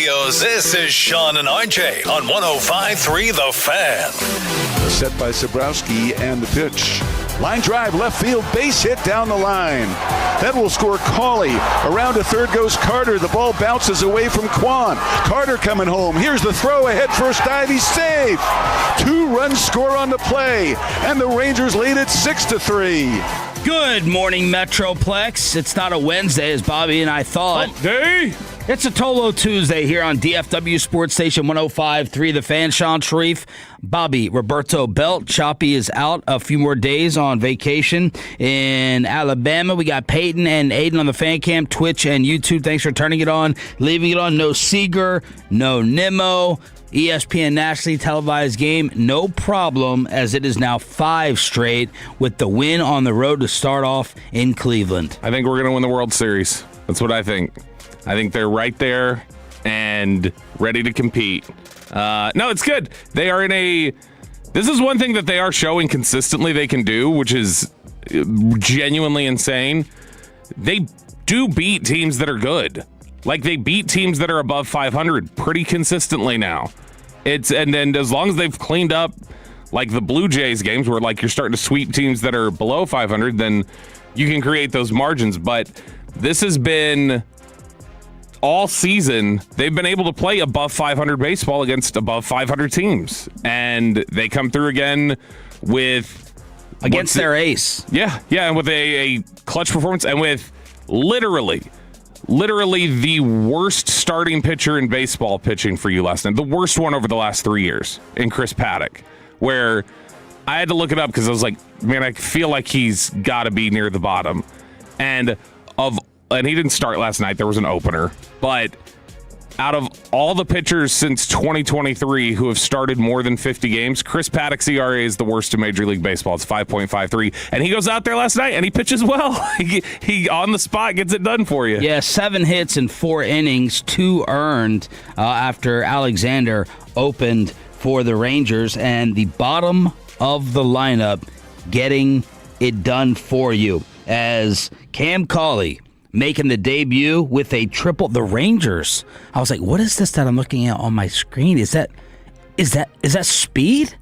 Studios, this is Sean and RJ on 105.3 The Fan. Set by Sabrowski and the pitch. Line drive, left field, base hit down the line. That will score Collie. Around to third goes Carter. The ball bounces away from Quan. Carter coming home. Here's the throw ahead, first dive, he's safe. 2-run score on the play, and the Rangers lead it 6-3. Good morning, Metroplex. It's not a Wednesday, as Bobby and I thought. Day. It's a Tolo Tuesday here on DFW Sports Station 105.3 The Fan. Sean Sharif, Bobby, Roberto Belt. Choppy is out a few more days on vacation in Alabama. We got Peyton and Aiden on the Fan Cam, Twitch, and YouTube. Thanks for turning it on, leaving it on. No Seager, no Nimmo. ESPN nationally televised game, no problem, as it is now 5 straight with the win on the road to start off in Cleveland. I think we're going to win the World Series. That's what I think. I think they're right there and ready to compete. No, it's good. They are in a... This is one thing that they are showing consistently they can do, which is genuinely insane. They do beat teams that are good. Like, they beat teams that are above 500 pretty consistently now. And then as long as they've cleaned up, like the Blue Jays games where, like, you're starting to sweep teams that are below 500, then you can create those margins. But this has been... all season, they've been able to play above 500 baseball against above 500 teams. And they come through again with... against their ace. Yeah, and with a clutch performance and with literally the worst starting pitcher in baseball pitching for you last night. The worst one over the last 3 years in Chris Paddock, where I had to look it up because I was like, man, I feel like he's got to be near the bottom. And he didn't start last night. There was an opener. But out of all the pitchers since 2023 who have started more than 50 games, Chris Paddock's ERA is the worst in Major League Baseball. It's 5.53. And he goes out there last night and he pitches well. he on the spot gets it done for you. Yeah, 7 hits in 4 innings, 2 earned after Alexander opened for the Rangers. And the bottom of the lineup getting it done for you as Cam Collie making the debut with a triple. The Rangers. I was like, what is this that I'm looking at on my screen? Is that speed?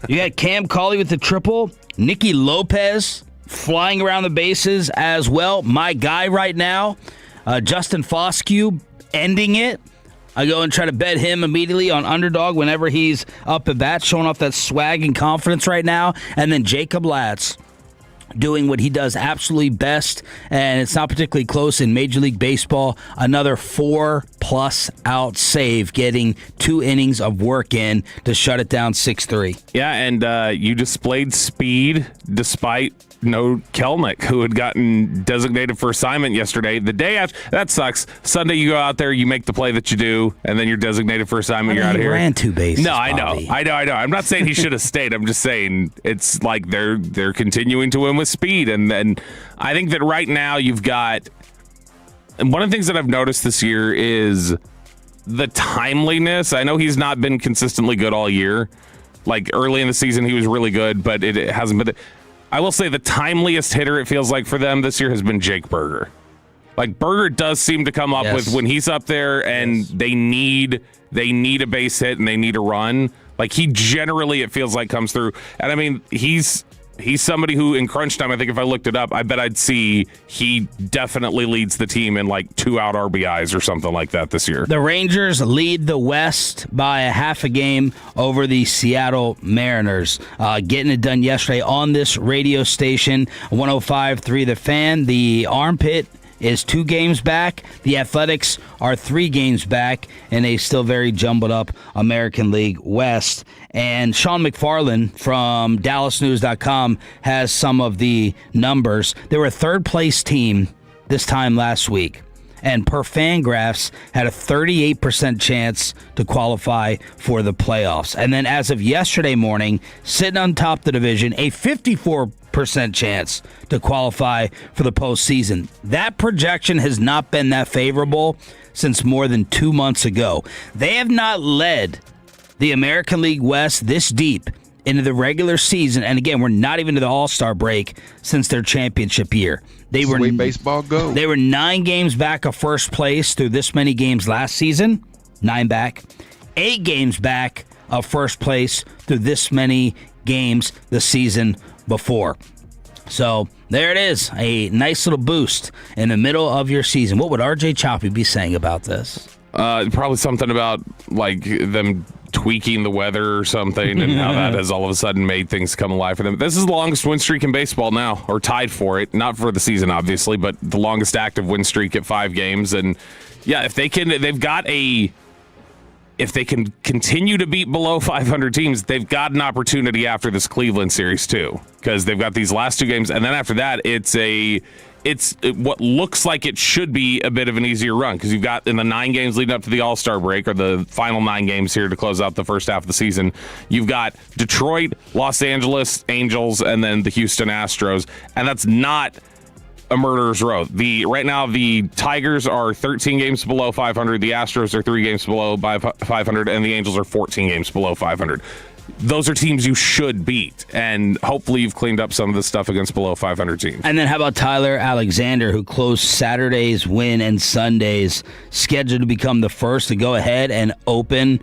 You got Cam Collie with the triple. Nicky Lopez flying around the bases as well. My guy right now, Justin Foscue, ending it. I go and try to bet him immediately on underdog whenever he's up at bat, showing off that swag and confidence right now. And then Jacob Latz doing what he does absolutely best, and it's not particularly close in Major League Baseball. Another 4+ out save, getting 2 innings of work in to shut it down 6-3. Yeah, and you displayed speed despite no Kelnick, who had gotten designated for assignment yesterday. The day after, that sucks. Sunday, you go out there, you make the play that you do, and then you're designated for assignment. You're out of here. He ran 2 bases. No, I know. I'm not saying he should have stayed. I'm just saying it's like they're continuing to win with speed, and then I think that right now you've got. And one of the things that I've noticed this year is the timeliness. I know he's not been consistently good all year. Like early in the season, he was really good, but it hasn't been. I will say the timeliest hitter it feels like for them this year has been Jake Berger. Like, Berger does seem to come up with when he's up there and they need a base hit and they need a run. Like, he generally, it feels like, comes through. And I mean, he's somebody who in crunch time, I think if I looked it up, I bet I'd see he definitely leads the team in like 2-out RBIs or something like that this year. The Rangers lead the West by a half a game over the Seattle Mariners. Getting it done yesterday on this radio station, 105.3 The Fan. The Armpit is 2 games back. The Athletics are 3 games back in a still very jumbled up American League West. And Sean McFarland from DallasNews.com has some of the numbers. They were a third-place team this time last week, and per Fangraphs had a 38% chance to qualify for the playoffs. And then as of yesterday morning, sitting on top of the division, a 54% chance to qualify for the postseason. That projection has not been that favorable since more than 2 months ago. They have not led the American League West this deep into the regular season, and again, we're not even to the All-Star break since their championship year. That's the way baseball goes. They were 9 games back of first place through this many games last season. 9 back. 8 games back of first place through this many games the season before. So there it is, a nice little boost in the middle of your season. What would RJ Choppy be saying about this? Probably something about like them tweaking the weather or something, and how that has all of a sudden made things come alive for them. This is the longest win streak in baseball now, or tied for it. Not for the season, obviously, but the longest active win streak at 5 games. And yeah, if they can continue to beat below 500 teams, they've got an opportunity after this Cleveland series too, because they've got these last 2 games, and then after that, it's what looks like it should be a bit of an easier run, because you've got in the 9 games leading up to the All-Star break, or the final 9 games here to close out the first half of the season, you've got Detroit, Los Angeles Angels, and then the Houston Astros, and that's not a murderer's row. Right now, the Tigers are 13 games below 500, the Astros are 3 games below 500, and the Angels are 14 games below 500. Those are teams you should beat, and hopefully you've cleaned up some of the stuff against below 500 teams. And then how about Tyler Alexander, who closed Saturday's win and Sunday's, scheduled to become the first to go ahead and open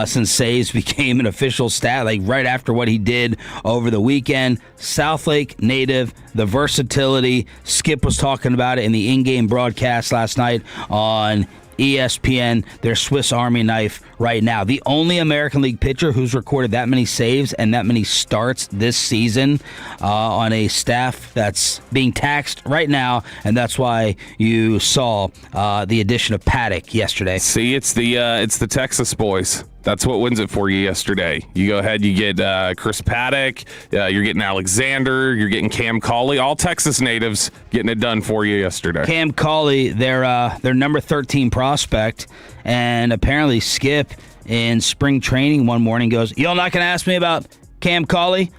since saves became an official stat, like right after what he did over the weekend. Southlake native, the versatility. Skip was talking about it in the in-game broadcast last night on ESPN, their Swiss Army knife right now. The only American League pitcher who's recorded that many saves and that many starts this season on a staff that's being taxed right now, and that's why you saw the addition of Paddock yesterday. See, it's the Texas boys. That's what wins it for you yesterday. You go ahead, you get Chris Paddock, you're getting Alexander, you're getting Cam Collie, all Texas natives getting it done for you yesterday. Cam Collie, their number 13 prospect, and apparently Skip in spring training one morning goes, "Y'all not going to ask me about Cam Collie?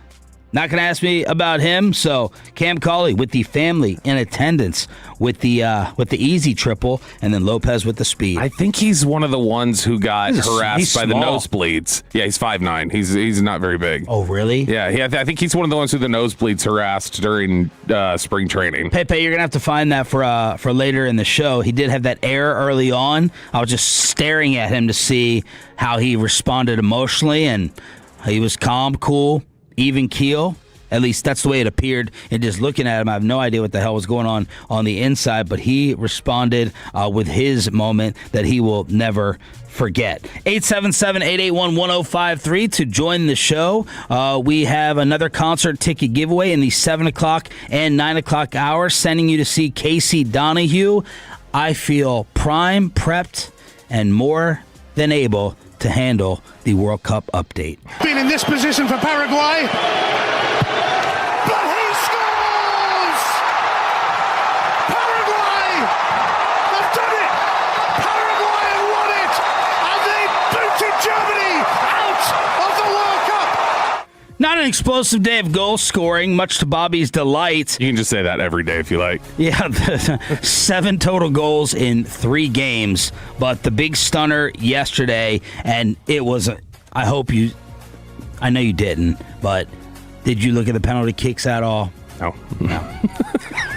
Not going to ask me about him?" So Cam Collie with the family in attendance with the easy triple, and then Lopez with the speed. I think he's one of the ones who got harassed by the nosebleeds. Yeah, he's 5'9". He's not very big. Oh, really? Yeah, I think he's one of the ones who the nosebleeds harassed during spring training. Pepe, you're gonna have to find that for later in the show. He did have that error early on. I was just staring at him to see how he responded emotionally, and he was calm, cool, even keel. At least that's the way it appeared. And just looking at him, I have no idea what the hell was going on the inside, but he responded with his moment that he will never forget. 877-881-1053 to join the show. We have another concert ticket giveaway in the 7 o'clock and 9 o'clock hours, sending you to see Casey Donahue. I feel prime, prepped, and more than able to handle the World Cup update. Been in this position for Paraguay. But he scores! Paraguay have done it! Paraguay have won it! And they booted Germany out of the World Cup! Not an explosive day of goal scoring, much to Bobby's delight. You can just say that every day if you like. Yeah, 7 total goals in 3 games. But the big stunner yesterday, and it was, I know you didn't, but did you look at the penalty kicks at all? No.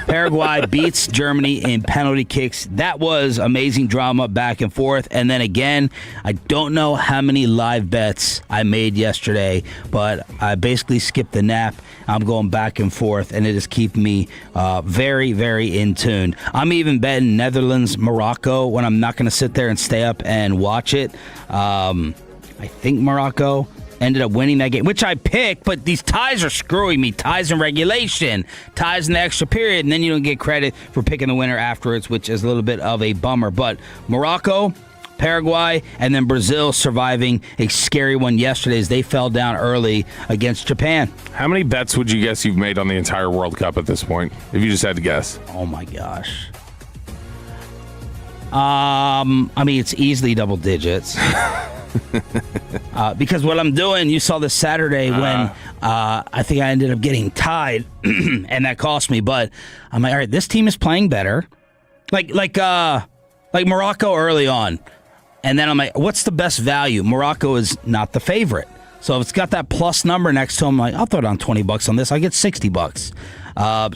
Paraguay beats Germany in penalty kicks. That was amazing drama back and forth. And then again, I don't know how many live bets I made yesterday, but I basically skipped the nap. I'm going back and forth, and it is keeping me very, very in tune. I'm even betting Netherlands, Morocco when I'm not going to sit there and stay up and watch it. I think Morocco ended up winning that game, which I picked, but these ties are screwing me. Ties in regulation, ties in the extra period, and then you don't get credit for picking the winner afterwards, which is a little bit of a bummer. But Morocco, Paraguay, and then Brazil surviving a scary one yesterday as they fell down early against Japan. How many bets would you guess you've made on the entire World Cup at this point, if you just had to guess? Oh, my gosh. I mean, it's easily double digits. Because what I'm doing, you saw this Saturday when I think I ended up getting tied, and that cost me. But I'm like, all right, this team is playing better, like Morocco early on, and then I'm like, what's the best value? Morocco is not the favorite. So if it's got that plus number next to him, like, I'll throw down $20 on this. I get $60.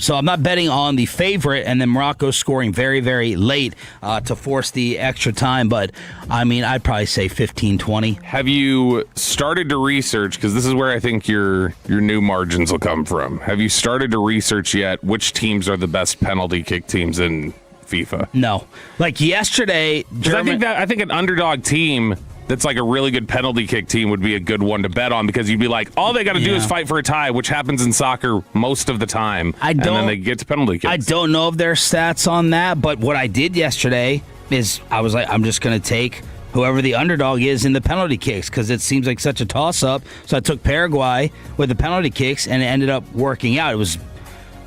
So I'm not betting on the favorite, and then Morocco scoring very, very late to force the extra time. But, I mean, I'd probably say 15-20. Have you started to research, because this is where I think your new margins will come from. Have you started to research yet which teams are the best penalty kick teams in FIFA? No. Like yesterday, I think an underdog team that's like a really good penalty kick team would be a good one to bet on, because you'd be like, all they got to do is fight for a tie, which happens in soccer most of the time. And then they get to penalty kicks. I don't know if there are stats on that, but what I did yesterday is I was like, I'm just going to take whoever the underdog is in the penalty kicks, because it seems like such a toss-up. So I took Paraguay with the penalty kicks, and it ended up working out. It was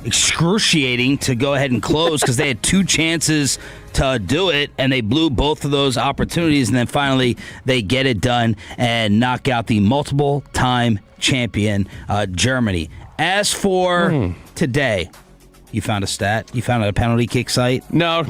excruciating to go ahead and close because they had 2 chances to do it, and they blew both of those opportunities, and then finally they get it done and knock out the multiple-time champion Germany. As for today, you found a stat? You found a penalty kick site? No.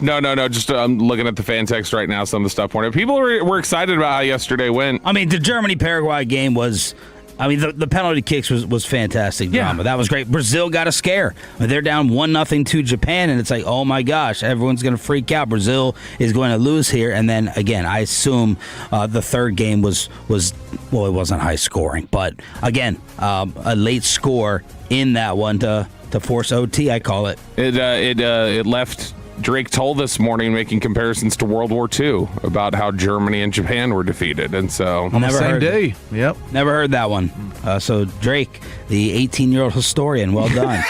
Just I'm looking at the fan text right now, some of the stuff pointed. People were excited about how yesterday went. I mean, the Germany-Paraguay game was... I mean, the penalty kicks was fantastic drama. That was great. Brazil got a scare. I mean, they're down 1-0 to Japan, and it's like, oh my gosh, everyone's going to freak out. Brazil is going to lose here. And then, again, I assume the third game was it wasn't high scoring. But, again, a late score in that one to force OT, I call it. It left Drake Toll this morning making comparisons to World War II about how Germany and Japan were defeated. And so on the same day. Yep. Never heard that one. So Drake, the 18-year-old historian, well done.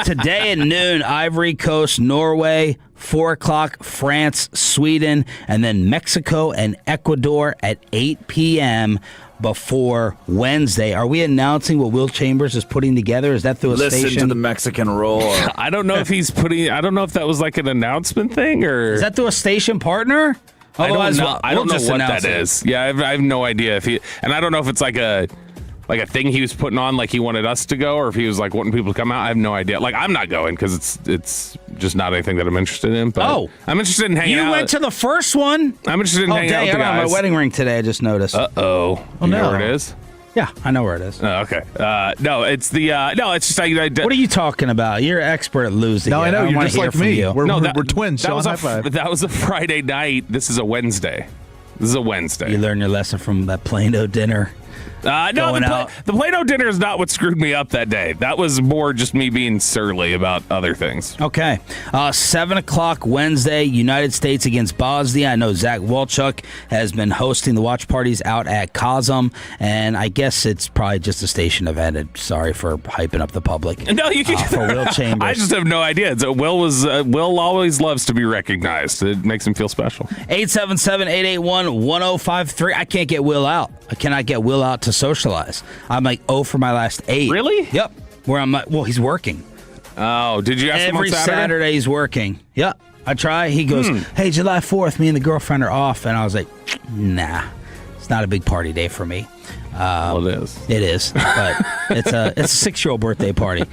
Today at noon, Ivory Coast, Norway, 4 o'clock, France, Sweden, and then Mexico and Ecuador at 8 p.m. before Wednesday. Are we announcing what Will Chambers is putting together? Is that through a station? Listen to the Mexican roar. I don't know if I don't know if that was like an announcement thing, or is that through a station partner? Otherwise, I don't know what that is. Yeah, I have no idea and I don't know if it's like a thing he was putting on, like he wanted us to go, or if he was like wanting people to come out. I have no idea. Like, I'm not going because it's just not anything that I'm interested in. But I'm interested in hanging out. You went to the first one. I'm interested in hanging out with the guys. I got my wedding ring today. I just noticed. Oh, you know where it is? Yeah, I know where it is. Oh, okay. No, it's the it's just what are you talking about? You're an expert at losing. No, I know. You're just like me. We're twins. That was a Friday night. This is a Wednesday. You learned your lesson from that Plano dinner. No, the Plano dinner is not what screwed me up that day. That was more just me being surly about other things. Okay. 7 o'clock Wednesday, United States against Bosnia. I know Zach Walchuk has been hosting the watch parties out at Kazum, and I guess it's probably just a station event. Sorry for hyping up the public. No, you can. For Will Chambers. I just have no idea. So Will always loves to be recognized. It makes him feel special. 877-881-1053. I can't get Will out. I cannot get Will out to socialize. I'm like 0 for my last 8. Really? Yep. Where I'm like, well, he's working. Oh, did you ask him on Saturday? Every Saturday he's working. Yep. I try. He goes, hey, July 4th, me and the girlfriend are off. And I was like, nah, it's not a big party day for me. Well, it is. It is. But it's a 6-year-old birthday party,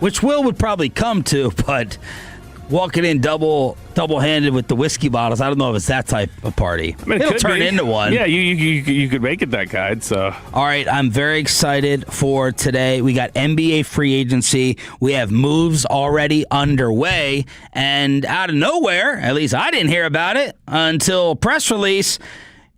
which Will would probably come to, but walking in double-handed with the whiskey bottles, I don't know if it's that type of party. I mean, it'll turn into one. Yeah, you could make it that kind. So, all right, I'm very excited for today. We got NBA free agency. We have moves already underway, and out of nowhere, at least I didn't hear about it until press release.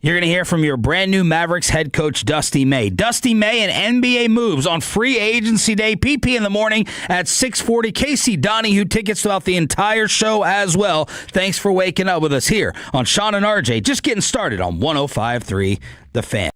You're going to hear from your brand new Mavericks head coach, Dusty May. Dusty May and NBA moves on free agency day, PP in the morning at 6:40. Casey Donahue tickets throughout the entire show as well. Thanks for waking up with us here on Sean and RJ. Just getting started on 105.3 The Fan.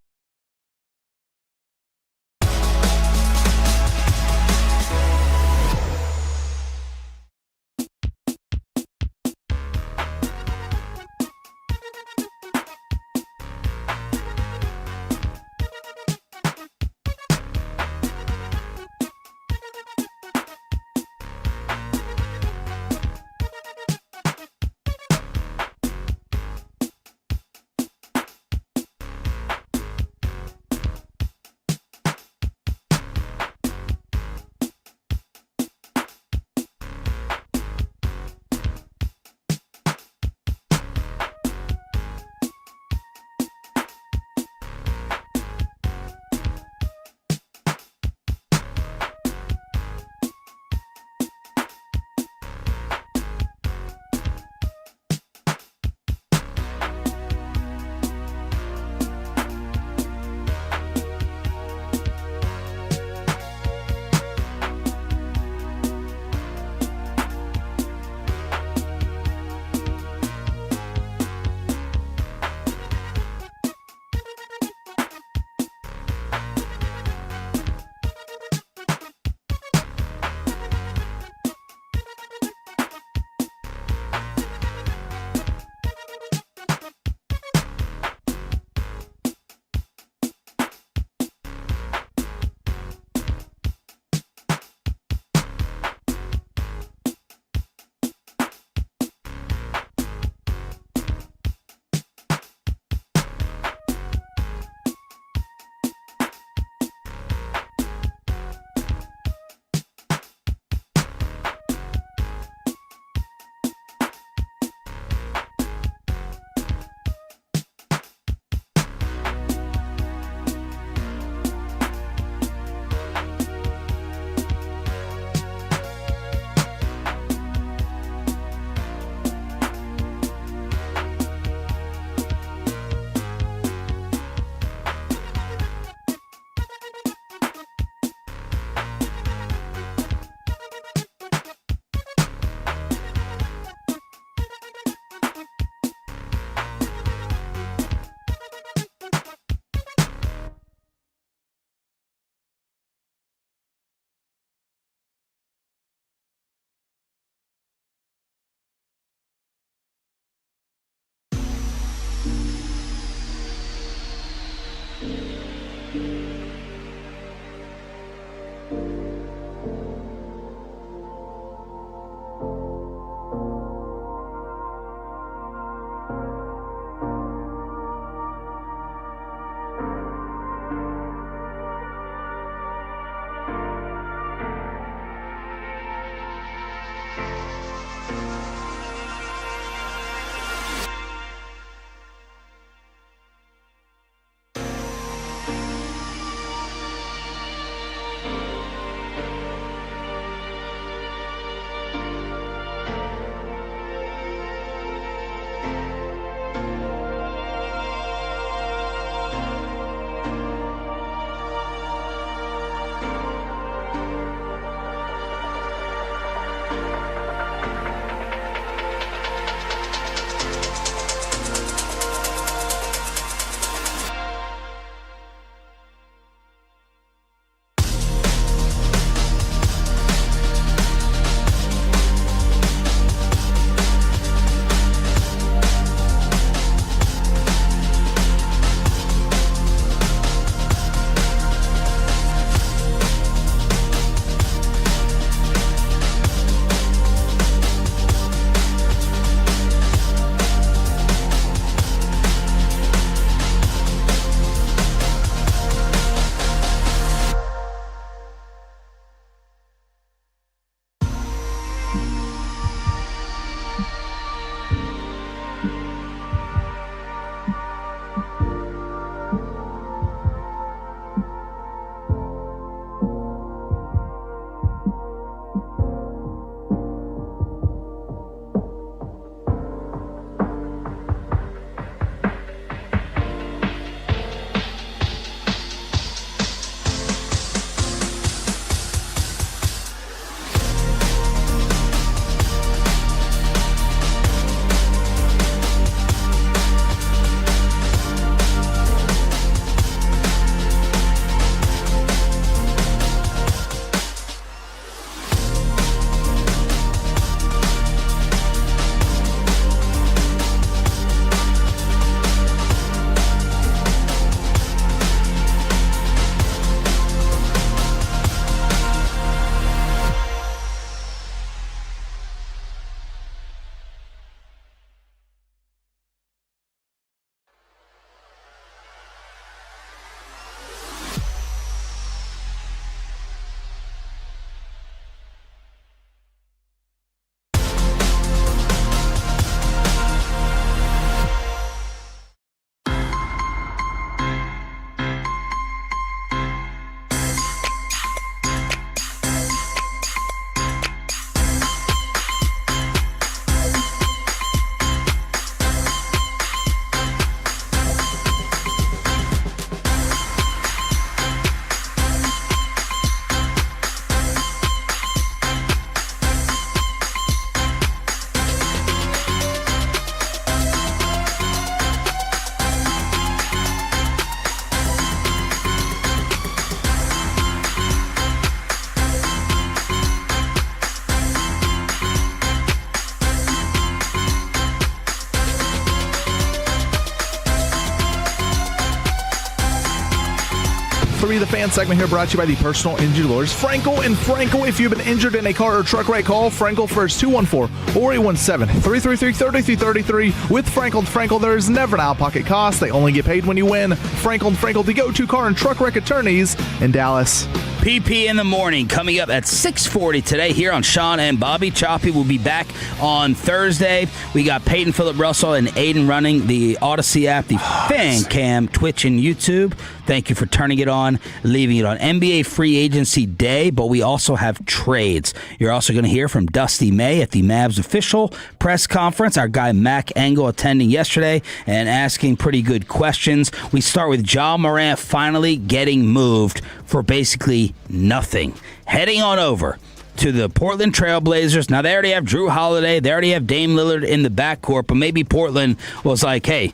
3, the fan segment here brought to you by the personal injury lawyers Frankel and Frankel. If you've been injured in a car or truck wreck, call Frankel first, 214-417-333-3333. With Frankel and Frankel, there is never an out-of-pocket cost. They only get paid when you win. Frankel and Frankel, the go-to car and truck wreck attorneys in Dallas. PP in the morning coming up at 6:40 today here on Sean and Bobby. Choppy will be back on Thursday. We got Peyton, Phillip Russell, and Aiden running the Odyssey app, the Fan Cam, Twitch, and YouTube. Thank you for turning it on, leaving it on. NBA free agency day, but we also have trades. You're also going to hear from Dusty May at the Mavs official press conference. Our guy Mac Engel attending yesterday and asking pretty good questions. We start with Ja Morant finally getting moved for basically nothing. Heading on over to the Portland Trail Blazers. Now, they already have Drew Holiday. They already have Dame Lillard in the backcourt, but maybe Portland was like, hey,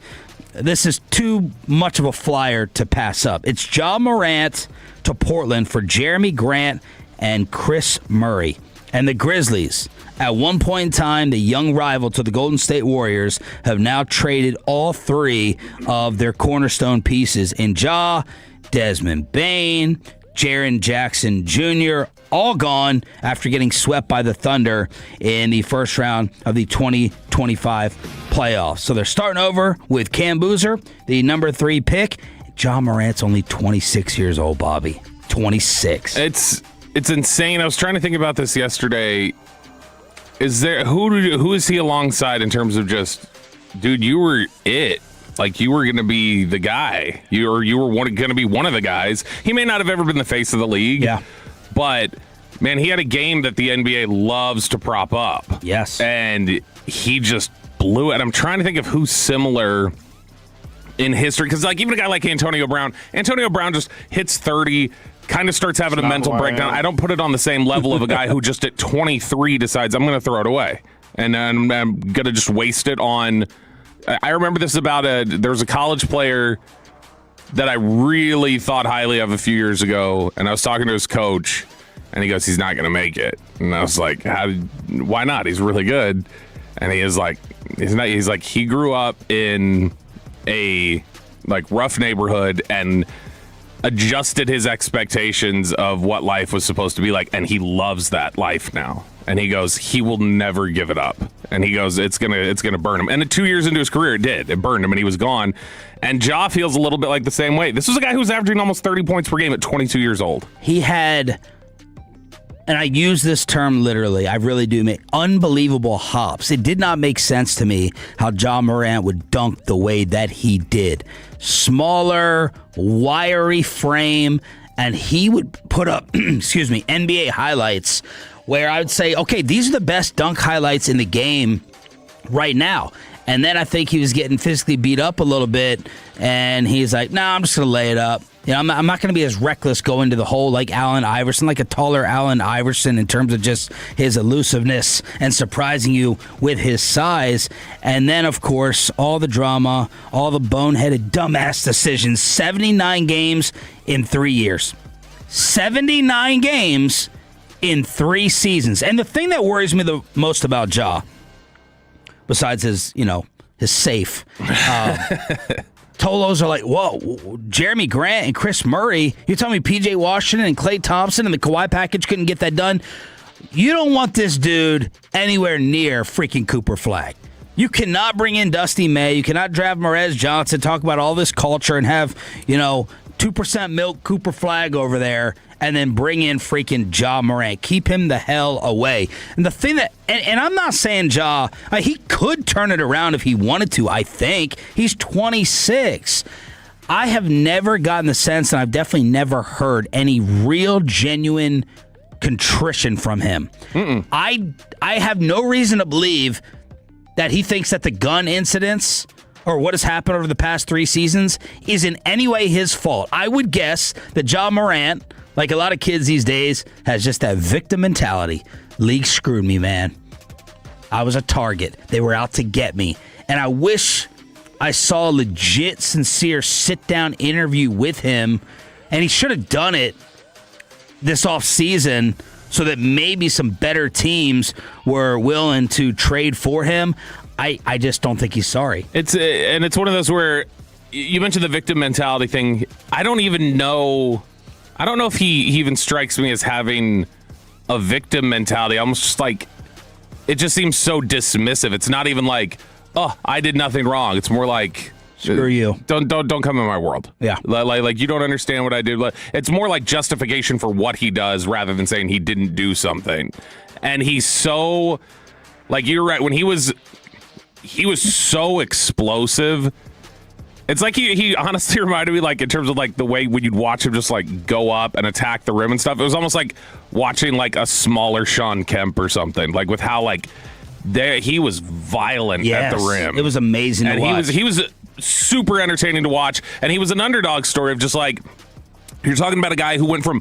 this is too much of a flyer to pass up. It's Ja Morant to Portland for Jeremy Grant and Chris Murray. And the Grizzlies, at one point in time, the young rival to the Golden State Warriors, have now traded all three of their cornerstone pieces in Ja, Desmond Bane, Jaren Jackson Jr., all gone after getting swept by the Thunder in the first round of the 2025 playoffs. So they're starting over with Cam Boozer, the number 3 pick. Ja Morant's only 26 years old, Bobby. 26. It's insane. I was trying to think about this yesterday. Is there who is he alongside in terms of just, dude, you were it. Like, you were going to be the guy. You were going to be one of the guys. He may not have ever been the face of the league. Yeah. But, man, he had a game that the NBA loves to prop up. Yes. And he just blew it. I'm trying to think of who's similar in history. Because, like, even a guy like Antonio Brown just hits 30, kind of starts having a mental breakdown. I don't put it on the same level of a guy who just at 23 decides, I'm going to throw it away. And I'm going to just waste it on... I remember this about there was a college player that I really thought highly of a few years ago, and I was talking to his coach, and he goes, he's not going to make it. And I was like, why not? He's really good. And he's like, he grew up in a like rough neighborhood and adjusted his expectations of what life was supposed to be like, and he loves that life now. And he goes, he will never give it up. And he goes, it's gonna burn him. And 2 years into his career, it did. It burned him, and he was gone. And Ja feels a little bit like the same way. This was a guy who was averaging almost 30 points per game at 22 years old. He had, and I use this term literally, I really do, make unbelievable hops. It did not make sense to me how Ja Morant would dunk the way that he did. Smaller, wiry frame, and he would put up, NBA highlights where I would say, okay, these are the best dunk highlights in the game right now. And then I think he was getting physically beat up a little bit, and he's like, nah, I'm just going to lay it up. You know, I'm not going to be as reckless going to the hole like Allen Iverson, like a taller Allen Iverson in terms of just his elusiveness and surprising you with his size. And then, of course, all the drama, all the boneheaded, dumbass decisions. 79 games in 3 years. 79 games in 3 seasons. And the thing that worries me the most about Ja, besides his safe, Tolos are like, whoa, Jeremy Grant and Chris Murray. You tell me P.J. Washington and Klay Thompson and the Kawhi package couldn't get that done? You don't want this dude anywhere near freaking Cooper Flag. You cannot bring in Dusty May. You cannot draft Morez Johnson, talk about all this culture and have, 2% milk Cooper Flag over there and then bring in freaking Ja Morant. Keep him the hell away. And the thing that, and I'm not saying Ja, he could turn it around if he wanted to, I think. He's 26. I have never gotten the sense, and I've definitely never heard any real, genuine contrition from him. I have no reason to believe that he thinks that the gun incidents or what has happened over the past 3 seasons is in any way his fault. I would guess that Ja Morant, like a lot of kids these days, has just that victim mentality. League screwed me, man. I was a target. They were out to get me. And I wish I saw a legit, sincere sit-down interview with him, and he should have done it this offseason so that maybe some better teams were willing to trade for him. I just don't think he's sorry. It's one of those where you mentioned the victim mentality thing. I don't even know I don't know if he even strikes me as having a victim mentality. Almost just like, it just seems so dismissive. It's not even like, oh, I did nothing wrong. It's more like, screw you. Don't come in my world. Yeah. Like you don't understand what I did. It's more like justification for what he does rather than saying he didn't do something. And he's so, like, you're right. When he was so explosive. It's like he honestly reminded me, like, in terms of like the way when you'd watch him just like go up and attack the rim and stuff. It was almost like watching like a smaller Sean Kemp or something, like with how like he was violent at the rim. It was amazing to watch. He was super entertaining to watch, and he was an underdog story of just like, you're talking about a guy who went from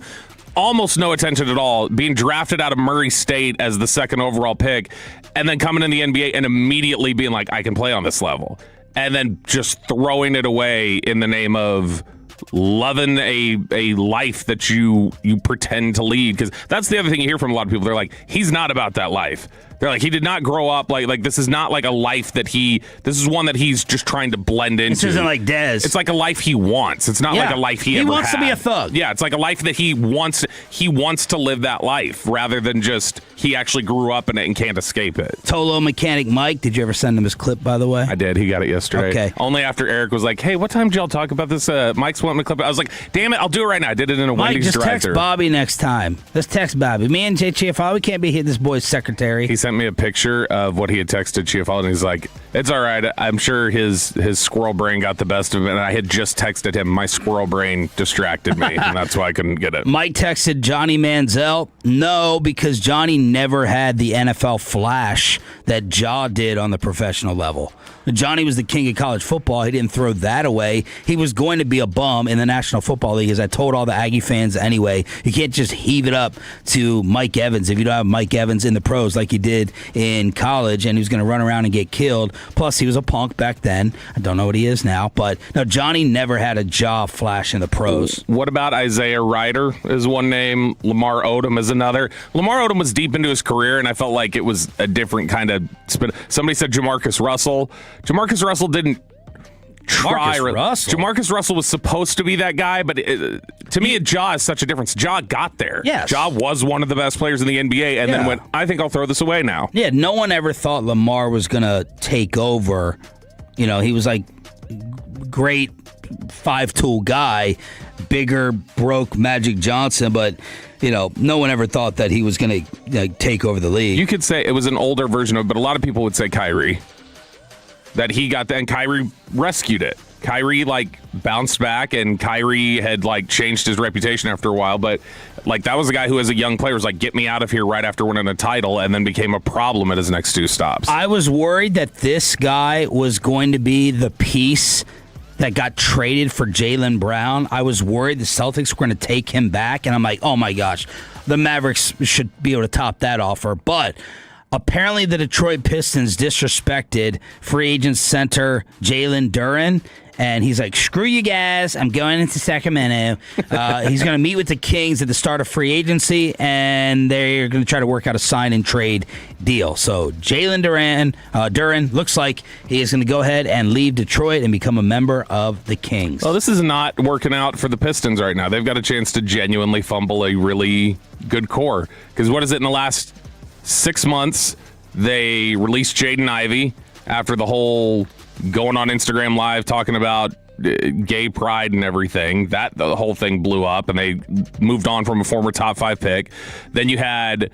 almost no attention at all, being drafted out of Murray State as the second overall pick, and then coming in the NBA and immediately being like, I can play on this level. And then just throwing it away in the name of loving a life that you pretend to lead. Because that's the other thing you hear from a lot of people. They're like, he's not about that life. They're like, he did not grow up like this is not like a life that this is one that he's just trying to blend into. This isn't like Dez. It's like a life he wants. It's not like a life he ever wants had. to be a thug. Yeah, it's like a life that he wants to live that life rather than just he actually grew up in it and can't escape it. Tolo Mechanic Mike, did you ever send him his clip, by the way? I did. He got it yesterday. Okay. Only after Eric was like, hey, what time did y'all talk about this? Mike's wanting to clip it. I was like, damn it, I'll do it right now. I did it in a Mike, Wendy's just text drive-thru. Bobby next time. Let's text Bobby. Me and JTFI, we can't be hitting this boy's secretary. He sent me a picture of what he had texted Chiafalo, and he's like, it's all right. I'm sure his squirrel brain got the best of him, and I had just texted him. My squirrel brain distracted me, and that's why I couldn't get it. Mike texted Johnny Manziel. No, because Johnny never had the NFL flash that Ja did on the professional level. Johnny was the king of college football. He didn't throw that away. He was going to be a bum in the National Football League, as I told all the Aggie fans anyway. You can't just heave it up to Mike Evans if you don't have Mike Evans in the pros like he did in college, and he was going to run around and get killed. Plus, he was a punk back then. I don't know what he is now, but no, Johnny never had a Ja flash in the pros. What about Isaiah Ryder is one name. Lamar Odom is another. Lamar Odom was deep into his career, and I felt like it was a different kind of spin. Somebody said Jamarcus Russell. Jamarcus Russell didn't try. Jamarcus Russell was supposed to be that guy, but to me, Ja is such a difference. Ja got there. Yes. Ja was one of the best players in the NBA, and then went, I think I'll throw this away now. Yeah, no one ever thought Lamar was going to take over. You know, he was like great five-tool guy, bigger, broke Magic Johnson, but you know, no one ever thought that he was going to take over the league. You could say it was an older version of it, but a lot of people would say Kyrie. That he got that, and Kyrie rescued it. Kyrie, like, bounced back, and Kyrie had, like, changed his reputation after a while, but, like, that was a guy who, as a young player, was like, get me out of here right after winning a title, and then became a problem at his next two stops. I was worried that this guy was going to be the piece that got traded for Jaylen Brown. I was worried the Celtics were going to take him back, and I'm like, oh, my gosh, the Mavericks should be able to top that offer, but apparently, the Detroit Pistons disrespected free agent center Jalen Duren, and he's like, screw you guys, I'm going into Sacramento. He's going to meet with the Kings at the start of free agency, and they're going to try to work out a sign-and-trade deal. So Jalen Duren looks like he is going to go ahead and leave Detroit and become a member of the Kings. Well, this is not working out for the Pistons right now. They've got a chance to genuinely fumble a really good core. Because what is it in the last 6 months, they released Jaden Ivey after the whole going on Instagram Live talking about gay pride and everything. The whole thing blew up, and they moved on from a former top 5 pick. Then you had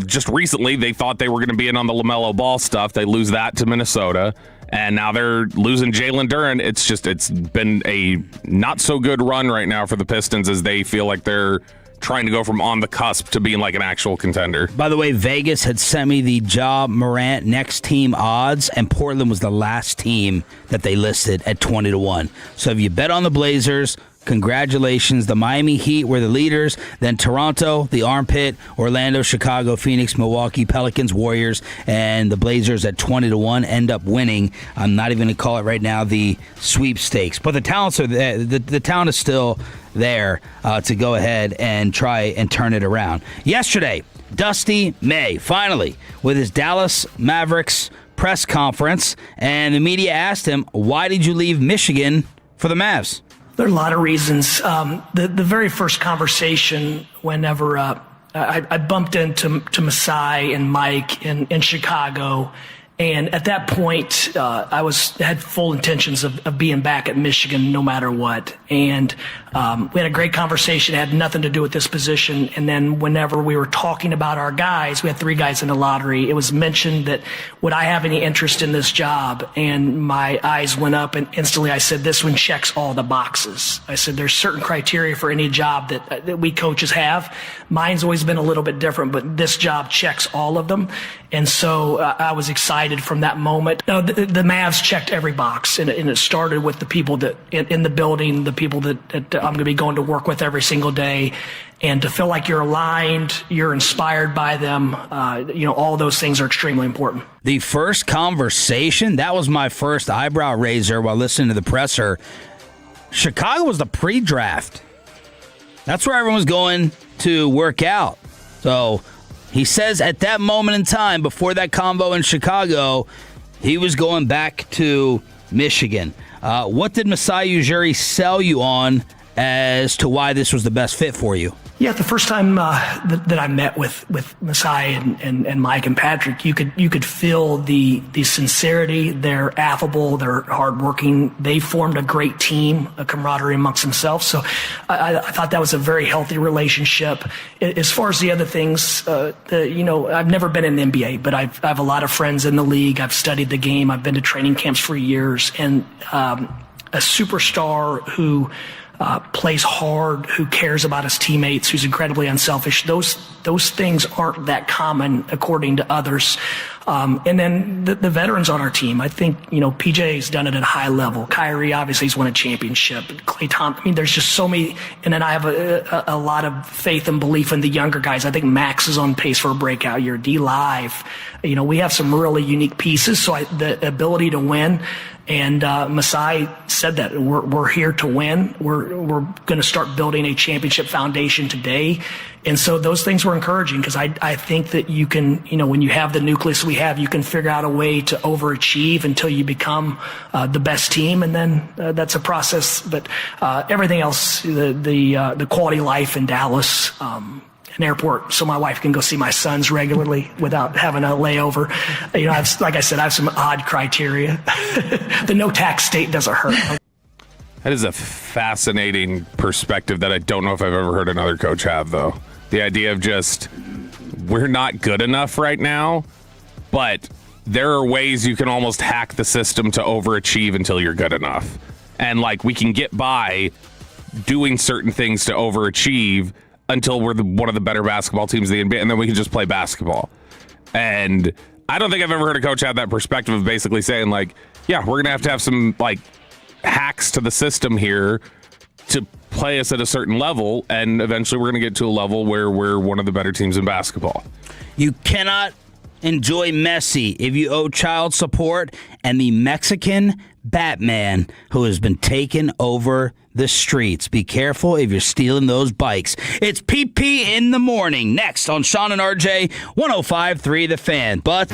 just recently they thought they were going to be in on the LaMelo Ball stuff. They lose that to Minnesota, and now they're losing Jalen Duren. It's been a not so good run right now for the Pistons as they feel like they're trying to go from on the cusp to being like an actual contender. By the way, Vegas had sent me the Ja Morant next team odds, and Portland was the last team that they listed at 20-1. So if you bet on the Blazers, congratulations. The Miami Heat were the leaders. Then Toronto, the Armpit, Orlando, Chicago, Phoenix, Milwaukee, Pelicans, Warriors, and the Blazers at 20-1 end up winning. I'm not even going to call it right now the sweepstakes. But the talents are there. The talent is still there to go ahead and try and turn it around. Yesterday, Dusty May, finally, with his Dallas Mavericks press conference, and the media asked him, why did you leave Michigan for the Mavs? There are a lot of reasons. The very first conversation, whenever I bumped into Masai and Mike in Chicago, and at that point, I had full intentions of being back at Michigan no matter what. And we had a great conversation. It had nothing to do with this position. And then whenever we were talking about our guys, we had 3 guys in the lottery. It was mentioned that would I have any interest in this job? And my eyes went up, and instantly I said, this one checks all the boxes. I said, there's certain criteria for any job that we coaches have. Mine's always been a little bit different, but this job checks all of them. And so I was excited from that moment. Now, the Mavs checked every box, and it started with the people that in the building, the people that I'm going to be going to work with every single day, and to feel like you're aligned, you're inspired by them. All those things are extremely important. The first conversation, that was my first eyebrow raiser while listening to the presser. Chicago was the pre-draft. That's where everyone was going to work out. So he says at that moment in time, before that combo in Chicago, he was going back to Michigan. What did Masai Ujiri sell you on as to why this was the best fit for you? Yeah, the first time that I met with Masai and Mike and Patrick, you could feel the sincerity. They're affable, they're hardworking. They formed a great team, a camaraderie amongst themselves. So I thought that was a very healthy relationship. As far as the other things, I've never been in the NBA, but I have a lot of friends in the league. I've studied the game. I've been to training camps for years, and a superstar who plays hard, who cares about his teammates, who's incredibly unselfish. Those things aren't that common according to others. And then the veterans on our team, I think, PJ's done it at a high level. Kyrie, obviously, he's won a championship. Klay Thompson, there's just so many. And then I have a lot of faith and belief in the younger guys. I think Max is on pace for a breakout year. D Live, we have some really unique pieces. So the ability to win. And Masai said that we're here to win. We're going to start building a championship foundation today. And so those things were encouraging, because I think that you can, when you have the nucleus we have, you can figure out a way to overachieve until you become the best team. And then that's a process. But everything else, the quality of life in Dallas, an airport, so my wife can go see my sons regularly without having a layover. Like I said, I have some odd criteria. The no tax state doesn't hurt. That is a fascinating perspective that I don't know if I've ever heard another coach have, though. The idea of just, we're not good enough right now, but there are ways you can almost hack the system to overachieve until you're good enough. And we can get by doing certain things to overachieve until we're one of the better basketball teams in the NBA, and then we can just play basketball. And I don't think I've ever heard a coach have that perspective of basically saying, yeah, we're going to have some, hacks to the system here to play us at a certain level, and eventually we're going to get to a level where we're one of the better teams in basketball. You cannot enjoy Messi if you owe child support and the Mexican Batman who has been taking over the streets. Be careful if you're stealing those bikes. It's PP in the morning. Next on Sean and RJ, 105.3 The Fan. But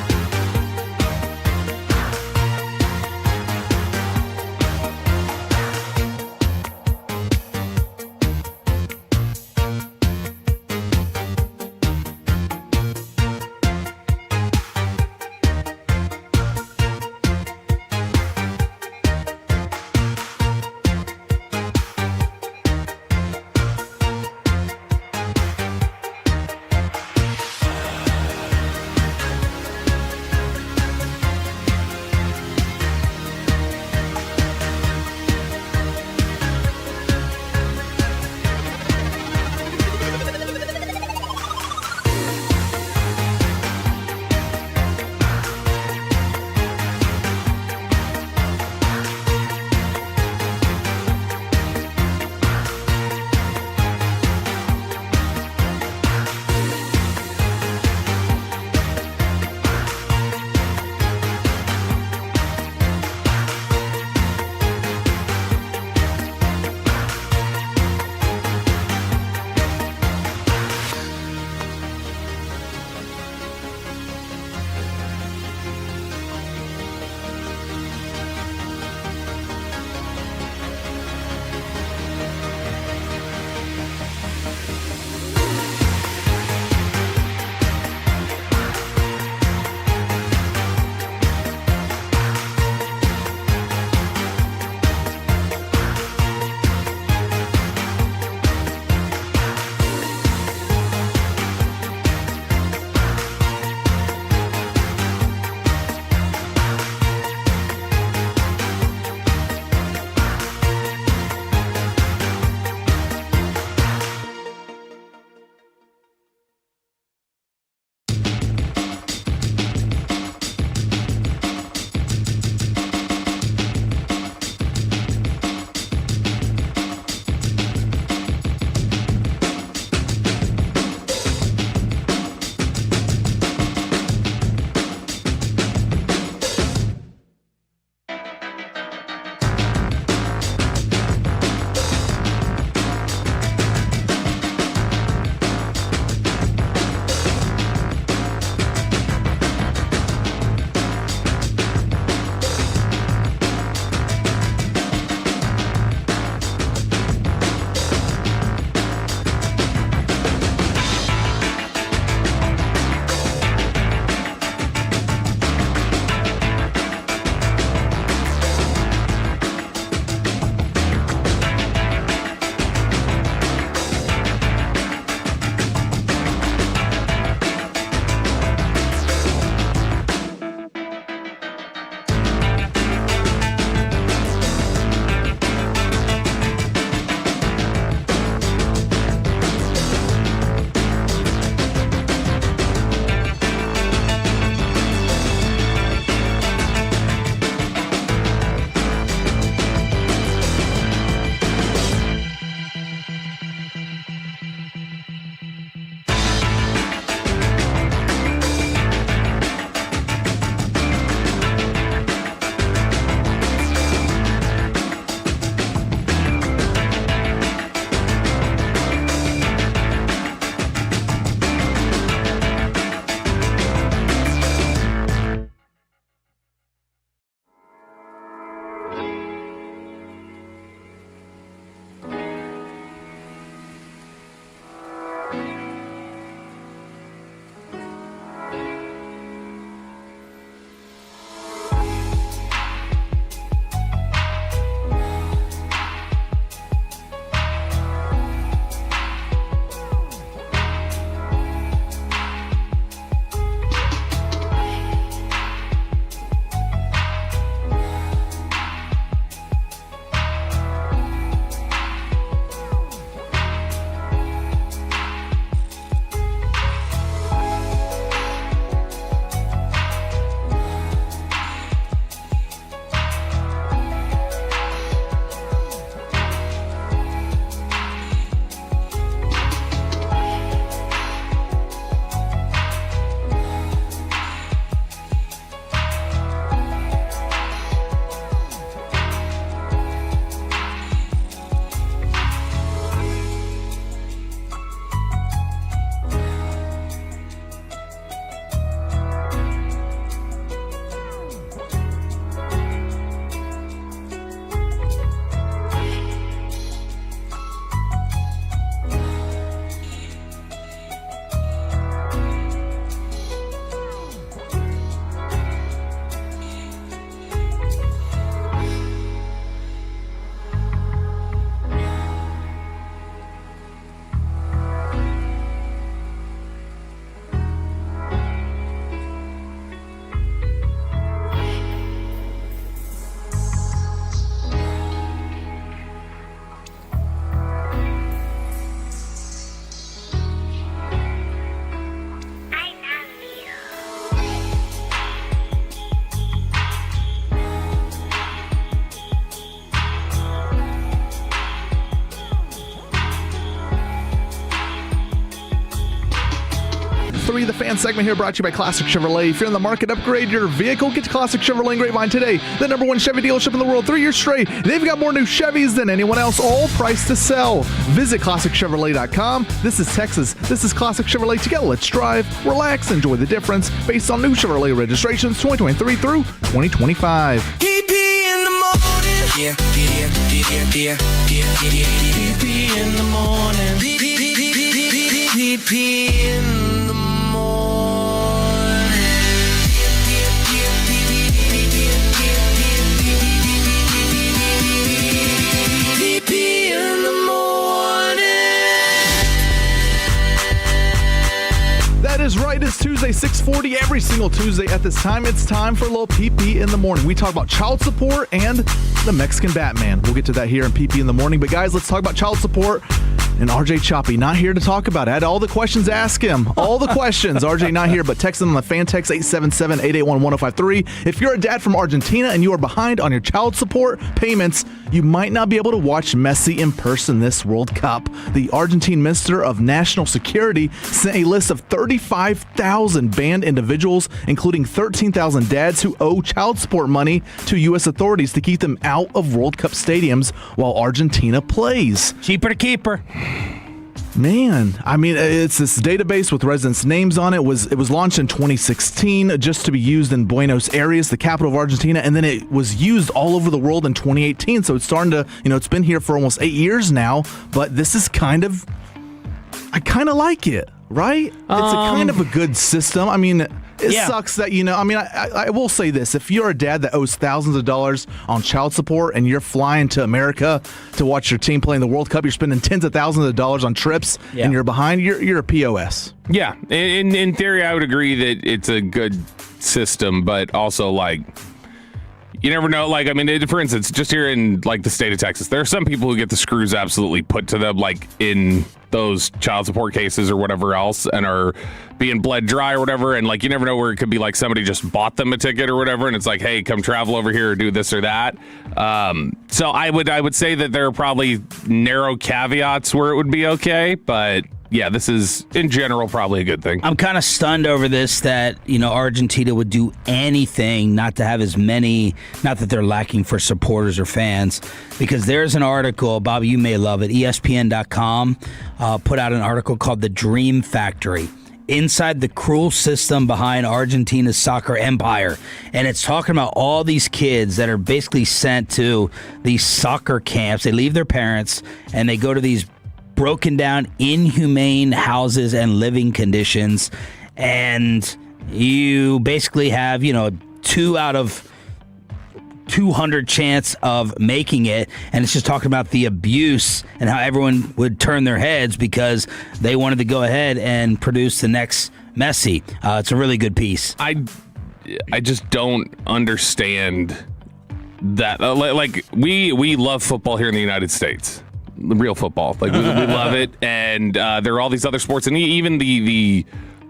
FAD3, the fan segment here, brought to you by Classic Chevrolet. If you're in the market, upgrade your vehicle. Get to Classic Chevrolet in Grapevine today. The #1 Chevy dealership in the world, 3 years straight. They've got more new Chevys than anyone else, all priced to sell. Visit ClassicChevrolet.com. This is Texas. This is Classic Chevrolet. Together, let's drive, relax, enjoy the difference based on new Chevrolet registrations 2023 through 2025. PP in the morning. Yeah. PP in the morning. PP in the morning. PP in the morning. That is right. It's Tuesday, 6:40. Every single Tuesday at this time, it's time for a little PP in the morning. We talk about child support and the Mexican Batman. We'll get to that here in PP in the morning. But guys, let's talk about child support. And RJ Choppy not here to talk about it. I had all the questions, ask him. All the questions. RJ not here, but text him on the fan text 877-881-1053. If you're a dad from Argentina and you are behind on your child support payments, you might not be able to watch Messi in person this World Cup. The Argentine Minister of National Security sent a list of 35,000 banned individuals, including 13,000 dads who owe child support money to U.S. authorities to keep them out of World Cup stadiums while Argentina plays. Cheaper to keep her. Man, I mean, it's this database with residents' names on it. It was launched in 2016 just to be used in Buenos Aires, the capital of Argentina, and then it was used all over the world in 2018. So it's starting to, it's been here for almost 8 years now, but this is I kind of like it, right? It's a kind of a good system. I mean, it sucks that, I will say this. If you're a dad that owes thousands of dollars on child support and you're flying to America to watch your team play in the World Cup, you're spending tens of thousands of dollars on trips and you're behind, you're a POS. Yeah. In theory, I would agree that it's a good system, but also, you never know. For instance, just here in, the state of Texas, there are some people who get the screws absolutely put to them, in those child support cases or whatever else, and are being bled dry or whatever. And, you never know where it could be, somebody just bought them a ticket or whatever, and it's like, hey, come travel over here or do this or that. So I would say that there are probably narrow caveats where it would be okay, but yeah, this is, in general, probably a good thing. I'm kind of stunned over this that, Argentina would do anything not to have as many, not that they're lacking for supporters or fans, because there's an article, Bobby, you may love it, ESPN.com put out an article called The Dream Factory, inside the cruel system behind Argentina's soccer empire. And it's talking about all these kids that are basically sent to these soccer camps. They leave their parents and they go to these broken down, inhumane houses and living conditions, and you basically have 2 out of 200 chance of making it, and it's just talking about the abuse and how everyone would turn their heads because they wanted to go ahead and produce the next Messi. It's a really good piece. I just don't understand that. We love football here in the United States. Real football. We love it. And there are all these other sports, and even the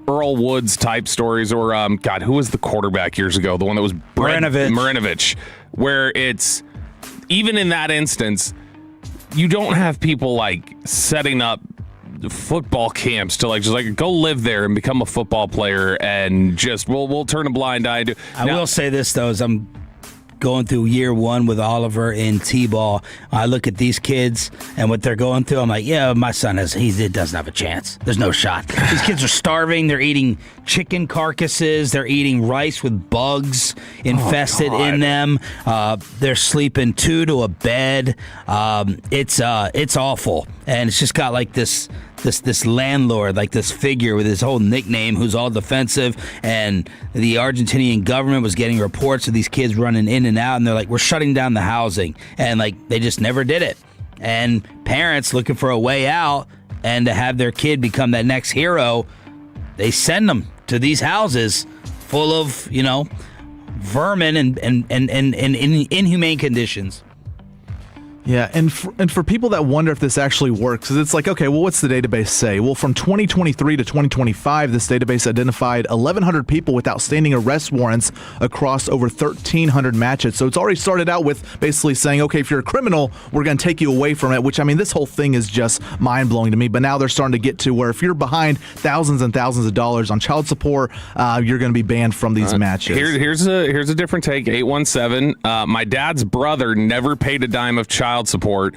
Earl Woods type stories, or who was the quarterback years ago? The one that was Marinovich, where it's, even in that instance, you don't have people setting up football camps to go live there and become a football player, and just we'll turn a blind eye to. I will say this though, as I'm going through year one with Oliver in T-ball, I look at these kids and what they're going through. I'm like, yeah, my son doesn't have a chance. There's no shot. These kids are starving. They're eating chicken carcasses. They're eating rice with bugs infested in them. They're sleeping 2 to a bed. It's awful, and it's just got this landlord, this figure with his whole nickname, who's all defensive, and the Argentinian government was getting reports of these kids running in and out, and they're like, we're shutting down the housing, and they just never did it. And parents looking for a way out and to have their kid become that next hero, they send them to these houses full of vermin and inhumane conditions. Yeah, and for people that wonder if this actually works, 'cause it's like, okay, well, what's the database say? Well, from 2023 to 2025, this database identified 1,100 people with outstanding arrest warrants across over 1,300 matches. So it's already started out with basically saying, okay, if you're a criminal, we're going to take you away from it, which, I mean, this whole thing is just mind-blowing to me. But now they're starting to get to where if you're behind thousands and thousands of dollars on child support, you're going to be banned from these matches. Here's a different take. 817. My dad's brother never paid a dime of child support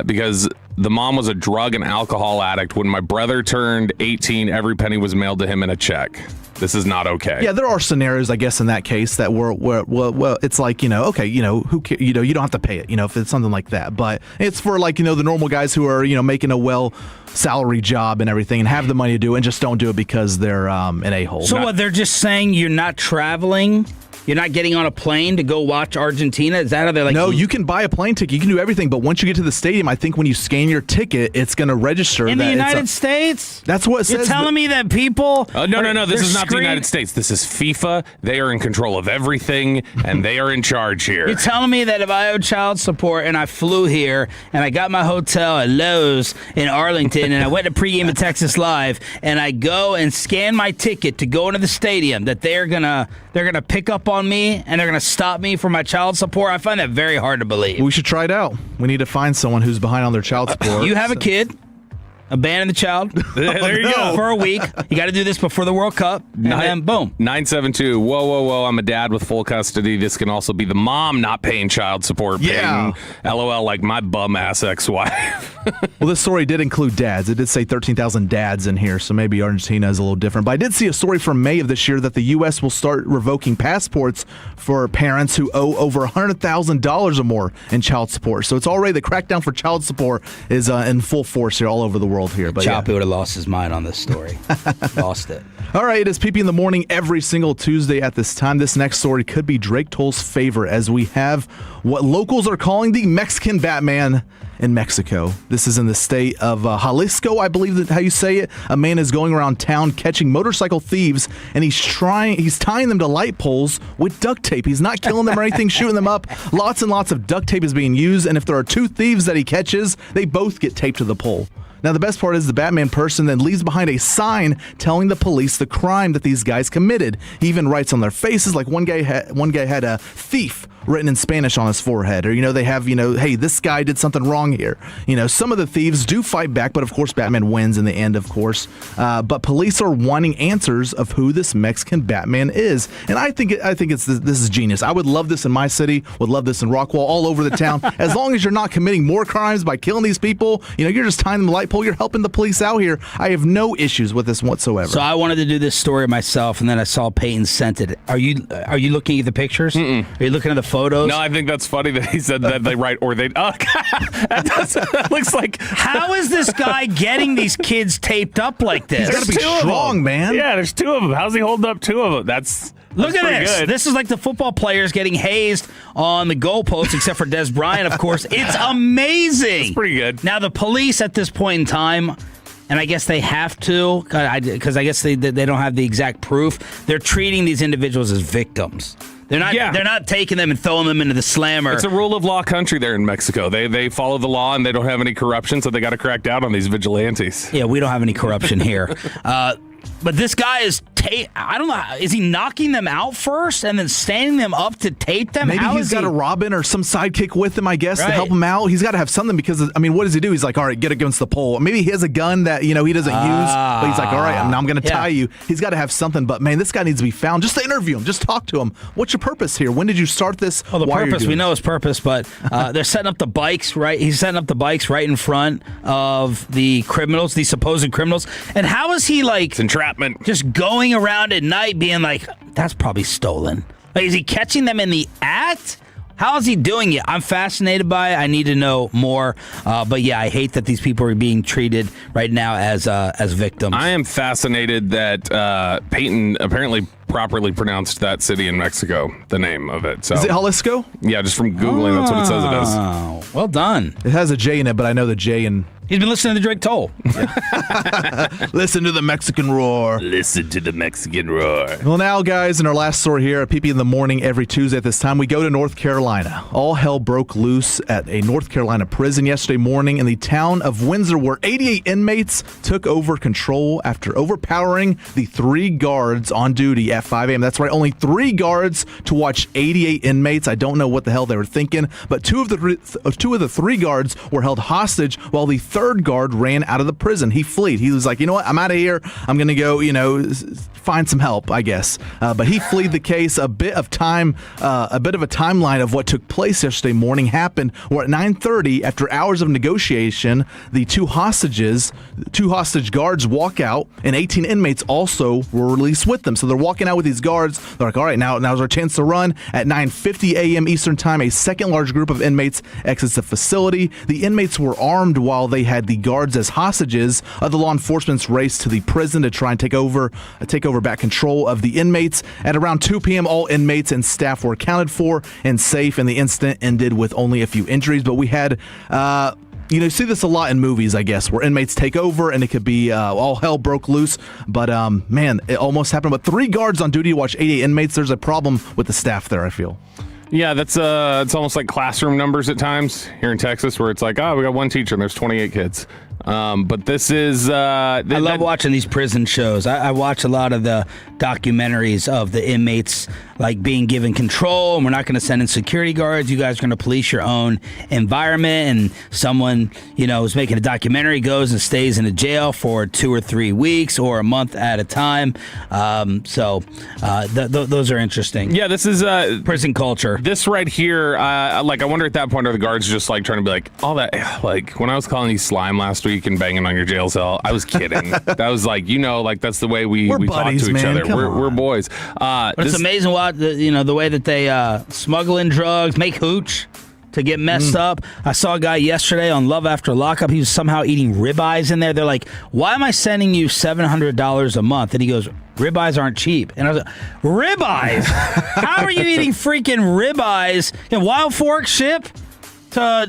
because the mom was a drug and alcohol addict. When my brother turned 18, every penny was mailed to him in a check. This is not okay. Yeah, there are scenarios, I guess, in that case that well, it's like, okay, who you don't have to pay it, if it's something like that. But it's for like, the normal guys who are, making a salary job and everything and have the money to do it and just don't do it because they're an a-hole. So what, they're just saying you're not traveling? You're not getting on a plane to go watch Argentina? Is that how they're like? No, you can buy a plane ticket. You can do everything. But once you get to the stadium, I think when you scan your ticket, it's going to register. In the United States? That's what it says. You're telling me that people... No. This is not the United States. This is FIFA. They are in control of everything, and they are in charge here. You're telling me that if I owe child support and I flew here and I got my hotel at Lowe's in Arlington and I went to pregame at Texas Live and I go and scan my ticket to go into the stadium, that they're gonna pick up on me and they're going to stop me for my child support? I find that very hard to believe. We should try it out. We need to find someone who's behind on their child support. You have a kid, abandon the child. There you go. For a week. You got to do this before the World Cup, and then boom. 972. Whoa. I'm a dad with full custody. This can also be the mom not paying child support. Yeah. Paying, LOL, like my bum-ass ex-wife. Well, this story did include dads. It did say 13,000 dads in here, so maybe Argentina is a little different. But I did see a story from May of this year that the U.S. will start revoking passports for parents who owe over $100,000 or more in child support. So it's already, the crackdown for child support is in full force here all over the world here. But Choppy would have lost his mind on this story. Lost it. All right, it is PP in the Morning every single Tuesday at this time. This next story could be Drake Toll's favor as we have what locals are calling the Mexican Batman in Mexico. This is in the state of Jalisco, I believe that's how you say it. A man is going around town catching motorcycle thieves, and he's tying them to light poles with duct tape. He's not killing them or anything, shooting them up. Lots and lots of duct tape is being used, and if there are two thieves that he catches, they both get taped to the pole. Now, the best part is the Batman person then leaves behind a sign telling the police the crime that these guys committed. He even writes on their faces, like one guy had a thief written in Spanish on his forehead, or they have hey, this guy did something wrong here. Some of the thieves do fight back, but of course Batman wins in the end, of course. But police are wanting answers of who this Mexican Batman is, and I think this is genius. I would love this in my city, would love this in Rockwall, all over the town. As long as you're not committing more crimes by killing these people, you're just tying them to the light pole. You're helping the police out here. I have no issues with this whatsoever. So I wanted to do this story myself, and then I saw Peyton sent it. Are you looking at the pictures? Mm-mm. Are you looking at the photos? No, I think that's funny that he said that they write or they. Oh, that looks like. How is this guy getting these kids taped up like this? He's got to be strong, man. Yeah, there's two of them. How's he holding up two of them? Look at this. Good. This is like the football players getting hazed on the goalpost, except for Des Bryant, of course. It's amazing. It's pretty good. Now, the police at this point in time, and I guess they have to, because I guess they don't have the exact proof, they're treating these individuals as victims. They're not taking them and throwing them into the slammer. It's a rule of law country there in Mexico. They follow the law and they don't have any corruption, so they got to crack down on these vigilantes. Yeah, we don't have any corruption here. But this guy is, I don't know, is he knocking them out first and then standing them up to tape them? Maybe he's got a Robin or some sidekick with him, I guess, to help him out. He's got to have something because, what does he do? He's like, all right, get against the pole. Maybe he has a gun that, he doesn't use, but he's like, all right, I'm going to tie you. He's got to have something, but man, this guy needs to be found. Just to interview him, just talk to him. What's your purpose here? When did you start this? Well, the purpose, we know his purpose, but they're setting up the bikes, right? He's setting up the bikes right in front of the criminals, the supposed criminals. And how is he It's entrapment. Just going around at night being like, that's probably stolen? Like, is he catching them in the act? How is he doing it? I'm fascinated by it. I need to know more. But yeah, I hate that these people are being treated right now as victims. I am fascinated that Peyton apparently properly pronounced that city in Mexico, the name of it. So is it Jalisco? Yeah, just from Googling, that's what it says it is. Oh, well done. It has a J in it, but I know the J in He's been listening to Drake Toll. Listen to the Mexican roar. Listen to the Mexican roar. Well, now, guys, in our last story here at PP in the Morning every Tuesday at this time, we go to North Carolina. All hell broke loose at a North Carolina prison yesterday morning in the town of Windsor, where 88 inmates took over control after overpowering the 3 guards on duty at 5 a.m. That's right, only 3 guards to watch 88 inmates. I don't know what the hell they were thinking, but two of the 3 guards were held hostage while the 3rd guard ran out of the prison. He fled. He was like, you know what? I'm out of here. I'm going to go, find some help, I guess. But he fled the case. A bit of a timeline of what took place yesterday morning happened where at 9:30, after hours of negotiation, the two hostage guards walk out, and 18 inmates also were released with them. So they're walking out with these guards. They're like, all right, now's our chance to run. At 9:50 a.m. Eastern time, a second large group of inmates exits the facility. The inmates were armed while they had the guards as hostages. The law enforcement's raced to the prison to try and take over back control of the inmates. At around 2 p.m., all inmates and staff were accounted for and safe, and the incident ended with only a few injuries. But we had you see this a lot in movies, I guess, where inmates take over and it could be all hell broke loose. But, man, it almost happened. But 3 guards on duty to watch 88 inmates. There's a problem with the staff there, I feel. Yeah, that's it's almost like classroom numbers at times here in Texas, where it's like, oh, we got 1 teacher and there's 28 kids. But this is... I love watching these prison shows. I watch a lot of the documentaries of the inmates, like being given control, and we're not going to send in security guards. You guys are going to police your own environment, and someone, who's making a documentary goes and stays in a jail for 2 or 3 weeks or a month at a time. Those are interesting. Yeah, this is... prison culture. This right here, I wonder at that point, are the guards just like trying to be like, all that, like when I was calling you slime last week and banging on your jail cell, I was kidding. That was like, that's the way we talk to each other. We're boys. But it's amazing what the way that they smuggle in drugs, make hooch to get messed up. I saw a guy yesterday on Love After Lockup. He was somehow eating ribeyes in there. They're like, why am I sending you $700 a month? And he goes, ribeyes aren't cheap. And I was like, ribeyes? How are you eating freaking ribeyes? Wild Fork ship to,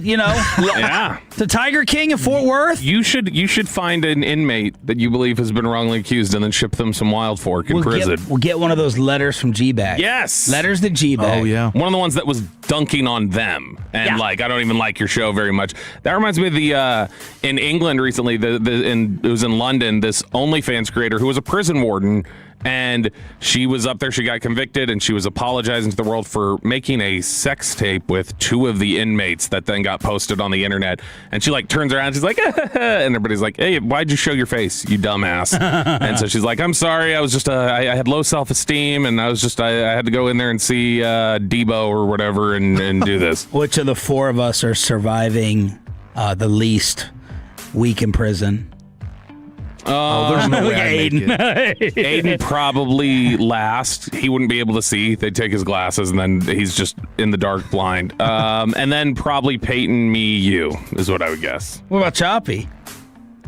to Tiger King in Fort Worth? You should find an inmate that you believe has been wrongly accused and then ship them some Wild Fork in prison. We'll get one of those letters from G-Bag. Yes! Letters to G-Bag. Oh, yeah. One of the ones that was dunking on them. And, I don't even like your show very much. That reminds me of the, in England recently, it was in London, this OnlyFans creator who was a prison warden. And she was up there, she got convicted, and she was apologizing to the world for making a sex tape with 2 of the inmates that then got posted on the internet. And she turns around, she's like, and everybody's like, hey, why'd you show your face, you dumbass? And so she's like, I'm sorry, I was just, I had low self-esteem, and I had to go in there and see Debo or whatever and do this. Which of the 4 of us are surviving the least week in prison? There's no way I make it. Aiden probably last. He wouldn't be able to see. They'd take his glasses, and then he's just in the dark blind. And then probably Peyton, me, you, is what I would guess. What about Choppy?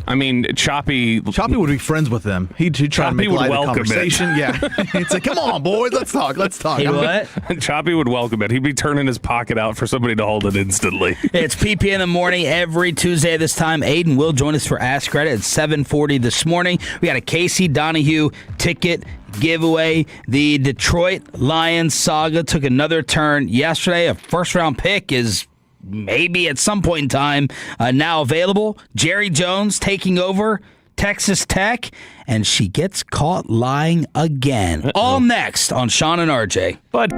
I mean, Choppy would be friends with them. He'd try to make light of the conversation. Yeah. He'd say, come on, boys, let's talk. Hey, what? Choppy would welcome it. He'd be turning his pocket out for somebody to hold it instantly. It's PP in the morning every Tuesday at this time. Aiden will join us for Ask Credit at 7:40 this morning. We got a Casey Donahue ticket giveaway. The Detroit Lions saga took another turn yesterday. A first-round pick is maybe at some point in time now available. Jerry Jones taking over Texas Tech, and she gets caught lying again. All next on Sean and RJ. But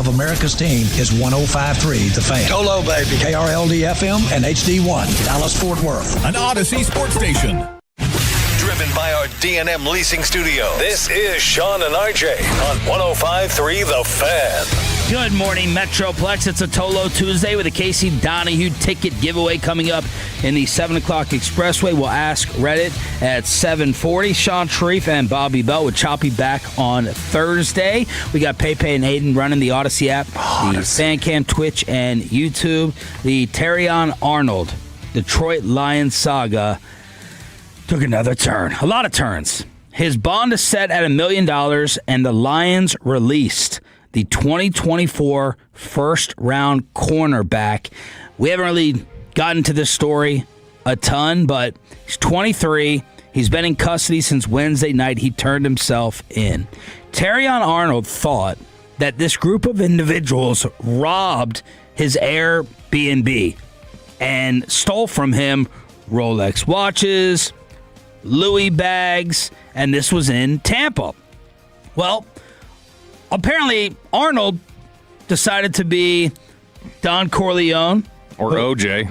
of America's team is 105.3 The Fan. Hello, baby. KRLD-FM and HD1, Dallas-Fort Worth. An Odyssey sports station. Driven by our D&M Leasing Studio. This is Sean and RJ on 105.3 The Fan. Good morning, Metroplex. It's a Tolo Tuesday with a Casey Donahue ticket giveaway coming up in the 7 o'clock Expressway. We'll ask Reddit at 7:40. Sean Sharif and Bobby Bell with Choppy back on Thursday. We got Pepe and Aiden running the Odyssey app, the Fancam, Twitch, and YouTube. The Terrion Arnold Detroit Lions saga took another turn. A lot of turns. His bond is set at $1 million, and the Lions released the 2024 first-round cornerback. We haven't really gotten to this story a ton, but he's 23. He's been in custody since Wednesday night. He turned himself in. Terrion Arnold thought that this group of individuals robbed his Airbnb and stole from him Rolex watches, Louis bags, and this was in Tampa. Well, apparently, Arnold decided to be Don Corleone. Or OJ.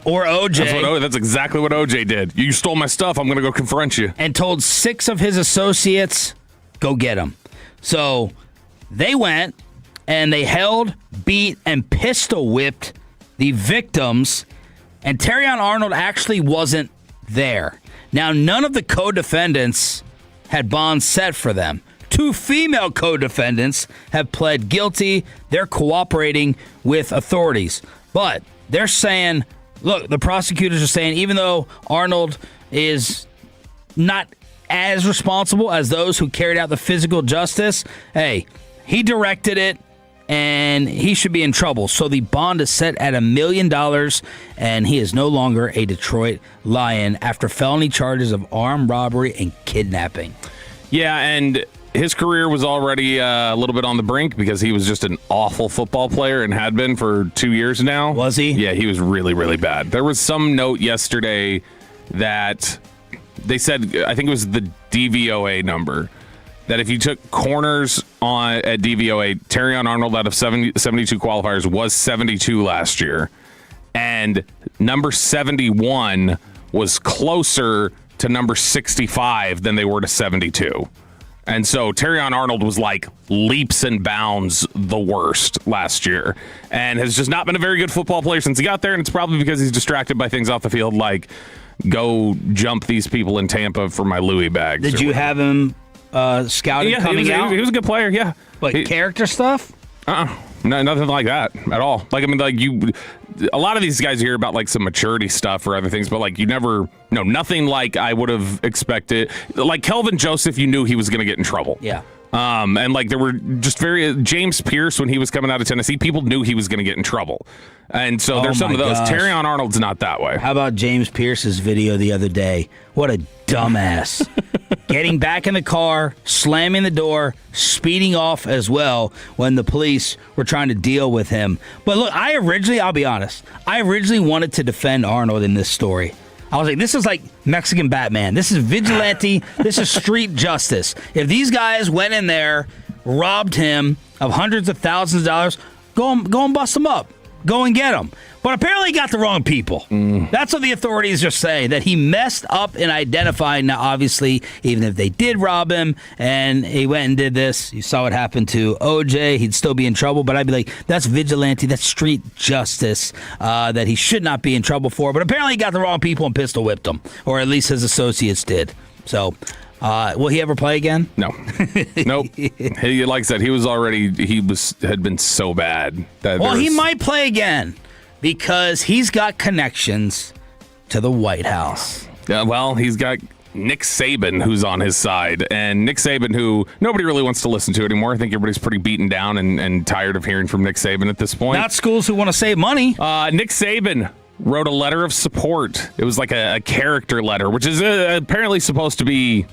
Or OJ. That's exactly what OJ did. You stole my stuff. I'm going to go confront you. And told 6 of his associates, go get him. So they went and they held, beat, and pistol whipped the victims. And Terrion Arnold actually wasn't there. Now, none of the co-defendants had bonds set for them. 2 female co-defendants have pled guilty. They're cooperating with authorities. But they're saying, look, the prosecutors are saying, even though Arnold is not as responsible as those who carried out the physical justice, hey, he directed it, and he should be in trouble. So the bond is set at $1 million, and he is no longer a Detroit Lion after felony charges of armed robbery and kidnapping. Yeah, and his career was already a little bit on the brink because he was just an awful football player and had been for 2 years now. Was he? Yeah, he was really, really bad. There was some note yesterday that they said, I think it was the DVOA number, that if you took corners at DVOA, Terrion Arnold out of 72 qualifiers was 72 last year. And number 71 was closer to number 65 than they were to 72. And so Terrion Arnold was like leaps and bounds the worst last year and has just not been a very good football player since he got there. And it's probably because he's distracted by things off the field like go jump these people in Tampa for my Louis bags. Did you have him scouted coming out? He was a good player, yeah. But character stuff? No, nothing like that at all. Like, I mean, like a lot of these guys hear about like some maturity stuff or other things, but like nothing like I would have expected. Like Kelvin Joseph, you knew he was going to get in trouble. Yeah. And like there were just James Pierce when he was coming out of Tennessee, people knew he was going to get in trouble. And so there's some of those. Terrion Arnold's not that way. How about James Pierce's video the other day? What a dumbass. Getting back in the car, slamming the door, speeding off as well when the police were trying to deal with him. But look, I'll be honest, I originally wanted to defend Arnold in this story. I was like, this is like Mexican Batman. This is vigilante. This is street justice. If these guys went in there, robbed him of hundreds of thousands of dollars, go and bust them up. Go and get him. But apparently he got the wrong people. That's what the authorities are saying, that he messed up in identifying. Now, obviously, even if they did rob him and he went and did this, you saw what happened to OJ, he'd still be in trouble. But I'd be like, that's vigilante, that's street justice that he should not be in trouble for. But apparently he got the wrong people and pistol whipped them, or at least his associates did. So, will he ever play again? No. Nope. Like I said, had been so bad. That he might play again because he's got connections to the White House. Yeah, well, he's got Nick Saban, who's on his side. And Nick Saban, who nobody really wants to listen to anymore. I think everybody's pretty beaten down and tired of hearing from Nick Saban at this point. Not schools who want to save money. Nick Saban wrote a letter of support. It was like a character letter, which is apparently supposed to be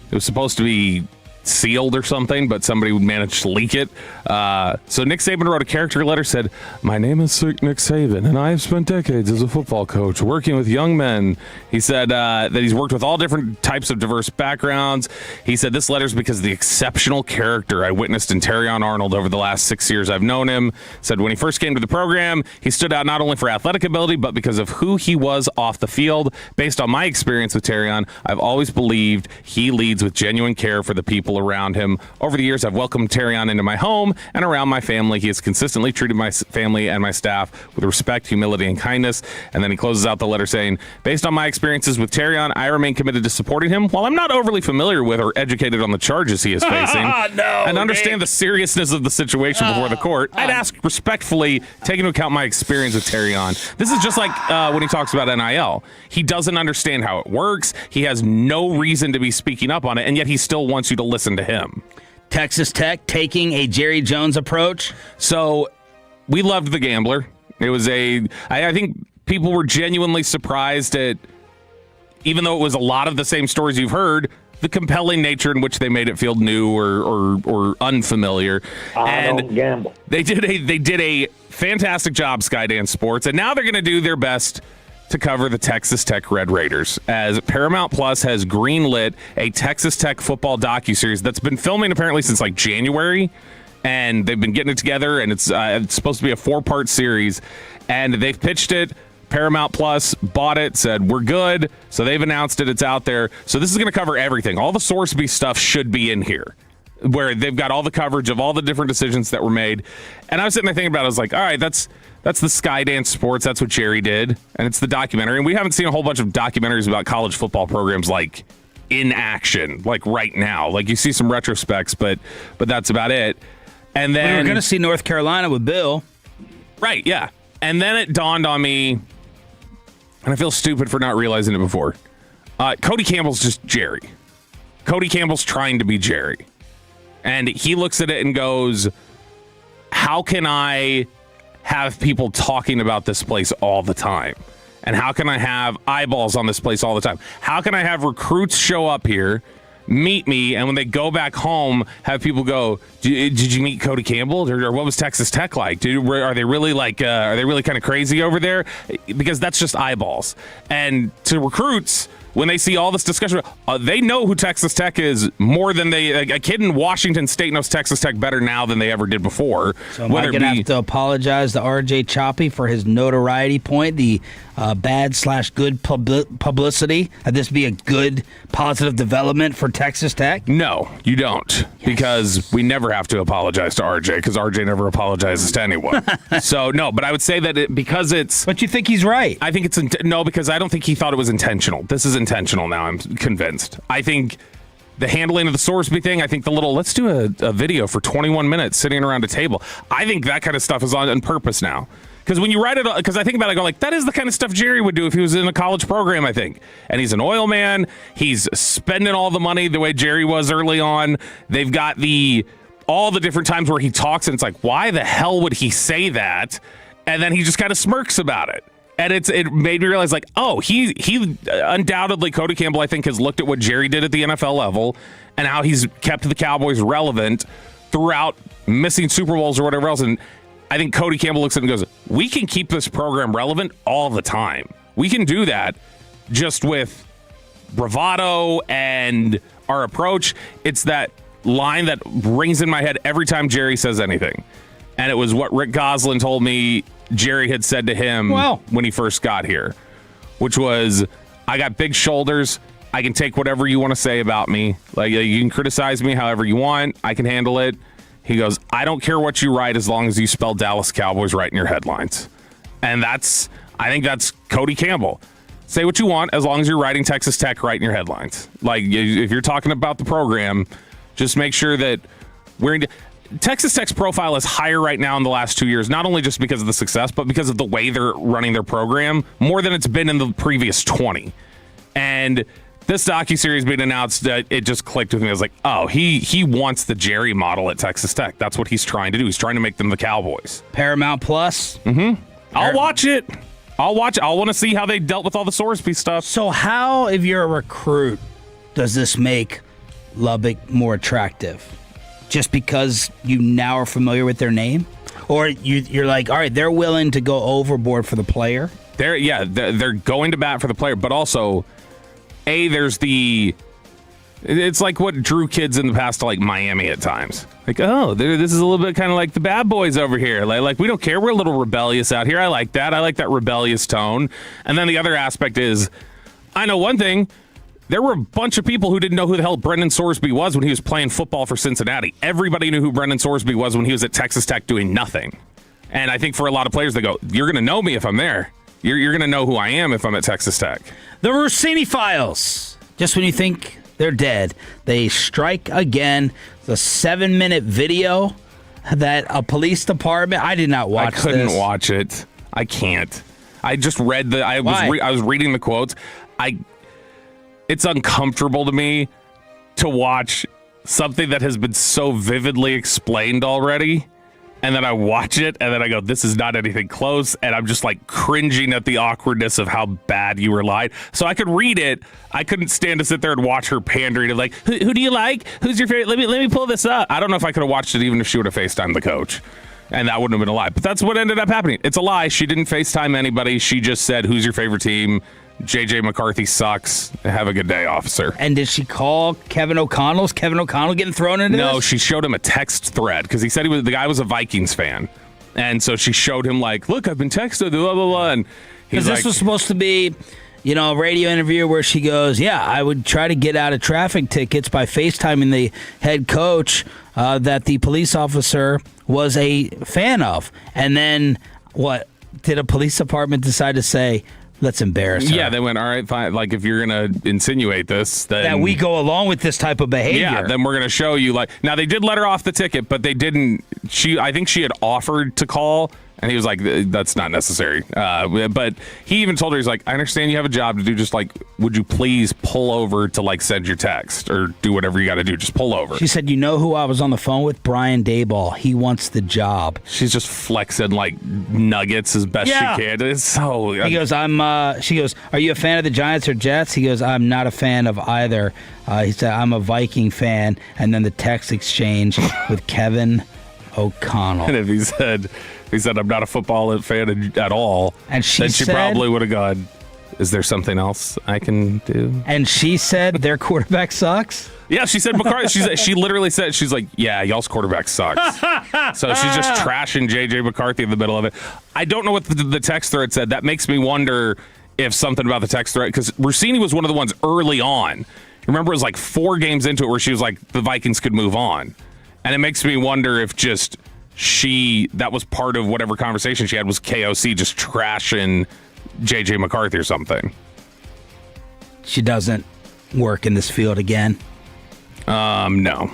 sealed or something, but somebody managed to leak it. So Nick Saban wrote a character letter, said, "My name is Nick Saban, and I have spent decades as a football coach working with young men." He said that he's worked with all different types of diverse backgrounds. He said, "This letter's because of the exceptional character I witnessed in Terrion Arnold over the last 6 years I've known him." Said when he first came to the program, he stood out not only for athletic ability, but because of who he was off the field. Based on my experience with Terrion, I've always believed he leads with genuine care for the people around him. Over the years, I've welcomed Terrion into my home and around my family. He has consistently treated my family and my staff with respect, humility, and kindness." And then he closes out the letter saying, "Based on my experiences with Terrion, I remain committed to supporting him. While I'm not overly familiar with or educated on the charges he is facing, and understand the seriousness of the situation before the court, I'd ask respectfully, take into account my experience with Terrion." This is just like when he talks about NIL. He doesn't understand how it works. He has no reason to be speaking up on it, and yet he still wants you to listen to him. Texas Tech taking a Jerry Jones approach. So we loved The Gambler. It was I think people were genuinely surprised at, even though it was a lot of the same stories you've heard, the compelling nature in which they made it feel new or unfamiliar. Don't gamble. They did a fantastic job, Skydance Sports, and now they're going to do their best to cover the Texas Tech Red Raiders, as Paramount Plus has greenlit a Texas Tech football docuseries that's been filming apparently since like January, and they've been getting it together, and it's supposed to be a 4-part series, and they've pitched it. Paramount Plus bought it, said we're good, so they've announced it. It's out there. So this is going to cover everything. All the Sourceby stuff should be in here, where they've got all the coverage of all the different decisions that were made. And I was sitting there thinking about it. I was like, all right, that's the Skydance Sports. That's what Jerry did, and it's the documentary. And we haven't seen a whole bunch of documentaries about college football programs like in action, like right now. Like you see some retrospects, but that's about it. And then we're going to see North Carolina with Bill. Right, yeah. And then it dawned on me, and I feel stupid for not realizing it before. Cody Campbell's just Jerry. Cody Campbell's trying to be Jerry. And he looks at it and goes, how can I have people talking about this place all the time? And how can I have eyeballs on this place all the time? How can I have recruits show up here, meet me, and when they go back home, have people go, did you meet Cody Campbell? Or what was Texas Tech like? Are they really kind of crazy over there? Because that's just eyeballs. And to recruits, when they see all this discussion, they know who Texas Tech is more than a kid in Washington State knows Texas Tech better now than they ever did before. So am I going to have to apologize to RJ Choppy for his notoriety point, the bad/good publicity? That this be a good, positive development for Texas Tech? No, you don't. Yes. Because we never have to apologize to RJ, because RJ never apologizes to anyone. So, no, but I would say that because it's... But you think he's right? I think it's... No, because I don't think he thought it was intentional. This is intentional now, I'm convinced. I think the handling of the Sourceby thing, I think the little, let's do a video for 21 minutes sitting around a table. I think that kind of stuff is on purpose now. Because when you write it, because I think about it, I go like, that is the kind of stuff Jerry would do if he was in a college program, I think. And he's an oil man. He's spending all the money the way Jerry was early on. They've got all the different times where he talks, and it's like, why the hell would he say that? And then he just kind of smirks about it. And it made me realize, like, oh, he undoubtedly, Cody Campbell, I think, has looked at what Jerry did at the NFL level and how he's kept the Cowboys relevant throughout missing Super Bowls or whatever else. And I think Cody Campbell looks at it and goes, we can keep this program relevant all the time. We can do that just with bravado and our approach. It's that line that rings in my head every time Jerry says anything. And it was what Rick Goslin told me Jerry had said to him when he first got here, which was, I got big shoulders. I can take whatever you want to say about me. Like, you can criticize me however you want. I can handle it. He goes, I don't care what you write as long as you spell Dallas Cowboys right in your headlines. And I think that's Cody Campbell. Say what you want as long as you're writing Texas Tech right in your headlines. Like, if you're talking about the program, just make sure that Texas Tech's profile is higher right now in the last 2 years, not only just because of the success, but because of the way they're running their program, more than it's been in the previous 20. And this docuseries being announced, it just clicked with me. I was like, oh, he wants the Jerry model at Texas Tech. That's what he's trying to do. He's trying to make them the Cowboys. Paramount Plus? Mm-hmm. I'll watch it. I want to see how they dealt with all the Sourceby stuff. So how, if you're a recruit, does this make Lubbock more attractive? Just because you now are familiar with their name? Or you're like, all right, they're willing to go overboard for the player? They're going to bat for the player, but also, there's it's like what drew kids in the past to like Miami at times. Like, this is a little bit kind of like the bad boys over here. Like, we don't care. We're a little rebellious out here. I like that. I like that rebellious tone. And then the other aspect is, I know one thing. There were a bunch of people who didn't know who the hell Brendan Sorsby was when he was playing football for Cincinnati. Everybody knew who Brendan Sorsby was when he was at Texas Tech doing nothing. And I think for a lot of players, they go, you're going to know me if I'm there. You're going to know who I am if I'm at Texas Tech. The Rossini Files. Just when you think they're dead, they strike again. The 7-minute video that a police department. I did not watch. I couldn't this. watch it. I can't. I just read I was reading the quotes. It's uncomfortable to me to watch something that has been so vividly explained already. And then I watch it, and then I go, this is not anything close. And I'm just like cringing at the awkwardness of how bad you were lied. So I could read it. I couldn't stand to sit there and watch her pandering to like, who do you like? Who's your favorite? Let me pull this up. I don't know if I could have watched it even if she would have FaceTimed the coach. And that wouldn't have been a lie. But that's what ended up happening. It's a lie. She didn't FaceTime anybody. She just said, who's your favorite team? JJ McCarthy sucks. Have a good day, officer. And did she call Kevin O'Connell? Is Kevin O'Connell getting thrown into this? No, she showed him a text thread because he said the guy was a Vikings fan. And so she showed him like, look, I've been texted, blah, blah, blah. And he's this was supposed to be, a radio interview where she goes, yeah, I would try to get out of traffic tickets by FaceTiming the head coach that the police officer was a fan of. And then what? Did a police department decide to say, let's embarrass her? Yeah, they went, all right, fine. Like, if you're going to insinuate this, then... that we go along with this type of behavior. Yeah, then we're going to show you, like... Now, they did let her off the ticket, but they didn't... I think she had offered to call, and he was like, that's not necessary. But he even told her, he's like, I understand you have a job to do, just like, would you please pull over to, like, send your text or do whatever you got to do. Just pull over. She said, you know who I was on the phone with? Brian Dayball. He wants the job. She's just flexing, like, nuggets as best she can. It's so... He goes, she goes, are you a fan of the Giants or Jets? He goes, I'm not a fan of either. He said, I'm a Viking fan. And then the text exchange with Kevin O'Connell. And if he said, I'm not a football fan at all, and then she probably would have gone, is there something else I can do? And she said their quarterback sucks? Yeah, she said McCarthy. She literally said, she's like, yeah, y'all's quarterback sucks. So she's just trashing J.J. McCarthy in the middle of it. I don't know what the text thread said. That makes me wonder if something about the text thread, because Rossini was one of the ones early on. Remember, it was like 4 games into it where she was like, the Vikings could move on. And it makes me wonder if just... that was part of whatever conversation she had was KOC just trashing JJ McCarthy or something. She doesn't work in this field again. No,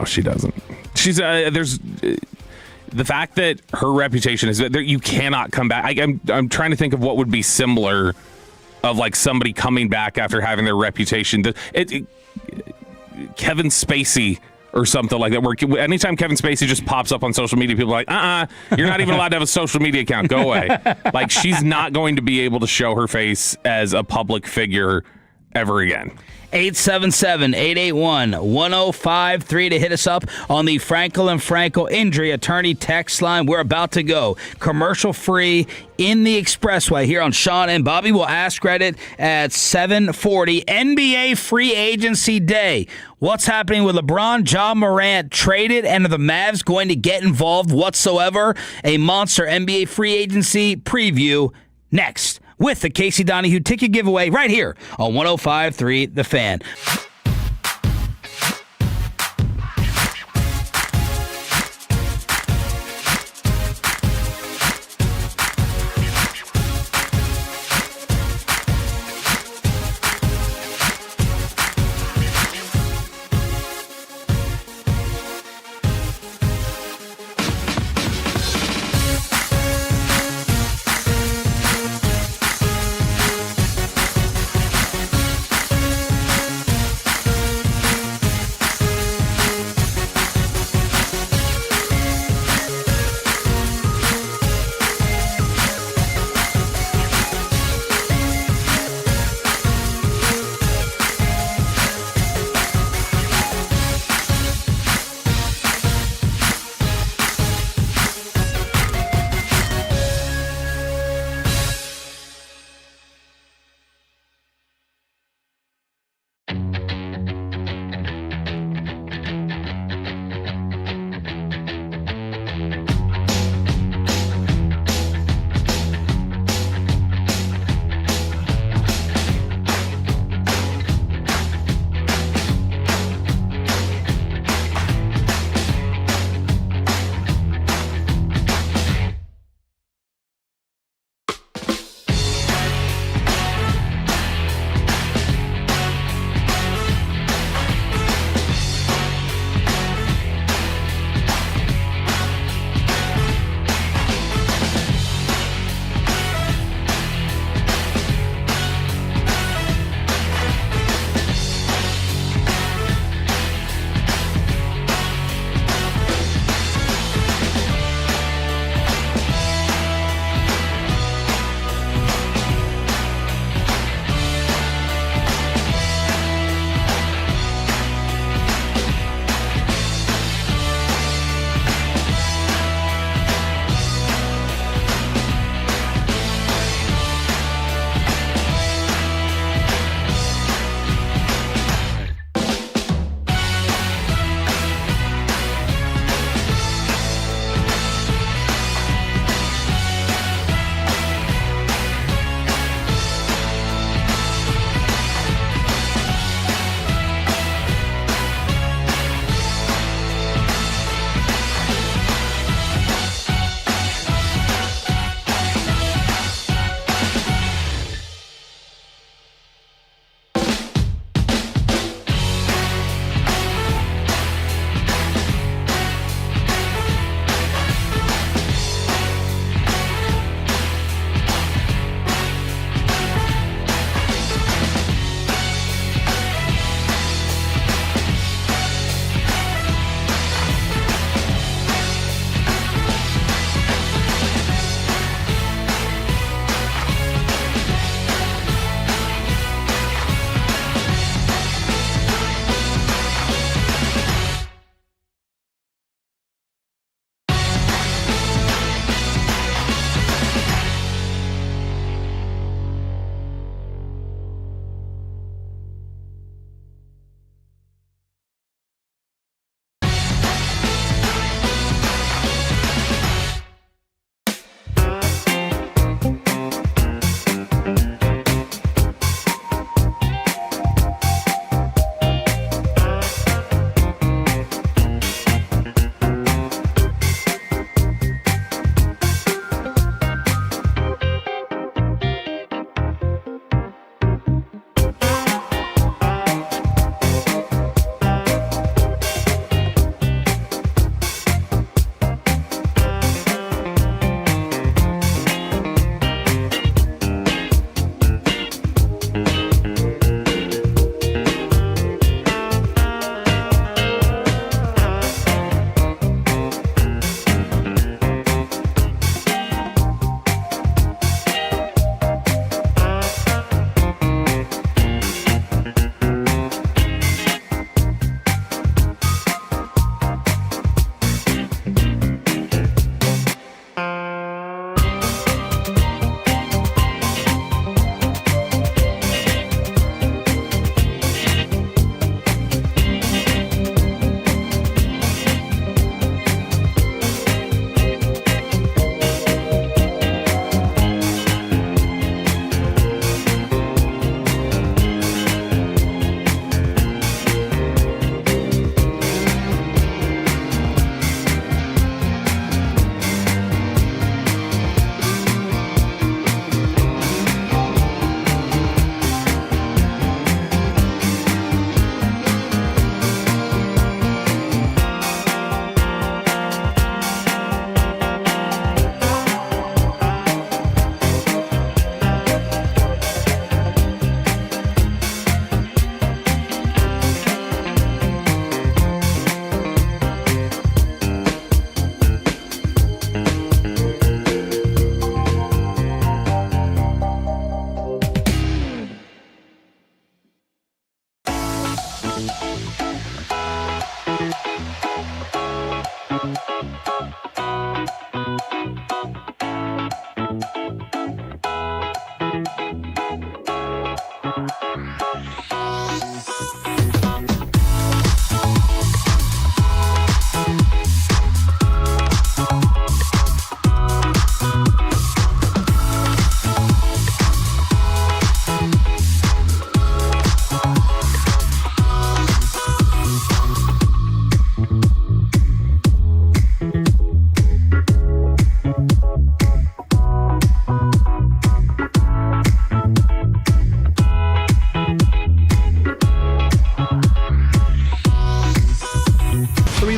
she doesn't. She's there's the fact that her reputation is that you cannot come back. I'm trying to think of what would be similar of like somebody coming back after having their reputation. Kevin Spacey. Or something like that, where anytime Kevin Spacey just pops up on social media, people are like, you're not even allowed to have a social media account. Go away. Like, she's not going to be able to show her face as a public figure ever again. 877-881-1053 to hit us up on the Frankel and Frankel Injury Attorney text line. We're about to go commercial free in the Expressway here on Sean and Bobby. We'll ask Reddit at 7:40. NBA free agency day. What's happening with LeBron? Ja Morant traded, and are the Mavs going to get involved whatsoever? A monster NBA free agency preview next with the Casey Donahue ticket giveaway right here on 105.3 The Fan.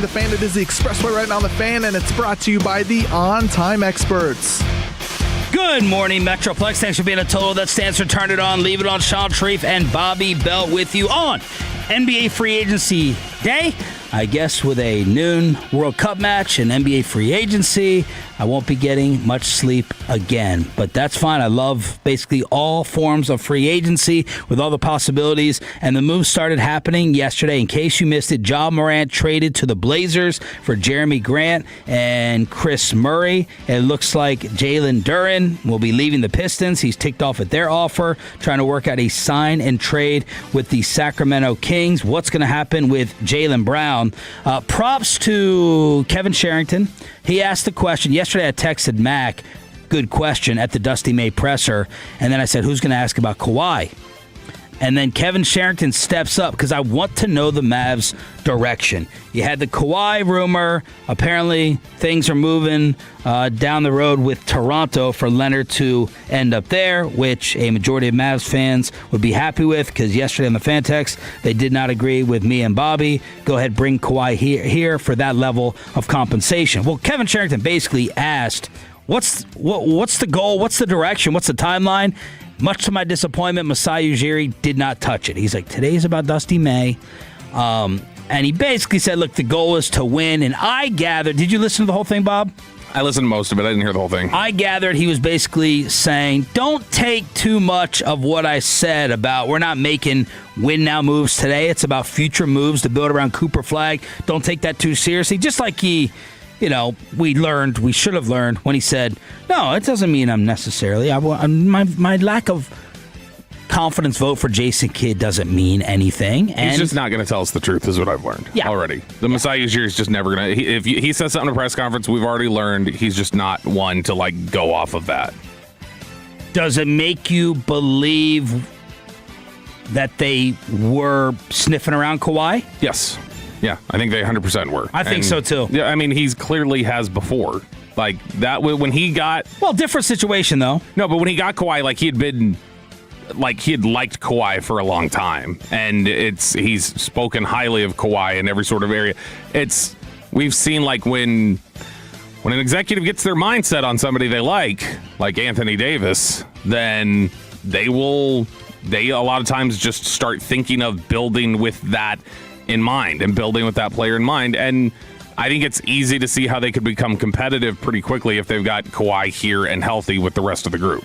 640 The Fan. It is the Expressway right now on The Fan, and it's brought to you by the On Time Experts. Good morning, Metroplex. Thanks for being a total that stands for Turn It On, Leave It On. Sean Sharif and Bobby Belt with you on NBA Free Agency Day. I guess with a noon World Cup match and NBA free agency, I won't be getting much sleep again. But that's fine. I love basically all forms of free agency with all the possibilities. And the move started happening yesterday. In case you missed it, Ja Morant traded to the Blazers for Jeremy Grant and Chris Murray. It looks like Jalen Duren will be leaving the Pistons. He's ticked off at their offer, trying to work out a sign and trade with the Sacramento Kings. What's going to happen with Jaylen Brown? Props to Kevin Sherrington. He asked the question. Yesterday I texted Mac, good question, at the Dusty May presser. And then I said, who's going to ask about Kawhi? And then Kevin Sherrington steps up because I want to know the Mavs' direction. You had the Kawhi rumor. Apparently, things are moving down the road with Toronto for Leonard to end up there, which a majority of Mavs fans would be happy with because yesterday on the fan text, they did not agree with me and Bobby. Go ahead, bring Kawhi here for that level of compensation. Well, Kevin Sherrington basically asked, what's the goal? What's the direction? What's the timeline? Much to my disappointment, Masai Ujiri did not touch it. He's like, today's about Dusty May. And he basically said, look, the goal is to win. And I gathered, did you listen to the whole thing, Bob? I listened to most of it. I didn't hear the whole thing. I gathered he was basically saying, don't take too much of what I said about we're not making win-now moves today. It's about future moves to build around Cooper Flag. Don't take that too seriously. Just like we should have learned when he said, no, it doesn't mean I'm necessarily. My lack of confidence vote for Jason Kidd doesn't mean anything. And he's just not going to tell us the truth, is what I've learned already. The Masai Ujiri is just never going to. If he says something at a press conference, we've already learned he's just not one to go off of that. Does it make you believe that they were sniffing around Kawhi? Yes. Yeah, I think they 100% were. I think so, too. Yeah, I mean, he's clearly has before. Like, that, when he got... Well, different situation, though. No, but when he got Kawhi, he had liked Kawhi for a long time. And he's spoken highly of Kawhi in every sort of area. We've seen, when an executive gets their mindset on somebody they like Anthony Davis, then they a lot of times just start thinking of building with that in mind and building with that player in mind. And I think it's easy to see how they could become competitive pretty quickly if they've got Kawhi here and healthy with the rest of the group.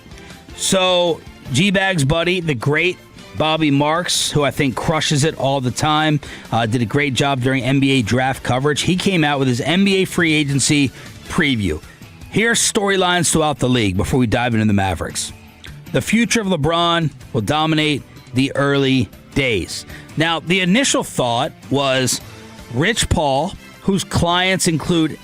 So, G-Bag's buddy, the great Bobby Marks, who I think crushes it all the time, did a great job during NBA draft coverage. He came out with his NBA free agency preview. Here's storylines throughout the league before we dive into the Mavericks. The future of LeBron will dominate the early days. Now, the initial thought was Rich Paul, whose clients include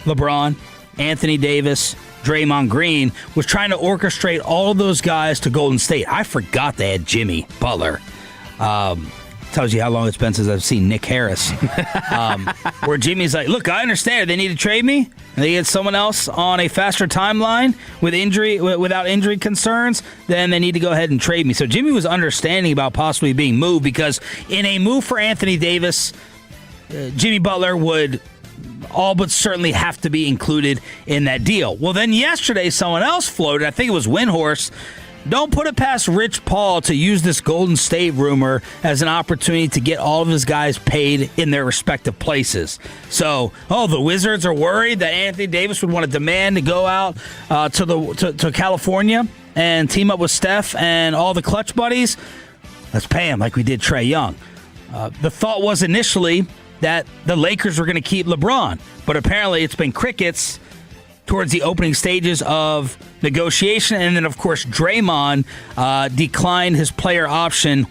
LeBron, Anthony Davis, Draymond Green, was trying to orchestrate all of those guys to Golden State. I forgot they had Jimmy Butler. Tells you how long it's been since I've seen Nick Harris. Where Jimmy's like, look, I understand. They need to trade me. And they get someone else on a faster timeline without injury concerns, then they need to go ahead and trade me. So Jimmy was understanding about possibly being moved because in a move for Anthony Davis, Jimmy Butler would all but certainly have to be included in that deal. Well, then yesterday, someone else floated, I think it was Windhorse, don't put it past Rich Paul to use this Golden State rumor as an opportunity to get all of his guys paid in their respective places. So, the Wizards are worried that Anthony Davis would want to demand to go out to California and team up with Steph and all the clutch buddies. Let's pay him like we did Trae Young. The thought was initially that the Lakers were going to keep LeBron, but apparently it's been crickets towards the opening stages of negotiation. And then, of course, Draymond declined his player option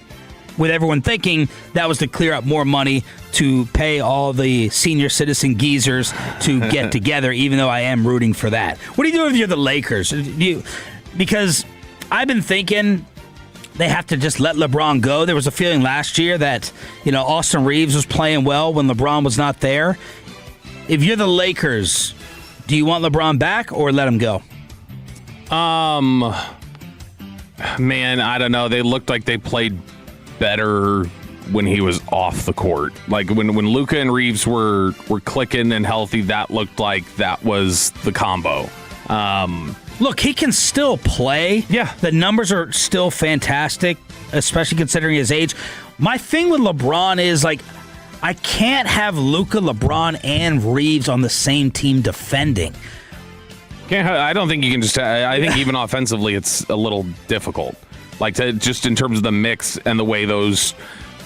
with everyone thinking that was to clear up more money to pay all the senior citizen geezers to get together, even though I am rooting for that. What do you do if you're the Lakers? Because I've been thinking they have to just let LeBron go. There was a feeling last year that, Austin Reeves was playing well when LeBron was not there. If you're the Lakers, do you want LeBron back or let him go? Man, I don't know. They looked like they played better when he was off the court. Like when Luka and Reeves were clicking and healthy, that looked like that was the combo. Look, he can still play. Yeah. The numbers are still fantastic, especially considering his age. My thing with LeBron is, like, I can't have Luka, LeBron, and Reeves on the same team defending. I don't think you can just. I think even offensively, it's a little difficult. Like, just in terms of the mix and the way those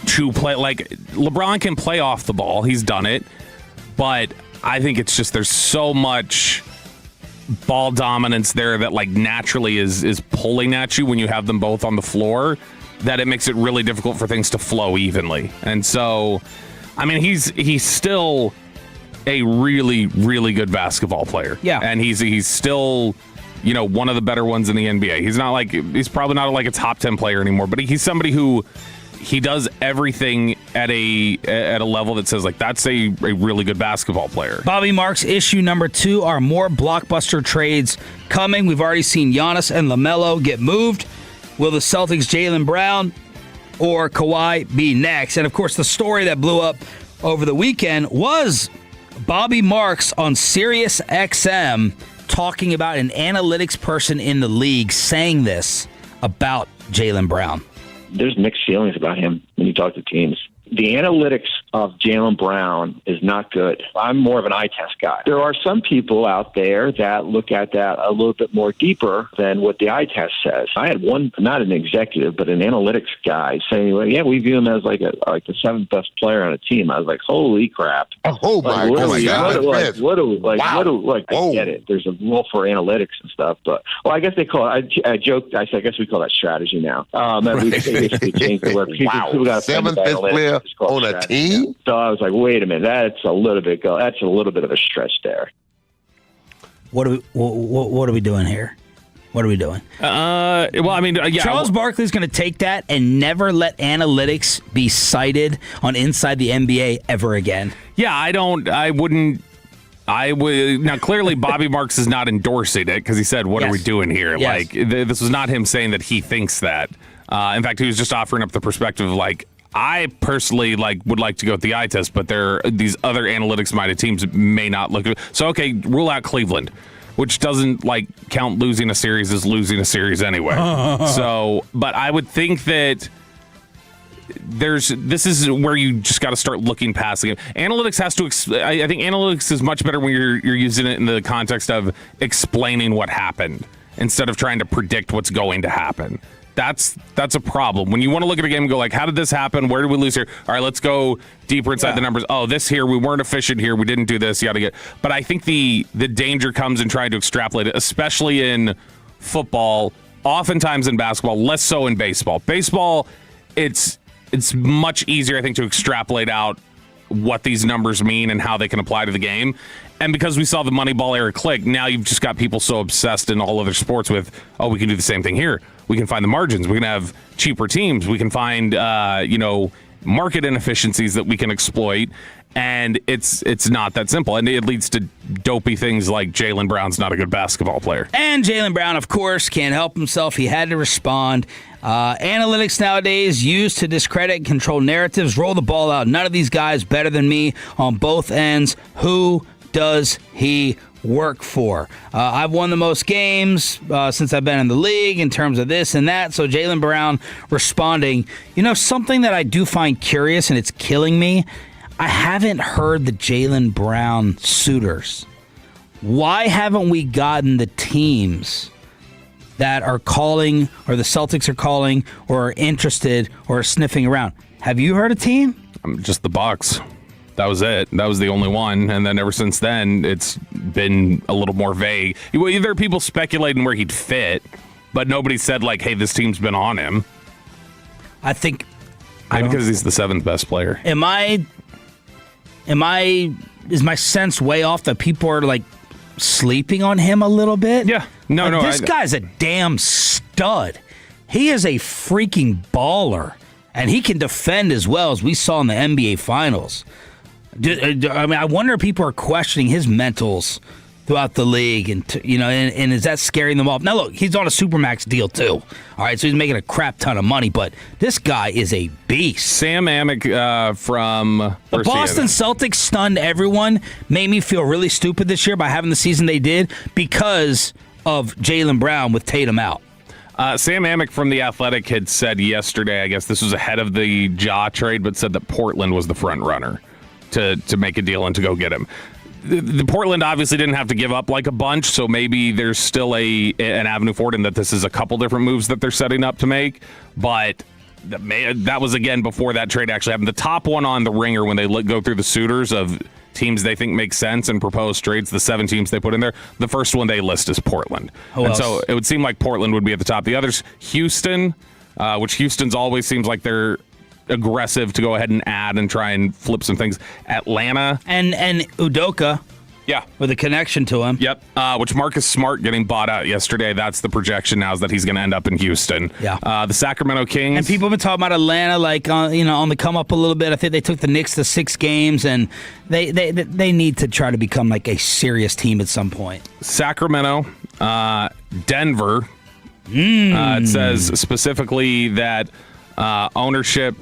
two play. Like, LeBron can play off the ball. He's done it. But I think it's just there's so much ball dominance there that, like, naturally is pulling at you when you have them both on the floor, that it makes it really difficult for things to flow evenly. And so, I mean, he's still a really, really good basketball player. Yeah. And he's still, you know, one of the better ones in the NBA. He's probably not like a top 10 player anymore, but he's somebody who he does everything at a level that says, like, that's a really good basketball player. Bobby Marks, issue number 2, are more blockbuster trades coming. We've already seen Giannis and LaMelo get moved. Will the Celtics' Jaylen Brown or Kawhi be next? And, of course, the story that blew up over the weekend was Bobby Marks on Sirius XM talking about an analytics person in the league saying this about Jaylen Brown. There's mixed feelings about him when you talk to teams. The analytics of Jaylen Brown is not good. I'm more of an eye test guy. There are some people out there that look at that a little bit more deeper than what the eye test says. I had one, not an executive, but an analytics guy saying, well, yeah, we view him as like the 7th best player on a team. I was like, holy crap. Oh my God. I get it. There's a rule for analytics and stuff, but, well, I guess they call it, I joked, I said, I guess we call that strategy now. We basically changed the word. People got 7th best player on a team? So I was like, wait a minute, that's a little bit of a stretch there. What are we doing here? What are we doing? Well, I mean, yeah. Charles Barkley's going to take that and never let analytics be cited on Inside the NBA ever again. Yeah, I would. Now, clearly, Bobby Marks is not endorsing it because he said, what are we doing here? Yes. Like, this was not him saying that he thinks that. In fact, he was just offering up the perspective of, like, I personally would like to go with the eye test, but these other analytics-minded teams may not look. So, okay, rule out Cleveland, which doesn't count losing a series as losing a series anyway. So, but I would think that this is where you just got to start looking past the game. Analytics has to. I think analytics is much better when you're using it in the context of explaining what happened instead of trying to predict what's going to happen. That's a problem. When you want to look at a game and go, like, how did this happen? Where did we lose here? All right, let's go deeper inside the numbers. Oh, this here, we weren't efficient here. We didn't do this. But I think the danger comes in trying to extrapolate it, especially in football, oftentimes in basketball, less so in baseball. Baseball, it's much easier, I think, to extrapolate out what these numbers mean and how they can apply to the game. And because we saw the Moneyball era click, now you've just got people so obsessed in all other sports with, oh, we can do the same thing here. We can find the margins. We can have cheaper teams. We can find, market inefficiencies that we can exploit. And it's not that simple. And it leads to dopey things like Jaylen Brown's not a good basketball player. And Jaylen Brown, of course, can't help himself. He had to respond. Analytics nowadays used to discredit and control narratives. Roll the ball out. None of these guys better than me on both ends. Who does he work for? I've won the most games since I've been in the league in terms of this and that. So Jaylen Brown responding, something that I do find curious, and it's killing me. I haven't heard the Jaylen Brown suitors. Why haven't we gotten the teams that are calling, or the Celtics are calling, or are interested, or are sniffing around? Have you heard a team? Just the Bucks. That was it. That was the only one. And then ever since then, it's been a little more vague. There are people speculating where he'd fit, but nobody said, hey, this team's been on him. I think... because he's the 7th best player. Is my sense way off that people are, sleeping on him a little bit? Yeah. No. This guy's a damn stud. He is a freaking baller, and he can defend as well as we saw in the NBA Finals. I wonder if people are questioning his mentals throughout the league, and is that scaring them off? Now look, he's on a supermax deal too. All right, so he's making a crap ton of money, but this guy is a beast. Sam Amick from the Boston Celtics stunned everyone, made me feel really stupid this year by having the season they did because of Jaylen Brown with Tatum out. Sam Amick from The Athletic had said yesterday, I guess this was ahead of the Ja trade, but said that Portland was the front runner to make a deal and to go get him. The Portland obviously didn't have to give up like a bunch, so maybe there's still an avenue forward in that this is a couple different moves that they're setting up to make, but that was, again, before that trade actually happened. The top one on the ringer when they go through the suitors of teams they think make sense and propose trades, the 7 teams they put in there, the first one they list is Portland. So it would seem like Portland would be at the top. The others, Houston, which Houston's always seems like they're aggressive to go ahead and add and try and flip some things. Atlanta. And Udoka. Yeah. With a connection to him. Yep. Which Marcus Smart getting bought out yesterday. That's the projection now, is that he's going to end up in Houston. Yeah. The Sacramento Kings. And people have been talking about Atlanta on the come up a little bit. I think they took the Knicks to 6 games, and they need to try to become like a serious team at some point. Sacramento, Denver. It says specifically that ownership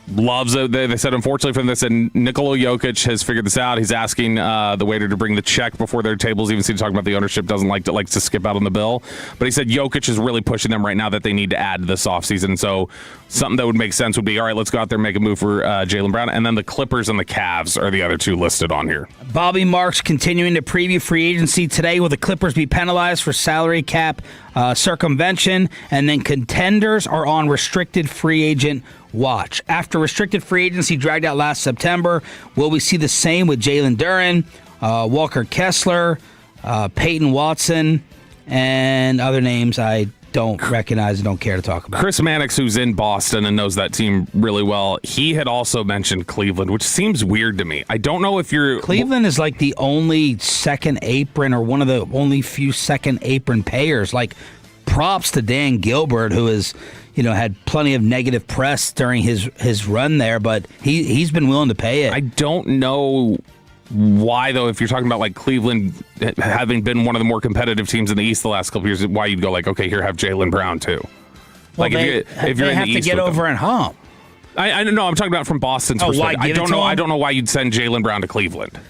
loves it. They said, unfortunately for them, they said Nikola Jokic has figured this out. He's asking the waiter to bring the check before their tables. Even see talking about the ownership doesn't like to skip out on the bill. But he said Jokic is really pushing them right now that they need to add this offseason. So something that would make sense would be, all right, let's go out there and make a move for Jaylen Brown. And then the Clippers and the Cavs are the other 2 listed on here. Bobby Marks continuing to preview free agency today. Will the Clippers be penalized for salary cap circumvention? And then contenders are on restricted free agent watch. After restricted free agency dragged out last September, will we see the same with Jalen Duren, Walker Kessler, Peyton Watson, and other names I don't recognize and don't care to talk about? Chris Mannix, who's in Boston and knows that team really well, he had also mentioned Cleveland, which seems weird to me. I don't know if you're... Cleveland is like the only second apron, or one of the only few second apron payers. Like, props to Dan Gilbert, who is... had plenty of negative press during his run there, but he's been willing to pay it. I don't know why, though, if you're talking about like Cleveland having been one of the more competitive teams in the East the last couple of years, why you'd go like, okay, here, have Jaylen Brown too. Well, if you're in the East, to get over and hump. I don't know. I'm talking about from Boston's perspective. I don't know why you'd send Jaylen Brown to Cleveland.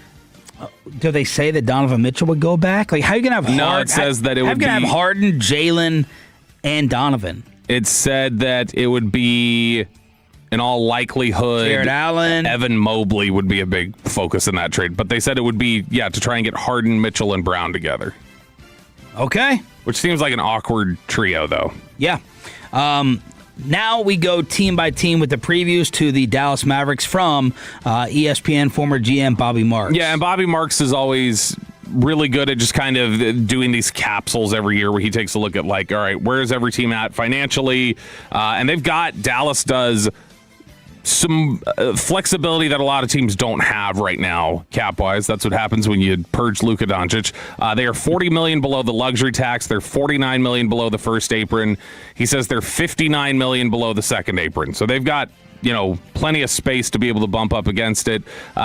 Do they say that Donovan Mitchell would go back? Like, how are you gonna have Harden? No, it says that it would be... How are you gonna have Harden, Jaylen, and Donovan? It said that it would be, in all likelihood, Jared Allen, Evan Mobley would be a big focus in that trade. But they said it would be, to try and get Harden, Mitchell, and Brown together. Okay. Which seems like an awkward trio, though. Yeah. Now we go team by team with the previews to the Dallas Mavericks from ESPN former GM Bobby Marks. Yeah, and Bobby Marks is always really good at just kind of doing these capsules every year where he takes a look at, like, all right, where is every team at financially? And Dallas does some flexibility that a lot of teams don't have right now, cap-wise. That's what happens when you purge Luka Doncic. They are $40 million below the luxury tax. They're $49 million below the first apron. He says they're $59 million below the second apron. So they've got plenty of space to be able to bump up against it.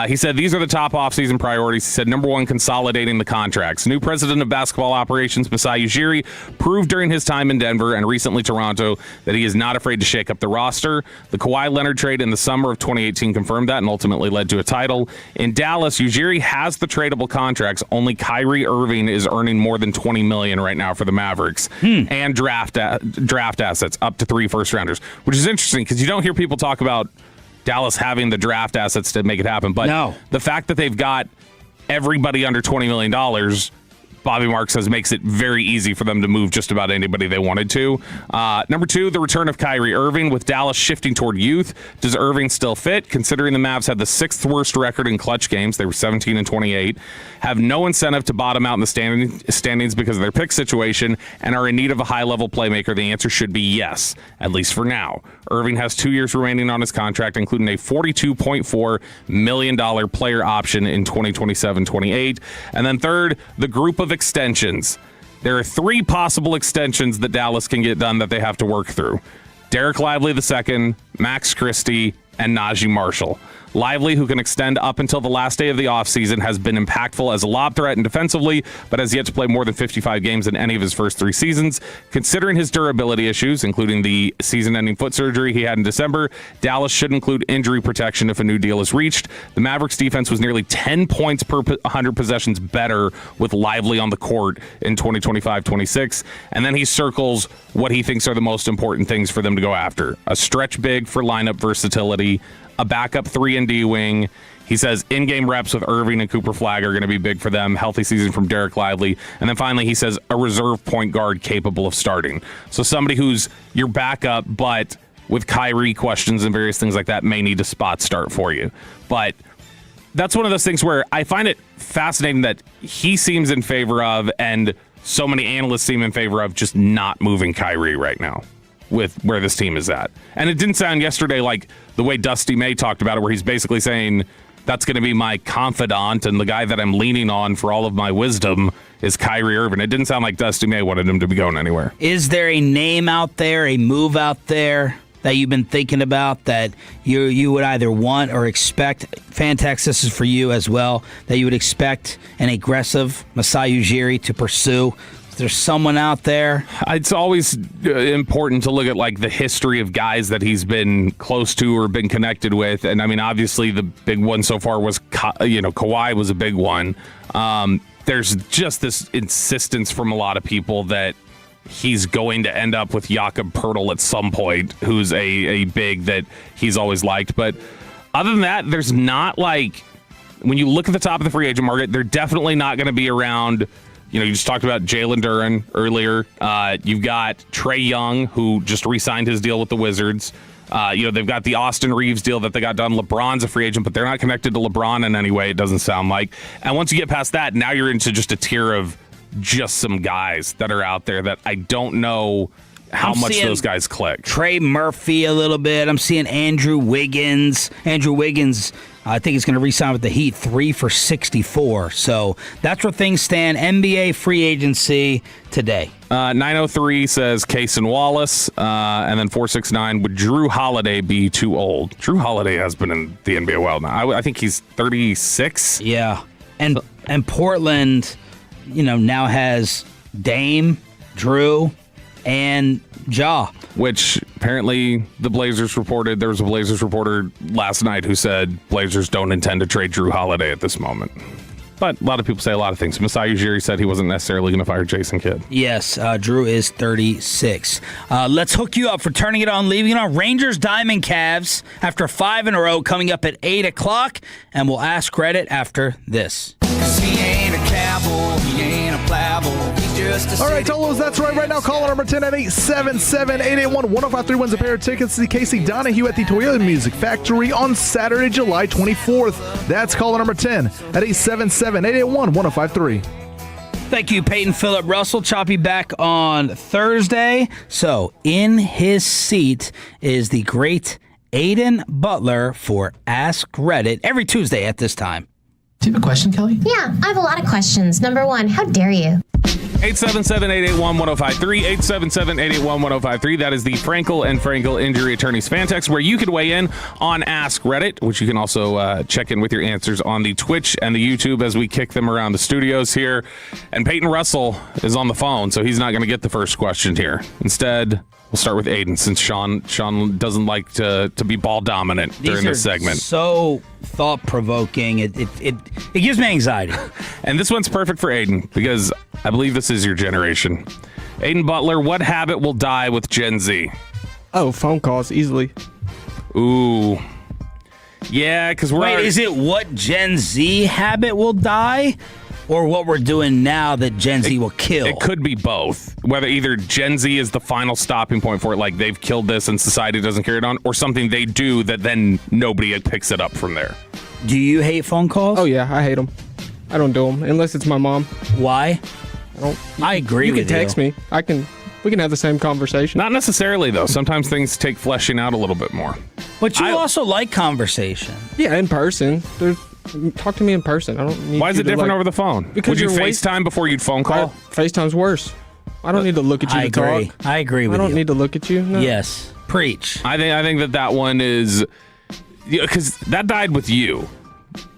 He said these are the top offseason priorities. He said, number 1, consolidating the contracts. New president of basketball operations, Masai Ujiri, proved during his time in Denver and recently Toronto that he is not afraid to shake up the roster. The Kawhi Leonard trade in the summer of 2018 confirmed that and ultimately led to a title. In Dallas, Ujiri has the tradable contracts. Only Kyrie Irving is earning more than $20 million right now for the Mavericks. And draft assets, up to 3 first-rounders, which is interesting because you don't hear people talk about Dallas having the draft assets to make it happen. But the fact that they've got everybody under $20 million, Bobby Marks says, makes it very easy for them to move just about anybody they wanted to. Number 2, the return of Kyrie Irving. With Dallas shifting toward youth, does Irving still fit? Considering the Mavs had the 6th worst record in clutch games, they were 17-28, have no incentive to bottom out in the standings because of their pick situation, and are in need of a high-level playmaker, the answer should be yes, at least for now. Irving has 2 years remaining on his contract, including a $42.4 million player option in 2027-28. And then third, the group of extensions. There are 3 possible extensions that Dallas can get done that they have to work through. Derek Lively II, Max Christie, and Najee Marshall. Lively, who can extend up until the last day of the offseason, has been impactful as a lob threat and defensively, but has yet to play more than 55 games in any of his first 3 seasons. Considering his durability issues, including the season-ending foot surgery he had in December, Dallas should include injury protection if a new deal is reached. The Mavericks defense was nearly 10 points per 100 possessions better with Lively on the court in 2025-26. And then he circles what he thinks are the most important things for them to go after. A stretch big for lineup versatility, a backup 3-and-D wing. He says in-game reps with Irving and Cooper Flagg are going to be big for them. Healthy season from Derek Lively. And then finally, he says a reserve point guard capable of starting. So somebody who's your backup, but with Kyrie questions and various things like that, may need a spot start for you. But that's one of those things where I find it fascinating that he seems in favor of, and so many analysts seem in favor of, just not moving Kyrie right now with where this team is at. And it didn't sound yesterday like the way Dusty May talked about it, where he's basically saying that's going to be my confidant and the guy that I'm leaning on for all of my wisdom is Kyrie Irving. It didn't sound like Dusty May wanted him to be going anywhere. Is there a name out there, a move out there that you've been thinking about that you would either want or expect? Fan text, this is for you as well, that you would expect an aggressive Masai Ujiri to pursue. Is there someone out there? It's always important to look at like the history of guys that he's been close to or been connected with. And I mean, obviously the big one so far was, Kawhi was a big one. There's just this insistence from a lot of people that he's going to end up with Jakob Poeltl at some point, who's a big that he's always liked. But other than that, there's not like, when you look at the top of the free agent market, they're definitely not going to be around. You just talked about Jalen Duren earlier. You've got Trae Young, who just re-signed his deal with the Wizards. They've got the Austin Reeves deal that they got done. LeBron's a free agent, but they're not connected to LeBron in any way, it doesn't sound like. And once you get past that, now you're into just a tier of just some guys that are out there that I don't know how much those guys click. Trey Murphy a little bit. I'm seeing Andrew Wiggins. Andrew Wiggins, I think he's going to re-sign with the Heat, 3 for $64. So that's where things stand. NBA free agency today. 903 says Case and Wallace. And then 469, would Drew Holiday be too old? Drew Holiday has been in the NBA a while now. I think he's 36. Yeah. And Portland, now has Dame, Drew, and Ja. Which apparently there was a Blazers reporter last night who said Blazers don't intend to trade Drew Holiday at this moment. But a lot of people say a lot of things. Masai Ujiri said he wasn't necessarily going to fire Jason Kidd. Yes, Drew is 36. Let's hook you up for turning it on, leaving it on. Rangers, Diamond, Cavs after 5 in a row coming up at 8 o'clock. And we'll ask Reddit after this. He ain't a cowboy, he ain't a plowboy, he's just a... All right, Tolos, that's right now. Caller number 10 at 877-881-1053 wins a pair of tickets to see Casey Donahue at the Toyota Music Factory on Saturday, July 24th. That's caller number 10 at 877-881-1053. Thank you, Peyton Phillip Russell. Choppy back on Thursday. So, in his seat is the great Aiden Butler for Ask Reddit every Tuesday at this time. Do you have a question, Kelly? Yeah, I have a lot of questions. Number one, how dare you? 877-881-1053, 877-881-1053. That is the Frankel and Frankel Injury Attorneys fan text, where you could weigh in on Ask Reddit, which you can also check in with your answers on the Twitch and the YouTube as we kick them around the studios here. And Peyton Russell is on the phone, so he's not going to get the first question here. Instead, we'll start with Aiden, since Sean doesn't like to be ball dominant during this segment. So thought-provoking. It gives me anxiety. And this one's perfect for Aiden, because I believe this is your generation. Aiden Butler, what habit will die with Gen Z? Oh, phone calls, easily. Ooh. Yeah, because is it what Gen Z habit will die? Or what we're doing now that Gen Z will kill? It could be both. Whether either Gen Z is the final stopping point for it, like they've killed this and society doesn't carry it on, or something they do that then nobody picks it up from there. Do you hate phone calls? Oh, yeah, I hate them. I don't do them, unless it's my mom. Why? I agree with you. You can text me. We can have the same conversation. Not necessarily, though. Sometimes things take fleshing out a little bit more. But you also like conversation. Yeah, in person. Talk to me in person. I don't need. Why is it different over the phone? Because would you FaceTime before you'd phone call? FaceTime's worse. I don't need to look at you to talk. I agree with you. I don't need to look at you. No. Yes. Preach. I think that one is because that died with you.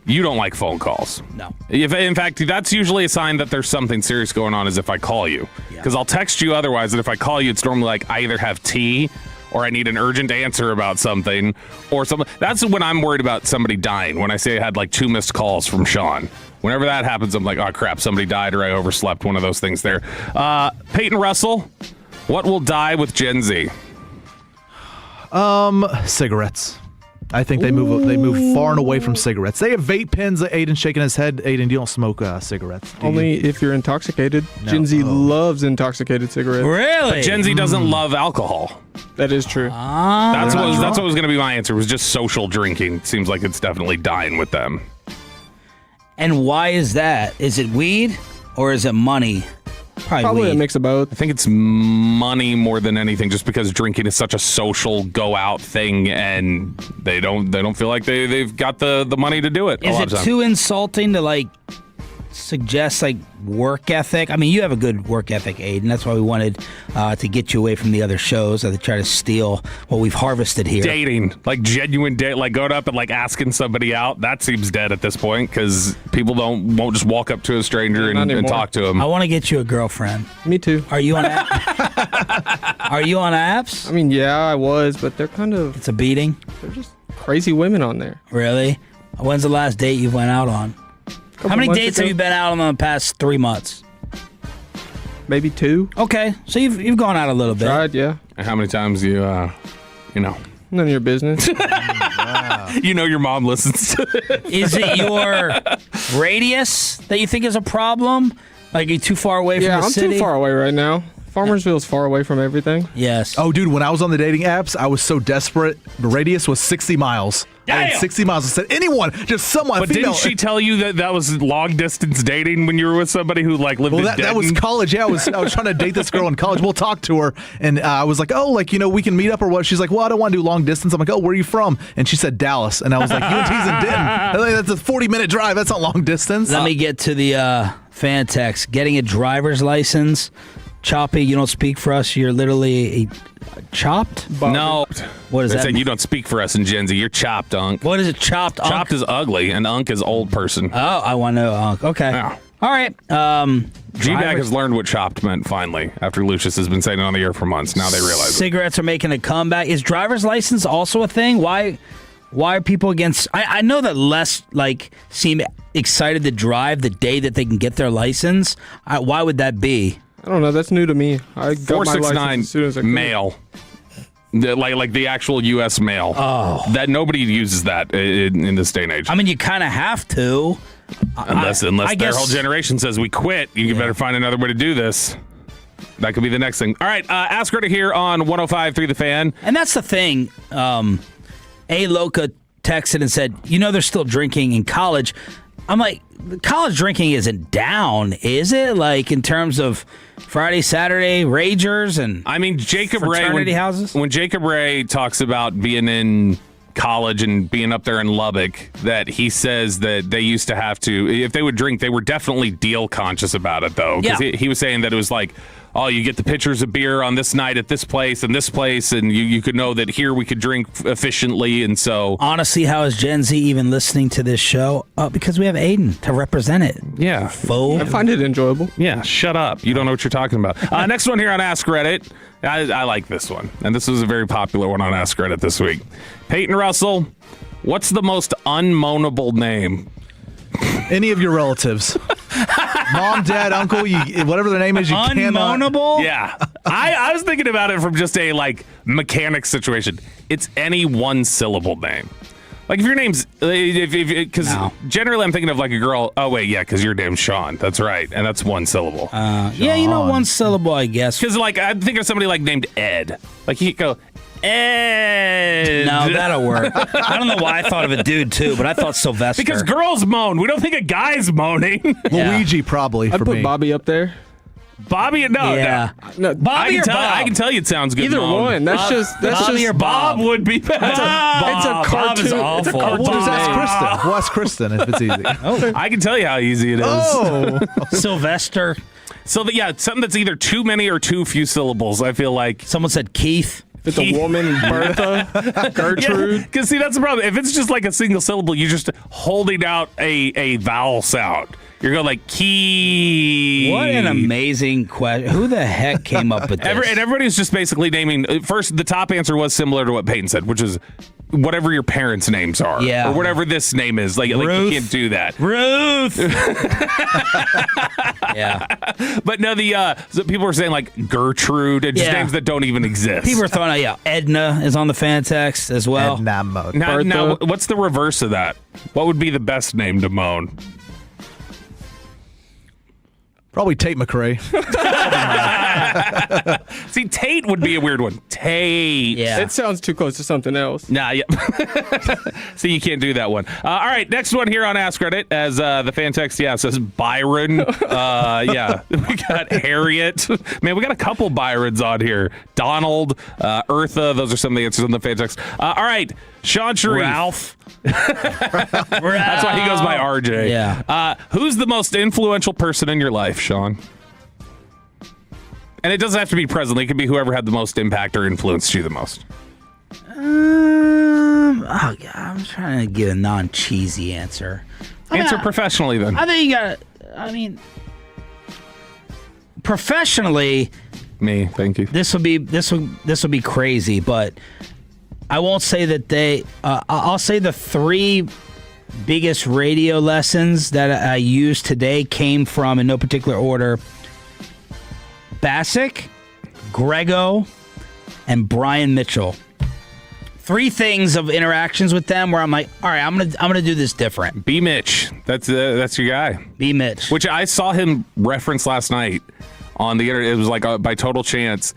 You don't like phone calls. No. In fact, that's usually a sign that there's something serious going on is if I call you. Because I'll text you otherwise, and if I call you, it's normally like I either have tea or I need an urgent answer about something or something. That's when I'm worried about somebody dying, when I say I had like 2 missed calls from Sean. Whenever that happens, I'm like, oh, crap, somebody died or I overslept, one of those things there. Peyton Russell, what will die with Gen Z? Cigarettes. I think they move far and away from cigarettes. They have vape pens. Aiden's shaking his head. Aiden, you don't smoke cigarettes. Only if you're intoxicated. No. Gen Z loves intoxicated cigarettes. Really? But Gen Z doesn't love alcohol. That is true. That's what was going to be my answer, was just social drinking. Seems like it's definitely dying with them. And why is that? Is it weed or is it money? Probably weed. A mix of both. I think it's money more than anything, just because drinking is such a social go out thing, and they don't feel like they've got the money to do it. Is it too insulting to like suggest like work ethic? I mean, you have a good work ethic, Aiden. That's why we wanted to get you away from the other shows that try to steal what we've harvested here. Dating, like genuine date, like going up and like asking somebody out. That seems dead at this point because people won't just walk up to a stranger and talk to them. I want to get you a girlfriend. Me too. Are you on Are you on apps? I mean, yeah, I was, but they're kind of... It's a beating? They're just crazy women on there. Really? When's the last date you went out on? How many dates have you been out on in the past 3 months? Maybe 2. Okay, so you've gone out a little bit. Tried, yeah. And how many times you know? None of your business. You know your mom listens to it. Is it your radius that you think is a problem? Like you're too far away from the city? Yeah, I'm too far away right now. Farmersville's far away from everything. Yes. Oh, dude, when I was on the dating apps, I was so desperate. The radius was 60 miles. Damn. I had 60 miles. I said, anyone, just someone. But female. didn't she tell you that was long distance dating when you were with somebody who like lived in Denton? That was college. Yeah, I was trying to date this girl in college. We'll talk to her, and I was like, oh, like we can meet up or what? She's like, well, I don't want to do long distance. I'm like, oh, where are you from? And she said Dallas, and I was like, UNT's in Denton. That's a 40-minute drive. That's not long distance. Let me get to the fan text. Getting a driver's license. Choppy, you don't speak for us. You're literally chopped? No. What is that? Said you don't speak for us in Gen Z. You're chopped, Unk. What is it, chopped, Unk? Chopped is ugly, and Unk is old person. Oh, I want to know, Unk. Okay. Yeah. All right. G-Bag has learned what chopped meant, finally, after Lucius has been saying it on the air for months. Now they realize Cigarettes are making a comeback. Is driver's license also a thing? Why are people against... I know that less, seem excited to drive the day that they can get their license. Why would that be? I don't know. That's new to me. I got my license as soon as I could. mail. Like the actual U.S. mail. Oh. That nobody uses that in this day and age. I mean, you kind of have to. Unless their whole generation says we quit, you better find another way to do this. That could be the next thing. All right, ask her to hear on 105.3 The Fan. And that's the thing. A. Loca texted and said, they're still drinking in college. I'm like, college drinking isn't down, is it? Like, in terms of Friday, Saturday, ragers and Jacob Ray, fraternity houses? When Jacob Ray talks about being in college and being up there in Lubbock, that he says that they used to have to, if they would drink, they were definitely deal conscious about it, though. Because he was saying that it was like, oh, you get the pitchers of beer on this night at this place, and you could know that here we could drink efficiently, and so... Honestly, how is Gen Z even listening to this show? Because we have Aiden to represent it. Yeah. I find it enjoyable. Yeah, shut up. You don't know what you're talking about. Next one here on Ask Reddit. I like this one, and this was a very popular one on Ask Reddit this week. Peyton Russell, what's the most unmoanable name? Any of your relatives. Mom, dad, uncle, whatever their name is, you cannot. Unmoanable? Yeah. I was thinking about it from just a mechanic situation. It's any one syllable name. Like if your name's, because generally I'm thinking of like a girl. Oh wait, yeah, because your name's Sean. That's right, and that's one syllable. Yeah, one syllable, I guess. Because I think of somebody named Ed. Like he could go, Ed. No, that'll work. I don't know why I thought of a dude too, but I thought Sylvester. Because girls moan. We don't think a guy's moaning. Luigi probably. I'd put Bobby up there. Bobby, no. Bobby or Bob? I can tell you it sounds good. Either one. That's Bobby or Bob would be better. It's a cartoon. Bob is awful. It's a cartoon. We'll ask Kristen if it's easy. I can tell you how easy it is. Sylvester. So something that's either too many or too few syllables. I feel like someone said Keith. If it's a woman, Bertha, Gertrude. Because see, that's the problem. If it's just like a single syllable, you're just holding out a vowel sound. You're going like key. What an amazing question. Who the heck came up with this? And everybody's just basically naming. First, the top answer was similar to what Peyton said, which is whatever your parents' names are. Yeah. Or whatever this name is. Like you can't do that. Ruth. Yeah. But no, so people were saying like Gertrude and just names that don't even exist. People are throwing out, Edna is on the fan text as well. Edna mode. Now, what's the reverse of that? What would be the best name to moan? Probably Tate McRae. See, Tate would be a weird one. Tate. Yeah. It sounds too close to something else. Nah, yeah. See, you can't do that one. All right, next one here on Ask Reddit, as the fan text, says Byron. We got Harriet. Man, we got a couple Byrons on here. Donald, Eartha. Those are some of the answers on the fan text. All right, Sean Sharif. Ralph. That's why he goes by RJ. Yeah. Who's the most influential person in your life, Sean? And it doesn't have to be presently. It could be whoever had the most impact or influenced you the most. I'm trying to get a non-cheesy answer. Answer professionally, then. I think you got. Professionally. Me, thank you. This will be crazy, but I won't say that they. I'll say the three biggest radio lessons that I use today came from, in no particular order, Bassick, Grego, and Brian Mitchell. Three things of interactions with them where I'm like, all right, I'm gonna do this different. B. Mitch, that's your guy. B. Mitch, which I saw him reference last night on the internet. It was like by total chance.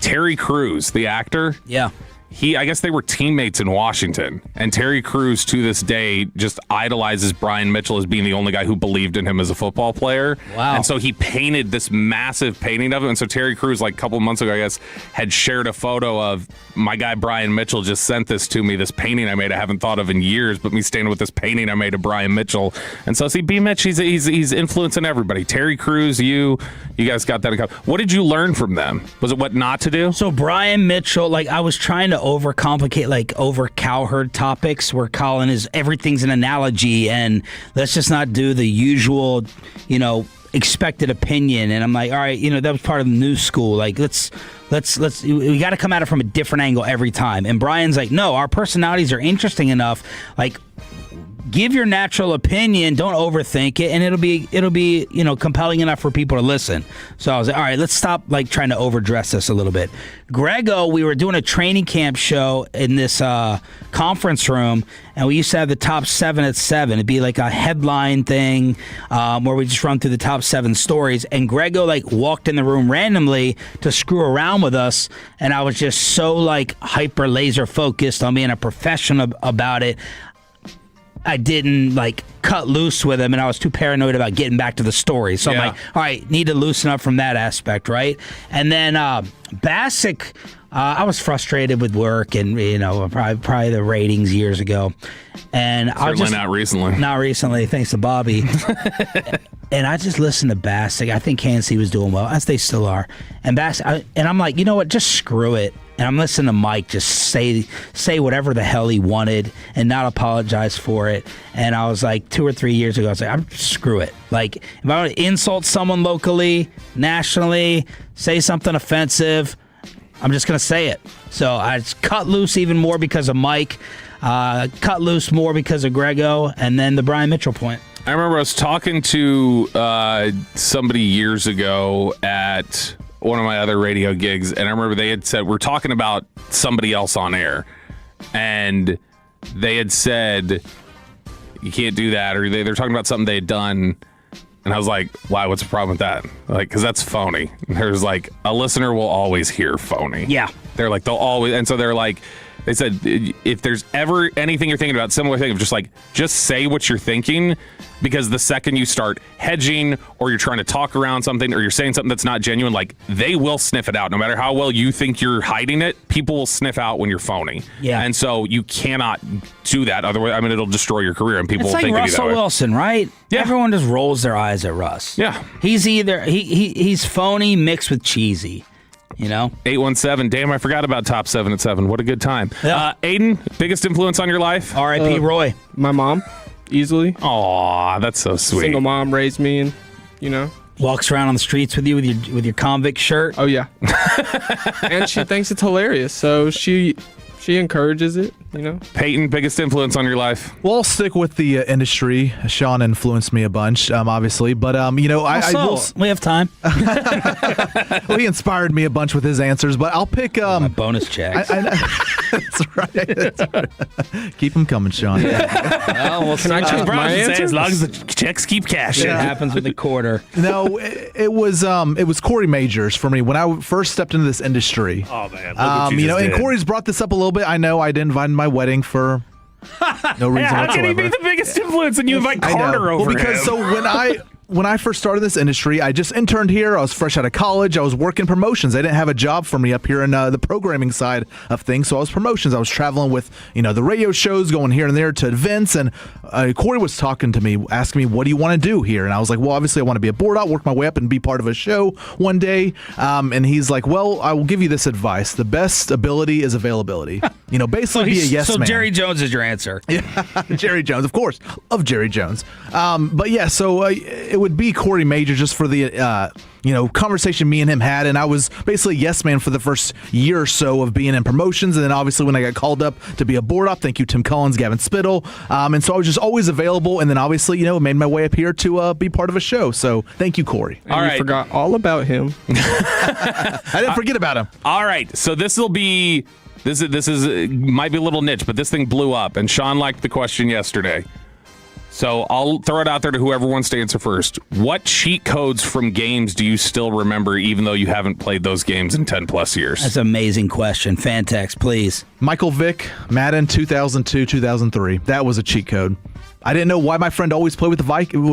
Terry Crews, the actor. Yeah. I guess they were teammates in Washington, and Terry Crews to this day just idolizes Brian Mitchell as being the only guy who believed in him as a football player. Wow. And so he painted this massive painting of him. And so Terry Crews, like a couple months ago, I guess, had shared a photo of my guy Brian Mitchell just sent this to me, this painting I made I haven't thought of in years, but me standing with this painting I made of Brian Mitchell. And so see, B. Mitch, he's influencing everybody. Terry Crews, you guys got that in common. What did you learn from them? Was it what not to do? So Brian Mitchell, I was trying to overcomplicate, over cowherd topics where Colin is everything's an analogy and let's just not do the usual, expected opinion. And I'm like, all right, that was part of the new school. We got to come at it from a different angle every time. And Brian's like, no, our personalities are interesting enough. Give your natural opinion, don't overthink it, and it'll be compelling enough for people to listen. So I was like, all right, let's stop trying to overdress this a little bit. Grego, we were doing a training camp show in this conference room, and we used to have the top 7 at 7. It'd be like a headline thing where we just run through the top 7 stories. And Grego walked in the room randomly to screw around with us, and I was just so hyper laser focused on being a professional about it. I didn't cut loose with him, and I was too paranoid about getting back to the story. So I'm like, all right, need to loosen up from that aspect, right? And then Bassick, I was frustrated with work and probably the ratings years ago, and not recently. Not recently, thanks to Bobby. And I just listened to Bassick. I think KNC was doing well, as they still are. And and I'm like, you know what? Just screw it. And I'm listening to Mike just say whatever the hell he wanted and not apologize for it. And I was like, 2 or 3 years ago, I was like, screw it. If I want to insult someone locally, nationally, say something offensive, I'm just going to say it. So I just cut loose even more because of Mike, cut loose more because of Grego, and then the Brian Mitchell point. I remember I was talking to somebody years ago at one of my other radio gigs, and I remember they had said, we're talking about somebody else on air, and they had said, you can't do that, or they're talking about something they had done, and I was like, why, what's the problem with that? Because that's phony. And there's a listener will always hear phony. Yeah. They're they'll always, and so they're they said, if there's ever anything you're thinking about, similar thing of just say what you're thinking, because the second you start hedging or you're trying to talk around something or you're saying something that's not genuine, they will sniff it out. No matter how well you think you're hiding it, people will sniff out when you're phony. Yeah. And so you cannot do that. Otherwise, it'll destroy your career and people will think of you that way. Russell Wilson, right? Yeah. Everyone just rolls their eyes at Russ. Yeah. He's either he's phony mixed with cheesy. You know, 817. Damn, I forgot about Top 7 at 7. What a good time. Yeah. Aiden, biggest influence on your life? R.I.P. Roy. My mom, easily. Aw, that's so sweet. Single mom raised me, and Walks around on the streets with you with your convict shirt. Oh yeah. And she thinks it's hilarious, so she encourages it. Peyton, biggest influence on your life? Well, I'll stick with the industry. Sean influenced me a bunch, obviously, but I will. We have time. Well, he inspired me a bunch with his answers, but I'll pick my bonus checks. That's right. Keep them coming, Sean. Can I change my answer? As long as the checks keep cashing. It happens with the quarter. No, it was Corey Majors for me when I first stepped into this industry. Oh man, look what you just and did. Corey's brought this up a little bit. I know I didn't invite him to my wedding for no reason How whatsoever. can he be the biggest influence and you invite Carter over Well, because him? so when I first started this industry, I just interned here. I was fresh out of college. I was working promotions. I didn't have a job for me up here in the programming side of things. So I was promotions. I was traveling with the radio shows, going here and there to events. And Corey was talking to me, asking me, "What do you want to do here?" And I was like, "Well, obviously I want to be a board out, work my way up, and be part of a show one day." And he's like, "Well, I will give you this advice: the best ability is availability. Basically be a yes man." So Jerry Jones is your answer. Yeah, Jerry Jones, of course. Love Jerry Jones. But yeah, so it would be Corey Major just for the conversation me and him had, and I was basically yes man for the first year or so of being in promotions, and then obviously when I got called up to be a board op, thank you Tim Collins, Gavin Spittle, and so I was just always available, and then obviously made my way up here to be part of a show. So thank you, Corey. And you forgot all about him. I didn't forget about him. All right, so this is might be a little niche, but this thing blew up, and Sean liked the question yesterday. So I'll throw it out there to whoever wants to answer first. What cheat codes from games do you still remember, even though you haven't played those games in 10 plus years? That's an amazing question. Fan text, please. Michael Vick, Madden 2002, 2003. That was a cheat code. I didn't know why my friend always played with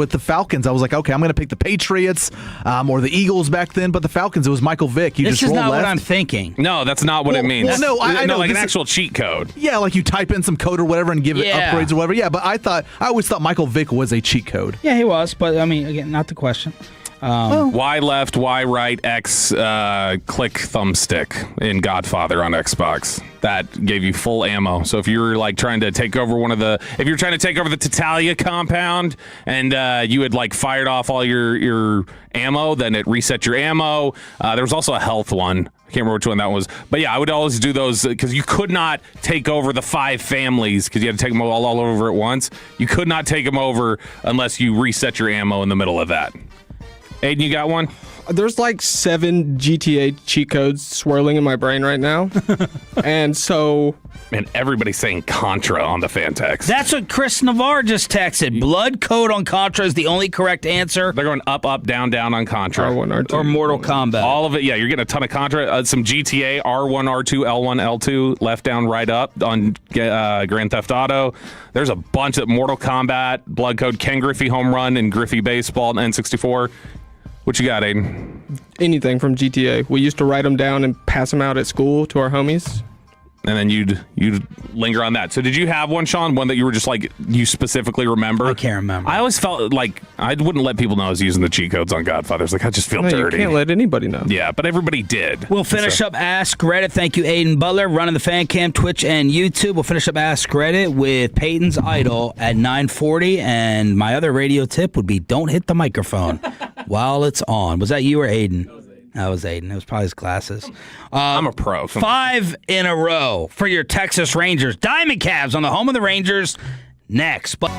the Falcons. I was like, okay, I'm going to pick the Patriots or the Eagles back then, but the Falcons, it was Michael Vick. This is not what I'm thinking. No, that's not what it means. Well, no, I know. Like an actual cheat code. Yeah, like you type in some code or whatever and give it upgrades or whatever. Yeah, but I always thought Michael Vick was a cheat code. Yeah, he was, but I mean, again, not the question. Y left, Y right, X click thumbstick in Godfather on Xbox. That gave you full ammo. So if you were like trying to take over if you're trying to take over the Tatalia compound and you had like fired off all your ammo, then it reset your ammo. There was also a health one. I can't remember which one that was. But yeah, I would always do those because you could not take over the 5 families because you had to take them all over at once. You could not take them over unless you reset your ammo in the middle of that. Aiden, you got one? There's like 7 GTA cheat codes swirling in my brain right now. And so... Man, everybody's saying Contra on the fan text. That's what Chris Navarre just texted. Blood code on Contra is the only correct answer. They're going up, up, down, down on Contra. R1, R2. Or Mortal Kombat. All of it, yeah. You're getting a ton of Contra. Some GTA, R1, R2, L1, L2, left, down, right, up on Grand Theft Auto. There's a bunch of Mortal Kombat, Blood Code, Ken Griffey Home Run, and Griffey Baseball, and N64. What you got, Aiden? Anything from GTA. We used to write them down and pass them out at school to our homies. And then you'd linger on that. So did you have one, Sean? One that you were just like, you specifically remember? I can't remember. I always felt like I wouldn't let people know I was using the cheat codes on Godfather. It's like, I just feel dirty. You can't let anybody know. Yeah, but everybody did. We'll finish up Ask Reddit. Thank you, Aiden Butler, running the fan cam, Twitch, and YouTube. We'll finish up Ask Reddit with Peyton's Idol at 9:40. And my other radio tip would be don't hit the microphone while it's on. Was that you or Aiden? That was Aiden. It was probably his glasses. I'm a pro. 5 in a row for your Texas Rangers. Diamond Cavs on the home of the Rangers next. But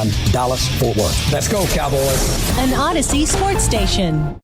HD1, Dallas-Fort Worth. Let's go, Cowboys. An Odyssey sports station.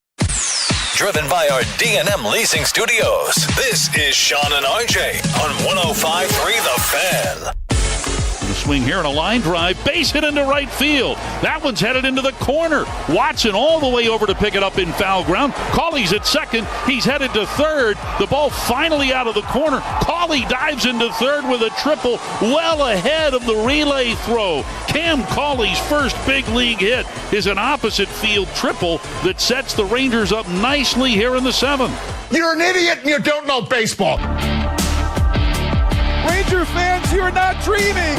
Driven by our D&M Leasing Studios. This is Sean and RJ on 105.3 The Fan. The swing here and a line drive, base hit into right field. That one's headed into the corner. Watson all the way over to pick it up in foul ground. Collie's at second. He's headed to third. The ball finally out of the corner. Collie dives into third with a triple well ahead of the relay throw. Cam Collie's first big league hit is an opposite field triple that sets the Rangers up nicely here in the seventh. You're an idiot and you don't know baseball. Ranger fans, you're not dreaming.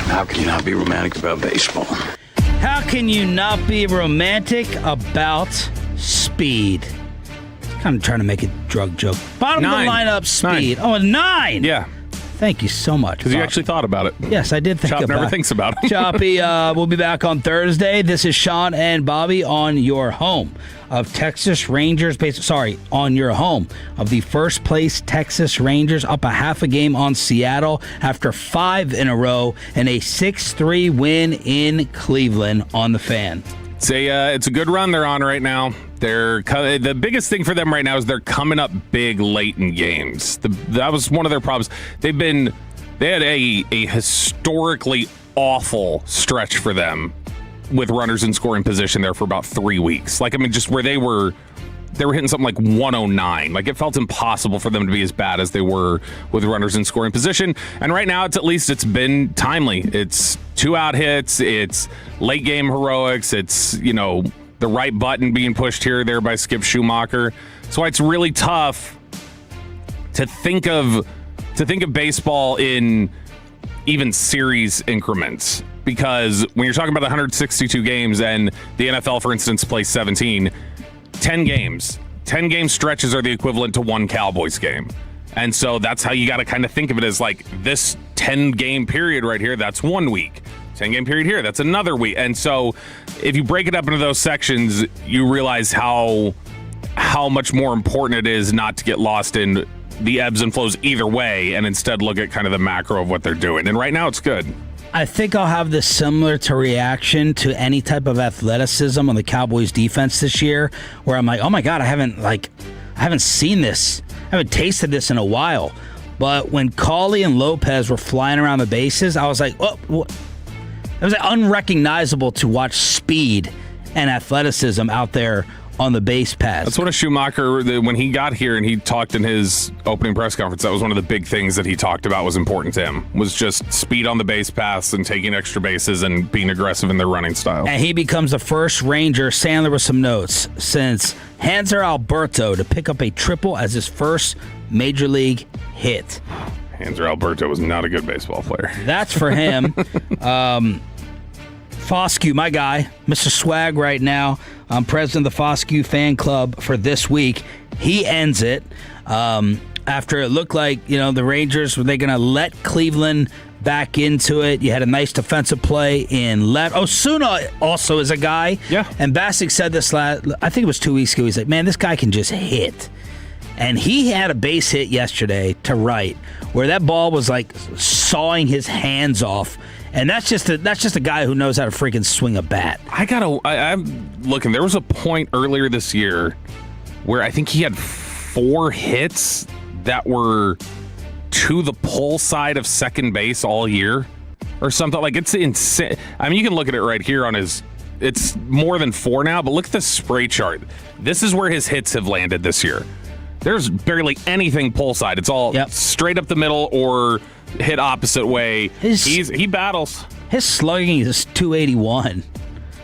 How can you not be romantic about baseball? How can you not be romantic about speed? Kind of trying to make a drug joke. Bottom of the lineup, speed. 9. Oh, a 9. Yeah. Thank you so much. Because you actually thought about it. Yes, I did think about it. Chop never thinks about it. Choppy, we'll be back on Thursday. This is Sean and Bobby on your home of Texas Rangers. On your home of the first place Texas Rangers, up a half a game on Seattle after 5 in a row and a 6-3 win in Cleveland on the Fan. It's a good run they're on right now. The biggest thing for them right now is they're coming up big late in games. That was one of their problems. They had a historically awful stretch for them with runners in scoring position there for about 3 weeks. Just where they were hitting something like 109. It felt impossible for them to be as bad as they were with runners in scoring position. And right now, it's been timely. It's 2 out hits. It's late game heroics. It's, the right button being pushed here or there by Skip Schumacher. So it's really tough to think of baseball in even series increments, because when you're talking about 162 games and the NFL, for instance, plays 17, 10 games. 10-game stretches are the equivalent to one Cowboys game. And so that's how you got to kind of think of it, as this 10-game period right here, that's 1 week. 10-game period here, that's another week. And so if you break it up into those sections, you realize how much more important it is not to get lost in the ebbs and flows either way, and instead look at kind of the macro of what they're doing. And right now it's good. I think I'll have this similar to reaction to any type of athleticism on the Cowboys defense this year, where I'm like, oh my God, I haven't seen this. I haven't tasted this in a while. But when Collie and Lopez were flying around the bases, I was like, oh, what? It was unrecognizable to watch speed and athleticism out there on the base paths. That's what a Schumacher, when he got here and he talked in his opening press conference, that was one of the big things that he talked about was important to him, was just speed on the base paths and taking extra bases and being aggressive in their running style. And he becomes the first Ranger, Sandler with some notes, since Hanser Alberto to pick up a triple as his first major league hit. Hanser Alberto was not a good baseball player. That's for him. Foscue, my guy, Mr. Swag right now. I'm president of the Foscue fan club for this week. He ends it after it looked like, the Rangers, were they going to let Cleveland back into it? You had a nice defensive play in left. Osuna also is a guy. Yeah. And Bassick said this I think it was 2 weeks ago. He's like, man, this guy can just hit. And he had a base hit yesterday to right, where that ball was sawing his hands off. And that's just a guy who knows how to freaking swing a bat. I'm looking. There was a point earlier this year where I think he had 4 hits that were to the pull side of second base all year or something. It's insane. I mean, you can look at it right here on his. It's more than 4 now, but look at the spray chart. This is where his hits have landed this year. There's barely anything pull side. It's all straight up the middle or hit opposite way. He battles. His slugging is 281.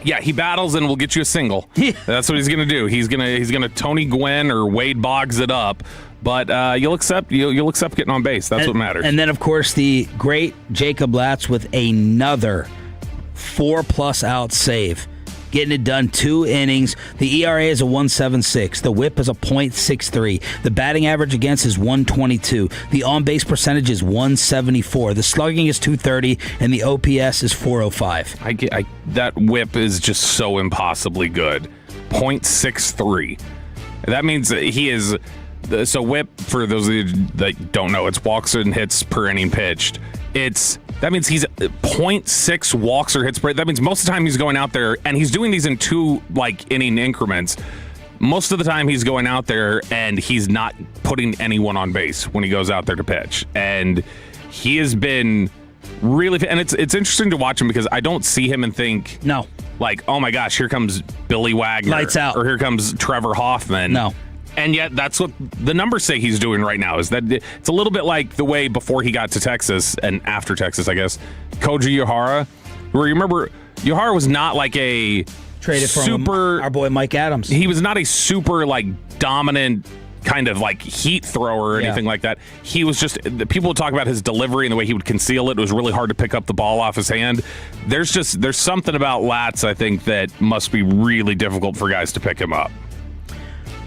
Yeah, he battles and will get you a single. That's what he's gonna do. He's gonna Tony Gwynn or Wade Boggs it up. But you'll accept getting on base. That's what matters. And then of course the great Jacob Latz with another 4+ out save. Getting it done 2 innings. The ERA is a 1.76. The WHIP is a .63. The batting average against is 122. The on-base percentage is 174. The slugging is 230, and the OPS is 405. That WHIP is just so impossibly good. .63. That means that he is. So WHIP, for those of you that don't know, it's walks and hits per inning pitched. It's That means he's 0.6 walks or hits per. That means most of the time he's going out there, and he's doing these in 2 inning increments. Most of the time he's going out there and he's not putting anyone on base when he goes out there to pitch. And he has been really, and it's interesting to watch him because I don't see him and think, no, oh my gosh, here comes Billy Wagner. Lights out. Or here comes Trevor Hoffman. No. And yet that's what the numbers say he's doing right now, is that it's a little bit like the way before he got to Texas and after Texas, I guess, Koji Uehara, where you remember Uehara was not like a traded super, from our boy Mike Adams. He was not a super dominant kind of heat thrower or anything like that. He was just, people would talk about his delivery and the way he would conceal it. It was really hard to pick up the ball off his hand. There's something about Latz, I think, that must be really difficult for guys to pick him up.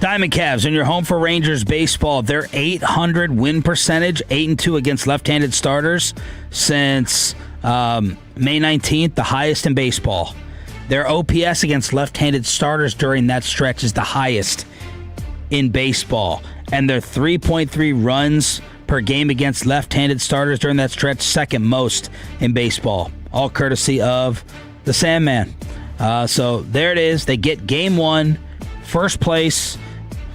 Diamond Cavs in your home for Rangers baseball. Their .800 win percentage, 8-2 against left-handed starters since May 19th, the highest in baseball. Their OPS against left-handed starters during that stretch is the highest in baseball. And their 3.3 runs per game against left-handed starters during that stretch, second most in baseball. All courtesy of the Sandman. So there it is. They get game 1, first place.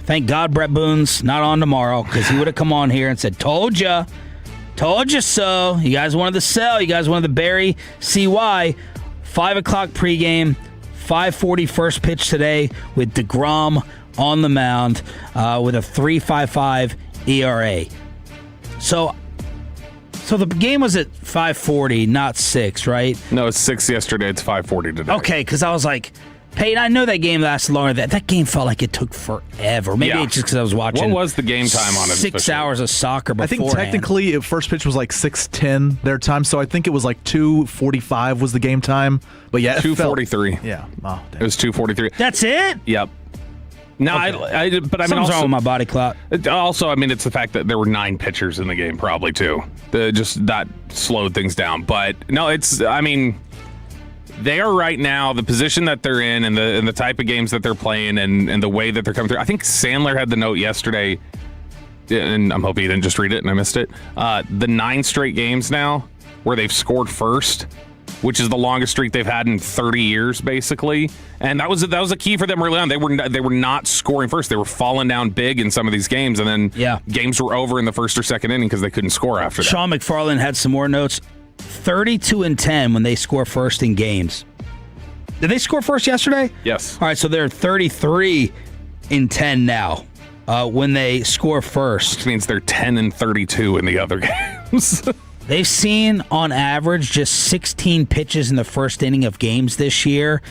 Thank God Brett Boone's not on tomorrow, because he would have come on here and said, told you so. You guys wanted to sell. You guys wanted to bury CY. 5 o'clock pregame, 5:40 first pitch today with DeGrom on the mound with a 3.55 ERA. So the game was at 5:40, not 6, right? No, it's 6 yesterday. It's 5:40 today. Okay, because I was like, Peyton, I know that game lasted longer. That game felt like it took forever. Maybe it's just because I was watching. What was the game time on it? 6 hours of soccer beforehand. I think technically first pitch was 6:10 their time, so I think it was 2:45 was the game time. But yeah, 2:43. Yeah, oh, it was 2:43. That's it. Yep. No, okay. but I mean, something's wrong with my body clock. Also, I mean, it's the fact that there were 9 pitchers in the game, probably too. Just that slowed things down. But no, they are right now, the position that they're in and the type of games that they're playing and the way that they're coming through. I think Sandler had the note yesterday, and I'm hoping he didn't just read it and I missed it. The 9 straight games now where they've scored first, which is the longest streak they've had in 30 years, basically. And that was a key for them early on. They were not scoring first. They were falling down big in some of these games, and then games were over in the first or second inning because they couldn't score after that. Sean McFarland had some more notes. 32-10 when they score first in games. Did they score first yesterday? Yes. All right, so they're 33-10 now when they score first. Which means they're 10-32 in the other games. They've seen, on average, just 16 pitches in the first inning of games this year,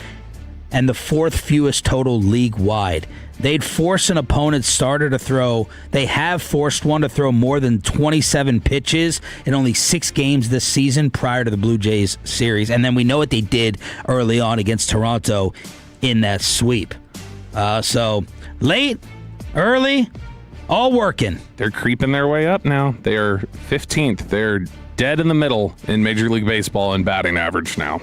and the 4th fewest total league-wide. They'd force an opponent's starter to throw. They have forced one to throw more than 27 pitches in only 6 games this season prior to the Blue Jays series. And then we know what they did early on against Toronto in that sweep. So late, early, all working. They're creeping their way up now. They are 15th. They're dead in the middle in Major League Baseball in batting average now.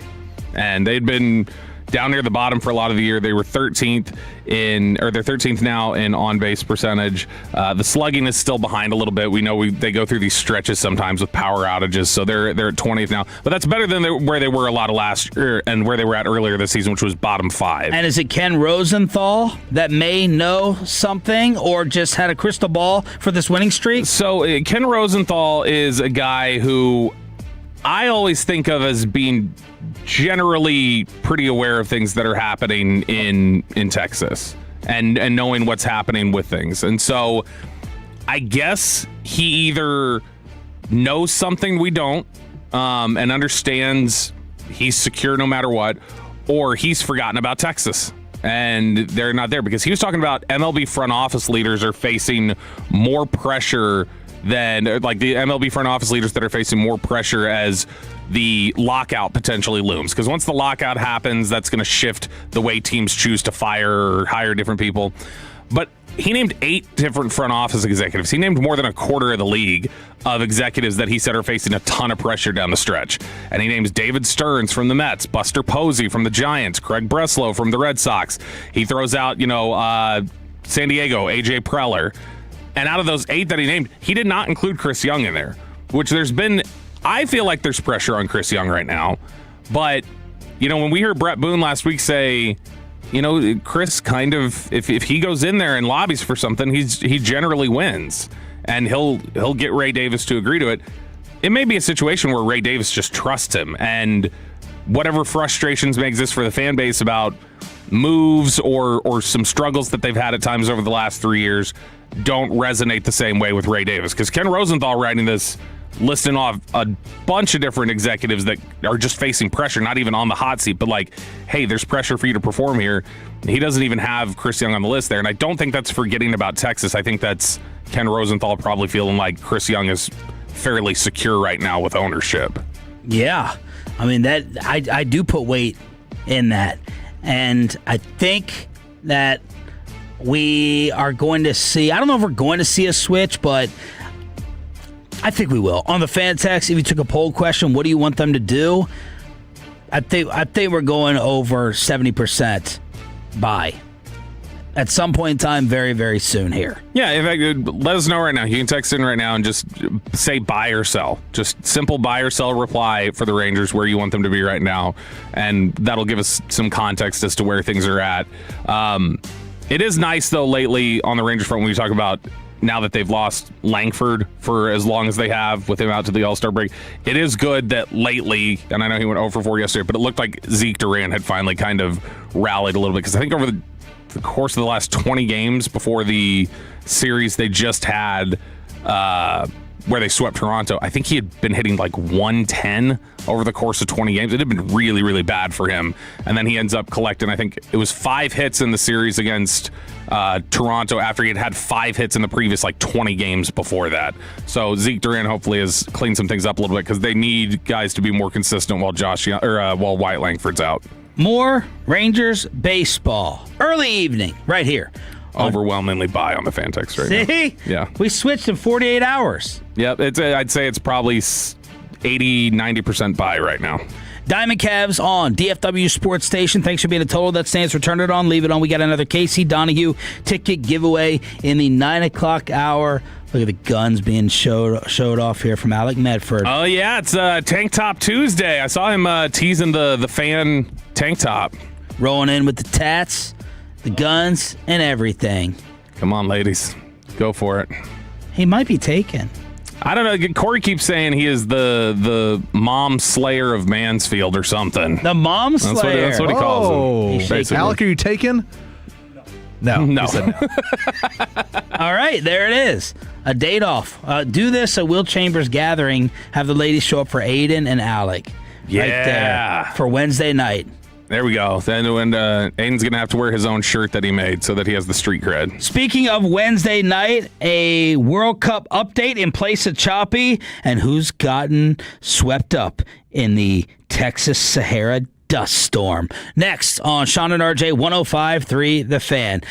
And they'd been down near the bottom for a lot of the year. They were 13th they're 13th now in on-base percentage. The slugging is still behind a little bit. We know they go through these stretches sometimes with power outages, so they're at 20th now. But that's better than where they were a lot of last year and where they were at earlier this season, which was bottom 5. And is it Ken Rosenthal that may know something or just had a crystal ball for this winning streak? So Ken Rosenthal is a guy who I always think of as being generally pretty aware of things that are happening in Texas and knowing what's happening with things. And so I guess he either knows something we don't and understands he's secure no matter what, or he's forgotten about Texas and they're not there, because he was talking about MLB front office leaders are facing more pressure than, like, the MLB front office leaders that are facing more pressure as the lockout potentially looms. Because once the lockout happens, that's going to shift the way teams choose to fire or hire different people. But he named 8 different front office executives. He named more than a quarter of the league of executives that he said are facing a ton of pressure down the stretch. And he names David Stearns from the Mets, Buster Posey from the Giants, Craig Breslow from the Red Sox. He throws out, San Diego, AJ Preller. And out of those 8 that he named, he did not include Chris Young in there, which there's been I feel like there's pressure on Chris Young right now. But, when we heard Brett Boone last week say, Chris kind of, if he goes in there and lobbies for something, he generally wins. And he'll get Ray Davis to agree to it. It may be a situation where Ray Davis just trusts him, and whatever frustrations may exist for the fan base about moves or some struggles that they've had at times over the last 3 years don't resonate the same way with Ray Davis. Because Ken Rosenthal writing this, listing off a bunch of different executives that are just facing pressure, not even on the hot seat, but like, hey, there's pressure for you to perform here. He doesn't even have Chris Young on the list there. And I don't think that's forgetting about Texas. I think that's Ken Rosenthal probably feeling like Chris Young is fairly secure right now with ownership. Yeah. I mean, that I do put weight in that. And I think that we are going to see, I don't know if we're going to see a switch, but I think we will. On the fan text, if you took a poll question, what do you want them to do? I think we're going over 70% buy at some point in time very, very soon here. Yeah, in fact, let us know right now. You can text in right now and just say buy or sell. Just simple buy or sell reply for the Rangers where you want them to be right now. And that'll give us some context as to where things are at. It is nice, though, lately on the Rangers front when we talk about now that they've lost Langford for as long as they have with him out to the All-Star break. It is good that lately, and I know he went 0 for 4 yesterday, but it looked like Zeke Duran had finally kind of rallied a little bit, because I think over the course of the last 20 games before the series they just had where they swept Toronto, I think he had been hitting like 110 over the course of 20 games. It had been really, really bad for him. And then he ends up collecting, I think it was 5 hits in the series against Toronto after he had 5 hits in the previous like 20 games before that. So Zeke Duran hopefully has cleaned some things up a little bit, because they need guys to be more consistent while while Wyatt Langford's out. More Rangers baseball. Early evening, right here. Overwhelmingly buy on the fan text right now. See? Yeah. We switched in 48 hours. Yep. I'd say it's probably 80-90% buy right now. Diamond Cavs on DFW Sports Station. Thanks for being a total that stands for turn it on, leave it on. We got another Casey Donahue ticket giveaway in the 9 o'clock hour. Look at the guns being showed off here from Alec Medford. Oh, yeah. It's Tank Top Tuesday. I saw him teasing the fan tank top. Rolling in with the tats, the guns, and everything. Come on, ladies. Go for it. He might be taken. I don't know. Corey keeps saying he is the mom slayer of Mansfield or something. The mom slayer. That's what he calls him. Alec, are you taken? No. No. He said no. All right, there it is. A date off. Do this at Will Chambers Gathering. Have the ladies show up for Aiden and Alec. Yeah. Right there for Wednesday night. There we go. Then when Aiden's going to have to wear his own shirt that he made so that he has the street cred. Speaking of Wednesday night, a World Cup update in place of Choppy, and who's gotten swept up in the Texas Sahara dust storm. Next on Sean and RJ 105.3 The Fan.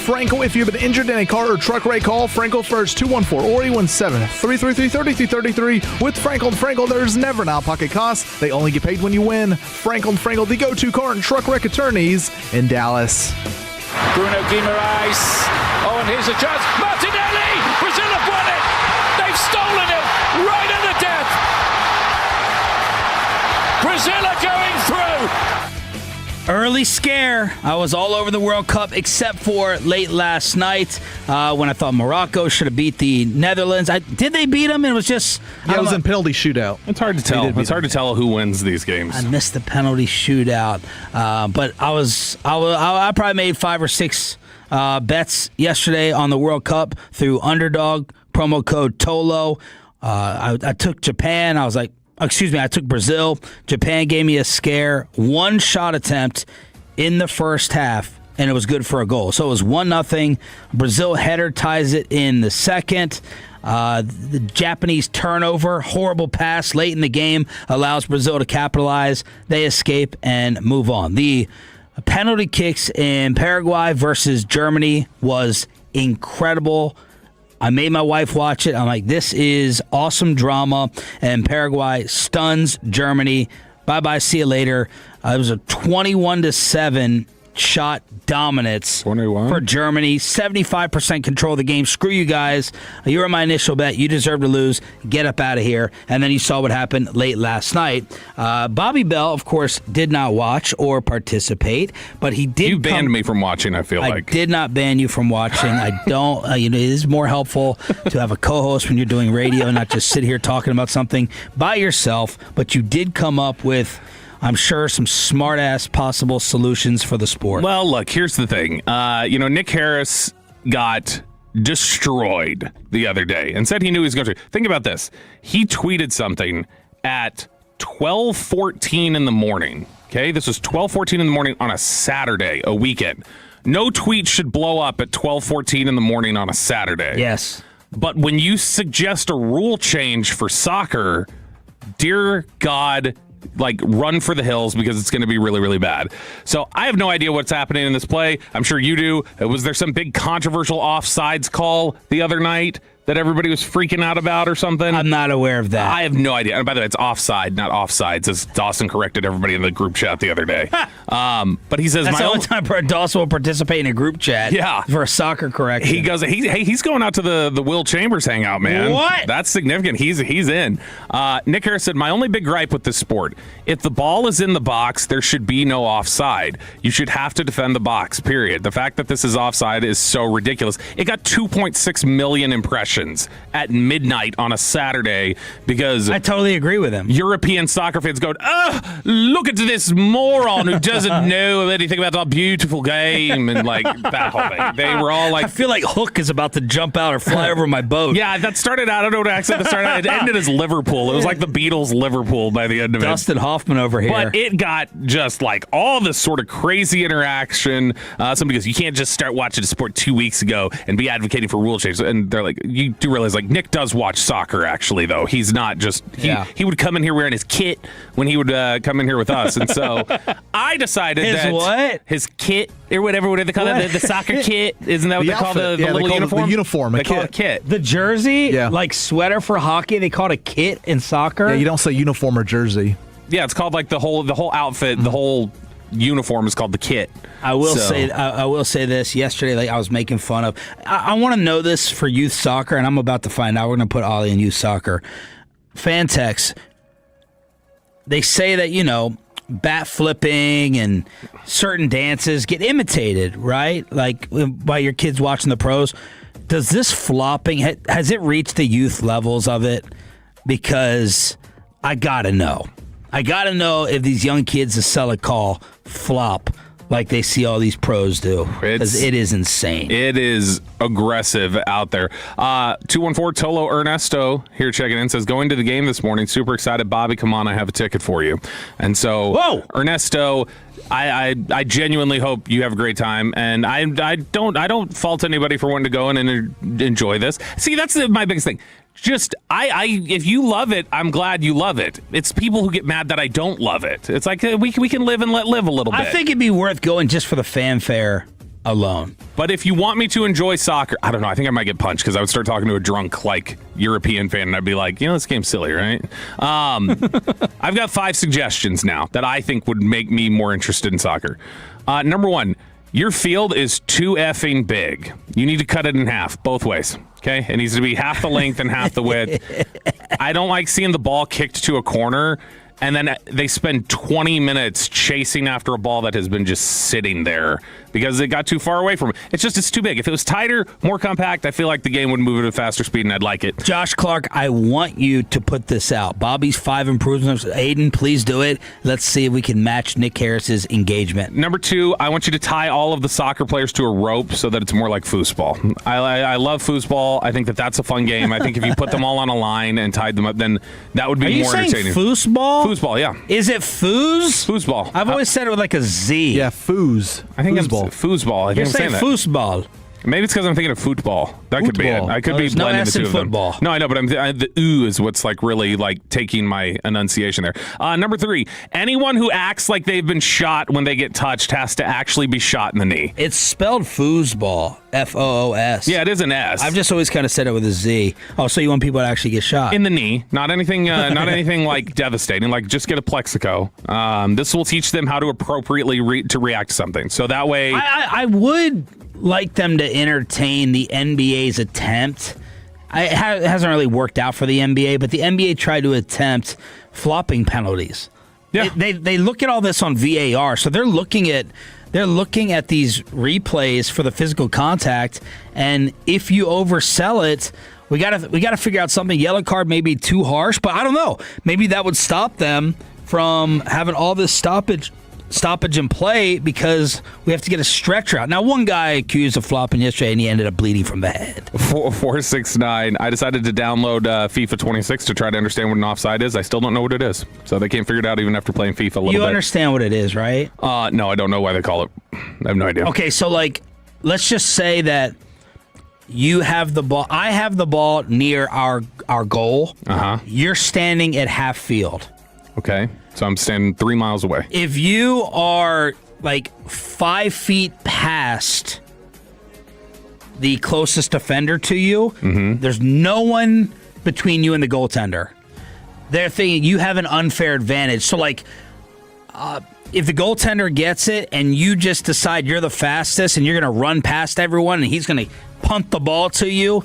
Frankel. If you've been injured in a car or truck wreck, call Frankel first, 214-417-333-3333. With Frankel, there's never an out-of-pocket cost. They only get paid when you win. Frankel, the go-to car and truck wreck attorneys in Dallas. Bruno Guimaraes. Oh, and here's a chance. Martinelli! Brazil have won it! They've stolen it right at the death. Brazil are going through. Early scare. I was all over the World Cup except for late last night when I thought Morocco should have beat the Netherlands. Did they beat them? It was just... it was in penalty shootout. It's hard to tell. It's hard to tell who wins these games. I missed the penalty shootout. But I probably made 5 or 6 bets yesterday on the World Cup through Underdog, promo code TOLO. I took Japan. I took Brazil. Japan gave me a scare. 1 shot attempt in the first half, and it was good for a goal. So it was 1-0. Brazil header ties it in the second. The Japanese turnover, horrible pass late in the game, allows Brazil to capitalize. They escape and move on. The penalty kicks in Paraguay versus Germany was incredible. I made my wife watch it. I'm like, this is awesome drama. And Paraguay stuns Germany. Bye-bye, see you later. It was a 21-7 shot dominance 21 for Germany. 75% control of the game. Screw you guys. You were my initial bet. You deserve to lose. Get up out of here. And then you saw what happened late last night. Bobby Bell, of course, did not watch or participate, but he did. You banned me from watching, I feel like. I did not ban you from watching. I don't. It is more helpful to have a co-host when you're doing radio, not just sit here talking about something by yourself. But you did come up with, I'm sure, some smart-ass possible solutions for the sport. Well, look, here's the thing. Nick Harris got destroyed the other day and said he knew he was going to. Think about this. He tweeted something at 12:14 in the morning. Okay, this was 12:14 in the morning on a Saturday, a weekend. No tweet should blow up at 12:14 in the morning on a Saturday. Yes. But when you suggest a rule change for soccer, dear God, run for the hills, because it's going to be really, really bad. So I have no idea what's happening in this play. I'm sure you do. Was there some big controversial offsides call the other night that everybody was freaking out about or something? I'm not aware of that. I have no idea. And by the way, it's offside, not offsides, as Dawson corrected everybody in the group chat the other day. But he says, that's the only time Dawson will participate in a group chat for a soccer correction. He goes, he's going out to the Will Chambers hangout, man. What? That's significant. He's in. Nick Harris said, my only big gripe with this sport, if the ball is in the box, there should be no offside. You should have to defend the box, period. The fact that this is offside is so ridiculous. It got 2.6 million impressions at midnight on a Saturday because I totally agree with him. European soccer fans going, look at this moron who doesn't know anything about our beautiful game, and that whole thing. They were all like, I feel like Hook is about to jump out or fly over my boat. Yeah, that started out, I don't know what accent that started out. It ended as Liverpool. It was like the Beatles Liverpool by the end of it. Dustin Hoffman over here. But it got just all this sort of crazy interaction. Somebody goes, you can't just start watching the sport 2 weeks ago and be advocating for rule changes. And they're like, you do realize Nick does watch soccer, actually, though. He's not just he would come in here wearing his kit when he would come in here with us. And so I decided his kit or whatever they call it, the soccer kit. Isn't that what they call the little uniform? The uniform. They call it kit. The jersey, like sweater for hockey, they call it a kit in soccer. Yeah, you don't say uniform or jersey. Yeah, it's called the whole outfit, the whole uniform is called the kit. I will say this. Yesterday, I was making fun of. I want to know this for youth soccer, and I'm about to find out. We're going to put Ollie in youth soccer. Fantex. They say that bat flipping and certain dances get imitated, right? By your kids watching the pros. Does this flopping has it reached the youth levels of it? Because I gotta know. I got to know if these young kids that sell a call flop like they see all these pros do. Because it is insane. It is aggressive out there. 214 Tolo Ernesto here checking in, says, going to the game this morning. Super excited. Bobby, come on. I have a ticket for you. And so, Ernesto, I genuinely hope you have a great time, and I don't fault anybody for wanting to go in and enjoy this. See, that's my biggest thing. Just if you love it, I'm glad you love it. It's people who get mad that I don't love it. It's like we can live and let live a little bit. I think it'd be worth going just for the fanfare alone. But if you want me to enjoy soccer, I don't know. I think I might get punched because I would start talking to a drunk, like, European fan, and I'd be like, this game's silly, right? I've got 5 suggestions now that I think would make me more interested in soccer. Number 1, your field is too effing big. You need to cut it in half, both ways. Okay? It needs to be half the length and half the width. I don't like seeing the ball kicked to a corner and then they spend 20 minutes chasing after a ball that has been just sitting there because it got too far away from it. It's too big. If it was tighter, more compact, I feel like the game would move at a faster speed, and I'd like it. Josh Clark, I want you to put this out. Bobby's 5 improvements. Aiden, please do it. Let's see if we can match Nick Harris's engagement. Number 2, I want you to tie all of the soccer players to a rope so that it's more like foosball. I love foosball. I think that's a fun game. I think if you put them all on a line and tied them up, then that would be more entertaining. Are you saying foosball? Foosball, yeah. Is it foos? Foosball. I've always said it with like a Z. Yeah, foos. I think foosball. Foosball. You're saying foosball. Maybe it's because I'm thinking of football. That could be it. I could be blending the two of them. No, I know, but the ooh is what's like really like taking my enunciation there. Number 3, anyone who acts like they've been shot when they get touched has to actually be shot in the knee. It's spelled foosball. F-O-O-S. Yeah, it is an S. I've just always kind of said it with a Z. Oh, so you want people to actually get shot in the knee? Not anything. Not anything like devastating. Like just get a Plexico. This will teach them how to appropriately react to something. So that way, I would like them to entertain the NBA's attempt. It hasn't really worked out for the NBA, but the NBA tried to attempt flopping penalties. Yeah. They look at all this on VAR, so they're looking at these replays for the physical contact, and if you oversell it, we gotta figure out something. Yellow card may be too harsh, but I don't know. Maybe that would stop them from having all this stoppage in play because we have to get a stretcher out. Now, one guy accused of flopping yesterday, and he ended up bleeding from the head. 469. I decided to download FIFA 26 to try to understand what an offside is. I still don't know what it is, so they can't figure it out even after playing FIFA a little bit. You understand what it is, right? No, I don't know why they call it. I have no idea. Okay, so let's just say that you have the ball. I have the ball near our goal. You're standing at half field. Okay. So I'm standing 3 miles away. If you are like 5 feet past the closest defender to you, there's no one between you and the goaltender. They're thinking you have an unfair advantage. So if the goaltender gets it and you just decide you're the fastest and you're going to run past everyone and he's going to punt the ball to you,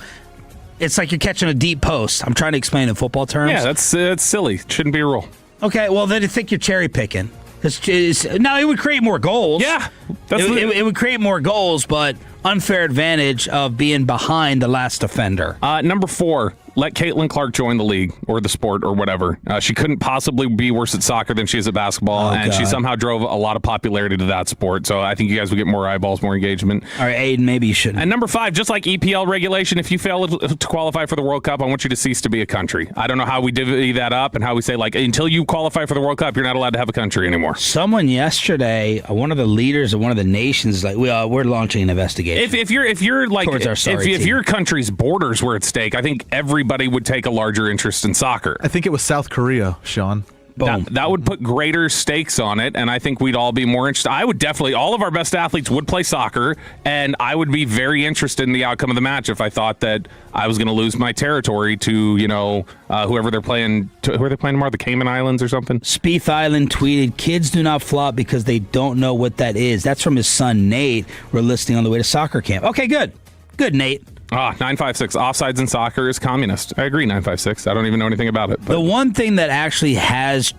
it's like you're catching a deep post. I'm trying to explain in football terms. Yeah, that's silly. It shouldn't be a rule. Okay, well, then I think you're cherry picking. Now, it would create more goals. Yeah. It would create more goals, but unfair advantage of being behind the last defender. Number 4, let Caitlin Clark join the league or the sport or whatever. She couldn't possibly be worse at soccer than she is at basketball, and she somehow drove a lot of popularity to that sport. So I think you guys would get more eyeballs, more engagement. All right, Aiden, maybe you shouldn't. And number 5, just like EPL regulation, if you fail to qualify for the World Cup, I want you to cease to be a country. I don't know how we divvy that up and how we say, until you qualify for the World Cup, you're not allowed to have a country anymore. Someone yesterday, one of the leaders of one of the nations, we're launching an investigation. If your country's borders were at stake, I think everybody would take a larger interest in soccer. I think it was South Korea, Sean. That would put greater stakes on it, and I think we'd all be more interested. I would definitely, all of our best athletes would play soccer, and I would be very interested in the outcome of the match if I thought that I was going to lose my territory to, whoever they're playing. Who are they playing tomorrow? The Cayman Islands or something? Spieth Island tweeted, "Kids do not flop because they don't know what that is." That's from his son, Nate. We're listening on the way to soccer camp. Okay, good. Good, Nate. 956. Offsides in soccer is communist. I agree, 956. I don't even know anything about it. But. The one thing that actually has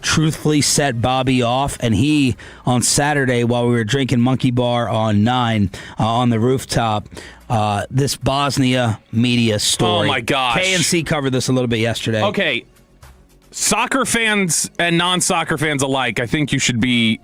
truthfully set Bobby off, and he, on Saturday, while we were drinking Monkey Bar on 9 on the rooftop, this Bosnia media story. Oh, my gosh. KNC covered this a little bit yesterday. Okay. Soccer fans and non-soccer fans alike, I think you should be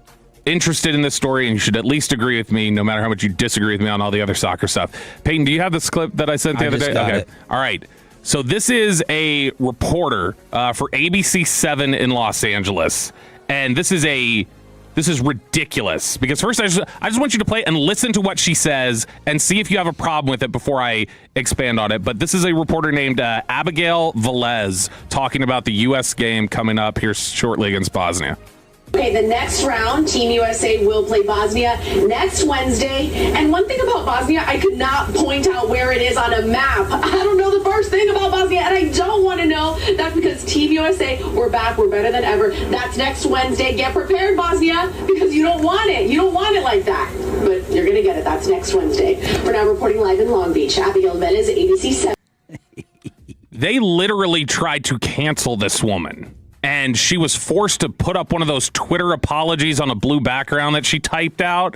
interested in this story, and you should at least agree with me, no matter how much you disagree with me on all the other soccer stuff. Peyton, do you have this clip that I sent the other day? Okay. It. All right. So this is a reporter for ABC 7 in Los Angeles, and this is ridiculous. Because first, I just want you to play and listen to what she says and see if you have a problem with it before I expand on it. But this is a reporter named Abigail Velez talking about the U.S. game coming up here shortly against Bosnia. Okay, the next round, Team USA will play Bosnia next Wednesday. And one thing about Bosnia, I could not point out where it is on a map. I don't know the first thing about Bosnia, and I don't want to know. That's because Team USA, we're back, we're better than ever. That's next Wednesday. Get prepared, Bosnia, because you don't want it. You don't want it like that. But you're going to get it. That's next Wednesday. We're now reporting live in Long Beach. Abigail Velez, ABC 7. They literally tried to cancel this woman. And she was forced to put up one of those Twitter apologies on a blue background that she typed out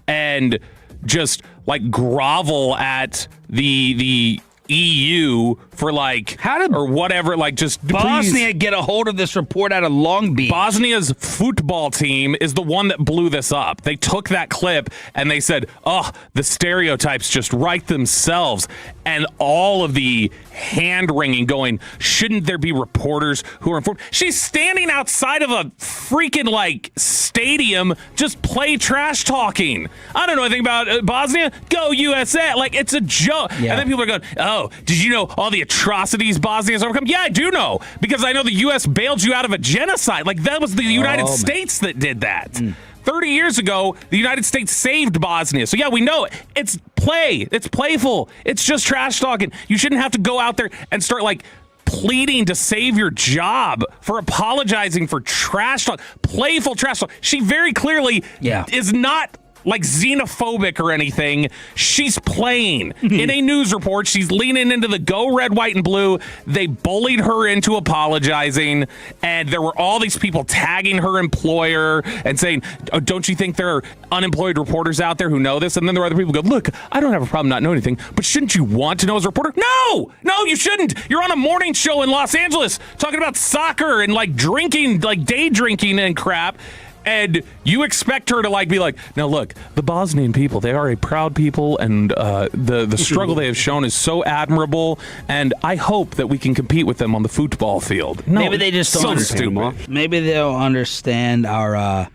and just like grovel at the EU for like or whatever, like just Bosnia please. Get a hold of this report out of Long Beach. Bosnia's football team is the one that blew this up. They took that clip and they said, oh, the stereotypes just write themselves. And all of the hand-wringing going, shouldn't there be reporters who are informed? She's standing outside of a freaking, like, stadium just play trash talking. I don't know anything about Bosnia. Go USA. Like, it's a joke. Yeah. And then people are going, oh, did you know all the atrocities Bosnia has overcome? Yeah, I do know. Because I know the U.S. bailed you out of a genocide. Like, that was the United States that did that. 30 years ago, the United States saved Bosnia. So, yeah, we know it. It's play. It's playful. It's just trash talking. You shouldn't have to go out there and start, like, pleading to save your job for apologizing for trash talk. Playful trash talk. She very clearly is not, like, xenophobic or anything. She's playing. In a news report, she's leaning into the go red, white, and blue. They bullied her into apologizing, and there were all these people tagging her employer and saying, oh, don't you think there are unemployed reporters out there who know this? And then there are other people who go, look, I don't have a problem not knowing anything, but shouldn't you want to know as a reporter? No, you shouldn't. You're on a morning show in Los Angeles talking about soccer and, like, drinking, like, day drinking and crap. And you expect her to, like, be like, now look, the Bosnian people, they are a proud people, and the struggle they have shown is so admirable, and I hope that we can compete with them on the football field. No, maybe they just don't understand. Maybe they don't understand our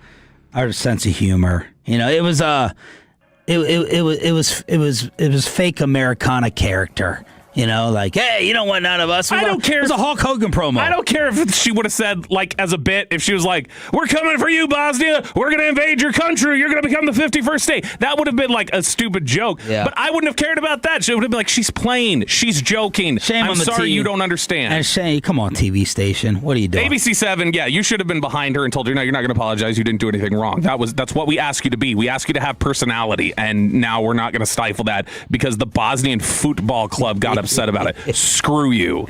sense of humor. You know, it was fake Americana character. You know, like, hey, you don't want none of us. I don't care. It was a Hulk Hogan promo. I don't care if she would have said, like, as a bit, if she was like, we're coming for you, Bosnia. We're going to invade your country. You're going to become the 51st state. That would have been, like, a stupid joke. Yeah. But I wouldn't have cared about that. She would have been like, she's playing. She's joking. Shame I'm on the sorry TV. You don't understand. And Shane, come on, TV station. What are you doing? ABC 7, yeah, you should have been behind her and told her, no, you're not going to apologize. You didn't do anything wrong. That's what we ask you to be. We ask you to have personality. And now we're not going to stifle that because the Bosnian football club got upset about it. Screw you.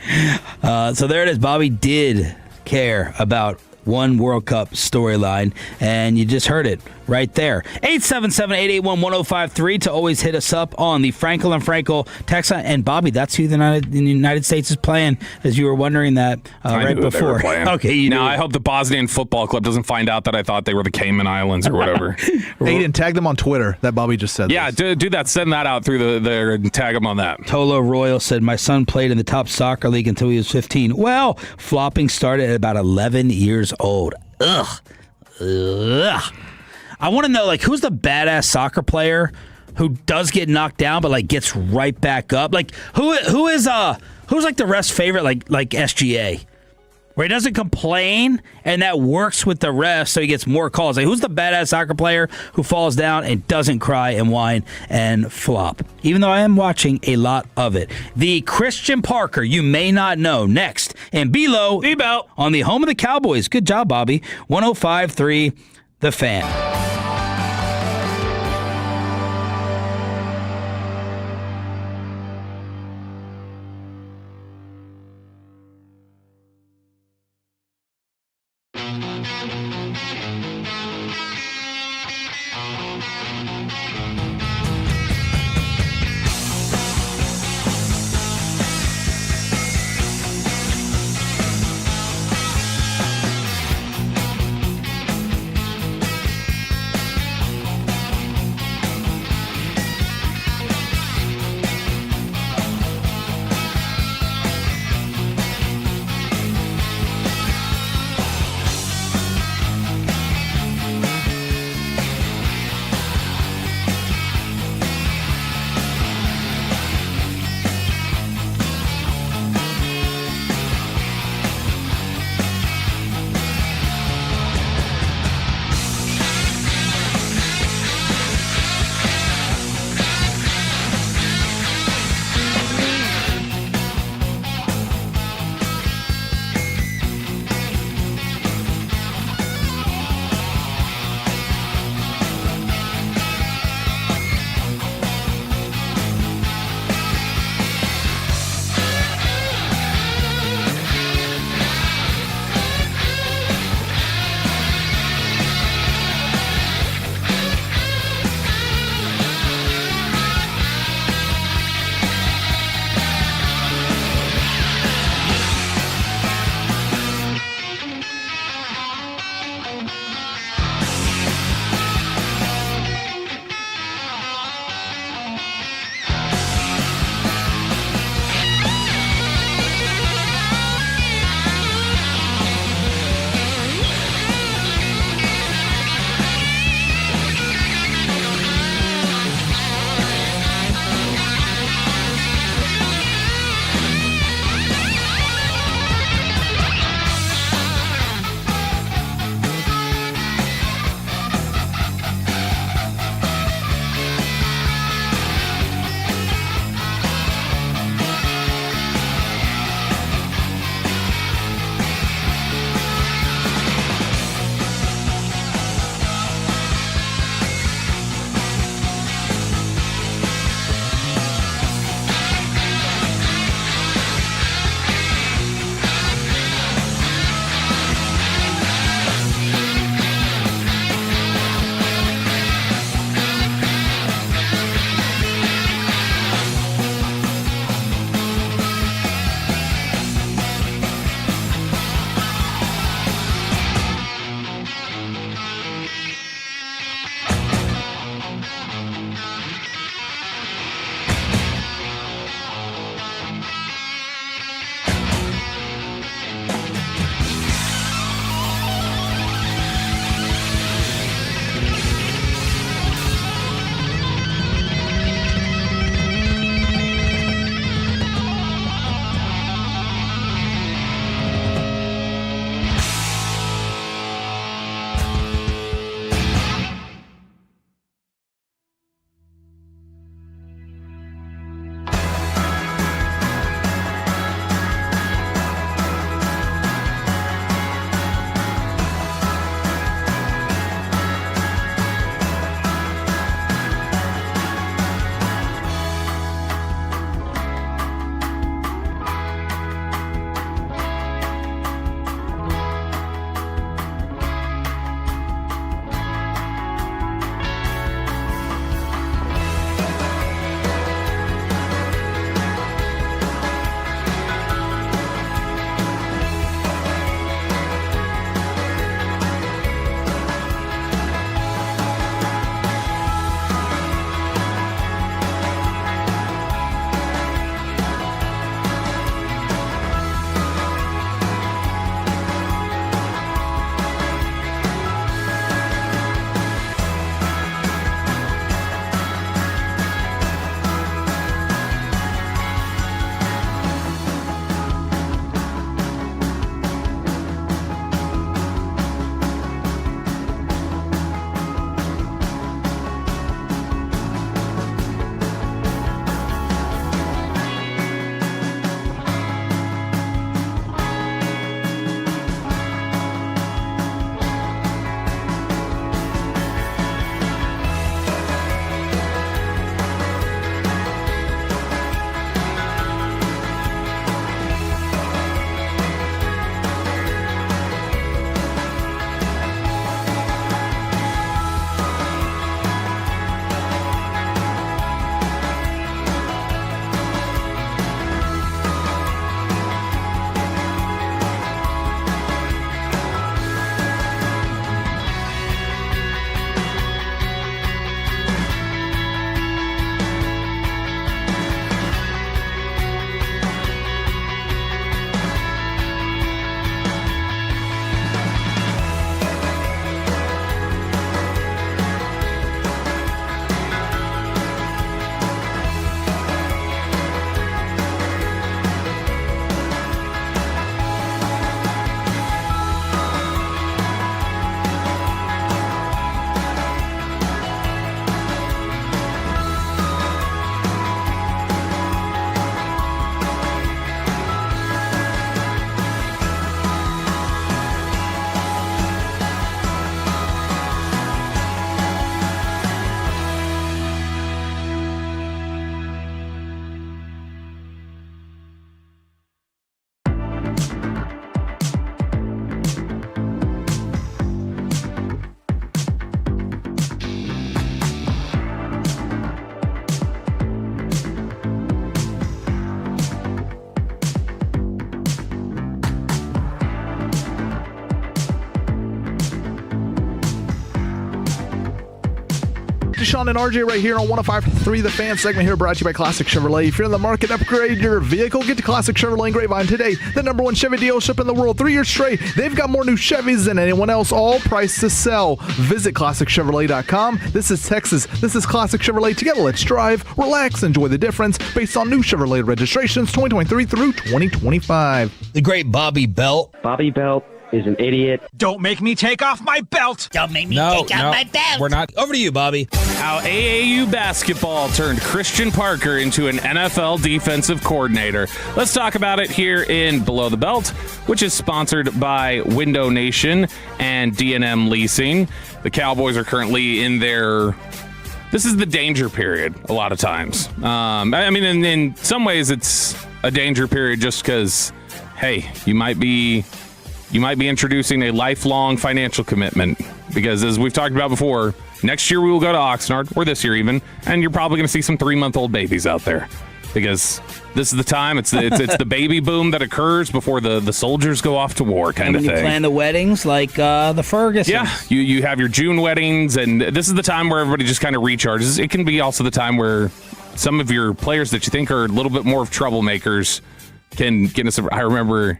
So there it is. Bobby did care about one World Cup storyline, and you just heard it right there. 877-881-1053 to always hit us up on the Frankel and Frankel text line. And Bobby, that's who the United States is playing, as you were wondering that right before. Okay, you now I hope the Bosnian football club doesn't find out that I thought they were the Cayman Islands or whatever. Aiden, tag them on Twitter that Bobby just said. Yeah, do that. Send that out through there and tag them on that. Tolo Royal said, my son played in the top soccer league until he was 15. Well, flopping started at about 11 years old. Ugh. I want to know, like, who's the badass soccer player who does get knocked down but, like, gets right back up? Like, who's like the ref's favorite, like SGA, where he doesn't complain and that works with the ref so he gets more calls? Like, who's the badass soccer player who falls down and doesn't cry and whine and flop? Even though I am watching a lot of it. The Christian Parker you may not know, next, and Belo on the home of the Cowboys. Good job, Bobby. 105.3 The Fan. to Sean and RJ right here on 105.3 The Fan segment here brought to you by Classic Chevrolet. If you're in the market, upgrade your vehicle. Get to Classic Chevrolet in Grapevine today. The #1 Chevy dealership in the world. 3 years straight. They've got more new Chevys than anyone else, all priced to sell. Visit ClassicChevrolet.com. This is Texas. This is Classic Chevrolet. Together, let's drive, relax, enjoy the difference based on new Chevrolet registrations 2023 through 2025. The great Bobby Belt. Bobby Belt is an idiot. Don't make me take off my belt. Don't make me take off my belt. We're not. Over to you, Bobby. How AAU basketball turned Christian Parker into an NFL defensive coordinator. Let's talk about it here in Below the Belt, which is sponsored by Window Nation and D&M Leasing. The Cowboys are currently in their... This is the danger period a lot of times. I mean, in some ways, it's a danger period just because, hey, you might be introducing a lifelong financial commitment because, as we've talked about before, next year we will go to Oxnard, or this year even, and you're probably going to see some 3-month-old babies out there because this is the time. It's the baby boom that occurs before the soldiers go off to war kind of thing. You plan the weddings like the Fergusons. Yeah, you have your June weddings, and this is the time where everybody just kind of recharges. It can be also the time where some of your players that you think are a little bit more of troublemakers can get us. I remember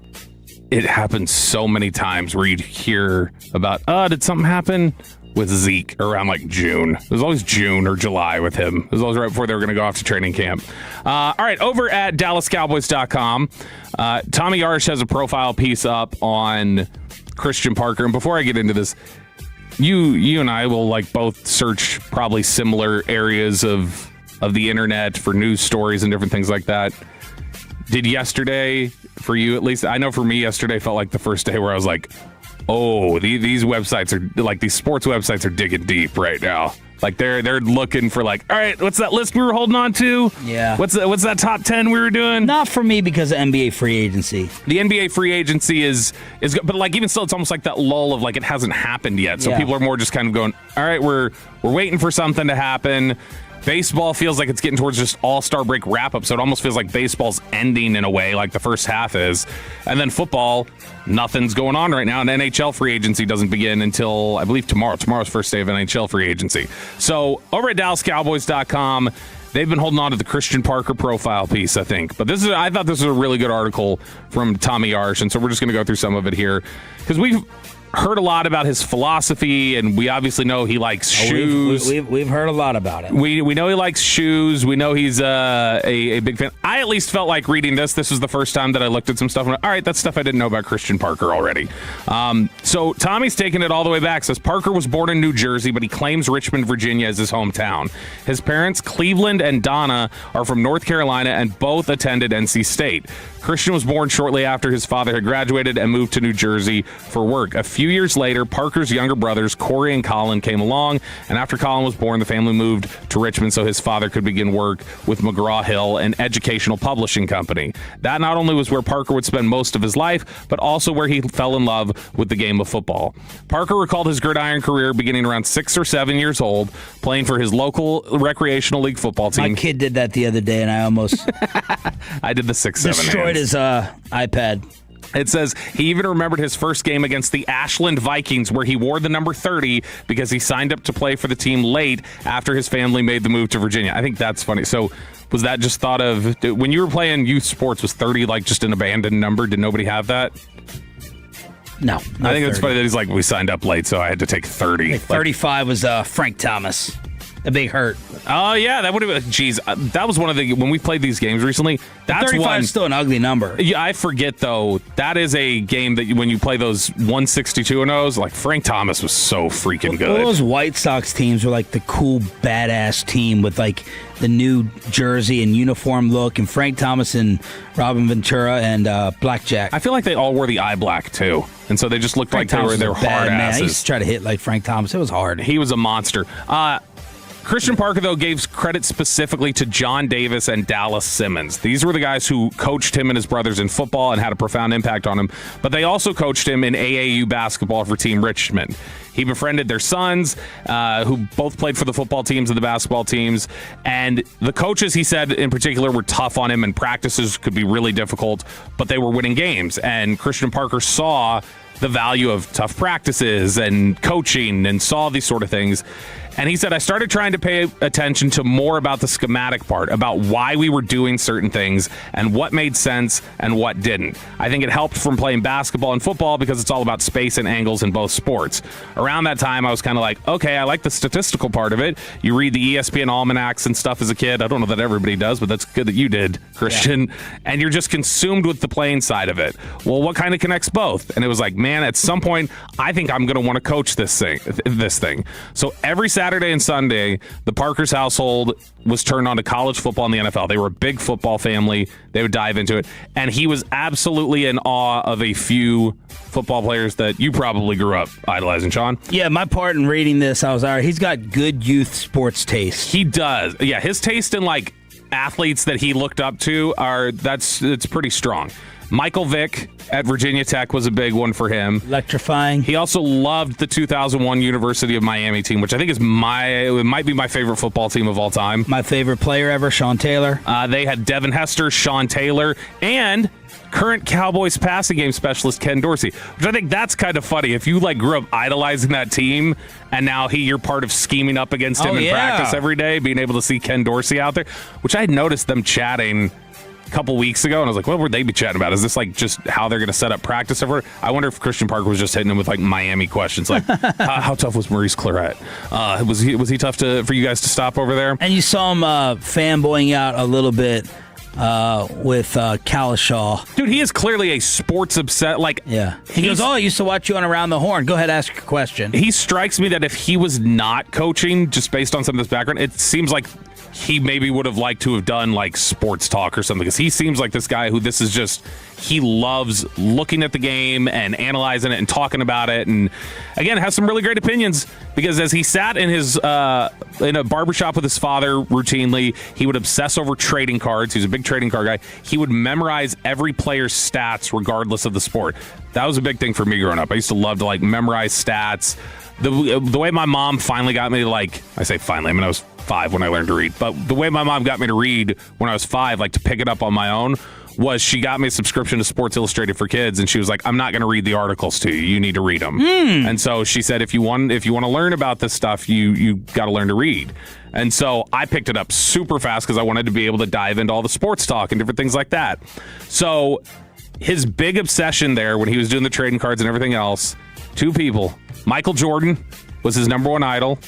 it happened so many times where you'd hear about, did something happen with Zeke around like June? It was always June or July with him. It was always right before they were going to go off to training camp. All right, over at DallasCowboys.com, Tommy Yarsh has a profile piece up on Christian Parker. And before I get into this, you and I will like both search probably similar areas of the internet for news stories and different things like that. Did yesterday, for you at least, I know for me yesterday felt like the first day where I was like, oh, these websites are like, these sports websites are digging deep right now. Like they're looking for like, all right, what's that list we were holding on to? Yeah. What's that top 10 we were doing? Not for me because of NBA free agency. The NBA free agency is but like even still, it's almost like that lull of like it hasn't happened yet. So people are more just kind of going, all right, we're waiting for something to happen. Baseball feels like it's getting towards just all-star break wrap-up, so it almost feels like baseball's ending in a way, like the first half is. And then football, nothing's going on right now, and NHL free agency doesn't begin until, I believe, tomorrow. Tomorrow's first day of NHL free agency. So over at DallasCowboys.com, they've been holding on to the Christian Parker profile piece, I think. But I thought this was a really good article from Tommy Yarsh, and so we're just going to go through some of it here. Because we've heard a lot about his philosophy, and we obviously know he likes shoes. We've heard a lot about it. We know he likes shoes. We know he's a big fan. I at least felt like reading this. This was the first time that I looked at some stuff and went, all right, that's stuff I didn't know about Christian Parker already. So Tommy's taking it all the way back. Says Parker was born in New Jersey, but he claims Richmond, Virginia as his hometown. His parents, Cleveland and Donna, are from North Carolina and both attended NC State. Christian was born shortly after his father had graduated and moved to New Jersey for work. A few years later, Parker's younger brothers, Corey and Colin, came along, and after Colin was born, the family moved to Richmond so his father could begin work with McGraw-Hill, an educational publishing company. That not only was where Parker would spend most of his life, but also where he fell in love with the game of football. Parker recalled his gridiron career beginning around 6 or 7 years old, playing for his local recreational league football team. My kid did that the other day, and I almost I did the 6-7 destroyed his iPad. It says he even remembered his first game against the Ashland Vikings, where he wore the number 30 because he signed up to play for the team late after his family made the move to Virginia. I think that's funny. So was that just thought of when you were playing youth sports? Was 30 like just an abandoned number? Did nobody have that? No. I think it's funny that he's like, we signed up late, so I had to take 30. 35 was Frank Thomas. A big hurt. Oh, yeah, that would have been, geez, that was one of the, when we played these games recently, that's 35 is still an ugly number. Yeah, I forget, though, that is a game that when you play those 162-0s, like Frank Thomas was so freaking good. All those White Sox teams were like the cool, badass team with like the new jersey and uniform look, and Frank Thomas and Robin Ventura and Blackjack. I feel like they all wore the eye black, too. And so they just looked Frank like Thomas they were hard asses. I used to try to hit like Frank Thomas. It was hard. He was a monster. Christian Parker, though, gave credit specifically to John Davis and Dallas Simmons. These were the guys who coached him and his brothers in football and had a profound impact on him, but they also coached him in AAU basketball for Team Richmond. He befriended their sons, who both played for the football teams and the basketball teams, and the coaches, he said, in particular, were tough on him, and practices could be really difficult, but they were winning games, and Christian Parker saw the value of tough practices and coaching and saw these sort of things. And he said, I started trying to pay attention to more about the schematic part, about why we were doing certain things and what made sense and what didn't. I think it helped from playing basketball and football because it's all about space and angles in both sports. Around that time, I was kind of like, okay, I like the statistical part of it. You read the ESPN almanacs and stuff as a kid. I don't know that everybody does, but that's good that you did, Christian. Yeah. And you're just consumed with the playing side of it. Well, what kind of connects both? And it was like, man, at some point, I think I'm going to want to coach this thing. So every Saturday and Sunday, the Parker's household was turned on to college football and the NFL. They were a big football family. They would dive into it. And he was absolutely in awe of a few football players that you probably grew up idolizing, Sean. Yeah, my part in reading this, I was all right. He's got good youth sports taste. He does. Yeah, his taste in like athletes that he looked up to it's pretty strong. Michael Vick at Virginia Tech was a big one for him. Electrifying. He also loved the 2001 University of Miami team, which I think might be my favorite football team of all time. My favorite player ever, Sean Taylor. They had Devin Hester, Sean Taylor, and current Cowboys passing game specialist Ken Dorsey, which I think that's kind of funny. If you like grew up idolizing that team and now you're part of scheming up against him in practice every day, being able to see Ken Dorsey out there, which I had noticed them chatting a couple weeks ago, and I was like, what would they be chatting about? Is this like just how they're going to set up practice over? I wonder if Christian Parker was just hitting him with like Miami questions, like how tough was Maurice Clarett? Was he tough for you guys to stop over there? And you saw him fanboying out a little bit with Kalishaw. Dude, he is clearly a sports obsessed. Like, yeah, he goes, I used to watch you on Around the Horn. Go ahead, ask your question. He strikes me that if he was not coaching, just based on some of this background, it seems like he maybe would have liked to have done like sports talk or something, because he seems like this guy who this is just, he loves looking at the game and analyzing it and talking about it, and again has some really great opinions, because as he sat in his in a barbershop with his father routinely, he would obsess over trading cards. He's a big trading card guy. He would memorize every player's stats regardless of the sport. That was a big thing for me growing up. I used to love to like memorize stats. The way my mom finally got me to, like, I say finally, I mean I was 5 when I learned to read, but the way my mom got me to read when I was 5, like to pick it up on my own, was she got me a subscription to Sports Illustrated for Kids, and she was like, I'm not going to read the articles to you. You need to read them. And so she said, if you want to learn about this stuff, you got to learn to read. And so I picked it up super fast because I wanted to be able to dive into all the sports talk and different things like that. So his big obsession there when he was doing the trading cards and everything else, 2 people. Michael Jordan was his number 1 idol.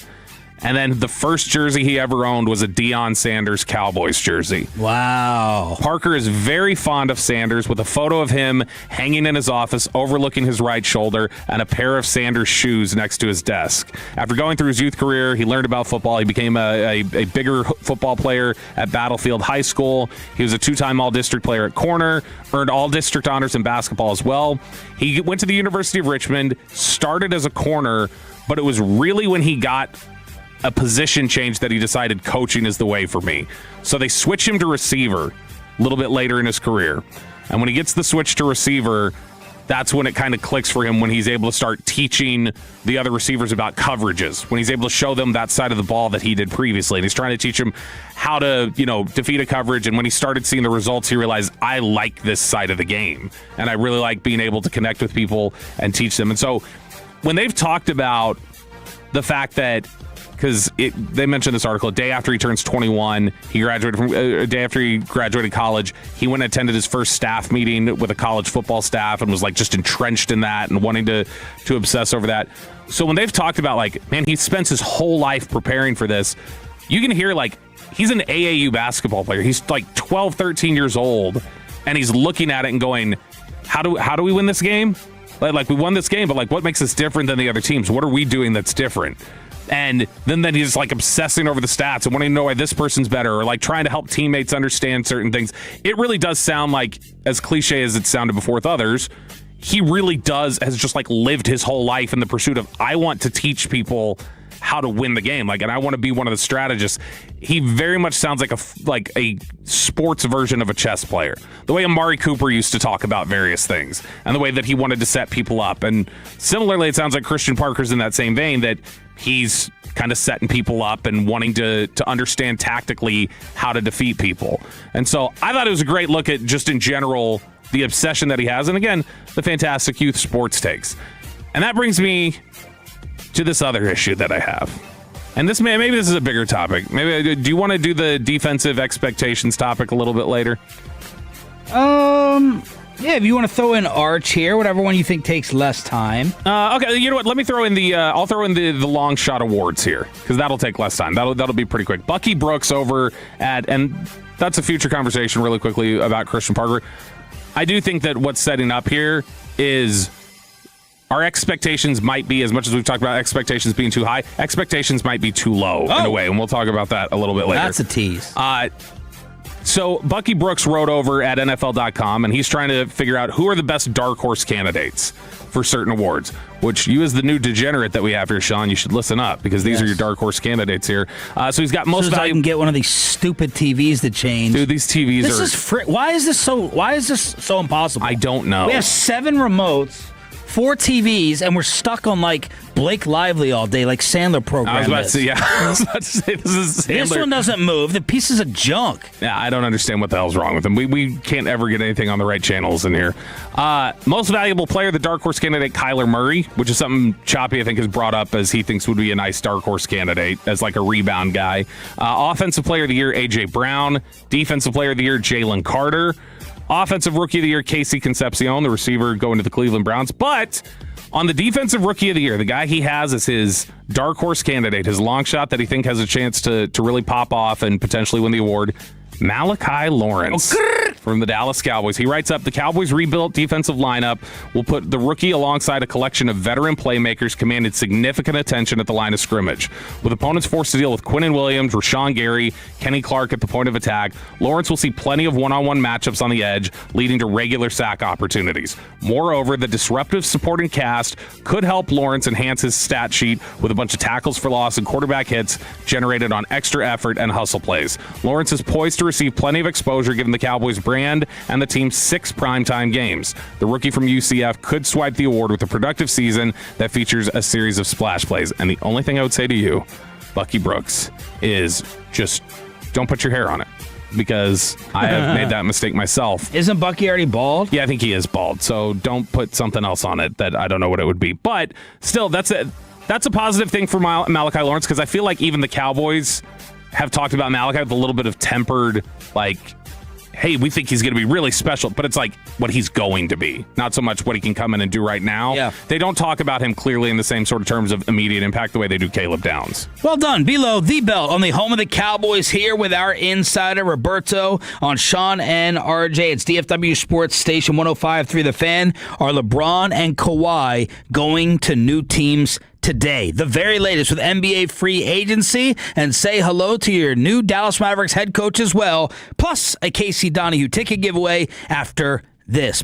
And then the first jersey he ever owned was a Deion Sanders Cowboys jersey. Wow. Parker is very fond of Sanders, with a photo of him hanging in his office overlooking his right shoulder and a pair of Sanders shoes next to his desk. After going through his youth career, he learned about football. He became a bigger football player at Battlefield High School. He was a 2-time All-District player at corner, earned All-District honors in basketball as well. He went to the University of Richmond, started as a corner, but it was really when he got a position change that he decided coaching is the way for me. So they switch him to receiver a little bit later in his career. And when he gets the switch to receiver, that's when it kind of clicks for him, when he's able to start teaching the other receivers about coverages, when he's able to show them that side of the ball that he did previously. And he's trying to teach them how to, defeat a coverage. And when he started seeing the results, he realized, I like this side of the game. And I really like being able to connect with people and teach them. And so when they've talked about the fact that, because they mentioned this article, a day after he turns 21, a day after he graduated college, he went and attended his first staff meeting with a college football staff and was like just entrenched in that and wanting to obsess over that. So when they've talked about, like, man, he spends his whole life preparing for this, you can hear, like, he's an AAU basketball player. He's like 12, 13 years old, and he's looking at it and going, how do we win this game? Like, we won this game, but like, what makes us different than the other teams? What are we doing that's different? And then he's like obsessing over the stats and wanting to know why this person's better, or like trying to help teammates understand certain things. It really does sound like, as cliche as it sounded before with others, he really has just like lived his whole life in the pursuit of, I want to teach people how to win the game. Like, and I want to be one of the strategists. He very much sounds like a sports version of a chess player. The way Amari Cooper used to talk about various things, and the way that he wanted to set people up. And similarly, it sounds like Christian Parker's in that same vein, that he's kind of setting people up and wanting to understand tactically how to defeat people. And so I thought it was a great look at, just in general, the obsession that he has. And again, the fantastic youth sports takes. And that brings me to this other issue that I have. And maybe this is a bigger topic. Maybe do you want to do the defensive expectations topic a little bit later? Yeah, if you want to throw in Arch here, whatever one you think takes less time. Okay, you know what? Let me throw in I'll throw in the long shot awards here because that'll take less time. That'll be pretty quick. Bucky Brooks over and that's a future conversation really quickly about Christian Parker. I do think that what's setting up here is our expectations might be, as much as we've talked about expectations being too high, expectations might be too low in a way, and we'll talk about that a little bit later. That's a tease. So Bucky Brooks wrote over at NFL.com, and he's trying to figure out who are the best dark horse candidates for certain awards, which you as the new degenerate that we have here, Sean, you should listen up because these are your dark horse candidates here. So he's got most valuable. I can get one of these stupid TVs to change. Dude, these TVs this is why is this so impossible? I don't know. We have 7 remotes, 4 TVs, and we're stuck on like Blake Lively all day, like Sandler program. I was about to say, this is Sandler. This one doesn't move. The piece is a junk. Yeah, I don't understand what the hell's wrong with them. We can't ever get anything on the right channels in here. Most valuable player, the dark horse candidate, Kyler Murray, which is something Choppy, I think, has brought up as he thinks would be a nice dark horse candidate as like a rebound guy. Offensive player of the year, A.J. Brown. Defensive player of the year, Jalen Carter. Offensive Rookie of the Year, Casey Concepcion, the receiver going to the Cleveland Browns. But on the Defensive Rookie of the Year, the guy he has as his dark horse candidate, his long shot that he think has a chance to really pop off and potentially win the award, Malachi Lawrence from the Dallas Cowboys. He writes up, the Cowboys' rebuilt defensive lineup will put the rookie alongside a collection of veteran playmakers commanded significant attention at the line of scrimmage. With opponents forced to deal with Quinnen Williams, Rashawn Gary, Kenny Clark at the point of attack, Lawrence will see plenty of one-on-one matchups on the edge, leading to regular sack opportunities. Moreover, the disruptive supporting cast could help Lawrence enhance his stat sheet with a bunch of tackles for loss and quarterback hits generated on extra effort and hustle plays. Lawrence is poised to receive plenty of exposure given the Cowboys' brand and the team's 6 primetime games. The rookie from UCF could swipe the award with a productive season that features a series of splash plays. And the only thing I would say to you, Bucky Brooks, is just don't put your hair on it because I have made that mistake myself. Isn't Bucky already bald? Yeah, I think he is bald. So don't put something else on it that I don't know what it would be. But still, that's a positive thing for Malachi Lawrence because I feel like even the Cowboys have talked about Malachi with a little bit of tempered, like, hey, we think he's going to be really special, but it's like what he's going to be, not so much what he can come in and do right now. Yeah. They don't talk about him clearly in the same sort of terms of immediate impact the way they do Caleb Downs. Well done. Below the belt on the home of the Cowboys here with our insider Roberto on Sean and RJ. It's DFW Sports Station 105.3 The Fan. Are LeBron and Kawhi going to new teams today? The very latest with NBA free agency, and say hello to your new Dallas Mavericks head coach as well, plus a Casey Donahue ticket giveaway after this.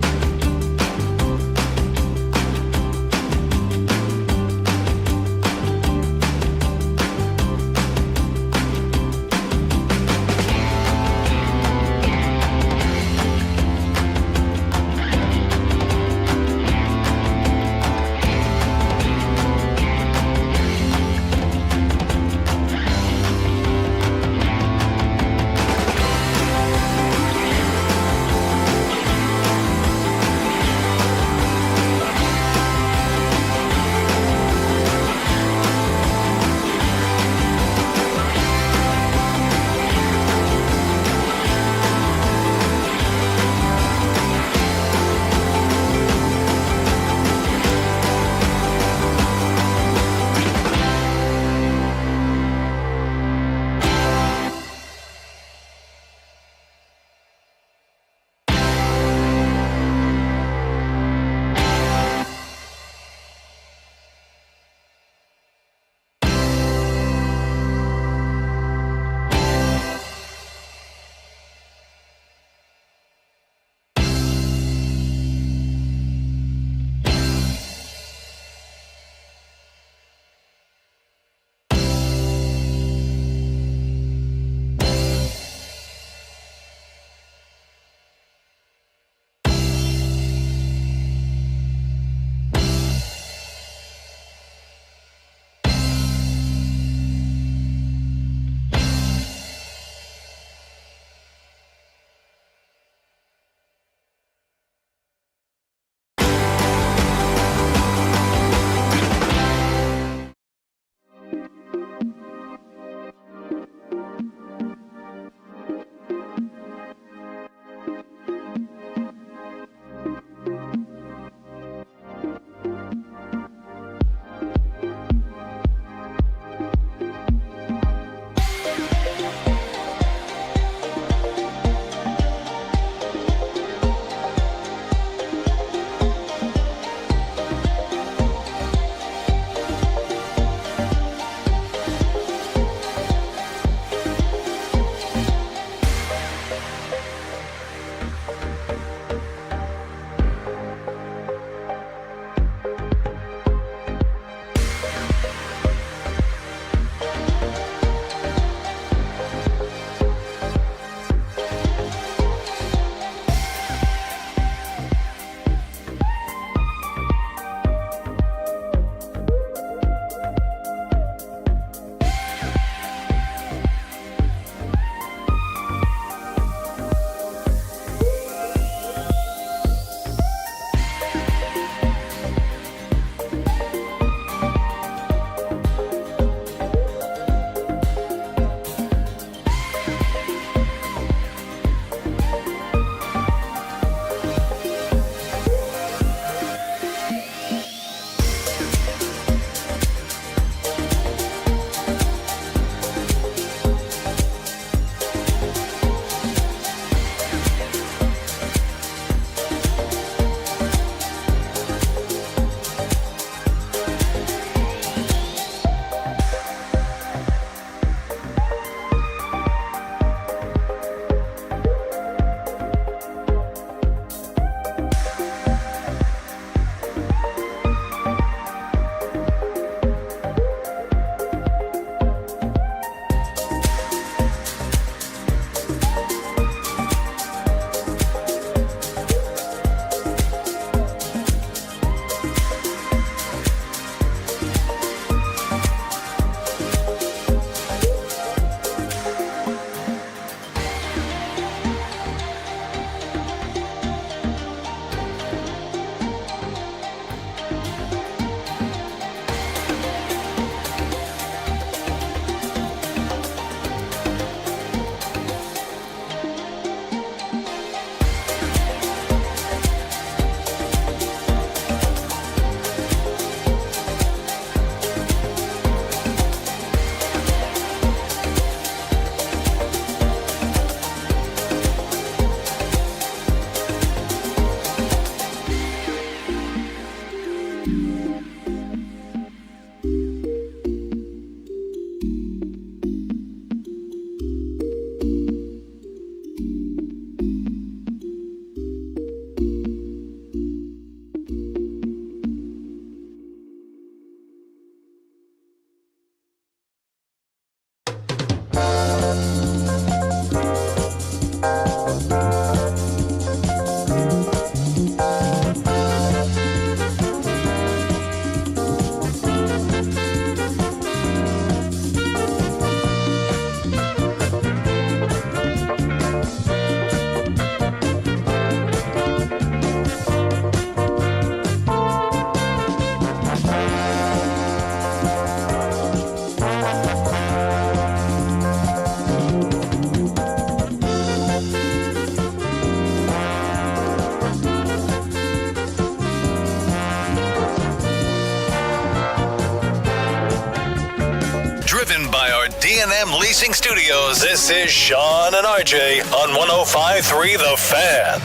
Driven by our D&M Leasing Studios, this is Sean and RJ on 105.3 The Fan.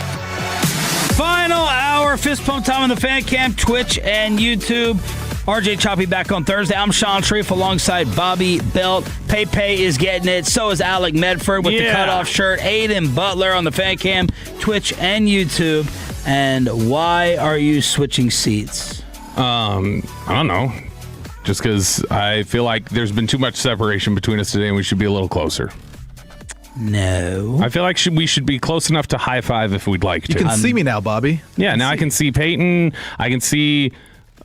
Final hour, fist pump time on the Fan Cam, Twitch, and YouTube. RJ Choppy back on Thursday. I'm Sean Sharif alongside Bobby Belt. Pepe is getting it. So is Alec Medford with the cutoff shirt. Aiden Butler on the Fan Cam, Twitch, and YouTube. And why are you switching seats? I don't know. Just because I feel like there's been too much separation between us today and we should be a little closer. No. I feel like we should be close enough to high five if we'd like to. You can see me now, Bobby. Yeah, now I can see Peyton. I can see,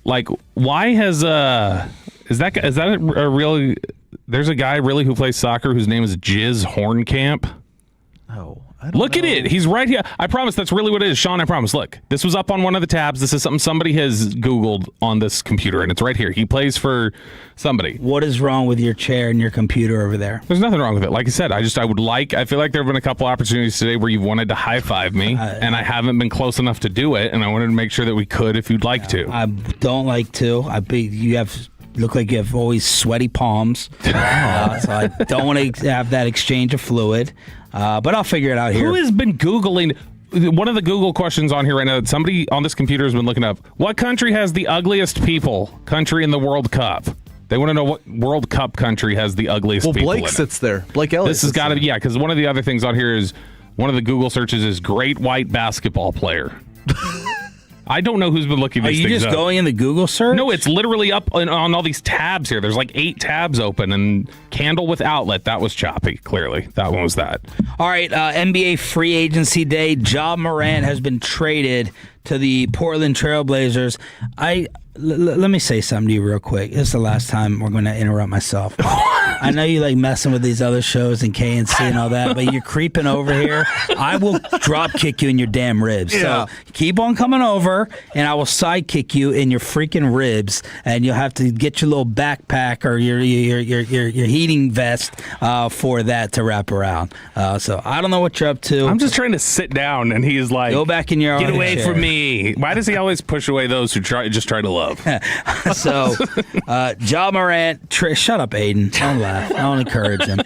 like, why has is that a real? There's a guy really who plays soccer whose name is Jizz Hornkamp. Oh, Look at it. He's right here. I promise that's really what it is. Sean, I promise. Look, this was up on one of the tabs. This is something somebody has Googled on this computer, and it's right here. He plays for somebody. What is wrong with your chair and your computer over there? There's nothing wrong with it. Like I said, I feel like there have been a couple opportunities today where you've wanted to high five me, and I haven't been close enough to do it, and I wanted to make sure that we could if you'd like to. I don't like to. You look like you have always sweaty palms, so I don't want to have that exchange of fluid. But I'll figure it out here. Who has been Googling? One of the Google questions on here right now that somebody on this computer has been looking up. What country has the ugliest country in the World Cup? They want to know what World Cup country has the ugliest people in it. Well, Blake sits there. Blake Elliott. This has got to be, because one of the other things on here is one of the Google searches is great white basketball player. I don't know who's been looking these things up. Are you just going in the Google search? No, it's literally up on all these tabs here. There's like 8 tabs open, and Candle with Outlet, that was choppy, clearly. That one was that. All right, NBA free agency day. Ja Morant has been traded to the Portland Trailblazers. Let me say something to you real quick. This is the last time we're going to interrupt myself. I know you like messing with these other shows and KNC and all that, but you're creeping over here. I will drop kick you in your damn ribs. Yeah. So keep on coming over, and I will side kick you in your freaking ribs, and you'll have to get your little backpack or your heating vest for that to wrap around. So I don't know what you're up to. I'm just trying to sit down, and he is like, go back in your get away chair. From me. Why does he always push away those who just try to love? So, Ja Morant, shut up, Aiden. Don't laugh. Don't encourage him.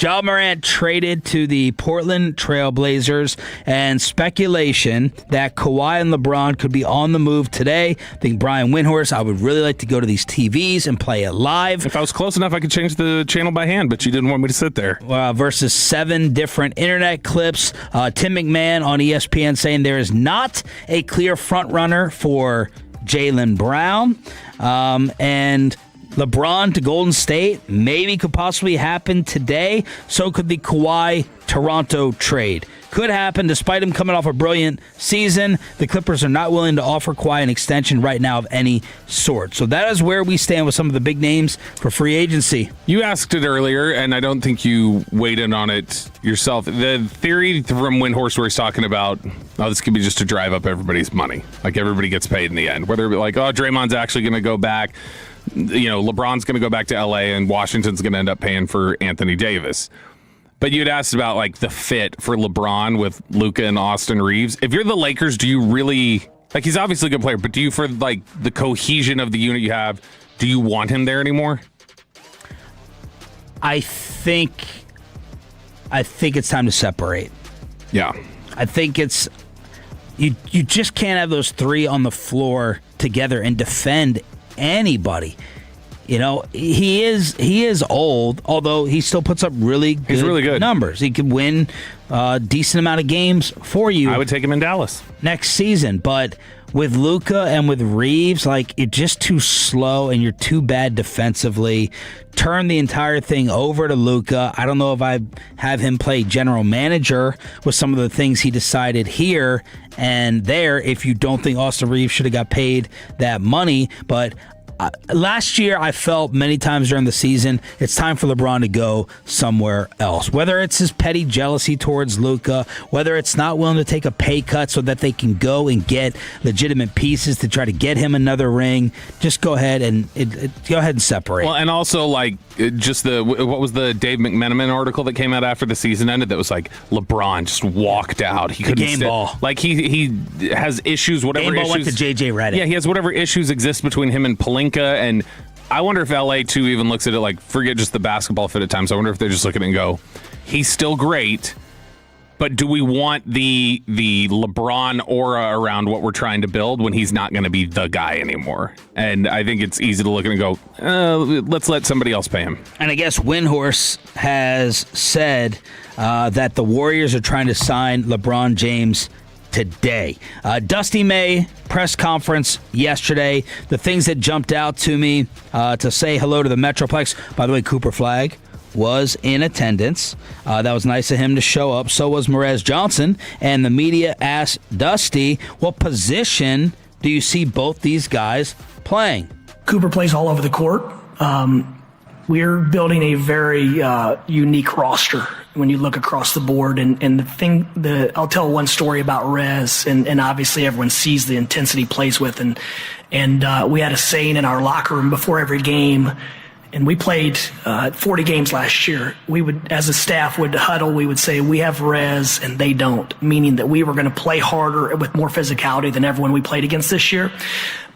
Ja Morant traded to the Portland Trailblazers, and speculation that Kawhi and LeBron could be on the move today. I think Brian Windhorst, I would really like to go to these TVs and play it live. If I was close enough, I could change the channel by hand, but you didn't want me to sit there. Versus 7 different internet clips. Tim McMahon on ESPN saying there is not a clear front runner for Jaylen Brown, and LeBron to Golden State maybe could possibly happen today. So could the Kawhi Toronto trade. Could happen despite him coming off a brilliant season. The Clippers are not willing to offer Kawhi an extension right now of any sort. So that is where we stand with some of the big names for free agency. You asked it earlier, and I don't think you weighed in on it yourself. The theory from Windhorst where he's talking about, this could be just to drive up everybody's money. Like everybody gets paid in the end. Whether like, Draymond's actually going to go back. LeBron's going to go back to L.A. and Washington's going to end up paying for Anthony Davis. But you'd asked about like the fit for LeBron with Luka and Austin Reeves. If you're the Lakers, do you really he's obviously a good player, but do you, for like the cohesion of the unit you have, do you want him there anymore? I think it's time to separate. Yeah. I think it's you just can't have those 3 on the floor together and defend anybody. You know, he is old, although he still puts up really good numbers. He could win a decent amount of games for you. I would take him in Dallas next season, but with Luka and with Reeves, like, you're just too slow and you're too bad defensively. Turn the entire thing over to Luka. I don't know if I have him play general manager with some of the things he decided here and there if you don't think Austin Reeves should have got paid that money, but last year, I felt many times during the season, it's time for LeBron to go somewhere else. Whether it's his petty jealousy towards Luka, whether it's not willing to take a pay cut so that they can go and get legitimate pieces to try to get him another ring, just go ahead and separate. Well, and also, like, just what was the Dave McMenamin article that came out after the season ended that was like LeBron just walked out. He couldn't game ball. Like he has issues. Whatever game ball issues went to JJ Redick. Yeah, he has whatever issues exist between him and Pelinka. And I wonder if LA too even looks at it like, forget just the basketball fit at times. I wonder if they just look at it and go, he's still great, but do we want the LeBron aura around what we're trying to build when he's not going to be the guy anymore? And I think it's easy to look at it and go, let's let somebody else pay him. And I guess Windhorse has said that the Warriors are trying to sign LeBron James today. Dusty May press conference yesterday. The things that jumped out to me to say hello to the Metroplex. By the way, Cooper Flagg was in attendance. That was nice of him to show up. So was Merez Johnson. And the media asked Dusty, what position do you see both these guys playing? Cooper plays all over the court. We're building a very unique roster when you look across the board. And I'll tell one story about Rez, and obviously everyone sees the intensity he plays with. And we had a saying in our locker room before every game, and we played 40 games last year. We would, as a staff, would huddle. We would say, we have Rez and they don't, meaning that we were going to play harder with more physicality than everyone we played against this year.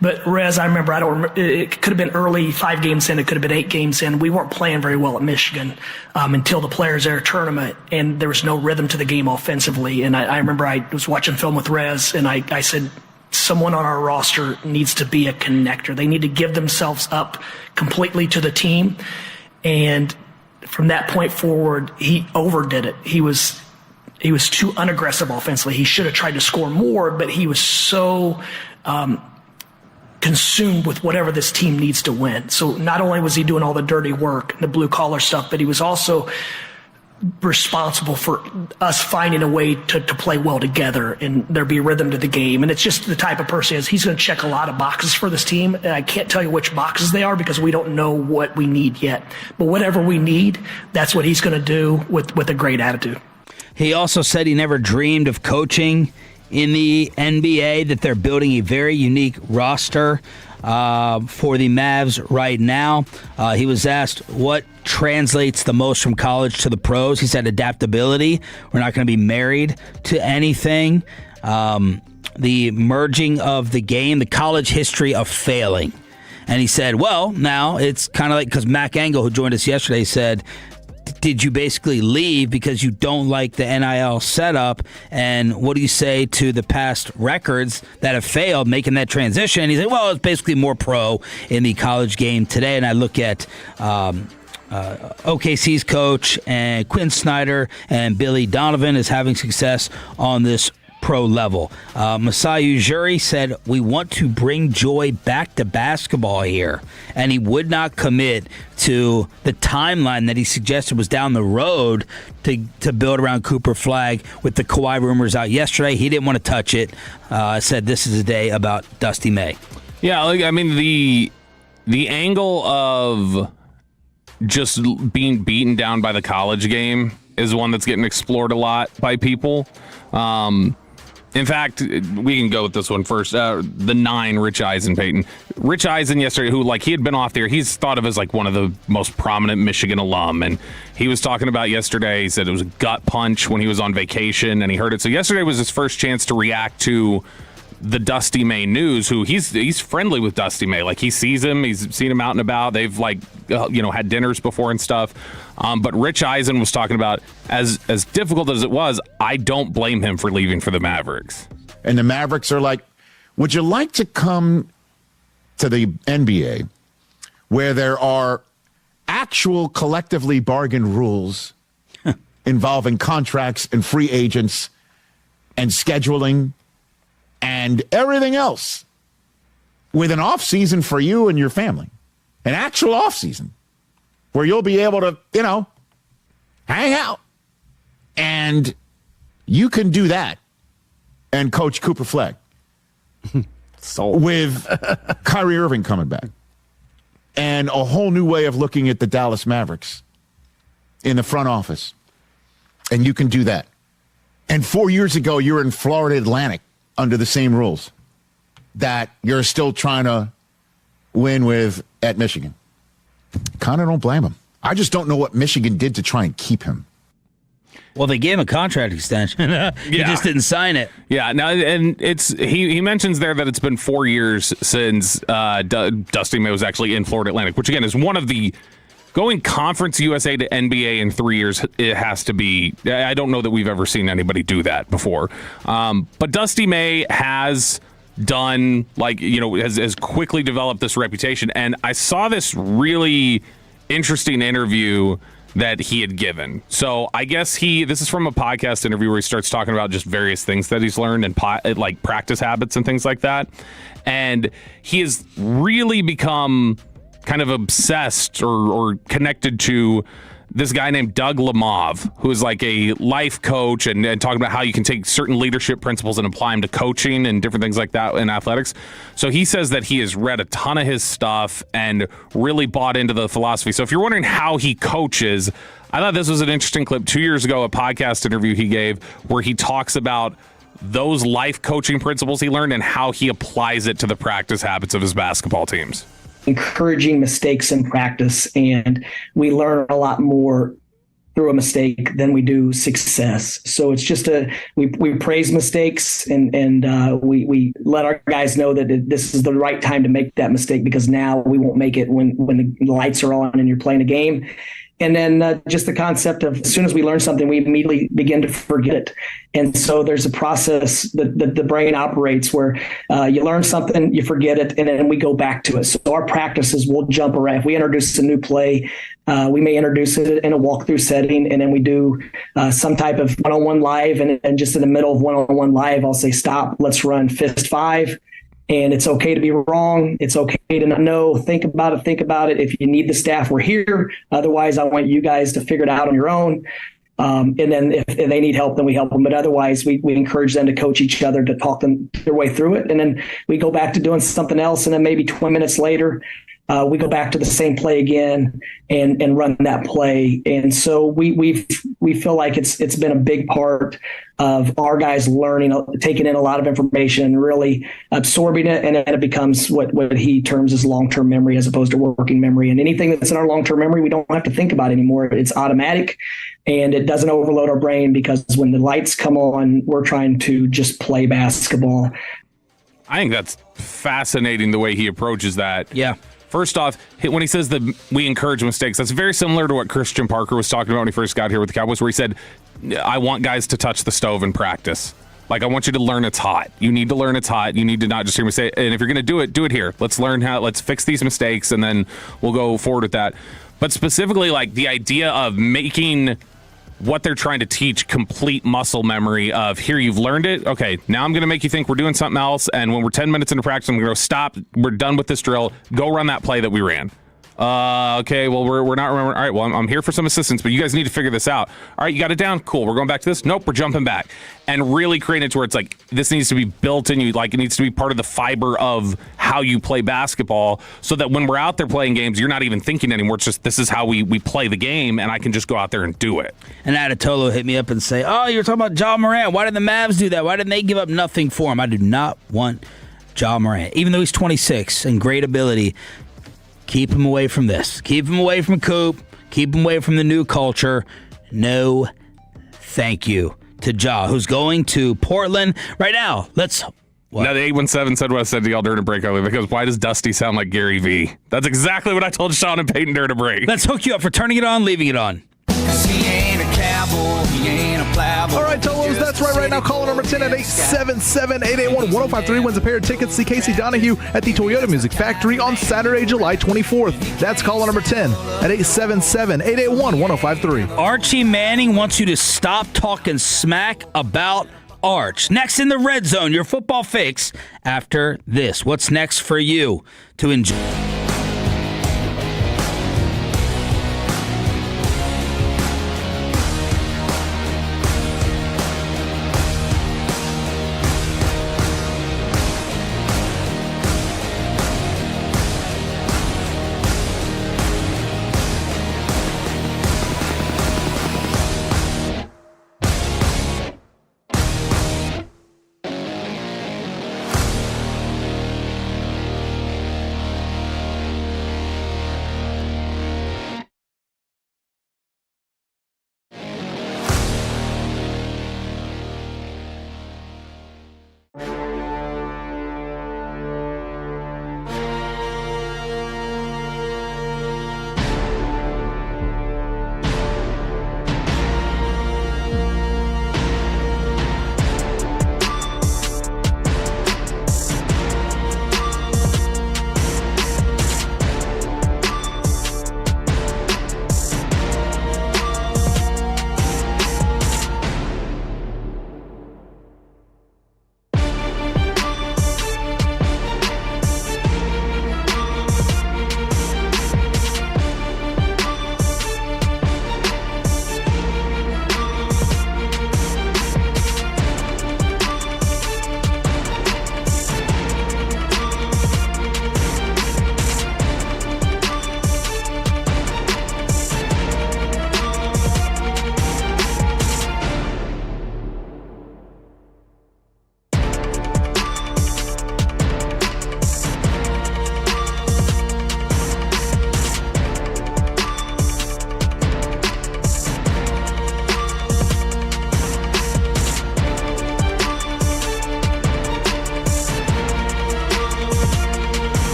But Rez, I remember, it could have been early 5 games in, it could have been 8 games in. We weren't playing very well at Michigan until the Players Air tournament, and there was no rhythm to the game offensively. And I remember I was watching film with Rez, and I said, someone on our roster needs to be a connector. They need to give themselves up completely to the team. And from that point forward, he overdid it. He was too unaggressive offensively. He should have tried to score more, but he was so consumed with whatever this team needs to win. So not only was he doing all the dirty work, the blue collar stuff, but he was also responsible for us finding a way to play well together and there be rhythm to the game. And it's just the type of person he is. He's going to check a lot of boxes for this team. And I can't tell you which boxes they are because we don't know what we need yet. But whatever we need, that's what he's going to do with a great attitude. He also said he never dreamed of coaching in the NBA, that they're building a very unique roster for the Mavs right now. He was asked what translates the most from college to the pros. He said adaptability. We're not going to be married to anything. The merging of the game, the college history of failing. And he said, well, now it's kind of like, because Mac Engel, who joined us yesterday, said, did you basically leave because you don't like the NIL setup? And what do you say to the past records that have failed making that transition? He said, well, it's basically more pro in the college game today. And I look at OKC's coach and Quinn Snyder and Billy Donovan is having success on this pro level. Masai Ujiri said, we want to bring joy back to basketball here. And he would not commit to the timeline that he suggested was down the road to build around Cooper Flagg with the Kawhi rumors out yesterday. He didn't want to touch it. Said this is a day about Dusty May. Yeah, I mean, the angle of just being beaten down by the college game is one that's getting explored a lot by people. In fact, we can go with this one first. The 9, Rich Eisen, Peyton. Rich Eisen yesterday, who, like, he had been off there. He's thought of as, like, one of the most prominent Michigan alum. And he was talking about yesterday. He said it was a gut punch when he was on vacation, and he heard it. So yesterday was his first chance to react to the Dusty May news, who he's friendly with Dusty May. Like, he sees him. He's seen him out and about. They've, like, had dinners before and stuff. But Rich Eisen was talking about, as difficult as it was, I don't blame him for leaving for the Mavericks. And the Mavericks are like, would you like to come to the NBA where there are actual collectively bargained rules involving contracts and free agents and scheduling and everything else with an off season for you and your family, an actual off season where you'll be able to, hang out. And you can do that and coach Cooper Fleck with Kyrie Irving coming back and a whole new way of looking at the Dallas Mavericks in the front office. And you can do that. And 4 years ago, you were in Florida Atlantic under the same rules that you're still trying to win with at Michigan. Kind of don't blame him. I just don't know what Michigan did to try and keep him. Well, they gave him a contract extension. He just didn't sign it. Yeah, now and it's he mentions there that it's been 4 years since Dusty May was actually in Florida Atlantic, which again is one of the going Conference USA to NBA in 3 years. It has to be. I don't know that we've ever seen anybody do that before. But Dusty May has done has quickly developed this reputation, and I saw this really interesting interview that he had given. So I guess this is from a podcast interview where he starts talking about just various things that he's learned and like practice habits and things like that. And he has really become kind of obsessed or connected to this guy named Doug Lemov, who is like a life coach and talking about how you can take certain leadership principles and apply them to coaching and different things like that in athletics. So he says that he has read a ton of his stuff and really bought into the philosophy. So if you're wondering how he coaches, I thought this was an interesting clip 2 years ago, a podcast interview he gave where he talks about those life coaching principles he learned and how he applies it to the practice habits of his basketball teams. Encouraging mistakes in practice, and we learn a lot more through a mistake than we do success. So it's just we praise mistakes and we let our guys know that this is the right time to make that mistake, because now we won't make it when the lights are on and you're playing a game. And then just the concept of as soon as we learn something, we immediately begin to forget it. And so there's a process that the brain operates where you learn something, you forget it, and then we go back to it. So our practices will jump around. If we introduce a new play, we may introduce it in a walkthrough setting, and then we do some type of one-on-one live. And just in the middle of one-on-one live, I'll say, stop, let's run fist 5. And it's okay to be wrong. It's okay to not know. Think about it. If you need the staff, we're here. Otherwise, I want you guys to figure it out on your own. And then if they need help, then we help them. But otherwise, we encourage them to coach each other, to talk them their way through it. And then we go back to doing something else. And then maybe 20 minutes later, we go back to the same play again and run that play. And so we feel like it's been a big part of our guys learning, taking in a lot of information and really absorbing it. And then it becomes what he terms as long-term memory as opposed to working memory. And anything that's in our long-term memory, we don't have to think about anymore. It's automatic and it doesn't overload our brain, because when the lights come on, we're trying to just play basketball. I think that's fascinating the way he approaches that. Yeah. First off, when he says that we encourage mistakes, that's very similar to what Christian Parker was talking about when he first got here with the Cowboys, where he said, I want guys to touch the stove in practice. Like, I want you to learn it's hot. You need to learn it's hot. You need to not just hear me say, and if you're going to do it here. Let's learn let's fix these mistakes, and then we'll go forward with that. But specifically, like, the idea of making what they're trying to teach complete muscle memory of, here, you've learned it. Okay, now I'm going to make you think we're doing something else. And when we're 10 minutes into practice, I'm going to go, stop. We're done with this drill. Go run that play that we ran. Okay, well, we're not remembering. All right, well, I'm here for some assistance, but you guys need to figure this out. All right, you got it down? Cool. We're going back to this? Nope, we're jumping back. And really create it to where it's like, this needs to be built in you. Like, it needs to be part of the fiber of how you play basketball, so that when we're out there playing games, you're not even thinking anymore. It's just, this is how we play the game, and I can just go out there and do it. And Adatolo hit me up and say, oh, you're talking about Ja Morant. Why did the Mavs do that? Why didn't they give up nothing for him? I do not want Ja Morant. Even though he's 26 and great ability, keep him away from this. Keep him away from Coop. Keep him away from the new culture. No, thank you to Ja, who's going to Portland right now. Now, the 817 said what I said to y'all during a break earlier, because why does Dusty sound like Gary V? That's exactly what I told Sean and Peyton during a break. Let's hook you up for turning it on, leaving it on. 'Cause he ain't a cowboy. babble, he ain't a plabble. All right, Tolos, that's right now. Caller number 10 at 877-881-1053 wins a pair of tickets to see Casey Donahue at the Toyota Music Factory on Saturday, July 24th. That's caller number 10 at 877-881-1053. Archie Manning wants you to stop talking smack about Arch. Next in the Red Zone, your football fix after this. What's next for you to enjoy?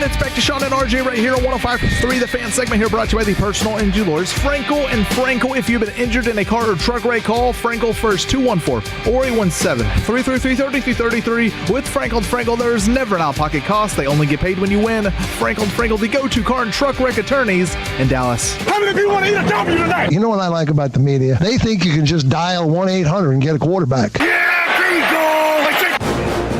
minutes. Back to Sean and RJ right here on 105.3. The Fan segment here brought to you by the personal injury lawyers Frankel and Frankel. If you've been injured in a car or truck wreck, call Frankel first, 214-817-333-3333. With Frankel and Frankel, there's never an out-of-pocket cost. They only get paid when you win. Frankel and Frankel, the go-to car and truck wreck attorneys in Dallas. How many people want to eat a W tonight? You know what I like about the media? They think you can just dial 1-800 and get a quarterback.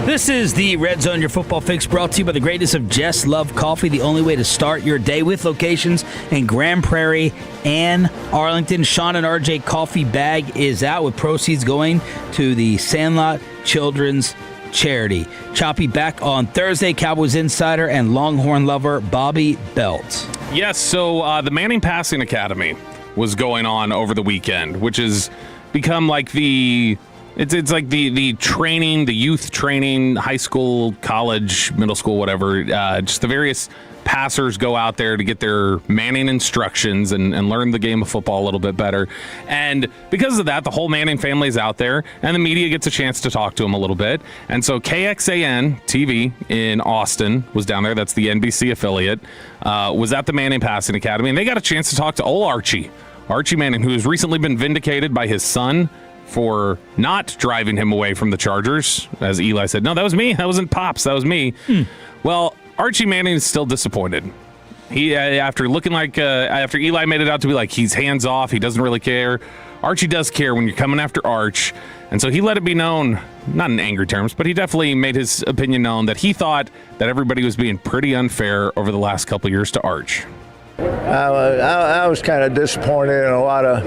This is the Red Zone, your football fix, brought to you by the greatness of Just Love Coffee, the only way to start your day, with locations in Grand Prairie and Arlington. Sean and RJ coffee bag is out, with proceeds going to the Sandlot Children's Charity. Choppy back on Thursday. Cowboys insider and Longhorn lover Bobby Belt. Yes, so the Manning Passing Academy was going on over the weekend, which has become like It's like the training, the youth training, high school, college, middle school, whatever. Just the various passers go out there to get their Manning instructions and learn the game of football a little bit better. And because of that, the whole Manning family is out there, and the media gets a chance to talk to them a little bit. And so KXAN TV in Austin was down there. That's the NBC affiliate. Was at the Manning Passing Academy, and they got a chance to talk to old Archie Manning, who has recently been vindicated by his son for not driving him away from the Chargers. As Eli said, no, that was me. That wasn't Pops. That was me. Well, Archie Manning is still disappointed. He, after Eli made it out to be like he's hands off, he doesn't really care. Archie does care when you're coming after Arch. And so he let it be known, not in angry terms, but he definitely made his opinion known that he thought that everybody was being pretty unfair over the last couple years to Arch. I was kind of disappointed in a lot of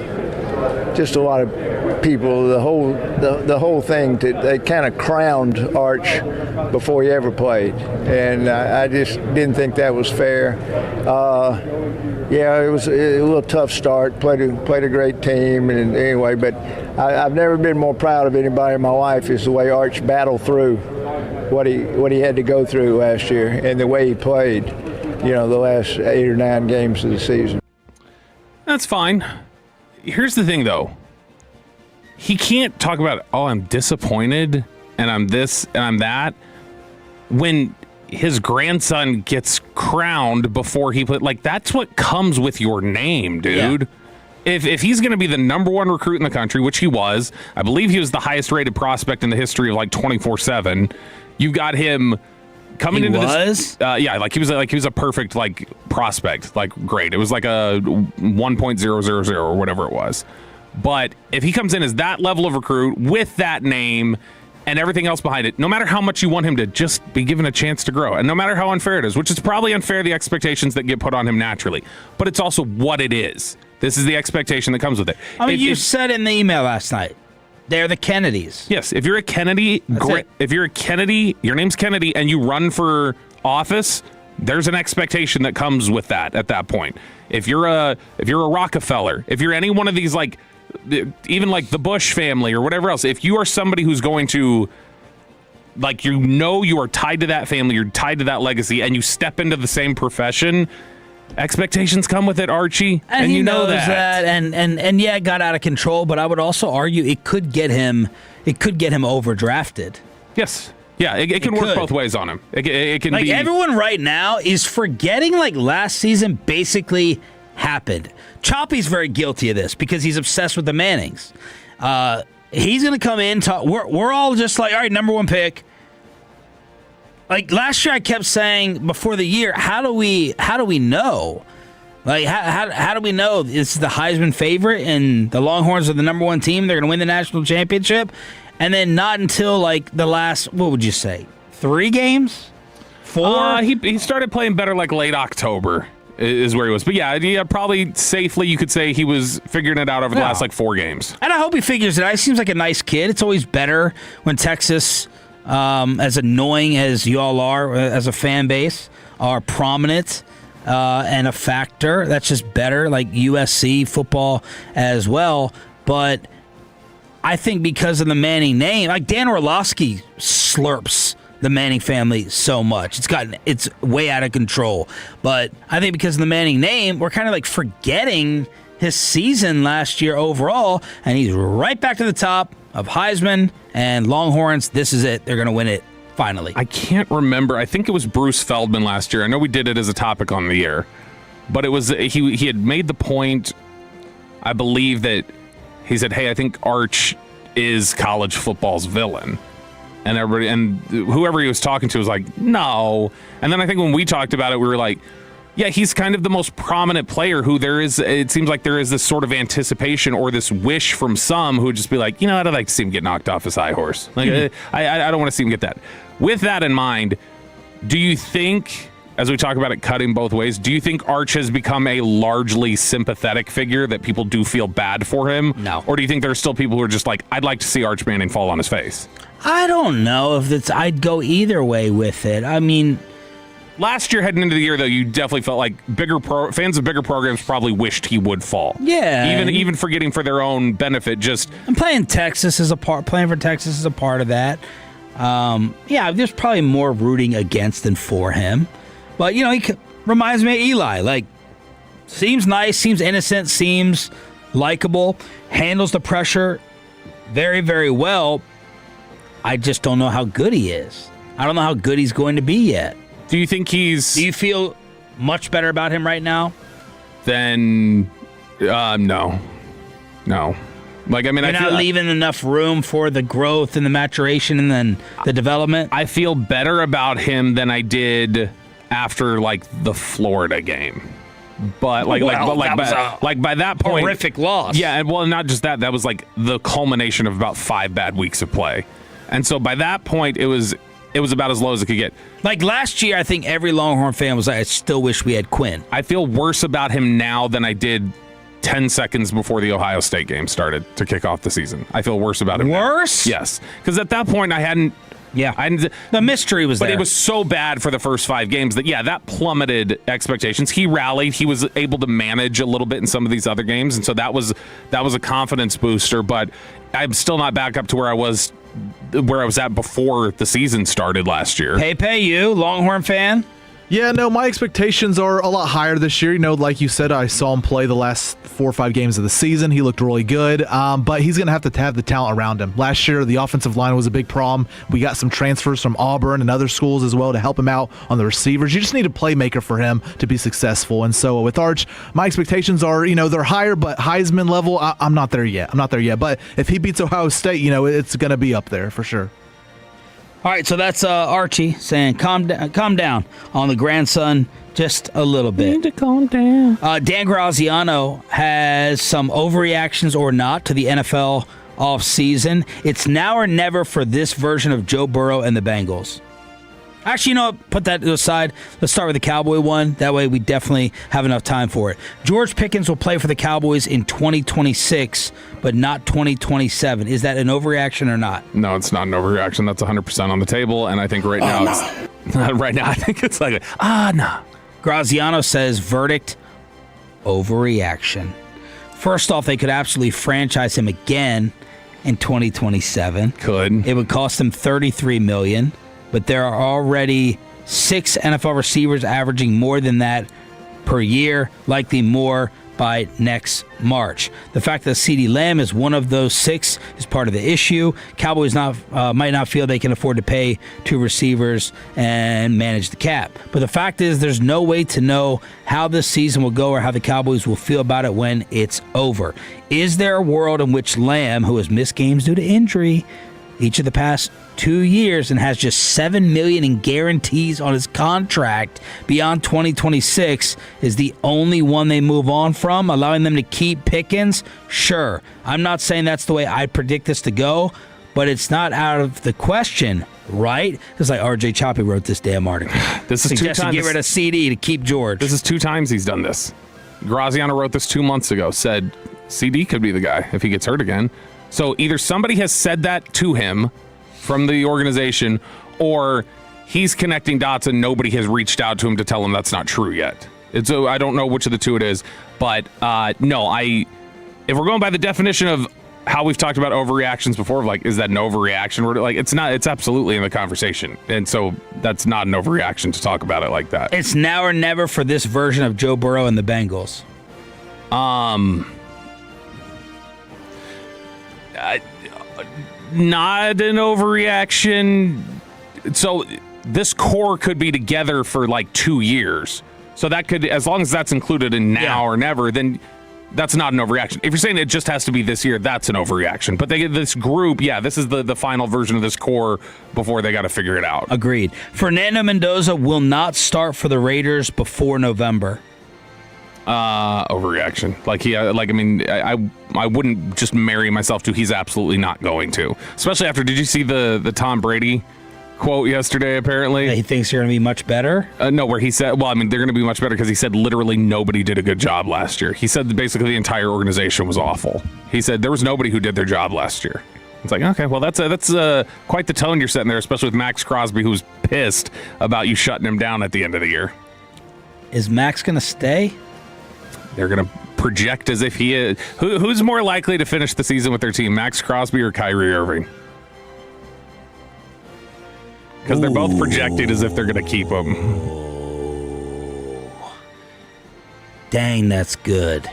people. The whole thing, they kind of crowned Arch before he ever played, and I just didn't think that was fair. It was a little tough start. Played a great team, and anyway, but I've never been more proud of anybody in my life is the way Arch battled through what he had to go through last year and the way he played. The last 8 or 9 games of the season. That's fine. Here's the thing, though. He can't talk about, I'm disappointed, and I'm this, and I'm that, when his grandson gets crowned before he put, that's what comes with your name, dude. Yeah. If he's going to be the number one recruit in the country, which he was, I believe he was the highest rated prospect in the history of 24/7. You got him coming into this, he was a perfect prospect, great. It was like a 1.000 or whatever it was. But if he comes in as that level of recruit with that name and everything else behind it, no matter how much you want him to just be given a chance to grow, and no matter how unfair it is, which is probably unfair, the expectations that get put on him naturally, but it's also what it is. This is the expectation that comes with it. I mean, you said in the email last night, they're the Kennedys. Yes, if you're a Kennedy, great. If you're a Kennedy, your name's Kennedy, and you run for office, there's an expectation that comes with that at that point. If you're a Rockefeller, if you're any one of these even the Bush family or whatever else, if you are somebody who's going to you are tied to that family, you're tied to that legacy, and you step into the same profession, expectations come with it, Archie, and he you know knows that. And yeah, it got out of control, but I would also argue it could get him overdrafted. Yes. Yeah, it can work both ways on him. It can be. Everyone right now is forgetting last season basically happened. Choppy's very guilty of this because he's obsessed with the Mannings. He's going to come in, we're all just all right, number one pick. Last year I kept saying before the year, how do we know? How do we know it's the Heisman favorite and the Longhorns are the number one team, they're going to win the national championship? And then not until the last, what would you say, 3 games? 4? He started playing better late October is where he was. But yeah, probably safely you could say he was figuring it out over the last 4 games. And I hope he figures it out. He seems like a nice kid. It's always better when Texas, as annoying as you all are as a fan base, are prominent and a factor. That's just better, USC football as well. But I think because of the Manning name, Dan Orlovsky slurps the Manning family so much. It's way out of control. But I think because of the Manning name, we're kind of forgetting his season last year overall, and he's right back to the top of Heisman and Longhorns. This is it. They're going to win it finally. I can't remember. I think it was Bruce Feldman last year. I know we did it as a topic on the air, but it was he had made the point, I believe, that he said, hey, I think Arch is college football's villain. And everybody, and whoever he was talking to was like, no. And then I think when we talked about it, we were like, yeah, he's kind of the most prominent player who it seems like there is this sort of anticipation or this wish from some who would just be like, you know, I'd like to see him get knocked off his high horse. Like, I don't want to see him get that. With that in mind, do you think, as we talk about it cutting both ways, do you think Arch has become a largely sympathetic figure that people do feel bad for him? No. Or do you think there's still people who are just like, I'd like to see Arch Manning fall on his face? I don't know if I'd go either way with it. I mean, last year heading into the year, though, you definitely felt like fans of bigger programs probably wished he would fall. Yeah. Even forgetting for their own benefit, just... And playing for Texas is a part of that. Yeah, there's probably more rooting against than for him. But, you know, he reminds me of Eli. Like, seems nice, seems innocent, seems likable, handles the pressure very, very well. I just don't know how good he is. I don't know how good he's going to be yet. Do you think do you feel much better about him right now? Then, no. Like, I mean, You're not leaving enough room for the growth and the maturation and then the development? I feel better about him than I did after, like, the Florida game. But by that point, horrific loss. Yeah, and well, not just that. That was like the culmination of about 5 bad weeks of play. And so by that point, it was about as low as it could get. Like last year, I think every Longhorn fan was like, I still wish we had Quinn. I feel worse about him now than I did 10 seconds before the Ohio State game started to kick off the season. I feel worse about him. Worse? Now. Yes. Because at that point, the mystery was there. But it was so bad for the first 5 games that plummeted expectations. He rallied. He was able to manage a little bit in some of these other games. And so that was a confidence booster. But I'm still not back up to where I was at before the season started last year. Hey, you, Longhorn fan? Yeah, no, my expectations are a lot higher this year. You know, like you said, I saw him play the last 4 or 5 games of the season. He looked really good, but he's going to have the talent around him. Last year, the offensive line was a big problem. We got some transfers from Auburn and other schools as well to help him out on the receivers. You just need a playmaker for him to be successful. And so with Arch, my expectations are, they're higher, but Heisman level, I'm not there yet. But if he beats Ohio State, it's going to be up there for sure. All right, so that's Archie saying, calm down on the grandson just a little bit. You need to calm down. Dan Graziano has some overreactions or not to the NFL offseason. It's now or never for this version of Joe Burrow and the Bengals. Actually, put that aside. Let's start with the Cowboy one. That way we definitely have enough time for it. George Pickens will play for the Cowboys in 2026, but not 2027. Is that an overreaction or not? No, it's not an overreaction. That's 100% on the table, and I think right now I think it's like, no. Graziano says, verdict, overreaction. First off, they could absolutely franchise him again in 2027. Could. It would cost them $33 million. But there are already 6 NFL receivers averaging more than that per year, likely more by next March. The fact that CeeDee Lamb is one of those 6 is part of the issue. Cowboys might not feel they can afford to pay 2 receivers and manage the cap. But the fact is there's no way to know how this season will go or how the Cowboys will feel about it when it's over. Is there a world in which Lamb, who has missed games due to injury each of the past 2 years and has just $7 million in guarantees on his contract beyond 2026, is the only one they move on from, allowing them to keep Pickens? Sure. I'm not saying that's the way I predict this to go, but it's not out of the question, right? It's like RJ Choppy wrote this damn article. This is 2 times. Get rid of CD to keep George. This is 2 times he's done this. Graziano wrote this 2 months ago, said CD could be the guy if he gets hurt again. So either somebody has said that to him from the organization, or he's connecting dots and nobody has reached out to him to tell him that's not true yet. I don't know which of the 2 it is, but if we're going by the definition of how we've talked about overreactions before, like, is that an overreaction? Like, it's not. It's absolutely in the conversation, and so that's not an overreaction to talk about it like that. It's now or never for this version of Joe Burrow and the Bengals. Not an overreaction. So this core could be together for like 2 years. So that could, as long as that's included in now or never, then that's not an overreaction. If you're saying it just has to be this year, that's an overreaction. But this group, this is the final version of this core before they got to figure it out. Agreed. Fernando Mendoza will not start for the Raiders before November. Overreaction. I wouldn't just marry myself to he's absolutely not going to. Especially after, did you see the Tom Brady quote yesterday, apparently? He thinks you're going to be much better? No, where he said, they're going to be much better because he said literally nobody did a good job last year. He said basically the entire organization was awful. He said there was nobody who did their job last year. It's like, okay, well, that's quite the tone you're setting there, especially with Max Crosby, who's pissed about you shutting him down at the end of the year. Is Max going to stay? They're going to project as if he is. Who's more likely to finish the season with their team, Max Crosby or Kyrie Irving? Because they're both projected as if they're going to keep him. Dang, that's good.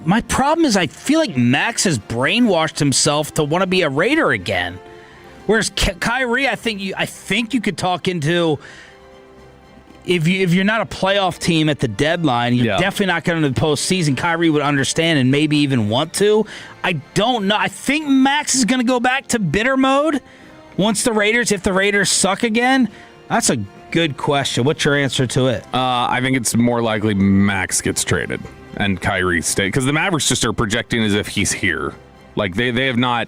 My problem is I feel like Max has brainwashed himself to want to be a Raider again. Whereas Kyrie, I think you could talk into... If you're not a playoff team at the deadline, you're definitely not going to the postseason. Kyrie would understand and maybe even want to. I don't know. I think Max is going to go back to bitter mode if the Raiders suck again. That's a good question. What's your answer to it? I think it's more likely Max gets traded and Kyrie stays, because the Mavericks just are projecting as if he's here. Like they have not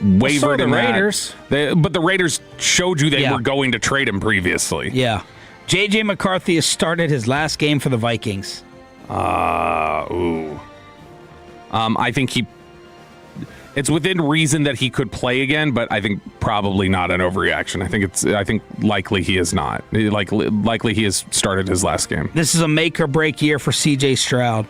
wavered in that. Raiders. But the Raiders showed you they were going to trade him previously. Yeah. J.J. McCarthy has started his last game for the Vikings. I think it's within reason that he could play again, but I think probably not an overreaction. I think likely he is not. Likely he has started his last game. This is a make or break year for C.J. Stroud.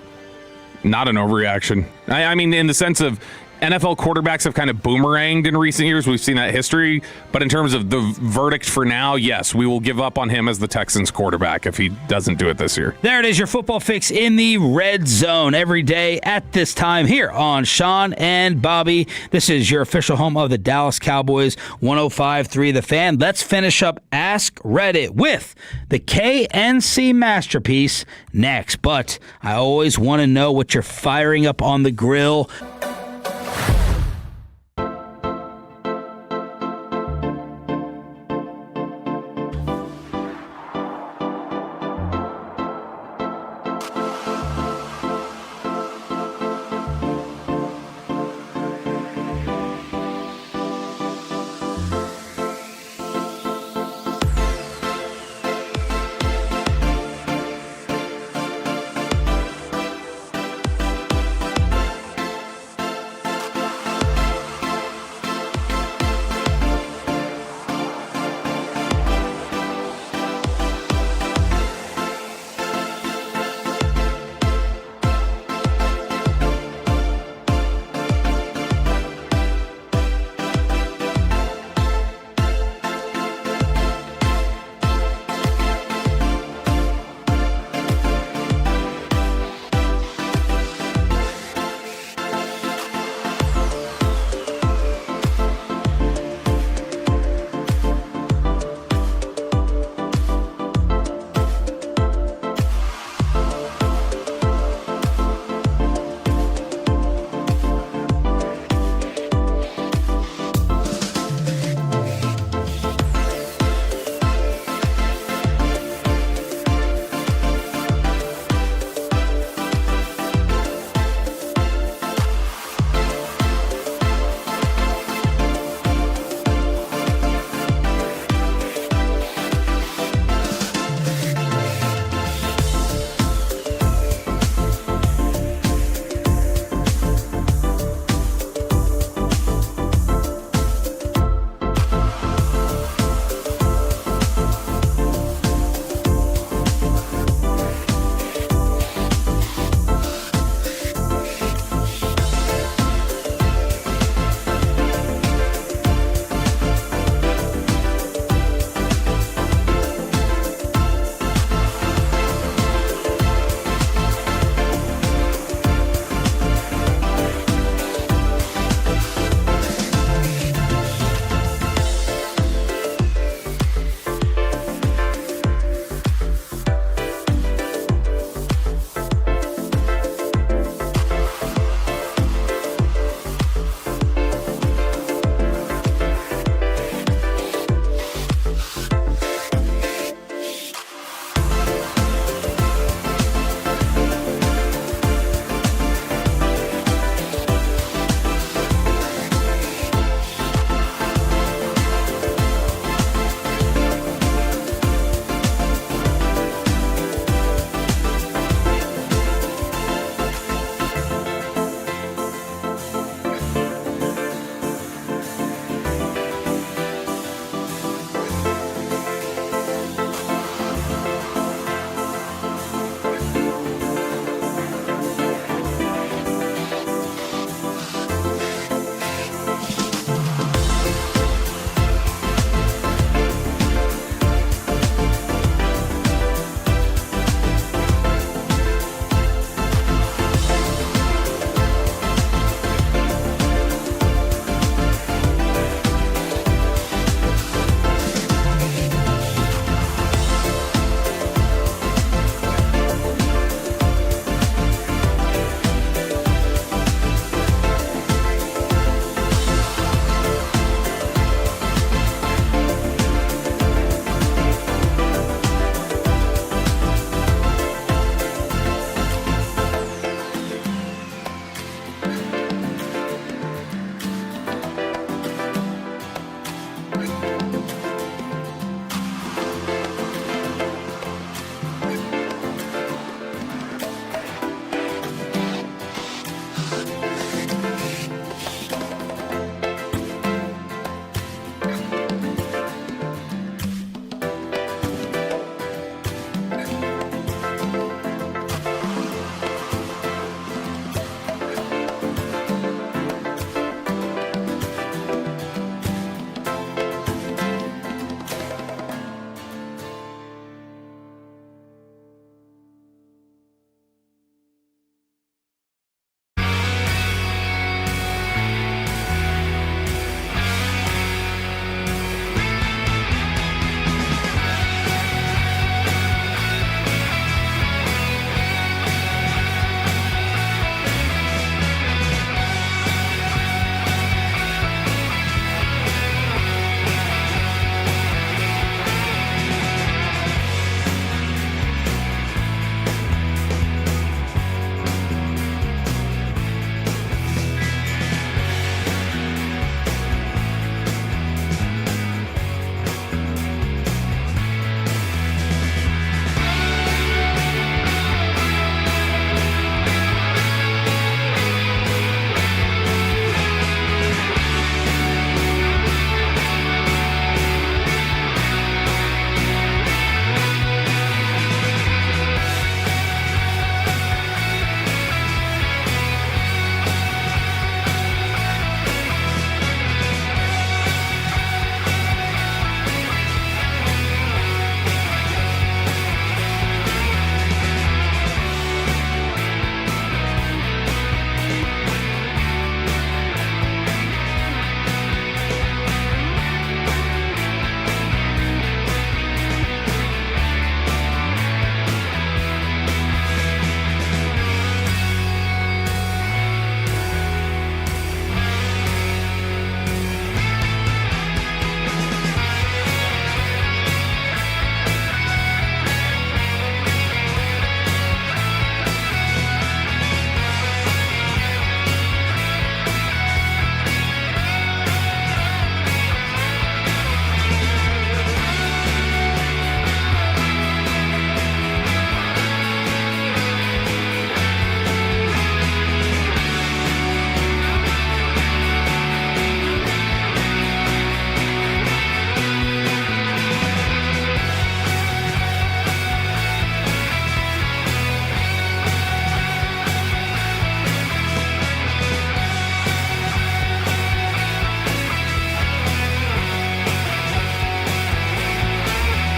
Not an overreaction. I mean, in the sense of NFL quarterbacks have kind of boomeranged in recent years. We've seen that history. But in terms of the verdict for now, yes, we will give up on him as the Texans quarterback if he doesn't do it this year. There it is, your football fix in the red zone every day at this time here on Sean and Bobby. This is your official home of the Dallas Cowboys, 105.3 The Fan. Let's finish up Ask Reddit with the KNC masterpiece next. But I always want to know what you're firing up on the grill.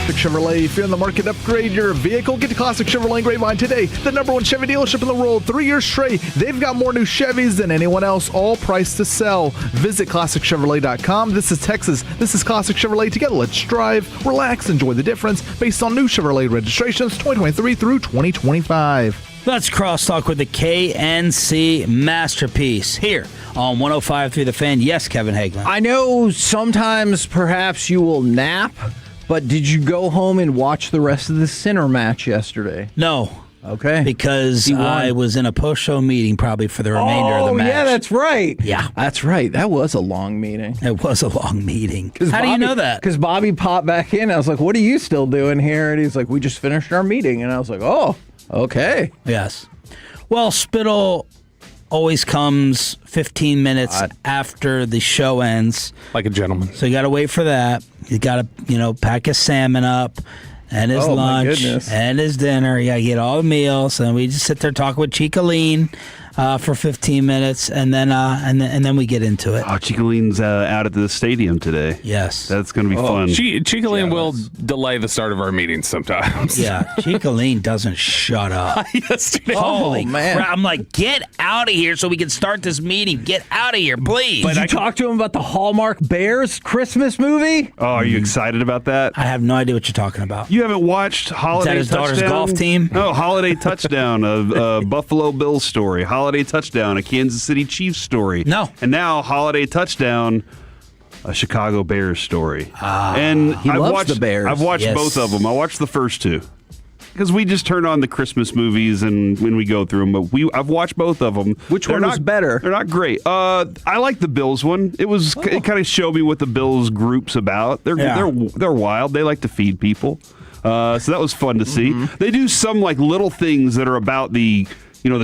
Classic Chevrolet. If you're in the market to upgrade your vehicle, get to Classic Chevrolet Grapevine today. The #1 Chevy dealership in the world, 3 years straight. They've got more new Chevys than anyone else, all priced to sell. Visit ClassicChevrolet.com. This is Texas. This is Classic Chevrolet. Together, let's drive, relax, enjoy the difference based on new Chevrolet registrations 2023 through 2025. Let's crosstalk with the KNC Masterpiece here on 105.3 The Fan. Yes, Kevin Hagelin. I know sometimes perhaps you will nap, but did you go home and watch the rest of the Sinner match yesterday? No. Okay. Because I was in a post-show meeting probably for the remainder of the match. Oh, yeah, that's right. Yeah. That's right. That was a long meeting. It was a long meeting. How do you know that? Because Bobby popped back in. I was like, what are you still doing here? And he's like, we just finished our meeting. And I was like, oh, okay. Yes. Well, Spittle always comes 15 minutes after the show ends. Like a gentleman. So you got to wait for that. You got to, pack his salmon up and his lunch and his dinner. You got to get all the meals. And we just sit there talking with Chicaline for 15 minutes, and then we get into it. Oh, Chicaline's out at the stadium today. Yes. That's going to be fun. Chicaline will delay the start of our meetings sometimes. Yeah, Chicaline doesn't shut up. Yesterday. Holy crap. I'm like, get out of here so we can start this meeting. Get out of here, please. Did you talk to him about the Hallmark Bears Christmas movie? Oh, are you excited about that? I have no idea what you're talking about. You haven't watched Holiday Is that his Touchdown? daughter's golf team? No, Holiday Touchdown, a Buffalo Bills story. Holiday Touchdown, a Kansas City Chiefs story. No. And now Holiday Touchdown, a Chicago Bears story. And he loves the Bears. I've watched both of them. I watched the first two because we just turn on the Christmas movies and when we go through them. But I've watched both of them. Which one was better? They're not great. I like the Bills one. It kind of showed me what the Bills group's about. They're wild. They like to feed people. So that was fun to see. They do some like little things that are about the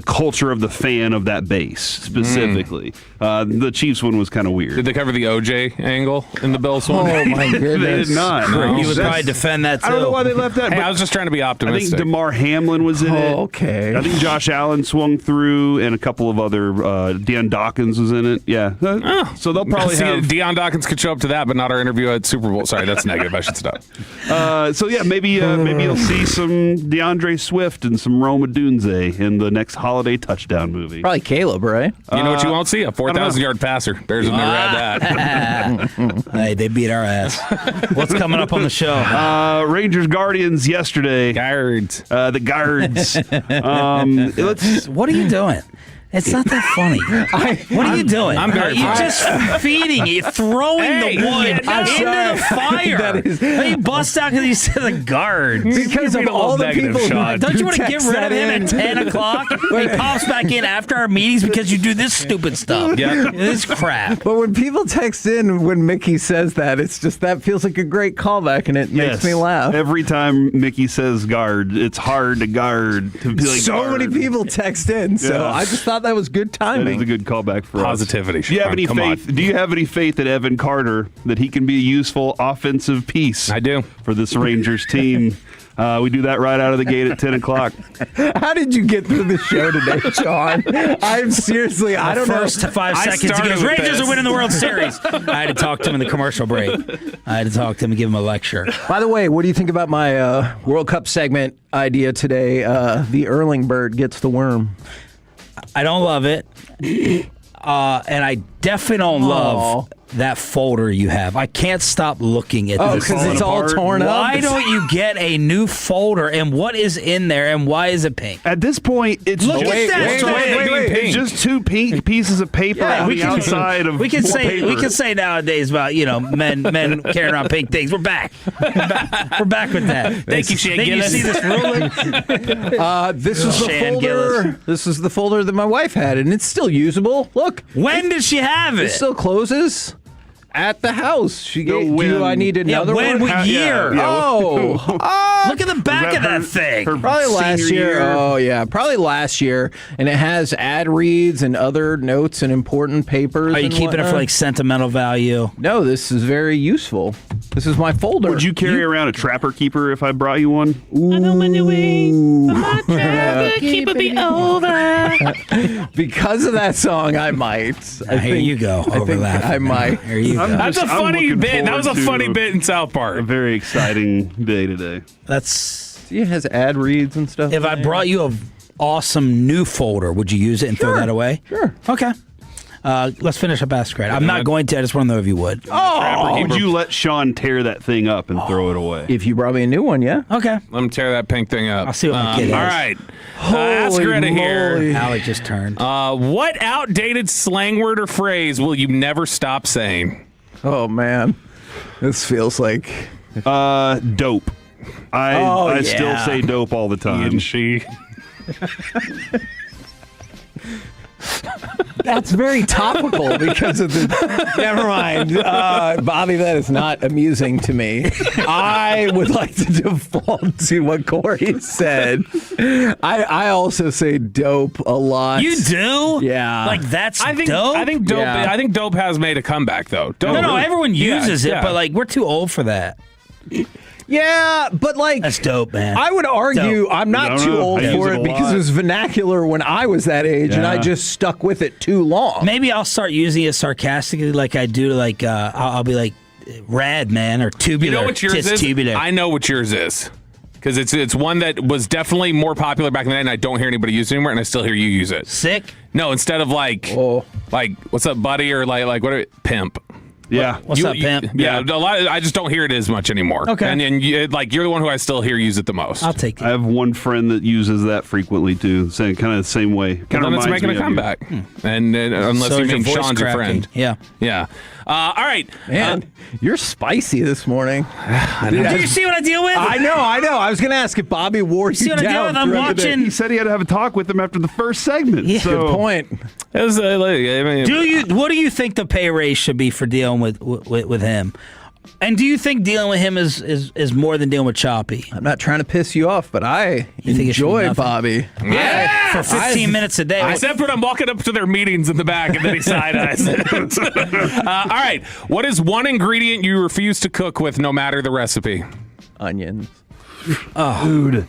culture of the fan of that base specifically. The Chiefs one was kind of weird. Did they cover the OJ angle in the Bills one? Oh, my goodness. They did not. No. You would probably defend that, too. I don't know why they left that. Hey, I was just trying to be optimistic. I think DeMar Hamlin was in it. Okay. I think Josh Allen swung through, and a couple of other. Deion Dawkins was in it. Yeah. So they'll probably have. Deion Dawkins could show up to that, but not our interview at Super Bowl. Sorry, that's negative. I should stop. So yeah, maybe you'll see some DeAndre Swift and some Rome Odunze in the next Holiday Touchdown movie. Probably Caleb, right? You know what you won't see? A 4,000-yard passer. Bears have never had that. Hey, they beat our ass. What's coming up on the show? Rangers Guardians yesterday. Guards. The Guards. What are you doing? It's not that funny. What are you doing? You're just feeding it, throwing the wood into the fire. You bust out because you said the Guards. Because of all the people. Don't you want to get rid of him at 10 o'clock? He pops back in after our meetings because you do this stupid stuff. Yeah. This crap. But when people text in when Mickey says that, it's just that feels like a great callback, and it makes me laugh. Every time Mickey says guard, it's hard to guard. To be like so guard. many people text in, so I just thought that was good timing. That is a good callback for Positivity. us. Do you have any faith? Do you have any faith in Evan Carter that he can be a useful offensive piece? I do. For this Rangers team. We do that right out of the gate at 10 o'clock. How did you get through the show today, Sean? I'm seriously, I don't know. First 5 seconds, he goes, Rangers are winning the World Series. I had to talk to him in the commercial break. I had to talk to him and give him a lecture. By the way, what do you think about my World Cup segment idea today? The Erling bird gets the worm. I don't love it. And I definitely don't love that folder you have. I can't stop looking at this. Because it's all torn up? Why don't you get a new folder, and what is in there, and why is it pink? At this point, it's Look at that. Wait. It's just two pink pieces of paper on the outside of we can paper. say nowadays about men carrying around pink things. We're back. We're back with that. Thank you, Shane Gillis. You see this ruling? This is the Shan folder. Gillis. This is the folder that my wife had, and it's still usable. Look. When did she have it? It still closes. At the house. She gave. Do I need another when? one? What year? Look at the back of that thing. Probably last year. Oh, yeah. Probably last year. And it has ad reads and other notes and important papers. Are you keeping it for like sentimental value? No, this is very useful. This is my folder. Would you carry around a Trapper Keeper if I brought you one? Ooh. I know my new way. My Trapper Keeper be over. Because of that song, I might. Here you go. I might. Here you go. That's a funny bit. That was a funny bit in South Park. A very exciting day today. It has ad reads and stuff. If I brought you an awesome new folder, would you use it and throw that away? Sure. Okay. Let's finish up Ask Grad. I'm not going to. I just want to know if you would. Would you let Sean tear that thing up and throw it away? If you brought me a new one, yeah. Okay. Let him tear that pink thing up. I'll see what my kid is. All right. Ask Greta here. Alec just turned. What outdated slang word or phrase will you never stop saying? Oh, man. This feels like... Dope. I still say dope all the time. And she... That's very topical because of the... Never mind. Bobby, that is not amusing to me. I would like to default to what Corey said. I also say dope a lot. You do? Yeah. Like, that's dope? I think dope. Yeah. I think dope has made a comeback, though. Dope No, everyone uses it, yeah. but, like, we're too old for that. Yeah, but like that's dope, man. I would argue I'm not too old for it because it was vernacular when I was that age, and I just stuck with it too long. Maybe I'll start using it sarcastically, like I do. Like I'll be like, "Rad, man," or tubular. You know what yours is? Tubular. I know what yours is because it's one that was definitely more popular back in the day, and I don't hear anybody use it anymore, and I still hear you use it. Sick? No, instead of like what's up, buddy, or like what? Pimp. Yeah. What's up, pimp? Yeah, a lot. I just don't hear it as much anymore. Okay. And you're the one who I still hear use it the most. I'll take it. I have one friend that uses that frequently too, saying kind of the same way. Kind of it's making a comeback, and unless So you is your mean voice Sean's your cracking. friend. Yeah. All right, Man, you're spicy this morning. Do you see what I deal with? I know. I was going to ask if Bobby wore you see what I deal down. with? I'm throughout the day. watching. He said he had to have a talk with him after the first segment. Yeah. So. Good point. It was, What do you think the pay raise should be for dealing with him? And do you think dealing with him is more than dealing with Choppy? I'm not trying to piss you off, but I think it should be enjoy nothing? Bobby. Yeah, for 15 minutes a day. Except when I'm walking up to their meetings in the back, and then he side eyes. All right, what is one ingredient you refuse to cook with, no matter the recipe? Onions. Oh,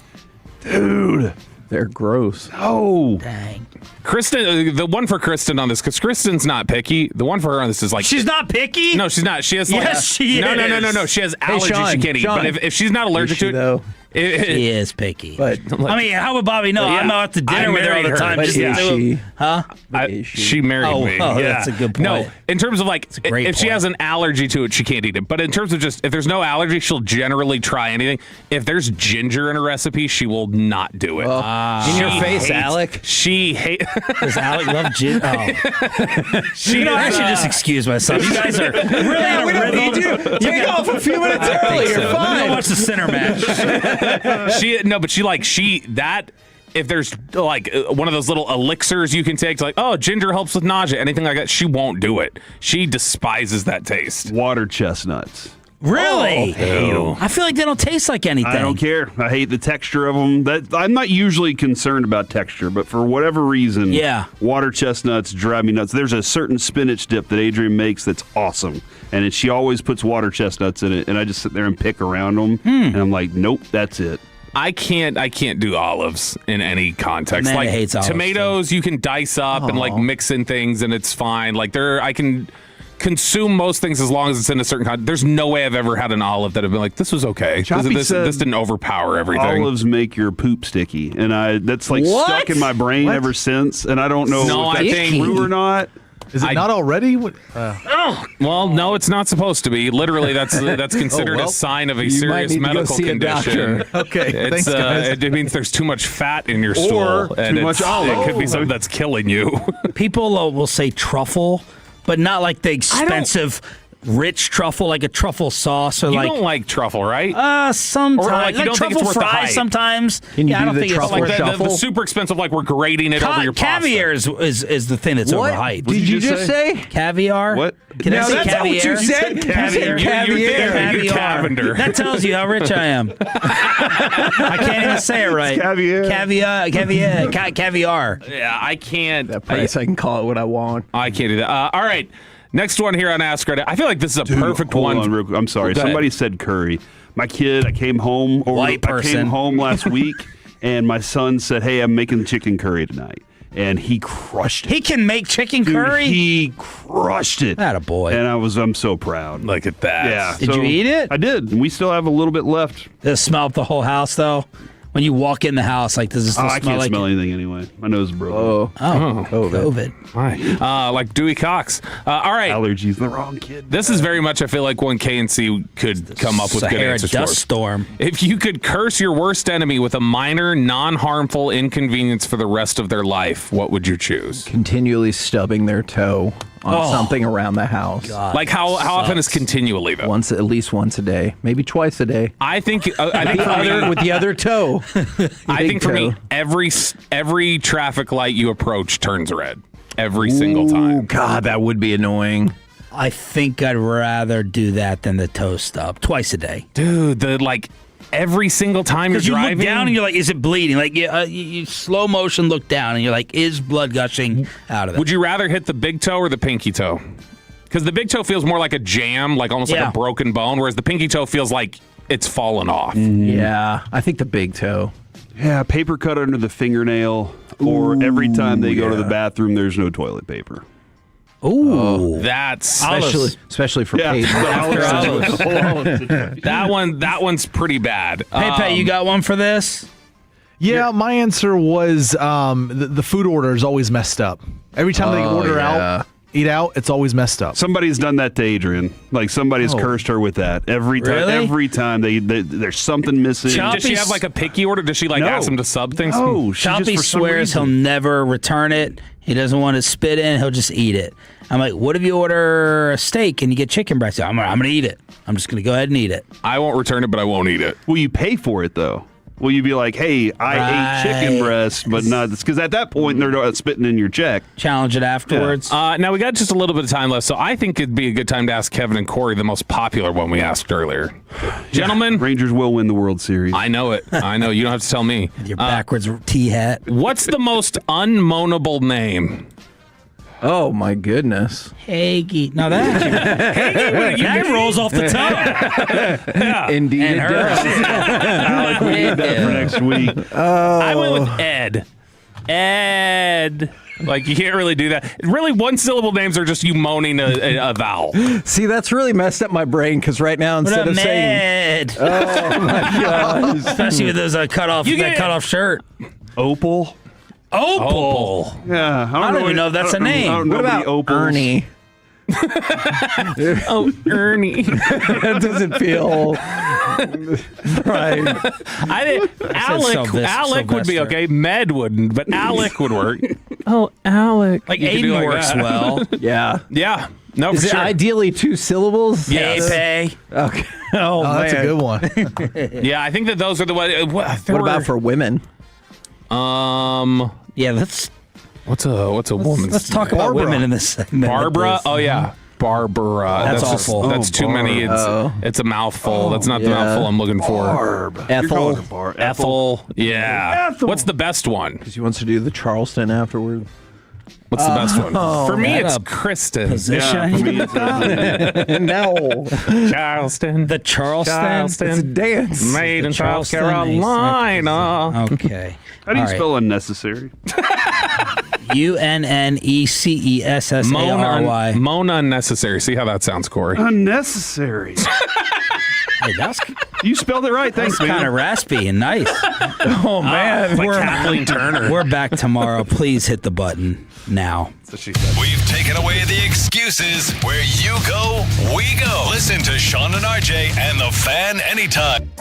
dude, they're gross. Oh, dang. Kristen, the one for Kristen on this, because Kristen's not picky. The one for her on this is like she's not picky. No, she's not. She has she no, is. no. She has allergies. Sean, she can't eat. Sean. But if she's not allergic to it, though? She is picky. But I mean, how would Bobby know? Yeah. I'm out to dinner I with her all the married time. her. Just But to is do- she? Huh? she married me. Oh, yeah. that's a good point. No, in terms of like, great if she point. has an allergy to it, she can't eat it. But in terms of just, if there's no allergy, she'll generally try anything. If there's ginger in a recipe, she will not do it. In your face, Alec. She hates. Does Alec love ginger? Oh. I should just excuse myself. You guys are really in a we don't rhythm. need you. Take off a few minutes I early. think You're so. fine. Go watch the center match. If there's like one of those little elixirs you can take, to like, oh, ginger helps with nausea, anything like that, she won't do it. She despises that taste. water chestnuts. Really? Oh, I feel like they don't taste like anything. I don't care. I hate the texture of them. I'm not usually concerned about texture, but for whatever reason, water chestnuts drive me nuts. There's a certain spinach dip that Adrienne makes that's awesome, and she always puts water chestnuts in it, and I just sit there and pick around them, and I'm like, nope, that's it. I can't do olives in any context. Amanda like hates olives, tomatoes, you can dice up and like mix in things, and it's fine. Like I can consume most things as long as it's in a certain context. There's no way I've ever had an olive that I've been like, this was okay. This didn't overpower everything. Olives make your poop sticky, and that's like stuck in my brain ever since, and I don't know if that's true or not. Is it not already? Well, no, it's not supposed to be. Literally, that's considered a sign of a serious medical condition. Okay, thanks, guys. It means there's too much fat in your stool, Or and too much olive. It could be something that's killing you. People will say truffle, but not like the expensive, rich truffle, like a truffle sauce or You like. don't like truffle, right? Sometimes. Or like you don't think truffle it's worth the fries hype. sometimes. Can you I do don't the think it's truffle like the super expensive, like we're grating it over your pasta. caviar is the thing that's What overhyped. did you just say? Caviar? What? Can I No, say that's not caviar? what you said. Caviar. You're Cavender. That tells you how rich I am. I can't even say it right. Caviar. Caviar. Yeah, I can't. That price, I can call it what I want. I can't do that. All right. Next one here on Ask Reddit. I feel like this is a perfect one. I'm sorry. Go ahead. Somebody said curry. My kid, I came home last week, and my son said, "Hey, I'm making chicken curry tonight." And he crushed it. He can make chicken curry? He crushed it. Attaboy. And I'm so proud. Look at that. Yeah. Did you eat it? I did. And we still have a little bit left. Does it smell up the whole house, though? When you walk in the house, like, does it still I smell can't like smell anything anyway. My nose is broken. COVID. Why? Like Dewey Cox. All right. Allergies. The wrong kid. This is very much, I feel like, one KNC could come up with good Sahara answers dust for. storm. If you could curse your worst enemy with a minor, non-harmful inconvenience for the rest of their life, what would you choose? Continually stubbing their toe on something around the house. Like how often is continually though? At least once a day, maybe twice a day. I think for me, with the other toe. I think for me, every traffic light you approach turns red every single time. God, that would be annoying. I think I'd rather do that than the toe stub twice a day. Dude, every single time you're driving. You look down and you're like, is it bleeding? Like you slow motion look down and you're like, is blood gushing out of it? Would you rather hit the big toe or the pinky toe? Because the big toe feels more like a jam, like almost like a broken bone, whereas the pinky toe feels like it's fallen off. Yeah, I think the big toe. Yeah, paper cut under the fingernail, or every time they go to the bathroom, there's no toilet paper. Ooh, that's especially for paper. That one's pretty bad. Hey, you got one for this? Yeah, my answer was the food order is always messed up. Every time they eat out, it's always messed up. Somebody's done that to Adrian. Like somebody's cursed her with that every time. Really? Every time there's something missing. Does she have like a picky order? Does she ask him to sub things? No, Choppy swears he'll never return it. He doesn't want to spit in. He'll just eat it. I'm like, what if you order a steak and you get chicken breast? I'm going to eat it. I'm just going to go ahead and eat it. I won't return it, but I won't eat it. Will you pay for it though? Will you be like, hey, I ate chicken breast, but not because at that point they're not spitting in your check. Challenge it afterwards. Now we got just a little bit of time left, so I think it'd be a good time to ask Kevin and Corey the most popular one we asked earlier. Gentlemen, Rangers will win the World Series. I know it. I know. You don't have to tell me. Your backwards T hat. What's the most unmoanable name? Oh my goodness. Hagee. No, that rolls off the tongue. Yeah. Indeed it does. We need that for next week. I went with Ed. Ed. Like, you can't really do that. Really, one-syllable names are just you moaning a vowel. See, that's really messed up my brain because right now instead of saying, "Oh my gosh," especially with those cut off shirt. Opal. Yeah, I don't even know if that's a name. What about Ernie? Oh, Ernie. That doesn't feel right. Alec would be okay. Med wouldn't, but Alec would work. Oh, Alec. Like Aiden works well. Yeah. Yeah. No, Is for it sure. ideally 2 syllables? Yes. Pay. Okay. Oh, that's a good one. Yeah, I think that those are the ones. What about for women? Yeah, let's. What's a woman's? Let's talk about women in this segment. Barbara. Oh yeah, Barbara. That's awful. That's too many. It's a mouthful. That's not the mouthful I'm looking for. Ethel. Ethel. Yeah. Ethel. What's the best one? Because he wants to do the Charleston afterward. What's the best one? For me, it's Kristen. Position. Yeah, for me, it's No. Charleston. The Charleston. It's a dance. Made in South Charleston. Carolina. Okay. How do you All right. spell unnecessary? UNNECESSARY. Moan unnecessary. See how that sounds, Corey? Unnecessary. Hey, that's You spelled it right. Thanks, man. kind of raspy and nice. Oh man, Like Kathleen Turner. We're back tomorrow. Please hit the button now. So she said. We've taken away the excuses. Where you go, we go. Listen to Sean and RJ and the Fan anytime.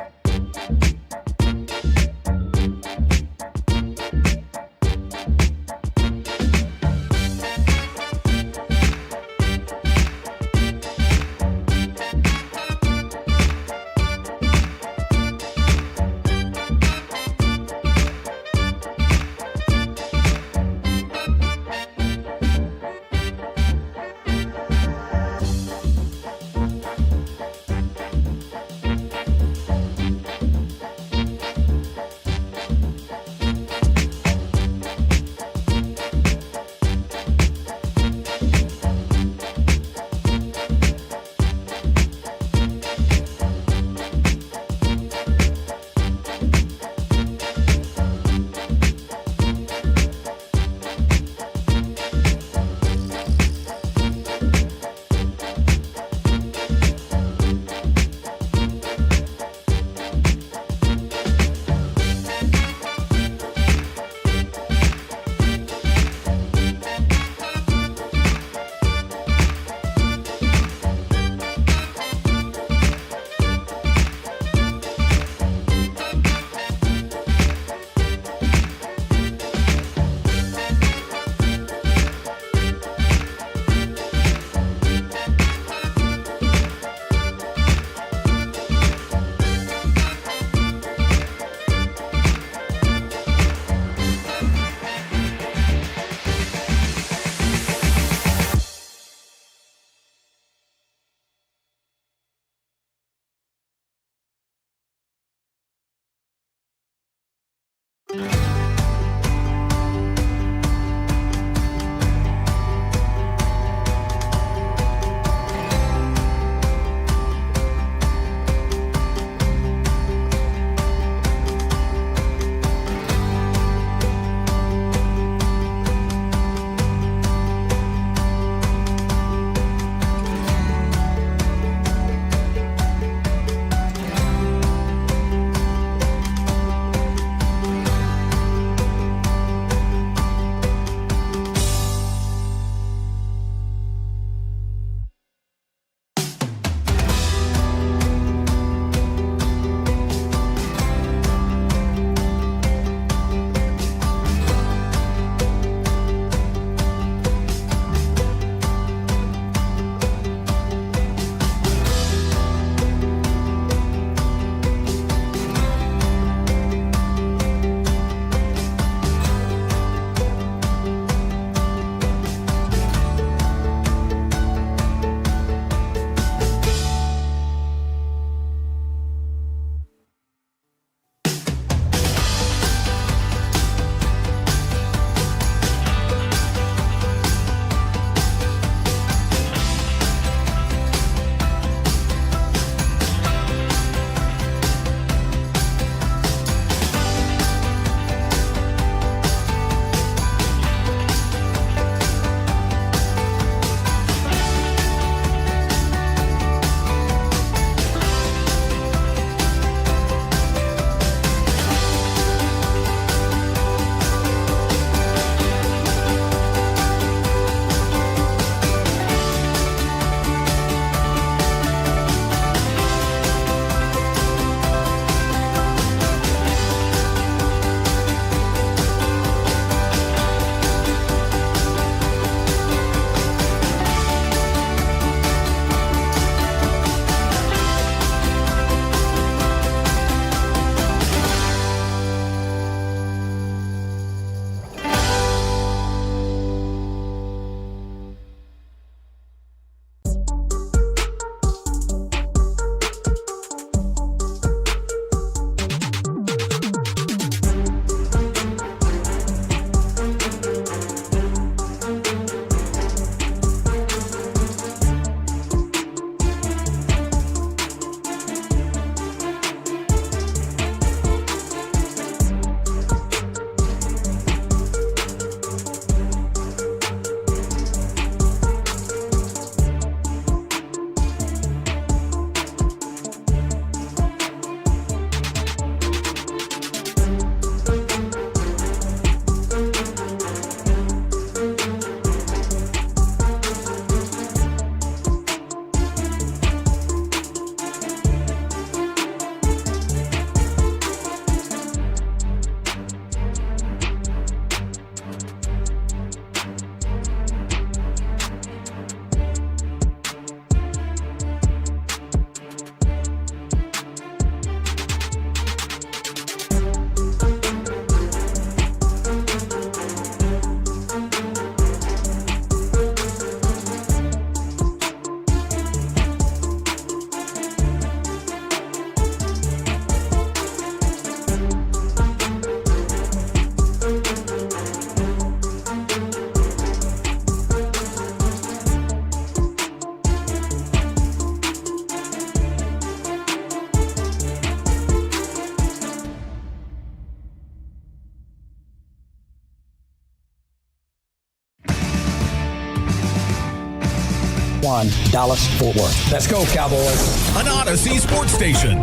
1, Dallas, Fort Worth. Let's go, Cowboys. An Odyssey sports station.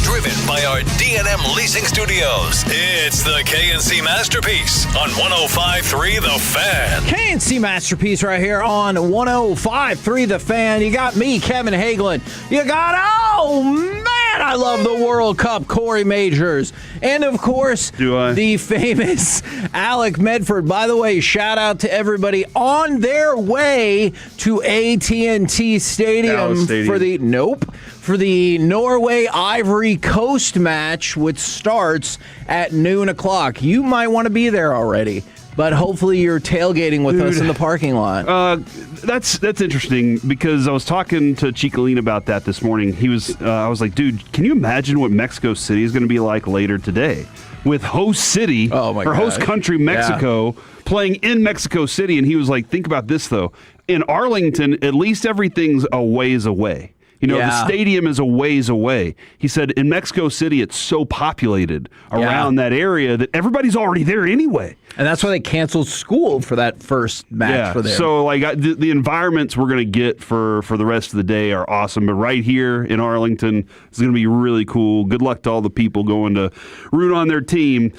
Driven by our D&M Leasing Studios, it's the KNC Masterpiece on 105.3 The Fan. KNC Masterpiece right here on 105.3 The Fan. You got me, Kevin Hagelin. You got, oh man, I love the World Cup, Corey Majors. And of course, the famous Alec Medford. By the way, shout out to everybody on their way to AT&T Stadium for the Norway Ivory Coast match, which starts at noon o'clock. You might want to be there already. but hopefully you're tailgating with us in the parking lot. That's interesting because I was talking to Chicolene about that this morning. I was like, dude, can you imagine what Mexico City is going to be like later today with host city or host country Mexico playing in Mexico City? And he was like, think about this though. In Arlington, at least everything's a ways away. The stadium is a ways away. He said in Mexico City, it's so populated around that area that everybody's already there anyway. And that's why they canceled school for that first match for them. So the environments we're going to get for the rest of the day are awesome. But right here in Arlington, it's going to be really cool. Good luck to all the people going to root on their team.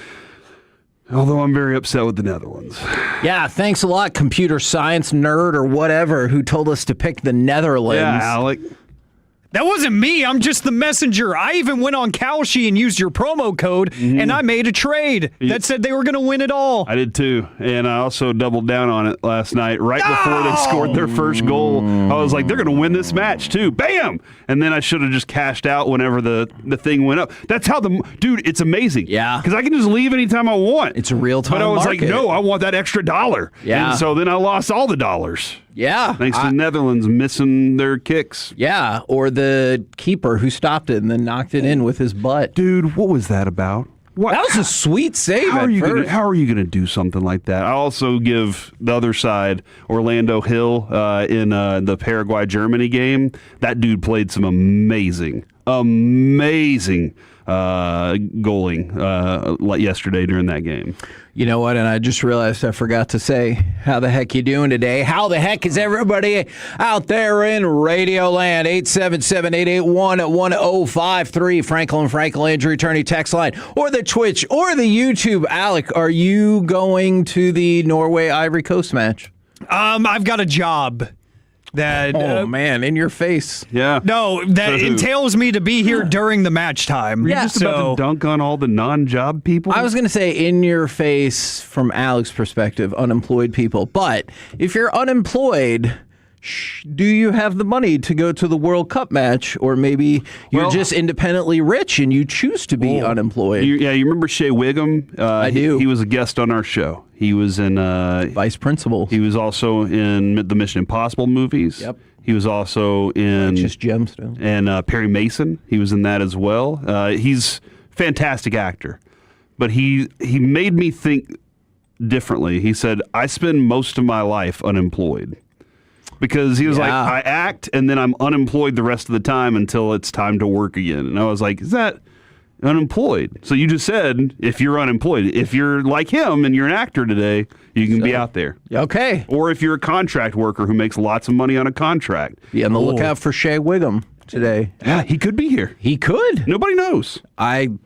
Although I'm very upset with the Netherlands. Yeah, thanks a lot, computer science nerd or whatever, who told us to pick the Netherlands. Yeah, Alec. That wasn't me. I'm just the messenger. I even went on Kalshi and used your promo code, and I made a trade that said they were going to win it all. I did too, and I also doubled down on it last night right before they scored their first goal. I was like, they're going to win this match too. Bam! And then I should have just cashed out whenever the thing went up. That's how dude, it's amazing. Yeah. Because I can just leave anytime I want. It's a real-time But I was market. like, no, I want that extra $1. Yeah. And so then I lost all the dollars. Yeah. Thanks to the Netherlands missing their kicks. Yeah, or the keeper who stopped it and then knocked it in with his butt. Dude, what was that about? What? That was a sweet save How are you first. gonna do something like that? I also give the other side Orlando Hill in the Paraguay-Germany game. That dude played some amazing goaling like yesterday during that game. You know what? And I just realized I forgot to say, how the heck you doing today? How the heck is everybody out there in Radio Land? 877-881-1053. Franklin Injury Attorney text line, or the Twitch, or the YouTube. Alec, are you going to the Norway Ivory Coast match? I've got a job. That man, in your face. Yeah. No, that entails me to be here during the match time. You're just about to dunk on all the non-job people? I was going to say in your face from Alec's perspective, unemployed people. But if you're unemployed, do you have the money to go to the World Cup match? Or maybe you're just independently rich and you choose to be unemployed. You remember Shea Wiggum? I do. He was a guest on our show. He was in Vice Principal. He was also in the Mission Impossible movies. Yep. He was also in Just Gemstone. And Perry Mason. He was in that as well. He's a fantastic actor. But he made me think differently. He said, I spend most of my life unemployed. Because he was like, I act and then I'm unemployed the rest of the time until it's time to work again. And I was like, is that unemployed? So you just said, if you're unemployed, if you're like him and you're an actor today, you can be out there. Okay. Or if you're a contract worker who makes lots of money on a contract. Be on the lookout for Shea Wiggum today. Yeah, he could be here. He could. Nobody knows.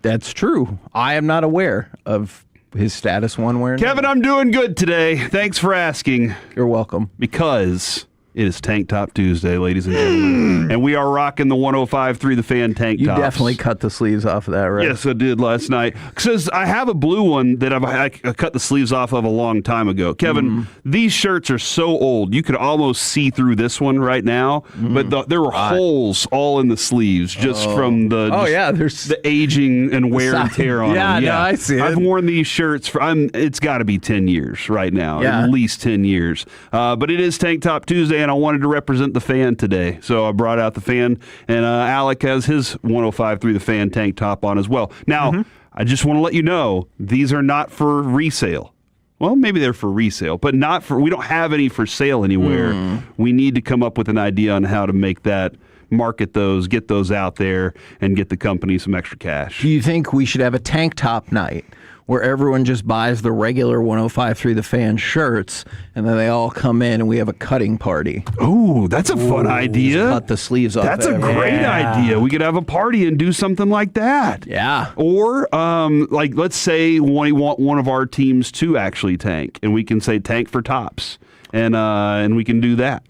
That's true. I am not aware of his status one way or another. Kevin, I'm doing good today. Thanks for asking. You're welcome. Because it is Tank Top Tuesday, ladies and gentlemen. And we are rocking the 105.3 The Fan Tank Tops. You definitely cut the sleeves off of that, right? Yes, I did last night. Because I have a blue one that I cut the sleeves off of a long time ago. Kevin, these shirts are so old. You could almost see through this one right now. But there were holes all in the sleeves just from the aging and wear and tear on them. No, I see it. I've worn these shirts it's got to be 10 years right now. Yeah. At least 10 years. But it is Tank Top Tuesday, and I wanted to represent the Fan today. So I brought out the Fan, and Alec has his 105.3 The Fan tank top on as well. Now, I just want to let you know, these are not for resale. Well, maybe they're for resale, but we don't have any for sale anywhere. We need to come up with an idea on how to make that, market those, get those out there, and get the company some extra cash. Do you think we should have a tank top night where everyone just buys the regular 105.3 The Fan shirts, and then they all come in and we have a cutting party? Ooh, that's a fun idea. Cut the sleeves off. That's a great idea. We could have a party and do something like that. Yeah. Or, let's say we want one of our teams to actually tank, and we can say tank for tops, and we can do that.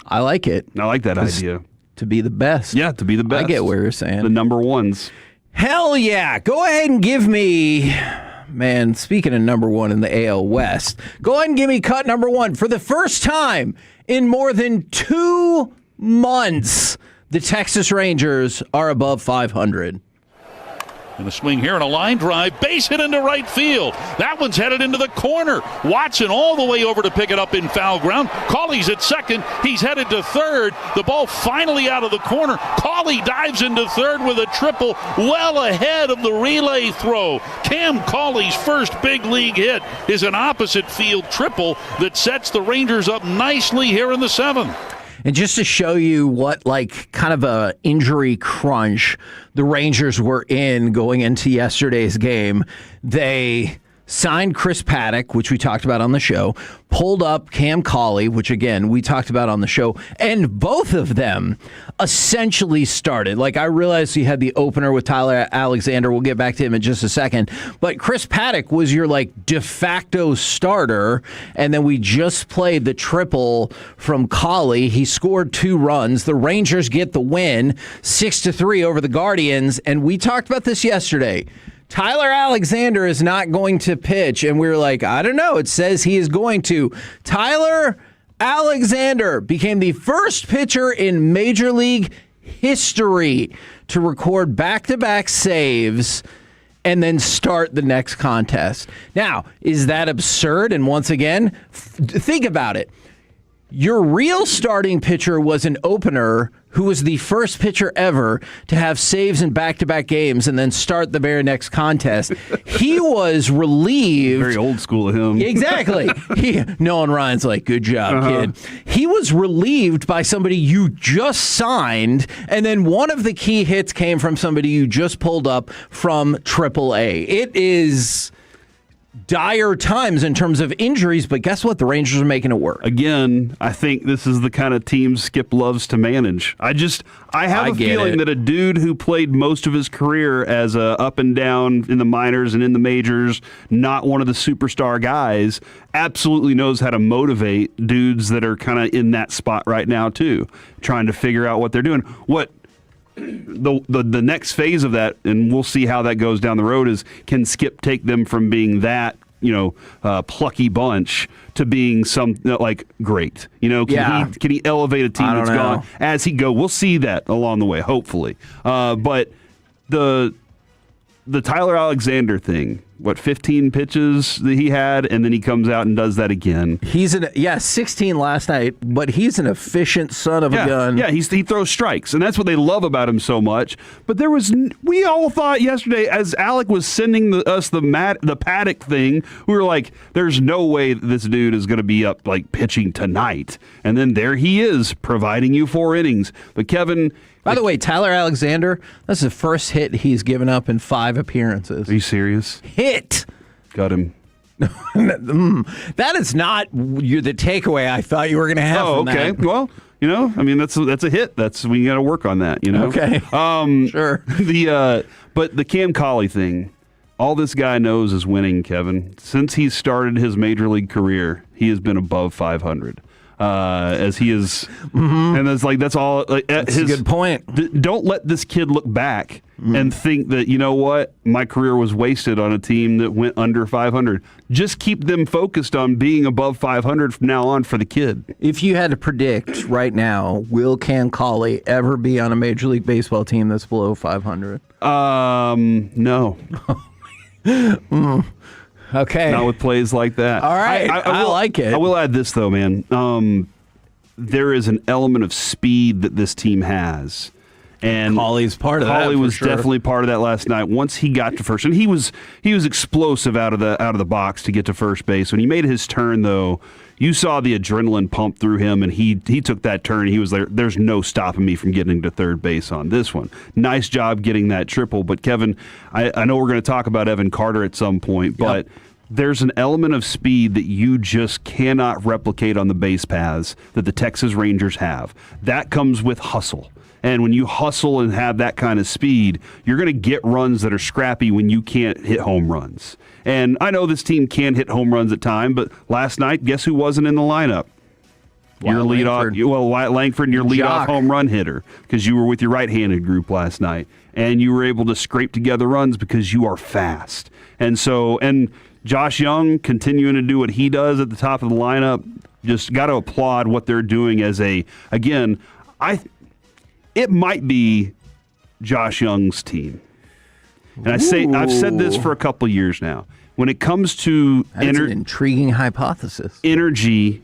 I like it. I like that idea. To be the best. Yeah, to be the best. I get what you're saying. The number ones. Hell yeah. Go ahead and give me... Man, speaking of number one in the AL West, go ahead and give me cut number one. For the first time in more than 2 months, the Texas Rangers are above 500. And a swing here and a line drive, base hit into right field. That one's headed into the corner. Watson all the way over to pick it up in foul ground. Collie's at second. He's headed to third. The ball finally out of the corner. Collie dives into third with a triple, well ahead of the relay throw. Cam Collie's first big league hit is an opposite field triple that sets the Rangers up nicely here in the seventh. And just to show you what, like, kind of a injury crunch the Rangers were in going into yesterday's game, they signed Chris Paddock, which we talked about on the show, pulled up Cam Collie, which, again, we talked about on the show, and both of them essentially started. Like, I realized you had the opener with Tyler Alexander. We'll get back to him in just a second. But Chris Paddock was your, like, de facto starter, and then we just played the triple from Collie. He scored 2 runs. The Rangers get the win, 6-3 over the Guardians, and we talked about this yesterday. Tyler Alexander is not going to pitch, and we were like, I don't know. It says he is going to. Tyler Alexander became the first pitcher in Major League history to record back-to-back saves and then start the next contest. Now, is that absurd? And once again, think about it. Your real starting pitcher was an opener who was the first pitcher ever to have saves in back-to-back games and then start the very next contest. He was relieved. Very old school of him. Exactly. Nolan Ryan's like, good job, kid. He was relieved by somebody you just signed, and then one of the key hits came from somebody you just pulled up from AAA. It is dire times in terms of injuries, but guess what? The Rangers are making it work. Again, I think this is the kind of team Skip loves to manage. I have a feeling that a dude who played most of his career as a up and down in the minors and in the majors, not one of the superstar guys, absolutely knows how to motivate dudes that are kind of in that spot right now too, trying to figure out what they're doing. What the next phase of that, and we'll see how that goes down the road, is can Skip take them from being that plucky bunch to being some like great? Can he elevate a team that's gone as he go? We'll see that along the way, hopefully. But the Tyler Alexander thing, 15 pitches that he had, and then he comes out and does that again. He's 16 last night, but he's an efficient son of a gun. Yeah, he throws strikes, and that's what they love about him so much. But we all thought yesterday, as Alec was sending us the Paddock thing, we were like, there's no way that this dude is going to be up like pitching tonight. And then there he is, providing you 4 innings. But Kevin, by the way, Tyler Alexander, that's the first hit he's given up in 5 appearances. Are you serious? Hit. Got him. That is not the takeaway I thought you were going to have. Oh, okay. That. Well, that's a hit. We got to work on that. Okay. Sure. But the Cam Collie thing, all this guy knows is winning, Kevin. Since he started his major league career, he has been above 500. As he is, and that's all. That's a good point. Don't let this kid look back and think that, you know what, my career was wasted on a team that went under 500. Just keep them focused on being above 500 from now on for the kid. If you had to predict right now, will Cam Collie ever be on a Major League Baseball team that's below 500? No. Okay. Not with plays like that. All right. I like it. I will add this, though, man. There is an element of speed that this team has. And Collie's part of that. Collie was definitely part of that last night. Once he got to first, and he was explosive out of the box to get to first base. When he made his turn, though, you saw the adrenaline pump through him, and he took that turn. He was like, "There's no stopping me from getting to third base on this one." Nice job getting that triple. But Kevin, I know we're going to talk about Evan Carter at some point, but there's an element of speed that you just cannot replicate on the base paths that the Texas Rangers have. That comes with hustle. And when you hustle and have that kind of speed, you're going to get runs that are scrappy when you can't hit home runs. And I know this team can hit home runs at times, but last night, guess who wasn't in the lineup? Your leadoff, Wyatt Langford, and your leadoff home run hitter, because you were with your right-handed group last night, and you were able to scrape together runs because you are fast. And Josh Young continuing to do what he does at the top of the lineup, just got to applaud what they're doing it might be Josh Young's team. And I've said this for a couple years now. When it comes to an intriguing hypothesis. Energy,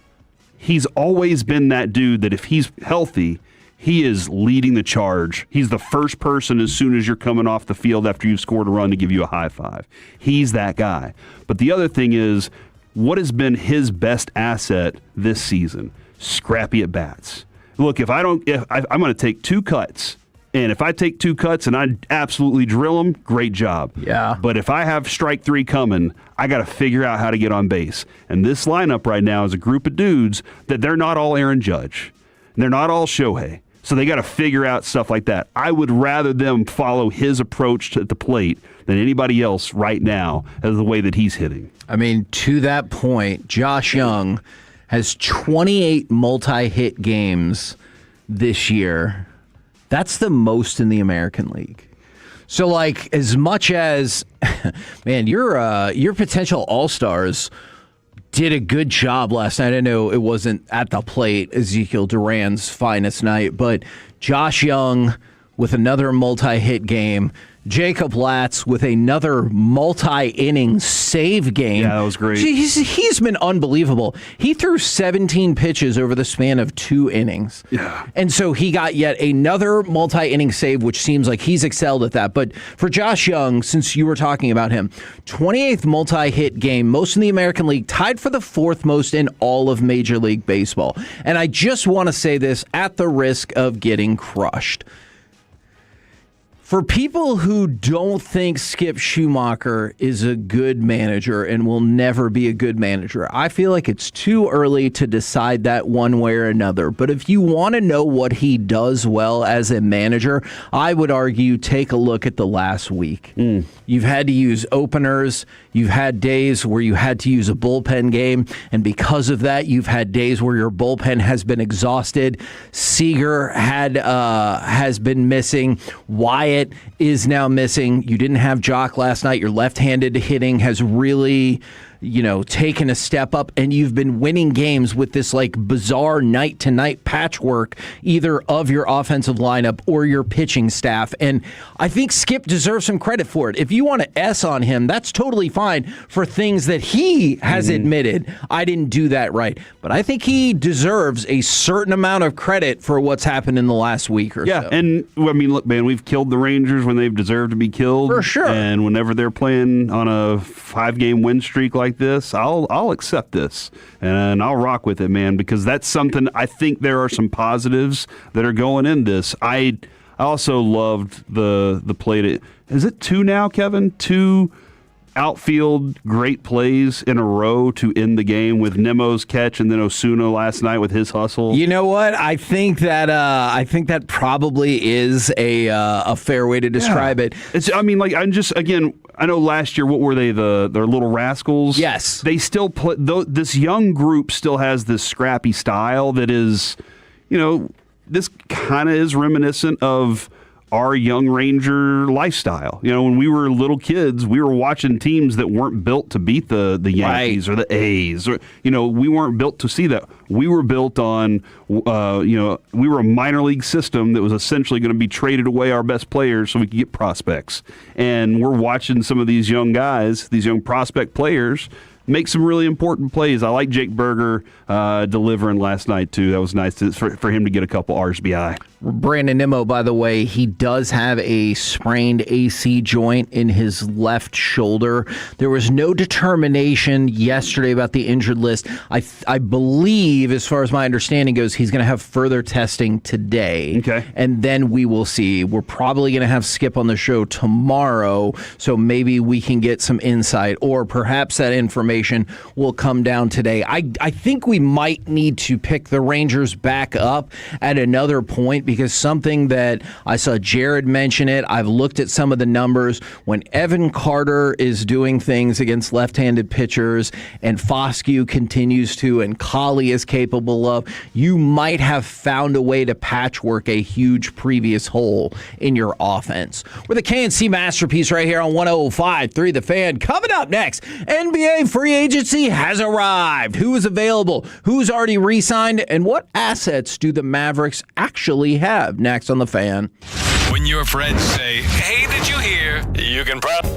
he's always been that dude that if he's healthy, he is leading the charge. He's the first person as soon as you're coming off the field after you've scored a run to give you a high five. He's that guy. But the other thing is, what has been his best asset this season? Scrappy at bats. Look, I'm going to take 2 cuts. And if I take 2 cuts and I absolutely drill them, great job. Yeah. But if I have strike 3 coming, I got to figure out how to get on base. And this lineup right now is a group of dudes that they're not all Aaron Judge. They're not all Shohei. So they got to figure out stuff like that. I would rather them follow his approach to the plate than anybody else right now as the way that he's hitting. I mean, to that point, Josh Young has 28 multi-hit games this year. That's the most in the American League. So, like, as much as, man, your potential all-stars did a good job last night. I know it wasn't at the plate, Ezekiel Duran's finest night, but Josh Young with another multi-hit game. Jacob Latz with another multi-inning save game. Yeah, that was great. He's been unbelievable. He threw 17 pitches over the span of 2 innings. Yeah. And so he got yet another multi-inning save, which seems like he's excelled at that. But for Josh Young, since you were talking about him, 28th multi-hit game, most in the American League, tied for the 4th most in all of Major League Baseball. And I just want to say this at the risk of getting crushed. For people who don't think Skip Schumacher is a good manager and will never be a good manager, I feel like it's too early to decide that one way or another. But if you want to know what he does well as a manager, I would argue take a look at the last week. You've had to use openers. You've had days where you had to use a bullpen game. And because of that, you've had days where your bullpen has been exhausted. Seager has been missing. Wyatt is now missing. You didn't have Jock last night. Your left-handed hitting has really, taken a step up, and you've been winning games with this like bizarre night-to-night patchwork, either of your offensive lineup or your pitching staff. And I think Skip deserves some credit for it. If you want to S on him, that's totally fine for things that he has admitted. I didn't do that right. But I think he deserves a certain amount of credit for what's happened in the last week or so. Yeah, and I mean, look, man, we've killed the Rangers when they've deserved to be killed. For sure. And whenever they're playing on a 5-game win streak like this, I'll accept this and I'll rock with it, man, because that's something. I think there are some positives that are going in this. I also loved the play. Is it 2 now, Kevin? 2 outfield great plays in a row to end the game with Nemo's catch and then Osuna last night with his hustle. You know what? I think that probably is a fair way to describe it. I know last year, what were they? Their Little Rascals? Yes. They still play. This young group still has this scrappy style that is, this kind of is reminiscent of our young Ranger lifestyle. When we were little kids, we were watching teams that weren't built to beat the Yankees or the A's. Or we weren't built to see that. We were built on, we were a minor league system that was essentially going to be traded away our best players so we could get prospects. And we're watching some of these young guys, these young prospect players, make some really important plays. I like Jake Berger delivering last night, too. That was nice for him to get a couple RSBI. Brandon Nimmo, by the way, he does have a sprained AC joint in his left shoulder. There was no determination yesterday about the injured list. I believe, as far as my understanding goes, he's going to have further testing today. Okay. And then we will see. We're probably going to have Skip on the show tomorrow, so maybe we can get some insight, or perhaps that information will come down today. I think we might need to pick the Rangers back up at another point, because something that I saw Jared mention it, I've looked at some of the numbers. When Evan Carter is doing things against left-handed pitchers and Foscue continues to, and Collie is capable of, you might have found a way to patchwork a huge previous hole in your offense. We're the KNC Masterpiece right here on 105.3 The Fan. Coming up next, NBA free agency has arrived. Who is available? Who's already re-signed? And what assets do the Mavericks actually have? Next on The Fan. When your friends say, hey, did you hear? You can probably...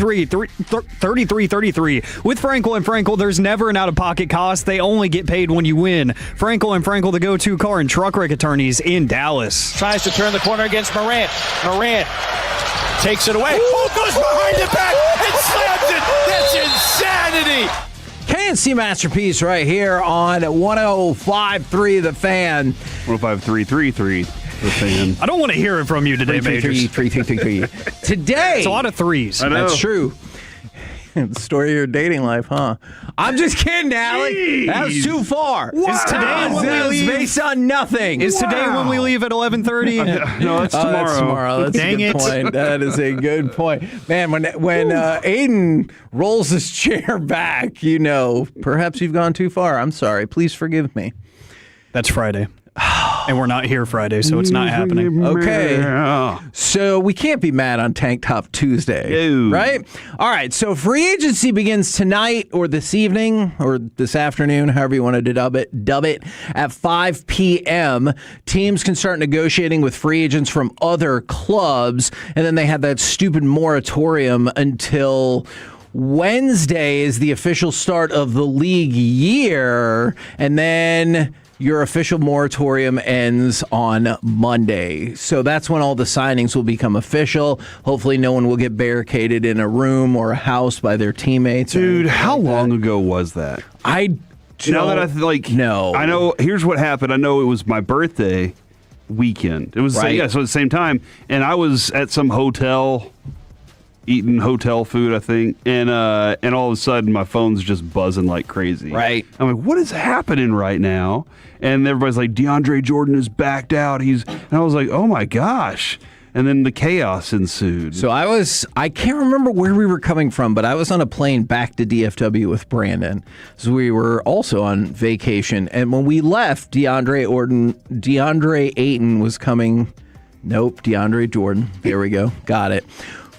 $33.33. With Frankel and Frankel, there's never an out-of-pocket cost. They only get paid when you win. Frankel and Frankel, the go-to car and truck wreck attorneys in Dallas. Tries to turn the corner against Morant. Morant takes it away. Goes behind the back and slams it. That's insanity. KNC Masterpiece right here on 105.3 The Fan. 105.333 The Fan. I don't want to hear it from you today, Majors. Three. Today. It's a lot of threes. I know. That's true. The story of your dating life, huh? I'm just kidding, Alec. That was too far. Wow. Is today when we leave based on nothing? Is today when we leave at 11:30? No, that's tomorrow. That's tomorrow. That's Dang a good it. point. That is a good point. Man, when Aiden rolls his chair back, perhaps you've gone too far. I'm sorry. Please forgive me. That's Friday. And we're not here Friday, so it's not happening. Okay. So we can't be mad on Tank Top Tuesday, right? All right. So free agency begins tonight or this evening or this afternoon, however you wanted to dub it, at 5 p.m. Teams can start negotiating with free agents from other clubs, and then they have that stupid moratorium until Wednesday is the official start of the league year, and then your official moratorium ends on Monday. So that's when all the signings will become official. Hopefully no one will get barricaded in a room or a house by their teammates. Dude, how long ago was that? No. I know, here's what happened. I know it was my birthday weekend. It was, so at the same time. And I was at some hotel eating hotel food, I think, and all of a sudden my phone's just buzzing like crazy. Right. I'm like, what is happening right now? And everybody's like, DeAndre Jordan is backed out. And I was like, oh my gosh. And then the chaos ensued. So I can't remember where we were coming from, but I was on a plane back to DFW with Brandon. So we were also on vacation. And when we left, DeAndre Ayton was coming. Nope, DeAndre Jordan. There we go. Got it.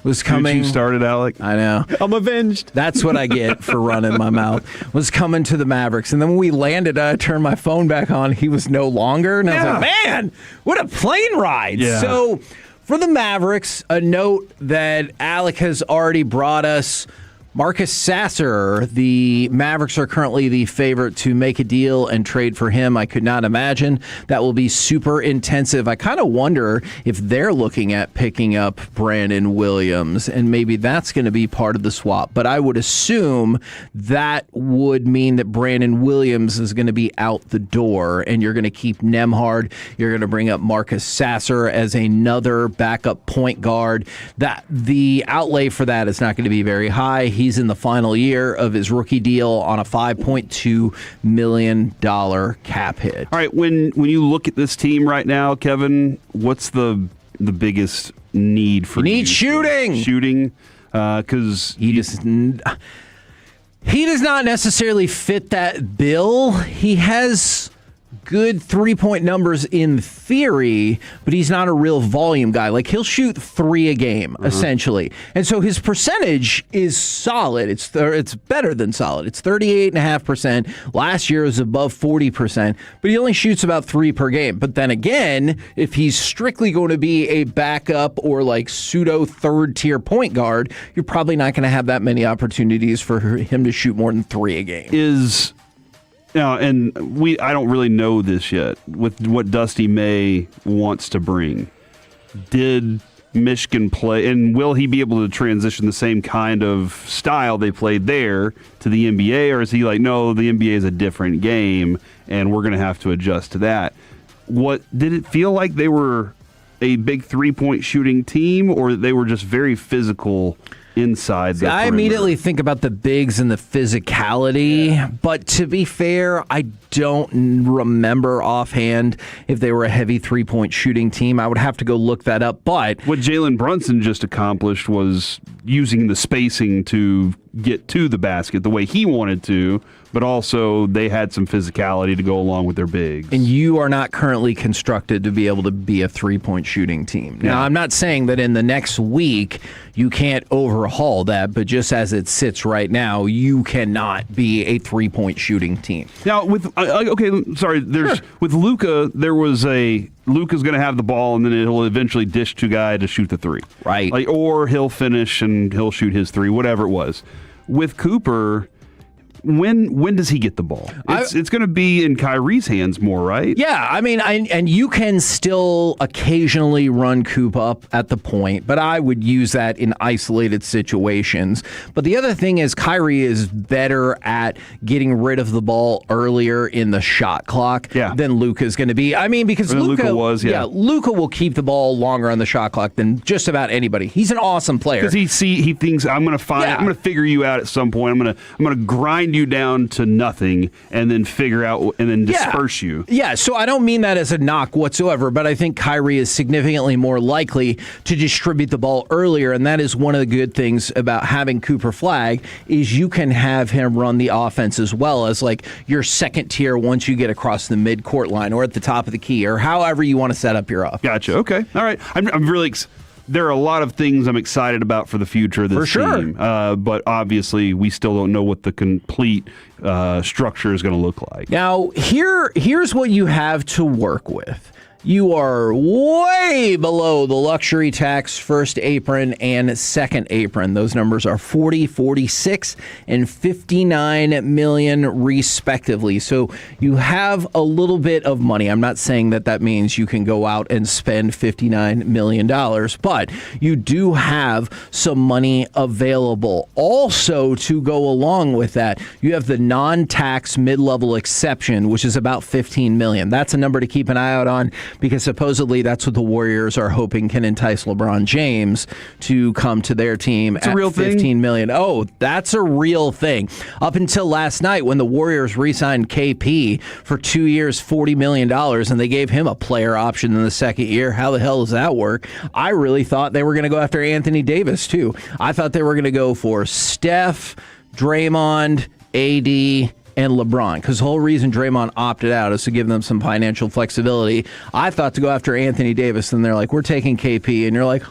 Was coming. You started, Alec. I know. I'm avenged. That's what I get for running my mouth. Was coming to the Mavericks. And then when we landed, I turned my phone back on. He was no longer. And I was like, man, what a plane ride. Yeah. So for the Mavericks, a note that Alec has already brought us. Marcus Sasser, the Mavericks are currently the favorite to make a deal and trade for him. I could not imagine that will be super intensive. I kind of wonder if they're looking at picking up Brandon Williams, and maybe that's going to be part of the swap. But I would assume that would mean that Brandon Williams is going to be out the door, and you're going to keep Nembhard. You're going to bring up Marcus Sasser as another backup point guard. That the outlay for that is not going to be very high. He's in the final year of his rookie deal on a $5.2 million cap hit. All right, when you look at this team right now, Kevin, what's the biggest need for you? Need shooting. Shooting, because he does not necessarily fit that bill. He has good 3-point numbers in theory, but he's not a real volume guy. Like, he'll shoot 3 a game, essentially. And so his percentage is solid. It's better than solid. It's 38.5%. Last year was above 40%, but he only shoots about 3 per game. But then again, if he's strictly going to be a backup or like pseudo third-tier point guard, you're probably not going to have that many opportunities for him to shoot more than 3 a game. Now, and I don't really know this yet with what Dusty May wants to bring. Did Michigan play, and will he be able to transition the same kind of style they played there to the NBA, or is he like, no, the NBA is a different game, and we're going to have to adjust to that? What did it feel like? They were a big 3-point shooting team, or they were just very physical inside the perimeter? I immediately think about the bigs and the physicality, but to be fair, I don't remember offhand if they were a heavy 3-point shooting team. I would have to go look that up. But what Jalen Brunson just accomplished was using the spacing to get to the basket the way he wanted to, but also they had some physicality to go along with their bigs. And you are not currently constructed to be able to be a 3-point shooting team. Now, I'm not saying that in the next week you can't overhaul that, but just as it sits right now, you cannot be a 3-point shooting team. Now, with with Luka, there was Luka's going to have the ball, and then he'll eventually dish to guy to shoot the three. Right. Or he'll finish and he'll shoot his three, whatever it was. With Cooper, when does he get the ball? It's going to be in Kyrie's hands more, right? Yeah, I mean, and you can still occasionally run Coop up at the point, but I would use that in isolated situations. But the other thing is Kyrie is better at getting rid of the ball earlier in the shot clock than Luka's going to be. I mean, because Luka will keep the ball longer on the shot clock than just about anybody. He's an awesome player. Because he thinks I'm going to figure you out at some point. I'm going to grind you down to nothing and then figure out and then disperse you. Yeah, so I don't mean that as a knock whatsoever, but I think Kyrie is significantly more likely to distribute the ball earlier, and that is one of the good things about having Cooper Flagg is you can have him run the offense as well as like your second tier once you get across the mid-court line or at the top of the key or however you want to set up your offense. Gotcha. Okay. All right. I'm really there are a lot of things I'm excited about for the future of this team, but obviously we still don't know what the complete structure is going to look like. Now, here's what you have to work with. You are way below the luxury tax first apron and second apron. Those numbers are 40, 46, and 59 million respectively. So you have a little bit of money. I'm not saying that means you can go out and spend $59 million, but you do have some money available. Also, to go along with that, you have the non-tax mid-level exception, which is about $15 million. That's a number to keep an eye out on, because supposedly that's what the Warriors are hoping can entice LeBron James to come to their team at $15 million. Oh, that's a real thing. Up until last night when the Warriors re-signed KP for 2 years, $40 million, and they gave him a player option in the second year. How the hell does that work? I really thought they were going to go after Anthony Davis, too. I thought they were going to go for Steph, Draymond, AD, and LeBron, because the whole reason Draymond opted out is to give them some financial flexibility. I thought to go after Anthony Davis, and they're like, we're taking KP, and you're like,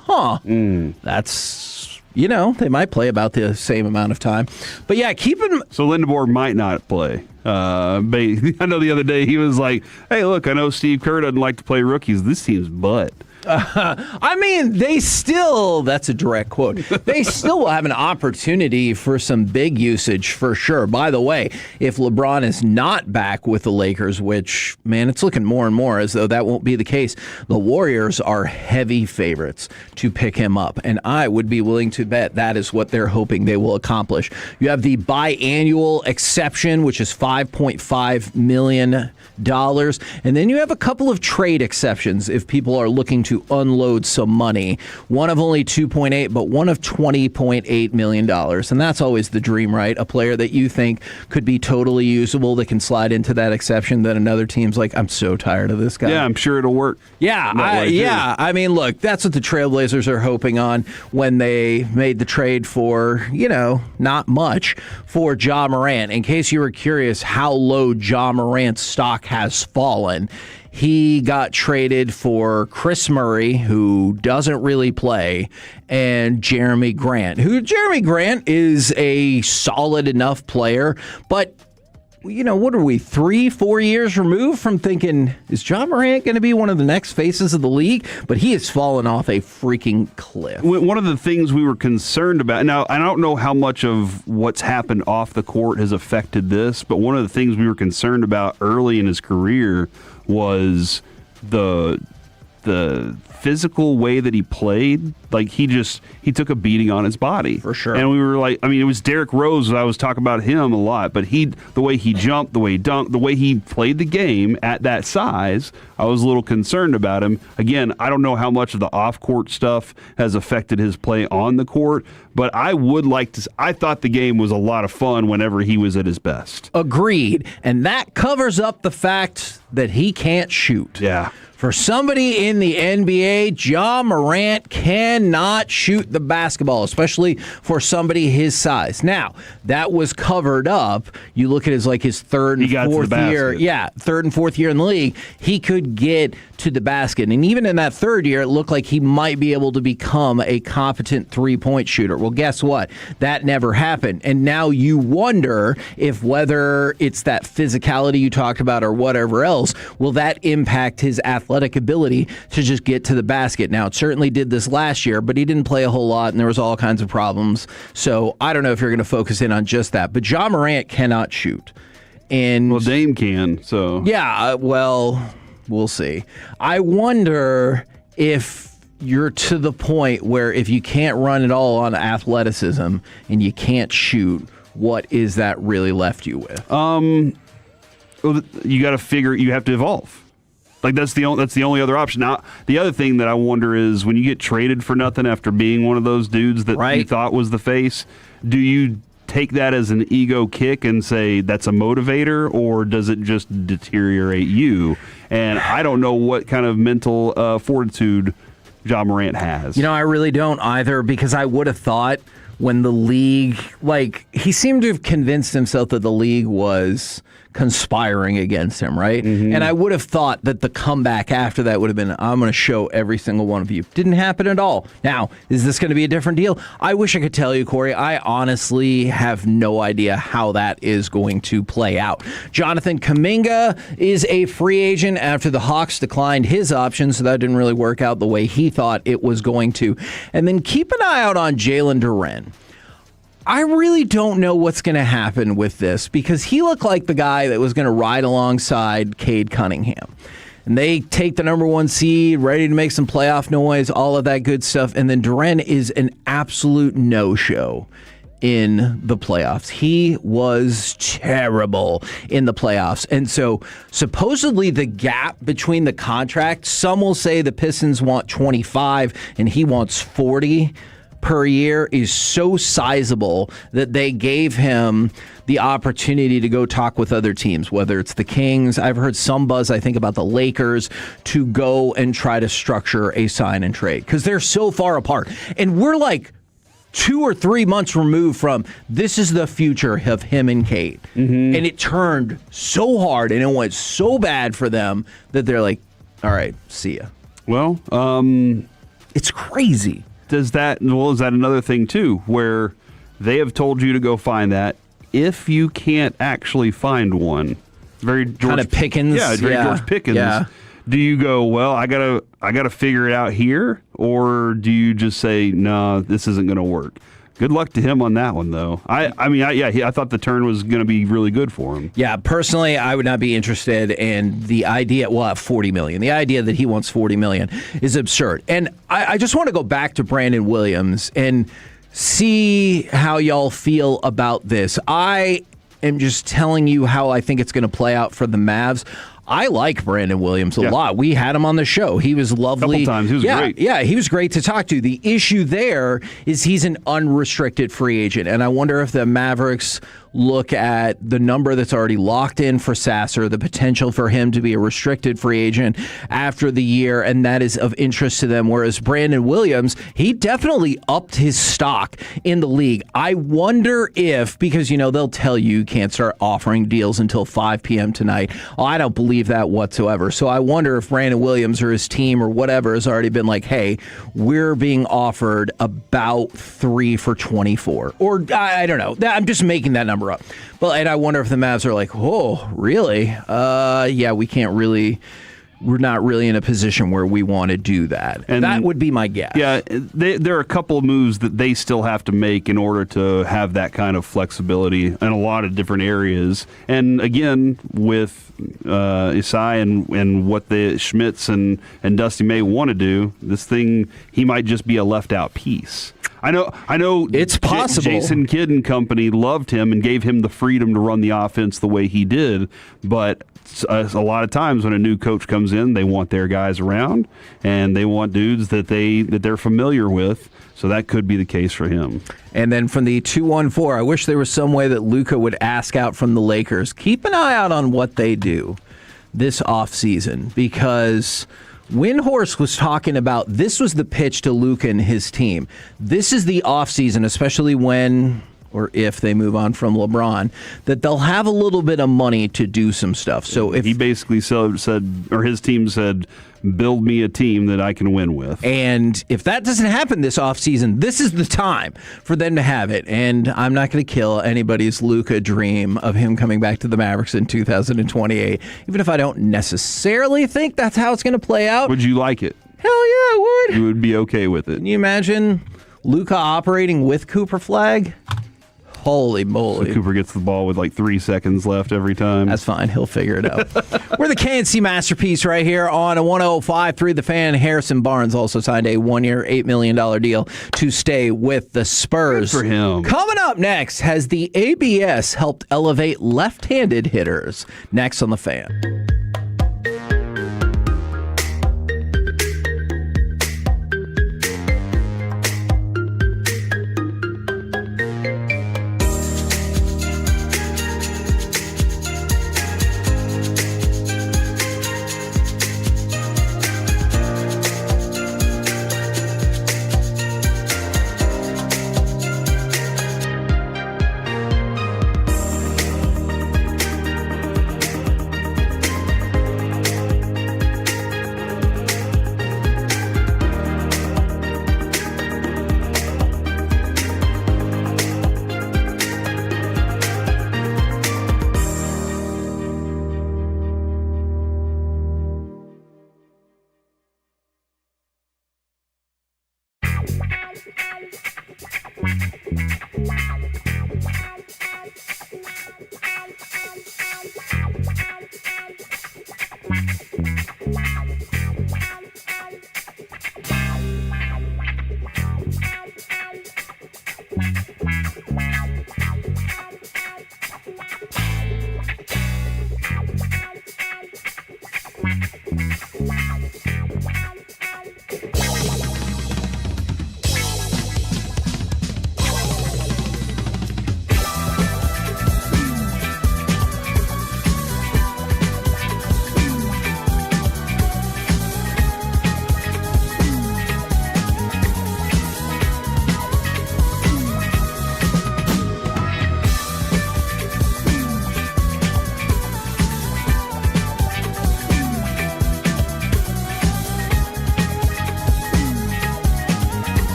that's, they might play about the same amount of time. But yeah, So Lindor might not play. I know the other day he was like, hey, look, I know Steve Kerr doesn't like to play rookies. This team's butt. I mean, that's a direct quote. They still will have an opportunity for some big usage for sure. By the way, if LeBron is not back with the Lakers, which, man, it's looking more and more as though that won't be the case, the Warriors are heavy favorites to pick him up. And I would be willing to bet that is what they're hoping they will accomplish. You have the biannual exception, which is $5.5 million. And then you have a couple of trade exceptions if people are looking to unload some money. One of only 2.8, but one of $20.8 million. And that's always the dream, right? A player that you think could be totally usable that can slide into that exception that another team's like, I'm so tired of this guy. Yeah, I'm sure it'll work. Yeah, I mean, look, that's what the Trailblazers are hoping on when they made the trade for, not much for Ja Morant. In case you were curious how low Ja Morant's stock has fallen, he got traded for Chris Murray, who doesn't really play, and Jeremy Grant, Jeremy Grant is a solid enough player, but what are we, 3-4 years removed from thinking, is Ja Morant going to be one of the next faces of the league? But he has fallen off a freaking cliff. One of the things we were concerned about, now I don't know how much of what's happened off the court has affected this, but one of the things we were concerned about early in his career was the the physical way that he played, like he took a beating on his body for sure. And we were like, I mean, it was Derrick Rose. I was talking about him a lot, but the way he jumped, the way he dunked, the way he played the game at that size, I was a little concerned about him. Again, I don't know how much of the off-court stuff has affected his play on the court, but I would like to. I thought the game was a lot of fun whenever he was at his best. Agreed, and that covers up the fact that he can't shoot. Yeah. For somebody in the NBA, Ja Morant cannot shoot the basketball, especially for somebody his size. Now, that was covered up. You look at his third and fourth year. Yeah, third and fourth year in the league. He could get to the basket. And even in that third year, it looked like he might be able to become a competent three-point shooter. Well, guess what? That never happened. And now you wonder if whether it's that physicality you talked about or whatever else, will that impact his athletic ability to just get to the basket. Now, it certainly did this last year, but he didn't play a whole lot, and there was all kinds of problems. So I don't know if you're going to focus in on just that. But Ja Morant cannot shoot. And well, Dame can, so. Yeah, well, we'll see. I wonder if you're to the point where if you can't run at all on athleticism and you can't shoot, what is that really left you with? Well, you got to figure, you have to evolve. Like that's the only other option. Now, the other thing that I wonder is when you get traded for nothing after being one of those dudes that you thought was the face, do you take that as an ego kick and say that's a motivator, or does it just deteriorate you? And I don't know what kind of mental fortitude Ja Morant has. I really don't either, because I would have thought when the league, he seemed to have convinced himself that the league was conspiring against him, right? Mm-hmm. And I would have thought that the comeback after that would have been, I'm going to show every single one of you. Didn't happen at all. Now, is this going to be a different deal? I wish I could tell you, Corey. I honestly have no idea how that is going to play out. Jonathan Kuminga is a free agent after the Hawks declined his option, so that didn't really work out the way he thought it was going to. And then keep an eye out on Jaylen Brown. I really don't know what's going to happen with this, because he looked like the guy that was going to ride alongside Cade Cunningham. And they take the number one seed, ready to make some playoff noise, all of that good stuff. And then Duren is an absolute no-show in the playoffs. He was terrible in the playoffs. And so supposedly the gap between the contracts, some will say the Pistons want 25 and he wants 40 per year, is so sizable that they gave him the opportunity to go talk with other teams, whether it's the Kings. I've heard some buzz, I think, about the Lakers, to go and try to structure a sign and trade, because they're so far apart. And we're like 2 or 3 months removed from this is the future of him and Cade. Mm-hmm. And it turned so hard and it went so bad for them that they're like, all right, see ya. Well, it's crazy. Is that another thing too, where they have told you to go find that? If you can't actually find one, very George kind of Pickens. Yeah, very George Pickens. Yeah. Do you go, well, I gotta figure it out here, or do you just say, no, this isn't going to work? Good luck to him on that one, though. I thought the turn was going to be really good for him. Yeah, personally, I would not be interested in the idea. Well, at $40 million, the idea that he wants $40 million is absurd. And I just want to go back to Brandon Williams and see how y'all feel about this. I am just telling you how I think it's going to play out for the Mavs. I like Brandon Williams a lot. We had him on the show. He was lovely. A couple times. He was great. Yeah, he was great to talk to. The issue there is he's an unrestricted free agent, and I wonder if the Mavericks look at the number that's already locked in for Sasser, the potential for him to be a restricted free agent after the year, and that is of interest to them. Whereas Brandon Williams, he definitely upped his stock in the league. I wonder if, because, they'll tell you can't start offering deals until 5 p.m. tonight. Oh, I don't believe that whatsoever. So I wonder if Brandon Williams or his team or whatever has already been like, hey, we're being offered about 3 for 24. Or I don't know. I'm just making that number up. But and I wonder if the Mavs are like, oh, really? Yeah, we can't really we're not really in a position where we want to do that. And that would be my guess. Yeah, there are a couple of moves that they still have to make in order to have that kind of flexibility in a lot of different areas. And again, with Isai and what the Schmitz and Dusty May want to do, this thing, he might just be a left out piece. I know. It's possible. Jason Kidd and company loved him and gave him the freedom to run the offense the way he did, but a lot of times when a new coach comes in, they want their guys around and they want dudes that they're familiar with. So that could be the case for him. And then from the 214, I wish there was some way that Luka would ask out from the Lakers. Keep an eye out on what they do this offseason, because Windhorst was talking about this was the pitch to Luka and his team. This is the offseason, especially when or if they move on from LeBron, that they'll have a little bit of money to do some stuff. So if he basically said, or his team said, build me a team that I can win with. And if that doesn't happen this offseason, this is the time for them to have it. And I'm not going to kill anybody's Luka dream of him coming back to the Mavericks in 2028, even if I don't necessarily think that's how it's going to play out. Would you like it? Hell yeah, I would. You would be okay with it. Can you imagine Luka operating with Cooper Flag? Holy moly. So Cooper gets the ball with like 3 seconds left every time. That's fine. He'll figure it out. We're the KNC Masterpiece right here on a 105.3 The Fan. Harrison Barnes also signed a 1-year, $8 million deal to stay with the Spurs. Good for him. Coming up next, has the ABS helped elevate left-handed hitters? Next on The Fan.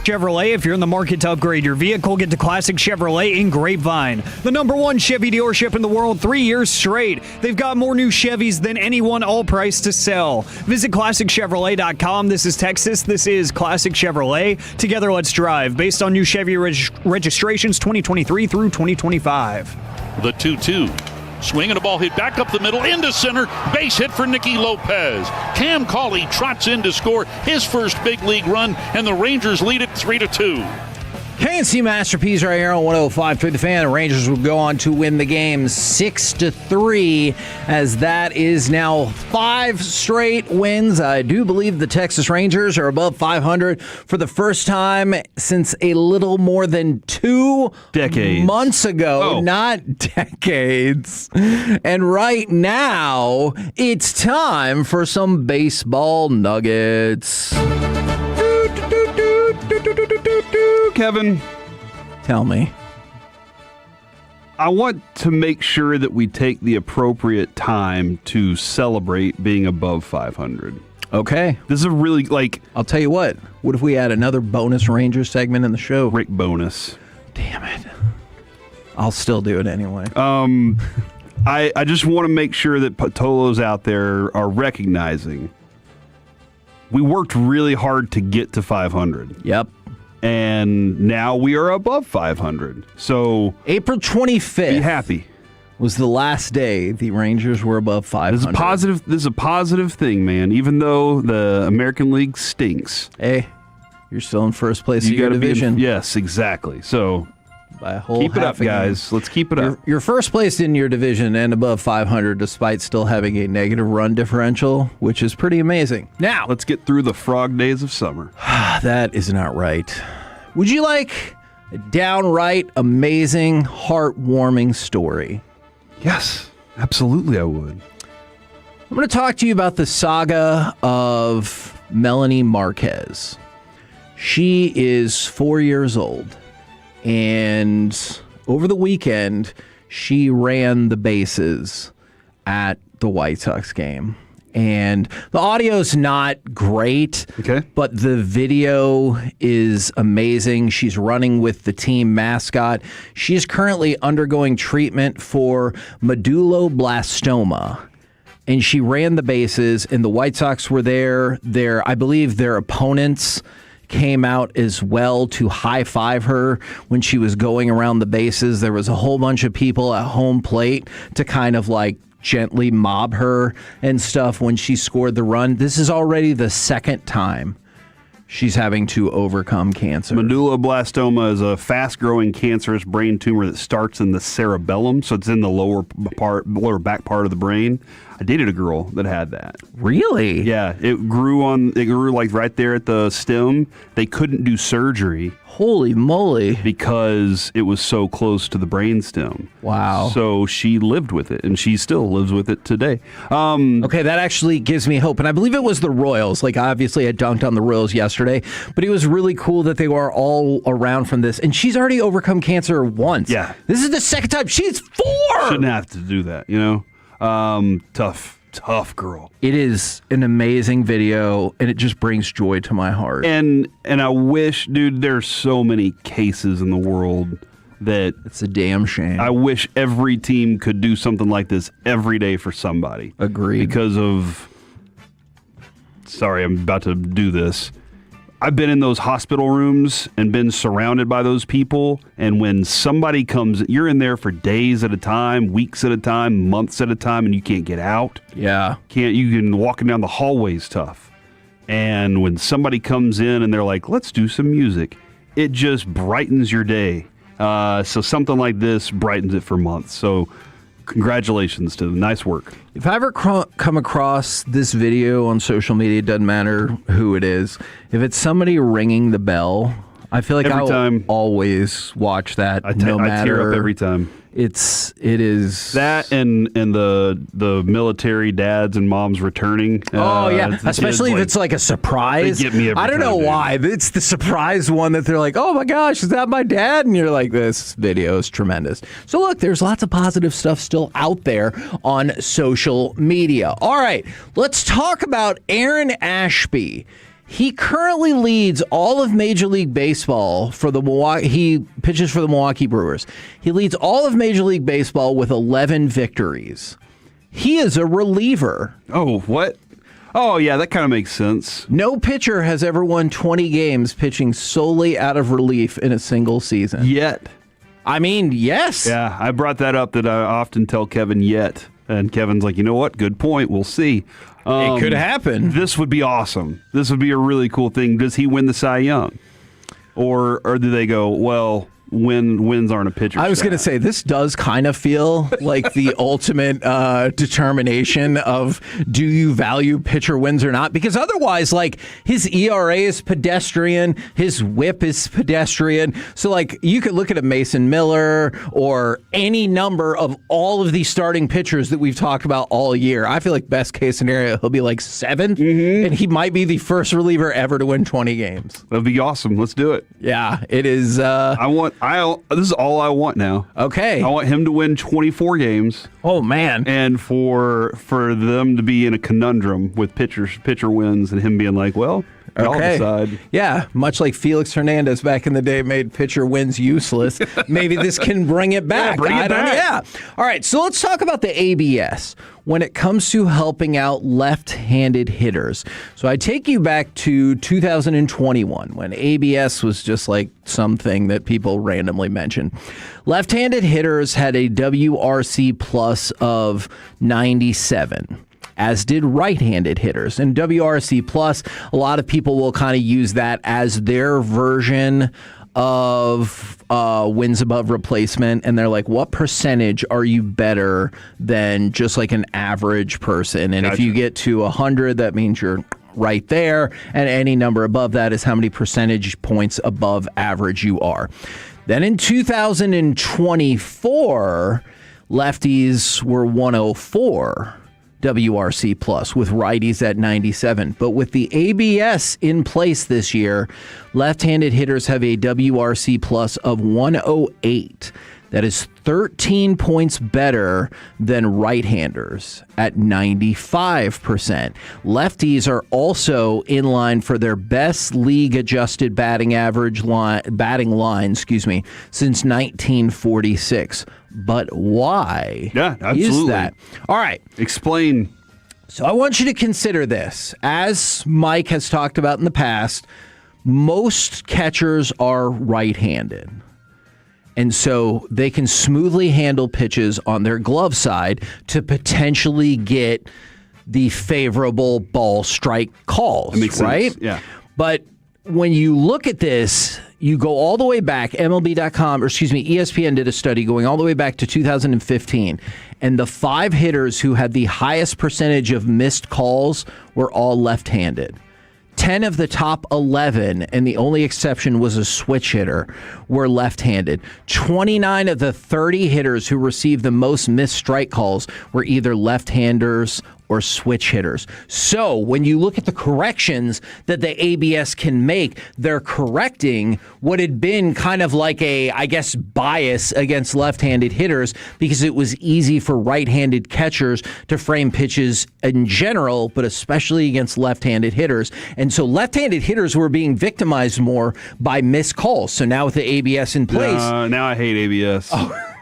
Chevrolet. If you're in the market to upgrade your vehicle, get to Classic Chevrolet in Grapevine. The #1 Chevy dealership in the world 3 years straight. They've got more new Chevys than anyone, all priced to sell. Visit ClassicChevrolet.com. This is Texas. This is Classic Chevrolet. Together, let's drive. Based on new Chevy registrations 2023 through 2025. The 2-2. Swinging a ball hit back up the middle into center. Base hit for Nicky Lopez. Cam Collie trots in to score his first big league run, and the Rangers lead it 3-2. KNC Masterpiece right here on 105.3 The Fan. The Rangers will go on to win the game 6-3, as that is now 5 straight wins. I do believe the Texas Rangers are above 500 for the first time since a little more than 2 months ago. Not decades. And right now, it's time for some baseball nuggets. Kevin, tell me. I want to make sure that we take the appropriate time to celebrate being above 500. Okay. This is a really, I'll tell you what if we add another bonus Rangers segment in the show? Rick bonus. Damn it. I'll still do it anyway. I just want to make sure that Patolos out there are recognizing we worked really hard to get to 500. Yep. And now we are above 500. So April 25th. Be happy. Was the last day the Rangers were above 500. This is a positive thing, man. Even though the American League stinks. Hey, you're still in first place in your division. Yes, exactly. So by a whole keep it up, guys. Let's keep it up. You're first place in your division and above 500 despite still having a negative run differential, which is pretty amazing. Now, let's get through the frog days of summer. That is not right. Would you like a downright amazing, heartwarming story? Yes, absolutely I would. I'm going to talk to you about the saga of Melanie Marquez. She is 4 years old. And over the weekend, she ran the bases at the White Sox game. And the audio's not great, but the video is amazing. She's running with the team mascot. She is currently undergoing treatment for medulloblastoma. And she ran the bases, and the White Sox were there. I believe their opponents came out as well to high-five her when she was going around the bases. There was a whole bunch of people at home plate to kind of gently mob her and stuff when she scored the run. This is already the second time she's having to overcome cancer. Medulloblastoma is a fast-growing cancerous brain tumor that starts in the cerebellum, so it's in the lower back part of the brain. I dated a girl that had that. Really? Yeah, it grew right there at the stem. They couldn't do surgery. Holy moly. Because it was so close to the brainstem. Wow. So she lived with it, and she still lives with it today. Okay, that actually gives me hope. And I believe it was the Royals. Obviously, I dunked on the Royals yesterday, but it was really cool that they were all around from this. And she's already overcome cancer once. Yeah. This is the second time. She's 4! Shouldn't have to do that, Tough girl. It is an amazing video, and it just brings joy to my heart. And I wish, dude, there's so many cases in the world that it's a damn shame. I wish every team could do something like this every day for somebody. Agreed. Because of, sorry, I'm about to do this. I've been in those hospital rooms and been surrounded by those people. And when somebody comes, you're in there for days at a time, weeks at a time, months at a time, and you can't get out. Yeah. You can walking down the hallways tough. And when somebody comes in and they're like, let's do some music, it just brightens your day. So something like this brightens it for months. So congratulations to them. Nice work. If I ever come across this video on social media, it doesn't matter who it is. If it's somebody ringing the bell, I feel like I'll always watch that. I tear up every time. It is that and the military dads and moms returning. Oh yeah, especially if it's a surprise. They get me every I don't time, know dude. why. It's the surprise one that they're like, "Oh my gosh, is that my dad?" And you're like, "This video is tremendous." So look, there's lots of positive stuff still out there on social media. All right, let's talk about Aaron Ashby. He currently leads all of Major League Baseball for the Milwaukee. He pitches for the Milwaukee Brewers. He leads all of Major League Baseball with 11 victories. He is a reliever. Oh, what? Oh, yeah, that kind of makes sense. No pitcher has ever won 20 games pitching solely out of relief in a single season. Yet. I mean, yes. Yeah, I brought that up that I often tell Kevin yet. And Kevin's like, you know what? Good point. We'll see. It could happen. This would be awesome. This would be a really cool thing. Does he win the Cy Young? Or do they go, well, wins aren't a pitcher? I was going to say, this does kind of feel like the ultimate determination of do you value pitcher wins or not? Because otherwise, like, his ERA is pedestrian, his whip is pedestrian. So, like, you could look at a Mason Miller or any number of all of these starting pitchers that we've talked about all year. I feel like best case scenario, he'll be like 7th, and he might be the first reliever ever to win 20 games. That'd be awesome. Let's do it. Yeah, it is. This is all I want now. Okay. I want him to win 24 games. Oh, man. And for them to be in a conundrum with pitcher wins and him being like, well, y'all decide. Yeah, much like Felix Hernandez back in the day made pitcher wins useless. Maybe this can bring it back. Yeah. All right, so let's talk about the ABS when it comes to helping out left-handed hitters. So I take you back to 2021 when ABS was just like something that people randomly mentioned. Left-handed hitters had a WRC plus of 97. As did right-handed hitters. And WRC plus, a lot of people will kind of use that as their version of wins above replacement, and they're like, what percentage are you better than just like an average person? And if you get to 100, that means you're right there, and any number above that is how many percentage points above average you are. Then in 2024, lefties were 104 WRC plus, with righties at 97. But with the ABS in place this year, left-handed hitters have a WRC plus of 108. That is 13 points better than right-handers at 95%. Lefties are also in line for their best league-adjusted batting line, since 1946. But why is that? All right. Explain. So I want you to consider this. As Mike has talked about in the past, most catchers are right-handed. And so they can smoothly handle pitches on their glove side to potentially get the favorable ball strike calls, that makes right? Sense. Yeah. But when you look at this, you go all the way back, ESPN did a study going all the way back to 2015, and the 5 hitters who had the highest percentage of missed calls were all left-handed. 10 of the top 11, and the only exception was a switch hitter, were left-handed. 29 of the 30 hitters who received the most missed strike calls were either left-handers or switch hitters. So when you look at the corrections that the ABS can make, they're correcting what had been kind of like a, I guess, bias against left-handed hitters, because it was easy for right-handed catchers to frame pitches in general, but especially against left-handed hitters. And so left-handed hitters were being victimized more by missed calls. So now with the ABS in place... now I hate ABS. Oh.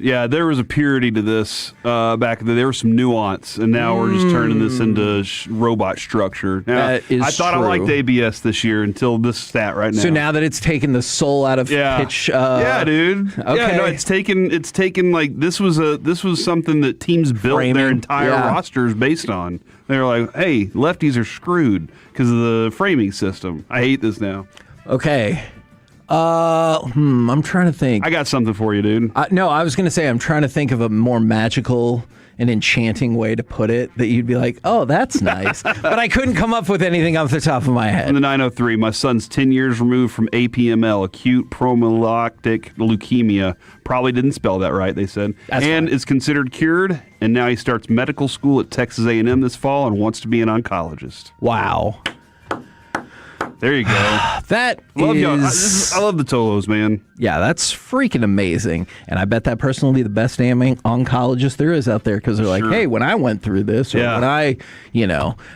Yeah, there was a purity to this back then. There was some nuance, and now we're just turning this into robot structure. Now, that is I thought true. I liked ABS this year until this stat right now. So now that it's taken the soul out of pitch, yeah, dude. Okay. Yeah, no, it's taken like this was something that teams built their entire rosters based on. They were like, hey, lefties are screwed because of the framing system. I hate this now. Okay. I'm trying to think. I got something for you, dude. No, I was going to say I'm trying to think of a more magical and enchanting way to put it that you'd be like, oh, that's nice. But I couldn't come up with anything off the top of my head. In the 903, my son's 10 years removed from APML, acute promyelocytic leukemia. Probably didn't spell that right, they said. Is considered cured, and now he starts medical school at Texas A&M this fall and wants to be an oncologist. Wow. There you go. That love is... I love the Tolos, man. Yeah, that's freaking amazing. And I bet that person will be the best damn oncologist there is out there because they're like, hey, when I went through this, or when I,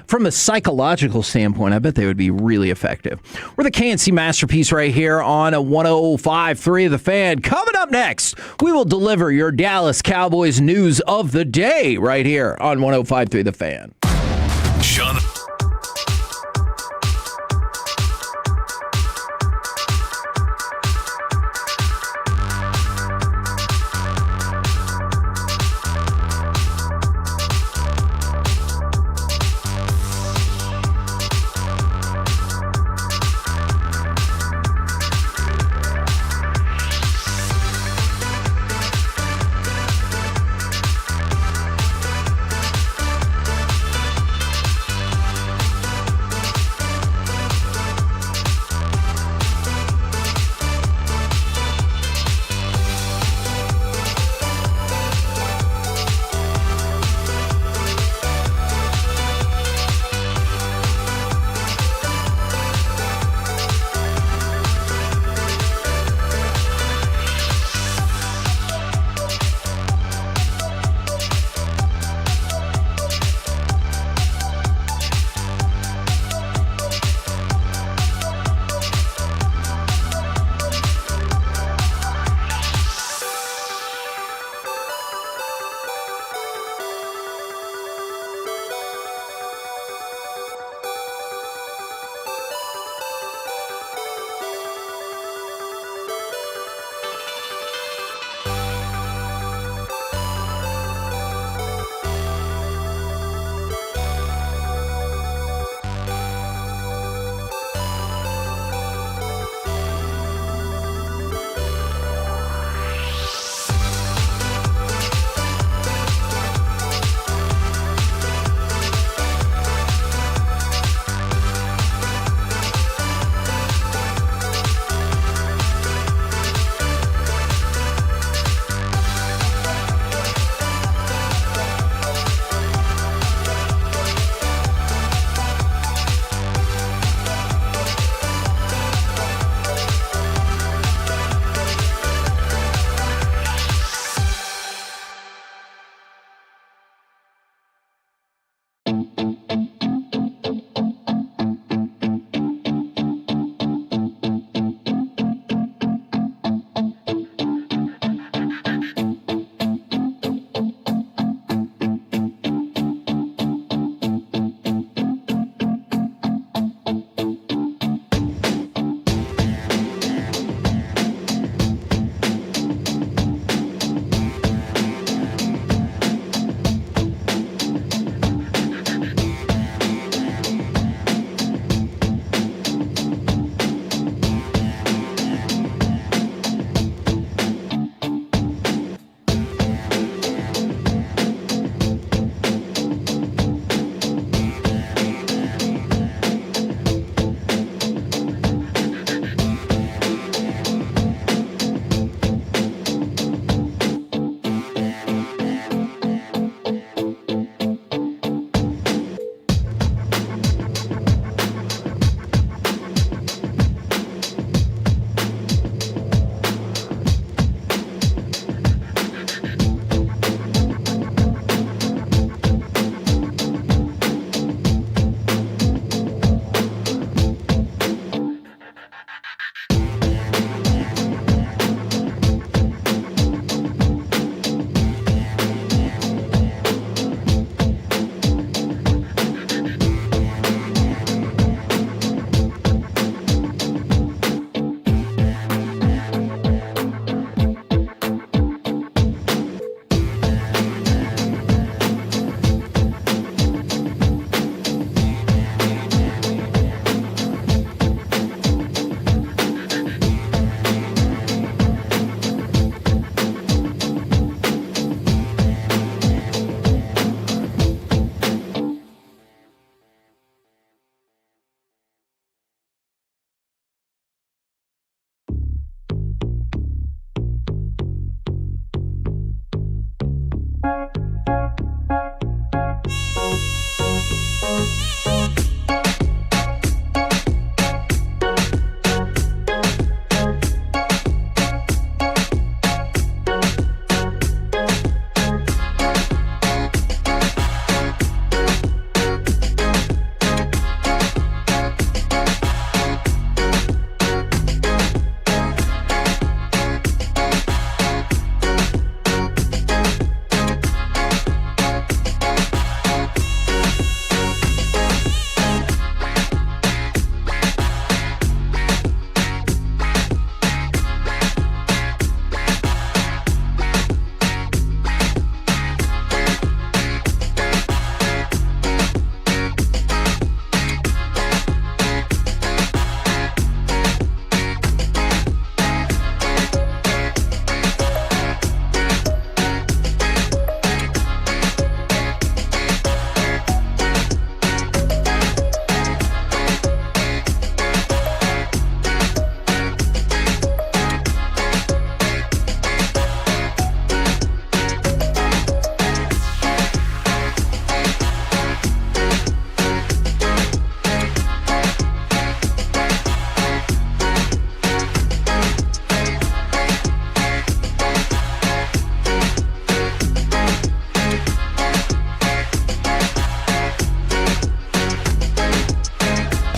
from a psychological standpoint, I bet they would be really effective. We're the KNC Masterpiece right here on 105.3 The Fan. Coming up next, we will deliver your Dallas Cowboys news of the day right here on 105.3 The Fan. Sean.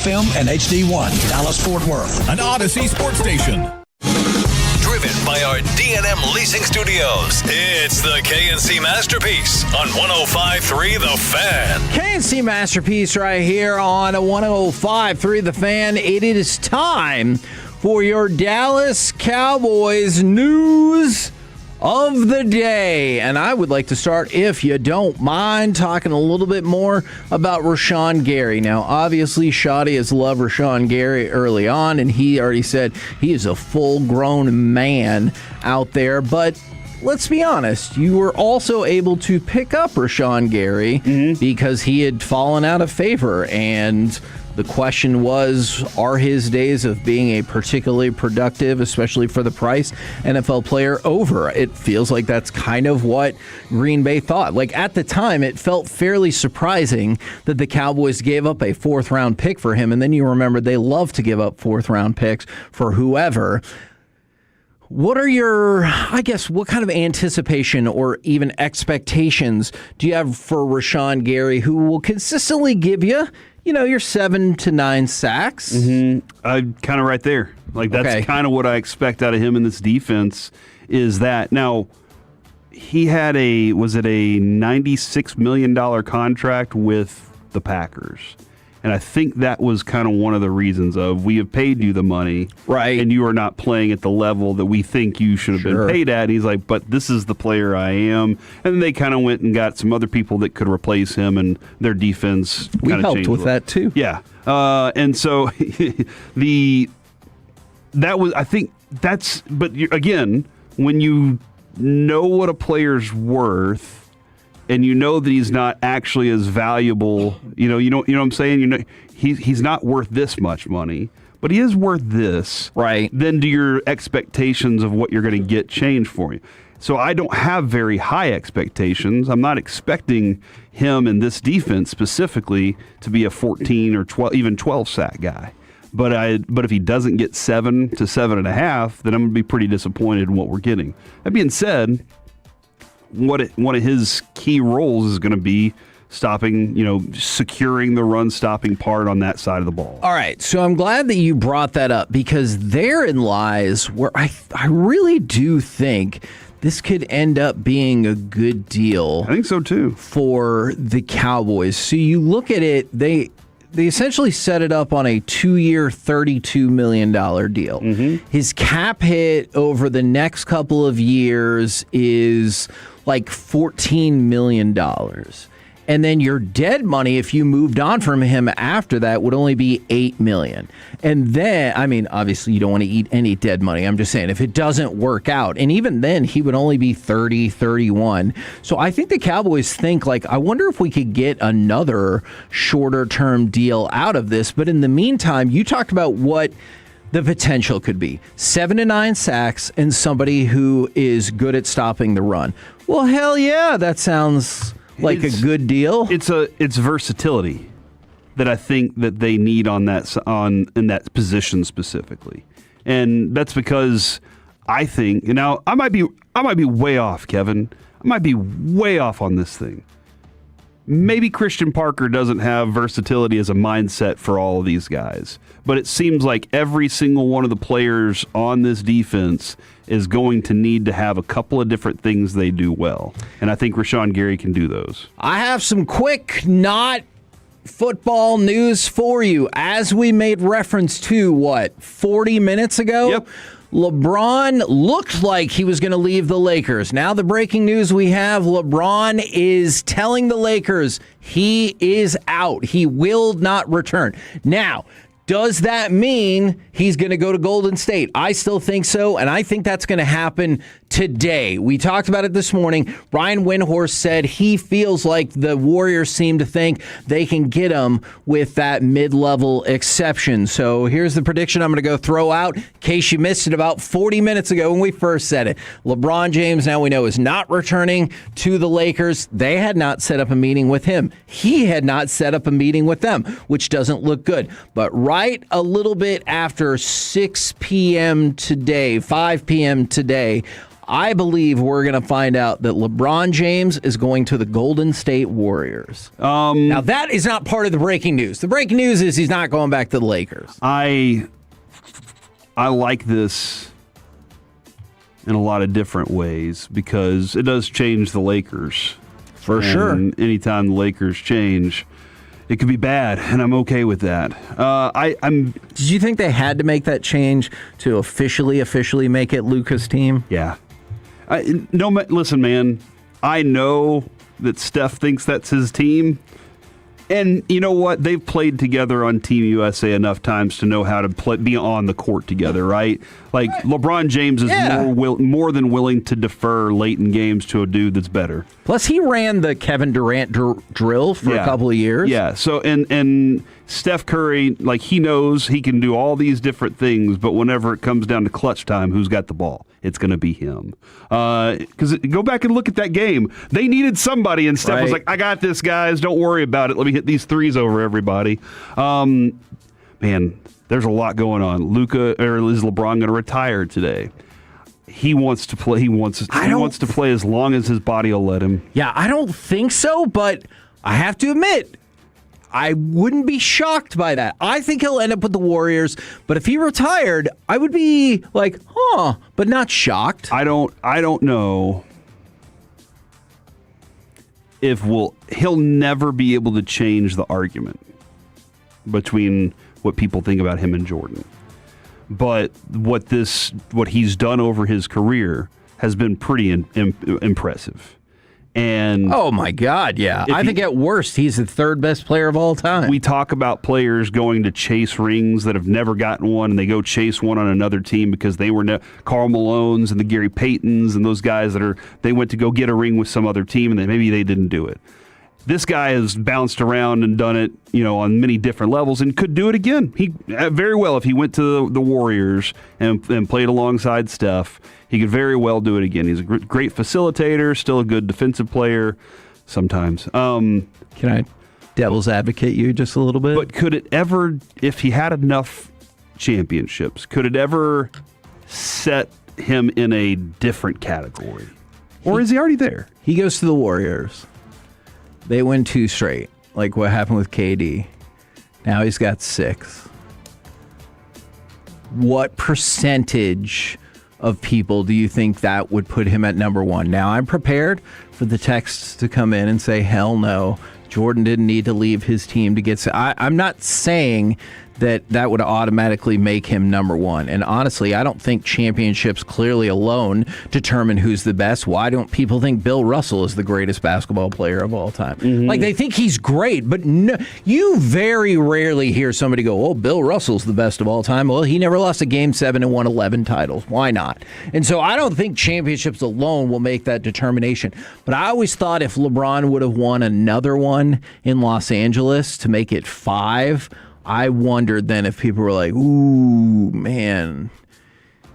FM and HD1, Dallas-Fort Worth. An Odyssey sports station. Driven by our D&M Leasing Studios, it's the KNC Masterpiece on 105.3 The Fan. KNC Masterpiece right here on 105.3 The Fan. It is time for your Dallas Cowboys news of the day. And I would like to start, if you don't mind, talking a little bit more about Rashawn Gary. Now, obviously, Shoddy has loved Rashawn Gary early on, and he already said he is a full-grown man out there. But let's be honest, you were also able to pick up Rashawn Gary because he had fallen out of favor. And the question was, are his days of being a particularly productive, especially for the price, NFL player over? It feels like that's kind of what Green Bay thought. Like, at the time, it felt fairly surprising that the Cowboys gave up a fourth-round pick for him. And then you remember they love to give up fourth-round picks for whoever. What are your, what kind of anticipation or even expectations do you have for Rashawn Gary, who will consistently give you, your 7 to 9 sacks? I'm kind of right there. Like, that's kind of what I expect out of him in this defense, is that. Now, he had was it a $96 million contract with the Packers? And I think that was kind of one of the reasons of, we have paid you the money, right, and you are not playing at the level that we think you should have been paid at. And he's like, but this is the player I am. And then they kind of went and got some other people that could replace him, and their defense kind of changed. We helped with that too. Yeah. And so but again, when you know what a player's worth, and you know that he's not actually as valuable, you know what I'm saying? He's not worth this much money, but he is worth this. Right. Then do your expectations of what you're going to get change for you? So I don't have very high expectations. I'm not expecting him in this defense specifically to be a 14 or 12, even 12 sack guy. But if he doesn't get 7 to 7.5, then I'm going to be pretty disappointed in what we're getting. That being said, one of his key roles is going to be stopping, securing the run-stopping part on that side of the ball. All right, so I'm glad that you brought that up, because therein lies where I really do think this could end up being a good deal. I think so too. For the Cowboys. So you look at it, they essentially set it up on a 2-year, $32 million deal. His cap hit over the next couple of years is like $14 million. And then your dead money, if you moved on from him after that, would only be $8 million. And then, obviously you don't want to eat any dead money. I'm just saying, if it doesn't work out, and even then he would only be 30, 31. So I think the Cowboys think, I wonder if we could get another shorter term deal out of this. But in the meantime, you talked about what the potential could be. 7 to 9 sacks and somebody who is good at stopping the run. Well, hell yeah, that sounds like a good deal. It's versatility that I think that they need in that position specifically. And that's because I think, I might be way off, Kevin. I might be way off on this thing. Maybe Christian Parker doesn't have versatility as a mindset for all of these guys, but it seems like every single one of the players on this defense is going to need to have a couple of different things they do well. And I think Rashawn Gary can do those. I have some quick, not football news for you. As we made reference to, 40 minutes ago? Yep. LeBron looked like he was going to leave the Lakers. Now the breaking news we have, LeBron is telling the Lakers he is out. He will not return. Now, does that mean he's going to go to Golden State? I still think so, and I think that's going to happen today. We talked about it this morning. Brian Windhorst said he feels like the Warriors seem to think they can get him with that mid-level exception. So here's the prediction I'm going to go throw out in case you missed it about 40 minutes ago when we first said it. LeBron James, now we know, is not returning to the Lakers. They had not set up a meeting with him. He had not set up a meeting with them, which doesn't look good. But right a little bit after 6 p.m. today, 5 p.m. today, I believe we're going to find out that LeBron James is going to the Golden State Warriors. Now, that is not part of the breaking news. The breaking news is he's not going back to the Lakers. I like this in a lot of different ways because it does change the Lakers. For sure. Anytime the Lakers change, it could be bad, and I'm okay with that. Did you think they had to make that change to officially make it Luka's team? Yeah. Listen, man. I know that Steph thinks that's his team. And you know what? They've played together on Team USA enough times to know how to be on the court together, right? Like, LeBron James is more than willing to defer late in games to a dude that's better. Plus, he ran the Kevin Durant drill for a couple of years. Yeah, so, and Steph Curry, like, he knows he can do all these different things, but whenever it comes down to clutch time, who's got the ball? It's going to be him. Because go back and look at that game. They needed somebody, and Steph was like, I got this, guys. Don't worry about it. Let me hit these threes over everybody. Man, there's a lot going on. Is LeBron going to retire today? He wants to play. He wants to play as long as his body will let him. Yeah, I don't think so, but I have to admit, I wouldn't be shocked by that. I think he'll end up with the Warriors, but if he retired, I would be like, but not shocked. I don't know if he'll never be able to change the argument between what people think about him and Jordan. But what he's done over his career has been pretty impressive. And oh my God, yeah. I think at worst, he's the third best player of all time. We talk about players going to chase rings that have never gotten one, and they go chase one on another team because they were Karl Malones and the Gary Paytons and those guys they went to go get a ring with some other team, and maybe they didn't do it. This guy has bounced around and done it, on many different levels, and could do it again. He very well, if he went to the Warriors and played alongside Steph, he could very well do it again. He's a great facilitator, still a good defensive player sometimes. Can I devil's advocate you just a little bit? But could it ever, if he had enough championships, could it ever set him in a different category? Or is he already there? He goes to the Warriors. They win 2 straight, like what happened with KD. Now he's got 6. What percentage of people do you think that would put him at number 1? Now, I'm prepared for the texts to come in and say, hell no, Jordan didn't need to leave his team to get... I'm not saying that would automatically make him number 1. And honestly, I don't think championships clearly alone determine who's the best. Why don't people think Bill Russell is the greatest basketball player of all time? Mm-hmm. Like, they think he's great, but no, you very rarely hear somebody go, oh, Bill Russell's the best of all time. Well, he never lost a Game 7 and won 11 titles. Why not? And so I don't think championships alone will make that determination. But I always thought if LeBron would have won another one in Los Angeles to make it 5, I wondered then if people were like, ooh, man,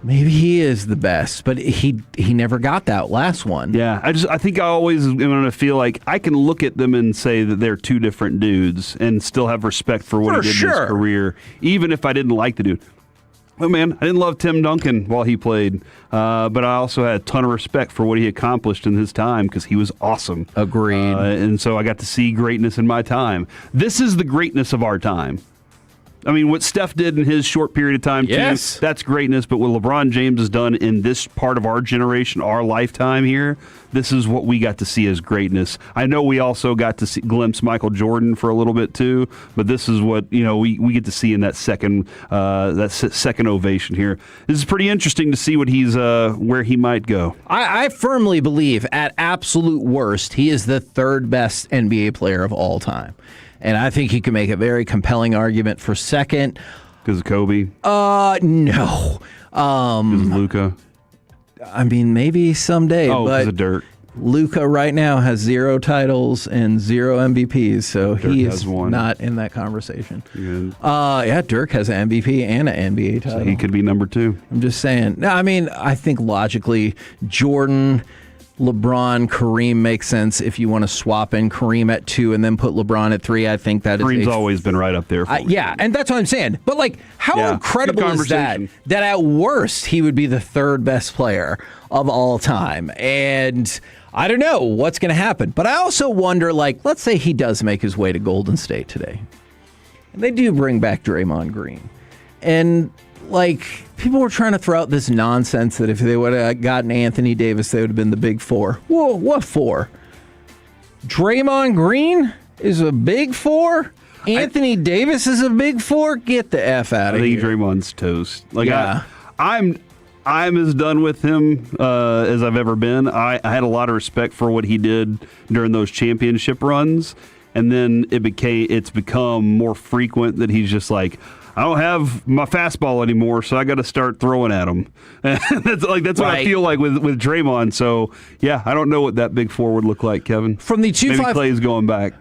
maybe he is the best. But he never got that last one. Yeah, I think I always am going to feel like I can look at them and say that they're 2 different dudes and still have respect for what he did in his career, even if I didn't like the dude. Oh, man, I didn't love Tim Duncan while he played, but I also had a ton of respect for what he accomplished in his time because he was awesome. Agreed. And so I got to see greatness in my time. This is the greatness of our time. I mean, what Steph did in his short period of time, too, that's greatness. But what LeBron James has done in this part of our generation, our lifetime here, this is what we got to see as greatness. I know we also got to glimpse Michael Jordan for a little bit, too. But this is what, we get to see in that second ovation here. This is pretty interesting to see what he's where he might go. I firmly believe, at absolute worst, he is the 3rd best NBA player of all time. And I think he could make a very compelling argument for 2nd. Because of Kobe? No. Because of Luka? I mean, maybe someday. Oh, because of Dirk. Luka right now has 0 titles and 0 MVPs, so Dirk he is not in that conversation. Good. Yeah, Dirk has an MVP and an NBA title. So he could be number 2. I'm just saying. No, I mean, I think logically, Jordan... LeBron, Kareem makes sense if you want to swap in Kareem at 2 and then put LeBron at 3. I think that Kareem's always been right up there for me. Yeah, and that's what I'm saying. But, like, how incredible is that at worst he would be the 3rd best player of all time? And I don't know what's going to happen. But I also wonder, like, let's say he does make his way to Golden State today. And they do bring back Draymond Green. And, like, people were trying to throw out this nonsense that if they would have gotten Anthony Davis, they would have been the big 4. Whoa, what 4? Draymond Green is a big 4? Anthony Davis is a big 4? Get the F out of here. I think Draymond's toast. Like, yeah. I'm as done with him as I've ever been. I had a lot of respect for what he did during those championship runs, and then it's become more frequent that he's just like, I don't have my fastball anymore, so I got to start throwing at him. That's what I feel like with Draymond. So yeah, I don't know what that big 4 would look like, Kevin. From the 2-5, maybe Clay's going back.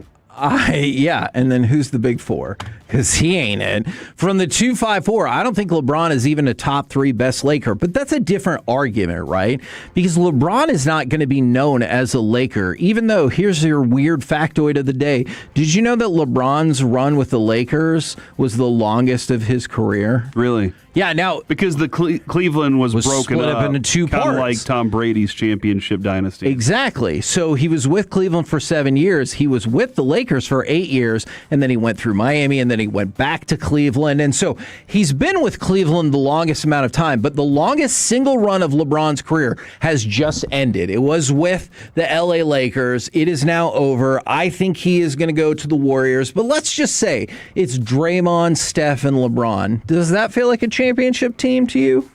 And then who's the big 4? Because he ain't it. From the 2-5-4, I don't think LeBron is even a top 3 best Laker, but that's a different argument, right? Because LeBron is not going to be known as a Laker, even though, here's your weird factoid of the day. Did you know that LeBron's run with the Lakers was the longest of his career? Really? Yeah, now because the Cleveland was broken split up into 2 parts, kind of like Tom Brady's championship dynasty. Exactly. So he was with Cleveland for 7 years. He was with the Lakers for 8 years, and then he went through Miami, and then he went back to Cleveland. And so he's been with Cleveland the longest amount of time, but the longest single run of LeBron's career has just ended. It was with the LA Lakers. It is now over. I think he is going to go to the Warriors, but let's just say it's Draymond, Steph, and LeBron. Does that feel like a championship team to you?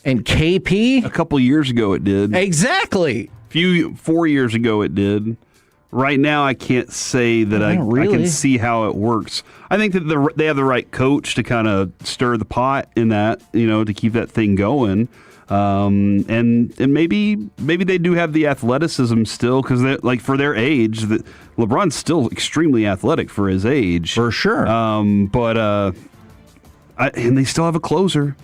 And KP? A couple years ago it did. Exactly. 4 years ago it did. Right now I can't say that I can see how it works. I think that they have the right coach to kind of stir the pot in that, to keep that thing going. And maybe they do have the athleticism still, because like for their age, LeBron's still extremely athletic for his age. For sure. And they still have a closer.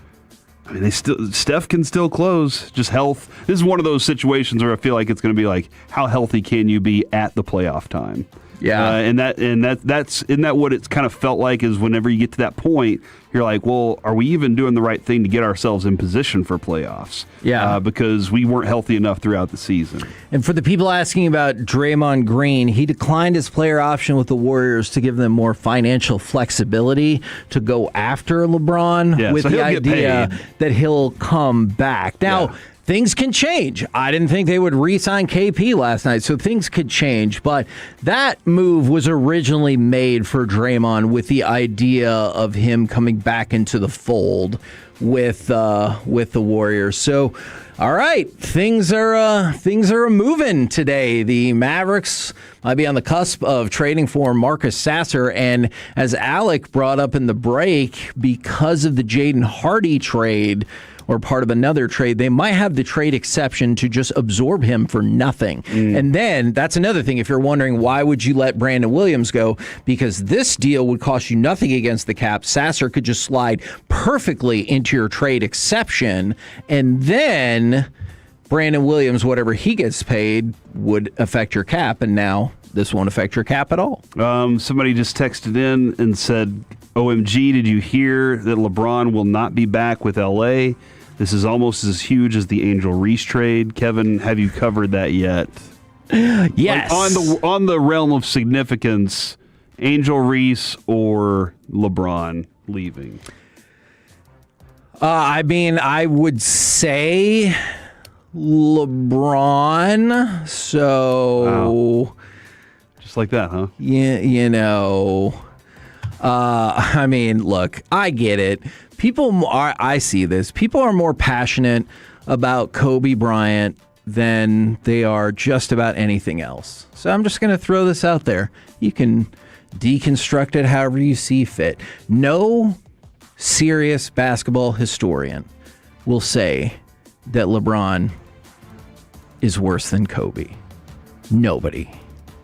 I mean, Steph can still close. Just health. This is one of those situations where I feel like it's going to be like, how healthy can you be at the playoff time? Yeah, isn't that what it's kind of felt like? Is whenever you get to that point, you're like, well, are we even doing the right thing to get ourselves in position for playoffs? Yeah, because we weren't healthy enough throughout the season. And for the people asking about Draymond Green, he declined his player option with the Warriors to give them more financial flexibility to go after LeBron, with the idea that he'll come back. Now, things can change. I didn't think they would re-sign KP last night, so things could change. But that move was originally made for Draymond with the idea of him coming back into the fold with the Warriors. So, all right, things are moving today. The Mavericks might be on the cusp of trading for Marcus Sasser, and as Alec brought up in the break, because of the Jaden Hardy trade, or part of another trade, they might have the trade exception to just absorb him for nothing. And then that's another thing. If you're wondering why would you let Brandon Williams go, because this deal would cost you nothing against the cap. Sasser could just slide perfectly into your trade exception, and then Brandon Williams, whatever he gets paid, would affect your cap, and now this won't affect your cap at all. Somebody just texted in and said, OMG, did you hear that LeBron will not be back with LA? This is almost as huge as the Angel Reese trade. Kevin, have you covered that yet? Yes. Like on the realm of significance, Angel Reese or LeBron leaving? I would say LeBron. So, wow. Just like that, huh? Yeah, look, I get it. I see this. People are more passionate about Kobe Bryant than they are just about anything else. So I'm just going to throw this out there. You can deconstruct it however you see fit. No serious basketball historian will say that LeBron is worse than Kobe. Nobody.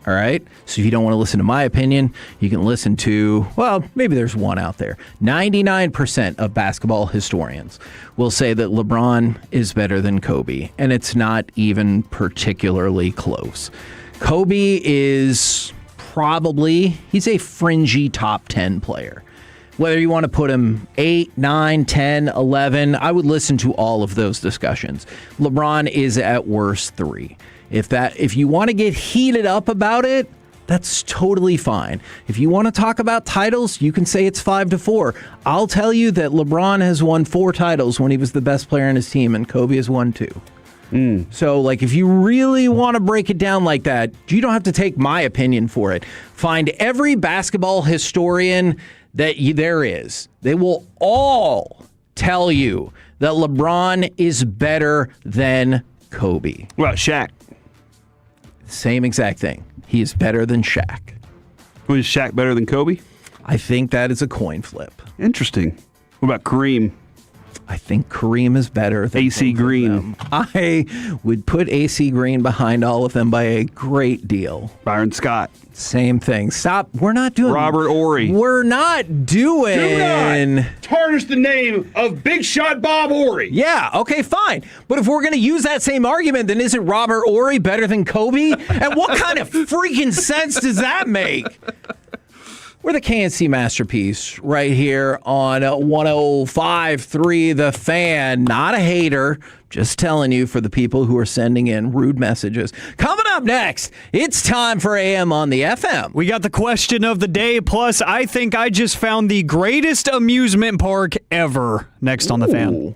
All right. So if you don't want to listen to my opinion, you can listen to, well, maybe there's one out there. 99% of basketball historians will say that LeBron is better than Kobe, and it's not even particularly close. Kobe is he's a fringy top 10 player. Whether you want to put him 8, 9, 10, 11, I would listen to all of those discussions. LeBron is at worst 3. If you want to get heated up about it, that's totally fine. If you want to talk about titles, you can say it's 5-4. I'll tell you that LeBron has won 4 titles when he was the best player on his team, and Kobe has won 2. So, like, if you really want to break it down like that, you don't have to take my opinion for it. Find every basketball historian that there is. They will all tell you that LeBron is better than Kobe. What about Shaq? Same exact thing. He is better than Shaq. Was Shaq better than Kobe? I think that is a coin flip. Interesting. What about Kareem? I think Kareem is better than AC Green. I would put AC Green behind all of them by a great deal. Byron Scott. Same thing. Stop. We're not doing Robert Horry. We're not doing. Do not tarnish the name of Big Shot Bob Horry. Yeah, okay, fine. But if we're going to use that same argument, then isn't Robert Horry better than Kobe? And what kind of freaking sense does that make? We're the KNC Masterpiece right here on 105.3 The Fan. Not a hater, just telling you for the people who are sending in rude messages. Coming up next, it's time for AM on the FM. We got the question of the day, plus I think I just found the greatest amusement park ever. Next on The Fan.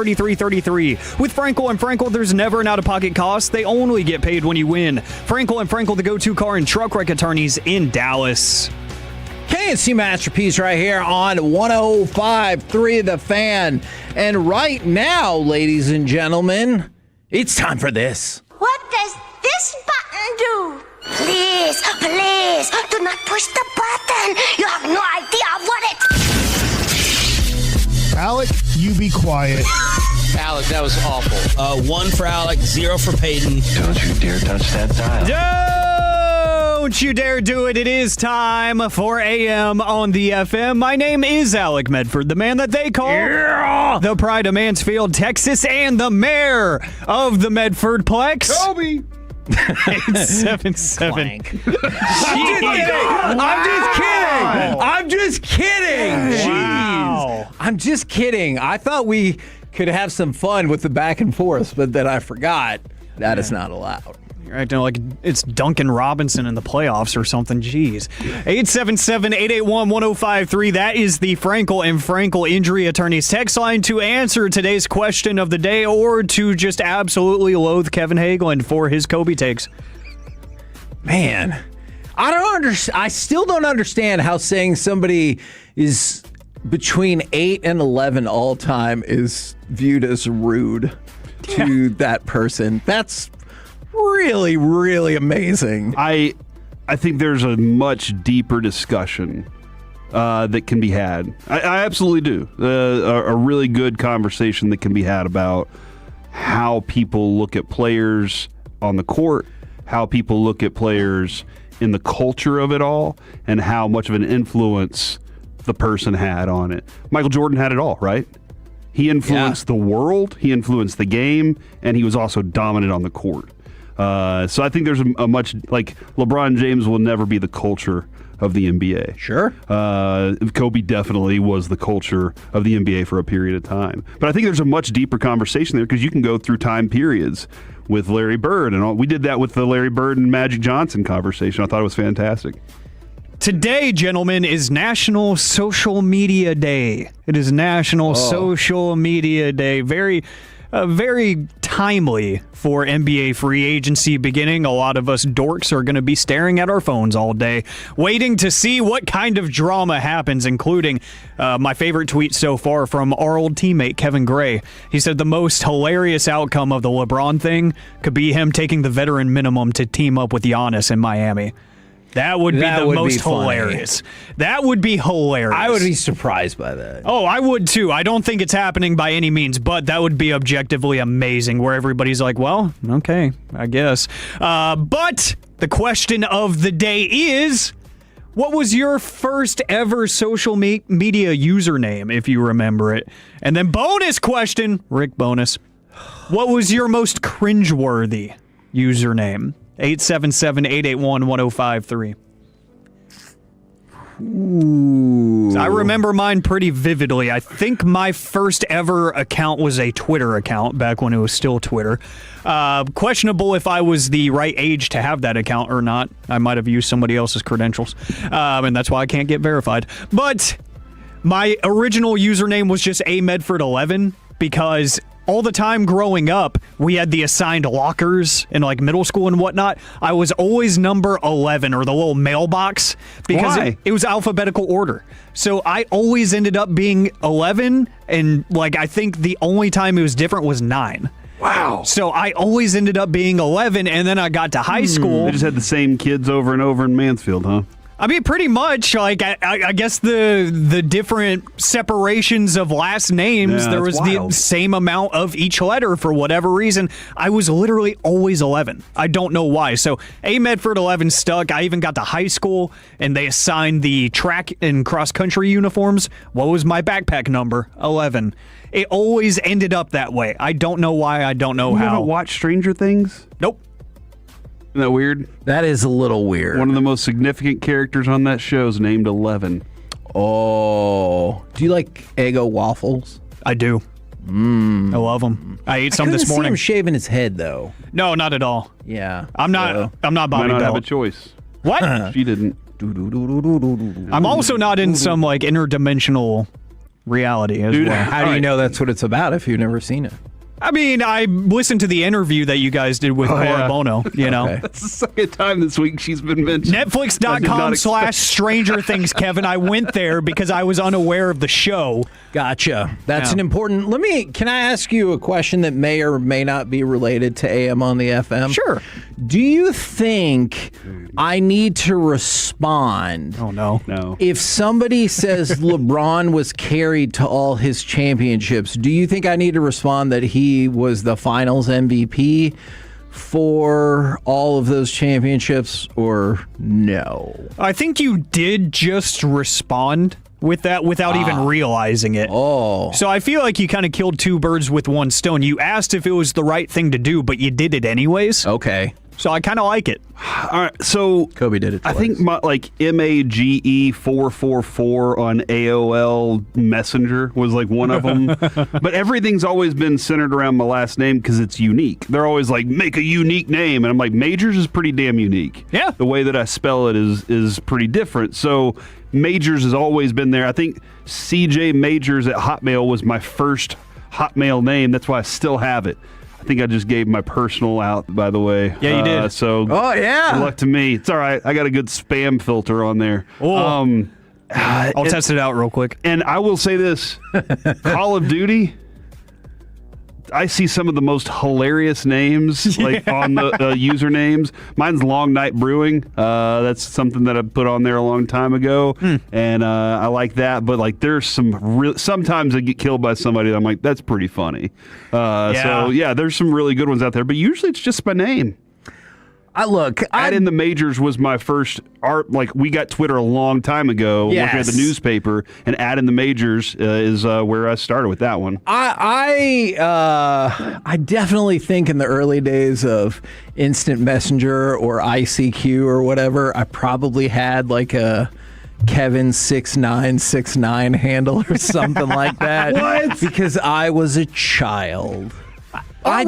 3333. With Frankel and Frankel, there's never an out-of-pocket cost. They only get paid when you win. Frankel and Frankel, the go-to car and truck wreck attorneys in Dallas. KNC Masterpiece right here on 105.3 The Fan. And right now, ladies and gentlemen, it's time for this. What does this button do? Please, please, do not push the button. You have no idea what it... Alec, you be quiet. Alec, that was awful. 1 for Alec, 0 for Peyton. Don't you dare touch that dial. Don't you dare do it. It is time for AM on the FM. My name is Alec Medford, the man that they call the Pride of Mansfield, Texas, and the mayor of the Medford Plex. Kobe. 877. I'm just kidding. Wow. Jeez. I'm just kidding. I thought we could have some fun with the back and forth, but then I forgot that is not allowed. You're acting like it's Duncan Robinson in the playoffs or something. Jeez. 877-881-1053. That is the Frankel and Frankel injury attorneys text line to answer today's question of the day or to just absolutely loathe Kevin Hagelin for his Kobe takes. Man, I still don't understand how saying somebody is between 8 and 11 all time is viewed as rude to that person. That's really, really amazing. I think there's a much deeper discussion that can be had. I absolutely do. A really good conversation that can be had about how people look at players on the court, how people look at players in the culture of it all, and how much of an influence the person had on it. Michael Jordan had it all, right? He influenced the world, he influenced the game, and he was also dominant on the court. So I think there's a much, like, LeBron James will never be the culture of the NBA. Sure. Kobe definitely was the culture of the NBA for a period of time. But I think there's a much deeper conversation there because you can go through time periods with Larry Bird and all. We did that with the Larry Bird and Magic Johnson conversation. I thought it was fantastic. Today, gentlemen, is National Social Media Day. It is National Social Media Day. Very timely for NBA free agency beginning. A lot of us dorks are going to be staring at our phones all day, waiting to see what kind of drama happens, including my favorite tweet so far from our old teammate, Kevin Gray. He said the most hilarious outcome of the LeBron thing could be him taking the veteran minimum to team up with Giannis in Miami. That would be most hilarious. That would be hilarious. I would be surprised by that. Oh, I would too. I don't think it's happening by any means, but that would be objectively amazing where everybody's like, well, okay, I guess. But the question of the day is, what was your first ever social media username, if you remember it? And then bonus question, Rick bonus, what was your most cringeworthy username? 877-881-1053. Ooh. I remember mine pretty vividly. I think my first ever account was a Twitter account back when it was still Twitter. Questionable if I was the right age to have that account or not. I might have used somebody else's credentials, and that's why I can't get verified. But my original username was just amedford11 because all the time growing up, we had the assigned lockers in like middle school and whatnot. I was always number 11 or the little mailbox because it was alphabetical order. So I always ended up being 11, and like I think the only time it was different was 9. Wow. So I always ended up being 11, and then I got to high school. They just had the same kids over and over in Mansfield, huh? I mean, pretty much. Like, I guess the different separations of last names, there was the same amount of each letter for whatever reason. I was literally always 11. I don't know why. So, A Medford 11 stuck. I even got to high school, and they assigned the track and cross-country uniforms. What was my backpack number? 11. It always ended up that way. I don't know why. I don't know how. You haven't watched Stranger Things? Nope. Isn't that weird? That is a little weird. One of the most significant characters on that show is named 11. Oh. Do you like Eggo waffles? I do. I love them. I ate some this morning. See him shaving his head, though. No, not at all. Yeah. I'm not Bobby Might not Bell. have a choice. What? She didn't. I'm also not in some like interdimensional reality as well. How do you know that's what it's about if you've never seen it? I mean, I listened to the interview that you guys did with Cora Bono, you know. Okay. That's the second time this week she's been mentioned. Netflix.com/Stranger Things, Kevin. I went there because I was unaware of the show. Gotcha. That's an important... Can I ask you a question that may or may not be related to AM on the FM? Sure. Do you think I need to respond? Oh, no. No. If somebody says LeBron was carried to all his championships, do you think I need to respond that he was the finals MVP for all of those championships, or no? I think you did just respond with that without even realizing it. Oh. So I feel like you kind of killed two birds with one stone. You asked if it was the right thing to do, but you did it anyways. Okay. So I kind of like it. All right, so Kobe did it twice. I think MAGE444 on AOL Messenger was like one of them. But everything's always been centered around my last name because it's unique. They're always like, make a unique name. And I'm like, Majors is pretty damn unique. Yeah. The way that I spell it is pretty different. So Majors has always been there. I think CJ Majors at Hotmail was my first Hotmail name. That's why I still have it. I think I just gave my personal out, by the way. Yeah, you did. So, good luck to me. It's all right. I got a good spam filter on there. Oh. I'll test it out real quick. And I will say this: Call of Duty. I see some of the most hilarious names like on the usernames. Mine's Long Night Brewing. That's something that I put on there a long time ago, and I like that. But like, there's some sometimes I get killed by somebody that I'm like, that's pretty funny. So yeah, there's some really good ones out there. But usually it's just my name. Add in the Majors was my first art. Like, we got Twitter a long time ago, working at the newspaper, and Add in the Majors is where I started with that one. I definitely think in the early days of Instant Messenger or ICQ or whatever, I probably had like a Kevin6969 handle or something like that. What? Because I was a child. I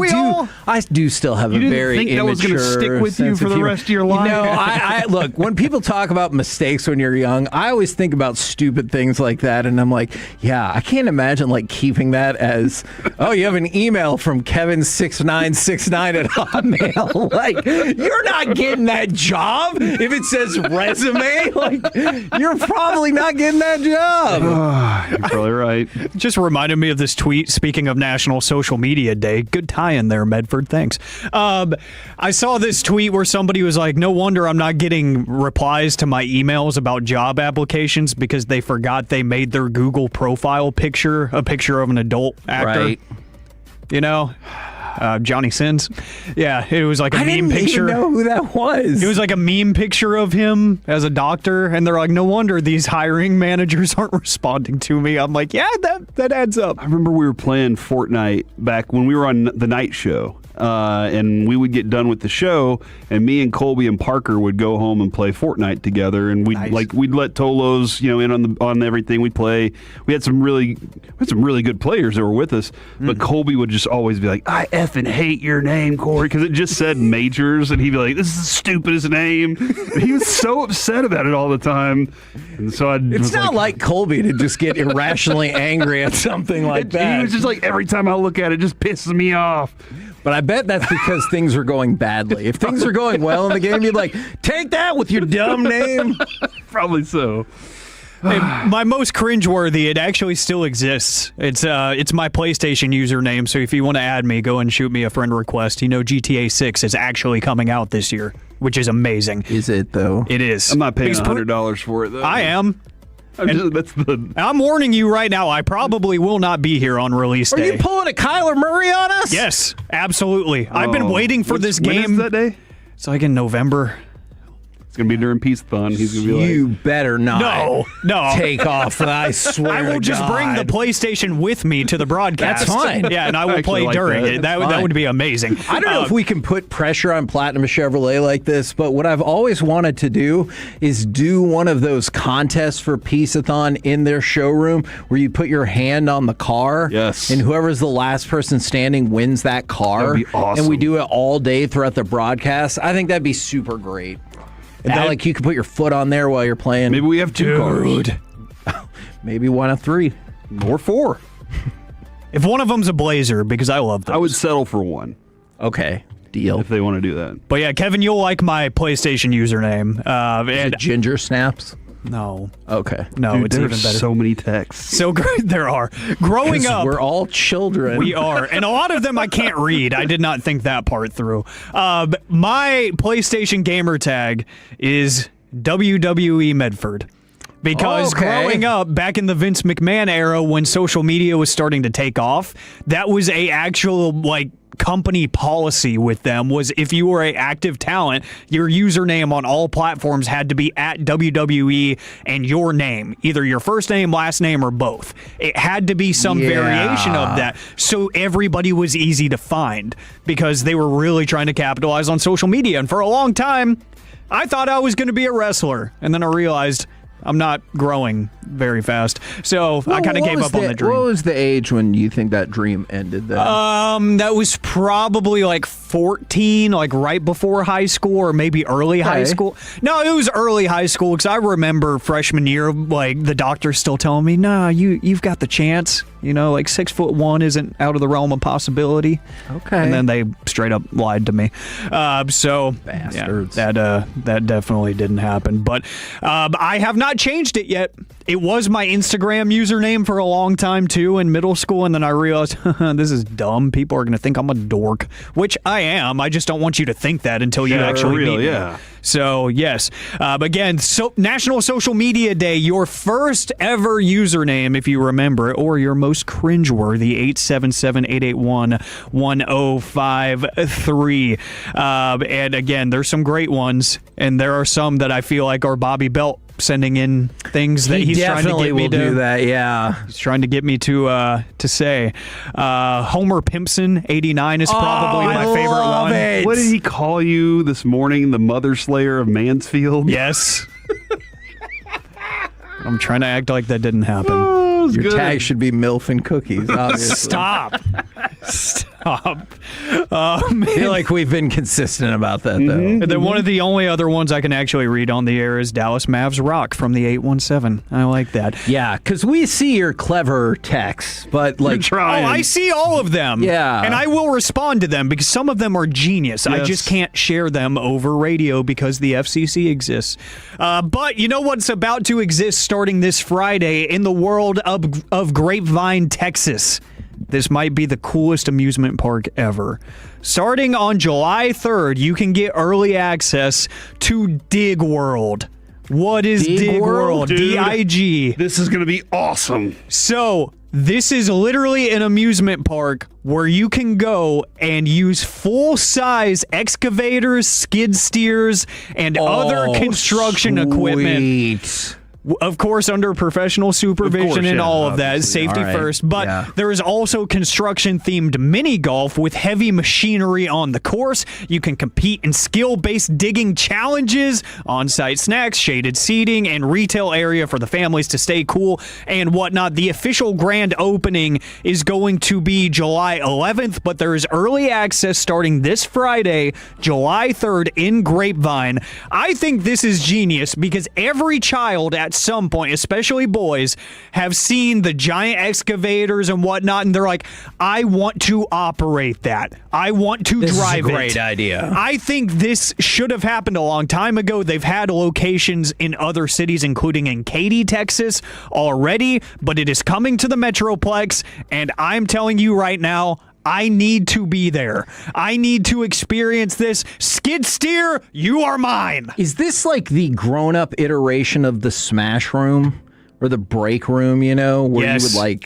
do still have a very immature that was going to stick with you for the rest of your life? You know, I look, when people talk about mistakes when you're young, I always think about stupid things like that, and I'm like, yeah, I can't imagine like keeping that as, oh, you have an email from Kevin6969 at Hotmail. Like, you're not getting that job if it says resume. Like, you're probably not getting that job. You're probably right. Just reminded me of this tweet, speaking of National Social Media Day. Good tie-in there, Medford. Thanks. I saw this tweet where somebody was like, no wonder I'm not getting replies to my emails about job applications because they forgot they made their Google profile picture a picture of an adult actor. Right. You know? Johnny Sins. Yeah, it was like a meme picture. I didn't even know who that was. It was like a meme picture of him as a doctor, and they're like, no wonder these hiring managers aren't responding to me. I'm like, yeah, that adds up. I remember we were playing Fortnite back when we were on the night show. And we would get done with the show, and me and Colby and Parker would go home and play Fortnite together. And we'd let Tolos, in on everything we play. We had some really good players that were with us, but Colby would just always be like, "I effing hate your name, Corey," because it just said Majors, and he'd be like, "This is the stupidest name." He was so upset about it all the time, and so it's not like Colby to just get irrationally angry at something like that. He was just like, every time I look at it, just pisses me off. But I bet that's because things are going badly. If things are going well in the game, you'd like, take that with your dumb name. Probably so. Hey, my most cringeworthy, it actually still exists. It's my PlayStation username, so if you want to add me, go and shoot me a friend request. You know GTA 6 is actually coming out this year, which is amazing. Is it, though? It is. I'm not paying $100 for it, though. I am. I'm warning you right now, I probably will not be here on release day. Are you pulling a Kyler Murray on us? Yes, absolutely. I've been waiting for this game. When is that day? It's like in November. It's going to be during Peace-a-thon. He's going to be like... You better not no. take off, I swear I will just bring the PlayStation with me to the broadcast. That's fine. Yeah, and I will play during it. That would be amazing. I don't know if we can put pressure on Platinum Chevrolet like this, but what I've always wanted to do is do one of those contests for Peace-a-thon in their showroom where you put your hand on the car. Yes. And whoever's the last person standing wins that car. That'd be awesome. And we do it all day throughout the broadcast. I think that'd be super great. And then, like, you can put your foot on there while you're playing. Maybe we have two cars. Maybe one of three. Or 4. If one of them's a Blazer, because I love those. I would settle for 1. Okay. Deal. If they want to do that. But yeah, Kevin, you'll like my PlayStation username. And Ginger Snaps? No. Okay. No, Dude, it's even there's better. so many texts. So great there are. Growing up, we're all children. We are. And a lot of them I can't read. I did not think that part through. My PlayStation gamer tag is WWE Medford. Because growing up, back in the Vince McMahon era when social media was starting to take off, that was a actual, company policy with them was if you were an active talent, your username on all platforms had to be at WWE and your name, either your first name, last name, or both. It had to be some variation of that. So everybody was easy to find because they were really trying to capitalize on social media. And for a long time, I thought I was going to be a wrestler. And then I realized I'm not growing very fast. So I kind of gave up on the dream. What was the age when you think that dream ended then? That was probably 14, right before high school or maybe early high school. No, it was early high school because I remember freshman year, the doctor still telling me, nah, you've got the chance. 6'1" isn't out of the realm of possibility. Okay. And then they straight up lied to me. So bastards. Yeah, that definitely didn't happen. But I have not changed it yet. It was my Instagram username for a long time too in middle school, and then I realized this is dumb. People are going to think I'm a dork, which I am. I just don't want you to think that until you actually meet me. So yes, again, National Social Media Day. Your first ever username, if you remember it, or your most cringeworthy 877-881-1053. And again, there's some great ones, and there are some that I feel like are Bobby Belt sending in things that he's trying to get me to do that. Yeah, he's trying to get me to say. Homer Pimpson 89 is probably my favorite one. What did he call you this morning? The Mother Slayer of Mansfield? Yes. I'm trying to act like that didn't happen. Your tag should be MILF and Cookies, obviously. Stop. I feel like we've been consistent about that, though. And then one of the only other ones I can actually read on the air is Dallas Mavs Rock from the 817. I like that. Yeah, because we see your clever texts, but I see all of them. Yeah. And I will respond to them because some of them are genius. Yes. I just can't share them over radio because the FCC exists. But you know what's about to exist starting this Friday in the world of Grapevine, Texas? This might be the coolest amusement park ever. Starting on July 3rd, you can get early access to Dig World. What is Dig World? DIG. This is going to be awesome. So, this is literally an amusement park where you can go and use full-size excavators, skid steers, and other construction equipment. Of course, under professional supervision and all of that, safety first. But there is also construction-themed mini golf with heavy machinery on the course. You can compete in skill-based digging challenges, on-site snacks, shaded seating, and retail area for the families to stay cool and whatnot. The official grand opening is going to be July 11th, but there is early access starting this Friday, July 3rd in Grapevine. I think this is genius because every child at some point, especially boys, have seen the giant excavators and whatnot, and they're like, I want to operate that. I want to drive it. This is a great idea. I think this should have happened a long time ago. They've had locations in other cities, including in Katy, Texas, already, but it is coming to the Metroplex, and I'm telling you right now, I need to be there. I need to experience this. Skid steer, you are mine. Is this like the grown-up iteration of the Smash Room or the Break Room, where you would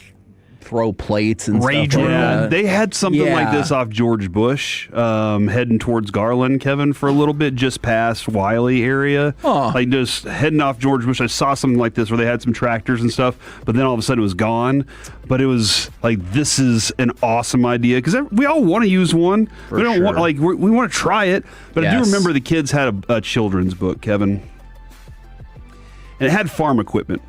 throw plates and Rage stuff like Room. that? They had something like this off George Bush, heading towards Garland, Kevin, for a little bit, just past Wiley area. Like just heading off George Bush. I saw something like this where they had some tractors and stuff, but then all of a sudden it was gone. But it was like, this is an awesome idea because we all want to use one. We don't want we want to try it. But I do remember the kids had a children's book, Kevin, and it had farm equipment.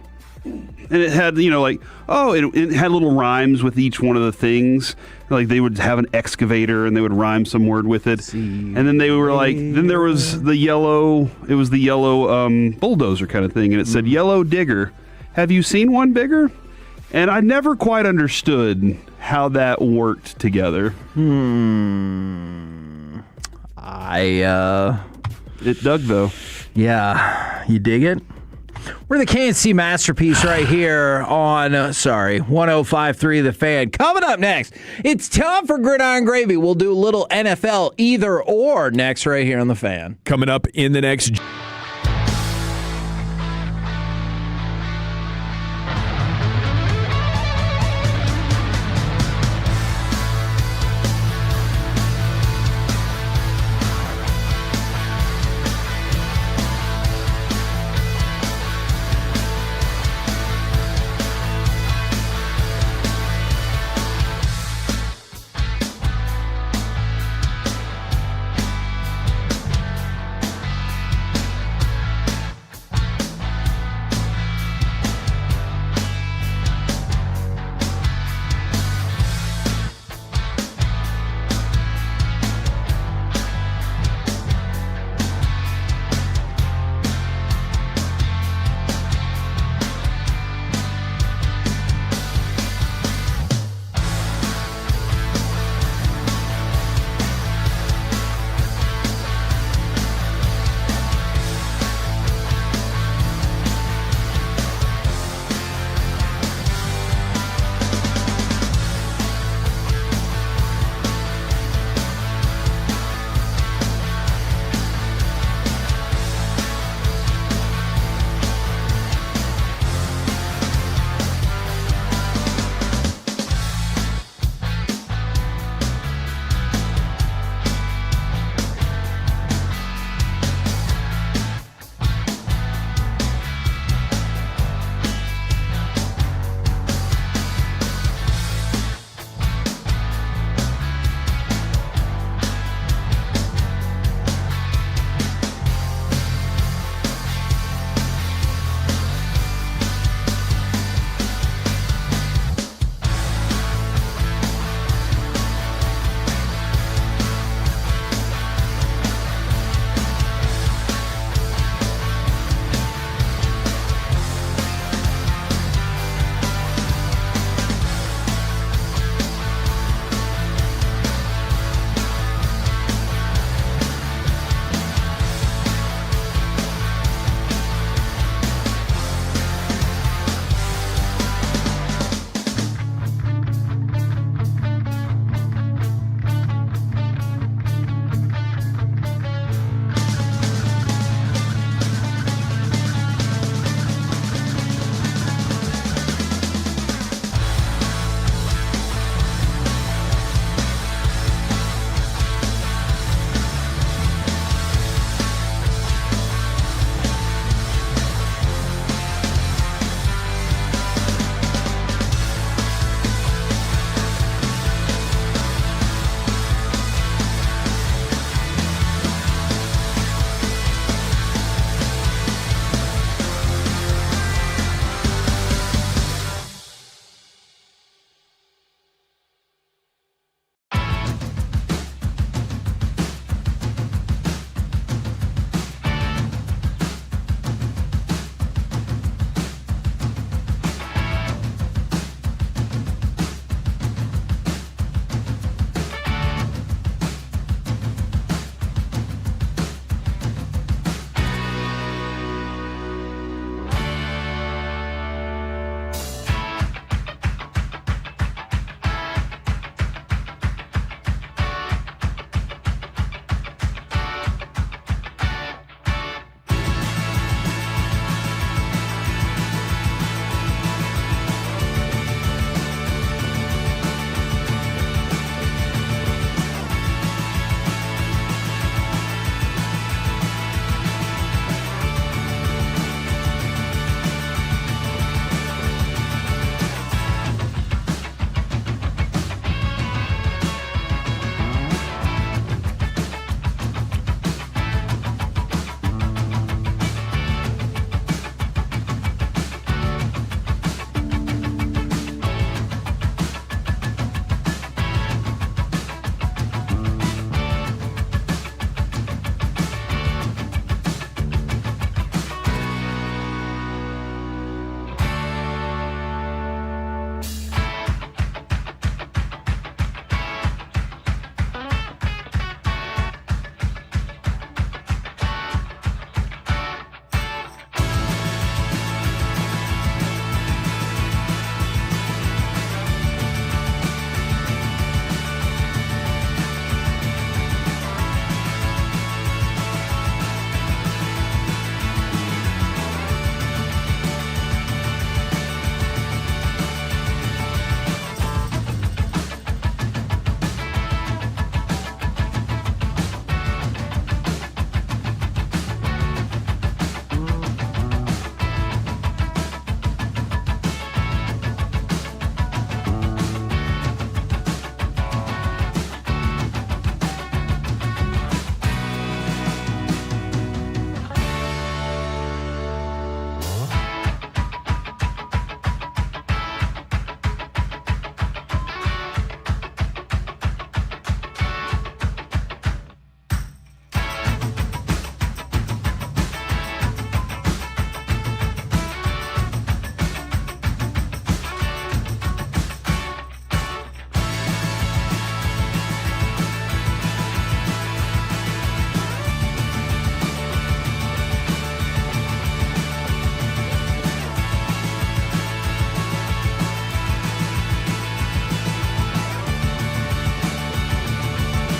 And it had, it had little rhymes with each one of the things. Like they would have an excavator and they would rhyme some word with it. And then they were then there was the yellow bulldozer kind of thing. And it said, yellow digger. Have you seen one bigger? And I never quite understood how that worked together. It dug, though. Yeah. You dig it? We're the KNC Masterpiece right here on, 105.3 The Fan. Coming up next, it's time for Gridiron Gravy. We'll do a little NFL either or next right here on The Fan. Coming up in the next...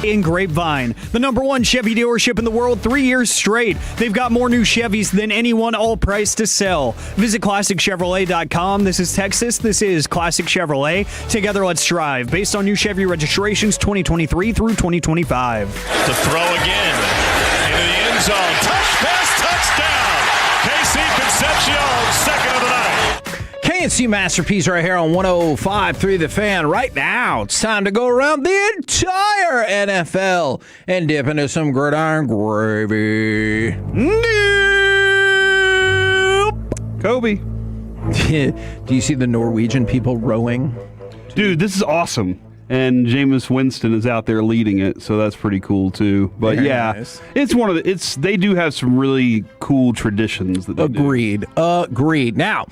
in Grapevine, the #1 Chevy dealership in the world 3 years straight. They've got more new Chevys than anyone, all price to sell. Visit ClassicChevrolet.com. This is Texas. This is Classic Chevrolet. Together, let's drive. Based on new Chevy registrations 2023 through 2025. To throw again into the end zone. Touch pass, touchdown. KC Concepcion, second of the night. KNC Masterpiece right here on 105.3 The Fan. Right now, it's time to go around the entire NFL and dip into some gridiron gravy. Kobe. Do you see the Norwegian people rowing? Dude, this is awesome. And Jameis Winston is out there leading it, so that's pretty cool too. But Very yeah, nice. it's one of the. They do have some really cool traditions that they do. Agreed. Now,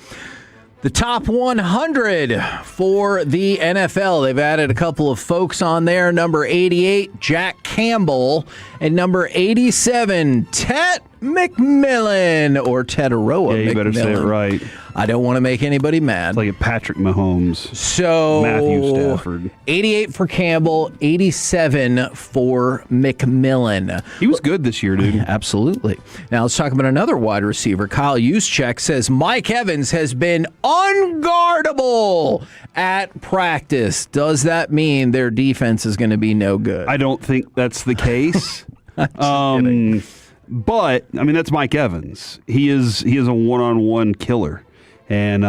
the top 100 for the NFL. They've added a couple of folks on there. Number 88, Jack Campbell, and number 87, Ted McMillan, or Tetaroa McMillan. Yeah, you better say it right. I don't want to make anybody mad. It's like a Patrick Mahomes. So Matthew Stafford. 88 for Campbell, 87 for McMillan. He was good this year, dude. Absolutely. Now let's talk about another wide receiver. Kyle Juszczyk says Mike Evans has been unguardable at practice. Does that mean their defense is going to be no good? I don't think that's the case. But I mean, that's Mike Evans. He is a one-on-one killer. And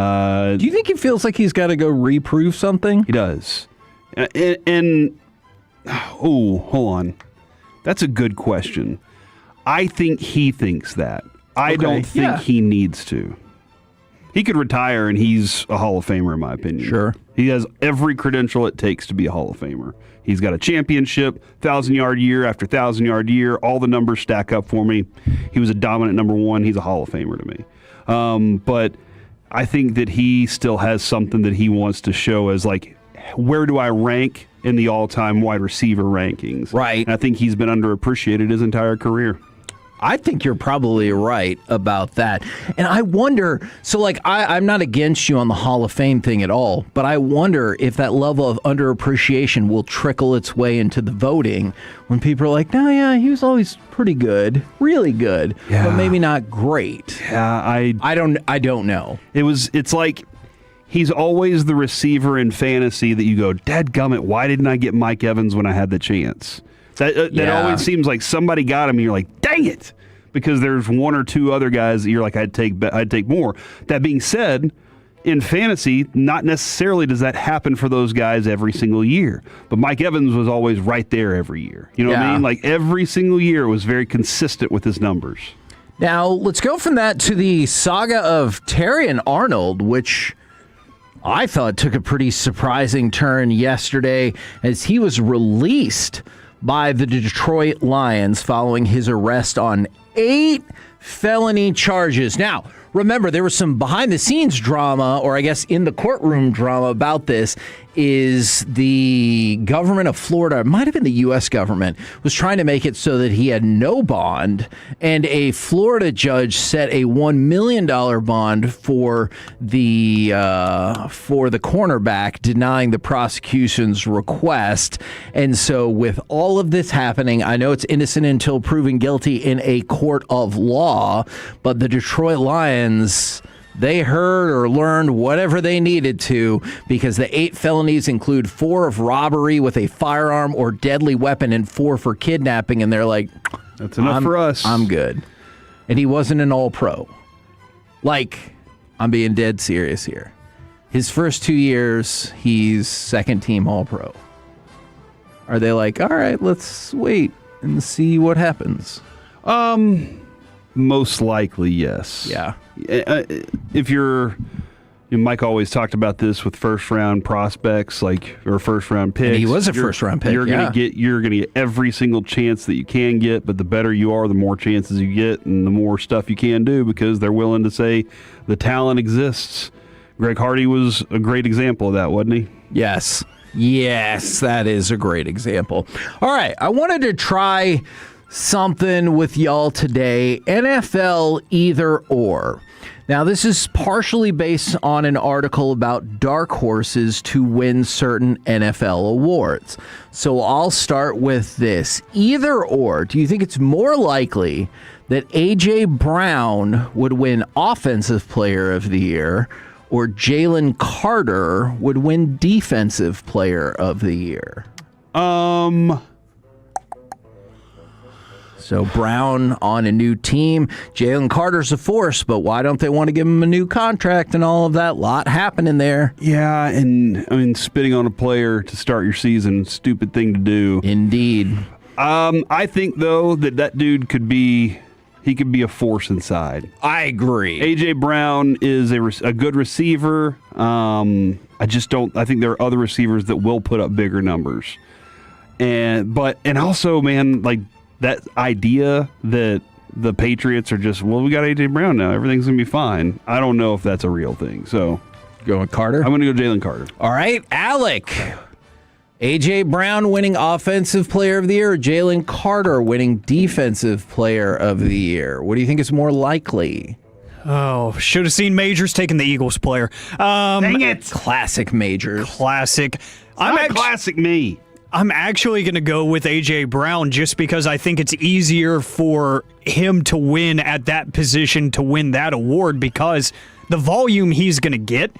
do you think he feels like he's got to go reprove something? He does. And hold on. That's a good question. I think he thinks that. I don't think he needs to. He could retire and he's a Hall of Famer, in my opinion. Sure. He has every credential it takes to be a Hall of Famer. He's got a championship, 1,000-yard year after 1,000-yard year. All the numbers stack up for me. He was a dominant number one. He's a Hall of Famer to me. But I think that he still has something that he wants to show as, like, where do I rank in the all-time wide receiver rankings? Right. And I think he's been underappreciated his entire career. I think you're probably right about that. And I wonder, so like I'm not against you on the Hall of Fame thing at all, but I wonder if that level of underappreciation will trickle its way into the voting when people are like, no, yeah, he was always pretty good, really good, but maybe not great. Yeah, I don't know. It's like he's always the receiver in fantasy that you go, dadgummit, why didn't I get Mike Evans when I had the chance? That always seems like somebody got him and you're like, dang it, because there's one or two other guys that you're like, I'd take more. That being said, in fantasy, not necessarily does that happen for those guys every single year. But Mike Evans was always right there every year. You know what I mean? Like every single year was very consistent with his numbers. Now, let's go from that to the saga of Terrion Arnold, which I thought took a pretty surprising turn yesterday as he was released by the Detroit Lions following his arrest on 8 felony charges. Now, remember, there was some behind-the-scenes drama, or I guess in the courtroom drama about this, is the government of Florida, it might have been the U.S. government, was trying to make it so that he had no bond, and a Florida judge set a $1 million bond for the cornerback, denying the prosecution's request. And so with all of this happening, I know it's innocent until proven guilty in a court of law, but the Detroit Lions, they heard or learned whatever they needed to, because the 8 felonies include 4 of robbery with a firearm or deadly weapon and 4 for kidnapping. And they're like, that's enough for us. I'm good. And he wasn't an all-pro. Like, I'm being dead serious here. His first 2 years, he's second-team all-pro. Are they like, all right, let's wait and see what happens? Most likely, yes. Yeah. If Mike always talked about this with first-round prospects, or first-round picks. And he was a first-round pick. You're gonna get every single chance that you can get, but the better you are, the more chances you get, and the more stuff you can do, because they're willing to say the talent exists. Greg Hardy was a great example of that, wasn't he? Yes, that is a great example. All right, I wanted to try something with y'all today. NFL either or. Now, this is partially based on an article about dark horses to win certain NFL awards. So I'll start with this. Either or, do you think it's more likely that A.J. Brown would win Offensive Player of the Year or Jalen Carter would win Defensive Player of the Year? So Brown on a new team. Jalen Carter's a force, but why don't they want to give him a new contract and all of that? Lot happening there. Yeah, and I mean, spitting on a player to start your season, stupid thing to do. Indeed. I think, though, that dude could be a force inside. I agree. A.J. Brown is a good receiver. I think there are other receivers that will put up bigger numbers. And also, man, like, that idea that the Patriots are just, we got A.J. Brown now, everything's going to be fine. I don't know if that's a real thing. So, going Carter? I'm going to go Jalen Carter. All right, Alec. A.J. Brown winning Offensive Player of the Year or Jalen Carter winning Defensive Player of the Year? What do you think is more likely? Oh, should have seen Majors taking the Eagles player. Dang it. Classic Majors. Classic. Classic me. I'm actually going to go with A.J. Brown just because I think it's easier for him to win at that position to win that award because the volume he's going to get.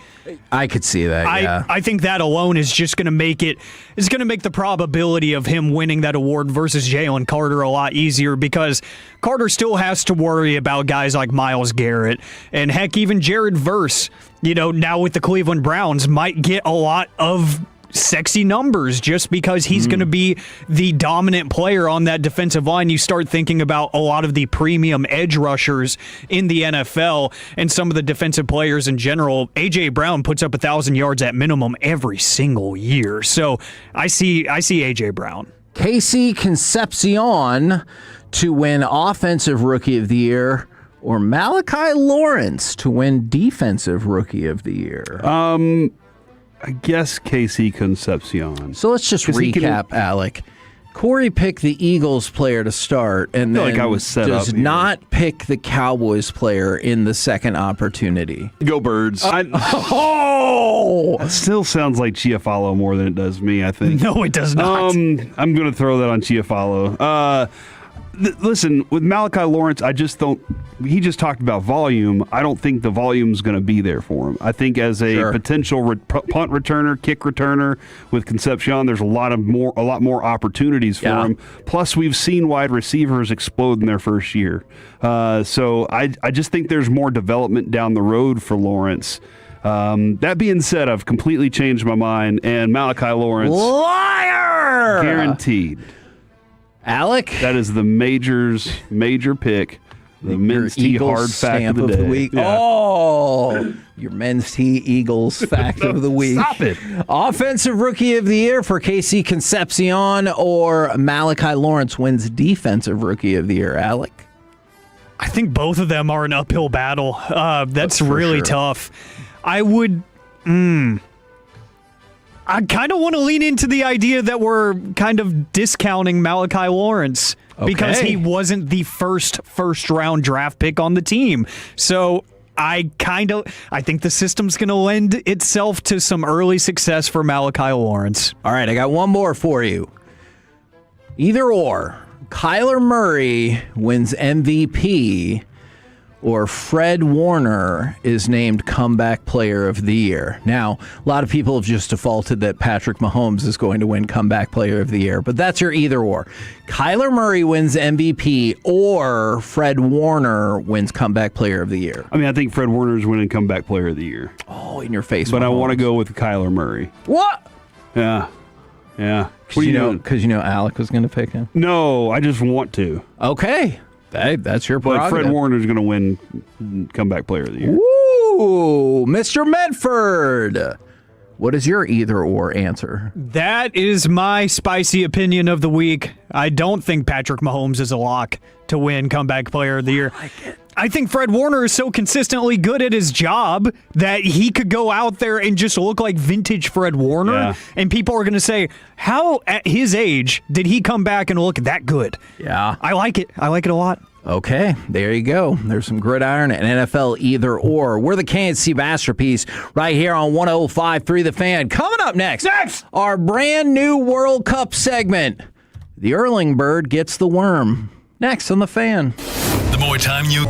I could see that, yeah. I think that alone is just going to make the probability of him winning that award versus Jalen Carter a lot easier because Carter still has to worry about guys like Myles Garrett and heck, even Jared Verse, now with the Cleveland Browns might get a lot of sexy numbers just because he's going to be the dominant player on that defensive line. You start thinking about a lot of the premium edge rushers in the NFL and some of the defensive players in general. A.J. Brown puts up 1,000 yards at minimum every single year. So I see A.J. Brown. KC Concepcion to win Offensive Rookie of the Year or Malachi Lawrence to win Defensive Rookie of the Year? I guess KC Concepcion. So let's just recap, Alec. Corey picked the Eagles player to start and then I was set does up not pick the Cowboys player in the second opportunity. Go Birds. That still sounds like Chiafalo more than it does me, I think. No, it does not. I'm going to throw that on Chiafalo. Listen, with Malachi Lawrence, he just talked about volume. I don't think the volume's going to be there for him. I think as a potential punt returner, kick returner with Concepcion, there's a lot more opportunities for him. Plus, we've seen wide receivers explode in their first year. So I just think there's more development down the road for Lawrence. That being said, I've completely changed my mind, and Malachi Lawrence, liar, guaranteed. Alec? That is the major pick. The men's tea hard fact of the week. Yeah. Oh, your men's tea Eagles fact of the week. Stop it. Offensive Rookie of the Year for KC Concepcion or Malachi Lawrence wins Defensive Rookie of the Year, Alec? I think both of them are an uphill battle. That's really tough. I would... I kind of want to lean into the idea that we're kind of discounting Malachi Lawrence because he wasn't the first round draft pick on the team. So I think the system's going to lend itself to some early success for Malachi Lawrence. All right, I got one more for you. Either or, Kyler Murray wins MVP or Fred Warner is named Comeback Player of the Year. Now, a lot of people have just defaulted that Patrick Mahomes is going to win Comeback Player of the Year, but that's your either or. Kyler Murray wins MVP or Fred Warner wins Comeback Player of the Year. I mean, I think Fred Warner is winning Comeback Player of the Year. Oh, in your face. But Mahomes. I want to go with Kyler Murray. What? Yeah. Because you know Alec was going to pick him? No, I just want to. Okay. That's your prerogative. But Fred Warner's going to win Comeback Player of the Year. Ooh, Mr. Medford. What is your either-or answer? That is my spicy opinion of the week. I don't think Patrick Mahomes is a lock to win Comeback Player of the Year. I think Fred Warner is so consistently good at his job that he could go out there and just look like vintage Fred Warner, and people are going to say, how at his age did he come back and look that good? Yeah. I like it. I like it a lot. Okay, there you go. There's some gridiron and NFL either or. We're the KNC Masterpiece right here on 105.3 The Fan. Coming up next, our brand new World Cup segment. The Erling bird gets the worm. Next on The Fan. The more time you...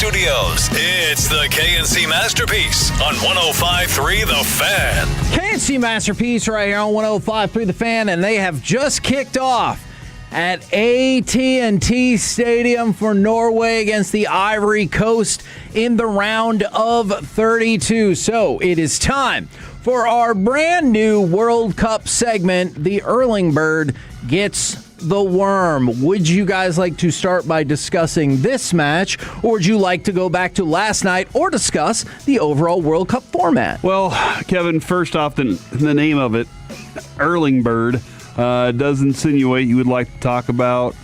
Studios. It's the KNC Masterpiece on 105.3 The Fan. KNC Masterpiece right here on 105.3 The Fan, and they have just kicked off at AT&T Stadium for Norway against the Ivory Coast in the round of 32. So it is time for our brand new World Cup segment, the Erling Bird Gets the Worm. Would you guys like to start by discussing this match, or would you like to go back to last night or discuss the overall World Cup format? Well, Kevin, first off, the name of it, Erling Bird, does insinuate you would like to talk about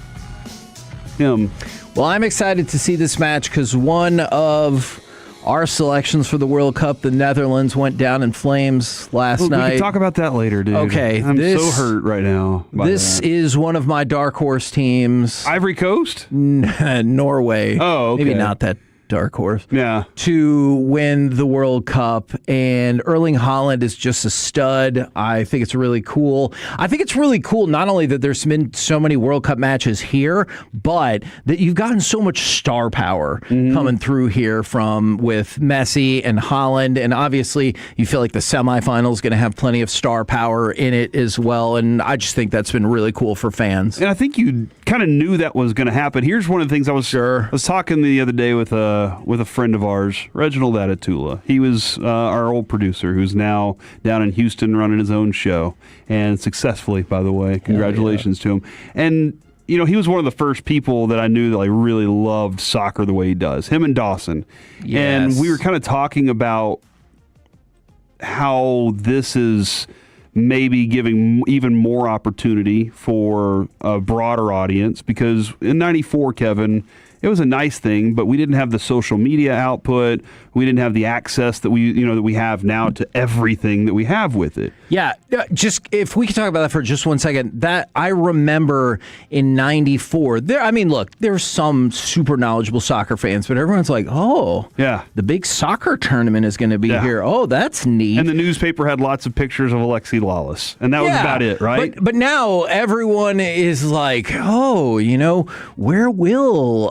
him. Well, I'm excited to see this match because one of our selections for the World Cup, the Netherlands, went down in flames last night. We can talk about that later, dude. Okay. I'm so hurt right now. This is one of my dark horse teams. Ivory Coast? Norway. Oh, okay. Maybe not that dark horse. Yeah. To win the World Cup. And Erling Haaland is just a stud. I think it's really cool. I think it's really cool not only that there's been so many World Cup matches here, but that you've gotten so much star power coming through here with Messi and Haaland. And obviously, you feel like the semifinal is going to have plenty of star power in it as well. And I just think that's been really cool for fans. And I think you kind of knew that was going to happen. Here's one of the things I was talking the other day with a friend of ours, Reginald Atatula. He was our old producer who's now down in Houston running his own show, and successfully, by the way. Congratulations to him. And he was one of the first people that I knew that really loved soccer the way he does. Him and Dawson. Yes. And we were kind of talking about how this is maybe giving even more opportunity for a broader audience, because in 94, Kevin, it was a nice thing, but we didn't have the social media output. We didn't have the access that we have now to everything that we have with it. Yeah, just if we could talk about that for just 1 second. That I remember in 94. There's some super knowledgeable soccer fans, but everyone's like, "Oh, yeah, the big soccer tournament is going to be here. Oh, that's neat." And the newspaper had lots of pictures of Alexi Lawless, and that was about it, right? But now everyone is like, "Oh, where will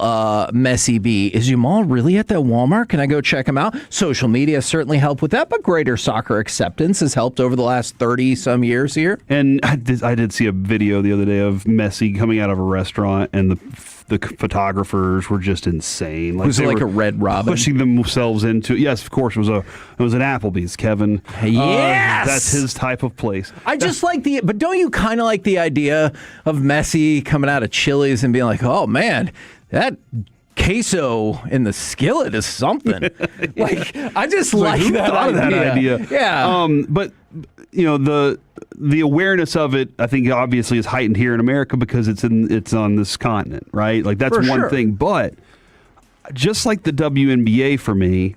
Messi be? Is Jamal really at that Walmart? Can I go check him out?" Social media certainly helped with that, but greater soccer acceptance has helped over the last 30-some years here. And I did see a video the other day of Messi coming out of a restaurant, and the photographers were just insane. Was it like a Red Robin? Pushing themselves into. Yes, of course, it was an Applebee's, Kevin. Yes! That's his type of place. I just but don't you kind of like the idea of Messi coming out of Chili's and being like, "Oh man, that queso in the skillet is something." I just like that idea. Yeah. But the awareness of it, I think, obviously is heightened here in America because it's on this continent, right? That's one thing. But just like the WNBA for me,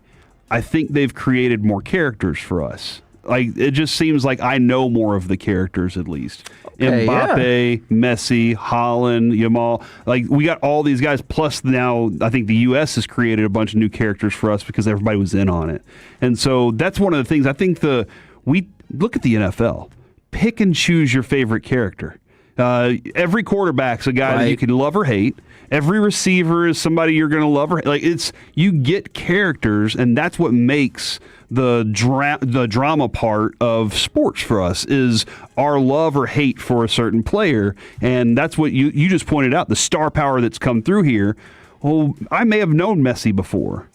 I think they've created more characters for us. It just seems like I know more of the characters, at least. Mbappe, Messi, Haaland, Jamal. We got all these guys. Plus now I think the U.S. has created a bunch of new characters for us because everybody was in on it. And so that's one of the things. I think we look at the NFL. Pick and choose your favorite character. Every quarterback's a guy that you can love or hate. Every receiver is somebody you're going to love or hate. You get characters, and that's what makes the drama part of sports for us is our love or hate for a certain player, and that's what you just pointed out, the star power that's come through here. Well, I may have known Messi before.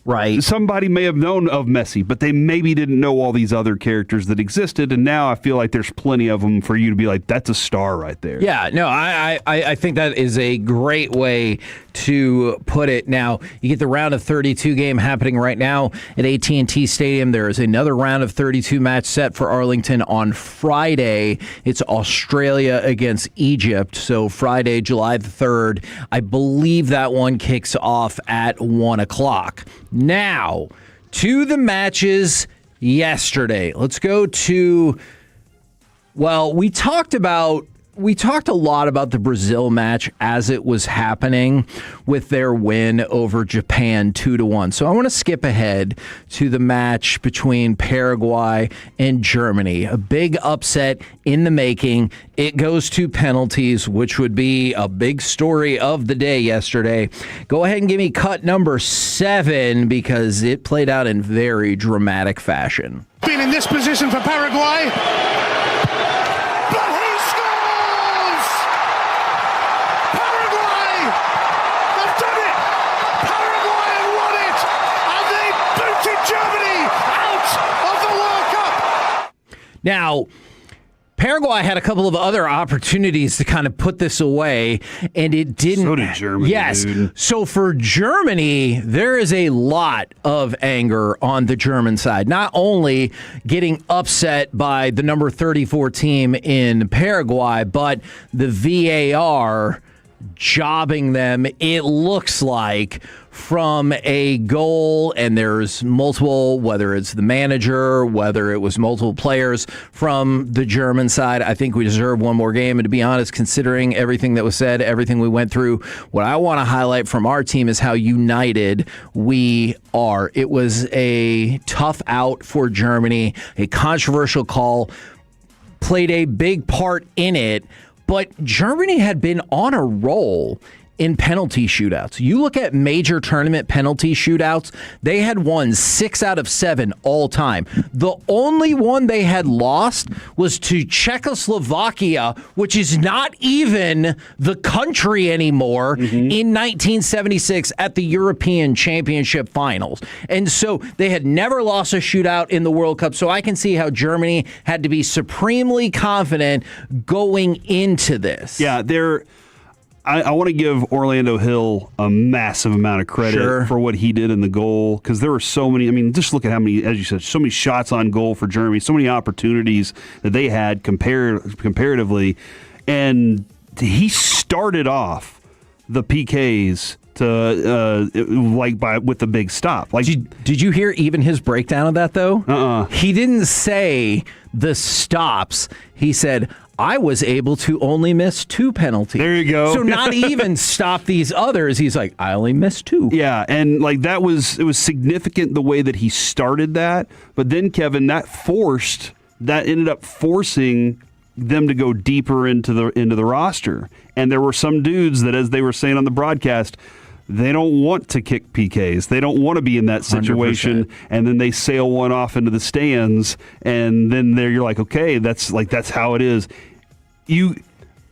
Right. Somebody may have known of Messi, but they maybe didn't know all these other characters that existed, and now I feel like there's plenty of them for you to be like, that's a star right there. Yeah, no, I think that is a great way to put it. Now, you get the round of 32 game happening right now at AT&T Stadium. There is another round of 32 match set for Arlington on Friday. It's Australia against Egypt. So Friday, July the 3rd. I believe that one kicks off at 1 o'clock. Now, to the matches yesterday. Let's go to, we talked about we talked a lot about the Brazil match as it was happening with their win over Japan 2-1. So I want to skip ahead to the match between Paraguay and Germany. A big upset in the making. It goes to penalties, which would be a big story of the day yesterday. Go ahead and give me cut number 7 because it played out in very dramatic fashion. Been in this position for Paraguay. But he scores! Paraguay have done it! Paraguay have won it! And they booted Germany out of the World Cup! Now, Paraguay had a couple of other opportunities to kind of put this away, and it didn't. So did Germany. Yes. Dude. So for Germany, there is a lot of anger on the German side. Not only getting upset by the number 34 team in Paraguay, but the VAR jobbing them, it looks like, from a goal, and there's multiple, whether it's the manager, whether it was multiple players from the German side. I think we deserve one more game, and to be honest, considering everything that was said, everything we went through, what I want to highlight from our team is how united we are. It was a tough out for Germany, a controversial call, played a big part in it, but Germany had been on a roll in penalty shootouts. You look at major tournament penalty shootouts, they had won 6 out of 7 all time. The only one they had lost was to Czechoslovakia, which is not even the country anymore, in 1976 at the European Championship Finals. And so they had never lost a shootout in the World Cup. So I can see how Germany had to be supremely confident going into this. Yeah, I want to give Orlando Hill a massive amount of credit for what he did in the goal, because there were so many. I mean, just look at how many, as you said, so many shots on goal for Germany, so many opportunities that they had comparatively, and he started off the PKs with the big stop. Like, did you hear even his breakdown of that though? He didn't say the stops. He said, I was able to only miss 2 penalties. There you go. So not even stop these others. He's like, I only missed 2. Yeah, and like it was significant the way that he started that. But then, Kevin, that ended up forcing them to go deeper into the roster. And there were some dudes that, as they were saying on the broadcast, they don't want to kick PKs. They don't want to be in that situation. 100%. And then they sail one off into the stands, and then you're like, okay, that's how it is.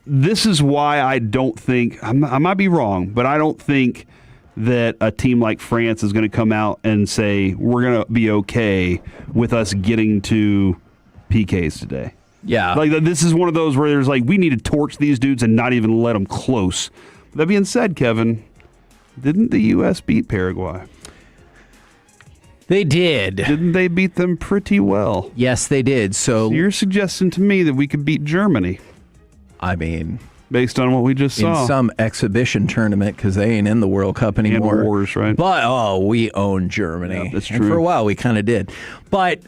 This is why I don't think, I might be wrong, but I don't think that a team like France is going to come out and say, we're going to be okay with us getting to PKs today. Yeah. Like, this is one of those where there's like, we need to torch these dudes and not even let them close. That being said, Kevin, didn't the U.S. beat Paraguay? They did. Didn't they beat them pretty well? Yes, they did. So you're suggesting to me that we could beat Germany? I mean, based on what we just saw. In some exhibition tournament, because they ain't in the World Cup anymore. And wars, right? But, we own Germany. Yeah, that's true. And for a while, we kind of did. But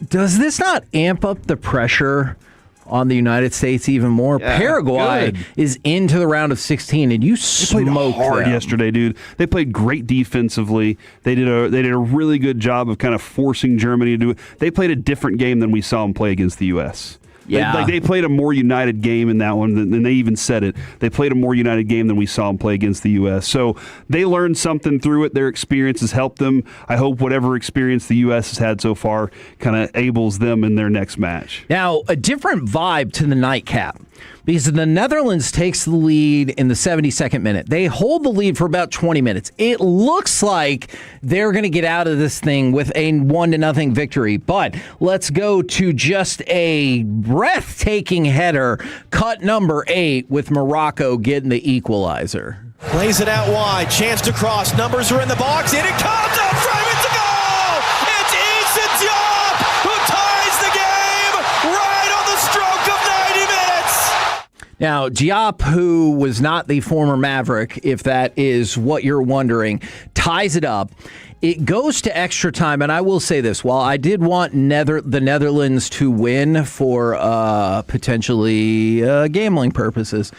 does this not amp up the pressure on the United States even more? Yeah, Paraguay is into the round of 16, and you smoked hard them yesterday, dude. They played great defensively. They did a really good job of kind of forcing Germany to do it. They played a different game than we saw them play against the U.S. Yeah. They played a more united game in that one, and they even said it. They played a more united game than we saw them play against the U.S. So they learned something through it. Their experience has helped them. I hope whatever experience the U.S. has had so far kind of enables them in their next match. Now, a different vibe to the nightcap, because the Netherlands takes the lead in the 72nd minute. They hold the lead for about 20 minutes. It looks like they're going to get out of this thing with a 1-0 victory. But let's go to just a breathtaking header, cut number 8, with Morocco getting the equalizer. Plays it out wide, chance to cross, numbers are in the box, and it comes up frame, it's a goal! It's Ethan Diop who ties the game right on the stroke of 90 minutes! Now, Diop, who was not the former Maverick, if that is what you're wondering, ties it up. It goes to extra time, and I will say this. While I did want the Netherlands to win for potentially gambling purposes,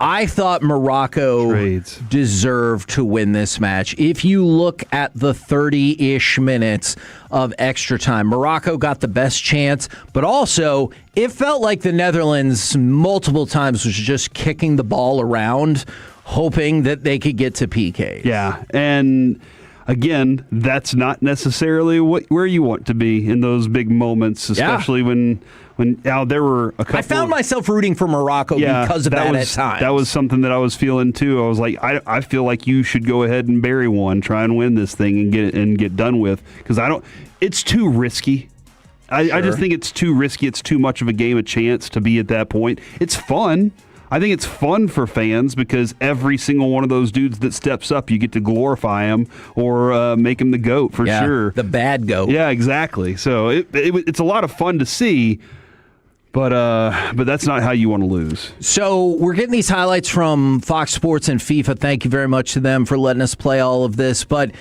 I thought Morocco deserved to win this match. If you look at the 30-ish minutes of extra time, Morocco got the best chance, but also it felt like the Netherlands multiple times was just kicking the ball around, hoping that they could get to PKs. Yeah, and again, that's not necessarily where you want to be in those big moments, especially when there were a couple. I found myself rooting for Morocco because of that at times. That was something that I was feeling too. I was like, I feel like you should go ahead and bury one, try and win this thing and get done with, because it's too risky. I just think it's too risky. It's too much of a game of chance to be at that point. It's fun. I think it's fun for fans because every single one of those dudes that steps up, you get to glorify him or make him the GOAT for sure. The bad GOAT. Yeah, exactly. So it's a lot of fun to see, but that's not how you want to lose. So we're getting these highlights from Fox Sports and FIFA. Thank you very much to them for letting us play all of this. But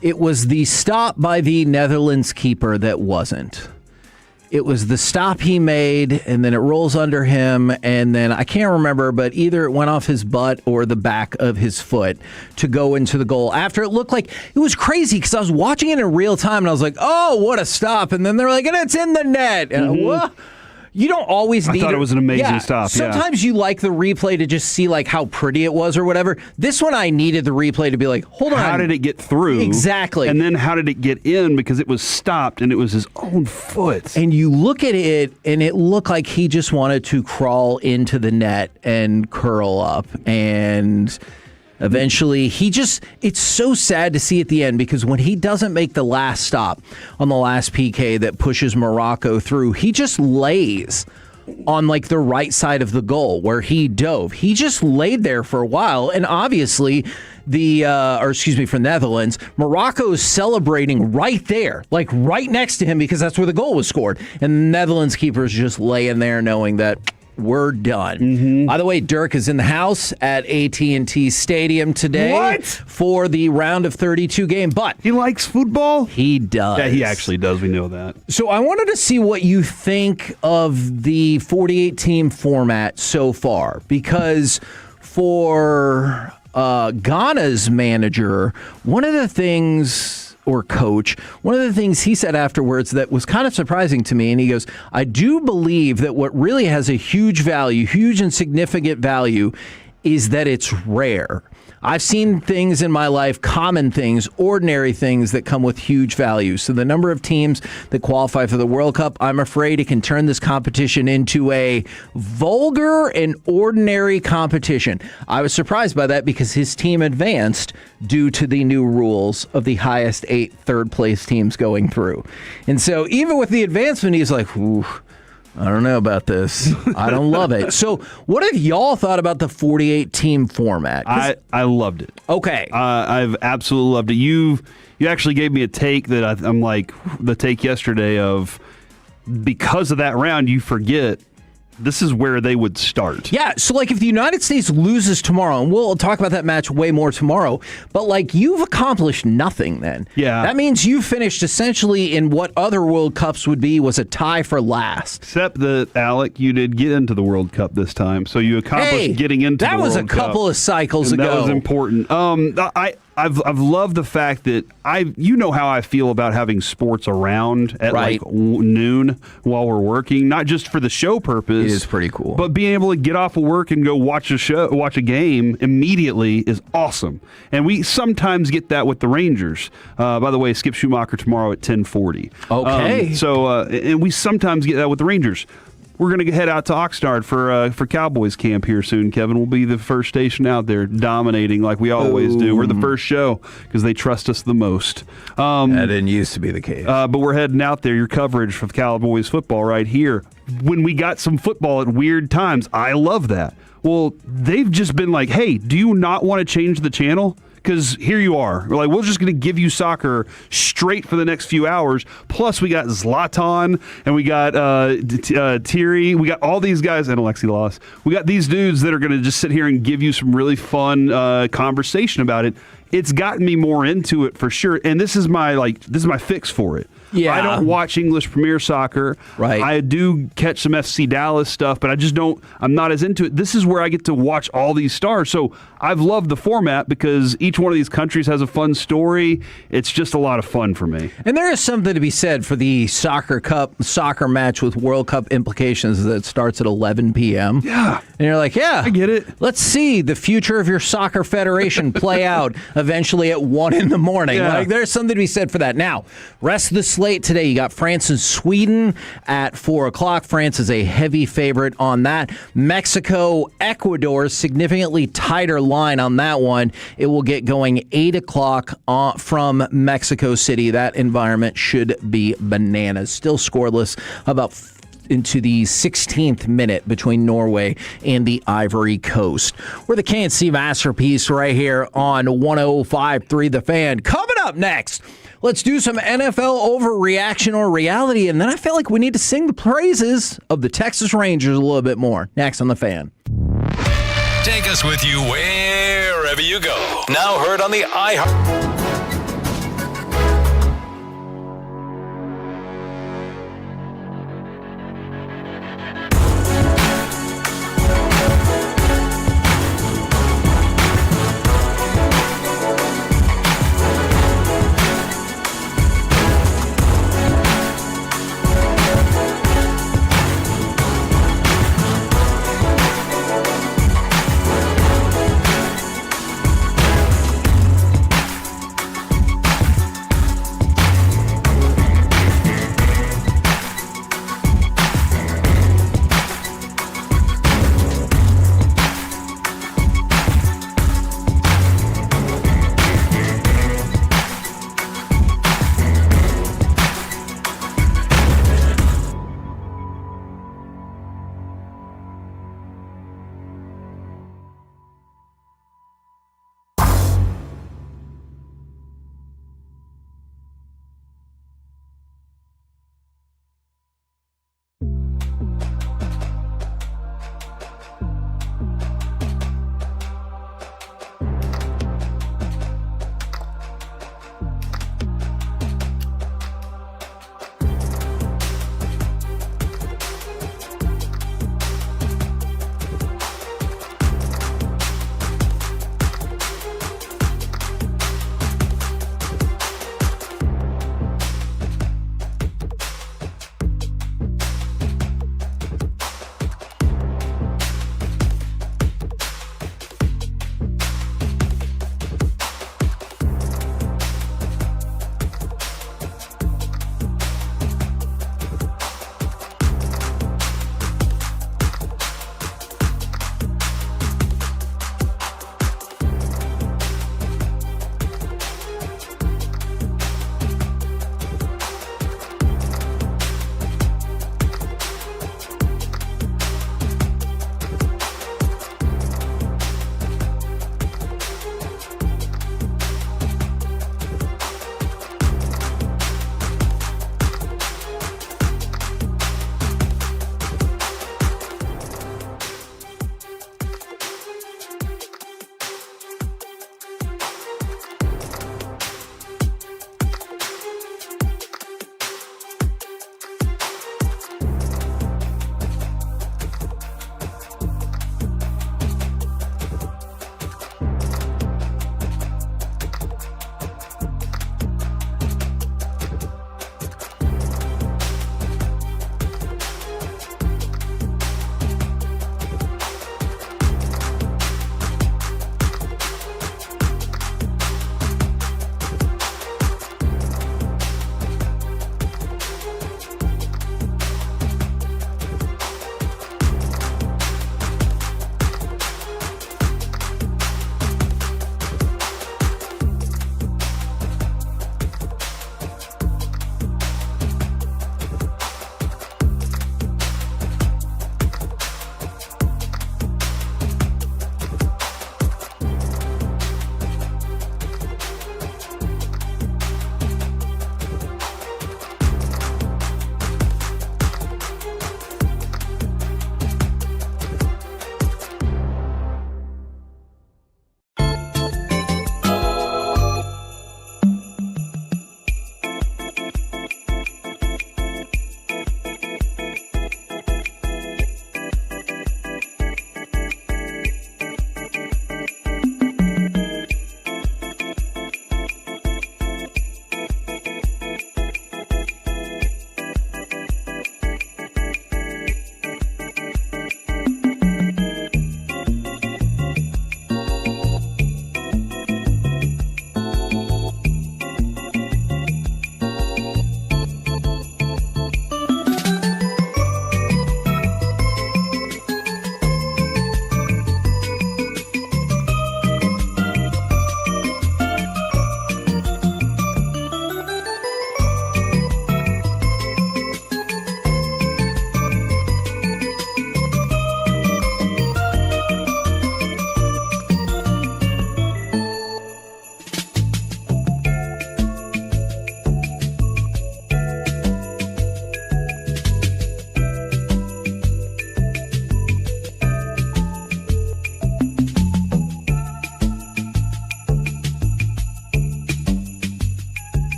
it was the stop by the Netherlands keeper that wasn't. It was the stop he made, and then it rolls under him, and then I can't remember, but either it went off his butt or the back of his foot to go into the goal. After it looked like it was crazy because I was watching it in real time, and I was like, "Oh, what a stop!" And then they're like, "And it's in the net." And what? You don't always need. I thought it was an amazing stop. Sometimes you like the replay to just see like how pretty it was or whatever. This one I needed the replay to be like, hold on. How did it get through? Exactly. And then how did it get in? Because it was stopped and it was his own foot. And you look at it and it looked like he just wanted to crawl into the net and curl up. And eventually, it's so sad to see at the end because when he doesn't make the last stop on the last PK that pushes Morocco through, he just lays on like the right side of the goal where he dove. He just laid there for a while, and obviously for Netherlands, Morocco's celebrating right there, like right next to him because that's where the goal was scored. And the Netherlands keeper's just laying there knowing that we're done. By the way, Dirk is in the house at AT&T Stadium today for the round of 32 game. But he likes football? He does. Yeah, he actually does. We know that. So I wanted to see what you think of the 48-team format so far, because for Ghana's manager, one of the things he said afterwards that was kind of surprising to me, and he goes, I do believe that what really has a huge and significant value is that it's rare. I've seen things in my life, common things, ordinary things that come with huge value. So the number of teams that qualify for the World Cup, I'm afraid it can turn this competition into a vulgar and ordinary competition. I was surprised by that because his team advanced due to the new rules of the highest 8 third-place teams going through. And so even with the advancement, he's like, ooh, I don't know about this. I don't love it. So what have y'all thought about the 48-team format? I loved it. Okay. I've absolutely loved it. You actually gave me a take that I'm like, the take yesterday of, because of that round, you forget this is where they would start. Yeah, so like if the United States loses tomorrow, and we'll talk about that match way more tomorrow, but like you've accomplished nothing then. Yeah. That means you finished essentially in what other World Cups would be was a tie for last. Except that, Alec, you did get into the World Cup this time, so you accomplished getting into the World Cup. That was a couple of cycles ago. That was important. I've loved the fact that you know how I feel about having sports around at like noon while we're working, not just for the show purpose. It is pretty cool. But being able to get off of work and go watch a game immediately is awesome. And we sometimes get that with the Rangers. By the way, Skip Schumacher tomorrow at 10:40. Okay. And we sometimes get that with the Rangers. We're going to head out to Oxnard for Cowboys camp here soon, Kevin. We'll be the first station out there dominating like we always do. We're the first show because they trust us the most. That didn't used to be the case. But we're heading out there. Your coverage of Cowboys football right here. When we got some football at weird times, I love that. Well, they've just been like, hey, do you not want to change the channel? because here you are. We're like, we're just going to give you soccer straight for the next few hours. Plus, we got Zlatan and we got Thierry. We got all these guys and Alexi Loss. We got these dudes that are going to just sit here and give you some really fun conversation about it. It's gotten me more into it for sure. And this is my fix for it. Yeah. I don't watch English Premier Soccer. Right. I do catch some FC Dallas stuff, but I'm not as into it. This is where I get to watch all these stars. So I've loved the format because each one of these countries has a fun story. It's just a lot of fun for me. And there is something to be said for the soccer match with World Cup implications that starts at 11 p.m. Yeah. And you're like, yeah. I get it. Let's see the future of your soccer federation play out eventually at 1 in the morning. Yeah. Like, there's something to be said for that. Now, rest of the slate today, you got France and Sweden at 4 o'clock. France is a heavy favorite on that. Mexico, Ecuador, significantly tighter line on that one. It will get going 8 o'clock from Mexico City. That environment should be bananas. Still scoreless about into the 16th minute between Norway and the Ivory Coast. We're the KNC Masterpiece right here on 105.3 The Fan. Coming up next, let's do some NFL overreaction or reality, and then I feel like we need to sing the praises of the Texas Rangers a little bit more. Next on The Fan. Take us with you wherever you go. Now heard on the iHeart.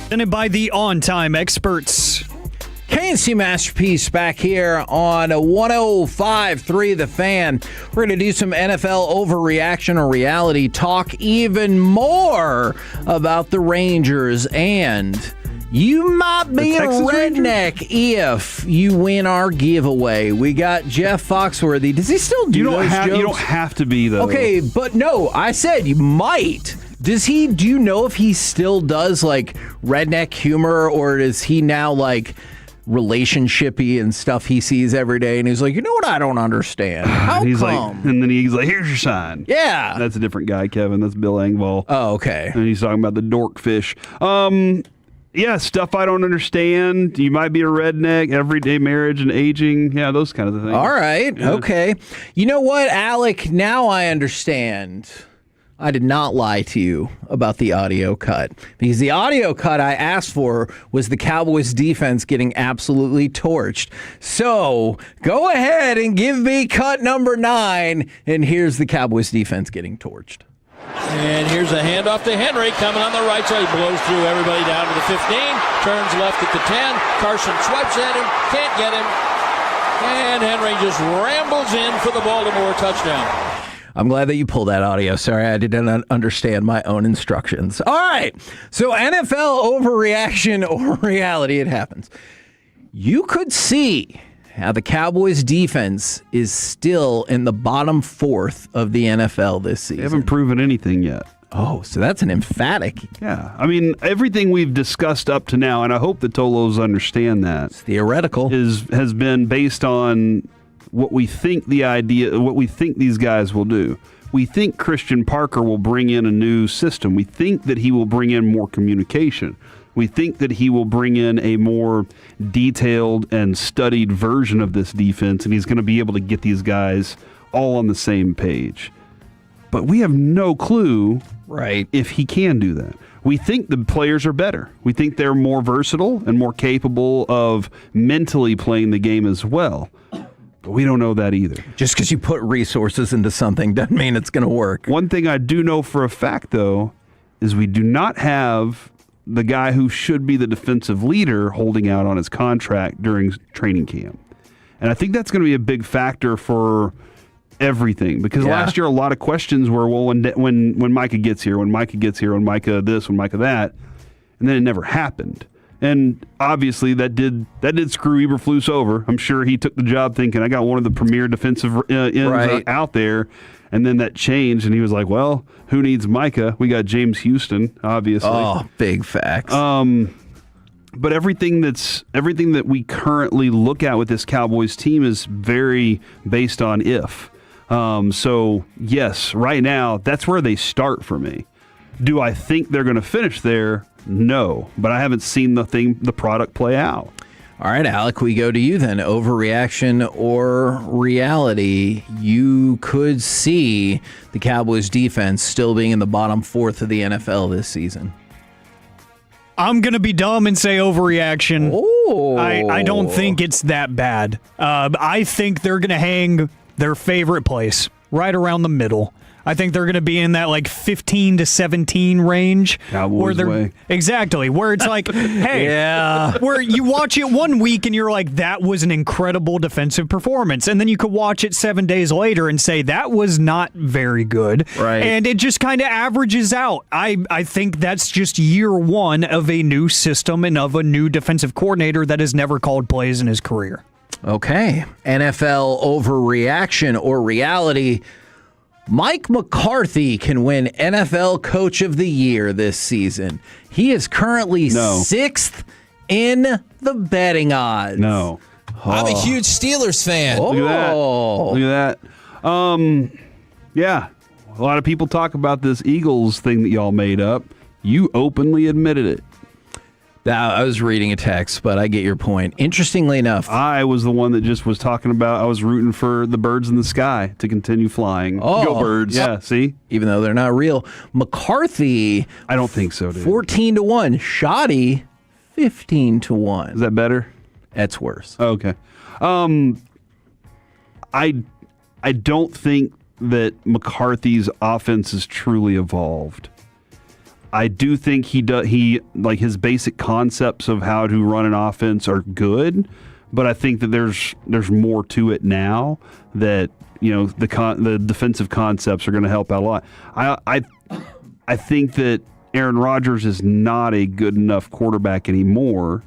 Presented by the On-Time Experts. KNC Masterpiece back here on 105.3 The Fan. We're going to do some NFL overreaction or reality, talk even more about the Rangers, and you might be a redneck if you win our giveaway. We got Jeff Foxworthy. Does he still do those jokes? You don't have to be, though. Okay, but no, I said you might. Do you know if he still does like redneck humor, or is he now like relationshipy and stuff he sees every day, and he's like, you know what, I don't understand. How he's come? Like, and then he's like, here's your sign. Yeah. That's a different guy, Kevin. That's Bill Engvall. Oh, okay. And he's talking about the dorkfish. Yeah, stuff I don't understand. You might be a redneck, everyday marriage and aging. Yeah, those kinds of things. All right. Yeah. Okay. You know what, Alec? Now I understand. I did not lie to you about the audio cut, because the audio cut I asked for was the Cowboys defense getting absolutely torched. So go ahead and give me cut number 9, and here's the Cowboys defense getting torched. And here's a handoff to Henry coming on the right side. He blows through everybody down to the 15, turns left at the 10. Carson swipes at him, can't get him, and Henry just rambles in for the Baltimore touchdown. I'm glad that you pulled that audio. Sorry, I didn't understand my own instructions. All right, so NFL overreaction or reality, it happens. You could see how the Cowboys defense is still in the bottom 4th of the NFL this season. They haven't proven anything yet. Oh, so that's an emphatic. Yeah. I mean, everything we've discussed up to now, and I hope the Tolos understand that. It's theoretical. Has been based on what we think what we think these guys will do. We think Christian Parker will bring in a new system. We think that he will bring in more communication. We think that he will bring in a more detailed and studied version of this defense, and he's going to be able to get these guys all on the same page. But we have no clue if he can do that. We think the players are better. We think they're more versatile and more capable of mentally playing the game as well. But we don't know that either. Just because you put resources into something doesn't mean it's going to work. One thing I do know for a fact, though, is we do not have the guy who should be the defensive leader holding out on his contract during training camp. And I think that's going to be a big factor for everything, because last year a lot of questions were, well, when Micah gets here, when Micah this, when Micah that, and then it never happened. And obviously that did screw Eberflus over. I'm sure he took the job thinking, I got one of the premier defensive ends out there. And then that changed, and he was like, well, who needs Micah? We got James Houston, obviously. Oh, big facts. But everything that we currently look at with this Cowboys team is very based on if. So, yes, right now, that's where they start for me. Do I think they're going to finish there? No, but I haven't seen the product play out. All right, Alec, we go to you then. Overreaction or reality? You could see the Cowboys defense still being in the bottom 4th of the NFL this season. I'm going to be dumb and say overreaction. Oh. I don't think it's that bad. I think they're going to hang their favorite place right around the middle. I think they're going to be in that like 15 to 17 range. Cowboys way. Exactly. Where it's like, hey, where you watch it one week and you're like, that was an incredible defensive performance. And then you could watch it 7 days later and say, that was not very good. Right. And it just kind of averages out. I think that's just year one of a new system and of a new defensive coordinator that has never called plays in his career. Okay. NFL overreaction or reality. Mike McCarthy can win NFL Coach of the Year this season. He is currently 6th in the betting odds. No. I'm a huge Steelers fan. Look at that. Yeah. A lot of people talk about this Eagles thing that y'all made up. You openly admitted it. Now, I was reading a text, but I get your point. Interestingly enough, I was the one that just was talking about I was rooting for the birds in the sky to continue flying. Oh, go birds. Yeah, see? Even though they're not real. McCarthy, I don't think so, dude. 14-1. Shoddy, 15-1. Is that better? That's worse. Okay. I don't think that McCarthy's offense is truly evolved. I do think he like his basic concepts of how to run an offense are good, but I think that there's more to it now that, you know, the defensive concepts are going to help out a lot. I think that Aaron Rodgers is not a good enough quarterback anymore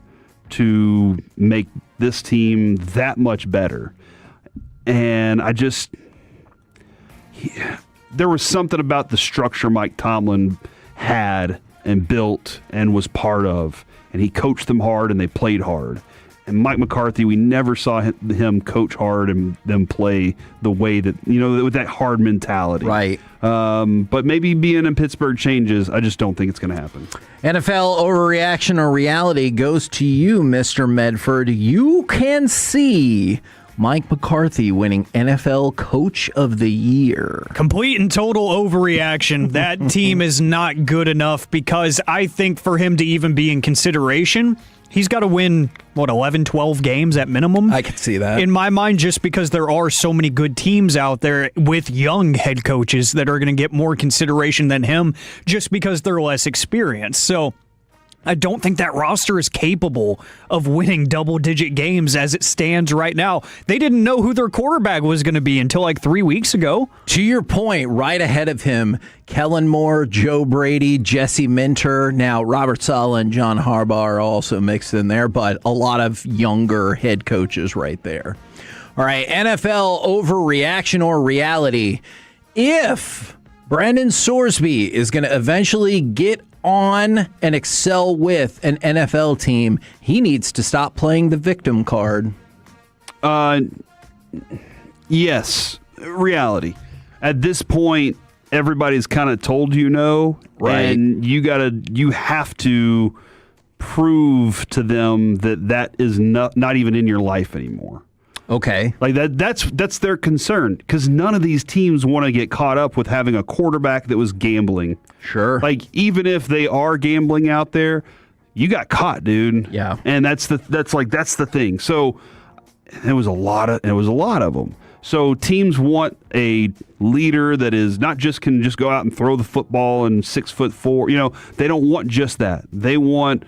to make this team that much better. And there was something about the structure Mike Tomlin had and built and was part of, and he coached them hard and they played hard. And Mike McCarthy, we never saw him coach hard and them play the way that, you know, with that hard mentality. Right. But maybe being in Pittsburgh changes. I just don't think it's going to happen. NFL overreaction or reality goes to you, Mr. Medford. You can see Mike McCarthy winning NFL Coach of the Year. Complete and total overreaction. That team is not good enough because I think for him to even be in consideration, he's got to win, 11, 12 games at minimum? I could see that. In my mind, just because there are so many good teams out there with young head coaches that are going to get more consideration than him just because they're less experienced. So I don't think that roster is capable of winning double-digit games as it stands right now. They didn't know who their quarterback was going to be until like 3 weeks ago. To your point, right ahead of him, Kellen Moore, Joe Brady, Jesse Minter. Now, Robert Saleh and John Harbaugh are also mixed in there, but a lot of younger head coaches right there. All right, NFL overreaction or reality. If Brandon Sorsby is going to eventually get on and excel with an NFL team, he needs to stop playing the victim card. Yes, reality. At this point, everybody's kind of told you no, right? And you have to prove to them that is not even in your life anymore. Okay. Like that's their concern, because none of these teams want to get caught up with having a quarterback that was gambling. Sure. Like, even if they are gambling out there, you got caught, dude. Yeah. And that's the thing. So it was a lot of them. So teams want a leader that is not just can just go out and throw the football and 6'4". You know, they don't want just that. They want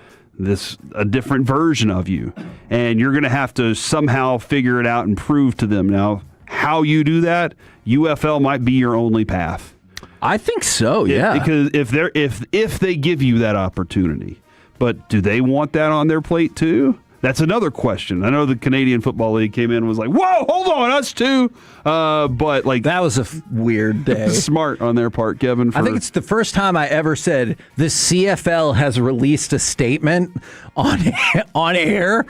a different version of you, and you're going to have to somehow figure it out and prove to them. Now, how you do that, UFL might be your only path. I think so, yeah. Because if they give you that opportunity, but do they want that on their plate too? That's another question. I know the Canadian Football League came in and was like, "Whoa, hold on, us too." But like, that was a weird day. Smart on their part, Kevin. I think it's the first time I ever said the CFL has released a statement on air.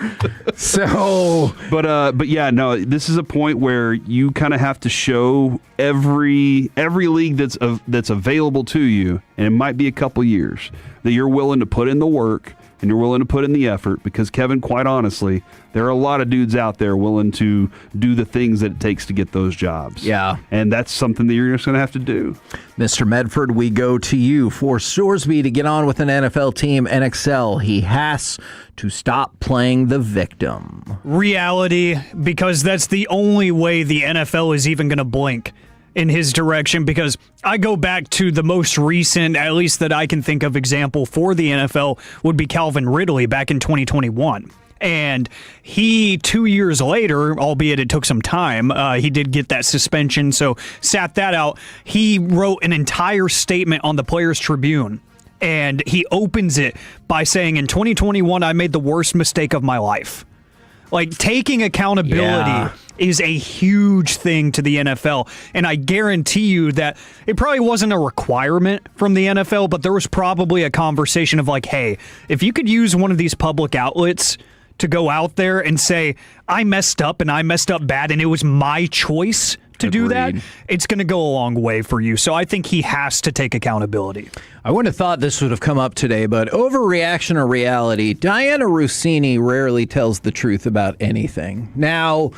So, but yeah, no, this is a point where you kind of have to show every league that's available to you, and it might be a couple years, that you're willing to put in the work. And you're willing to put in the effort, because, Kevin, quite honestly, there are a lot of dudes out there willing to do the things that it takes to get those jobs. Yeah. And that's something that you're just going to have to do. Mr. Medford, we go to you. For Sorsby to get on with an NFL team and excel, he has to stop playing the victim. Reality, because that's the only way the NFL is even going to blink in his direction, because I go back to the most recent, at least that I can think of, example for the NFL would be Calvin Ridley back in 2021. And he, 2 years later, albeit it took some time, he did get that suspension, so sat that out. He wrote an entire statement on the Players Tribune, and he opens it by saying, in 2021, I made the worst mistake of my life. Like, taking accountability is a huge thing to the NFL. And I guarantee you that it probably wasn't a requirement from the NFL, but there was probably a conversation of like, hey, if you could use one of these public outlets to go out there and say, I messed up and I messed up bad and it was my choice to do that, it's going to go a long way for you. So I think he has to take accountability. I wouldn't have thought this would have come up today, but overreaction or reality, Diana Rossini rarely tells the truth about anything. Now,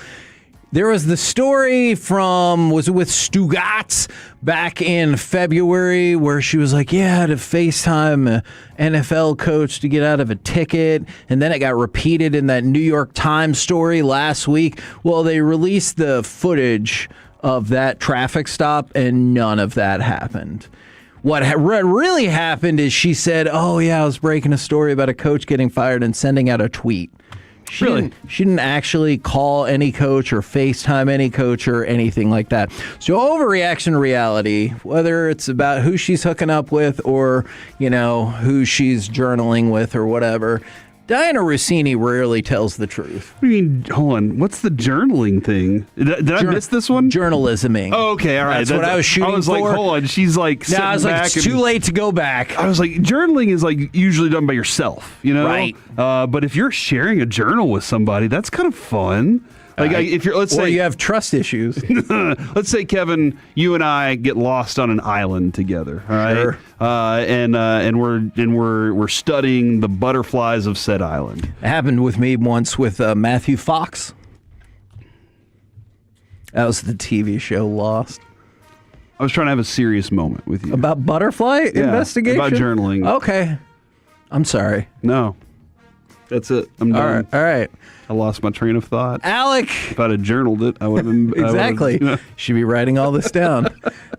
there was the story was it with Stugatz back in February where she was like, yeah, to FaceTime an NFL coach to get out of a ticket. And then it got repeated in that New York Times story last week. Well, they released the footage of that traffic stop and none of that happened. What really happened is she said, "Oh yeah, I was breaking a story about a coach getting fired and sending out a tweet." She didn't actually call any coach or FaceTime any coach or anything like that. So overreaction to reality, whether it's about who she's hooking up with or, who she's journaling with or whatever, Diana Rossini rarely tells the truth. What do you mean? Hold on. What's the journaling thing? Did I miss this one? Journalisming. Oh, okay. All right. That's what I was shooting for. I was like, hold on. She's like, I was like, it's too late to go back. I was like, journaling is like usually done by yourself, Right. But if you're sharing a journal with somebody, that's kind of fun. Like if you're, let's say you have trust issues. Let's say, Kevin, you and I get lost on an island together, all right? Sure. And we're studying the butterflies of said island. It happened with me once with Matthew Fox. That was the TV show Lost. I was trying to have a serious moment with you about butterfly investigation. About journaling. Okay, I'm sorry. No, that's it. I'm done. All right. I lost my train of thought. Alec! If I'd have journaled it, I would have been... Exactly. Should be writing all this down.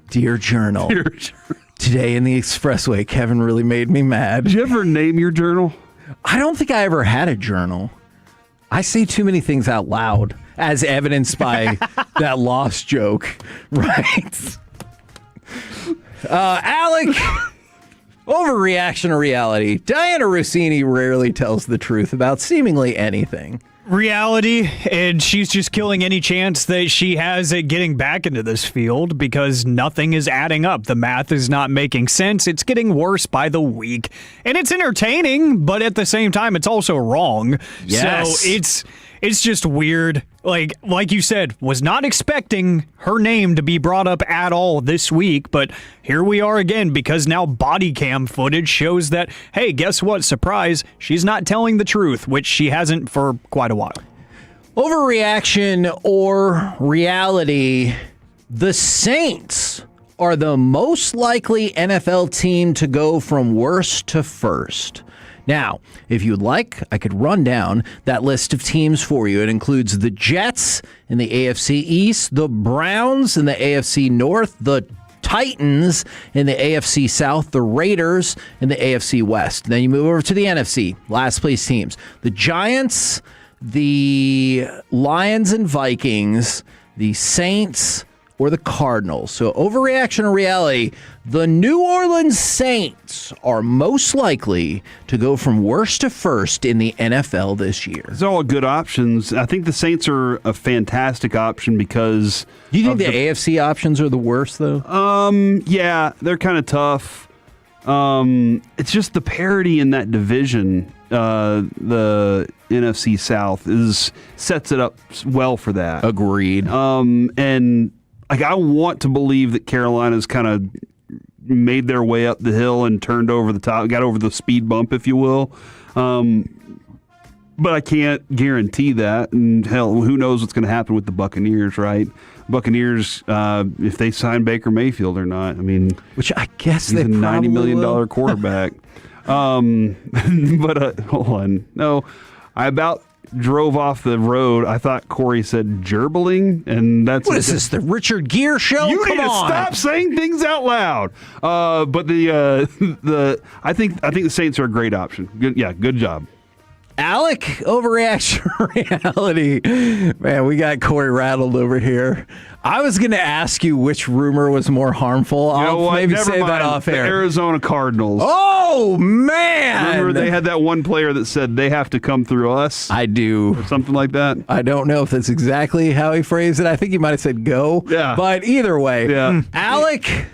Dear Journal. Dear Journal. Today in the expressway, Kevin really made me mad. Did you ever name your journal? I don't think I ever had a journal. I say too many things out loud, as evidenced by that Lost joke. Right? Alec... Overreaction to reality. Diana Rossini rarely tells the truth about seemingly anything. Reality, and she's just killing any chance that she has at getting back into this field because nothing is adding up. The math is not making sense. It's getting worse by the week. And it's entertaining, but at the same time, it's also wrong. Yes. So it's just weird. Like you said, was not expecting her name to be brought up at all this week, but here we are again because now body cam footage shows that, hey, guess what? Surprise, she's not telling the truth, which she hasn't for quite a while. Overreaction or reality, the Saints are the most likely NFL team to go from worst to first. Now, if you'd like, I could run down that list of teams for you. It includes the Jets in the AFC East, the Browns in the AFC North, the Titans in the AFC South, the Raiders in the AFC West. Then you move over to the NFC, last place teams. The Giants, the Lions and Vikings, the Saints, or the Cardinals. So overreaction to reality, the New Orleans Saints are most likely to go from worst to first in the NFL this year. It's all good options. I think the Saints are a fantastic option because... Do you think the AFC options are the worst, though? Yeah, they're kind of tough. It's just the parity in that division. The NFC South sets it up well for that. Agreed. And... I want to believe that Carolina's kind of made their way up the hill and turned over the top, got over the speed bump, if you will. But I can't guarantee that. And hell, who knows what's going to happen with the Buccaneers, right? Buccaneers, if they sign Baker Mayfield or not. I mean, which I guess he's they a $90 million quarterback. But hold on. No, I about drove off the road. I thought Corey said gerbling, and that's what is this? The Richard Gere show? You need to stop saying things out loud. But I think the Saints are a great option. Good job. Alec, overreaction reality. Man, we got Corey rattled over here. I was going to ask you which rumor was more harmful. I'll maybe say that off air. The Arizona Cardinals. Oh, man. Remember they had that one player that said they have to come through us? I do. Or something like that. I don't know if that's exactly how he phrased it. I think he might have said go. Yeah. But either way. Yeah. Alec...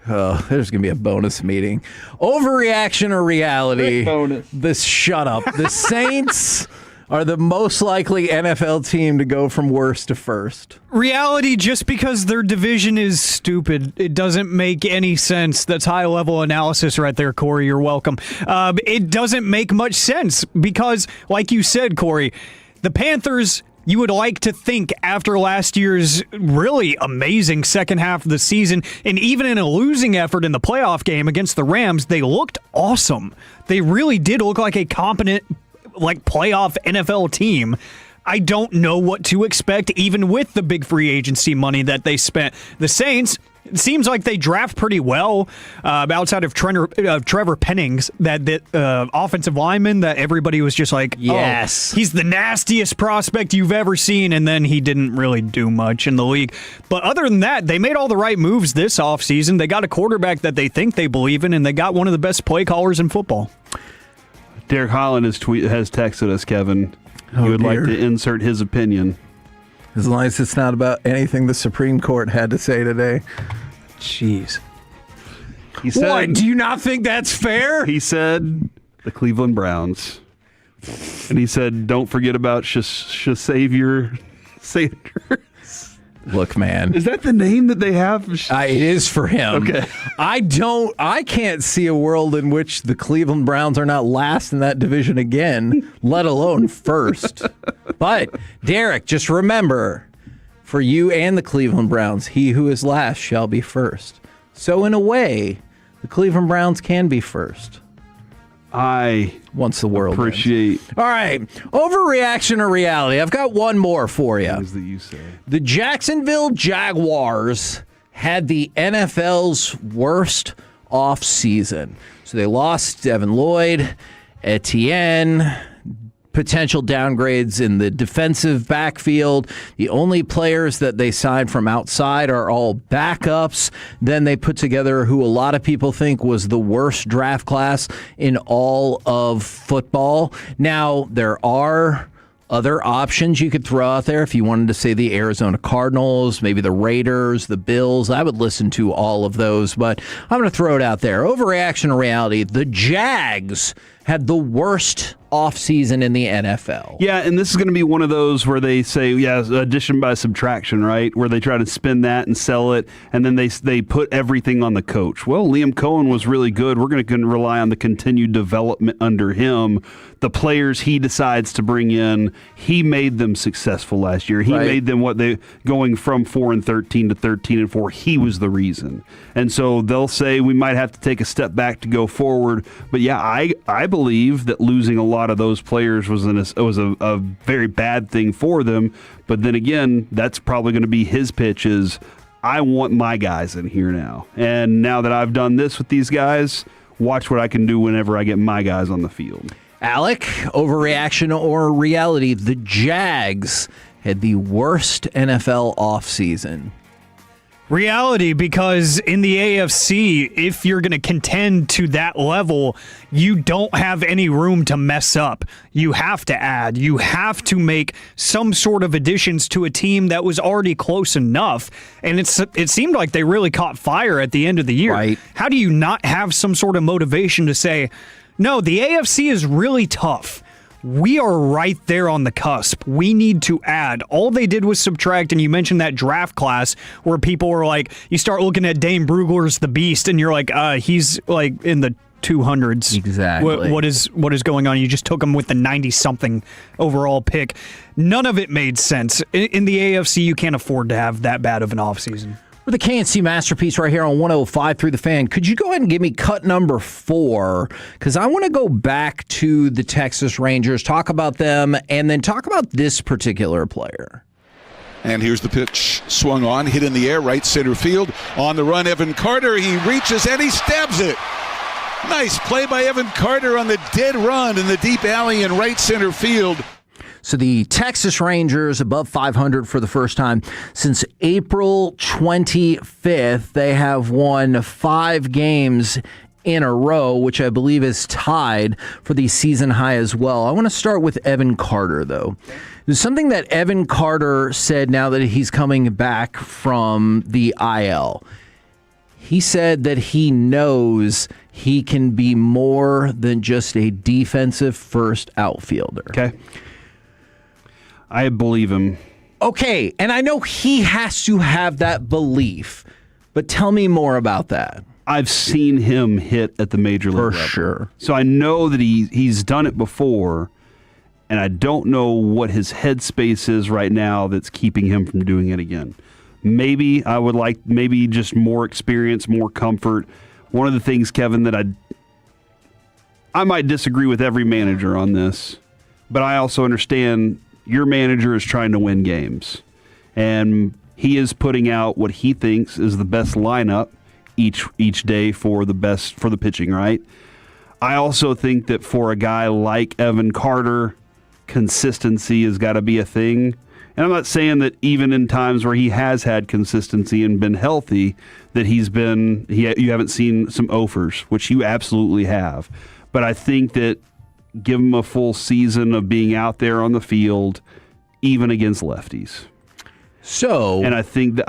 Oh, there's going to be a bonus meeting. Overreaction or reality? Bonus. Shut up. The Saints are the most likely NFL team to go from worst to first. Reality, just because their division is stupid. It doesn't make any sense. That's high-level analysis right there, Corey. You're welcome. It doesn't make much sense because, like you said, Corey, the Panthers... You would like to think after last year's really amazing second half of the season, and even in a losing effort in the playoff game against the Rams, they looked awesome. They really did look like a competent, playoff NFL team. I don't know what to expect, even with the big free agency money that they spent. The Saints, It seems like they draft pretty well outside of Trevor Pennings, that offensive lineman that everybody was just like, yes, he's the nastiest prospect you've ever seen, and then he didn't really do much in the league. But other than that, they made all the right moves this offseason. They got a quarterback that they think they believe in, and they got one of the best play callers in football. Derek Holland has texted us, Kevin. He would like to insert his opinion. As long as it's not about anything the Supreme Court had to say today. Jeez. He said, what? Do you not think that's fair? He said the Cleveland Browns. And he said, don't forget about Xavier Sanders. Look, man. Is that the name that they have? It is for him. Okay. I can't see a world in which the Cleveland Browns are not last in that division again, let alone first. But, Derek, just remember, for you and the Cleveland Browns, he who is last shall be first. So, in a way, the Cleveland Browns can be first. Once the world appreciate. Ends. All right, overreaction or reality? I've got one more for you. What is that you say? The Jacksonville Jaguars had the NFL's worst offseason. So they lost Devin Lloyd, Etienne, potential downgrades in the defensive backfield. The only players that they signed from outside are all backups. Then they put together who a lot of people think was the worst draft class in all of football. Now, there are other options you could throw out there if you wanted to say the Arizona Cardinals, maybe the Raiders, the Bills. I would listen to all of those, but I'm going to throw it out there. Overreaction or reality, the Jags had the worst offseason in the NFL. Yeah, and this is going to be one of those where they say, addition by subtraction, right? Where they try to spin that and sell it, and then they put everything on the coach. Well, Liam Cohen was really good. We're going to rely on the continued development under him. The players he decides to bring in, he made them successful last year. He made them going from 4-13 to 13-4. He was the reason. And so they'll say we might have to take a step back to go forward. But yeah, I believe that losing a lot of those players was a very bad thing for them. But then again, that's probably going to be his pitch is, I want my guys in here now. And now that I've done this with these guys, watch what I can do whenever I get my guys on the field. Alec, overreaction or reality? The Jags had the worst NFL offseason. Reality, because in the AFC, if you're going to contend to that level, you don't have any room to mess up. You have to add. You have to make some sort of additions to a team that was already close enough. And it seemed like they really caught fire at the end of the year. Right. How do you not have some sort of motivation to say, no, the AFC is really tough. We are right there on the cusp. We need to add. All they did was subtract, and you mentioned that draft class where people were like, you start looking at Dane Brugler's the beast, and you're like, he's like in the 200s. Exactly. What is going on? You just took him with the 90-something overall pick. None of it made sense. In the AFC, you can't afford to have that bad of an offseason. We're the KNC Masterpiece right here on 105 through the Fan. Could you go ahead and give me cut number 4? Because I want to go back to the Texas Rangers, talk about them, and then talk about this particular player. And here's the pitch swung on, hit in the air, right center field. On the run, Evan Carter. He reaches and he stabs it. Nice play by Evan Carter on the dead run in the deep alley in right center field. So the Texas Rangers above 500 for the first time since April 25th. They have won 5 games in a row, which I believe is tied for the season high as well. I want to start with Evan Carter, though. There's something that Evan Carter said now that he's coming back from the IL. He said that he knows he can be more than just a defensive first outfielder. Okay. I believe him. Okay, and I know he has to have that belief, but tell me more about that. I've seen him hit at the major league level. For sure. So I know that he's done it before, and I don't know what his headspace is right now that's keeping him from doing it again. Maybe I would like just more experience, more comfort. One of the things, Kevin, that I might disagree with every manager on this, but I also understand your manager is trying to win games. And he is putting out what he thinks is the best lineup each day for the pitching, right? I also think that for a guy like Evan Carter, consistency has got to be a thing. And I'm not saying that even in times where he has had consistency and been healthy, that you haven't seen some offers, which you absolutely have. But I think that give him a full season of being out there on the field, even against lefties. So, and I think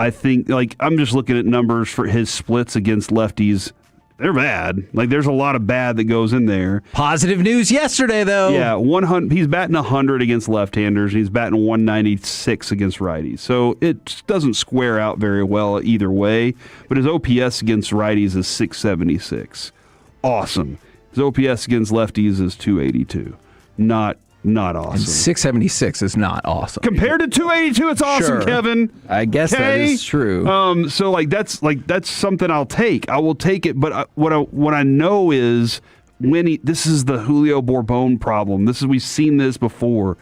like I'm just looking at numbers for his splits against lefties. They're bad. Like there's a lot of bad that goes in there. Positive news yesterday, though. Yeah, 100. He's batting 100 against left-handers. And he's batting 196 against righties. So it doesn't square out very well either way. But his OPS against righties is 676. Awesome. His OPS against lefties is 282. Not awesome. And 676 is not awesome. Compared to 282, it's awesome, Sure. Kevin. I guess that is true. So that's something I'll take. I will take it. But what I know is this is the Julio Bourbon problem. We've seen this before.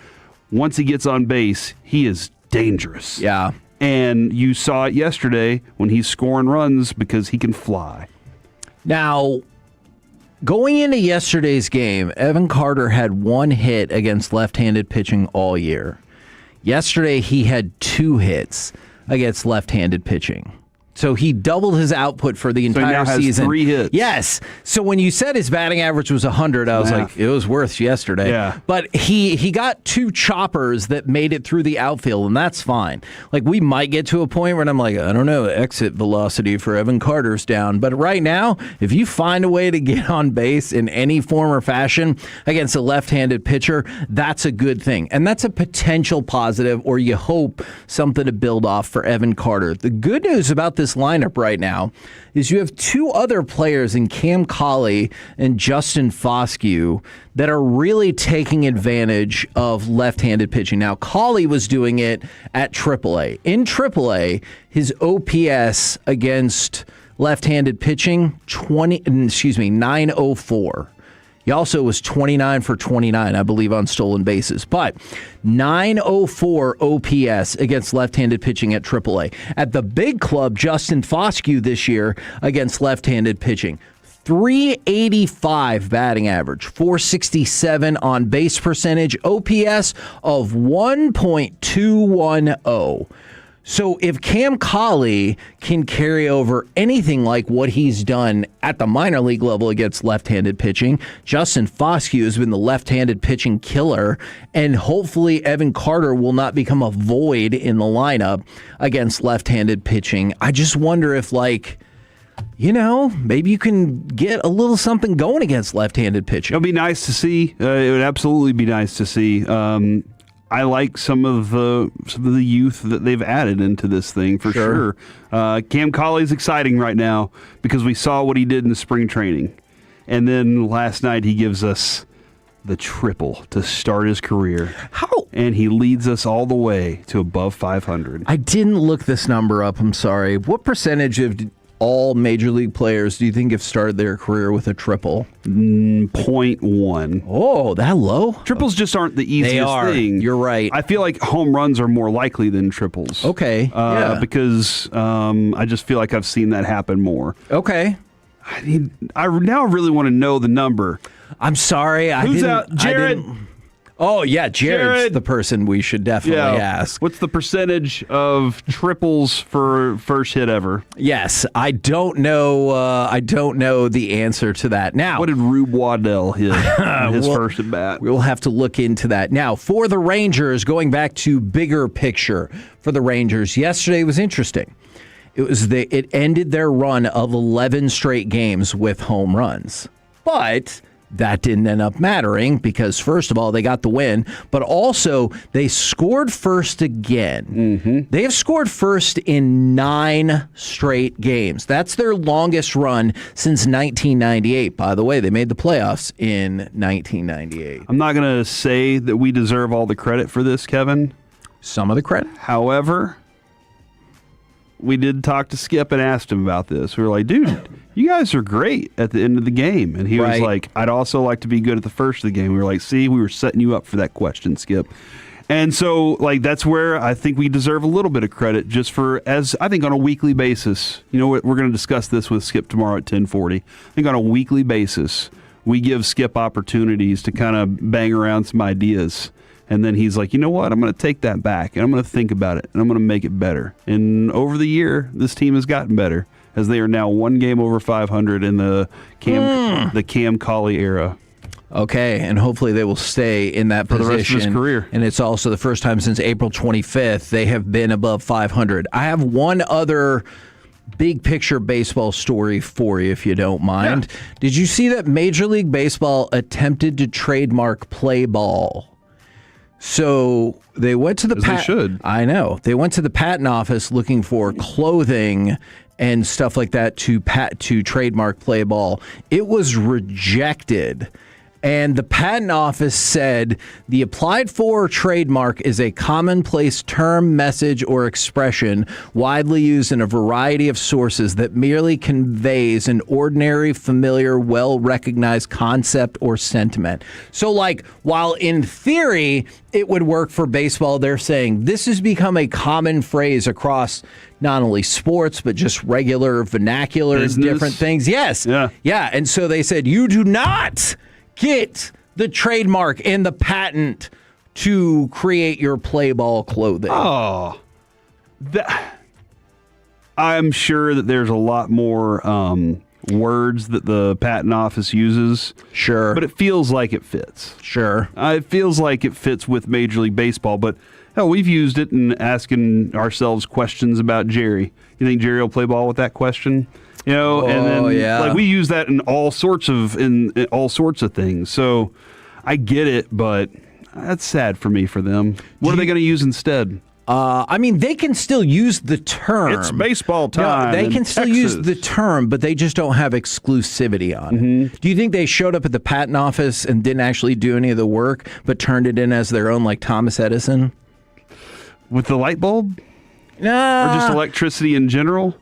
Once he gets on base, he is dangerous. Yeah. And you saw it yesterday when he's scoring runs because he can fly. Now, going into yesterday's game, Evan Carter had one hit against left-handed pitching all year. Yesterday, he had 2 hits against left-handed pitching. So he doubled his output for the entire he now has season. 3 hits. Yes. So when you said his batting average was 100, I was like, it was worse yesterday. Yeah. But he got 2 choppers that made it through the outfield, and that's fine. Like, we might get to a point where I'm like, I don't know, exit velocity for Evan Carter's down. But right now, if you find a way to get on base in any form or fashion against a left-handed pitcher, that's a good thing. And that's a potential positive, or you hope something to build off for Evan Carter. The good news about this lineup right now is you have 2 other players in Cam Collie and Justin Foscue that are really taking advantage of left-handed pitching. Now, Collie was doing it at AAA. In AAA, his OPS against left-handed pitching, 904. He also was 29 for 29, I believe, on stolen bases. But 904 OPS against left-handed pitching at AAA. At the big club, Justin Foscue this year against left-handed pitching. 385 batting average, 467 on base percentage, OPS of 1.210. So if Cam Collie can carry over anything like what he's done at the minor league level against left-handed pitching, Justin Foscue has been the left-handed pitching killer, and hopefully Evan Carter will not become a void in the lineup against left-handed pitching. I just wonder if, maybe you can get a little something going against left-handed pitching. It'll be nice to see. It would absolutely be nice to see. I like some of the youth that they've added into this thing for sure. Cam Collie's exciting right now because we saw what he did in the spring training. And then last night he gives us the triple to start his career. How? And he leads us all the way to above 500. I didn't look this number up. I'm sorry. What percentage of all major league players do you think have started their career with a triple? 0.1. Oh, that low? Triples just aren't the easiest thing. You're right. I feel like home runs are more likely than triples. Okay. Because I just feel like I've seen that happen more. Okay. I now really want to know the number. I'm sorry. Who's out? Jared? Oh, yeah, Jared's the person we should definitely ask. What's the percentage of triples for first hit ever? Yes, I don't know. I don't know the answer to that. Now, what did Rube Waddell hit his first at bat? We'll have to look into that. Now, for the Rangers, going back to bigger picture for the Rangers, yesterday was interesting. It ended their run of 11 straight games with home runs, but that didn't end up mattering because, first of all, they got the win, but also they scored first again. Mm-hmm. They have scored first in 9 straight games. That's their longest run since 1998. By the way, they made the playoffs in 1998. I'm not going to say that we deserve all the credit for this, Kevin. Some of the credit. However, we did talk to Skip and asked him about this. We were like, dude, you guys are great at the end of the game. And he was like, I'd also like to be good at the first of the game. We were like, see, we were setting you up for that question, Skip. And so, like, that's where I think we deserve a little bit of credit just for, as I think on a weekly basis, you know, we're going to discuss this with Skip tomorrow at 10:40. I think on a weekly basis, we give Skip opportunities to kind of bang around some ideas. And then he's like, you know what? I'm going to take that back, and I'm going to think about it, and I'm going to make it better. And over the year, this team has gotten better, as they are now one game over 500 in the Cam Collie era. Okay, and hopefully they will stay in that position for the rest of his career. And it's also the first time since April 25th they have been above 500. I have one other big picture baseball story for you, if you don't mind. Yeah. Did you see that Major League Baseball attempted to trademark play ball? So they went to the they should. I know. They went to the patent office looking for clothing and stuff like that to trademark play ball. It was rejected. And the patent office said the applied for trademark is a commonplace term, message, or expression widely used in a variety of sources that merely conveys an ordinary, familiar, well-recognized concept or sentiment. So, like, while in theory it would work for baseball, they're saying this has become a common phrase across not only sports, but just regular vernacular, different things. Yes. Yeah. And so they said, you do not get the trademark and the patent to create your play ball clothing. Oh, I'm sure that there's a lot more words that the patent office uses. Sure. But it feels like it fits. Sure. It feels like it fits with Major League Baseball, but hell, we've used it in asking ourselves questions about Jerry. You think Jerry will play ball with that question? You know, and then like we use that in all sorts of things. So I get it, but that's sad for me for them. What are they going to use instead? I mean, they can still use the term. It's baseball time. No, they can still use the term, but they just don't have exclusivity on it. Do you think they showed up at the patent office and didn't actually do any of the work, but turned it in as their own, like Thomas Edison? With the light bulb? No. Or just electricity in general?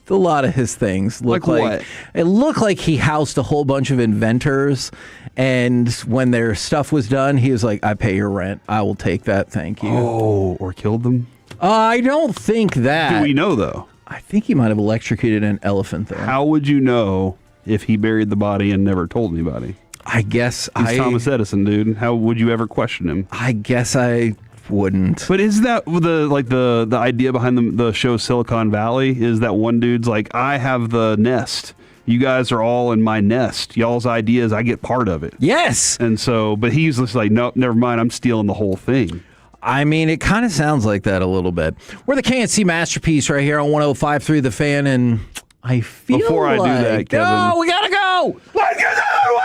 A lot of his things look like what? It looked like he housed a whole bunch of inventors, and when their stuff was done, he was like, I pay your rent. I will take that. Thank you. Oh, or killed them? I don't think that. Do we know, though? I think he might have electrocuted an elephant there. How would you know if he buried the body and never told anybody? I guess He's Thomas Edison, dude. How would you ever question him? I guess I wouldn't. But is that the idea behind the show Silicon Valley? Is that one dude's like, I have the nest. You guys are all in my nest. Y'all's ideas, I get part of it. Yes. And so, but he's just like, nope, never mind. I'm stealing the whole thing. I mean, it kind of sounds like that a little bit. We're the KNC Masterpiece right here on 105.3 The Fan, and I feel Before I do that, Kevin. No, we gotta go. Let's get that away.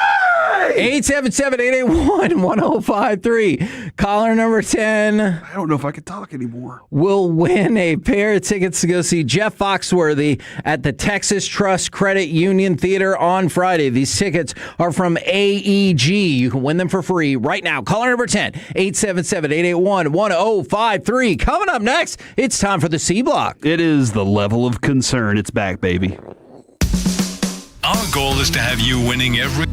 877-881-1053. Caller number 10. I don't know if I can talk anymore. Will win a pair of tickets to go see Jeff Foxworthy at the Texas Trust Credit Union Theater on Friday. These tickets are from AEG. You can win them for free right now. Caller number 10, 877-881-1053. Coming up next, it's time for the C Block. It is the level of concern. It's back, baby. Our goal is to have you winning every...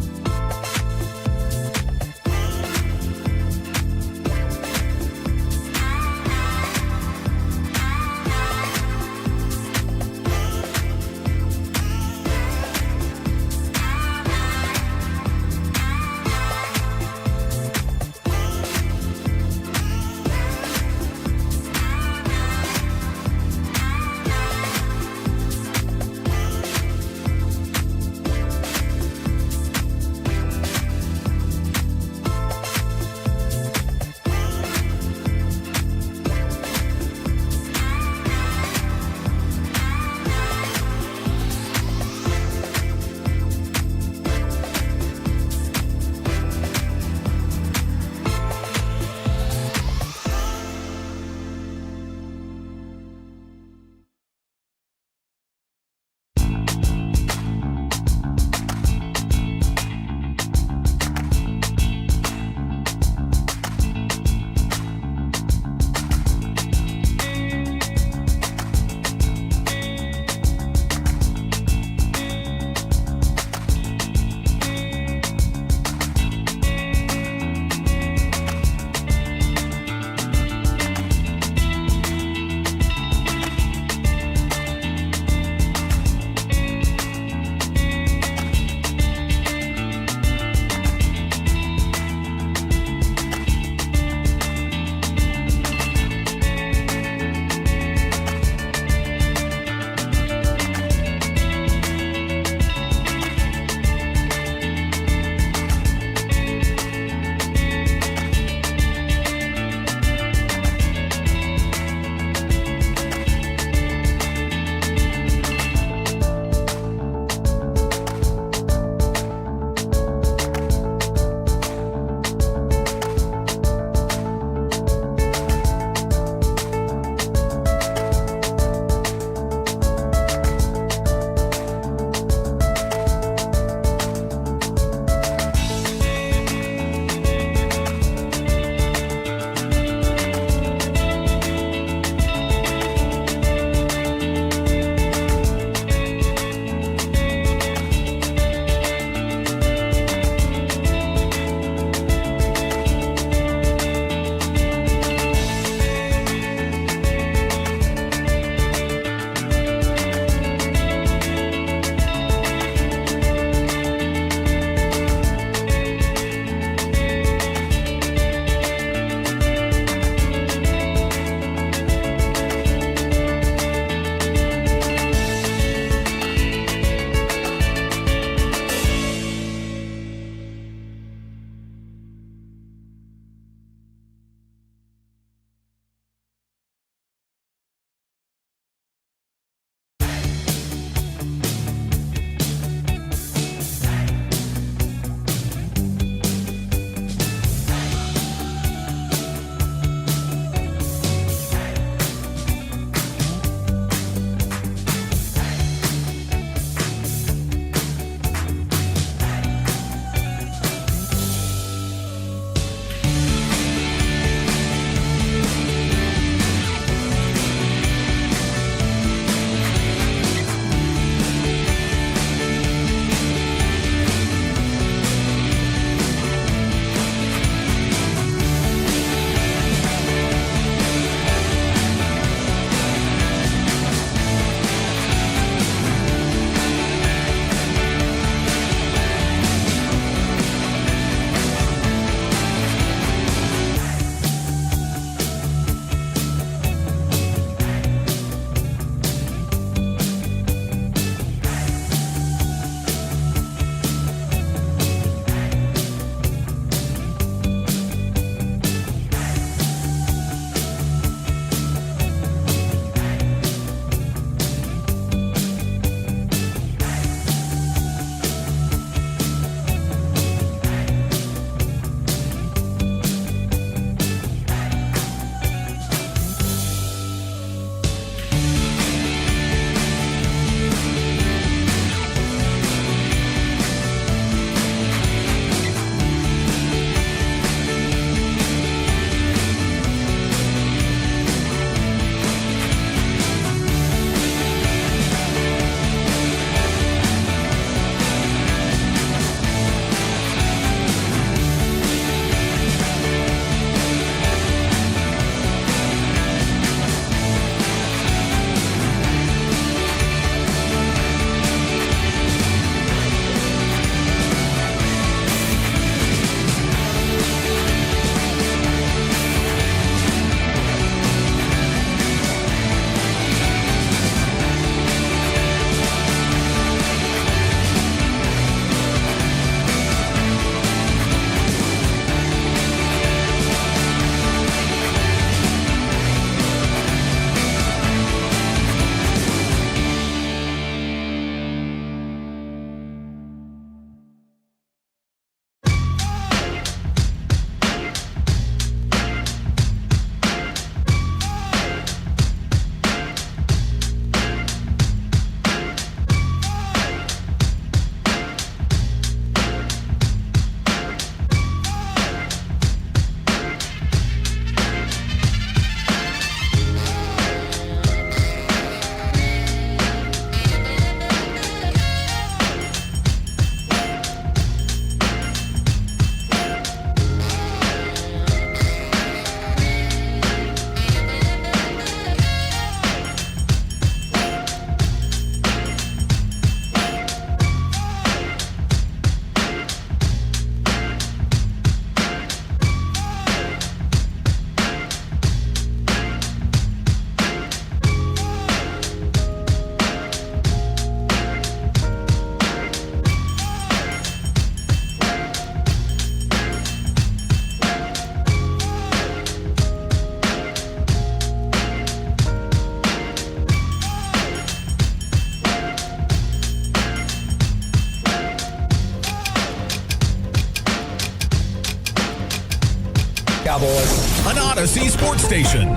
Cowboys. An Odyssey sports station.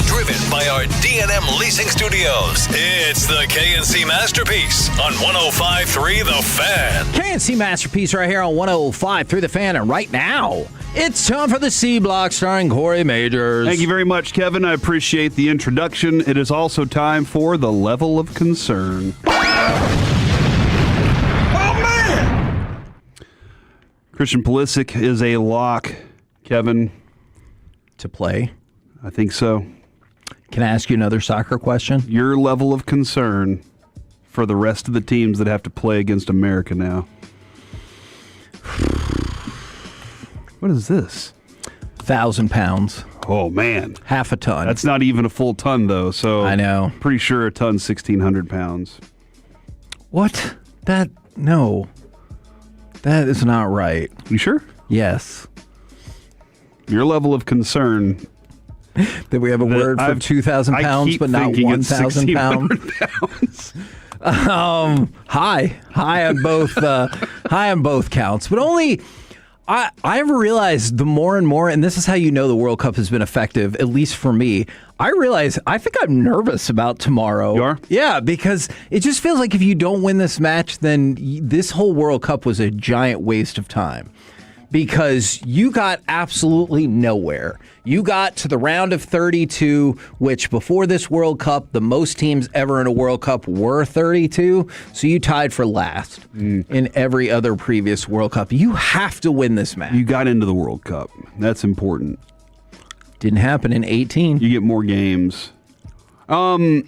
Driven by our D&M Leasing Studios, it's the KNC Masterpiece on 105.3 The Fan. KNC Masterpiece right here on 105.3 The Fan. And right now, it's time for the C Block starring Corey Majors. Thank you very much, Kevin. I appreciate the introduction. It is also time for the level of concern. Christian Pulisic is a lock, Kevin. To play? I think so. Can I ask you another soccer question? Your level of concern for the rest of the teams that have to play against America now. What is this? 1,000 pounds. Oh, man. Half a ton. That's not even a full ton, though. So I know. Pretty sure a ton's 1,600 pounds. What? No. That is not right. You sure? Yes. Your level of concern. That we have a word for 2,000 pounds, but not 1,000 pounds. High on both. High on both counts, but only. I've realized the more and more, and this is how you know the World Cup has been effective, at least for me. I think I'm nervous about tomorrow. You are? Yeah, because it just feels like if you don't win this match, then this whole World Cup was a giant waste of time. Because you got absolutely nowhere. You got to the round of 32, which before this World Cup, the most teams ever in a World Cup were 32. So you tied for last in every other previous World Cup. You have to win this match. You got into the World Cup. That's important. Didn't happen in 18. You get more games. I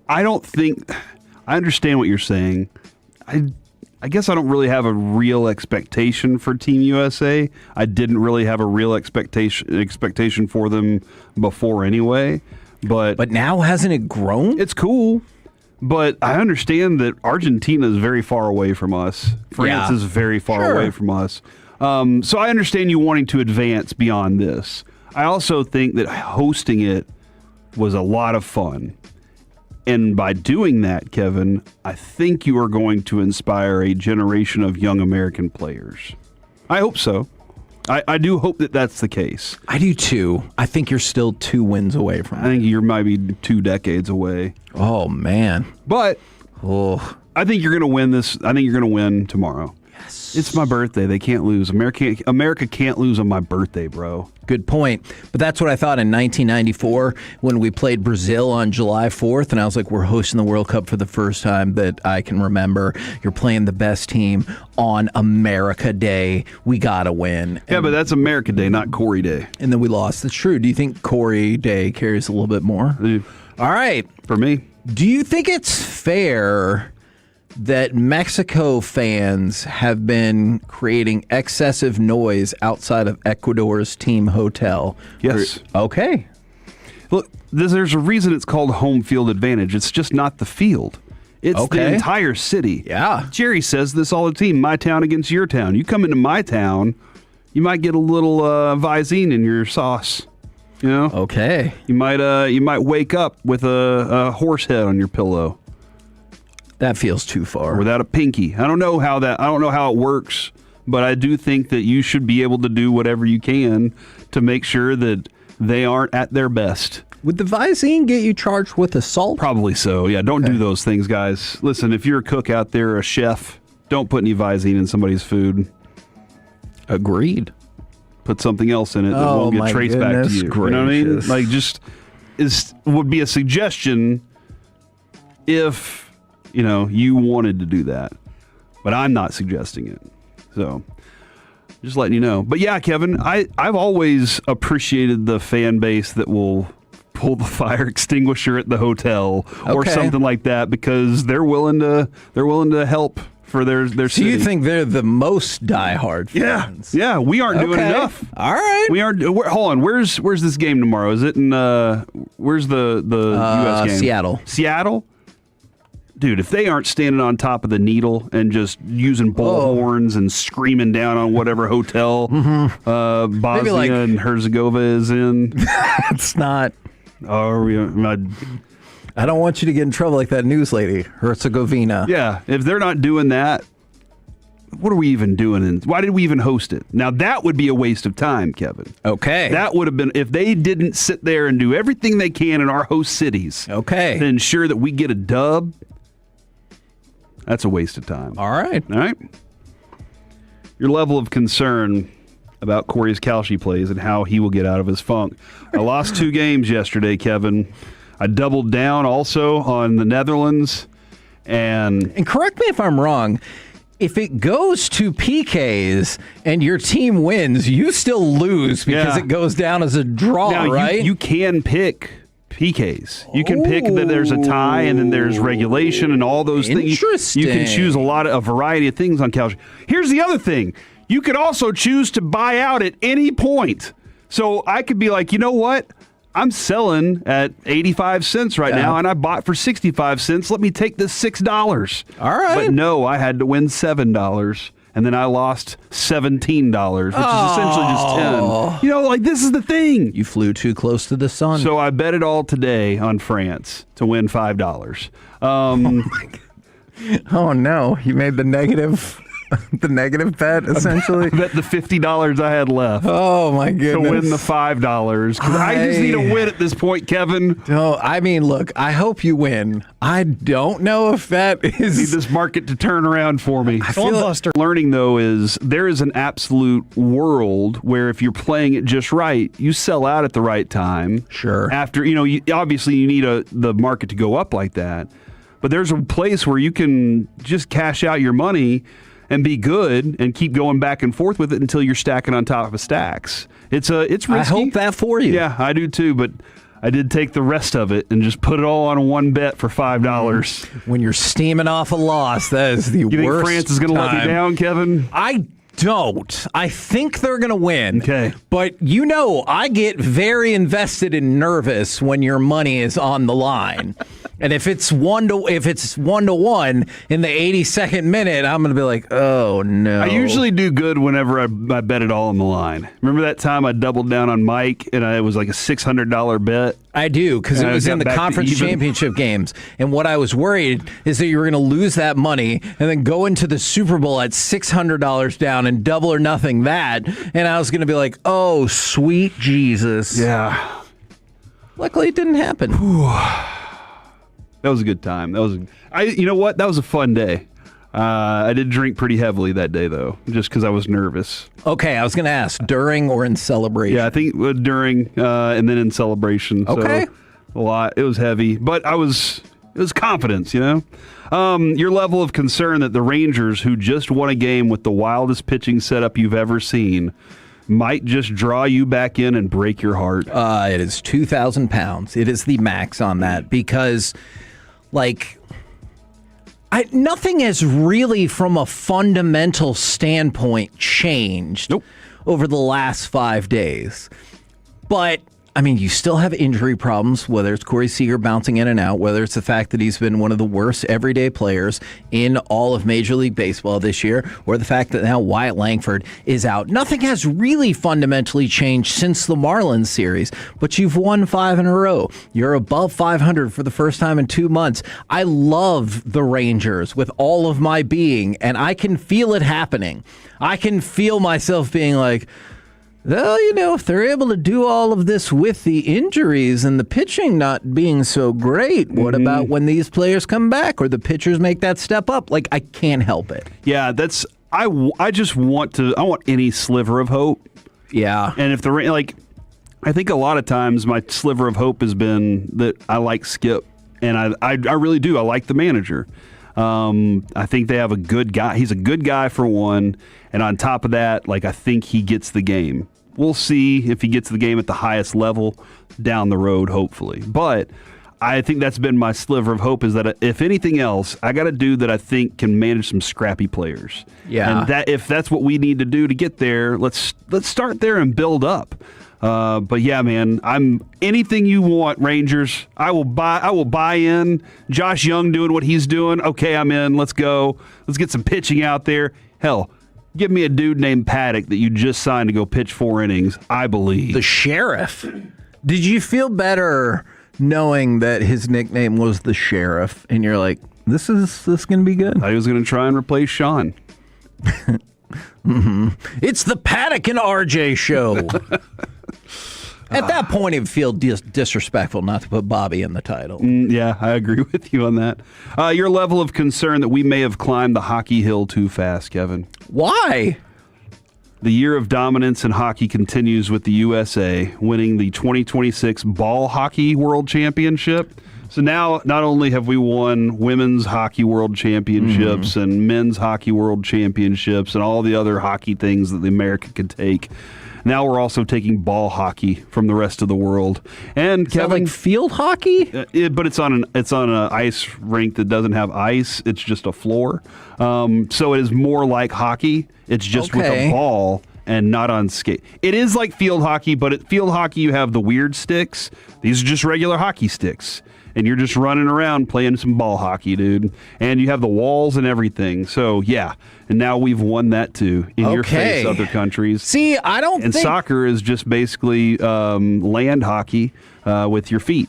don't think... I understand what you're saying. I guess I don't really have a real expectation for Team USA. I didn't really have a real expectation for them before anyway. But now hasn't it grown? It's cool. But I understand that Argentina is very far away from us. France is very far away from us. So I understand you wanting to advance beyond this. I also think that hosting it was a lot of fun. And by doing that, Kevin, I think you are going to inspire a generation of young American players. I hope so. I do hope that that's the case. I do too. I think you're still 2 wins away from it. I think you're maybe 2 decades away. Oh, man. But I think you're going to win this. I think you're going to win tomorrow. Yes. It's my birthday. They can't lose. America can't lose on my birthday, bro. Good point. But that's what I thought in 1994 when we played Brazil on July 4th. And I was like, we're hosting the World Cup for the first time that I can remember. You're playing the best team on America Day. We got to win. Yeah, but that's America Day, not Corey Day. And then we lost. That's true. Do you think Corey Day carries a little bit more? All right. For me. Do you think it's fair that Mexico fans have been creating excessive noise outside of Ecuador's team hotel? Yes. Okay. Look, there's a reason it's called home field advantage. It's just not the field. It's the entire city. Yeah. Jerry says this all the time, my town against your town. You come into my town, you might get a little Visine in your sauce. You know? Okay. You might wake up with a horse head on your pillow. That feels too far. Without a pinky. I don't know how it works, but I do think that you should be able to do whatever you can to make sure that they aren't at their best. Would the Visine get you charged with assault? Probably so. Yeah, don't do those things, guys. Listen, if you're a cook out there, a chef, don't put any Visine in somebody's food. Agreed. Put something else in it that won't get traced back to you. Gracious. You know what I mean? Like, would be a suggestion if you wanted to do that. But I'm not suggesting it. So, just letting you know. But yeah, Kevin, I've always appreciated the fan base that will pull the fire extinguisher at the hotel or something like that because they're willing to help for their So city. you think they're the most diehard fans? Yeah, we aren't doing enough. All right. We aren't. Hold on. Where's this game tomorrow? Is it in where's the U.S. game? Seattle. Seattle? Dude, if they aren't standing on top of the needle and just using bullhorns and screaming down on whatever hotel Bosnia and Herzegovina is in. It's not. I don't want you to get in trouble like that news lady, Herzegovina. Yeah, if they're not doing that, what are we even doing? And why did we even host it? Now, that would be a waste of time, Kevin. Okay. That would have been, if they didn't sit there and do everything they can in our host cities to ensure that we get a dub, that's a waste of time. All right. Your level of concern about Corey's Kalshi plays and how he will get out of his funk. I lost 2 games yesterday, Kevin. I doubled down also on the Netherlands. And correct me if I'm wrong, if it goes to PKs and your team wins, you still lose because it goes down as a draw, now, right? You can pick PKs. You can pick that there's a tie and then there's regulation and all those things. Interesting. You can choose a variety of things on Kalshi. Here's the other thing. You could also choose to buy out at any point. So I could be like, you know what? I'm selling at 85 cents right now, and I bought for 65 cents. Let me take this $6. All right. But no, I had to win $7, and then I lost $17, which is essentially just 10. You know, like, this is the thing. You flew too close to the sun. So I bet it all today on France to win $5. Oh, no. You made the negative... the negative bet, essentially? I bet the $50 I had left. Oh, my goodness. To win the $5. Because I just need a win at this point, Kevin. No, I mean, look, I hope you win. I don't know if that is... I need this market to turn around for me. I feel Buster. Learning, though, is there is an absolute world where if you're playing it just right, you sell out at the right time. Sure. After, obviously you need the market to go up like that. But there's a place where you can just cash out your money and be good and keep going back and forth with it until you're stacking on top of stacks. It's risky. I hope that for you. Yeah, I do too, but I did take the rest of it and just put it all on one bet for $5. When you're steaming off a loss, that is the worst. You think France is going to let you down, Kevin? I don't. I think they're going to win. Okay. But I get very invested and nervous when your money is on the line. And if it's 1-1 in the 82nd minute, I'm going to be like, oh no. I usually do good whenever I bet it all on the line. Remember that time I doubled down on Mike and it was like a $600 bet? I do, because it was in the conference championship games. And what I was worried is that you were going to lose that money and then go into the Super Bowl at $600 down and double or nothing that. And I was going to be like, oh, sweet Jesus. Yeah. Luckily, it didn't happen. That was a good time. You know what? That was a fun day. I did drink pretty heavily that day, though, just because I was nervous. Okay, I was going to ask, during or in celebration? Yeah, I think during and then in celebration. Okay. So a lot. It was heavy, but it was confidence, your level of concern that the Rangers, who just won a game with the wildest pitching setup you've ever seen, might just draw you back in and break your heart. It is 2,000 pounds. It is the max on that because, nothing has really, from a fundamental standpoint, changed over the last 5 days. But, you still have injury problems, whether it's Corey Seager bouncing in and out, whether it's the fact that he's been one of the worst everyday players in all of Major League Baseball this year, or the fact that now Wyatt Langford is out. Nothing has really fundamentally changed since the Marlins series, but you've won 5 in a row. You're above 500 for the first time in 2 months. I love the Rangers with all of my being, and I can feel it happening. I can feel myself being like, well, if they're able to do all of this with the injuries and the pitching not being so great, what about when these players come back or the pitchers make that step up? I can't help it. Yeah, I just want any sliver of hope. Yeah. And if I think a lot of times my sliver of hope has been that I like Skip, and I really do. I like the manager. I think they have a good guy. He's a good guy for one. And on top of that, I think he gets the game. We'll see if he gets the game at the highest level down the road, hopefully. But I think that's been my sliver of hope, is that if anything else, I got a dude that I think can manage some scrappy players. Yeah. And if that's what we need to do to get there, let's start there and build up. But yeah, man, I'm anything you want, Rangers. I will buy in. Josh Young doing what he's doing. Okay, I'm in. Let's go. Let's get some pitching out there. Hell, give me a dude named Paddock that you just signed to go pitch 4 innings. I believe. The Sheriff. Did you feel better knowing that his nickname was the Sheriff, and you're like, this is going to be good? I was going to try and replace Sean. It's the Paddock and RJ show. At that point, it would feel disrespectful not to put Bobby in the title. Yeah, I agree with you on that. Your level of concern that we may have climbed the hockey hill too fast, Kevin. Why? The year of dominance in hockey continues with the USA winning the 2026 Ball Hockey World Championship. So now, not only have we won Women's Hockey World Championships and Men's Hockey World Championships and all the other hockey things that the America could take, now we're also taking ball hockey from the rest of the world. And Is Kevin, that like field hockey? But it's on an ice rink that doesn't have ice. It's just a floor. So it is more like hockey. It's just with a ball and not on skate. It is like field hockey, but at field hockey you have the weird sticks. These are just regular hockey sticks. And you're just running around playing some ball hockey, dude. And you have the walls and everything. So, yeah. And now we've won that, too. In your face, other countries. See, I don't think... And soccer is just basically land hockey with your feet.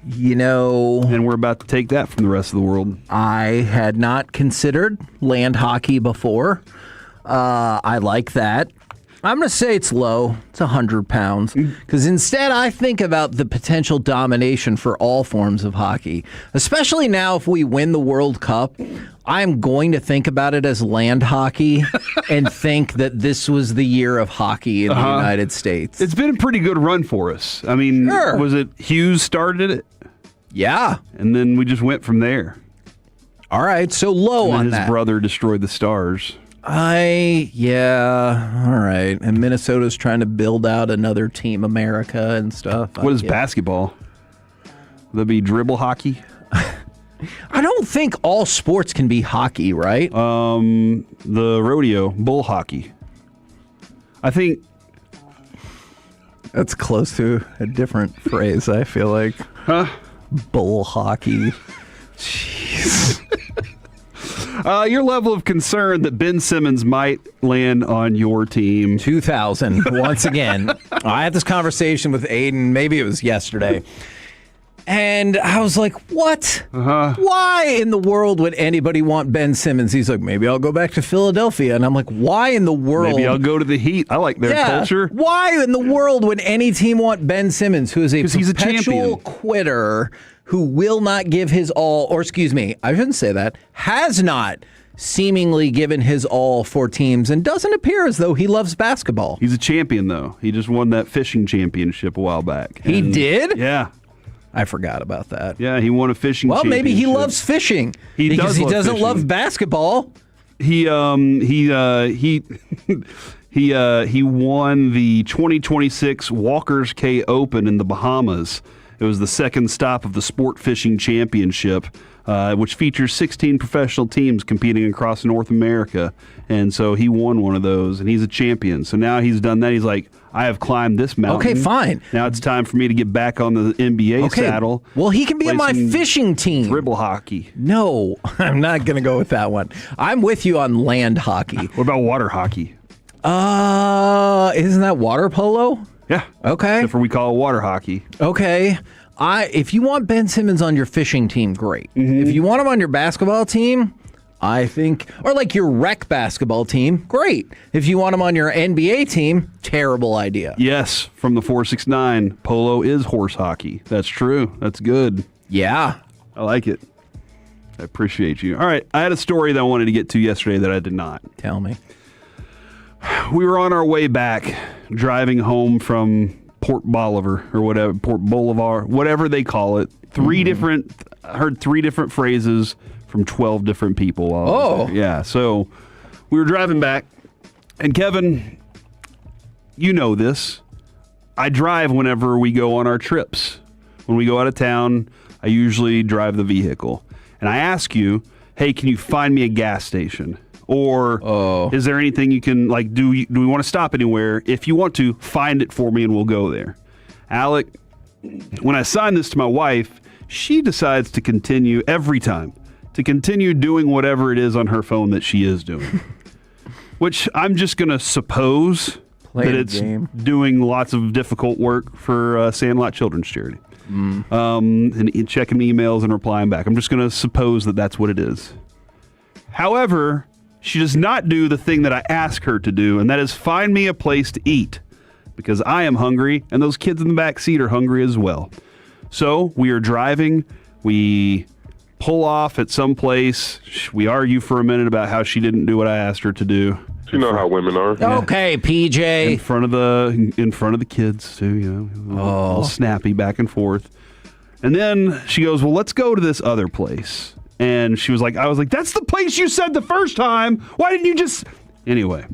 You know... And we're about to take that from the rest of the world. I had not considered land hockey before. I like that. I'm going to say it's low. It's 100 pounds. Because instead, I think about the potential domination for all forms of hockey. Especially now if we win the World Cup, I'm going to think about it as land hockey and think that this was the year of hockey in the United States. It's been a pretty good run for us. I mean, was it Hughes started it? Yeah. And then we just went from there. All right, so low on that. His brother destroyed the Stars. All right. And Minnesota's trying to build out another Team America and stuff. What is basketball? Would that be dribble hockey? I don't think all sports can be hockey, right? The rodeo, bull hockey. I think that's close to a different phrase, I feel like. Huh? Bull hockey. Jeez. Your level of concern that Ben Simmons might land on your team. 2,000. Once again, I had this conversation with Aiden. Maybe it was yesterday. And I was like, what? Why in the world would anybody want Ben Simmons? He's like, maybe I'll go back to Philadelphia. And I'm like, why in the world? Maybe I'll go to the Heat. I like their culture. Why in the world would any team want Ben Simmons, who is a perpetual quitter, who will not give his all, or excuse me, I shouldn't say that, has not seemingly given his all for teams and doesn't appear as though he loves basketball. He's a champion, though. He just won that fishing championship a while back. He did? Yeah. I forgot about that. Yeah, he won a fishing championship. Well, maybe he loves fishing because he doesn't love basketball. He won the 2026 Walker's Cay Open in the Bahamas. It was the second stop of the Sport Fishing Championship, which features 16 professional teams competing across North America. And so he won one of those, and he's a champion. So now he's done that. He's like, I have climbed this mountain. Okay, fine. Now it's time for me to get back on the NBA saddle. Well, he can be on my fishing team. Dribble hockey. No, I'm not going to go with that one. I'm with you on land hockey. What about water hockey? Isn't that water polo? Yeah. Okay. Except for we call it water hockey. Okay. If you want Ben Simmons on your fishing team, great. If you want him on your basketball team, I think, or like your rec basketball team, great. If you want him on your NBA team, terrible idea. Yes, from the 469, polo is horse hockey. That's true. That's good. Yeah. I like it. I appreciate you. All right, I had a story that I wanted to get to yesterday that I did not. Tell me. We were on our way back, driving home from Port Bolivar or whatever, Port Boulevard, whatever they call it. I heard three different phrases from 12 different people. Oh. Yeah, so we were driving back, and Kevin, you know this. I drive whenever we go on our trips. When we go out of town, I usually drive the vehicle. And I ask you, hey, can you find me a gas station? Or is there anything you can, like, do we want to stop anywhere? If you want to, find it for me and we'll go there. Alec, when I sign this to my wife, she decides to continue every time, to continue doing whatever it is on her phone that she is doing. Which I'm just going to suppose that it's doing lots of difficult work for Sandlot Children's Charity. And checking emails and replying back. I'm just going to suppose that that's what it is. However, she does not do the thing that I ask her to do, and that is find me a place to eat, because I am hungry, and those kids in the back seat are hungry as well. So we are driving. We pull off at some place. We argue for a minute about how she didn't do what I asked her to do. You know how women are. Yeah. Okay, PJ. In front of the kids too, a little snappy back and forth. And then she goes, "Well, let's go to this other place." And I was like, "That's the place you said the first time. Why didn't you just?" Anyway,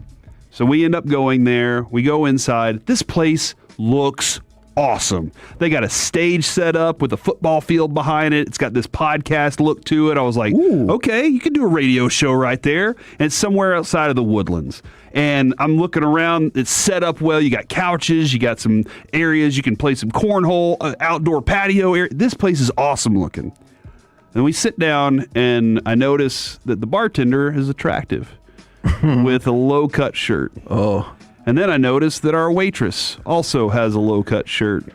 so we end up going there. We go inside. This place looks awesome. They got a stage set up with a football field behind it. It's got this podcast look to it. I was like, okay, you can do a radio show right there. And it's somewhere outside of the Woodlands. And I'm looking around. It's set up well. You got couches. You got some areas. You can play some cornhole, outdoor patio area. This place is awesome looking. And we sit down, and I notice that the bartender is attractive with a low-cut shirt. Oh. And then I noticed that our waitress also has a low-cut shirt.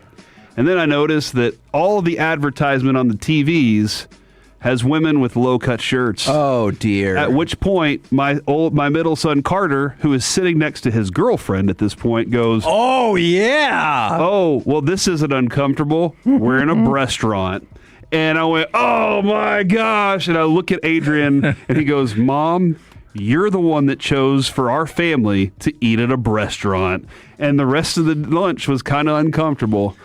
And then I noticed that all of the advertisement on the TVs has women with low-cut shirts. Oh, dear. At which point, my middle son, Carter, who is sitting next to his girlfriend at this point, goes, "Oh, yeah. Oh, well, this isn't uncomfortable. We're in a restaurant." And I went, "Oh, my gosh." And I look at Adrian, and he goes, "Mom, you're the one that chose for our family to eat at a restaurant." And the rest of the lunch was kind of uncomfortable.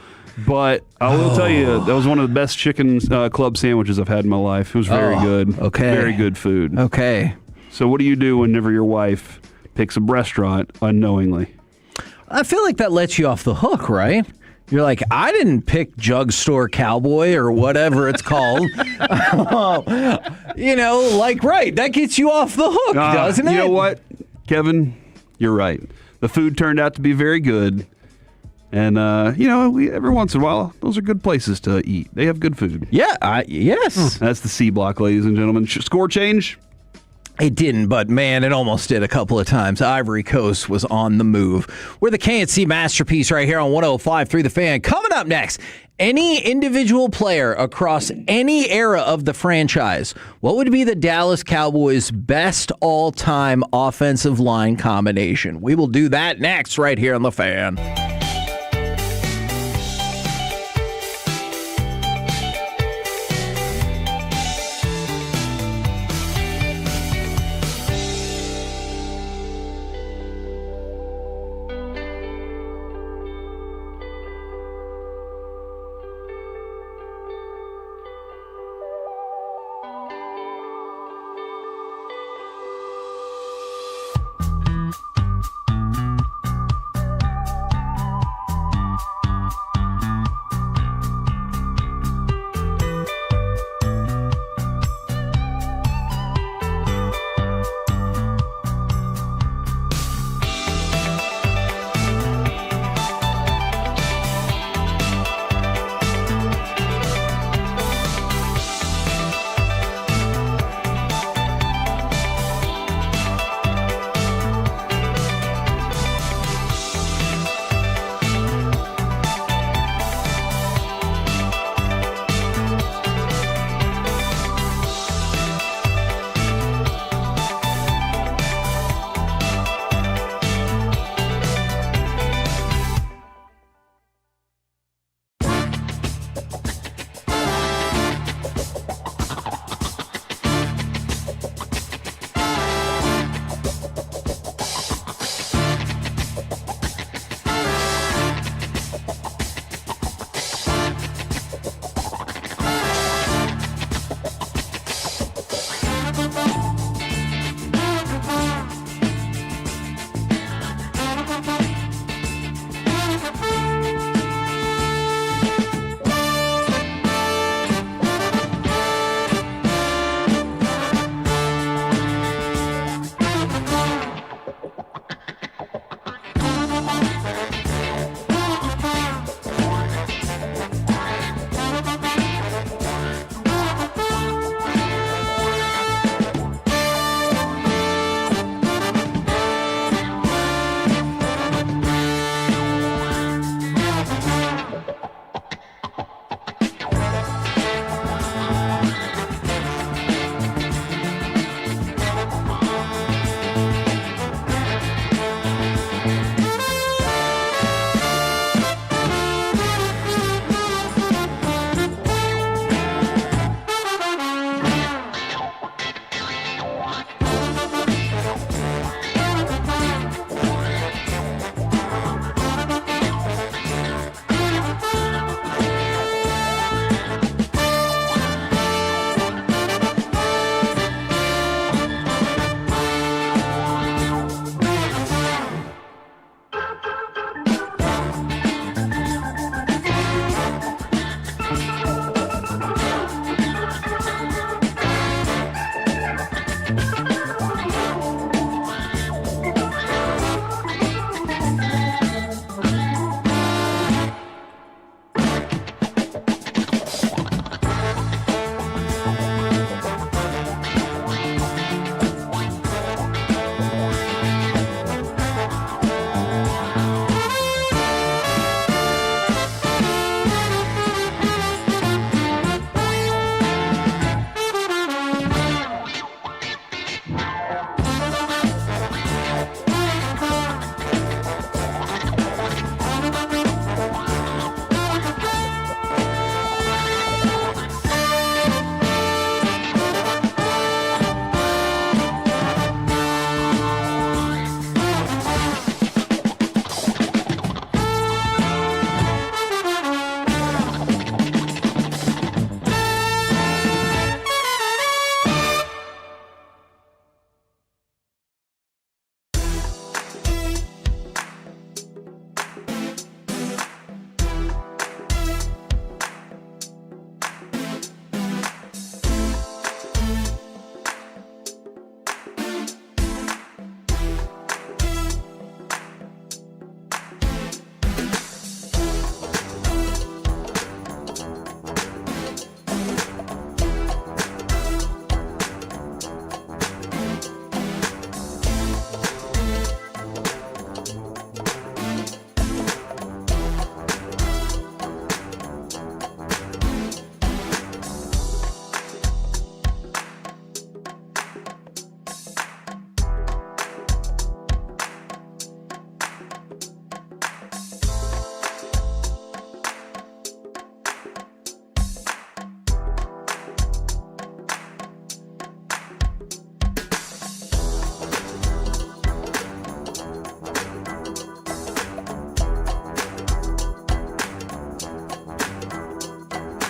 But I will tell you, that was one of the best chicken club sandwiches I've had in my life. It was very good. Okay. Very good food. Okay. So what do you do whenever your wife picks a restaurant unknowingly? I feel like that lets you off the hook, right? You're like, I didn't pick Jug Store Cowboy or whatever it's called. Right. That gets you off the hook, doesn't it? You know what, Kevin? You're right. The food turned out to be very good. And, every once in a while, those are good places to eat. They have good food. Yeah, yes. That's the C block, ladies and gentlemen. Score change? It didn't, but man, it almost did a couple of times. Ivory Coast was on the move. We're the KNC Masterpiece right here on 105.3 The Fan. Coming up next, any individual player across any era of the franchise, what would be the Dallas Cowboys' best all-time offensive line combination? We will do that next right here on The Fan.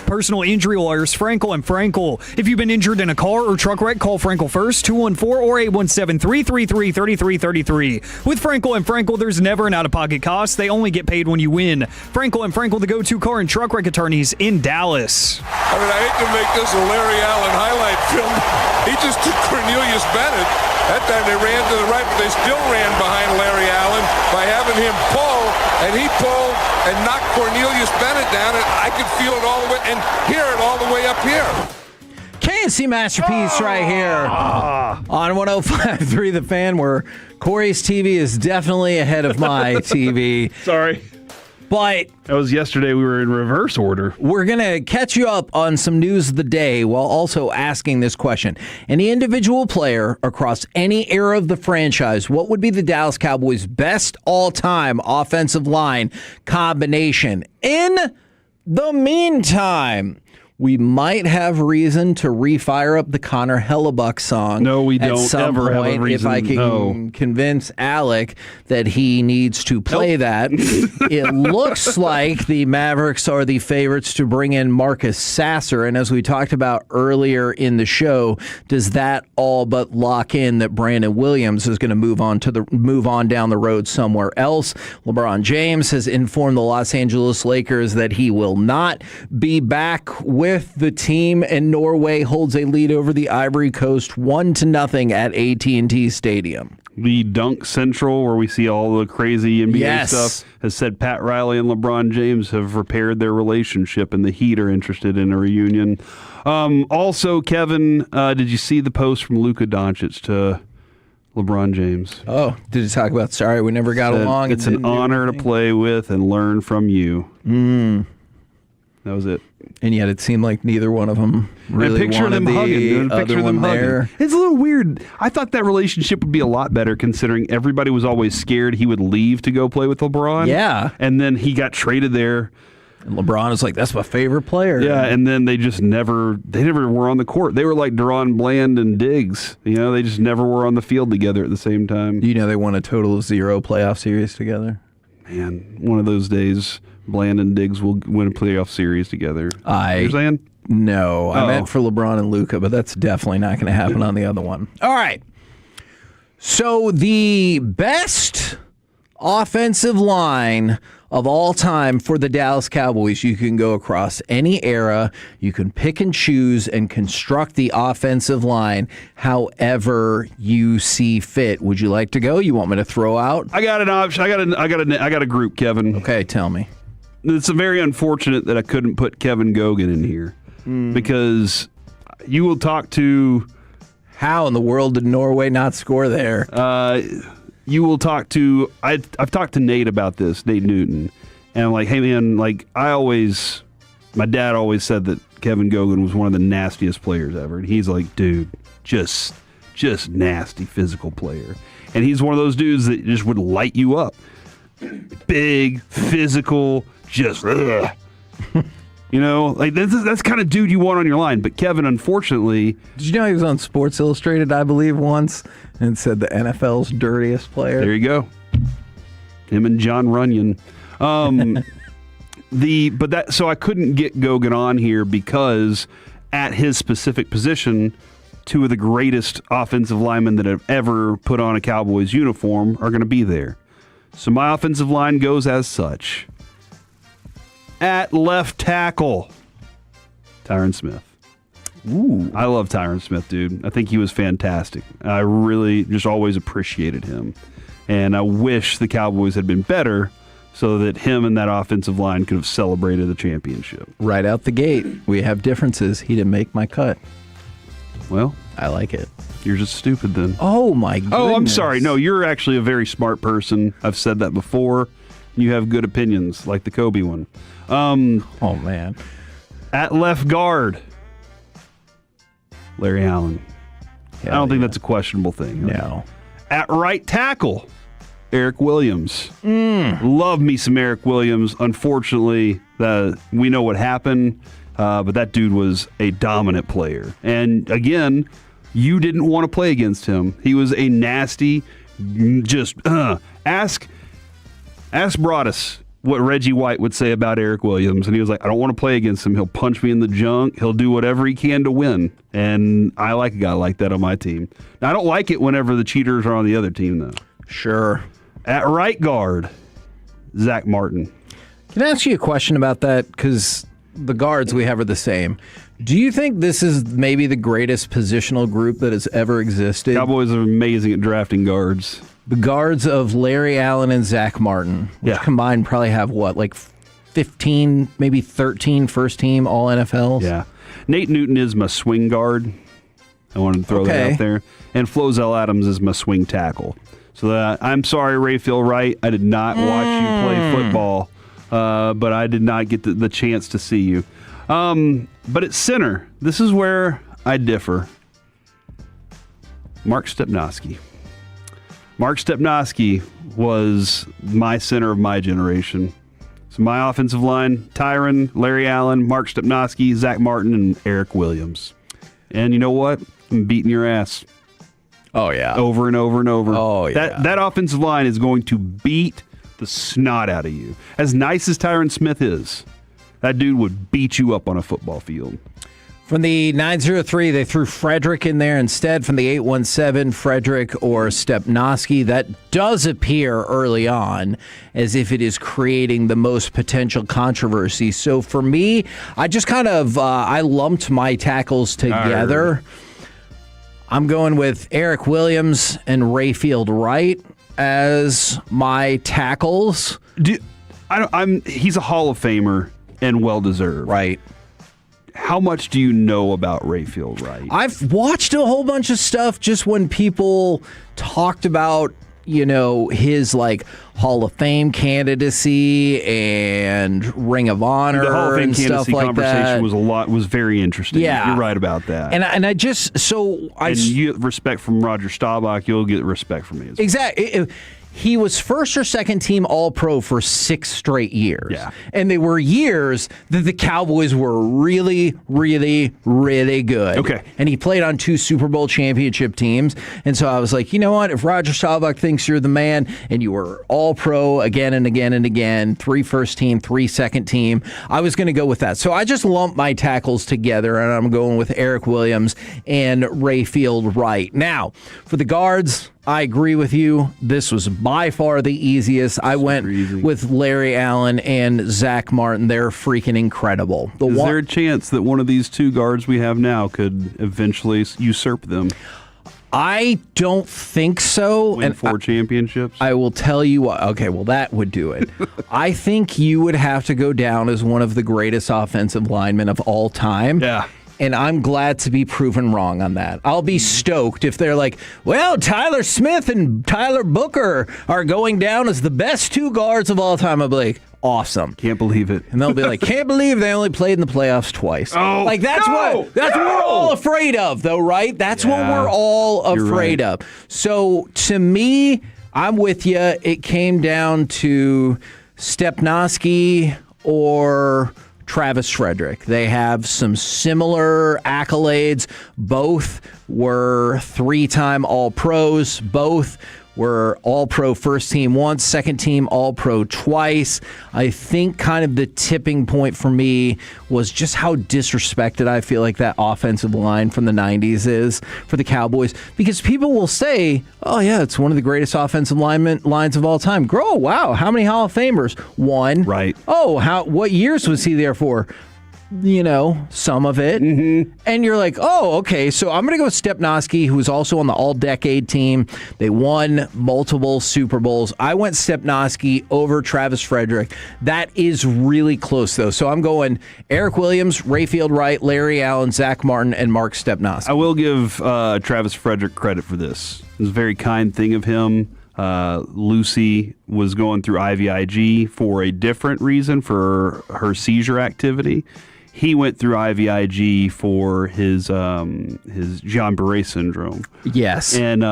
Personal injury lawyers, Frankel & Frankel. If you've been injured in a car or truck wreck, call Frankel first, 214 or 817-333-3333. With Frankel & Frankel, there's never an out-of-pocket cost. They only get paid when you win. Frankel & Frankel, the go-to car and truck wreck attorneys in Dallas. I mean, I hate to make this a Larry Allen highlight film. He just took Cornelius Bennett. That time they ran to the right, but they still ran behind Larry Allen by having him pull, and he pulled and knocked Cornelius Bennett down, and I could feel it all the way and hear it all the way up here. KNC Masterpiece right here on 105.3 The Fan, where Corey's TV is definitely ahead of my TV. Sorry. But that was yesterday. We were in reverse order. We're going to catch you up on some news of the day while also asking this question. Any individual player across any era of the franchise, what would be the Dallas Cowboys' best all-time offensive line combination? In the meantime, we might have reason to refire up the Connor Hellebuck song. No, we don't at some ever point, have a reason. If I can convince Alec that he needs to play that. It looks like the Mavericks are the favorites to bring in Marcus Sasser. And as we talked about earlier in the show, does that all but lock in that Brandon Williams is going to move on down the road somewhere else? LeBron James has informed the Los Angeles Lakers that he will not be back with the team, and Norway holds a lead over the Ivory Coast 1-0 at AT&T Stadium. The Dunk Central, where we see all the crazy NBA stuff, has said Pat Riley and LeBron James have repaired their relationship, and the Heat are interested in a reunion. Also, Kevin, did you see the post from Luka Doncic to LeBron James? Oh, did he talk about, sorry, we never got along? It's an honor to play with and learn from you. That was it. And yet it seemed like neither one of them really picture wanted them the hugging. other Picture one them there. hugging. It's a little weird. I thought that relationship would be a lot better considering everybody was always scared he would leave to go play with LeBron. Yeah. And then he got traded there. And LeBron is like, that's my favorite player. Yeah, and then they never were on the court. They were like Deron Bland and Diggs. You know, they just never were on the field together at the same time. You know, they won a total of 0 playoff series together. Man, one of those days, Bland and Diggs will win a playoff series together. You're saying? No, I meant for LeBron and Luka, but that's definitely not going to happen on the other one. All right. So the best offensive line of all time for the Dallas Cowboys, you can go across any era. You can pick and choose and construct the offensive line however you see fit. Would you like to go? You want me to throw out? I got an option. I got a group, Kevin. Okay, tell me. It's very unfortunate that I couldn't put Kevin Gogan in here because you will talk to. How in the world did Norway not score there? You will talk to. I've talked to Nate about this, Nate Newton, and I'm like, hey man, like my dad always said that Kevin Gogan was one of the nastiest players ever, and he's like, dude, just nasty physical player, and he's one of those dudes that just would light you up, big, physical. Just, you know, like that's kind of dude you want on your line. But Kevin, unfortunately, did you know he was on Sports Illustrated, I believe, once, and said the NFL's dirtiest player? There you go. Him and John Runyon. So I couldn't get Gogan on here because at his specific position, 2 of the greatest offensive linemen that have ever put on a Cowboys uniform are going to be there. So my offensive line goes as such. At left tackle, Tyron Smith. Ooh. I love Tyron Smith, dude. I think he was fantastic. I really just always appreciated him. And I wish the Cowboys had been better so that him and that offensive line could have celebrated the championship. Right out the gate, we have differences. He didn't make my cut. Well, I like it. You're just stupid then. Oh, my goodness. Oh, I'm sorry. No, you're actually a very smart person. I've said that before. You have good opinions, like the Kobe one. Oh, man. At left guard, Larry Allen. I don't think that's a questionable thing. No. At right tackle, Eric Williams. Love me some Eric Williams. Unfortunately, we know what happened, but that dude was a dominant player. And again, you didn't want to play against him. He was a nasty, just ask Broadus what Reggie White would say about Eric Williams, and he was like, I don't want to play against him. He'll punch me in the junk. He'll do whatever he can to win, and I like a guy like that on my team. Now, I don't like it whenever the cheaters are on the other team, though. Sure. At right guard, Zach Martin. Can I ask you a question about that? Because the guards we have are the same. Do you think this is maybe the greatest positional group that has ever existed? Cowboys are amazing at drafting guards. The guards of Larry Allen and Zach Martin, which combined probably have what, like 15, maybe 13 first team all NFLs? Yeah. Nate Newton is my swing guard. I wanted to throw that out there. And Flozell Adams is my swing tackle. So I'm sorry, Rayfield Wright. I did not watch you play football, but I did not get the chance to see you. But at center, this is where I differ. Mark Stepnoski. Mark Stepnoski was my center of my generation. So my offensive line, Tyron, Larry Allen, Mark Stepnoski, Zach Martin, and Eric Williams. And you know what? I'm beating your ass. Oh, yeah. Over and over and over. Oh, yeah. That offensive line is going to beat the snot out of you. As nice as Tyron Smith is, that dude would beat you up on a football field. From the 903, they threw Frederick in there instead. From the 817, Frederick or Stepnoski. That does appear early on as if it is creating the most potential controversy. So for me, I just kind of I lumped my tackles together. I'm going with Eric Williams and Rayfield Wright as my tackles. He's a Hall of Famer and well-deserved. Right. How much do you know about Rayfield Wright? I've watched a whole bunch of stuff just when people talked about, his like Hall of Fame candidacy and Ring of Honor the Hall of Fame and stuff like that. Conversation was very interesting. Yeah. You're right about that. And I just you get respect from Roger Staubach, you'll get respect from me as well. Exactly. He was first or second team All-Pro for 6 straight years. Yeah. And they were years that the Cowboys were really, really, really good. Okay. And he played on 2 Super Bowl championship teams. And so I was like, you know what? If Roger Staubach thinks you're the man and you were All-Pro again and again and again, 3 first team, 3 second team, I was going to go with that. So I just lumped my tackles together, and I'm going with Eric Williams and Rayfield Wright. Now, for the guards, I agree with you. This was by far the easiest. I went with Larry Allen and Zach Martin. They're freaking incredible. Is there a chance that one of these 2 guards we have now could eventually usurp them? I don't think so. Win 4 championships? I will tell you what. Okay, well, that would do it. I think you would have to go down as one of the greatest offensive linemen of all time. Yeah. And I'm glad to be proven wrong on that. I'll be stoked if they're like, well, Tyler Smith and Tyler Booker are going down as the best 2 guards of all time. I'll be like, awesome. Can't believe it. And they'll be like, can't believe they only played in the playoffs twice. Oh, like that's what we're all afraid of, though, right? That's what we're all afraid of. So to me, I'm with you. It came down to Stepnoski or Travis Frederick. They have some similar accolades. Both were 3-time All-Pros. Both were All-Pro first team once, second team All-Pro twice. I think kind of the tipping point for me was just how disrespected I feel like that offensive line from the 90s is for the Cowboys, because people will say, oh yeah, it's one of the greatest offensive lines of all time. Oh wow, how many Hall of Famers? 1. Right. Oh, what years was he there for? Some of it. Mm-hmm. And you're like, oh, okay, so I'm going to go with Stepnoski, who was also on the All-Decade team. They won multiple Super Bowls. I went Stepnoski over Travis Frederick. That is really close, though. So I'm going Eric Williams, Rayfield Wright, Larry Allen, Zach Martin, and Mark Stepnoski. I will give Travis Frederick credit for this. It was a very kind thing of him. Lucy was going through IVIG for a different reason, for her seizure activity. He went through IVIG for his Guillain-Barré syndrome. Yes, and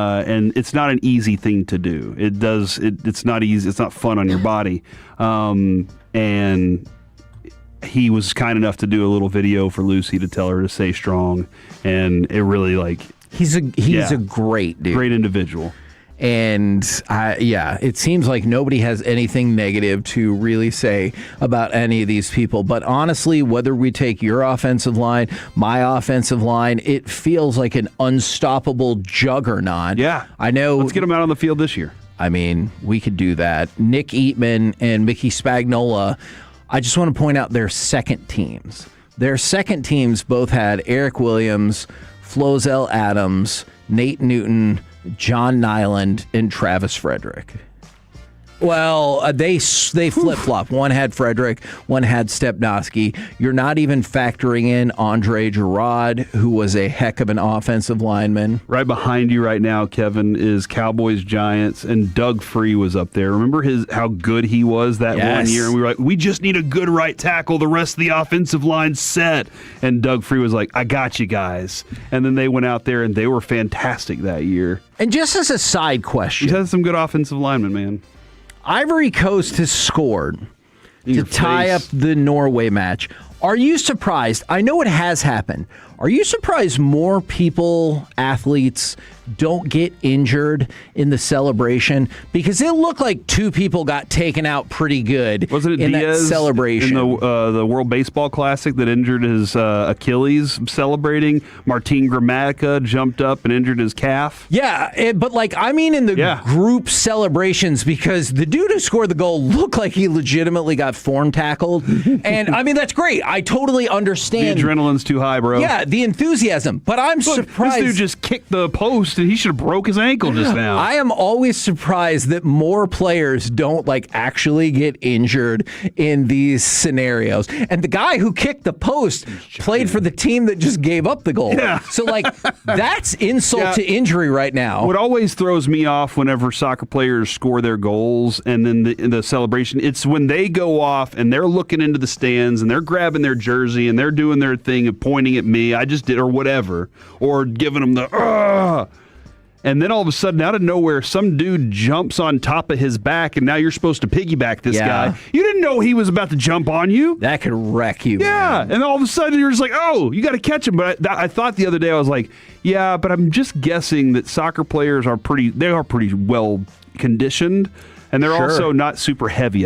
it's not an easy thing to do. It's not easy. It's not fun on your body. And he was kind enough to do a little video for Lucy to tell her to stay strong, and it really he's a great dude, great individual. And it seems like nobody has anything negative to really say about any of these people. But honestly, whether we take your offensive line, my offensive line, it feels like an unstoppable juggernaut. Yeah. I know. Let's get them out on the field this year. I mean, we could do that. Nick Eatman and Mickey Spagnola, I just want to point out their second teams. Their second teams both had Eric Williams, Flozell Adams, Nate Newton, John Nyland, and Travis Frederick. Well, they flip-flop. One had Frederick, one had Stepnoski. You're not even factoring in Andre Gerard, who was a heck of an offensive lineman. Right behind you right now, Kevin, is Cowboys Giants, and Doug Free was up there. Remember how good he was that one year? And we were like, we just need a good right tackle. The rest of the offensive line's set. And Doug Free was like, I got you guys. And then they went out there, and they were fantastic that year. And just as a side question. He has some good offensive linemen, man. Ivory Coast has scored to tie up the Norway match. Are you surprised? I know it has happened. Are you surprised more people, athletes, don't get injured in the celebration? Because it looked like two people got taken out pretty good. Wasn't it in Diaz that celebration? In the World Baseball Classic that injured his Achilles celebrating? Martin Gramatica jumped up and injured his calf. Yeah, but in the group celebrations, because the dude who scored the goal looked like he legitimately got form tackled. And I mean, that's great. I totally understand. The adrenaline's too high, bro. Yeah, the enthusiasm. But I'm surprised. This dude just kicked the post and he should have broke his ankle just now. I am always surprised that more players don't actually get injured in these scenarios. And the guy who kicked the post played for the team that just gave up the goal. Yeah. So that's insult to injury right now. What always throws me off whenever soccer players score their goals and then the celebration, it's when they go off and they're looking into the stands and they're grabbing their jersey and they're doing their thing and pointing at me, I just did, or whatever, or giving them the and then all of a sudden, out of nowhere, some dude jumps on top of his back, and now you're supposed to piggyback this guy. You didn't know he was about to jump on you. That could wreck you. Yeah, and all of a sudden, you're just like, oh, you got to catch him. But I thought the other day, I was like, yeah, but I'm just guessing that soccer players are pretty well conditioned, and they're also not super heavy,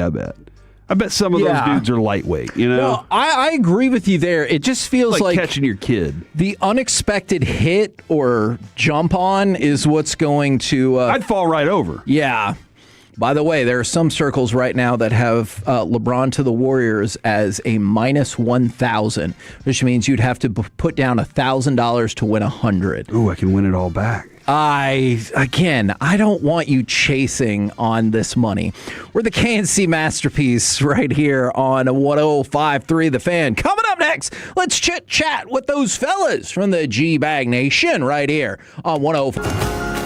I bet some of those dudes are lightweight, you know? Well, I agree with you there. It just feels like catching your kid. The unexpected hit or jump on is what's going to... I'd fall right over. Yeah. By the way, there are some circles right now that have LeBron to the Warriors as a minus 1,000, which means you'd have to put down $1,000 to win 100. Ooh, I can win it all back. I don't want you chasing on this money. We're the KNC Masterpiece right here on 105.3 The Fan. Coming up next, let's chit-chat with those fellas from the G-Bag Nation right here on 105.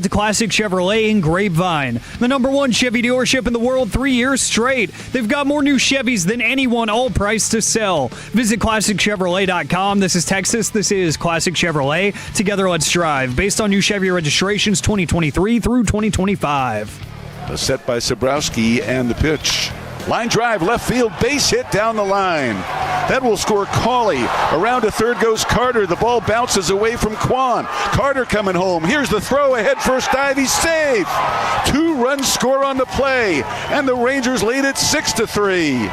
get to classic Chevrolet in Grapevine. The #1 Chevy dealership in the world 3 years straight. They've got more new Chevys than anyone, all priced to sell. Visit ClassicChevrolet.com. This is Texas. This is Classic Chevrolet. Together, let's drive. Based on new Chevy registrations 2023 through 2025. A set by Sabrowski and the pitch. Line drive, left field, base hit down the line. That will score Collie. Around to third goes Carter. The ball bounces away from Quan. Carter coming home. Here's the throw ahead, first dive, he's safe. 2-run score on the play, and the Rangers lead it 6-3.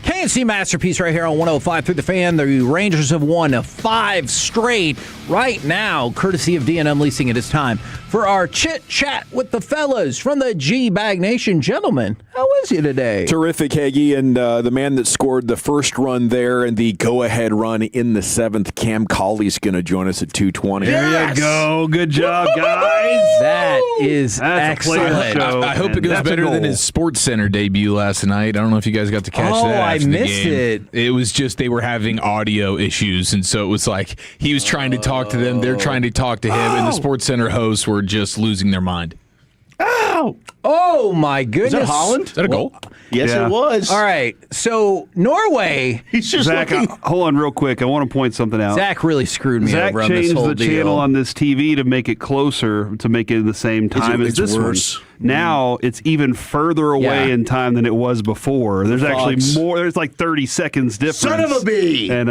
KNC Masterpiece right here on 105 through the Fan. The Rangers have won 5 straight right now, courtesy of D&M Leasing. It is time for our chit-chat with the fellas from the G-Bag Nation. Gentlemen, how is you today? Terrific, Hagee, and the man that scored the first run there and the go-ahead run in the 7th, Cam Collie's going to join us at 2:20. There you go. Good job, guys. That is excellent. I hope it goes better than his Sports Center debut last night. I don't know if you guys got to catch that. I missed it. It was just they were having audio issues, and so it was like he was trying to talk to them, they're trying to talk to him, and the Sports Center hosts were just losing their mind. Ow! Oh, my goodness. Was that Holland? Is that a goal? Yes, it was. All right. So, Norway. He's just Zach, hold on real quick. I want to point something out. Zach really screwed me over on this whole changed the channel on this TV to make it closer, to make it the same time as this worse. one. Now, it's even further away in time than it was before. There's actually more. There's like 30 seconds difference. Son of a bee! And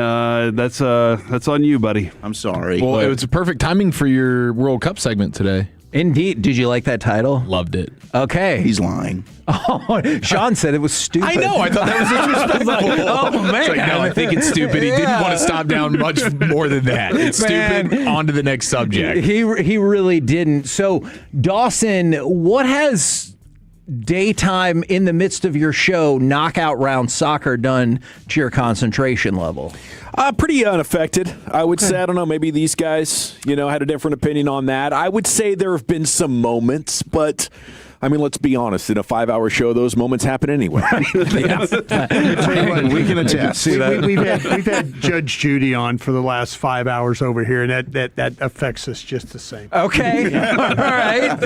that's on you, buddy. I'm sorry. Well, it was a perfect timing for your World Cup segment today. Indeed. Did you like that title? Loved it. Okay. He's lying. Oh, Sean said it was stupid. I know. I thought that was disrespectful. Oh, man. It's like, no, I think it's stupid. He didn't want to stop down much more than that. It's stupid. On to the next subject. He really didn't. So, Dawson, what has daytime in the midst of your show, knockout round soccer, done to your concentration level? Pretty unaffected, I would say. I don't know, maybe these guys, had a different opinion on that. I would say there have been some moments, but I mean, let's be honest. In a 5-hour show, those moments happen anyway. We can attest. We've had Judge Judy on for the last 5 hours over here, and that affects us just the same. Okay, all right.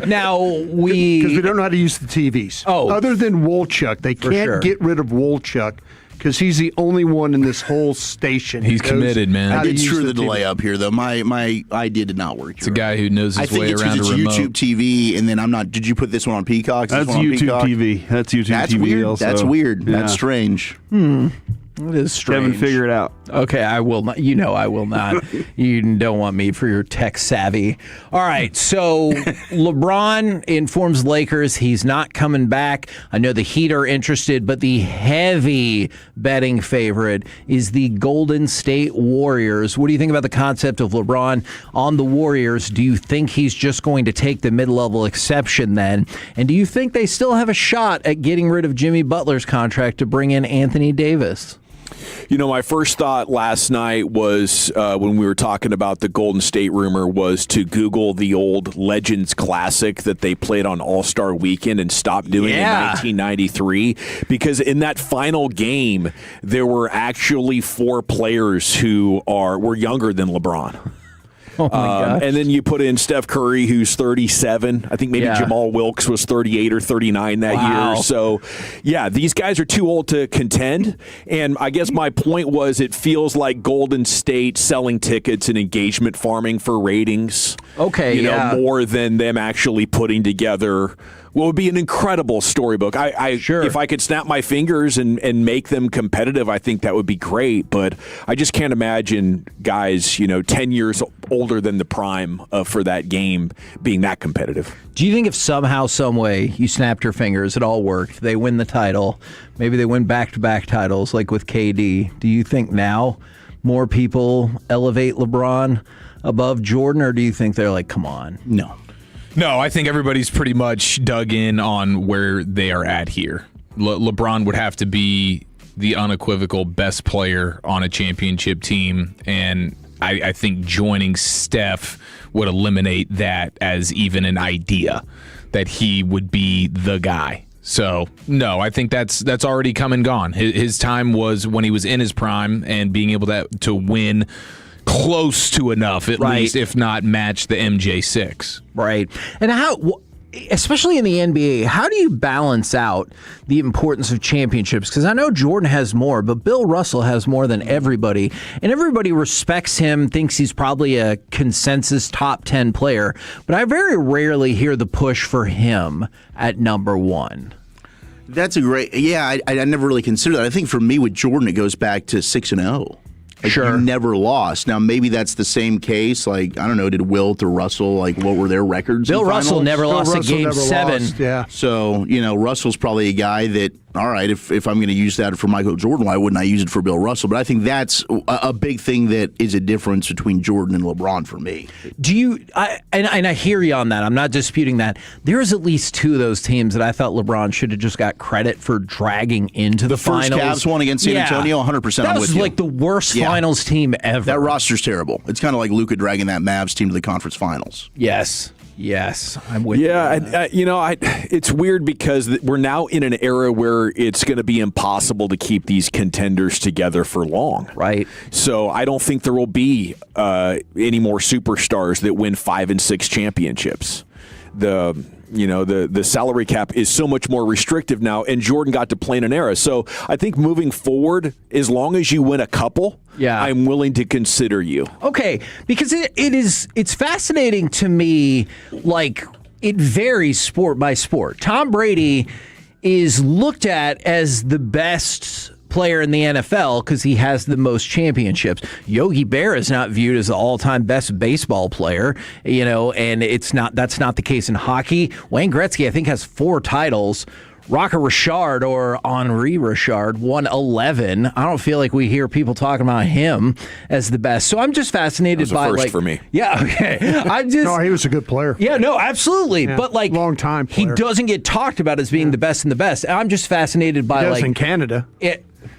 Now because we don't know how to use the TVs. Oh, other than Wolchuk, they can't get rid of Wolchuk. Because he's the only one in this whole station. He's committed, man. I did screw the delay up here, though. My idea did not work. It's a guy who knows his way around a remote. I think it's YouTube TV, and then I'm not. Did you put this one on Peacock? That's YouTube TV. That's YouTube TV. Weird. Also. That's weird. Yeah. That's strange. It is strange. Haven't figured it out. Okay, I will not. I will not. You don't want me for your tech savvy. All right, so LeBron informs Lakers he's not coming back. I know the Heat are interested, but the heavy betting favorite is the Golden State Warriors. What do you think about the concept of LeBron on the Warriors? Do you think he's just going to take the mid-level exception then? And do you think they still have a shot at getting rid of Jimmy Butler's contract to bring in Anthony Davis? My first thought last night was when we were talking about the Golden State rumor was to Google the old Legends Classic that they played on All-Star Weekend and stopped doing in 1993. Because in that final game, there were actually 4 players who were younger than LeBron. Oh my gosh. And then you put in Steph Curry, who's 37. I think maybe Jamal Wilkes was 38 or 39 that year. So, these guys are too old to contend. And I guess my point was it feels like Golden State selling tickets and engagement farming for ratings. Okay, more than them actually putting together what would be an incredible storybook. If I could snap my fingers and make them competitive, I think that would be great. But I just can't imagine guys, 10 years older than the prime for that game being that competitive. Do you think if somehow, some way, you snapped your fingers, it all worked, they win the title, maybe they win back-to-back titles like with KD, do you think now more people elevate LeBron above Jordan, or do you think they're like, come on? No, I think everybody's pretty much dug in on where they are at here. LeBron would have to be the unequivocal best player on a championship team, and I think joining Steph would eliminate that as even an idea that he would be the guy. So, no, I think that's already come and gone. His time was when he was in his prime and being able to win close to enough, at least, if not match the MJ6. Right. And especially in the NBA, how do you balance out the importance of championships? Because I know Jordan has more, but Bill Russell has more than everybody, and everybody respects him, thinks he's probably a consensus top 10 player, but I very rarely hear the push for him at number one. That's a great, I never really considered that. I think for me with Jordan, it goes back to 6-0. Sure. You never lost. Now, maybe that's the same case. Like, I don't know, did Wilt or Russell, what were their records? Bill Russell never lost a game 7. Yeah. So, Russell's probably a guy that, all right, if I'm going to use that for Michael Jordan, why wouldn't I use it for Bill Russell? But I think that's a big thing that is a difference between Jordan and LeBron for me. Do you, and I hear you on that. I'm not disputing that. There's at least 2 of those teams that I thought LeBron should have just got credit for dragging into the finals. The first Cavs one against San Antonio, 100% I'm with you. That was like the worst finals team ever. That roster's terrible. It's kind of like Luka dragging that Mavs team to the conference finals. Yes, I'm with you. It's weird because we're now in an era where it's going to be impossible to keep these contenders together for long. Right. So I don't think there will be any more superstars that win 5 and 6 championships. The salary cap is so much more restrictive now, and Jordan got to play in an era. So I think moving forward, as long as you win a couple, I'm willing to consider you. Okay, because it's fascinating to me, it varies sport by sport. Tom Brady is looked at as the best player in the NFL because he has the most championships. Yogi Berra is not viewed as the all-time best baseball player, and that's not the case in hockey. Wayne Gretzky, I think, has 4 titles. Rocket Richard, or Henri Richard, won 11. I don't feel like we hear people talking about him as the best. So I'm just fascinated by first for me. Yeah, okay. No, he was a good player. Yeah, no, absolutely. Yeah, but long time player. He doesn't get talked about as being the best in the best. I'm just fascinated by he does in Canada.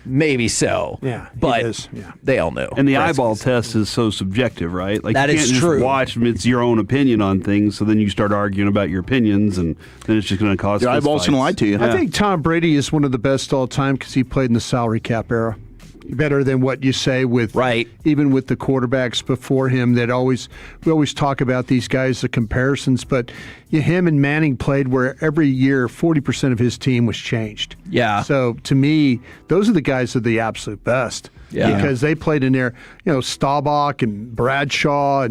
Maybe so. Yeah, but they all know. And the eyeball test is so subjective, right? Like, that you is can't true. Just watch them. It's your own opinion on things, so then you start arguing about your opinions, and then it's just going to cause your eyeballs going to lie to you. I think Tom Brady is one of the best all time because he played in the salary cap era. Better than what you say with even with the quarterbacks before him. We always talk about these guys, the comparisons, but him and Manning played where every year 40% of his team was changed. Yeah. So to me, those are the guys that are the absolute best. Yeah. Because they played in there, Staubach and Bradshaw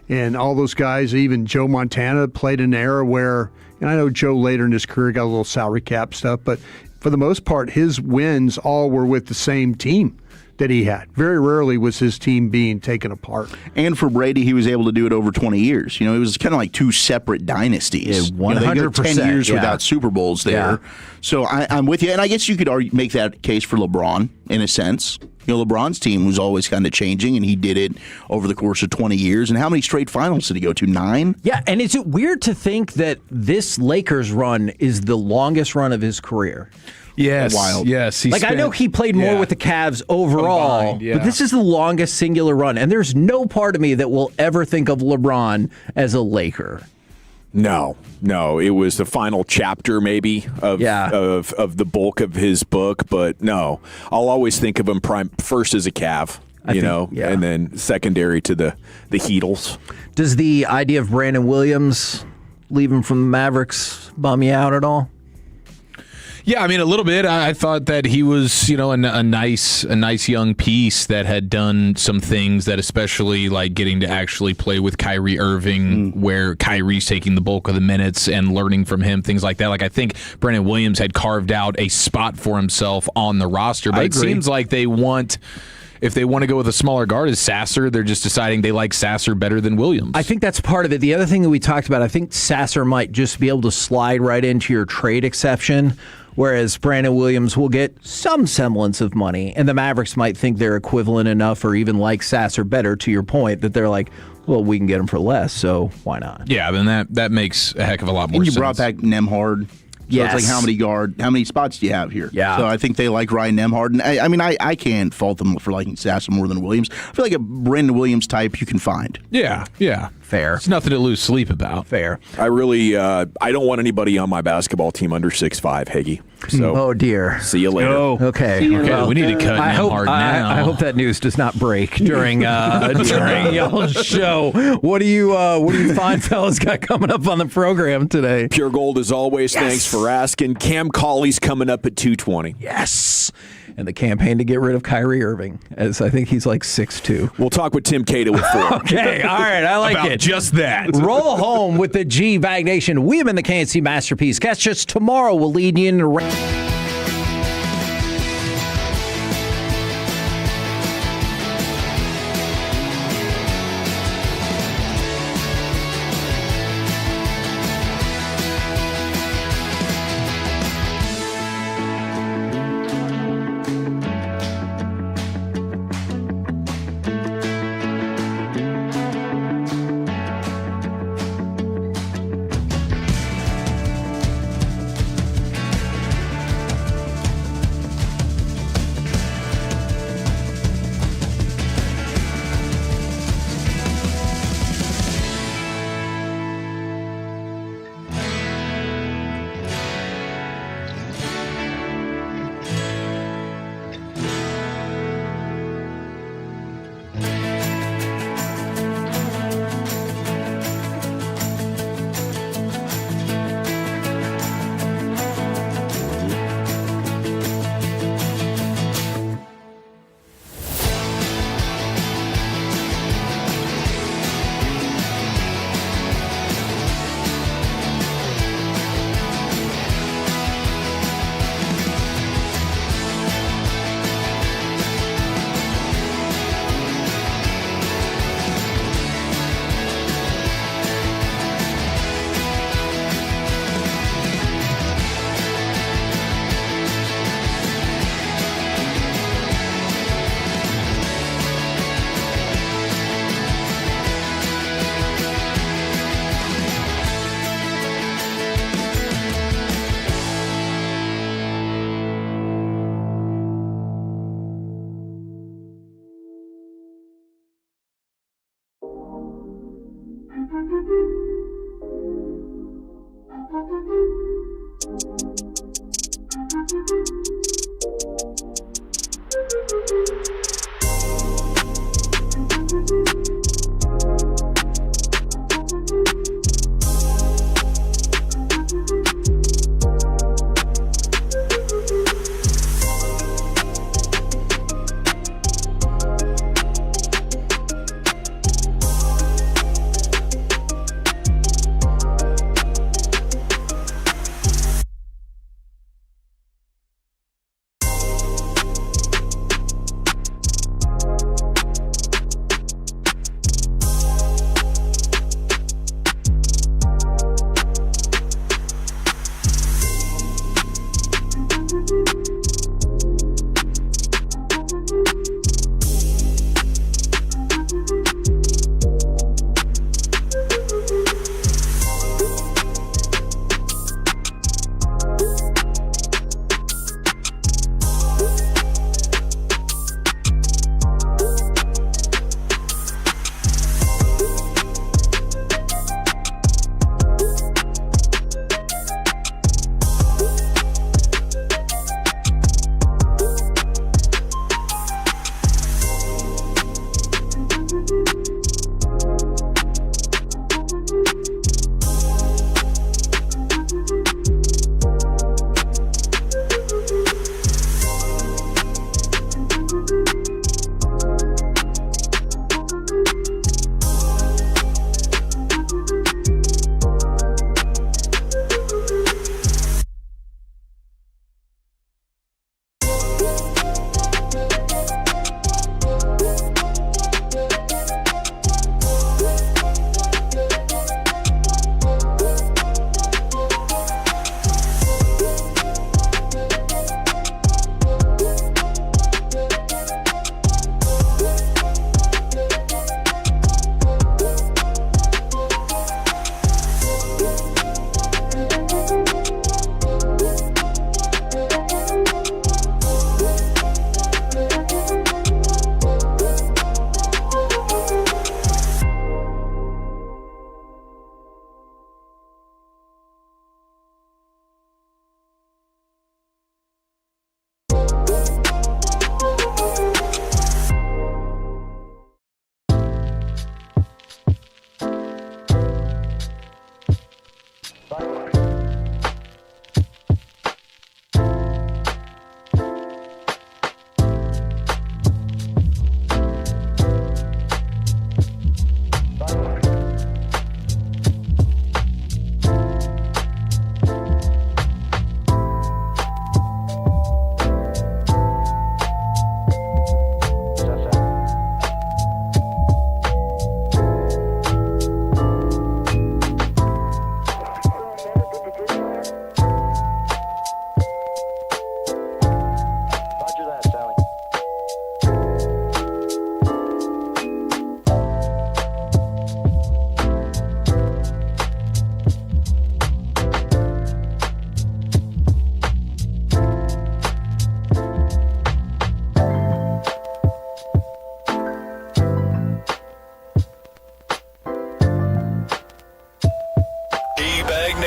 and all those guys. Even Joe Montana played in an era where, and I know Joe later in his career got a little salary cap stuff, but for the most part, his wins all were with the same team that he had. Very rarely was his team being taken apart. And for Brady, he was able to do it over 20 years. It was kind of like 2 separate dynasties. Yeah, 100%. They go 10 years without Super Bowls there. Yeah. So I'm with you. And I guess you could make that case for LeBron in a sense. LeBron's team was always kind of changing, and he did it over the course of 20 years. And how many straight finals did he go to? 9? Yeah, and is it weird to think that this Lakers run is the longest run of his career? Yes, wild. Yes. I know he played more with the Cavs overall, Combined, but this is the longest singular run, and there's no part of me that will ever think of LeBron as a Laker. No, it was the final chapter maybe of the bulk of his book, but no, I'll always think of him first as a Cav, and then secondary to the Heatles. Does the idea of Brandon Williams leaving from the Mavericks bum you out at all? Yeah, I mean, a little bit. I thought that he was, a nice young piece that had done some things that, especially like getting to actually play with Kyrie Irving, where Kyrie's taking the bulk of the minutes and learning from him, things like that. Like, I think Brandon Williams had carved out a spot for himself on the roster, but it seems like if they want to go with a smaller guard as Sasser, they're just deciding they like Sasser better than Williams. I think that's part of it. The other thing that we talked about, I think Sasser might just be able to slide right into your trade exception, whereas Brandon Williams will get some semblance of money, and the Mavericks might think they're equivalent enough or even like Sasser better, to your point, that they're like, well, we can get him for less, so why not? Yeah, then that makes a heck of a lot more and sense. You brought back Nembhard. So it's like, how many spots do you have here? Yeah. So I think they like Ryan Nembhard. And I can't fault them for liking Sasser more than Williams. I feel like a Brandon Williams type you can find. Yeah. Fair. It's nothing to lose sleep about. Fair. I really, I don't want anybody on my basketball team under 6'5", Hagee. So, oh dear. See you later. Okay. Well, we need to cut him hard now. I hope that news does not break during y'all's show. What do you fine fellas got coming up on the program today? Pure Gold as always. Yes. Thanks for asking. Cam Collie's coming up at 2:20. Yes. And the campaign to get rid of Kyrie Irving, as I think he's like 6'2". We'll talk with Tim Cato at 4. Okay, all right, I like About it. just that. Roll home with the G Bag Nation. We've been the KNC Masterpiece. Catch us tomorrow. We'll lead you into...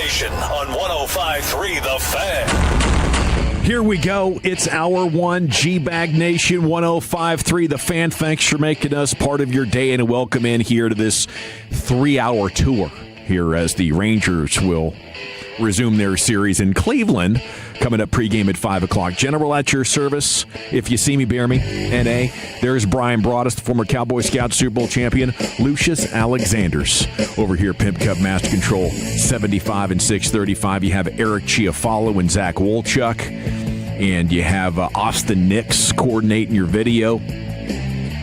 station on 105.3 The Fan. Here we go. It's hour one, G-Bag Nation, 105.3 The Fan. Thanks for making us part of your day, and welcome in here to this 3-hour tour here as the Rangers will resume their series in Cleveland. Coming up pregame at 5 o'clock. General at your service. If you see me, bear me. N.A. There's Brian Broaddus, the former Cowboy Scout Super Bowl champion. Lucius Alexanders over here, Pimp Cup Master Control, 75 and 635. You have Eric Chiafalo and Zach Wolchuk. And you have Austin Nix coordinating your video.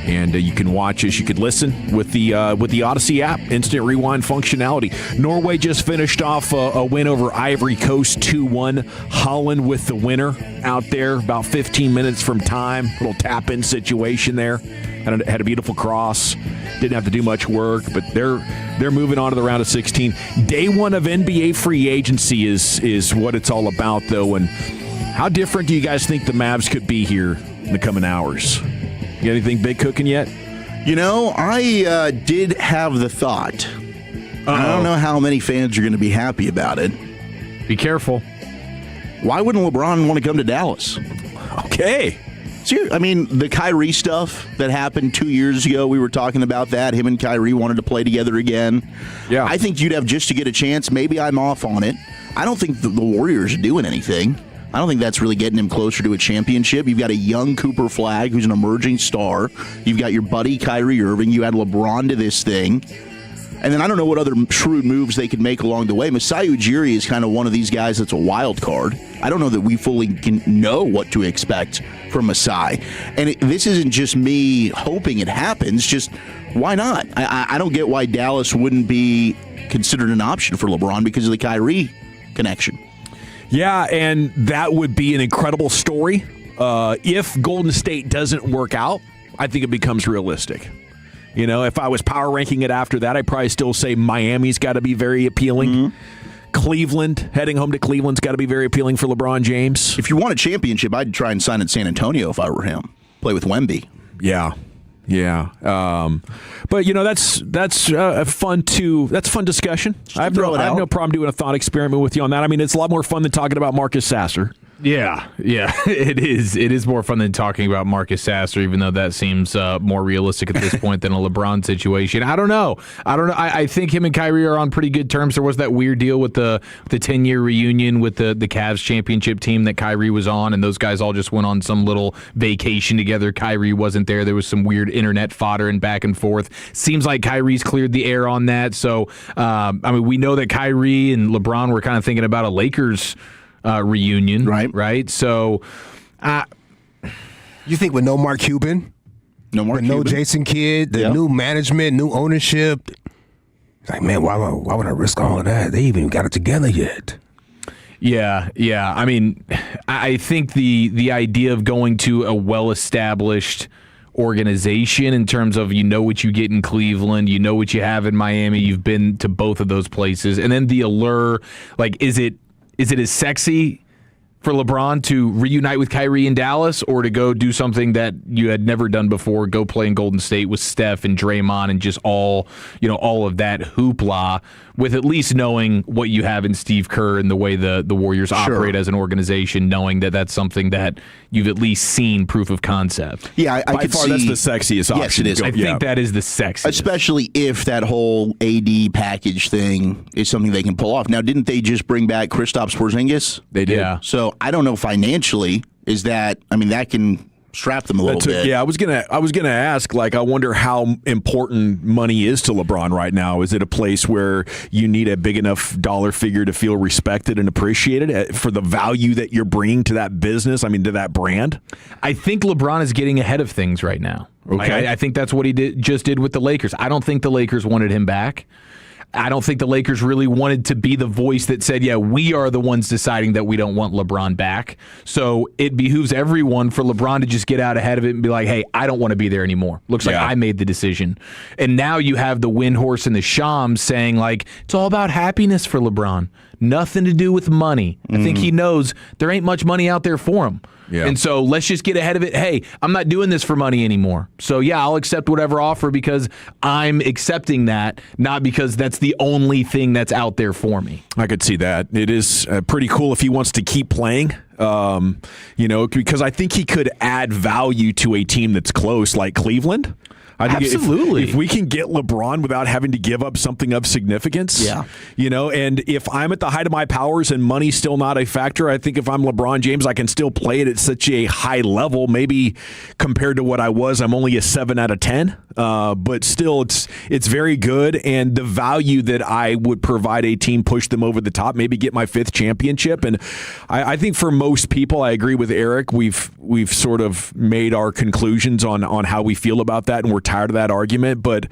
And you can watch as you could listen with the Odyssey app, instant rewind functionality. Norway just finished off a win over Ivory Coast, 2-1. Holland with the winner out there, about 15 minutes from time. Little tap-in situation there. Had a beautiful cross. Didn't have to do much work, but they're moving on to the round of 16. Day one of NBA free agency is what it's all about, though. And how different do you guys think the Mavs could be here in the coming hours? You got anything big cooking yet? You know, I did have the thought. I don't know how many fans are going to be happy about it. Be careful. Why wouldn't LeBron want to come to Dallas? Okay. I mean, the Kyrie stuff that happened 2 years ago, we were talking about that. Him and Kyrie wanted to play together again. Yeah. I think you'd have just to get a chance. Maybe I'm off on it. I don't think the Warriors are doing anything. I don't think that's really getting him closer to a championship. You've got a young Cooper Flagg who's an emerging star. You've got your buddy Kyrie Irving. You add LeBron to this thing. And then I don't know what other shrewd moves they could make along the way. Masai Ujiri is kind of one of these guys that's a wild card. I don't know that we fully can know what to expect from Masai. And this isn't just me hoping it happens. Just why not? I don't get why Dallas wouldn't be considered an option for LeBron because of the Kyrie connection. Yeah, and that would be an incredible story. If Golden State doesn't work out, I think it becomes realistic. You know, if I was power ranking it after that, I'd probably still say Miami's got to be very appealing. Mm-hmm. Cleveland, heading home to Cleveland's got to be very appealing for LeBron James. If you want a championship, I'd try and sign in San Antonio if I were him. Play with Wemby. Yeah. But you know that's fun discussion. I have no problem doing a thought experiment with you on that. I mean, it's a lot more fun than talking about Marcus Sasser. Yeah, it is. It is more fun than talking about Marcus Sasser, even though that seems more realistic at this point than a LeBron situation. I don't know. I think him and Kyrie are on pretty good terms. There was that weird deal with the 10-year reunion with the Cavs championship team that Kyrie was on, and those guys all just went on some little vacation together. Kyrie wasn't there. There was some weird internet fodder and back and forth. Seems like Kyrie's cleared the air on that. So, I mean, we know that Kyrie and LeBron were kind of thinking about a Lakers reunion, right? So, you think with no Mark Cuban, no Jason Kidd, the new management, new ownership, it's like, man, why would I risk all of that? They even got it together yet. Yeah. I mean, I think the idea of going to a well-established organization in terms of you know what you get in Cleveland, you know what you have in Miami, you've been to both of those places, and then the allure, like, is it as sexy for LeBron to reunite with Kyrie in Dallas or to go do something that you had never done before, go play in Golden State with Steph and Draymond and just all of that hoopla, with at least knowing what you have in Steve Kerr and the way the Warriors operate as an organization, knowing that that's something that you've at least seen proof of concept. Yeah, I by far that's the sexiest option. Yes, it is. I think that is the sexiest. Especially if that whole AD package thing is something they can pull off. Now, didn't they just bring back Kristaps Porzingis? They did. Yeah. So I don't know financially, that can strap them a little bit. Yeah, I was gonna ask, like, I wonder how important money is to LeBron right now. Is it a place where you need a big enough dollar figure to feel respected and appreciated for the value that you're bringing to that business? I mean, to that brand? I think LeBron is getting ahead of things right now. Okay, I think that's what he just did with the Lakers. I don't think the Lakers wanted him back. I don't think the Lakers really wanted to be the voice that said, yeah, we are the ones deciding that we don't want LeBron back. So it behooves everyone for LeBron to just get out ahead of it and be like, hey, I don't want to be there anymore. Looks like I made the decision. And now you have the Windhorse and the Shams saying, like, it's all about happiness for LeBron. nothing to do with money. I think he knows there ain't much money out there for him. Yeah. And so let's just get ahead of it. Hey, I'm not doing this for money anymore. So, yeah, I'll accept whatever offer because I'm accepting that, not because that's the only thing that's out there for me. I could see that. It is pretty cool if he wants to keep playing, because I think he could add value to a team that's close like Cleveland. I think Absolutely. If we can get LeBron without having to give up something of significance, and if I'm at the height of my powers and money's still not a factor, I think if I'm LeBron James, I can still play it at such a high level. Maybe compared to what I was, I'm only a 7 out of 10, but still, it's very good. And the value that I would provide a team, push them over the top, maybe get my 5th championship. And I think for most people, I agree with Eric. We've sort of made our conclusions on how we feel about that, and we're tired of that argument, but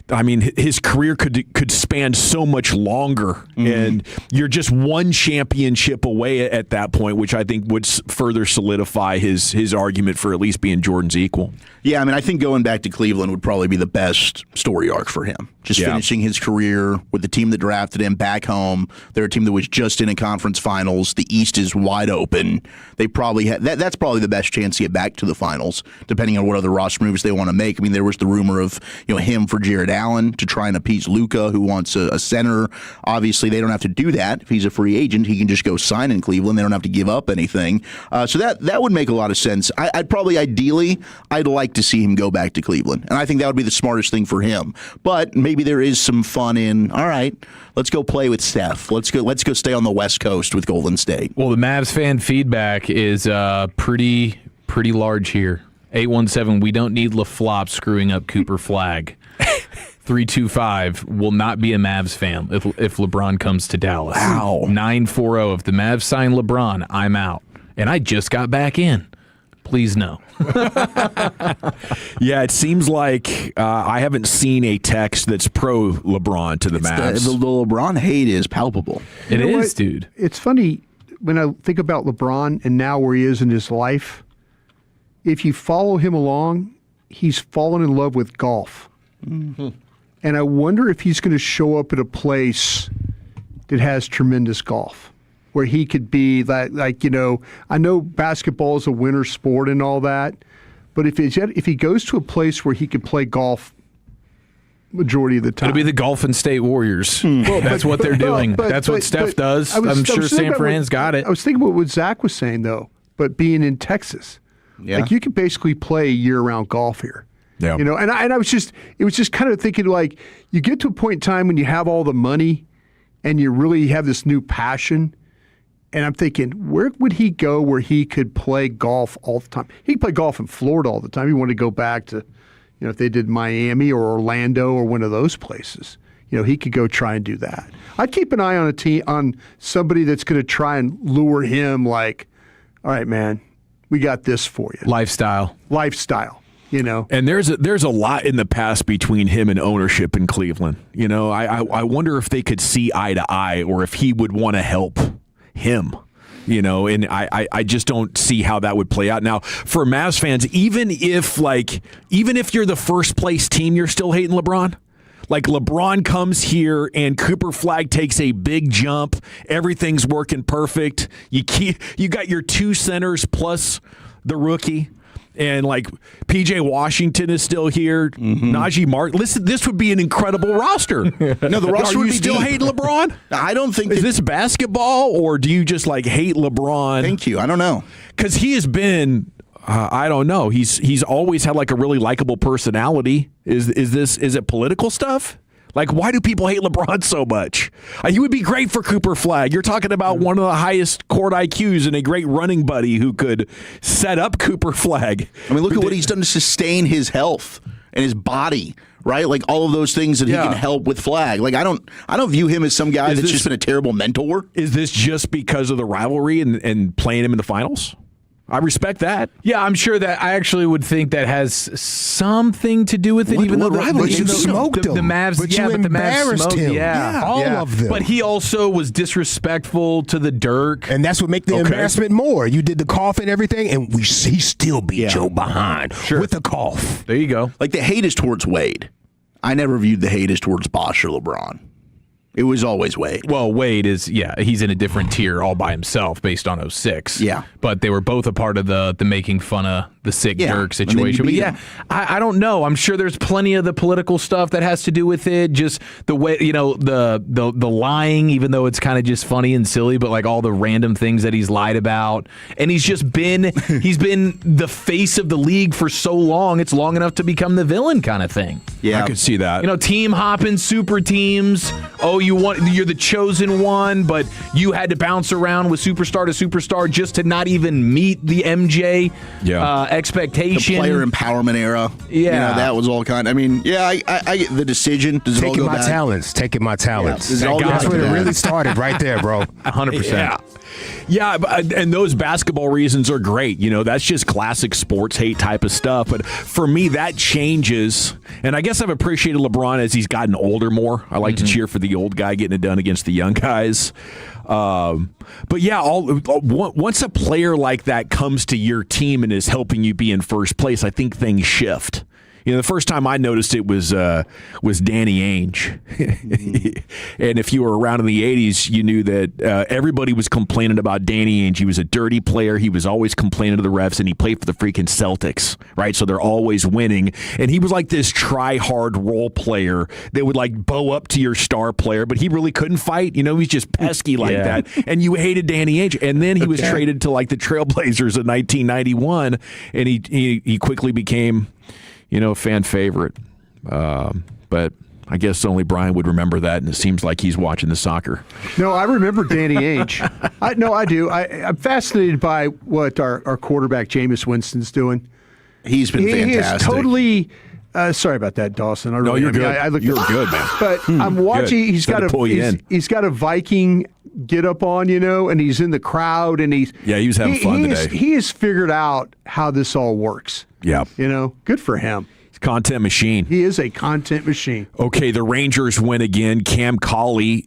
I mean, his career could span so much longer, and you're just one championship away at that point, which I think would further solidify his argument for at least being Jordan's equal. Yeah, I mean, I think going back to Cleveland would probably be the best story arc for him. Just finishing his career with the team that drafted him back home. They're a team that was just in a conference finals. The East is wide open. They probably that's probably the best chance to get back to the finals, depending on what other roster moves they want to make. I mean, there was the rumor of him for Jared Allen to try and appease Luka, who wants a center. Obviously, they don't have to do that. If he's a free agent, he can just go sign in Cleveland. They don't have to give up anything. So that would make a lot of sense. I'd like to see him go back to Cleveland, and I think that would be the smartest thing for him. But maybe there is some fun in, all right, let's go play with Steph. Let's go stay on the West Coast with Golden State. Well, the Mavs fan feedback is pretty large here. 817, we don't need LaFlop screwing up Cooper Flag. 325 will not be a Mavs fan if LeBron comes to Dallas. Wow. 940, if the Mavs sign LeBron, I'm out. And I just got back in. Please no. Yeah, it seems like I haven't seen a text that's pro LeBron to the Mavs. The LeBron hate is palpable. It is, dude. It's funny when I think about LeBron and now where he is in his life. If you follow him along, he's fallen in love with golf. Mm-hmm. And I wonder if he's going to show up at a place that has tremendous golf, where he could be I know basketball is a winter sport and all that, but if he goes to a place where he could play golf majority of the time. It'll be the Golden State Warriors. That's what they're doing. That's what Steph does. I'm sure San Fran's got it. I was thinking about what Zach was saying, though, but being in Texas. Yeah. Like, you can basically play year-round golf here. Yeah. And I was just kind of thinking, like, you get to a point in time when you have all the money and you really have this new passion. And I'm thinking, where would he go where he could play golf all the time? He could play golf in Florida all the time. He wanted to go back to, if they did Miami or Orlando or one of those places. He could go try and do that. I'd keep an eye on somebody that's going to try and lure him, like, all right, man, we got this for you. Lifestyle. And there's a lot in the past between him and ownership in Cleveland. I wonder if they could see eye to eye, or if he would want to help him. And I just don't see how that would play out. Now, for Mavs fans, even if you're the first place team, you're still hating LeBron. Like, LeBron comes here and Cooper Flag takes a big jump. Everything's working perfect. You got your 2 centers plus the rookie. And, like, P.J. Washington is still here. Mm-hmm. Najee Martin. Listen, this would be an incredible roster. No, the roster Are would you be still deep. hating LeBron? I don't think. Is this basketball, or do you just, hate LeBron? Thank you. I don't know. Because he has been, I don't know. He's always had, a really likable personality. Is it political stuff? Like, why do people hate LeBron so much? He would be great for Cooper Flag. You're talking about one of the highest court IQs and a great running buddy who could set up Cooper Flag. I mean, look at what he's done to sustain his health and his body, right? Like, all of those things that he can help with Flag. Like, I don't view him as some guy that's just been a terrible mentor. Is this just because of the rivalry and playing him in the finals? I respect that. Yeah, I'm sure that I actually would think that has something to do with it. But you smoked him. The Mavs, but you embarrassed him. Yeah, all of them. But he also was disrespectful to the Dirk, and that's what made the embarrassment more. You did the cough and everything, and he still beat Joe behind with the cough. There you go. Like, the hate is towards Wade. I never viewed the hate as towards Bosh or LeBron. It was always Wade. Well, Wade is, he's in a different tier all by himself based on 06. Yeah. But they were both a part of the making fun of the sick Dirk situation. But I don't know. I'm sure there's plenty of the political stuff that has to do with it. Just the way, the lying, even though it's kind of just funny and silly, but like all the random things that he's lied about. And he's been the face of the league for so long, it's long enough to become the villain kind of thing. Yeah. I could see that. Team hopping, super teams. Oh, you're the chosen one, but you had to bounce around with superstar to superstar just to not even meet the MJ expectation. The player empowerment era. Yeah. That was all kind. I mean, I the decision. Does taking my talents. Taking my talents. That's where it really started right there, bro. 100%. Yeah, and those basketball reasons are great. That's just classic sports hate type of stuff. But for me, that changes. And I guess I've appreciated LeBron as he's gotten older more. I like to cheer for the old guy getting it done against the young guys. But yeah, once a player like that comes to your team and is helping you be in first place, I think things shift. The first time I noticed it was Danny Ainge. And if you were around in the 80s, you knew that everybody was complaining about Danny Ainge. He was a dirty player. He was always complaining to the refs, and he played for the freaking Celtics, right? So they're always winning. And he was like this try-hard role player that would like bow up to your star player, but he really couldn't fight. He's just pesky like that. And you hated Danny Ainge. And then he was traded to like the Trailblazers in 1991, and he quickly became fan favorite. But I guess only Brian would remember that, and it seems like he's watching the soccer. No, I remember Danny Ainge. I do. I'm fascinated by what our quarterback, Jameis Winston's doing. He's been fantastic. He is totally... sorry about that, Dawson. You're good. You're good, man. But I'm watching. He's got a Viking get up on, and he's in the crowd, and he was having fun today. He has figured out how this all works. Yeah. Good for him. Content machine. He is a content machine. Okay, the Rangers win again. Cam Collie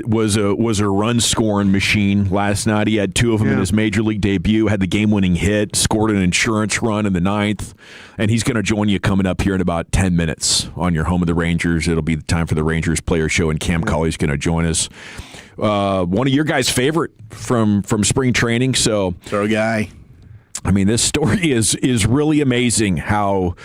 was a run scoring machine last night. He had 2 of them in his major league debut. Had the game winning hit. Scored an insurance run in the 9th, and he's going to join you coming up here in about 10 minutes on your home of the Rangers. It'll be the time for the Rangers Player Show, and Cam Collie's going to join us. One of your guys' favorite from spring training. So throw guy. I mean, this story is really amazing how,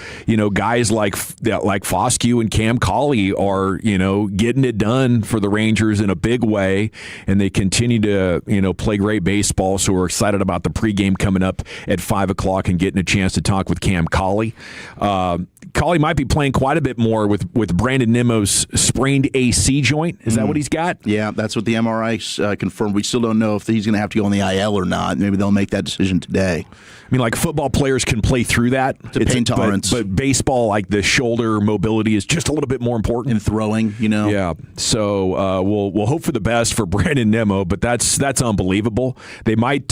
guys like Foscue and Cam Collie are, getting it done for the Rangers in a big way, and they continue to, play great baseball. So we're excited about the pregame coming up at 5 o'clock and getting a chance to talk with Cam Collie. Collie might be playing quite a bit more with Brandon Nimmo's sprained AC joint. Is that what he's got? Yeah, that's what the MRI confirmed. We still don't know if he's going to have to go on the IL or not. Maybe they'll make that decision today. I mean, like football players can play through that. It's pain tolerance. But baseball, like the shoulder mobility is just a little bit more important. In throwing, Yeah. So we'll hope for the best for Brandon Nimmo, but that's unbelievable. They might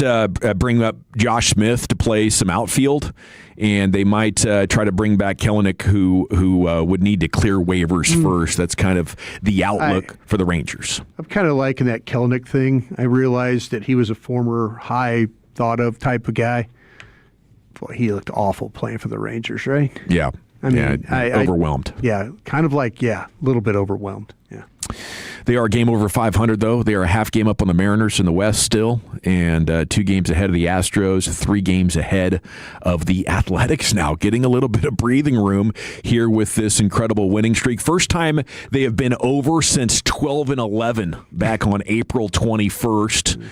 bring up Josh Smith to play some outfield, and they might try to bring back Kelenic, who would need to clear waivers first. That's kind of the outlook for the Rangers. I'm kind of liking that Kelenic thing. I realized that he was a former high thought of type of guy. Boy, he looked awful playing for the Rangers, right? Yeah. Overwhelmed. Kind of like, a little bit overwhelmed. Yeah. They are a game over 500, though. They are a half game up on the Mariners in the West still, and 2 games ahead of the Astros, 3 games ahead of the Athletics now, getting a little bit of breathing room here with this incredible winning streak. First time they have been over since 12-11 back on April 21st.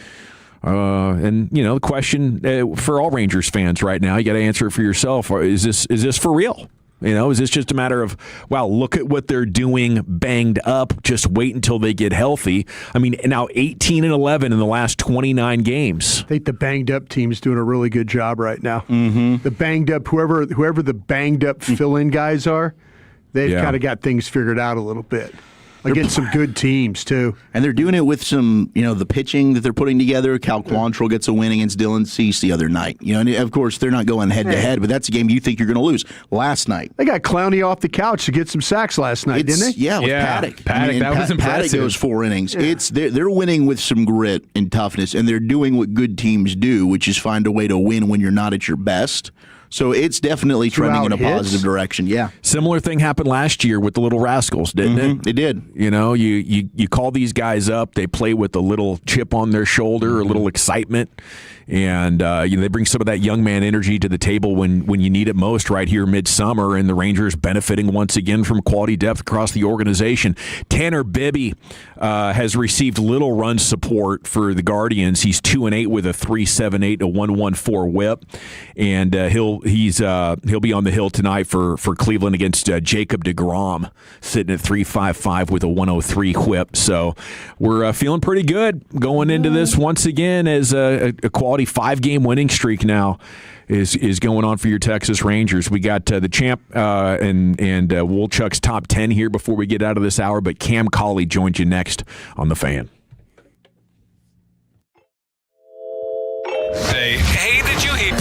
And the question for all Rangers fans right now, you got to answer it for yourself. Is this for real? Is this just a matter of, wow, look at what they're doing banged up, just wait until they get healthy? I mean, now 18-11 in the last 29 games. I think the banged up team's doing a really good job right now. Mm-hmm. The banged up, whoever the banged up fill-in guys are, they've kind of got things figured out a little bit. Against some good teams, too. And they're doing it with some, the pitching that they're putting together. Cal Quantrill gets a win against Dylan Cease the other night. And of course, they're not going head-to-head, but that's a game you think you're going to lose. Last night. They got Clowney off the couch to get some sacks last night, didn't they? Yeah, with Paddock. That was impressive. Paddock goes 4 innings. Yeah. They're winning with some grit and toughness, and they're doing what good teams do, which is find a way to win when you're not at your best. So it's definitely trending in a positive direction. Yeah. Similar thing happened last year with the Little Rascals, didn't it? It did. You know, you call these guys up, they play with a little chip on their shoulder, a little excitement, and they bring some of that young man energy to the table when you need it most right here midsummer, and the Rangers benefiting once again from quality depth across the organization. Tanner Bibby has received little run support for the Guardians. He's 2-8 with a 3.78 to 1.14 whip, and he'll be on the hill tonight for Cleveland against Jacob deGrom, sitting at 3.55 with a 1.03 whip. So we're feeling pretty good going into this once again, as a quality 5-game winning streak now is going on for your Texas Rangers. We got the champ and Woolchuck's top 10 here before we get out of this hour, but Cam Collie joins you next on The Fan. Hey, did you hear?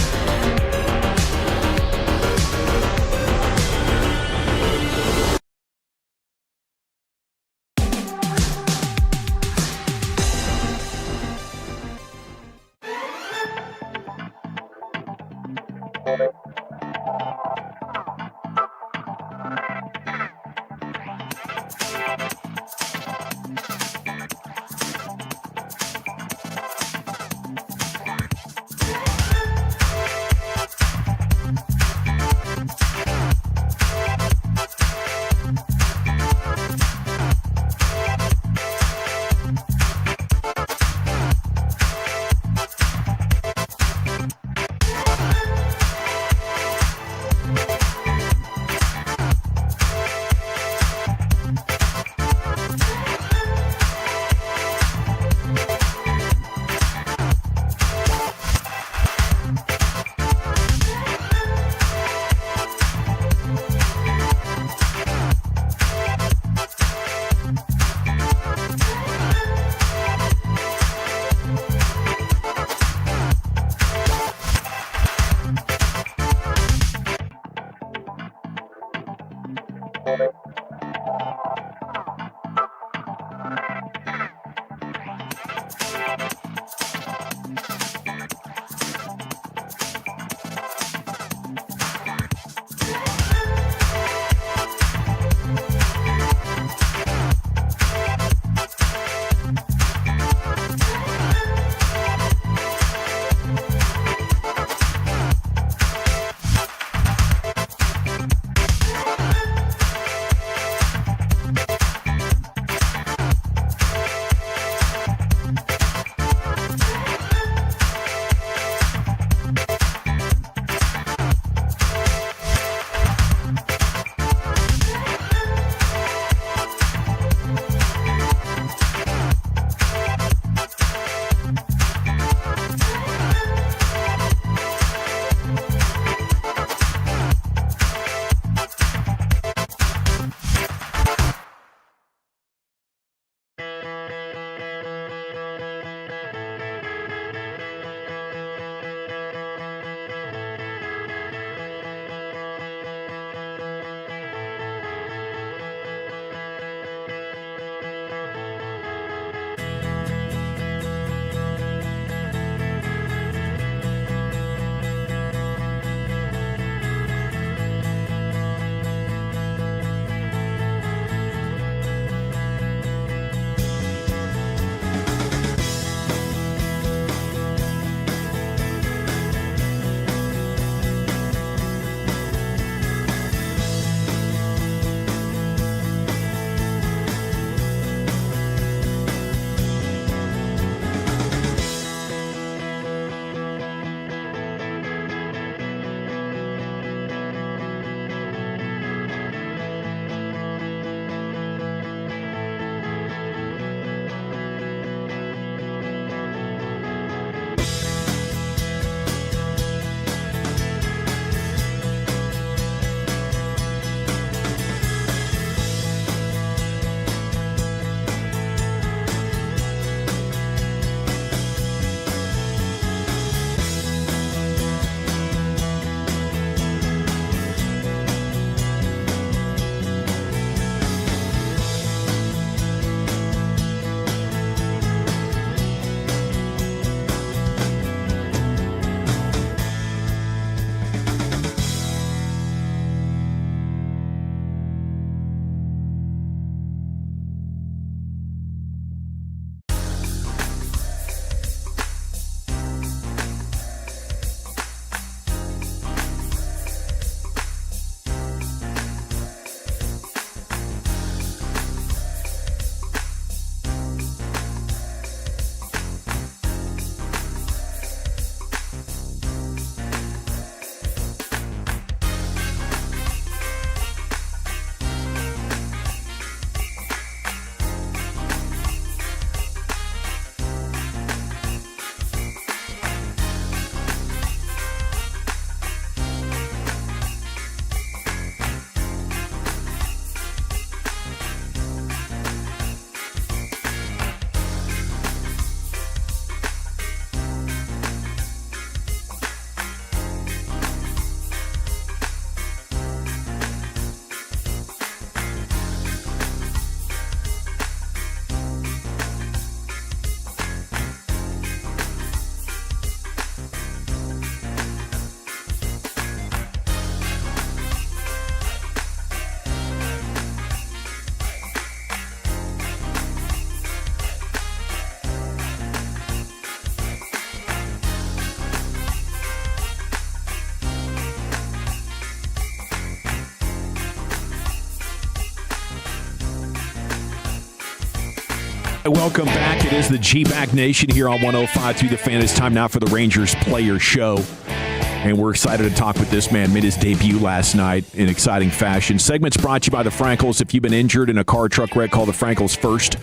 Welcome back. It is the G-Bag Nation here on 105.3 The Fan. It's time now for the Rangers Player Show. And we're excited to talk with this man. Made his debut last night in exciting fashion. Segments brought to you by the Frankels. If you've been injured in a car truck wreck, call the Frankels first,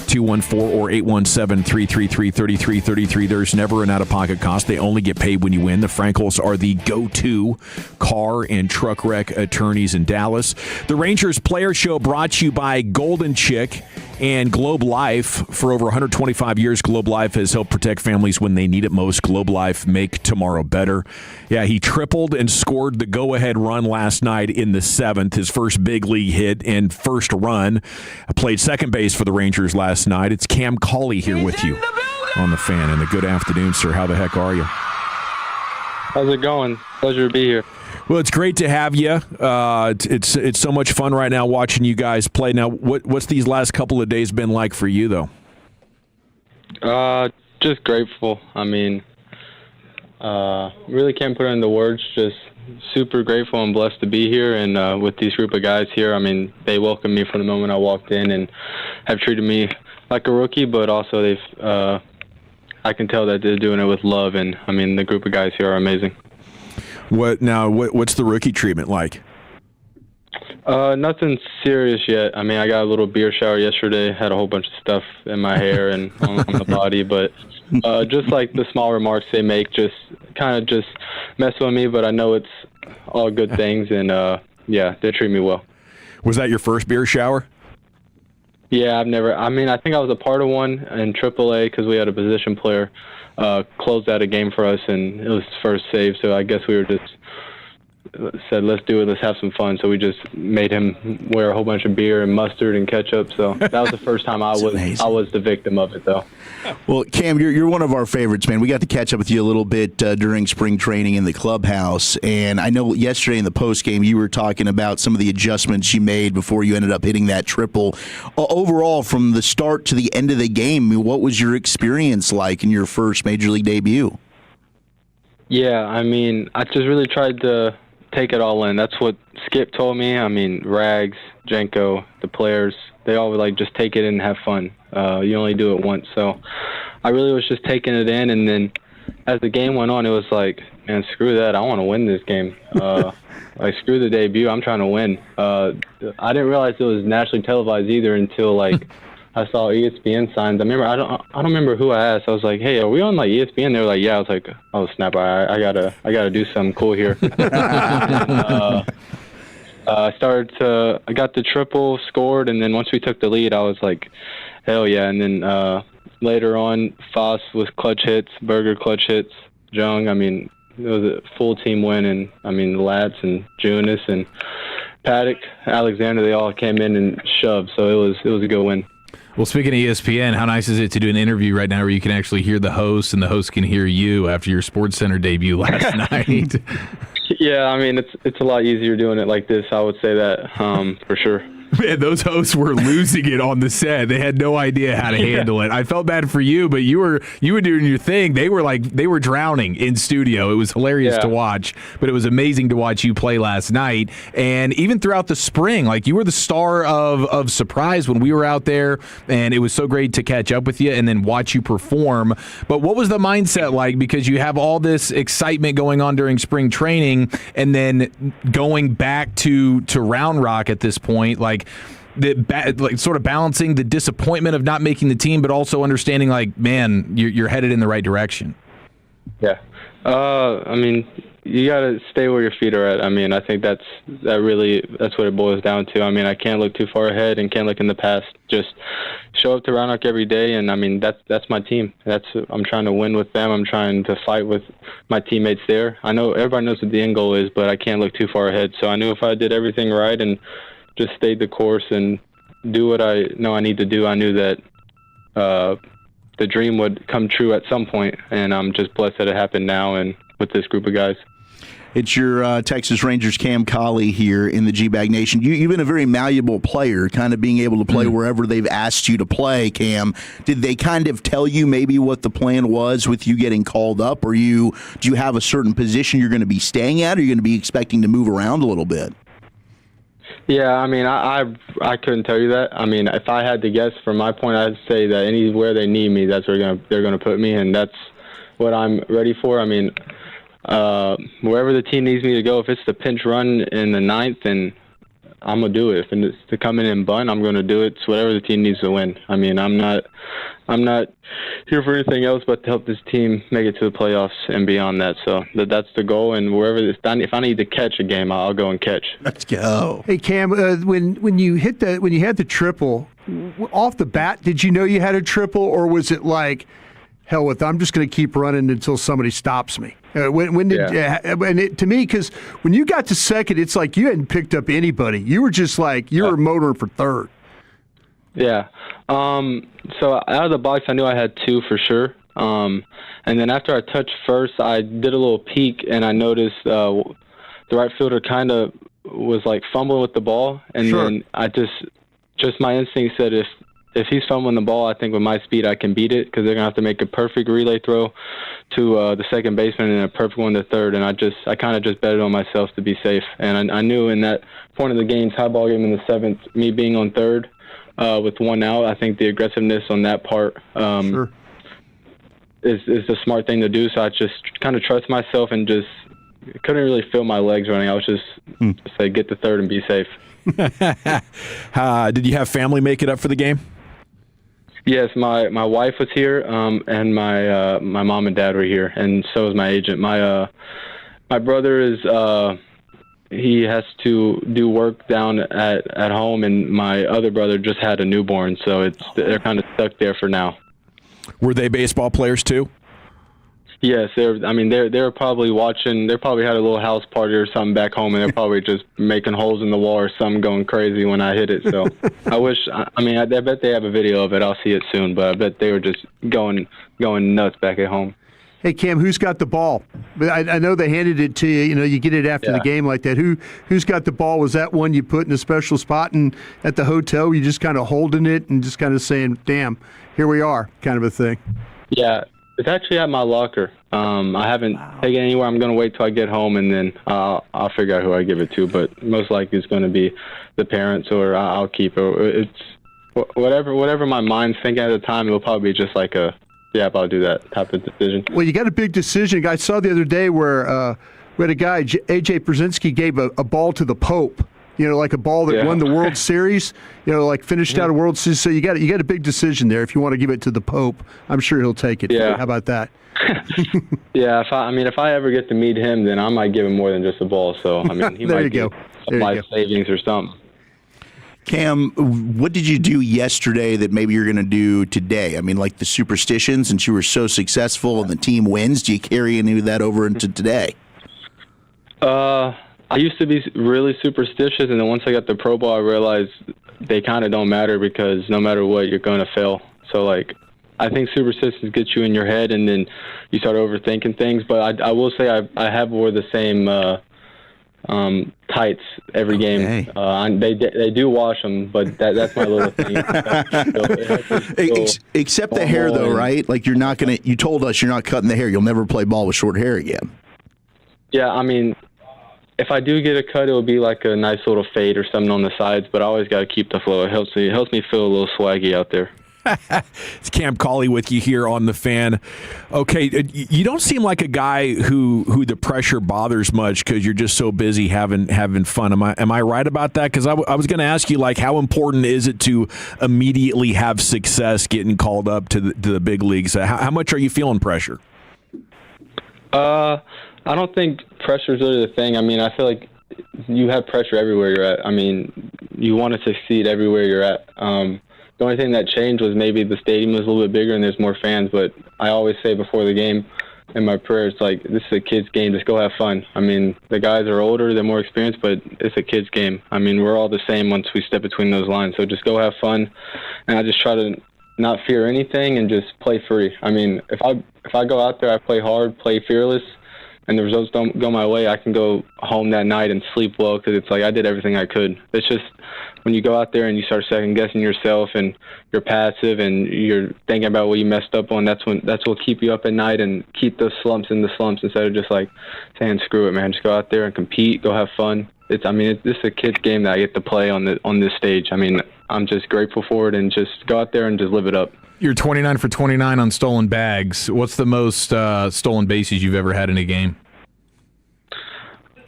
214 or 817-333-3333. There's never an out-of-pocket cost. They only get paid when you win. The Frankels are the go-to car and truck wreck attorneys in Dallas. The Rangers Player Show brought to you by Golden Chick and Globe Life. For over 125 years, Globe Life has helped protect families when they need it most. Globe Life, make tomorrow better. Yeah, he tripled and scored the go-ahead run last night in the 7th, his first big league hit and first run. Played second base for the Rangers last night. It's Cam Collie here with you on The Fan. And a good afternoon, sir. How the heck are you? How's it going? Pleasure to be here. Well, it's great to have you. It's so much fun right now watching you guys play. Now, what's these last couple of days been like for you, though? Just grateful. I mean, really can't put it into words. Just super grateful and blessed to be here and with these group of guys here. I mean, they welcomed me from the moment I walked in and have treated me like a rookie, but also they've I can tell that they're doing it with love, and I mean, the group of guys here are amazing. What's the rookie treatment like? Nothing serious yet. I mean, I got a little beer shower yesterday, had a whole bunch of stuff in my hair and on the body, but just like the small remarks they make, just kind of just mess with me, but I know it's all good things, and yeah, they treat me well. Was that your first beer shower? Yeah, I think I was a part of one in AAA because we had a position player closed out a game for us, and it was his first save, so I guess we were just said, let's do it, let's have some fun. So we just made him wear a whole bunch of beer and mustard and ketchup. So that was the first time I was the victim of it, though. Well, Cam, you're one of our favorites, man. We got to catch up with you a little bit during spring training in the clubhouse, and I know yesterday in the postgame you were talking about some of the adjustments you made before you ended up hitting that triple. Overall, from the start to the end of the game, what was your experience like in your first Major League debut? Yeah, I mean, I just really tried to take it all in. That's what Skip told me. I mean, Rags, Jenko, the players, they all would like just take it in and have fun. You only do it once. So I really was just taking it in, and then as the game went on, it was like, man, screw that. I want to win this game. Like, screw the debut. I'm trying to win. I didn't realize it was nationally televised either until like I saw ESPN signs. I don't remember who I asked. I was like, "Hey, are we on like ESPN?" They were like, "Yeah." I was like, "Oh snap! I gotta do something cool here." I got the triple, scored, and then once we took the lead, I was like, "Hell yeah!" And then later on, Foss was clutch hits, Berger clutch hits, Jung. I mean, it was a full team win, and I mean, Latz and Junis and Paddock, Alexander, they all came in and shoved. So it was a good win. Well, speaking of ESPN, how nice is it to do an interview right now where you can actually hear the host and the host can hear you after your SportsCenter debut last night? Yeah, I mean, it's a lot easier doing it like this. I would say that for sure. Man, those hosts were losing it on the set. They had no idea how to handle it. I felt bad for you, but you were doing your thing. They were drowning in studio. It was hilarious to watch, but it was amazing to watch you play last night. And even throughout the spring, like, you were the star of surprise when we were out there, and it was so great to catch up with you and then watch you perform. But what was the mindset like? Because you have all this excitement going on during spring training, and then going back to Round Rock at this point, like sort of balancing the disappointment of not making the team, but also understanding, like, man, you're headed in the right direction. Yeah. I mean, you got to stay where your feet are at. I mean, I think that's what it boils down to. I mean, I can't look too far ahead and can't look in the past. Just show up to Round Rock every day, and I mean, that's my team. I'm trying to win with them. I'm trying to fight with my teammates there. I know everybody knows what the end goal is, but I can't look too far ahead. So I knew if I did everything right and just stayed the course and do what I know I need to do, I knew that the dream would come true at some point, and I'm just blessed that it happened now and with this group of guys. It's your Texas Rangers Cam Collie here in the G-Bag Nation. You've been a very malleable player, kind of being able to play wherever they've asked you to play, Cam. Did they kind of tell you maybe what the plan was with you getting called up? Or do you have a certain position you're going to be staying at, or are you going to be expecting to move around a little bit? Yeah, I mean, I couldn't tell you that. I mean, if I had to guess from my point, I'd say that anywhere they need me, that's where they're gonna put me, and that's what I'm ready for. I mean, wherever the team needs me to go, if it's the pinch run in the ninth, then I'm gonna do it. If it's to come in and bunt, I'm gonna do it. It's whatever the team needs to win. I mean, I'm not here for anything else but to help this team make it to the playoffs and beyond that. So that's the goal. And wherever if I need to catch a game, I'll go and catch. Let's go. Hey Cam, when you had the triple off the bat, did you know you had a triple, or was it like, hell with it, I'm just going to keep running until somebody stops me? When did to me, because when you got to second, it's like you hadn't picked up anybody. You were just like you were motoring for third. Yeah. So out of the box, I knew I had two for sure. And then after I touched first, I did a little peek, and I noticed the right fielder kind of was like fumbling with the ball, and then I just my instinct said if he's fumbling the ball, I think with my speed I can beat it, because they're gonna have to make a perfect relay throw to the second baseman and a perfect one to third. And I kind of just betted on myself to be safe. And I knew in that point of the game, tie ball game in the seventh, me being on third with one out, I think the aggressiveness on that part is the smart thing to do. So I just kind of trust myself and just couldn't really feel my legs running. I was just say get to third and be safe. Did you have family make it up for the game? Yes, my wife was here, and my mom and dad were here, and so was my agent. My brother is he has to do work down at home, and my other brother just had a newborn, so they're kind of stuck there for now. Were they baseball players too? Yes, they're probably watching. They probably had a little house party or something back home, and they're probably just making holes in the wall or something, going crazy when I hit it. So I bet they have a video of it. I'll see it soon, but I bet they were just going nuts back at home. Hey Cam, who's got the ball? I know they handed it to you. You know, you get it after the game like that. Who's got the ball? Was that one you put in a special spot and at the hotel? You just kind of holding it and just kind of saying, "Damn, here we are," kind of a thing. Yeah. It's actually at my locker. I haven't taken it anywhere. I'm going to wait till I get home, and then I'll figure out who I give it to. But most likely it's going to be the parents, or I'll keep it. It's whatever my mind's thinking at the time. It'll probably be just like I'll do that type of decision. Well, you got a big decision. I saw the other day where we had a guy, A.J. Brzezinski, gave a ball to the Pope. You know, like a ball that won the World Series. You know, like finished out a World Series. So you got a big decision there. If you want to give it to the Pope, I'm sure he'll take it. Yeah. How about that? Yeah. If I ever get to meet him, then I might give him more than just a ball. So he there might you go. Get life savings or something. Cam, what did you do yesterday that maybe you're going to do today? I mean, like the superstitions, since you were so successful and the team wins, do you carry any of that over into today? I used to be really superstitious, and then once I got the Pro Bowl, I realized they kind of don't matter, because no matter what, you're going to fail. So, I think superstitions get you in your head, and then you start overthinking things. But I will say I have wore the same tights every game. They do wash them, but that's my little thing. Except the hair, though, right? Like you're not going to. You told us you're not cutting the hair. You'll never play ball with short hair again. Yeah, if I do get a cut, it will be like a nice little fade or something on the sides, but I always got to keep the flow. It helps me feel a little swaggy out there. It's Cam Collie with you here on The Fan. Okay, you don't seem like a guy who the pressure bothers much, because you're just so busy having fun. Am I right about that? Because I was going to ask you, how important is it to immediately have success getting called up to the big leagues? How much are you feeling pressure? I don't think pressure is really the thing. I feel like you have pressure everywhere you're at. You want to succeed everywhere you're at. The only thing that changed was maybe the stadium was a little bit bigger and there's more fans, but I always say before the game in my prayers, this is a kid's game. Just go have fun. The guys are older, they're more experienced, but it's a kid's game. We're all the same once we step between those lines. So just go have fun. And I just try to not fear anything and just play free. If I go out there, I play hard, play fearless, and the results don't go my way, I can go home that night and sleep well, because it's I did everything I could. It's just when you go out there and you start second-guessing yourself and you're passive and you're thinking about what you messed up on, that's what will keep you up at night and keep those slumps in the slumps, instead of just saying, screw it, man. Just go out there and compete, go have fun. this is a kid's game that I get to play on this stage. I mean, I'm just grateful for it, and just go out there and just live it up. You're 29 for 29 on stolen bags. What's the most stolen bases you've ever had in a game?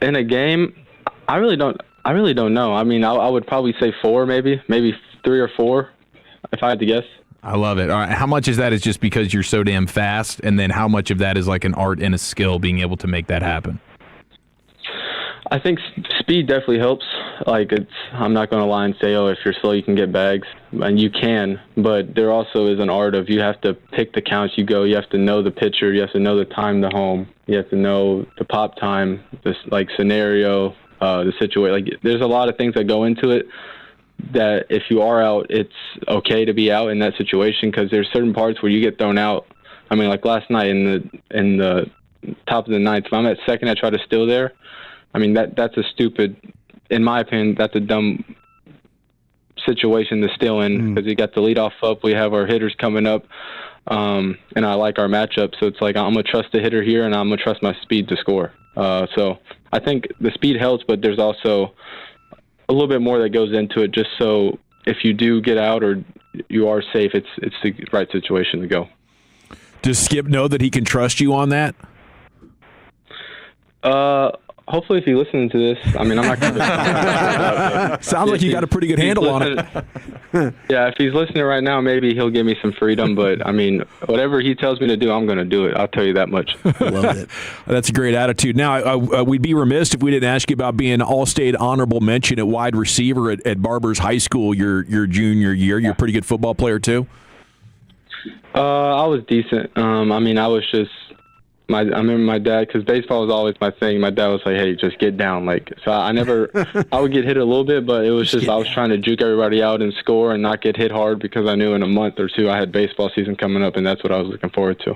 In a game, I really don't know. I mean, I would probably say 4, maybe 3 or 4, if I had to guess. I love it. All right, how much is that is just because you're so damn fast, and then how much of that is like an art and a skill being able to make that happen? I think speed definitely helps. Like, I'm not going to lie and say, oh, if you're slow, you can get bags. And you can, but there also is an art of you have to pick the counts you go. You have to know the pitcher. You have to know the time to home. You have to know the pop time, this like scenario, the situation. Like, there's a lot of things that go into it that if you are out, it's okay to be out in that situation, because there's certain parts where you get thrown out. I mean, like last night in the top of the ninth, if I'm at second, I try to steal there. I mean, that's a stupid, in my opinion, that's a dumb situation to steal in, because we got the leadoff up, we have our hitters coming up, and I like our matchup. So it's like, I'm going to trust the hitter here, and I'm going to trust my speed to score. So I think the speed helps, but there's also a little bit more that goes into it, just so if you do get out or you are safe, it's the right situation to go. Does Skip know that he can trust you on that? Hopefully, if he's listening to this, I mean, I'm not going to. Sounds like you got a pretty good handle on it. Yeah, if he's listening right now, maybe he'll give me some freedom. But, I mean, whatever he tells me to do, I'm going to do it. I'll tell you that much. Love it. That's a great attitude. Now, we'd be remiss if we didn't ask you about being All-State honorable mention at wide receiver at Barbers High School your junior year. You're a pretty good football player, too? I was decent. I mean, I was just... I remember my dad, because baseball was always my thing. My dad was like, "Hey, just get down." Like, so I would get hit a little bit, but it was just I was trying to juke everybody out and score and not get hit hard, because I knew in a month or two I had baseball season coming up, and that's what I was looking forward to.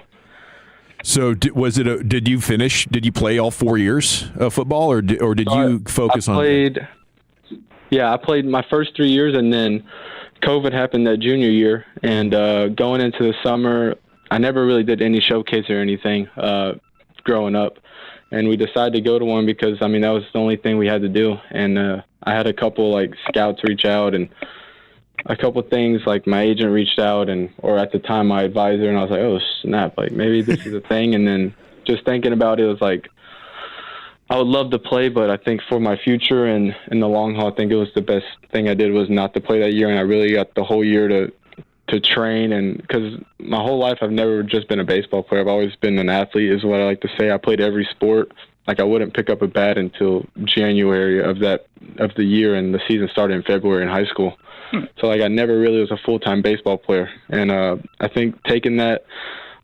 So did you finish? Did you play all 4 years of football, or did you focus on? Yeah, I played my first 3 years, and then COVID happened that junior year, and going into the summer, I never really did any showcase or anything growing up, and we decided to go to one because, I mean, that was the only thing we had to do. And I had a couple, like, scouts reach out, and a couple things, like my agent reached out, or at the time my advisor, and I was like, oh, snap, like, maybe this is a thing. And then just thinking about it, was like, I would love to play, but I think for my future and in the long haul, I think it was the best thing I did was not to play that year, and I really got the whole year to train. And because my whole life I've never just been a baseball player, I've always been an athlete, is what I like to say. I played every sport. Like, I wouldn't pick up a bat until January of the year, and the season started in February in high school. So like, I never really was a full-time baseball player, and I think taking that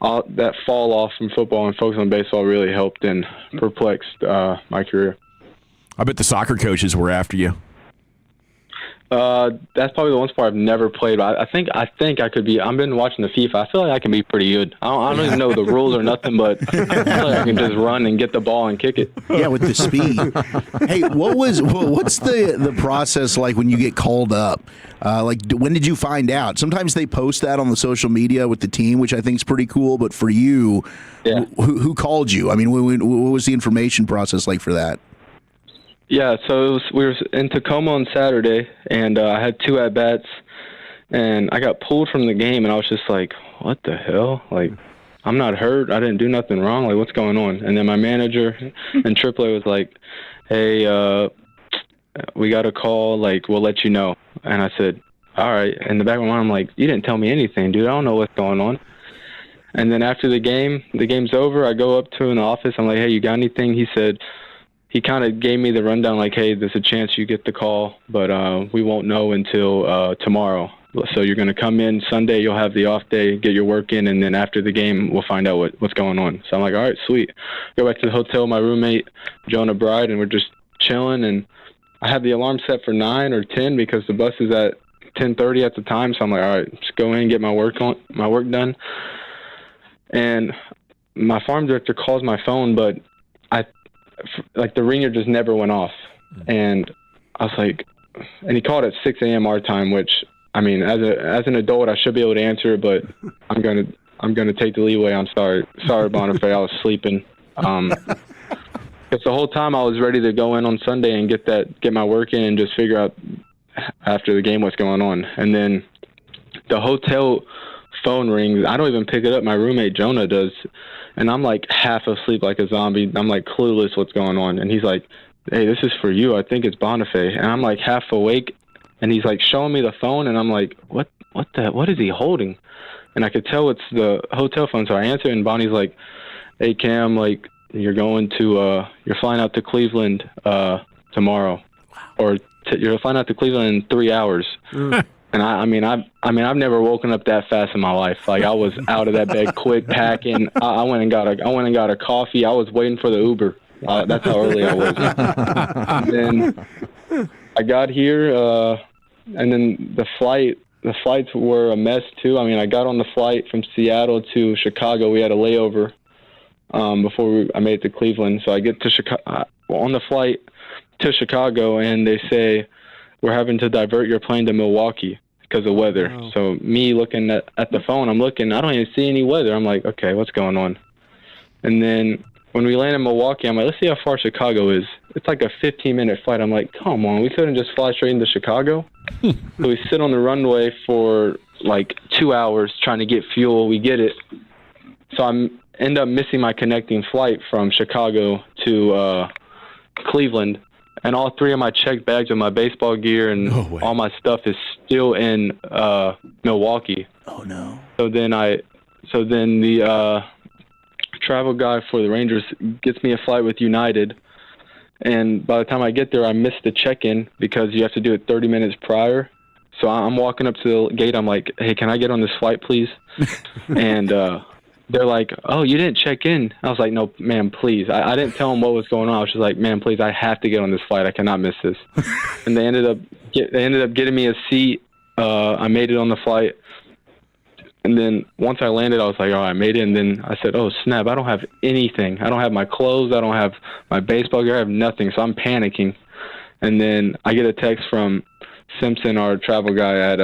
fall off from football and focus on baseball really helped and perplexed my career. I bet the soccer coaches were after you. That's probably the one sport I've never played, but I think I could be. I've been watching the FIFA. I feel like I can be pretty good. I don't even know the rules or nothing, but I feel like I can just run and get the ball and kick it. Yeah, with the speed. Hey, what's the process like when you get called up? Like, when did you find out? Sometimes they post that on the social media with the team, which I think is pretty cool. But for you, who called you? I mean, what was the information process like for that? Yeah, so we were in Tacoma on Saturday, and I had 2 at-bats, and I got pulled from the game, and I was just like, what the hell? Like, I'm not hurt. I didn't do nothing wrong. Like, what's going on? And then my manager in AAA was like, hey, we got a call. Like, we'll let you know. And I said, all right. In the back of my mind, I'm like, you didn't tell me anything, dude. I don't know what's going on. And then after the game's over, I go up to him in the office. I'm like, hey, you got anything? He kind of gave me the rundown, like, hey, there's a chance you get the call, but we won't know until tomorrow. So you're going to come in Sunday, you'll have the off day, get your work in, and then after the game, we'll find out what's going on. So I'm like, all right, sweet. Go back to the hotel with my roommate, Jonah Bride, and we're just chilling. And I had the alarm set for 9 or 10 because the bus is at 10:30 at the time. So I'm like, all right, just go in and get my work done. And my farm director calls my phone, but the ringer just never went off. And I was like, and he called at 6 a.m. our time, which, I mean, as an adult, I should be able to answer it, but I'm gonna take the leeway. I'm sorry, Boniface, I was sleeping. Because Because the whole time I was ready to go in on Sunday and get my work in and just figure out after the game what's going on. And then the hotel phone rings. I don't even pick it up. My roommate Jonah does, and I'm like half asleep like a zombie. I'm like clueless what's going on. And he's like, "Hey, this is for you. I think it's Bonifay." And I'm like half awake, and he's like showing me the phone, and I'm like, "What is he holding?" And I could tell it's the hotel phone, so I answer, and Bonnie's like, "Hey Cam, like you're flying out to Cleveland tomorrow, or you're flying out to Cleveland in 3 hours." And I mean, I've never woken up that fast in my life. Like I was out of that bed quick, packing. I went and got a coffee. I was waiting for the Uber. That's how early I was. And then I got here, and then the flights were a mess too. I mean, I got on the flight from Seattle to Chicago. We had a layover before I made it to Cleveland. So I get to Chicago on the flight to Chicago, and they say we're having to divert your plane to Milwaukee because of weather. Wow. So me looking at the phone, I don't even see any weather. I'm like, okay, what's going on? And then when we land in Milwaukee, I'm like, let's see how far Chicago is. It's like a 15-minute flight. I'm like, come on, we couldn't just fly straight into Chicago? So we sit on the runway for like 2 hours trying to get fuel. We get it. So I end up missing my connecting flight from Chicago to Cleveland. And all 3 of my checked bags with my baseball gear and all my stuff is still in Milwaukee. Oh no! So then the travel guy for the Rangers gets me a flight with United, and by the time I get there, I missed the check-in because you have to do it 30 minutes prior. So I'm walking up to the gate. I'm like, "Hey, can I get on this flight, please?" And they're like, "Oh, you didn't check in." I was like, "No, ma'am, please." I didn't tell them what was going on. I was just like, "Ma'am, please, I have to get on this flight. I cannot miss this." And they ended up getting me a seat. I made it on the flight. And then once I landed, I was like, "Oh, I made it." And then I said, "Oh, snap, I don't have anything. I don't have my clothes. I don't have my baseball gear. I have nothing." So I'm panicking. And then I get a text from Simpson, our travel guy, at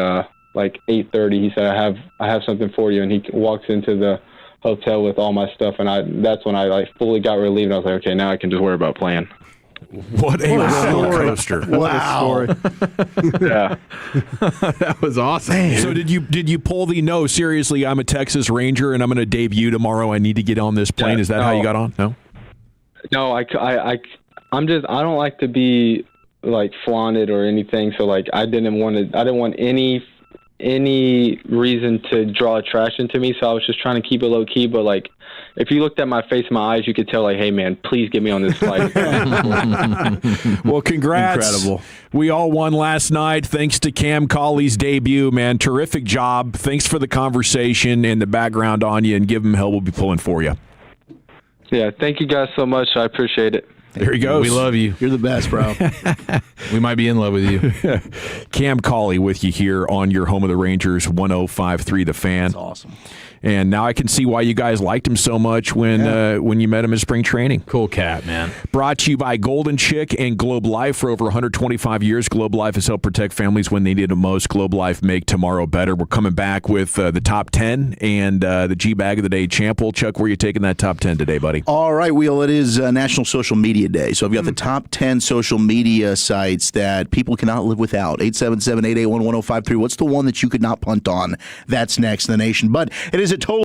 like 8:30. He said, I have something for you. And he walks into the hotel with all my stuff, and that's when I like fully got relieved. I was like, okay, now I can just worry about playing. What a roller coaster! Wow. Yeah, that was awesome. Man. So did you pull the no? Seriously, I'm a Texas Ranger and I'm going to debut tomorrow. I need to get on this plane. Is that how you got on? No, I don't like to be like flaunted or anything. So like I didn't want any reason to draw attraction to me, so I was just trying to keep it low key. But like, if you looked at my face, my eyes, you could tell like, hey man, please get me on this flight. Well, congrats! Incredible. We all won last night thanks to Cam Collie's debut. Man, terrific job! Thanks for the conversation and the background on you, and give him hell. We'll be pulling for you. Yeah, thank you guys so much. I appreciate it. There he goes. We love you. You're the best, bro. We might be in love with you. Cam Collie with you here on your home of the Rangers, 105.3 The Fan. That's awesome. And now I can see why you guys liked him so much when you met him in spring training. Cool cat, man. Brought to you by Golden Chick and Globe Life. For over 125 years, Globe Life has helped protect families when they need it most. Globe Life, make tomorrow better. We're coming back with the top 10 and the G-Bag of the Day champ. Chuck, where are you taking that top 10 today, buddy? All right, Wheel, it is National Social Media Day. So I've got the top 10 social media sites that people cannot live without. 877-881-1053. What's the one that you could not punt on? That's next in the nation. But it is a total...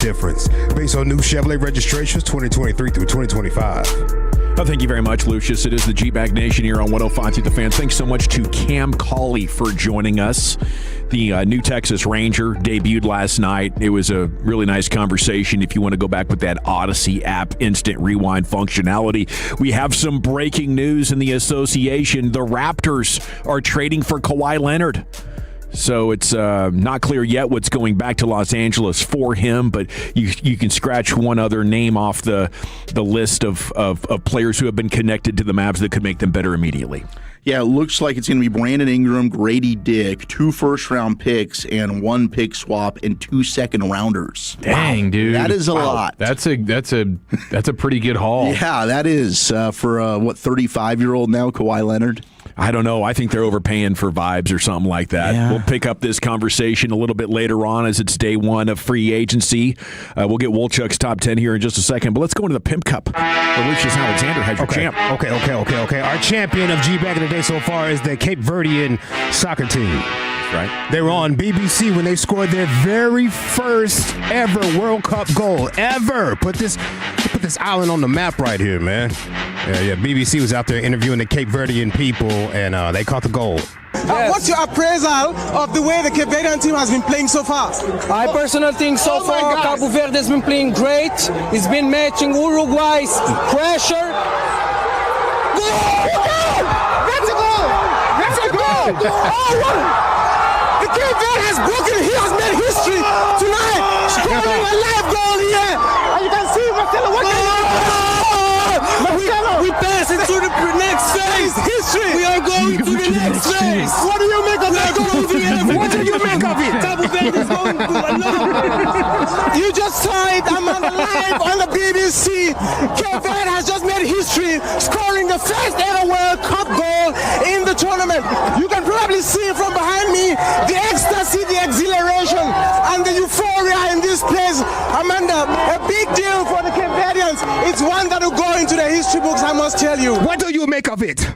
difference. Based on new Chevrolet registrations 2023 through 2025. Oh, thank you very much, Lucius. It is the G-Bag Nation here on 105 through the Fan. Thanks so much to Cam Collie for joining us. The new Texas Ranger debuted last night. It was a really nice conversation. If you want to go back with that Odyssey app instant rewind functionality, we have some breaking news in the association. The Raptors are trading for Kawhi Leonard. So it's not clear yet what's going back to Los Angeles for him, but you can scratch one other name off the list of players who have been connected to the Mavs that could make them better immediately. Yeah, it looks like it's going to be Brandon Ingram, Grady Dick, 2 first-round picks, and 1 pick swap, and 2 second-rounders. Dang, dude. That is a lot. That's a pretty good haul. Yeah, that is for 35-year-old now, Kawhi Leonard. I don't know. I think they're overpaying for vibes or something like that. Yeah. We'll pick up this conversation a little bit later on as it's day one of free agency. We'll get Wolchuk's top 10 here in just a second, but let's go into the Pimp Cup. Lucius Alexander has your champ. Okay. Our champion of G-Bag of the day so far is the Cape Verdean soccer team. Right. They were on BBC when they scored their very first ever World Cup goal ever. Put this island on the map right here, man. Yeah. BBC was out there interviewing the Cape Verdean people, and they caught the goal. Yes. What's your appraisal of the way the Cape Verdean team has been playing so far? I personally think so far Cabo Verde has been playing great. It's been matching Uruguay's pressure. Goal! That's a goal! That's a goal! The Cape Verde has broken. He has made history tonight. Scoring a live goal here. And you can see Marcelo. What we pass it to the next phase. History. We are going to the next phase. What do you make of that goal? What do you make of it? Cabo Verde is going to another. You just saw it. I'm on the live on the BBC. Cape Verde has just made history, scoring the first ever World Cup goal in the tournament. You can probably see from behind me the ecstasy, the exhilaration, and the euphoria in this place. Amanda, a big deal for the Cape Verdeans. It's one that will go into the history books, I must tell you. What do you make of it?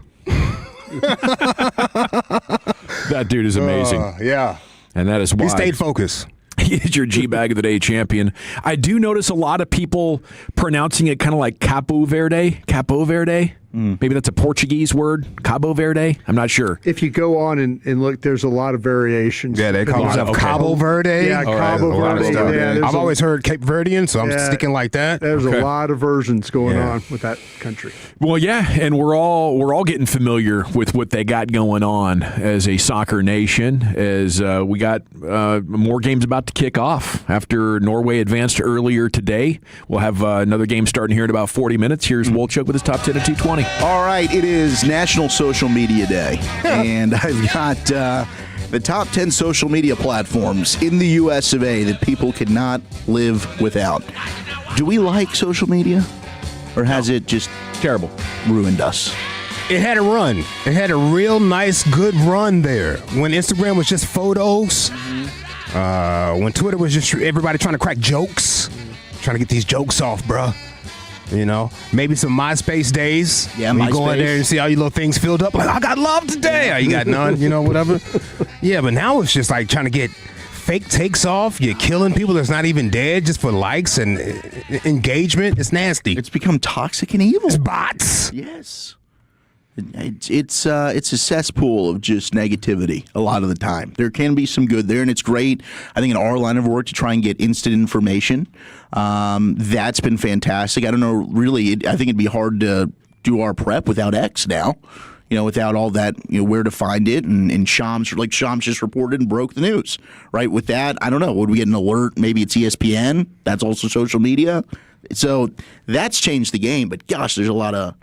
That dude is amazing. Yeah. And that is why. He stayed focused. He is your G-Bag of the Day champion. I do notice a lot of people pronouncing it kind of like Capo Verde. Capo Verde. Maybe that's a Portuguese word. Cabo Verde. I'm not sure. If you go on and look, there's a lot of variations. Yeah, they call themselves Cabo Verde. Yeah, Cabo Verde. Yeah, I've always heard Cape Verdean, so I'm sticking like that. There's a lot of versions going on with that country. Well, yeah, and we're all getting familiar with what they got going on as a soccer nation. As we got more games about to kick off after Norway advanced earlier today. We'll have another game starting here in about 40 minutes. Here's Wolchuk with his top 10 at 220. All right, it is National Social Media Day, and I've got the top 10 social media platforms in the U.S. of A. that people cannot live without. Do we like social media, or has it just terrible ruined us? It had a run. It had a real nice, good run there. When Instagram was just photos, when Twitter was just everybody trying to crack jokes, trying to get these jokes off, bruh. You know, maybe some MySpace days. Yeah, you go in there and see all your little things filled up. Like, I got love today. You got none, whatever. Yeah, but now it's just like trying to get fake takes off. You're killing people that's not even dead just for likes and engagement. It's nasty. It's become toxic and evil. It's bots. Yes. It's a cesspool of just negativity a lot of the time. There can be some good there, and it's great. I think in our line of work to try and get instant information, that's been fantastic. I don't know, really, I think it'd be hard to do our prep without X now. Without all that, where to find it, and Shams just reported and broke the news, right? With that, I don't know. Would we get an alert? Maybe it's ESPN. That's also social media. So that's changed the game. But gosh, there's a lot of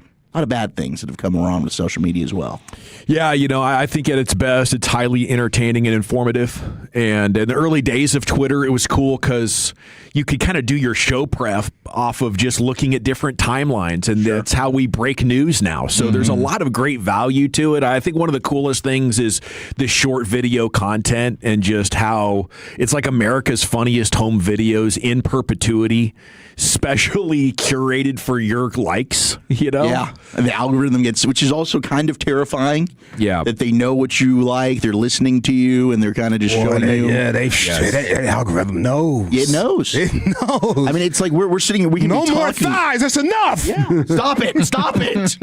bad things that have come around with social media as well. Yeah, I think at its best, it's highly entertaining and informative. And in the early days of Twitter, it was cool because you could kind of do your show prep off of just looking at different timelines. And that's how we break news now. So there's a lot of great value to it. I think one of the coolest things is the short video content and just how it's like America's funniest home videos in perpetuity, specially curated for your likes, Yeah. And the algorithm gets, which is also kind of terrifying. Yeah. That they know what you like, they're listening to you, and they're kind of just showing you. Yeah, that algorithm knows. It knows. It knows. I mean, it's like we're sitting here. We can no be more talking. thighs. That's enough. Yeah. Stop it.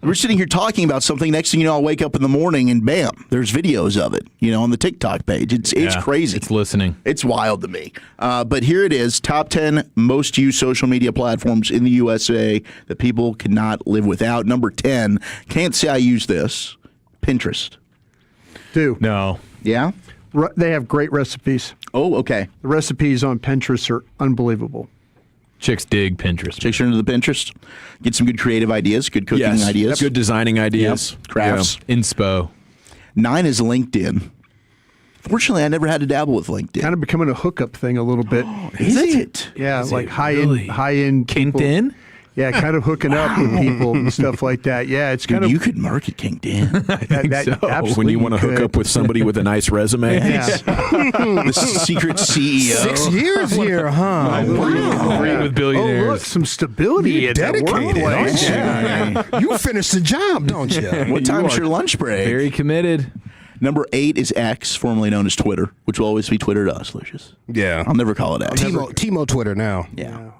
We're sitting here talking about something. Next thing you know, I'll wake up in the morning and bam, there's videos of it, on the TikTok page. It's crazy. It's listening. It's wild to me. But here it is, top 10 most used social media platforms in the USA that people cannot live without. Number 10, can't say I use this, Pinterest. No. Yeah? They have great recipes. Oh, okay. The recipes on Pinterest are unbelievable. Chicks dig Pinterest. Chicks are into the Pinterest. Get some good creative ideas, good cooking ideas. Good designing ideas. Yep. Crafts. Yeah. Inspo. 9 is LinkedIn. Fortunately, I never had to dabble with LinkedIn. Kind of becoming a hookup thing a little bit. Is it? Yeah, Is like it high really? end LinkedIn? Yeah, kind of hooking up with people and stuff like that. Yeah, it's kind Dude, of you could market LinkedIn. absolutely When you want to hook could. up with somebody with a nice resume. Yeah. The secret CEO. 6 years here, huh? Great with billionaires. Oh, look, some stability You're at that dedicated, workplace. aren't you? You finished the job, don't you? What time's your lunch break? Very committed. Number 8 is X, formerly known as Twitter, which will always be Twitter to us, Lucius. Yeah. I'll never call it X. Timo Twitter now. Yeah.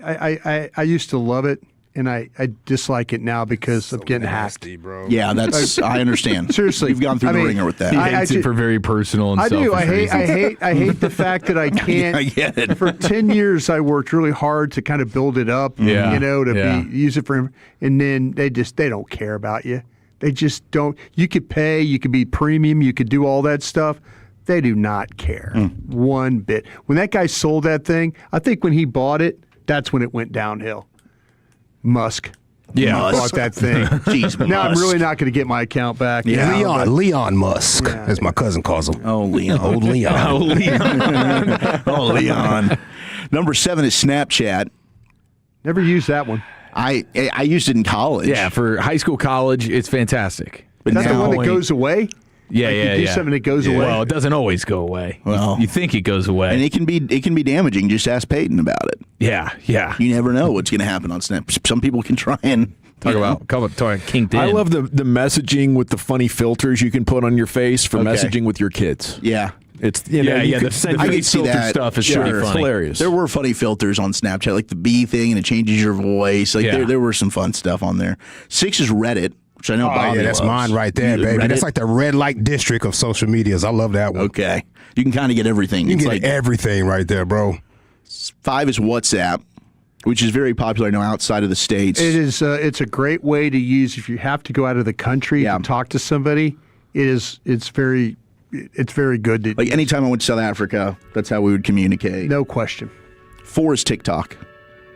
I used to love it, and I dislike it now because of getting hacked. Bro. Yeah, that's I understand. Seriously, you've gone through the ringer with that. He hates it for very personal and I do. I selfish reasons. hate the fact that I can't. I get it. For 10 years, I worked really hard to kind of build it up. Yeah, Use it for, and then they don't care about you. They just don't. You could pay. You could be premium. You could do all that stuff. They do not care one bit. When that guy sold that thing, I think when he bought it, that's when it went downhill. Musk. Bought that thing. Jeez, now I'm Musk. really not going to get my account back. Yeah, Leon Musk, as my cousin calls him. Oh, Leon. Old Leon. Oh, Leon. Oh, Leon. Number 7 is Snapchat. Never used that one. I used it in college. Yeah, for high school, college, it's fantastic. But Is that the now, one that goes away? Yeah, You do something that goes away. Well, it doesn't always go away. Well, you think it goes away, and it can be damaging. Just ask Peyton about it. Yeah. You never know what's going to happen on Snap. Some people can try and Talk about kinked in. I love the messaging with the funny filters you can put on your face for messaging with your kids. Yeah. It's the I can see filter that. stuff is Sure. pretty It's funny. hilarious. There were funny filters on Snapchat, like the bee thing, and it changes your voice. Like there were some fun stuff on there. 6 is Reddit, which I know Bobby that's loves. mine right there, baby. Reddit? That's like the red light district of social medias. I love that one. Okay. You can kind of get everything. You It's can like get everything right there, bro. 5 is WhatsApp, which is very popular now outside of the States. It is. It's a great way to use if you have to go out of the country to talk to somebody. It's very good. To, like anytime I went to South Africa, that's how we would communicate. No question. 4 is TikTok.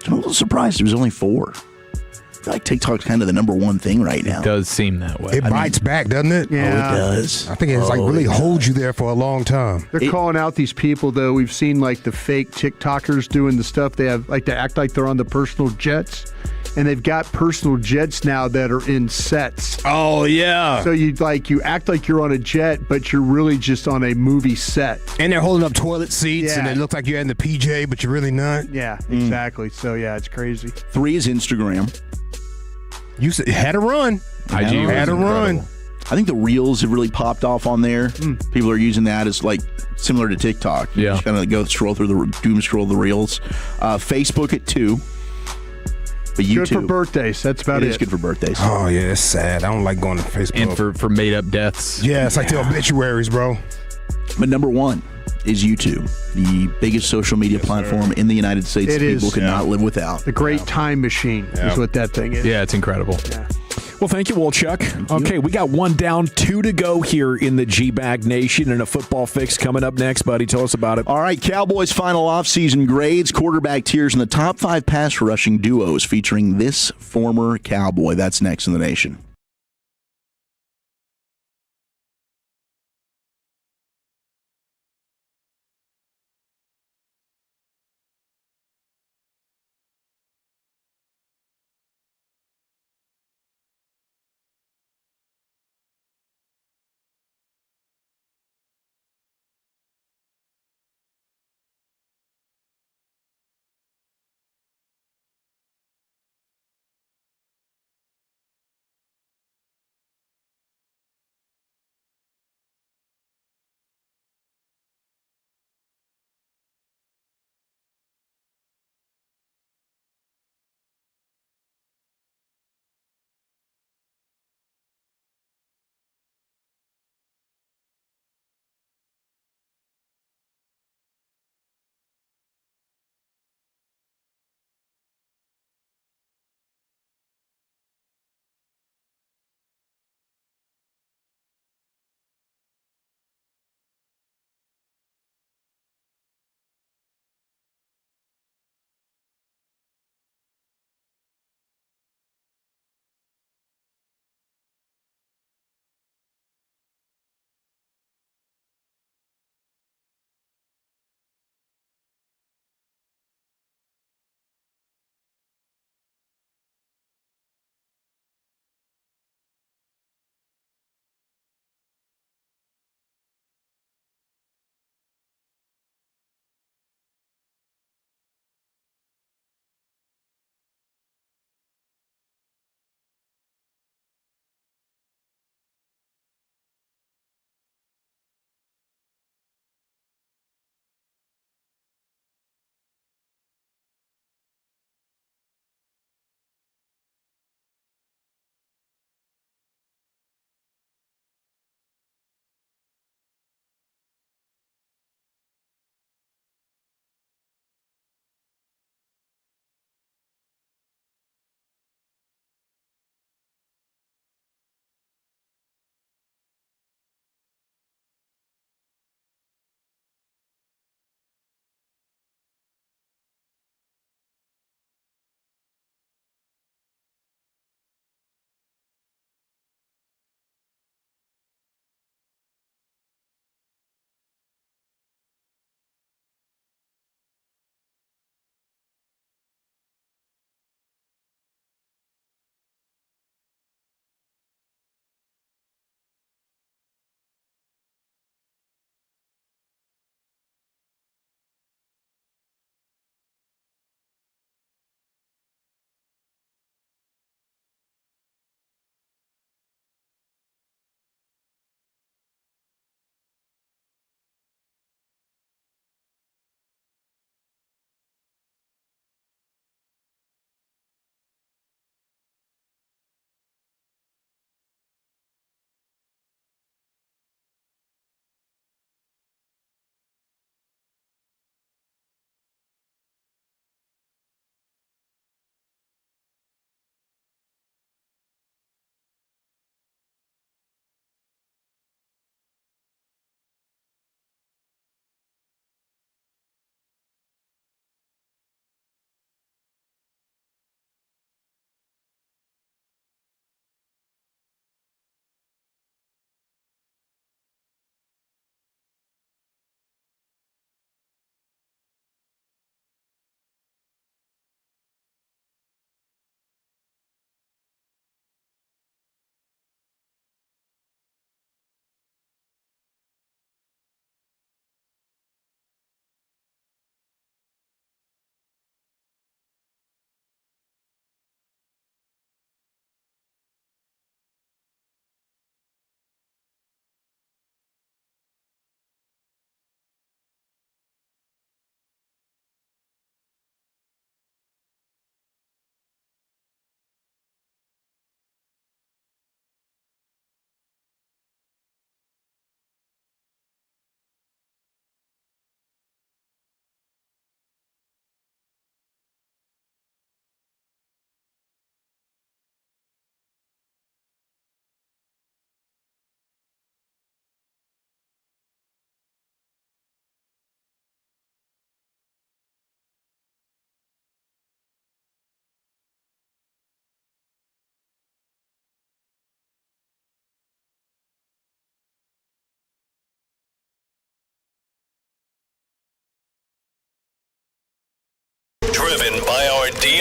I'm a little surprised it was only 4. I feel like TikTok's kind of the number one thing right now. It does seem that way. It bites back, doesn't it? Yeah. Oh, it does. I think it's like really holds you there for a long time. They're calling out these people, though. We've seen like the fake TikTokers doing the stuff. They have like to act like they're on the personal jets, and they've got personal jets now that are in sets. Oh yeah. So you act like you're on a jet, but you're really just on a movie set. And they're holding up toilet seats, and Yeah. it looks like you're in the PJ, but you're really not. Yeah, exactly. So yeah, it's crazy. 3 is Instagram. You had a run. IG had a was run. incredible. I think the Reels have really popped off on there. People are using that as like similar to TikTok. You just kind of go scroll through doom scroll the Reels. Facebook at 2. But YouTube. Good for birthdays. That's about it. It is good for birthdays. Oh, yeah, it's sad. I don't like going to Facebook. And for made up deaths. Yeah, it's like the obituaries, bro. But number 1 is YouTube, the biggest social media platform in the United States It that people is. could not live without. The great time machine is what that thing is. Yeah, it's incredible. Well, thank you, Wolchuk. Okay, we got 1 down, 2 to go here in the G-Bag Nation, and a football fix coming up next, buddy. Tell us about it. All right, Cowboys' final offseason grades, quarterback tiers, and the top 5 pass rushing duos featuring this former Cowboy. That's next in the Nation.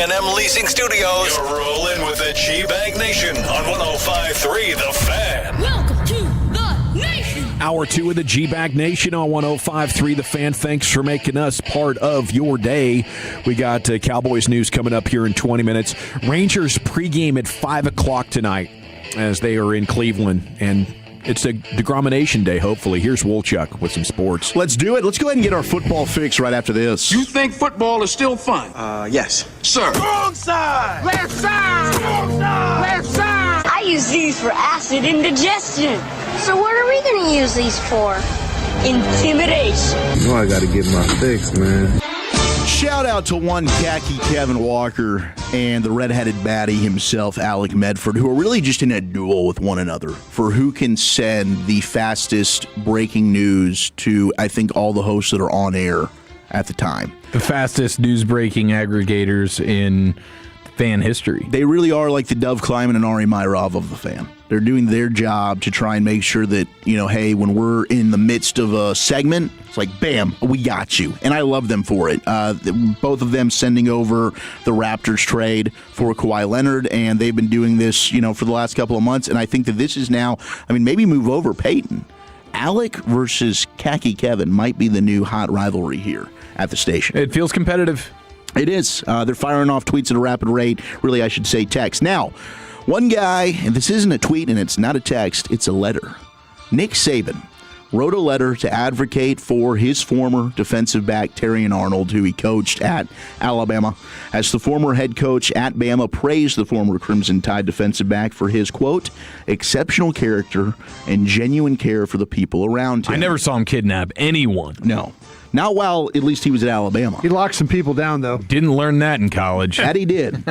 D&M Leasing Studios. You're rolling with the G-Bag Nation on 105.3 The Fan. Welcome to the Nation. Hour 2 of the G-Bag Nation on 105.3 The Fan. Thanks for making us part of your day. We got Cowboys news coming up here in 20 minutes. Rangers pregame at 5 o'clock tonight as they are in Cleveland, and it's a degromination day, hopefully. Here's Wolchuk with some sports. Let's do it. Let's go ahead and get our football fix right after this. You think football is still fun? Yes. Sir. Wrong side! Left side! Wrong side! Left side! I use these for acid indigestion. So what are we going to use these for? Intimidation. You know I got to get my fix, man. Shout out to one khaki Kevin Walker and the redheaded baddie himself, Alec Medford, who are really just in a duel with one another for who can send the fastest breaking news to, I think, all the hosts that are on air at the time. The fastest news-breaking aggregators in fan history. They really are like the Dove Kleiman and Ari Myrov of the Fan. They're doing their job to try and make sure that, hey, when we're in the midst of a segment, it's like, bam, we got you. And I love them for it. Both of them sending over the Raptors trade for Kawhi Leonard, and they've been doing this, for the last couple of months. And I think that this is now, maybe move over Peyton. Alec versus Khaki Kevin might be the new hot rivalry here at the station. It feels competitive. It is. They're firing off tweets at a rapid rate. Really, I should say text. Now, one guy, and this isn't a tweet and it's not a text, it's a letter. Nick Saban wrote a letter to advocate for his former defensive back, Terrion Arnold, who he coached at Alabama. As the former head coach at Bama praised the former Crimson Tide defensive back for his, quote, exceptional character and genuine care for the people around him. I never saw him kidnap anyone. No. Not while, at least he was at Alabama. He locked some people down, though. Didn't learn that in college. That he did.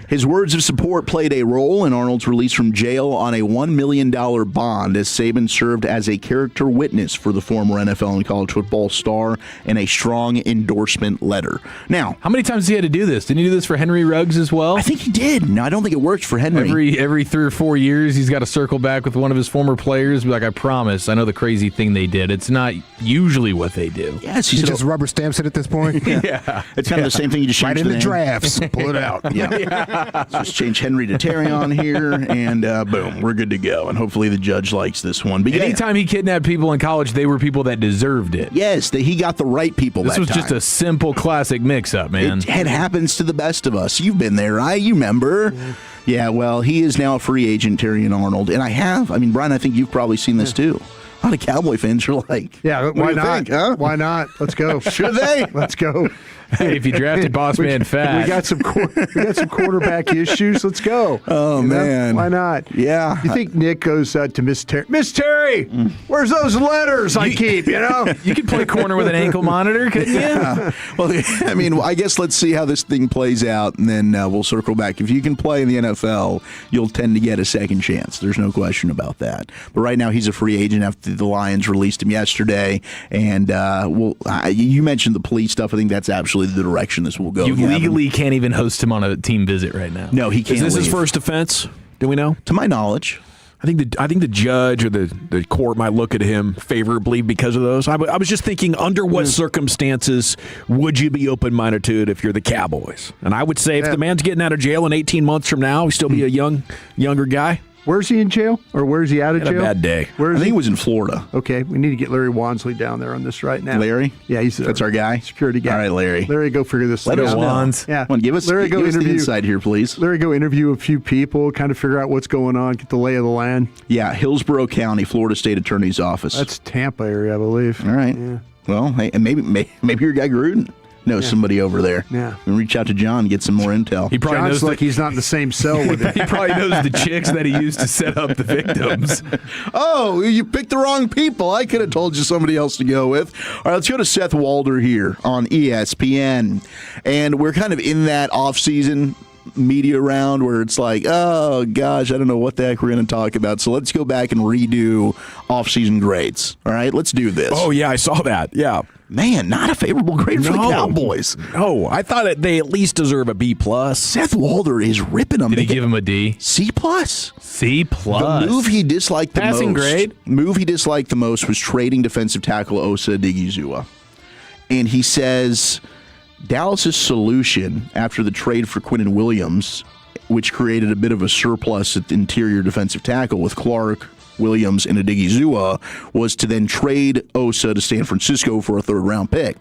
His words of support played a role in Arnold's release from jail on a $1 million bond as Saban served as a character witness for the former NFL and college football star in a strong endorsement letter. Now, how many times has he had to do this? Didn't he do this for Henry Ruggs as well? I think he did. No, I don't think it worked for Henry. Every 3 or 4 years, he's got to circle back with one of his former players. Be like, I promise, I know the crazy thing they did. It's not usually what they do. Yes, he just rubber stamps it at this point. Yeah. It's kind of the same thing. You just change right in the drafts. Pull it out. Yeah. Let's just change Henry to Terrion here, and boom, we're good to go. And hopefully the judge likes this one. But anytime he kidnapped people in college, they were people that deserved it. Yes, he got the right people. This was just a simple, classic mix-up, man. It happens to the best of us. You've been there, right? You remember? Yeah. Well, he is now a free agent, Terrion Arnold, and Brian, I think you've probably seen this too. A lot of Cowboy fans are like, yeah, why not? Huh? Why not? Let's go. Should they? Let's go. Hey, if you drafted Boss Man Fat. We got some quarterback issues. Let's go. Oh, man. Why not? Yeah. You think Nick goes to Miss Terry? Miss Terry, where's those letters I keep, You could play corner with an ankle monitor, couldn't you? Yeah. Well, I guess let's see how this thing plays out, and then we'll circle back. If you can play in the NFL, you'll tend to get a second chance. There's no question about that. But right now, he's a free agent after the Lions released him yesterday. And you mentioned the police stuff. I think that's absolutely the direction this will go. You legally can't even host him on a team visit right now. No, he can't. Is this his first offense? Do we know? To my knowledge. I think the judge or the court might look at him favorably because of those. I was just thinking, under what circumstances would you be open-minded to it if you're the Cowboys? And I would say if the man's getting out of jail in 18 months from now, he'd still be a younger guy. Where's he in jail? Or where's he out of jail? A bad day. I think he was in Florida. Okay, we need to get Larry Wansley down there on this right now. Larry? Yeah, that's our guy? Security guy. All right, Larry. Larry, go figure this out. Let us know. Yeah. Come on, give us the insight here, please. Larry, go interview a few people, kind of figure out what's going on, get the lay of the land. Yeah, Hillsborough County, Florida State Attorney's Office. That's Tampa area, I believe. All right. Yeah. Well, hey, and maybe your guy Gruden knows somebody over there. Yeah. And reach out to John and get some more intel. He probably knows like he's not in the same cell with him. He probably knows the chicks that he used to set up the victims. Oh, you picked the wrong people. I could have told you somebody else to go with. All right, let's go to Seth Walder here on ESPN. And we're kind of in that offseason media round where it's like, oh, gosh, I don't know what the heck we're going to talk about. So let's go back and redo offseason grades. All right, let's do this. Oh, yeah, I saw that. Yeah. Man, not a favorable grade for the Cowboys. No, I thought they at least deserve a B+. Seth Walder is ripping them. Did he give him a D? C+. C+. The move he disliked the most. Passing grade? Move he disliked the most was trading defensive tackle Osa Odighizuwa. And he says Dallas's solution after the trade for Quinnen Williams, which created a bit of a surplus at the interior defensive tackle with Clark, Williams, and Odigizua, was to then trade Osa to San Francisco for a third-round pick.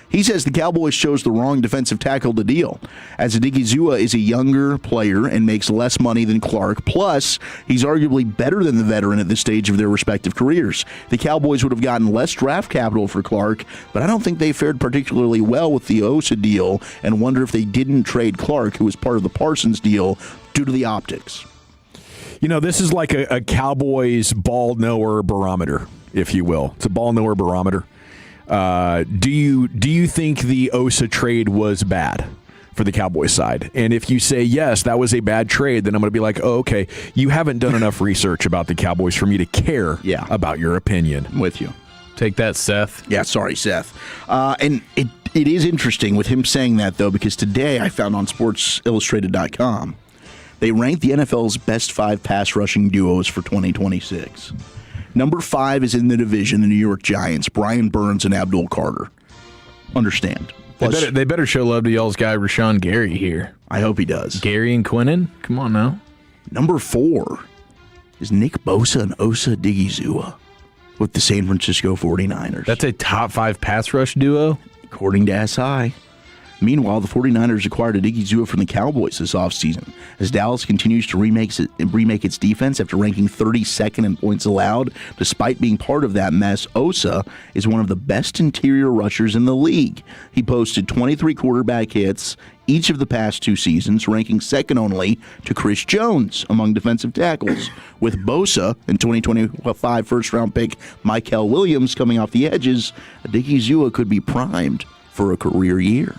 He says the Cowboys chose the wrong defensive tackle to deal, as Odigizua is a younger player and makes less money than Clark, plus he's arguably better than the veteran at this stage of their respective careers. The Cowboys would have gotten less draft capital for Clark, but I don't think they fared particularly well with the Osa deal, and wonder if they didn't trade Clark, who was part of the Parsons deal, due to the optics. You know, this is like a Cowboys ball knower barometer, if you will. It's a ball knower barometer. Do you think the Osa trade was bad for the Cowboys side? And if you say yes, that was a bad trade, then I'm going to be like, oh, okay, you haven't done enough research about the Cowboys for me to care about your opinion. I'm with you. Take that, Seth. Yeah, sorry, Seth. And it is interesting with him saying that, though, because today I found on SportsIllustrated.com, they ranked the NFL's best 5 pass rushing duos for 2026. Number 5 is in the division, the New York Giants, Brian Burns and Abdul Carter. Understand. Plus, They better show love to y'all's guy, Rashawn Gary, here. I hope he does. Gary and Quinnen? Come on now. Number 4 is Nick Bosa and Osa Odigizua with the San Francisco 49ers. That's a top 5 pass rush duo? According to SI. Meanwhile, the 49ers acquired Odigizua from the Cowboys this offseason as Dallas continues to remake its defense after ranking 32nd in points allowed. Despite being part of that mess, Osa is one of the best interior rushers in the league. He posted 23 quarterback hits each of the past 2 seasons, ranking second only to Chris Jones among defensive tackles. With Bosa and 2025 first-round pick Mykel Williams coming off the edges, Odigizua could be primed for a career year.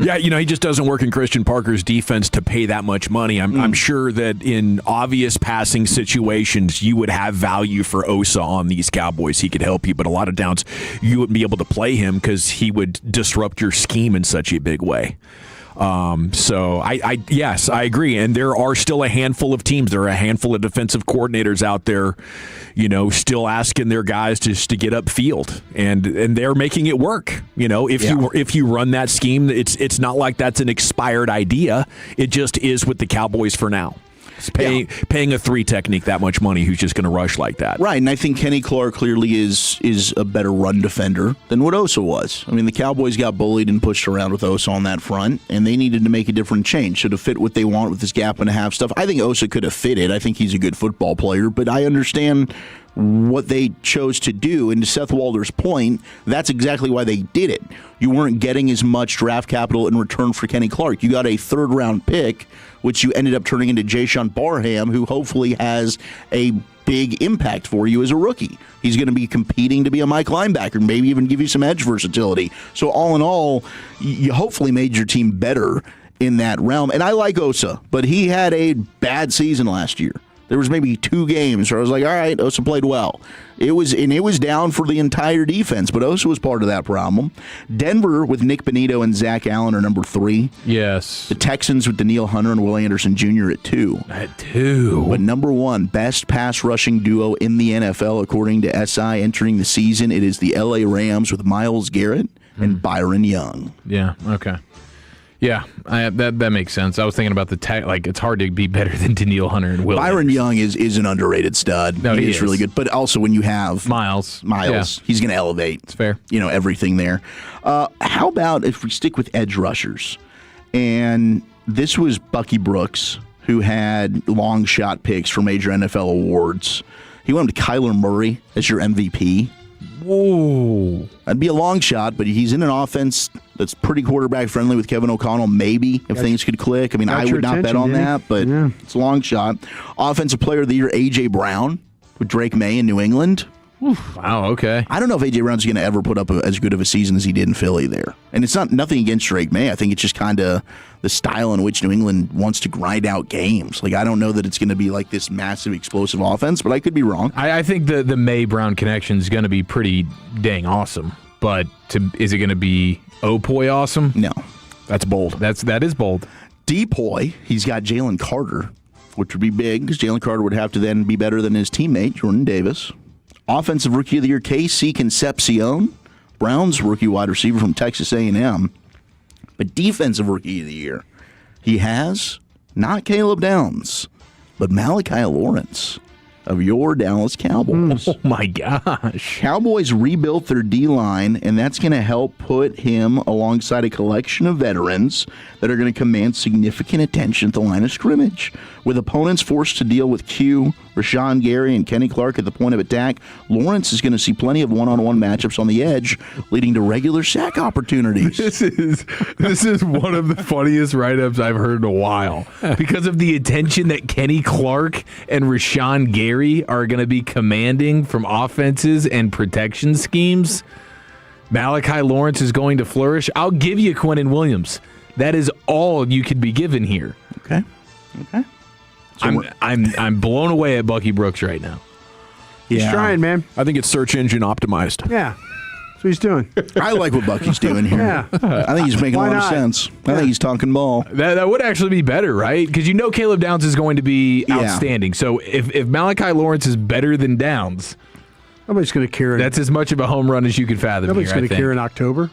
Yeah, you know, he just doesn't work in Christian Parker's defense to pay that much money. I'm sure that in obvious passing situations, you would have value for Osa on these Cowboys. He could help you, but a lot of downs, you wouldn't be able to play him because he would disrupt your scheme in such a big way. So yes, I agree. And there are still a handful of teams. There are a handful of defensive coordinators out there, you know, still asking their guys just to get upfield, and they're making it work. You know, if you run that scheme, it's not like that's an expired idea. It just is with the Cowboys for now. It's paying a 3 technique that much money who's just going to rush like that. Right, and I think Kenny Clark clearly is a better run defender than what Osa was. I mean, the Cowboys got bullied and pushed around with Osa on that front, and they needed to make a different change. So to fit what they want with this gap and a half stuff, I think Osa could have fitted. I think he's a good football player, but I understand what they chose to do. And to Seth Walder's point, that's exactly why they did it. You weren't getting as much draft capital in return for Kenny Clark. You got a third-round pick, which you ended up turning into Jayshawn Barham, who hopefully has a big impact for you as a rookie. He's going to be competing to be a Mike linebacker, maybe even give you some edge versatility. So all in all, you hopefully made your team better in that realm. And I like Osa, but he had a bad season last year. There was maybe 2 games where I was like, all right, Osa played well. It was down for the entire defense, but Osa was part of that problem. Denver with Nick Benito and Zach Allen are number 3. Yes. The Texans with Daniil Hunter and Will Anderson Jr. at 2. At 2. But number 1, best pass rushing duo in the NFL, according to SI entering the season, it is the LA Rams with Myles Garrett and Byron Young. Yeah, okay. Yeah, that makes sense. I was thinking about it's hard to be better than Daniil Hunter and Will. Byron Young is an underrated stud. No, he is really good. But also when you have Miles, he's going to elevate. It's fair. You know, everything there. How about if we stick with edge rushers? And this was Bucky Brooks, who had long shot picks for major NFL awards. He went to Kyler Murray as your MVP. Whoa. That'd be a long shot, but he's in an offense that's pretty quarterback friendly with Kevin O'Connell, maybe, if things could click. I mean, I would not bet on that, but it's a long shot. Offensive Player of the Year, A.J. Brown with Drake May in New England. Wow, okay. I don't know if A.J. Brown's going to ever put up as good of a season as he did in Philly there. And it's nothing against Drake May. I think it's just kind of the style in which New England wants to grind out games. Like, I don't know that it's going to be like this massive explosive offense, but I could be wrong. I think the May-Brown connection is going to be pretty dang awesome. But is it going to be Opoy awesome? No. That's bold. That is bold. Depoy, he's got Jalen Carter, which would be big because Jalen Carter would have to then be better than his teammate, Jordan Davis. Offensive Rookie of the Year, KC Concepcion, Browns rookie wide receiver from Texas A&M. But Defensive Rookie of the Year, he has not Caleb Downs, but Malachi Lawrence of your Dallas Cowboys. Oh, my gosh. Cowboys rebuilt their D-line, and that's going to help put him alongside a collection of veterans that are going to command significant attention at the line of scrimmage. With opponents forced to deal with Q, Rashawn Gary, and Kenny Clark at the point of attack, Lawrence is going to see plenty of one-on-one matchups on the edge, leading to regular sack opportunities. This is one of the funniest write-ups I've heard in a while because of the attention that Kenny Clark and Rashawn Gary are going to be commanding from offenses and protection schemes. Malachi Lawrence is going to flourish. I'll give you Quinnen Williams. That is all you could be given here. Okay. So I'm blown away at Bucky Brooks right now. He's trying, man. I think it's search engine optimized. Yeah. That's what he's doing. I like what Bucky's doing here. Yeah. I think he's making a lot of sense. I think he's talking ball. That would actually be better, right? Because Caleb Downs is going to be outstanding. So if Malachi Lawrence is better than Downs, nobody's going to care. That's as much of a home run as you could fathom. Nobody's going to care in October.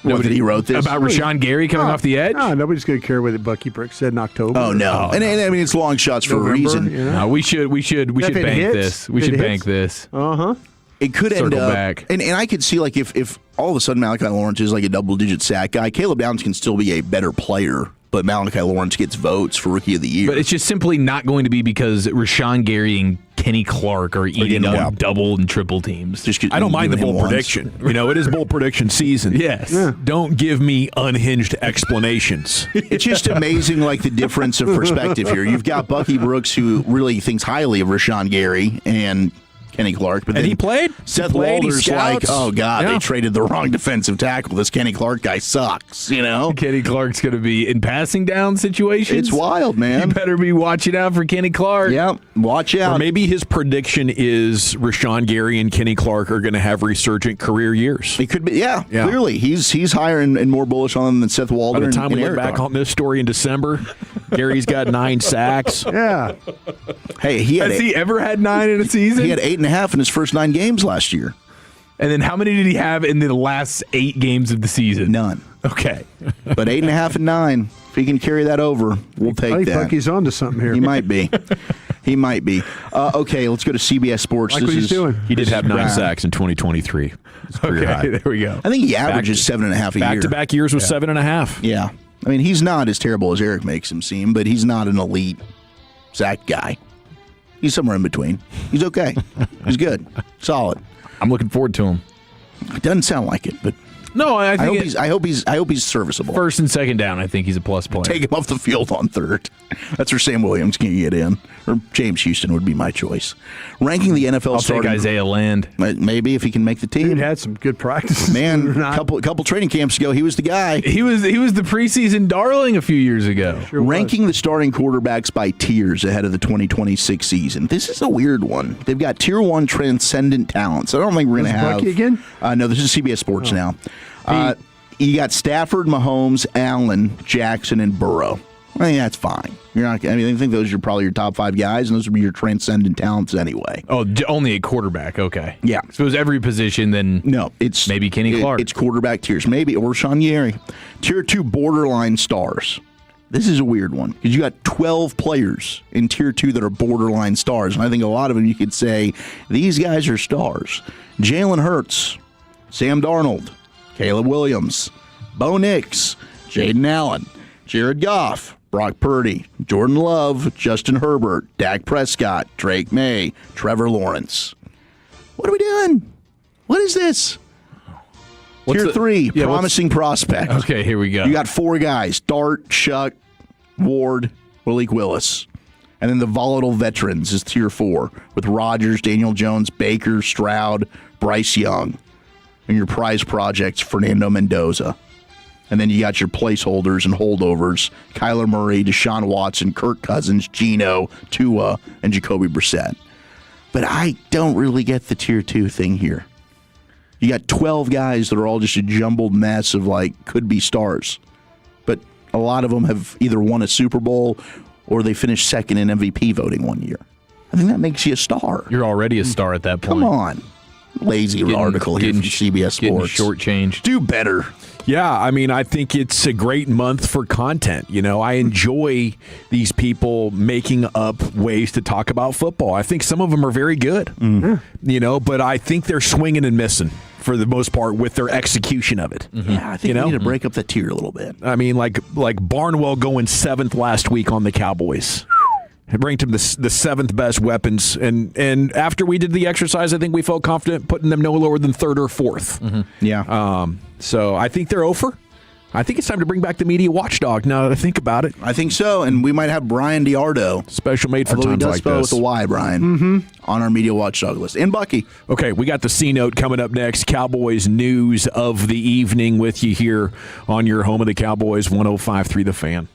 Nobody he wrote this about Rashawn Gary coming off the edge. No, nobody's going to care what Bucky Brooks said in October. Oh no, and I mean it's long shots for November, a reason. You know? No, we should bank this. We should bank this. It could end Circle up, back. and I could see like if all of a sudden Malachi Lawrence is like a double-digit sack guy, Caleb Downs can still be a better player, but Malachi Lawrence gets votes for Rookie of the Year. But it's just simply not going to be because Rashawn Gary and Kenny Clark are eating up double and triple teams. I don't mind the bold prediction. It is bold prediction season. Yes. Yeah. Don't give me unhinged explanations. It's just amazing, like the difference of perspective here. You've got Bucky Brooks, who really thinks highly of Rashawn Gary and Kenny Clark, but and then he played. Seth he played, Walder's he like, scouts. oh god, Yeah. they traded the wrong defensive tackle. This Kenny Clark guy sucks. Kenny Clark's going to be in passing down situations. It's wild, man. You better be watching out for Kenny Clark. Yeah, watch out. Or maybe his prediction is Rashawn Gary and Kenny Clark are going to have resurgent career years. It could be, yeah. Clearly, he's higher and more bullish on them than Seth Walder. By the time and we look Eric back are. on this story in December, Gary's got 9 sacks. Yeah. Hey, Has he ever had 9 in a season? He had 8.5 in his first 9 games last year. And then how many did he have in the last 8 games of the season? None. Okay. But 8.5 and 9. If he can carry that over, we'll take I think that. Bucky's on to something here. He might be. He might be. Okay, let's go to CBS Sports. Like what he's doing. He did have 9 sacks in 2023. Okay, there we go. I think he averages 7.5 a year. Back-to-back years with 7.5. Yeah. I mean, he's not as terrible as Eric makes him seem, but he's not an elite sack guy. He's somewhere in between. He's okay. He's good. Solid. I'm looking forward to him. It doesn't sound like it, but No, I think I hope he's serviceable. first and second down, I think he's a plus player. Take him off the field on third. That's where Sam Williams can get in. Or James Houston would be my choice. Ranking the NFL I'll starting. take Isaiah Land. Maybe if he can make the team. Dude had some good practices. Man, a couple training camps ago, he was the guy. He was the preseason darling a few years ago. Sure Ranking the starting quarterbacks by tiers ahead of the 2026 season. This is a weird one. They've got tier 1 transcendent talents. I don't think we're going to have. Bucky again? No, this is CBS Sports now. You got Stafford, Mahomes, Allen, Jackson, and Burrow. I think that's fine. I think those are probably your top 5 guys, and those would be your transcendent talents anyway. Oh, only a quarterback. Okay. Yeah. So it was every position, then no, it's maybe Kenny Clark. It's quarterback tiers, maybe, or Rashawn Gary. Tier 2 borderline stars. This is a weird one because you got 12 players in Tier 2 that are borderline stars, and I think a lot of them you could say these guys are stars. Jalen Hurts, Sam Darnold, Caleb Williams, Bo Nix, Jaden Allen, Jared Goff, Brock Purdy, Jordan Love, Justin Herbert, Dak Prescott, Drake May, Trevor Lawrence. What are we doing? What is this? Tier 3, promising prospect. Okay, here we go. You got 4 guys, Dart, Shuck, Ward, Malik Willis. And then the volatile veterans is Tier 4 with Rodgers, Daniel Jones, Baker, Stroud, Bryce Young. And your prize projects, Fernando Mendoza. And then you got your placeholders and holdovers, Kyler Murray, Deshaun Watson, Kirk Cousins, Geno, Tua, and Jacoby Brissett. But I don't really get the Tier 2 thing here. You got 12 guys that are all just a jumbled mess of, could be stars. But a lot of them have either won a Super Bowl or they finished second in MVP voting one year. I think that makes you a star. You're already a star at that point. Come on. lazy article here from CBS Sports. Shortchanged. Do better. Yeah, I mean, I think it's a great month for content. You know, I enjoy these people making up ways to talk about football. I think some of them are very good, you know, but I think they're swinging and missing for the most part with their exexecution of it. Yeah, I think we need to break up the tier a little bit. I mean, like Barnwell going 7th last week on the Cowboys. It ranked him the 7th best weapons, and after we did the exercise, I think we felt confident putting them no lower than 3rd or 4th. Yeah. So I think they're over. I think it's time to bring back the media watchdog. Now that I think about it, I think so, and we might have Brian Diardo, special made for times like this, with a Y, Brian, on our media watchdog list. And Bucky. Okay, we got the C note coming up next. Cowboys news of the evening with you here on your home of the Cowboys, 105.3 The Fan.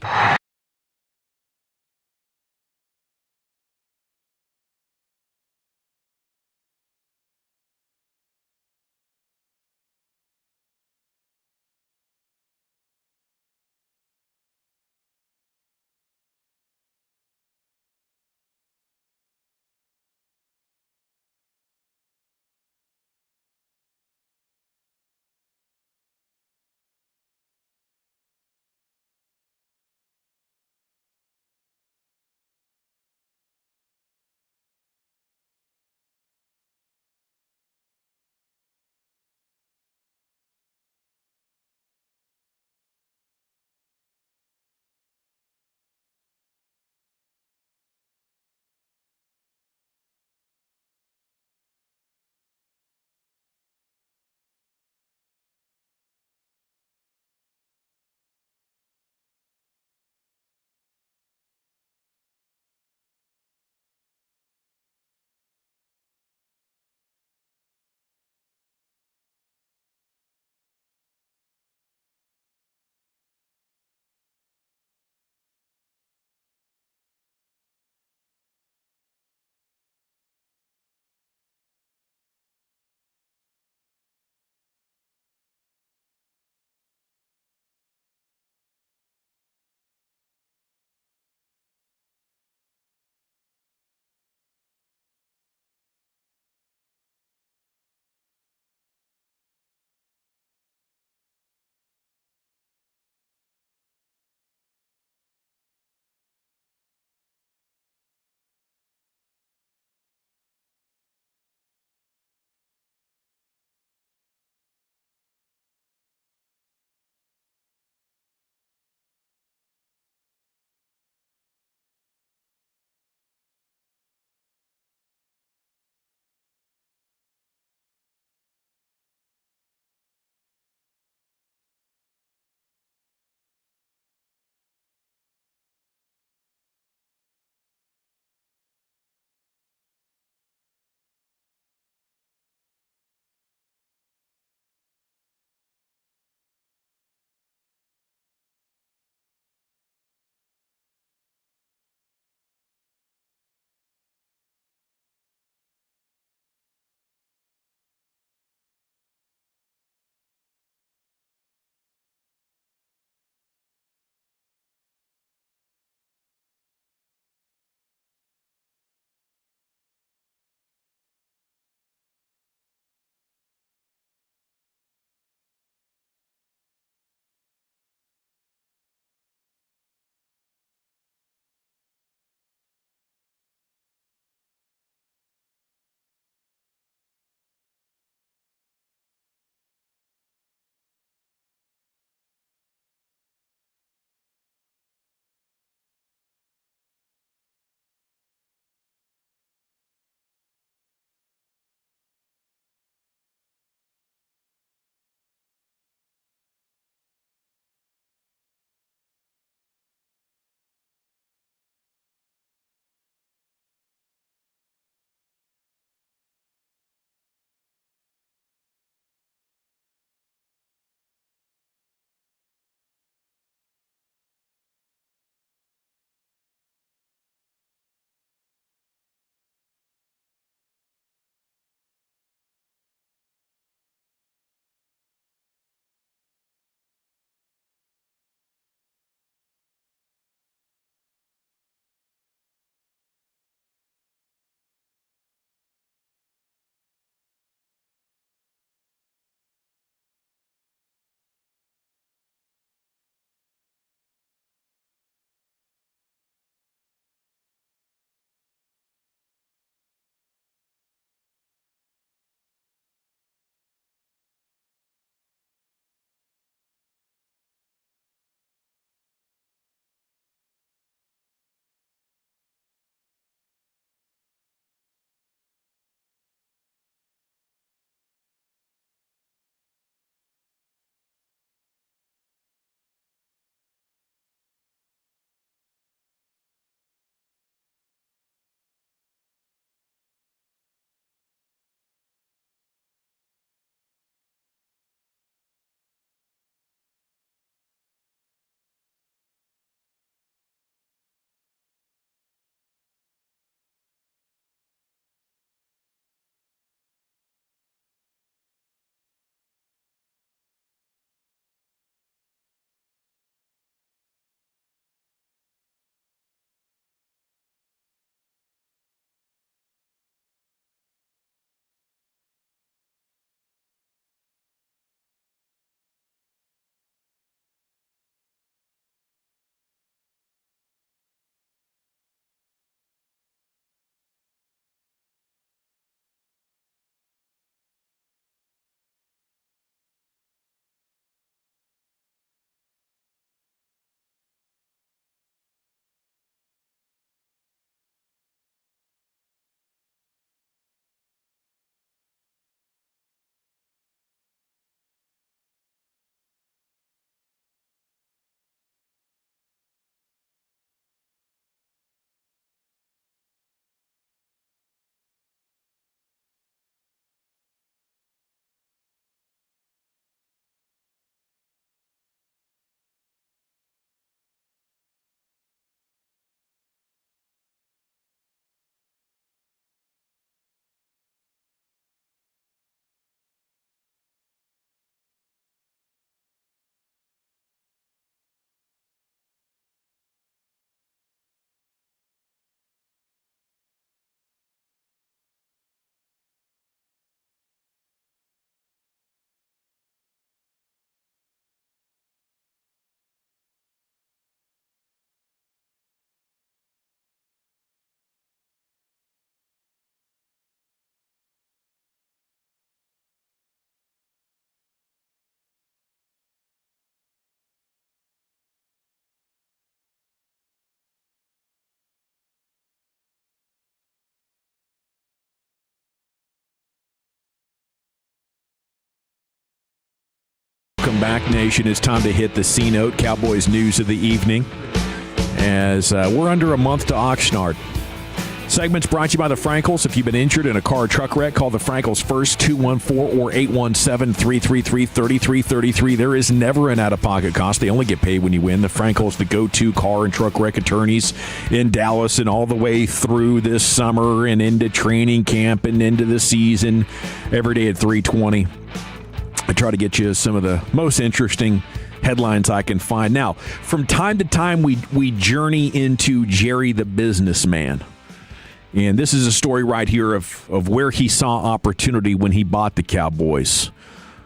Welcome back, Nation. It's time to hit the C-Note, Cowboys news of the evening, as we're under a month to Oxnard. Segment's brought to you by the Frankels. If you've been injured in a car or truck wreck, call the Frankels first, 214 or 817-333-3333. There is never an out-of-pocket cost. They only get paid when you win. The Frankels, the go-to car and truck wreck attorneys in Dallas and all the way through this summer and into training camp and into the season, every day at 3:20. I try to get you some of the most interesting headlines I can find. Now, from time to time, we journey into Jerry the businessman. And this is a story right here of where he saw opportunity when he bought the Cowboys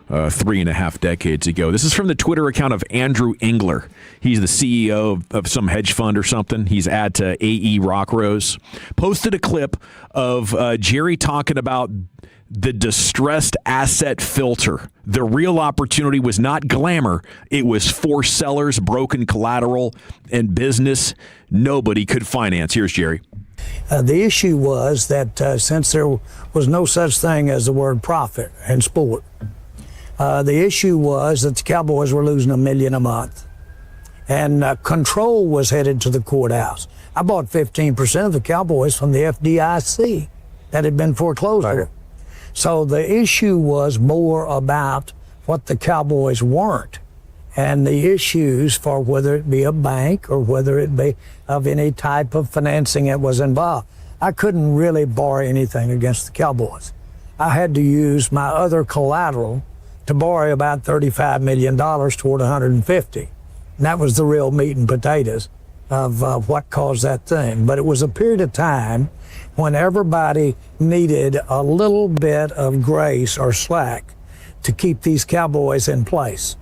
3.5 decades ago. This is from the Twitter account of Andrew Engler. He's the CEO of some hedge fund or something. He's at AE Rockrose. Posted a clip of Jerry talking about the distressed asset filter. The real opportunity was not glamour. It was forced sellers, broken collateral, and business nobody could finance. Here's Jerry. The issue was that since there was no such thing as the word profit in sport, the issue was that the Cowboys were losing $1 million a month, and control was headed to the courthouse. I bought 15% of the Cowboys from the FDIC that had been foreclosed on. So the issue was more about what the Cowboys weren't, and the issues for whether it be a bank or whether it be of any type of financing that was involved. I couldn't really borrow anything against the Cowboys. I had to use my other collateral to borrow about $35 million toward $150. And that was the real meat and potatoes of what caused that thing. But it was a period of time when everybody needed a little bit of grace or slack to keep these Cowboys in place.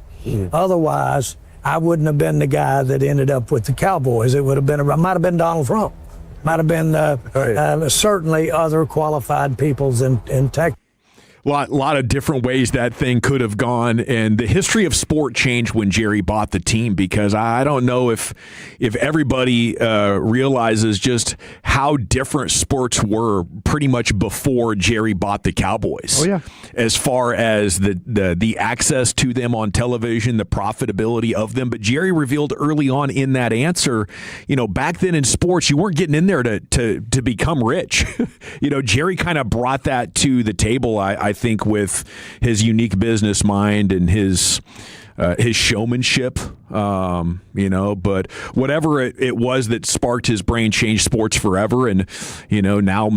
Otherwise, I wouldn't have been the guy that ended up with the Cowboys. It would have been, might have been Donald Trump, might have been certainly other qualified peoples in tech. A lot of different ways that thing could have gone, and the history of sport changed when Jerry bought the team, because I don't know if everybody realizes just how different sports were pretty much before Jerry bought the Cowboys. Oh yeah, as far as the access to them on television, the profitability of them. But Jerry revealed early on in that answer, back then in sports, you weren't getting in there to become rich. Jerry kind of brought that to the table, I think, with his unique business mind and his showmanship, but whatever it was that sparked his brain changed sports forever, and now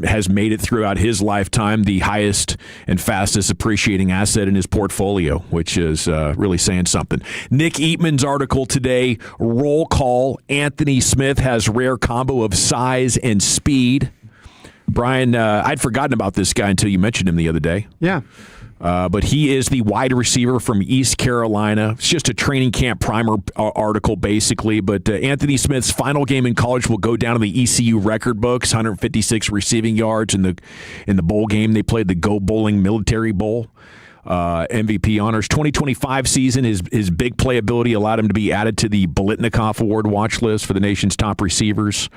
has made it throughout his lifetime the highest and fastest appreciating asset in his portfolio, which is really saying something. Nick Eatman's article today: roll call, Anthony Smith has rare combo of size and speed. Brian, I'd forgotten about this guy until you mentioned him the other day. Yeah. But he is the wide receiver from East Carolina. It's just a training camp primer article, basically. But Anthony Smith's final game in college will go down to the ECU record books, 156 receiving yards in the bowl game. They played the Go Bowling Military Bowl. MVP honors. 2025 season, his big playability allowed him to be added to the Biletnikoff Award watch list for the nation's top receivers.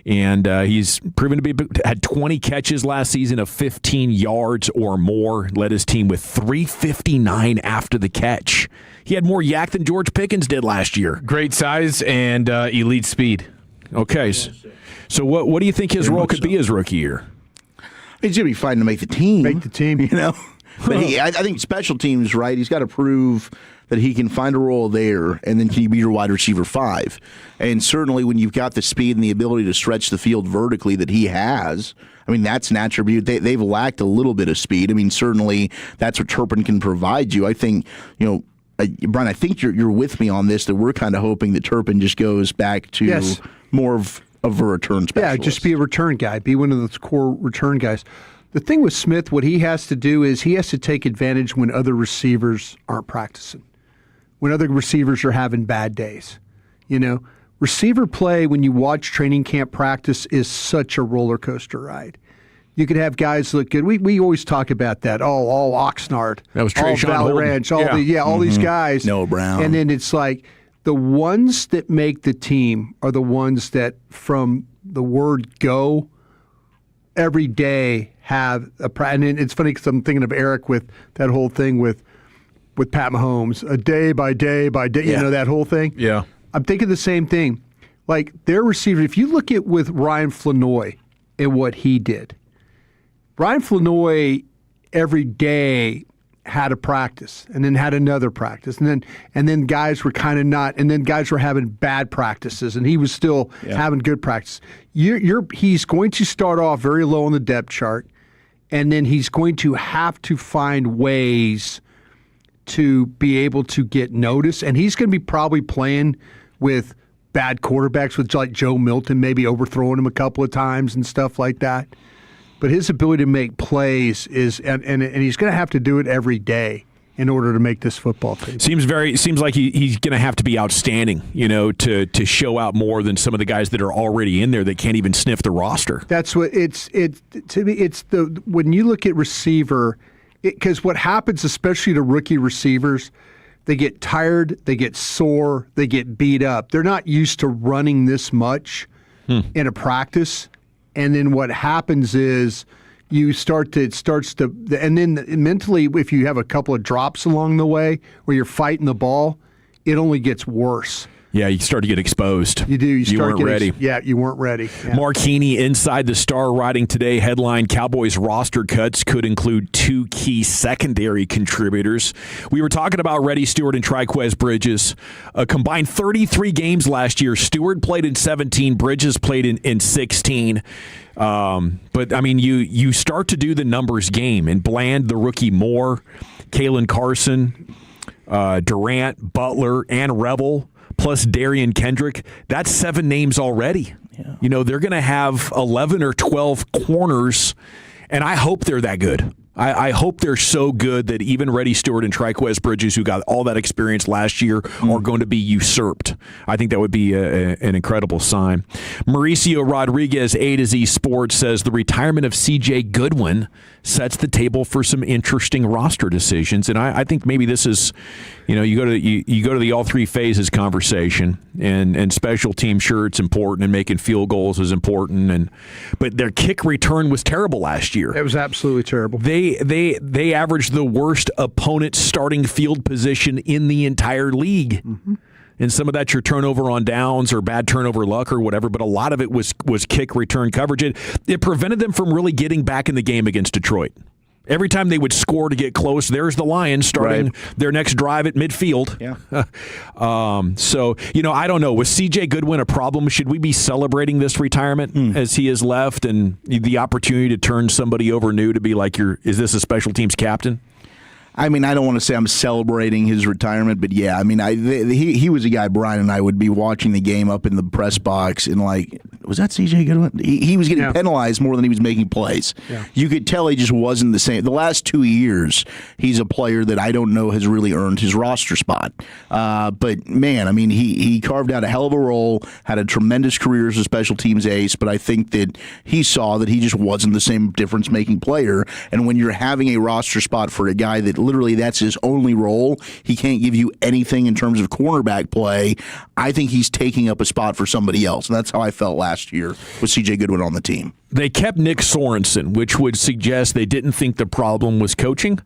And he's proven to had 20 catches last season of 15 yards or more, led his team with 359 after the catch. He had more yak than George Pickens did last year. Great size and elite speed. Okay. So what do you think his role could be his rookie year? He's going to be fighting to make the team. But I think special teams, right? He's got to prove that he can find a role there, and then can you be your wide receiver 5? And certainly when you've got the speed and the ability to stretch the field vertically that he has, I mean, that's an attribute. They've lacked a little bit of speed. I mean, certainly that's what Turpin can provide you. I think, Brian, I think you're with me on this, that we're kind of hoping that Turpin just goes back to more of a return specialist. Yeah, just be a return guy. Be one of those core return guys. The thing with Smith, what he has to do is he has to take advantage when other receivers aren't practicing, when other receivers are having bad days. Receiver play, when you watch training camp practice, is such a roller coaster ride. You could have guys look good. We always talk about that. All Oxnard. That was all Valley Ranch. All these guys. Noah Brown. And then it's like the ones that make the team are the ones that, from the word go, every day have a practice. And it's funny because I'm thinking of Eric with that whole thing with with Pat Mahomes, a day by day by day, you know, that whole thing. Yeah. I'm thinking the same thing. Like their receiver, if you look at with Ryan Flanoy and what he did, Ryan Flanoy every day had a practice and then had another practice and then guys were kind of not, and then guys were having bad practices and he was still having good practice. He's going to start off very low on the depth chart, and then he's going to have to find ways to be able to get noticed, and he's going to be probably playing with bad quarterbacks, with like Joe Milton maybe overthrowing him a couple of times and stuff like that. But his ability to make plays is, and he's going to have to do it every day in order to make this football team. Seems like he's going to have to be outstanding, you know, to show out more than some of the guys that are already in there that can't even sniff the roster. That's what to me. It's when you look at receiver, because what happens, especially to rookie receivers, they get tired, they get sore, they get beat up. They're not used to running this much in a practice. And then what happens is and then mentally, if you have a couple of drops along the way where you're fighting the ball, it only gets worse. Yeah, you start to get exposed. You do. You weren't ready. You weren't ready. Yeah. Mark Heaney inside the Star writing today, headline, Cowboys roster cuts could include 2 key secondary contributors. We were talking about Reddy Stewart and Triquez Bridges. A combined 33 games last year. Stewart played in 17. Bridges played in 16. But, I mean, you start to do the numbers game. And Bland, the rookie, Moore, Kalen Carson, Durant, Butler, and Revel, plus Darian Kendrick, that's 7 names already. Yeah. You know, they're going to have 11 or 12 corners, and I hope they're that good. I hope they're so good that even Reddy Stewart and Triquez Bridges, who got all that experience last year, are going to be usurped. I think that would be an incredible sign. Mauricio Rodriguez, A to Z Sports, says the retirement of C.J. Goodwin sets the table for some interesting roster decisions. And I think maybe this is, you know, you go to the all 3 phases conversation, and special team, sure, it's important, and making field goals is important, but their kick return was terrible last year. It was absolutely terrible. They averaged the worst opponent starting field position in the entire league. Mm-hmm. And some of that's your turnover on downs or bad turnover luck or whatever, but a lot of it was kick return coverage. It prevented them from really getting back in the game against Detroit. Every time they would score to get close, there's the Lions starting their next drive at midfield. Yeah. So, you know, I don't know. Was C.J. Goodwin a problem? Should we be celebrating this retirement as he has left and the opportunity to turn somebody over new to be like, is this a special teams captain? I mean, I don't want to say I'm celebrating his retirement, but yeah, I mean, he was a guy Brian and I would be watching the game up in the press box and like, was that C.J. Goodwin? He was getting penalized more than he was making plays. Yeah. You could tell he just wasn't the same. The last 2 years, he's a player that I don't know has really earned his roster spot. But man, I mean, he carved out a hell of a role, had a tremendous career as a special teams ace, but I think that he saw that he just wasn't the same difference-making player. And when you're having a roster spot for a guy that literally that's his only role, he can't give you anything in terms of cornerback play, I think he's taking up a spot for somebody else. And that's how I felt last year with C.J. Goodwin on the team. They kept Nick Sorensen, which would suggest they didn't think the problem was coaching.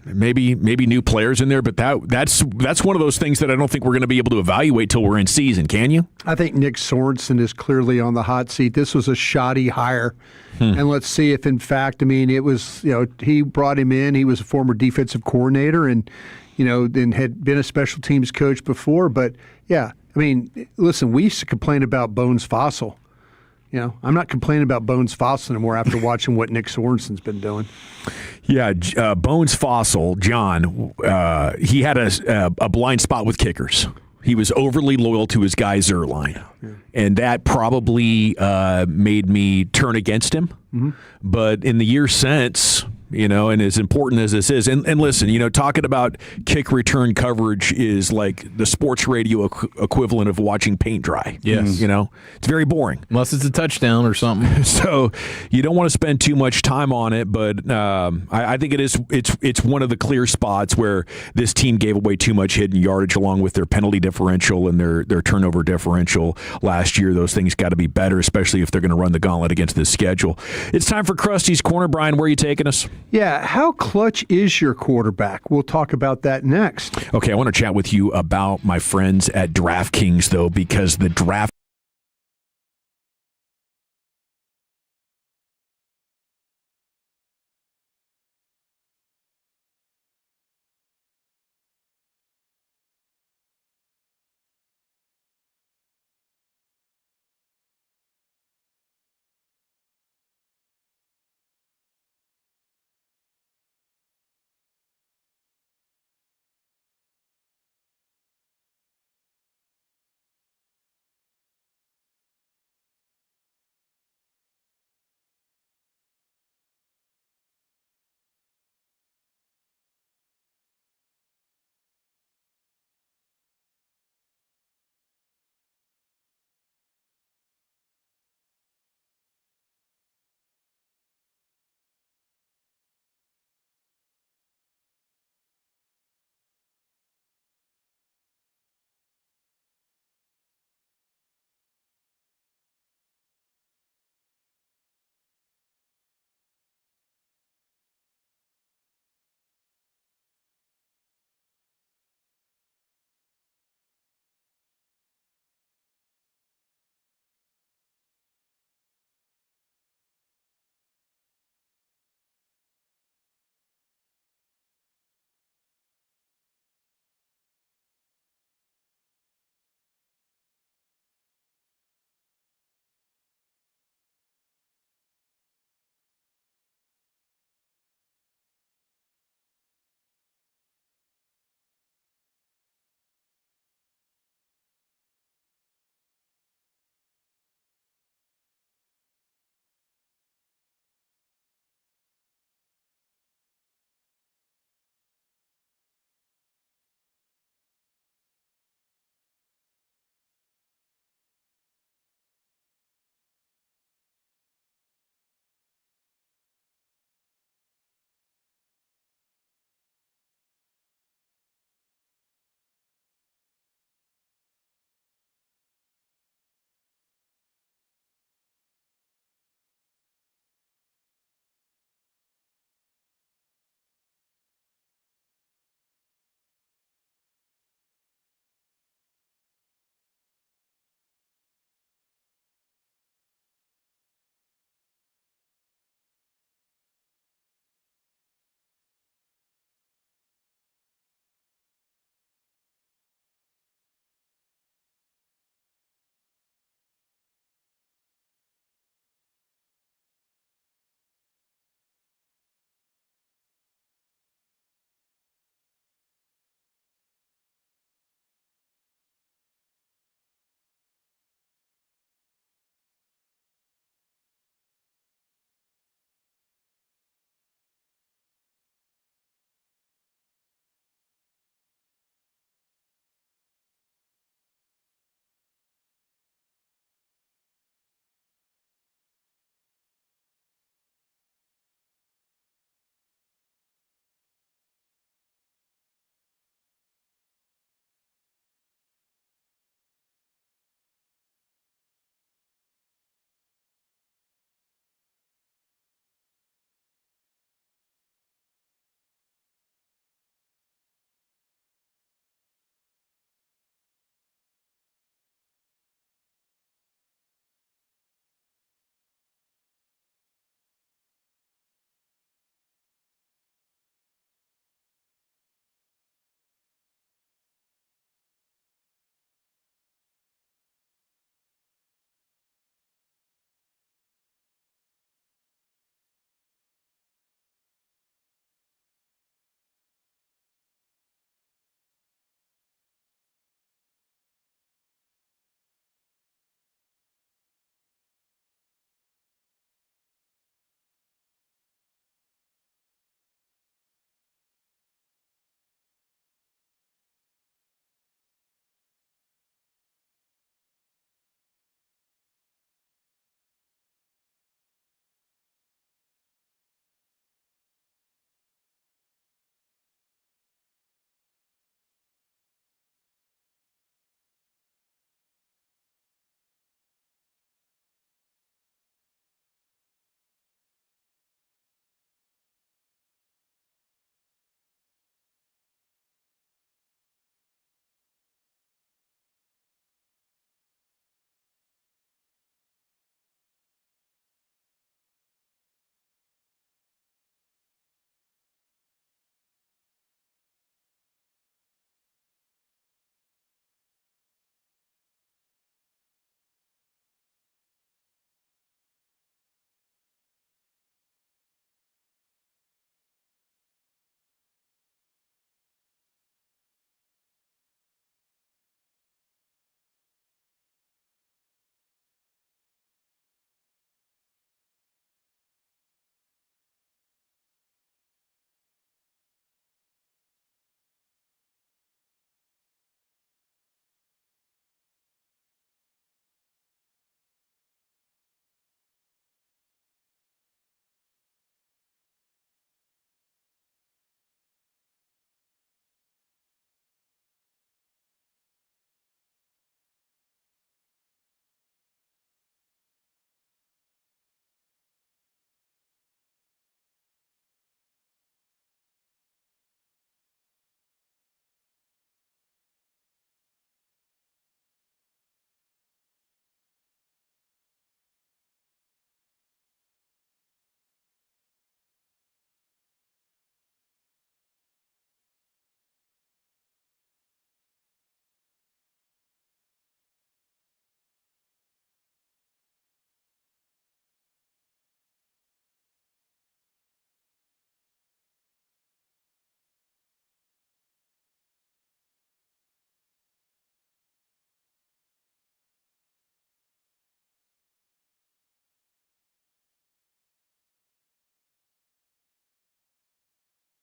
Maybe new players in there, but that's one of those things that I don't think we're going to be able to evaluate till we're in season. Can you? I think Nick Sorensen is clearly on the hot seat. This was a shoddy hire. And let's see if, in fact, I mean, it was, you know, he brought him in. He was a former defensive coordinator and, you know, then had been a special teams coach before. But, yeah, I mean, listen, we used to complain about Bones Fossil. You know, I'm not complaining about Bones Fossil anymore after watching what Nick Sorensen's been doing. Yeah, Bones Fossil, John, he had a blind spot with kickers. He was overly loyal to his guy Zerline, and that probably made me turn against him. Mm-hmm. But in the years since, you know, and as important as this is, and listen, you know, talking about kick return coverage is like the sports radio equivalent of watching paint dry. Yes. You know, it's very boring. Unless it's a touchdown or something. So you don't want to spend too much time on it, but I think it's one of the clear spots where this team gave away too much hidden yardage along with their penalty differential and their turnover differential last year. Those things got to be better, especially if they're going to run the gauntlet against this schedule. It's time for Krusty's Corner. Brian, where are you taking us? Yeah, how clutch is your quarterback? We'll talk about that next. Okay, I want to chat with you about my friends at DraftKings, though, because the draft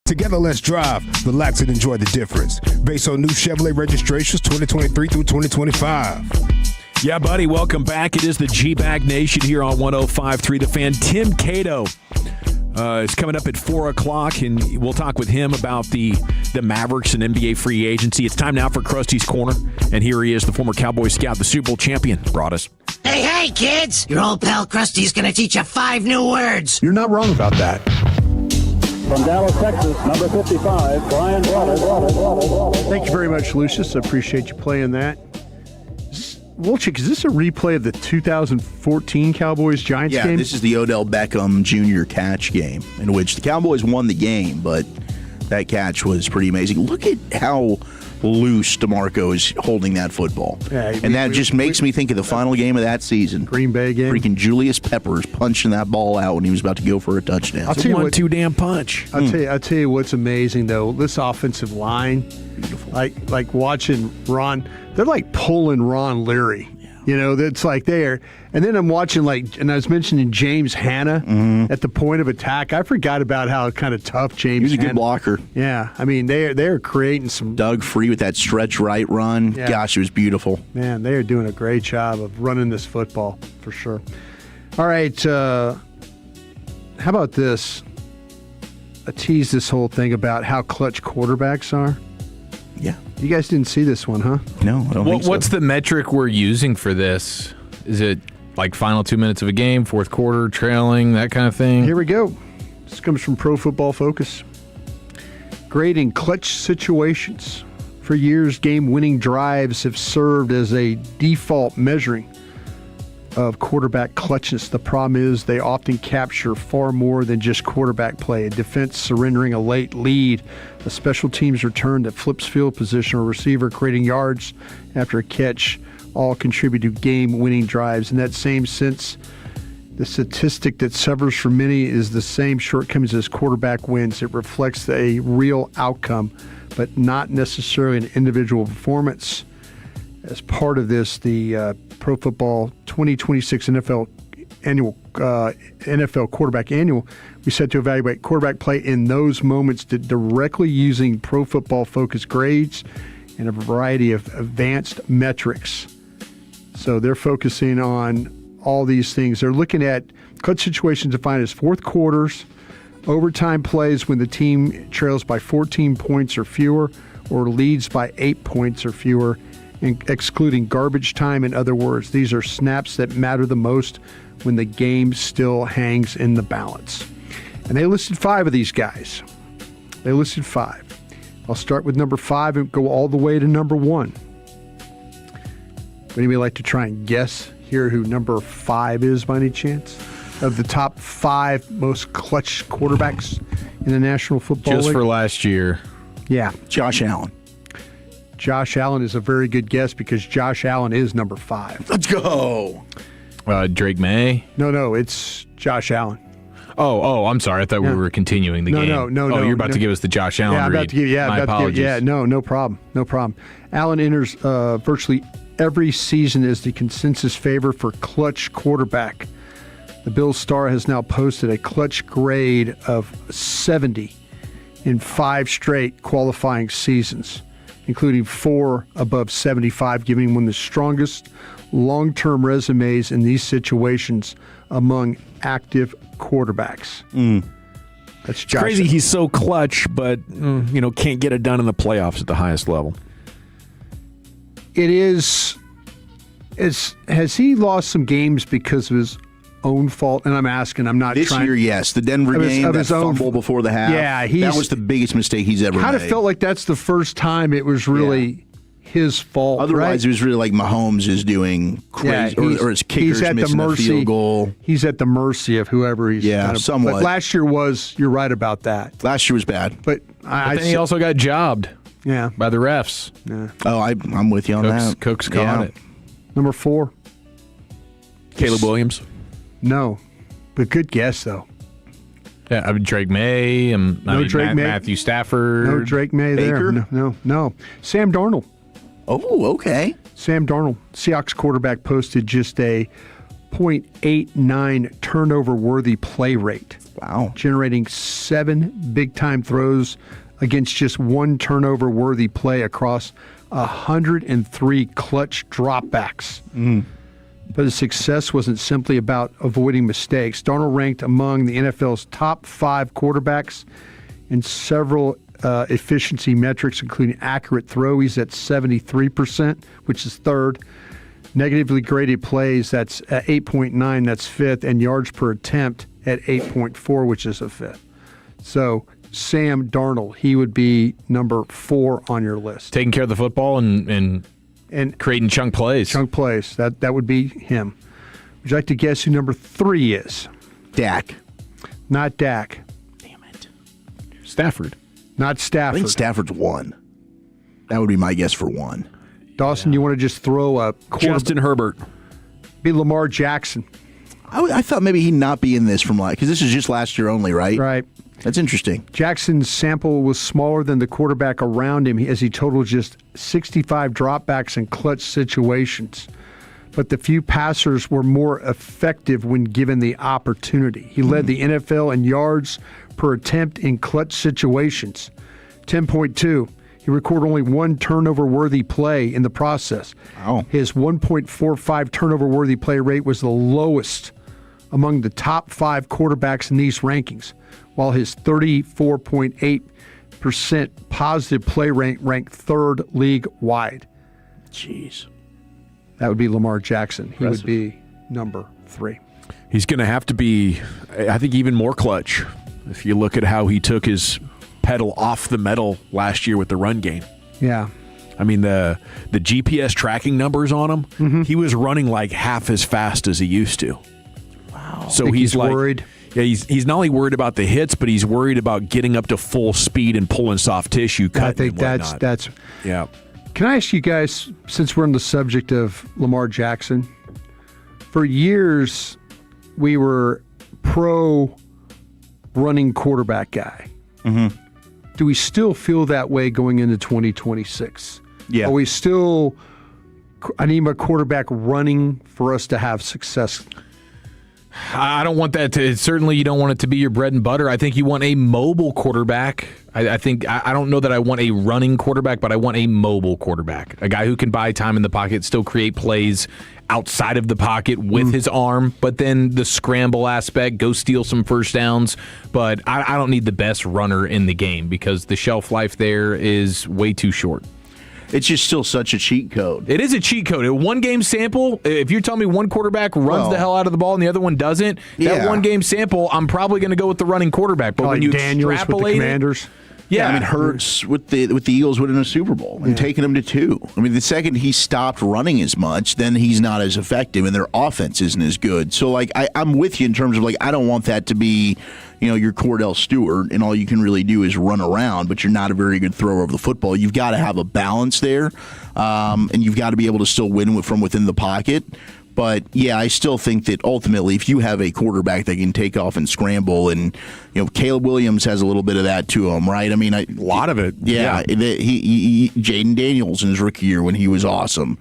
Together, let's drive, relax, and enjoy the difference. Based on new Chevrolet registrations 2023 through 2025. Yeah, buddy, welcome back. It is the G-Bag Nation here on 105.3 The Fan. Tim Cato is coming up at 4 o'clock, and we'll talk with him about the Mavericks and NBA free agency. It's time now for Krusty's Corner, and here he is, the former Cowboy scout, the Super Bowl champion, Broadus. Hey, kids! Your old pal Krusty's gonna teach you 5 new words. You're not wrong about that. From Dallas, Texas, number 55, Brian Broadus. Thank you very much, Lucius. I appreciate you playing that. Wolchik, is this a replay of the 2014 Cowboys-Giants game? Yeah, this is the Odell Beckham Jr. catch game in which the Cowboys won the game, but that catch was pretty amazing. Look at how loose DeMarco is holding that football. Yeah, and that just makes me think of the final game of that season. Green Bay game. Freaking Julius Peppers punching that ball out when he was about to go for a touchdown. I'll tell you what, too damn punch. I'll tell you what's amazing though. This offensive line, beautiful. Like watching Ron, they're like pulling Ron Leary. You know, that's like there. And then I'm watching, and I was mentioning James Hanna at the point of attack. I forgot about how kind of tough James He was a Hanna. good blocker. Yeah. I mean, they're creating some. Doug Free with that stretch right run. Yeah. Gosh, it was beautiful. Man, they are doing a great job of running this football, for sure. All right. How about this? I teased this whole thing about how clutch quarterbacks are. Yeah. You guys didn't see this one, huh? No, I don't think so. What's the metric we're using for this? Is it like final 2 minutes of a game, fourth quarter, trailing, that kind of thing? Here we go. This comes from Pro Football Focus. Grading clutch situations. For years, game-winning drives have served as a default measuring of quarterback clutchness. The problem is they often capture far more than just quarterback play. A defense surrendering a late lead, a special teams return that flips field position, or a receiver creating yards after a catch, all contribute to game-winning drives. In that same sense, the statistic that suffers from many is the same shortcomings as quarterback wins. It reflects a real outcome, but not necessarily an individual performance. As part of this, the Pro Football 2026 NFL Quarterback Annual, we set to evaluate quarterback play in those moments directly using Pro Football Focus grades and a variety of advanced metrics. So they're focusing on all these things. They're looking at clutch situations defined as fourth quarters, overtime plays when the team trails by 14 points or fewer, or leads by 8 points or fewer, excluding garbage time. In other words, these are snaps that matter the most when the game still hangs in the balance. And they listed 5 of these guys. They listed 5. I'll start with number 5 and go all the way to number 1. Would anybody like to try and guess here who number 5 is by any chance? Of the top 5 most clutch quarterbacks in the National Football League? Just for last year. Yeah. Josh Allen. Josh Allen is a very good guess because Josh Allen is number 5. Let's go. Drake May? No, it's Josh Allen. Oh, I'm sorry. I thought we were continuing the game. No. Oh, you're about to give us the Josh Allen I'm read. about to give. Yeah, My apologies. no problem. Allen enters virtually every season as the consensus favorite for clutch quarterback. The Bills star has now posted a clutch grade of 70 in 5 straight qualifying seasons, including 4 above 75, giving him one of the strongest long-term resumes in these situations among active quarterbacks. That's Josh. Crazy he's so clutch, but can't get it done in the playoffs at the highest level. It is. Has he lost some games because of his own fault? And I'm asking. I'm not this trying. Year, yes. The Denver game, that fumble before the half. Yeah, that was the biggest mistake he's ever made. Kind of felt like that's the first time it was really his fault. Otherwise, it was really like Mahomes is doing crazy, or his kicker's missing a field goal. He's at the mercy of whoever he's. Somewhat. But last year you're right about that. Last year was bad. But then he also got jobbed. Yeah. By the refs. Yeah. Oh, I'm with you on that. Cooks caught it. Number 4. Caleb Williams. No, but good guess though. Yeah, Drake May. Drake May. Matthew Stafford. No Drake May Baker? there. No. Sam Darnold. Oh, okay. Sam Darnold, Seahawks quarterback, posted just a 0.89 turnover-worthy play rate. Wow. Generating 7 big-time throws against just 1 turnover-worthy play across 103 clutch dropbacks. But his success wasn't simply about avoiding mistakes. Darnold ranked among the NFL's top 5 quarterbacks in several efficiency metrics, including accurate throw. He's at 73%, which is third. Negatively graded plays, that's at 8.9, that's fifth. And yards per attempt at 8.4, which is a fifth. So Sam Darnold, he would be number 4 on your list. Taking care of the football and creating chunk plays. Chunk plays. That would be him. Would you like to guess who number 3 is? Dak. Not Dak. Stafford. Not Stafford. I think Stafford's 1. That would be my guess for 1. Dawson, you want to just throw a Justin Herbert. Be Lamar Jackson. I thought maybe he'd not be in this because this is just last year only, right? Right. That's interesting. Jackson's sample was smaller than the quarterback around him as he totaled just 65 dropbacks in clutch situations. But the few passers were more effective when given the opportunity. He led the NFL in yards per attempt in clutch situations. 10.2. He recorded only 1 turnover-worthy play in the process. Wow. His 1.45 turnover-worthy play rate was the lowest among the top 5 quarterbacks in these rankings, while his 34.8% positive play rate ranked 3rd league-wide. Jeez. That would be Lamar Jackson. He would be number 3. He's going to have to be, I think, even more clutch if you look at how he took his pedal off the metal last year with the run game. Yeah. I mean, the GPS tracking numbers on him, he was running like half as fast as he used to. Wow. So he's like, worried. Yeah, he's not only worried about the hits, but he's worried about getting up to full speed and pulling soft tissue, cutting I think and whatnot. that's. Yeah. Can I ask you guys, since we're on the subject of Lamar Jackson, for years we were pro running quarterback guy. Do we still feel that way going into 2026? Yeah. Are we still, I need my quarterback running for us to have success? I don't want that to, certainly you don't want it to be your bread and butter. I think you want a mobile quarterback. I don't know that I want a running quarterback, but I want a mobile quarterback. A guy who can buy time in the pocket, still create plays outside of the pocket with his arm, but then the scramble aspect, go steal some first downs. But I don't need the best runner in the game because the shelf life there is way too short. It's just still such a cheat code. It is a cheat code. A one-game sample, if you're telling me one quarterback runs the hell out of the ball and the other one doesn't, that one-game sample, I'm probably going to go with the running quarterback. But when you Daniels extrapolate with the Commanders. Yeah, I mean, Hurts with the Eagles winning a Super Bowl and taking them to 2. I mean, the second he stopped running as much, then he's not as effective, and their offense isn't as good. So, like, I'm with you in terms of, like, I don't want that to be, your Cordell Stewart, and all you can really do is run around, but you're not a very good thrower of the football. You've got to have a balance there, and you've got to be able to still win from within the pocket. But, yeah, I still think that ultimately if you have a quarterback that can take off and scramble, and, Caleb Williams has a little bit of that to him, right? I mean, a lot of it. Yeah. He Jaden Daniels in his rookie year when he was awesome.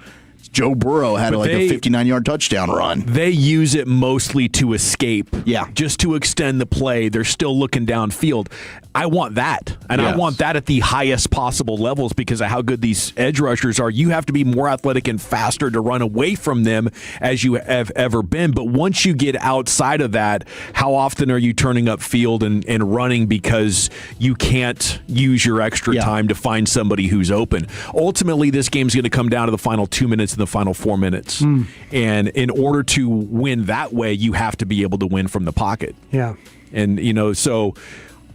Joe Burrow had a 59-yard touchdown run. They use it mostly to escape. Yeah. Just to extend the play. They're still looking downfield. I want that. And I want that at the highest possible levels because of how good these edge rushers are. You have to be more athletic and faster to run away from them as you have ever been. But once you get outside of that, how often are you turning up field and running because you can't use your extra time to find somebody who's open? Ultimately, this game's going to come down to the final 2 minutes and the final 4 minutes. And in order to win that way, you have to be able to win from the pocket. Yeah. And, so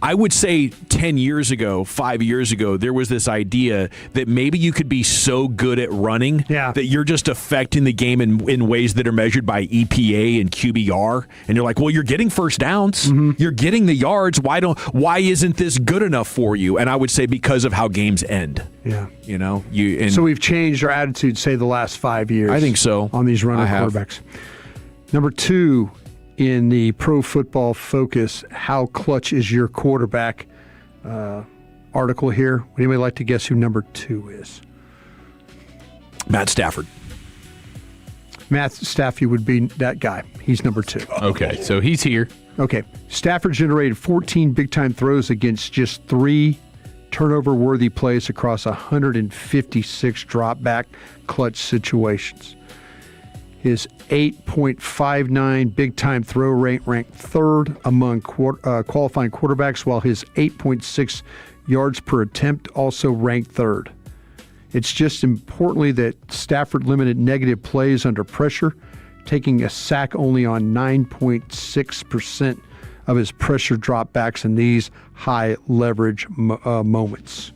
I would say 10 years ago, 5 years ago, there was this idea that maybe you could be so good at running that you're just affecting the game in ways that are measured by EPA and QBR. And you're like, well, you're getting first downs. You're getting the yards. Why isn't this good enough for you? And I would say because of how games end. Yeah. So we've changed our attitude, say, the last 5 years. I think so. On these running quarterbacks. Number 2 in the Pro Football Focus, how clutch is your quarterback article here. Would anybody like to guess who number 2 is? Matt Stafford. Matt Stafford would be that guy. He's number 2. Okay, so he's here. Okay. Stafford generated 14 big-time throws against just 3 turnover-worthy plays across 156 drop-back clutch situations. His 8.59 big-time throw rate ranked 3rd among qualifying quarterbacks, while his 8.6 yards per attempt also ranked 3rd. It's just importantly that Stafford limited negative plays under pressure, taking a sack only on 9.6% of his pressure dropbacks in these high leverage moments.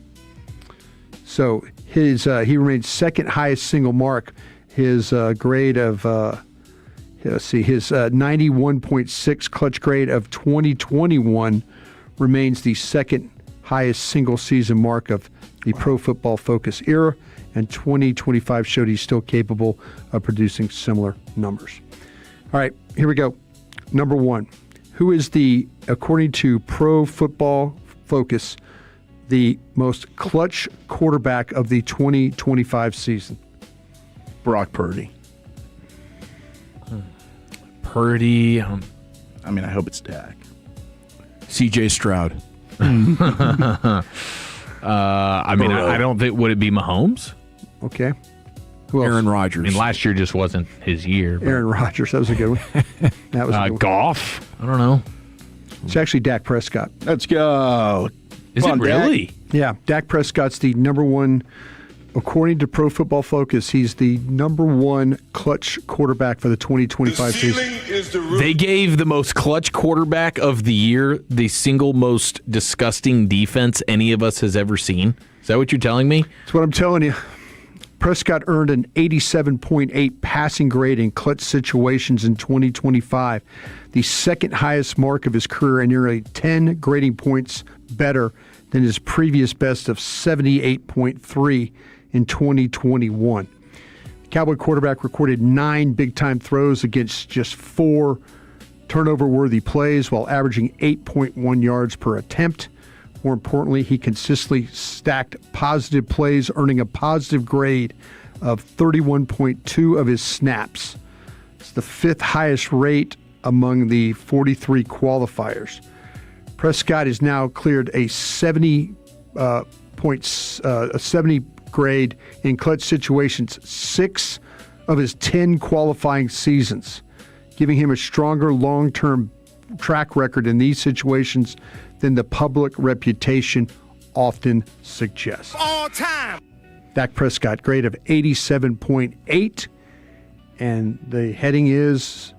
So he remained second highest single mark. His grade of his 91.6 clutch grade of 2021 remains the second highest single season mark of the Pro Football Focus era, and 2025 showed he's still capable of producing similar numbers. All right, here we go. Number 1. Who is according to Pro Football Focus, the most clutch quarterback of the 2025 season? Brock Purdy. Purdy. I hope it's Dak. C.J. Stroud. I don't think, would it be Mahomes? Okay. Who else? Aaron Rodgers. I mean, last year just wasn't his year. Aaron Rodgers, that was a good one. That was a good one. Goff? I don't know. It's actually Dak Prescott. Let's go. Is it really? Yeah, Dak Prescott's the number 1. According to Pro Football Focus, he's the number 1 clutch quarterback for the 2025 season. They gave the most clutch quarterback of the year the single most disgusting defense any of us has ever seen. Is that what you're telling me? That's what I'm telling you. Prescott earned an 87.8 passing grade in clutch situations in 2025, the second highest mark of his career and nearly 10 grading points better than his previous best of 78.3 in 2021. The Cowboy quarterback recorded 9 big-time throws against just 4 turnover-worthy plays while averaging 8.1 yards per attempt. More importantly, he consistently stacked positive plays, earning a positive grade of 31.2 of his snaps. It's the 5th highest rate among the 43 qualifiers. Prescott has now cleared a 70 grade in clutch situations 6 of his 10 qualifying seasons, giving him a stronger long-term track record in these situations than the public reputation often suggests. All time. Dak Prescott, grade of 87.8, and the heading is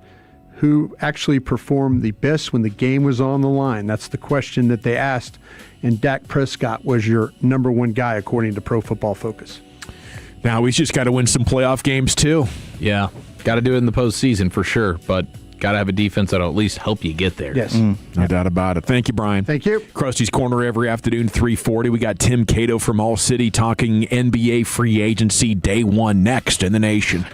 who actually performed the best when the game was on the line. That's the question that they asked, and Dak Prescott was your number 1 guy according to Pro Football Focus. Now he's just got to win some playoff games too. Yeah, got to do it in the postseason for sure, but got to have a defense that'll at least help you get there. Yes. No doubt about it. Thank you, Brian. Thank you. Krusty's Corner every afternoon, 3:40. We got Tim Cato from All City talking NBA free agency day 1 next in the nation.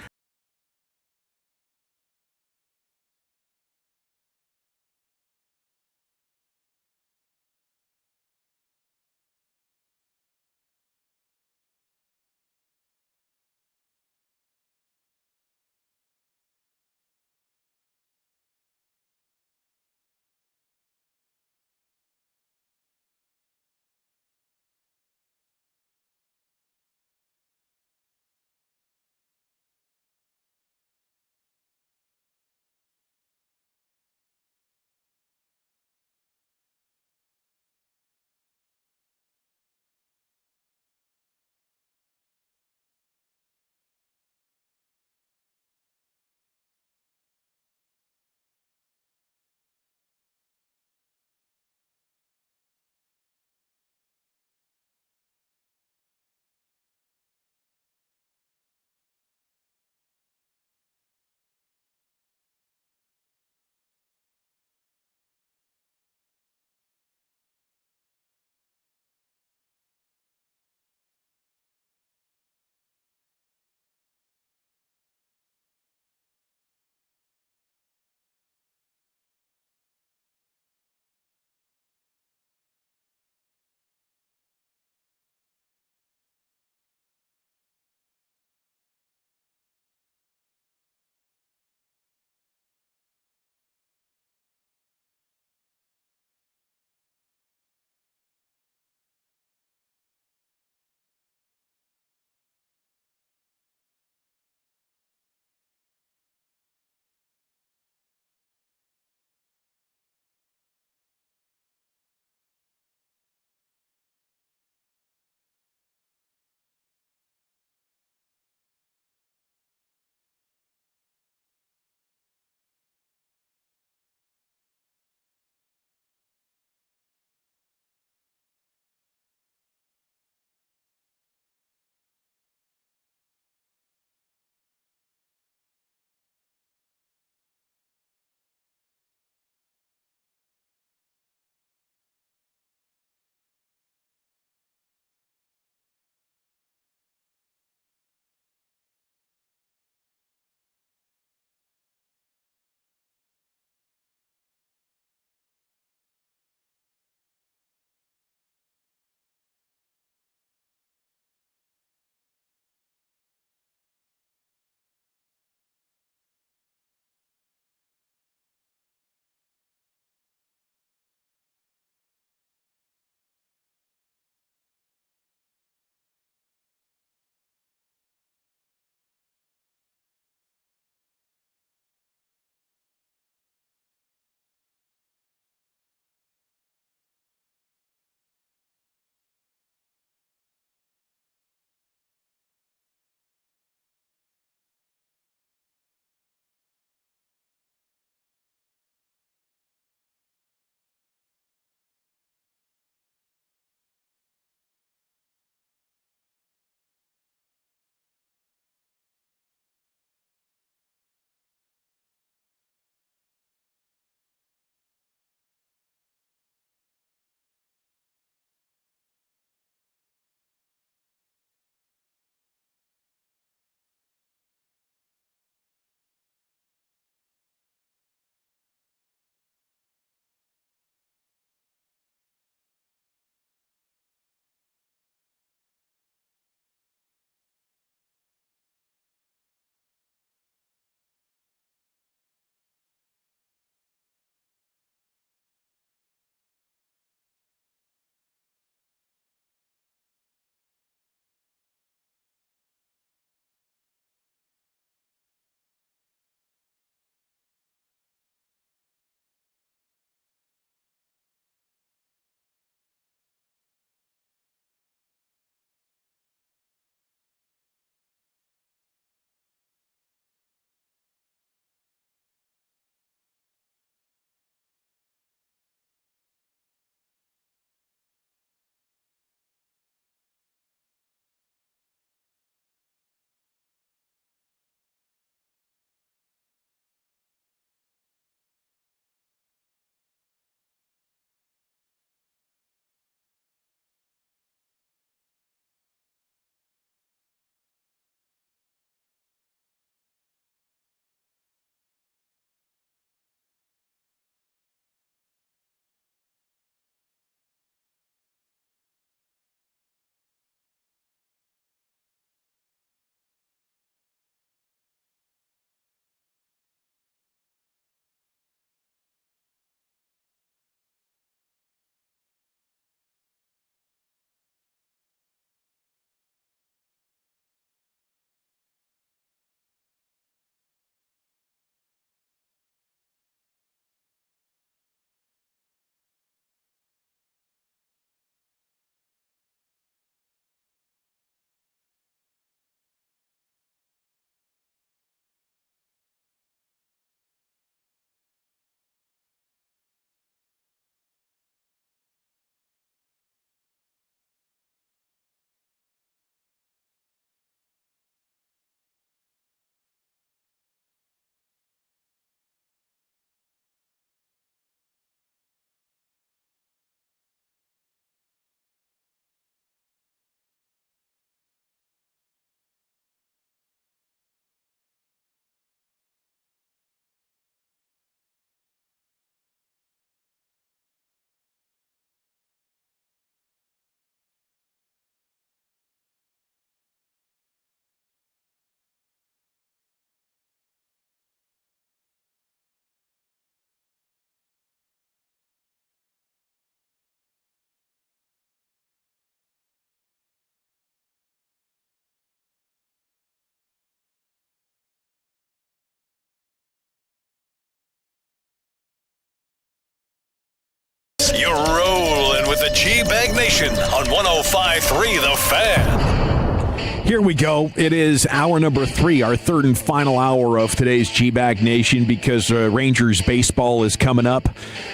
You're rolling with the G-Bag Nation on 105.3 The Fan. Here we go. It is hour number 3, our third and final hour of today's G-Bag Nation, because Rangers baseball is coming up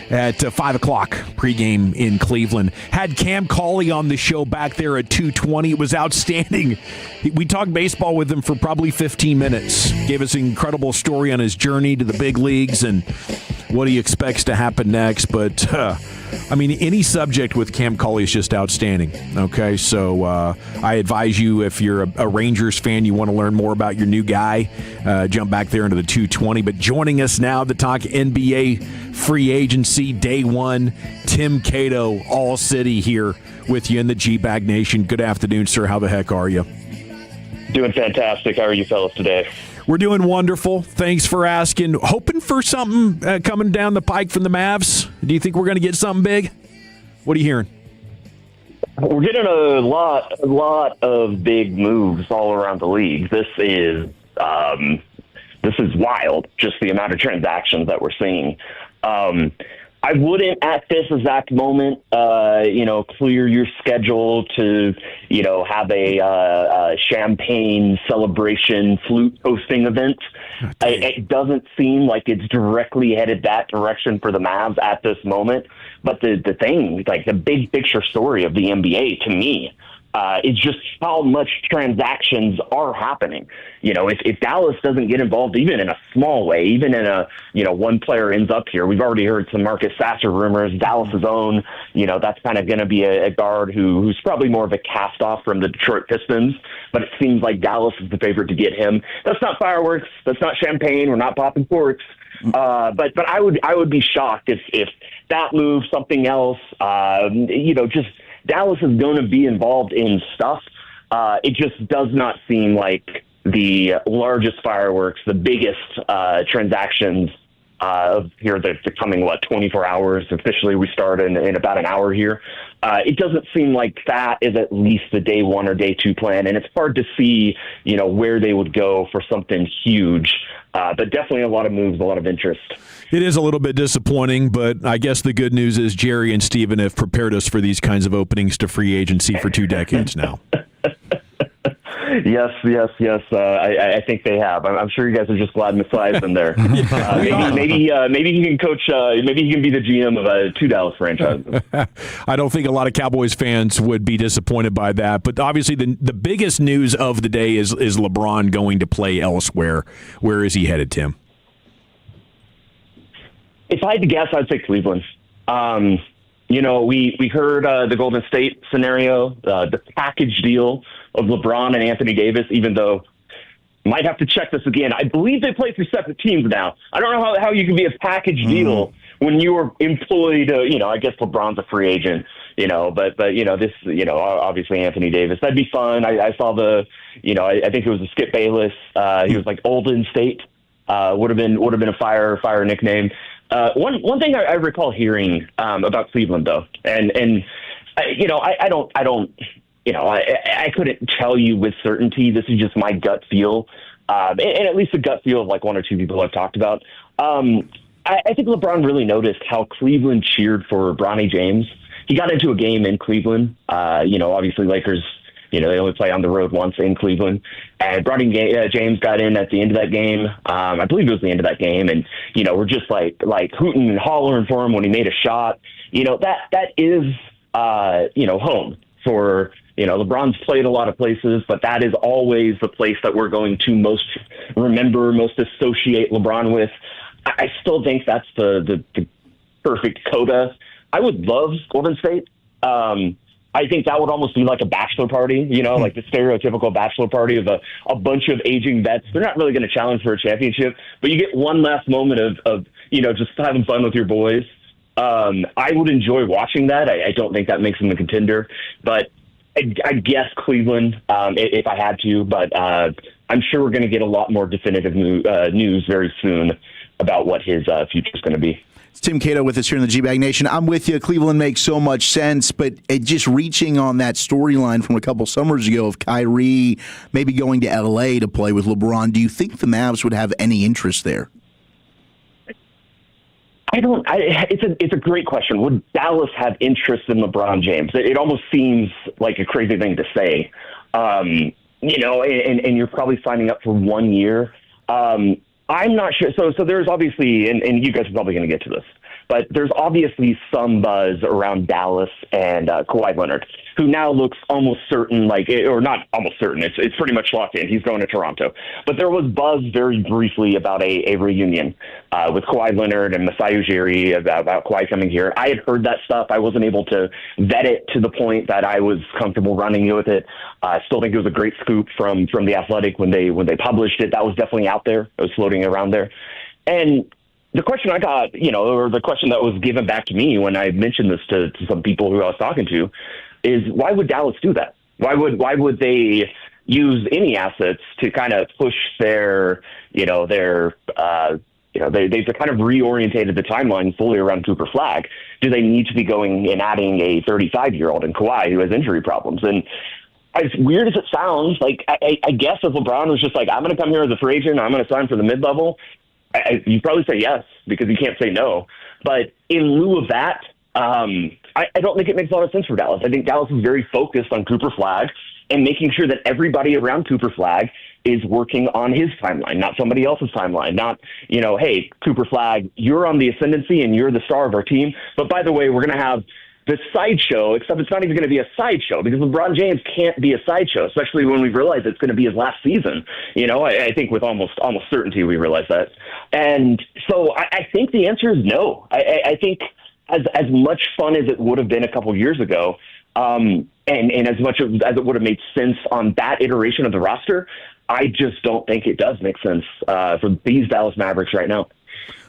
at 5 o'clock pregame in Cleveland. Had Cam Collie on the show back there at 2:20. It was outstanding. We talked baseball with him for probably 15 minutes. Gave us an incredible story on his journey to the big leagues and what he expects to happen next. But, any subject with Cam Collie is just outstanding. Okay, so I advise you, if you're a Rangers fan, you want to learn more about your new guy, jump back there into the 220. But joining us now to talk NBA free agency day one, Tim Cato, All City, here with you in the G-Bag Nation. Good afternoon, sir. How the heck are you? Doing fantastic. How are you fellas today? We're doing wonderful. Thanks for asking. Hoping for something coming down the pike from the Mavs. Do you think we're going to get something big? What are you hearing? We're getting a lot of big moves all around the league. This is wild, just the amount of transactions that we're seeing. I wouldn't, at this exact moment, clear your schedule to, have a champagne celebration flute hosting event. It doesn't seem like it's directly headed that direction for the Mavs at this moment. But the thing, like the big picture story of the NBA, to me, is just how much transactions are happening. If Dallas doesn't get involved, even in a small way, even in a, one player ends up here. We've already heard some Marcus Sasser rumors, Dallas's own, that's kind of going to be a guard who's probably more of a cast off from the Detroit Pistons, but it seems like Dallas is the favorite to get him. That's not fireworks. That's not champagne. We're not popping corks. But I would be shocked if that move, something else, just Dallas is going to be involved in stuff. It just does not seem like the largest fireworks, the biggest transactions here that are coming, 24 hours. Officially, we start in about an hour here. It doesn't seem like that is at least the day one or day two plan, and it's hard to see, where they would go for something huge. But definitely a lot of moves, a lot of interest. It is a little bit disappointing, but I guess the good news is Jerry and Steven have prepared us for these kinds of openings to free agency for 2 decades now. Yes. I think they have. I'm sure you guys are just glad Messiah's in there. Maybe he can coach. Maybe he can be the GM of 2 Dallas franchises. I don't think a lot of Cowboys fans would be disappointed by that. But obviously, the biggest news of the day is LeBron going to play elsewhere. Where is he headed, Tim? If I had to guess, I'd say Cleveland. We heard the Golden State scenario, the package deal of LeBron and Anthony Davis, even though might have to check this again. I believe they play for separate teams now. I don't know how you can be a package deal when you are employed. I guess LeBron's a free agent, but this, obviously Anthony Davis. That'd be fun. I saw I think it was a Skip Bayless. He was like Olden State. Would have been a fire nickname. One thing I recall hearing about Cleveland, though, and I couldn't tell you with certainty. This is just my gut feel, and at least the gut feel of like 1 or 2 people I've talked about. I think LeBron really noticed how Cleveland cheered for Bronny James. He got into a game in Cleveland. Obviously Lakers. They only play on the road once in Cleveland. And Bronny James got in at the end of that game. I believe it was the end of that game. And, we're just like hooting and hollering for him when he made a shot. That is, home for, LeBron's played a lot of places, but that is always the place that we're going to most remember, most associate LeBron with. I still think that's the perfect coda. I would love Golden State. I think that would almost be like a bachelor party, like the stereotypical bachelor party of a bunch of aging vets. They're not really going to challenge for a championship, but you get one last moment of just having fun with your boys. I would enjoy watching that. I don't think that makes them a contender, but I guess Cleveland, if I had to, but I'm sure we're going to get a lot more definitive news very soon about what his future is going to be. It's Tim Cato with us here in the G-Bag Nation. I'm with you. Cleveland makes so much sense, but just reaching on that storyline from a couple summers ago of Kyrie maybe going to L.A. to play with LeBron, do you think the Mavs would have any interest there? It's a great question. Would Dallas have interest in LeBron James? It almost seems like a crazy thing to say, and you're probably signing up for 1 year. I'm not sure. So there's obviously, and you guys are probably going to get to this, but there's obviously some buzz around Dallas and Kawhi Leonard, who now looks almost certain, or not almost certain. It's pretty much locked in. He's going to Toronto. But there was buzz very briefly about a reunion with Kawhi Leonard and Masai Ujiri about Kawhi coming here. I had heard that stuff. I wasn't able to vet it to the point that I was comfortable running with it. I still think it was a great scoop from The Athletic when they published it. That was definitely out there. It was floating around there. And the question I got, or the question that was given back to me when I mentioned this to some people who I was talking to, is why would Dallas do that? Why would they use any assets to kind of push they've kind of reorientated the timeline fully around Cooper Flagg. Do they need to be going and adding a 35-year-old in Kawhi who has injury problems? And as weird as it sounds, I guess if LeBron was just like, I'm going to come here as a free agent, I'm going to sign for the mid-level, you'd probably say yes, because you can't say no. But in lieu of that, I don't think it makes a lot of sense for Dallas. I think Dallas is very focused on Cooper Flagg and making sure that everybody around Cooper Flagg is working on his timeline, not somebody else's timeline. Not, hey, Cooper Flagg, you're on the ascendancy and you're the star of our team. But by the way, we're going to have this sideshow, except it's not even going to be a sideshow because LeBron James can't be a sideshow, especially when we realize it's going to be his last season. I think with almost almost certainty we realize that. And so I think the answer is no. I think as much fun as it would have been a couple years ago, and as much as it would have made sense on that iteration of the roster, I just don't think it does make sense for these Dallas Mavericks right now.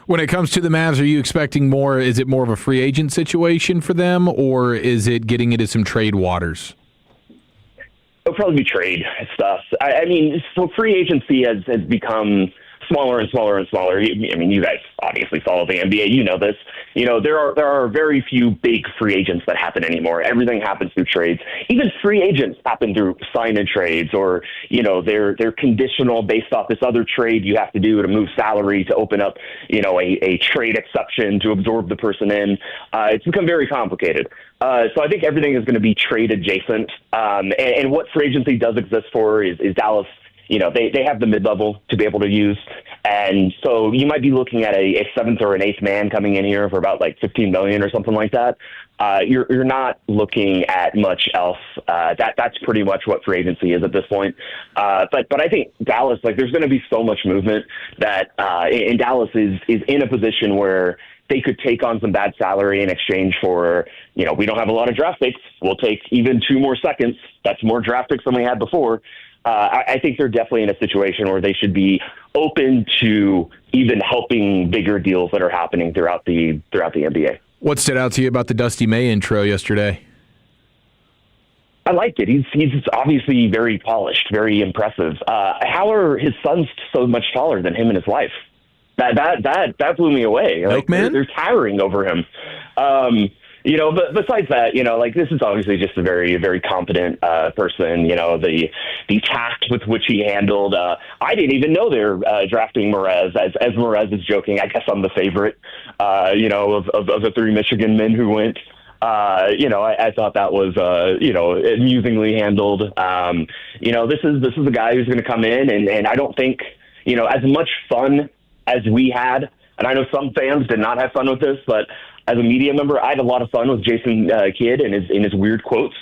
When it comes to the Mavs, are you expecting more? Is it more of a free agent situation for them, or is it getting into some trade waters? It'll probably be trade stuff. I mean, so free agency has become smaller and smaller and smaller. I mean, you guys obviously follow the NBA. You know this. There are very few big free agents that happen anymore. Everything happens through trades. Even free agents happen through sign-in trades, or they're conditional based off this other trade you have to do to move salary to open up a trade exception to absorb the person in. It's become very complicated. So I think everything is going to be trade adjacent. And what free agency does exist for is Dallas. They have the mid-level to be able to use. And so you might be looking at a seventh or an eighth man coming in here for about $15 million or something like that. You're not looking at much else. That's pretty much what free agency is at this point. But I think Dallas, there's going to be so much movement that and Dallas is in a position where they could take on some bad salary in exchange for, we don't have a lot of draft picks. We'll take even 2 more seconds. That's more draft picks than we had before. I think they're definitely in a situation where they should be open to even helping bigger deals that are happening throughout the NBA. What stood out to you about the Dusty May intro yesterday? I liked it. He's obviously very polished, very impressive. How are his sons so much taller than him and his wife? That blew me away. They're towering over him. But besides that, this is obviously just a very, very competent person. The tact with which he handled. I didn't even know they're drafting Morez. As Morez is joking, I guess I'm the favorite. Of the 3 Michigan men who went. I thought that was amusingly handled. This is a guy who's going to come in, and I don't think as much fun as we had. And I know some fans did not have fun with this, but as a media member, I had a lot of fun with Jason Kidd and his weird quotes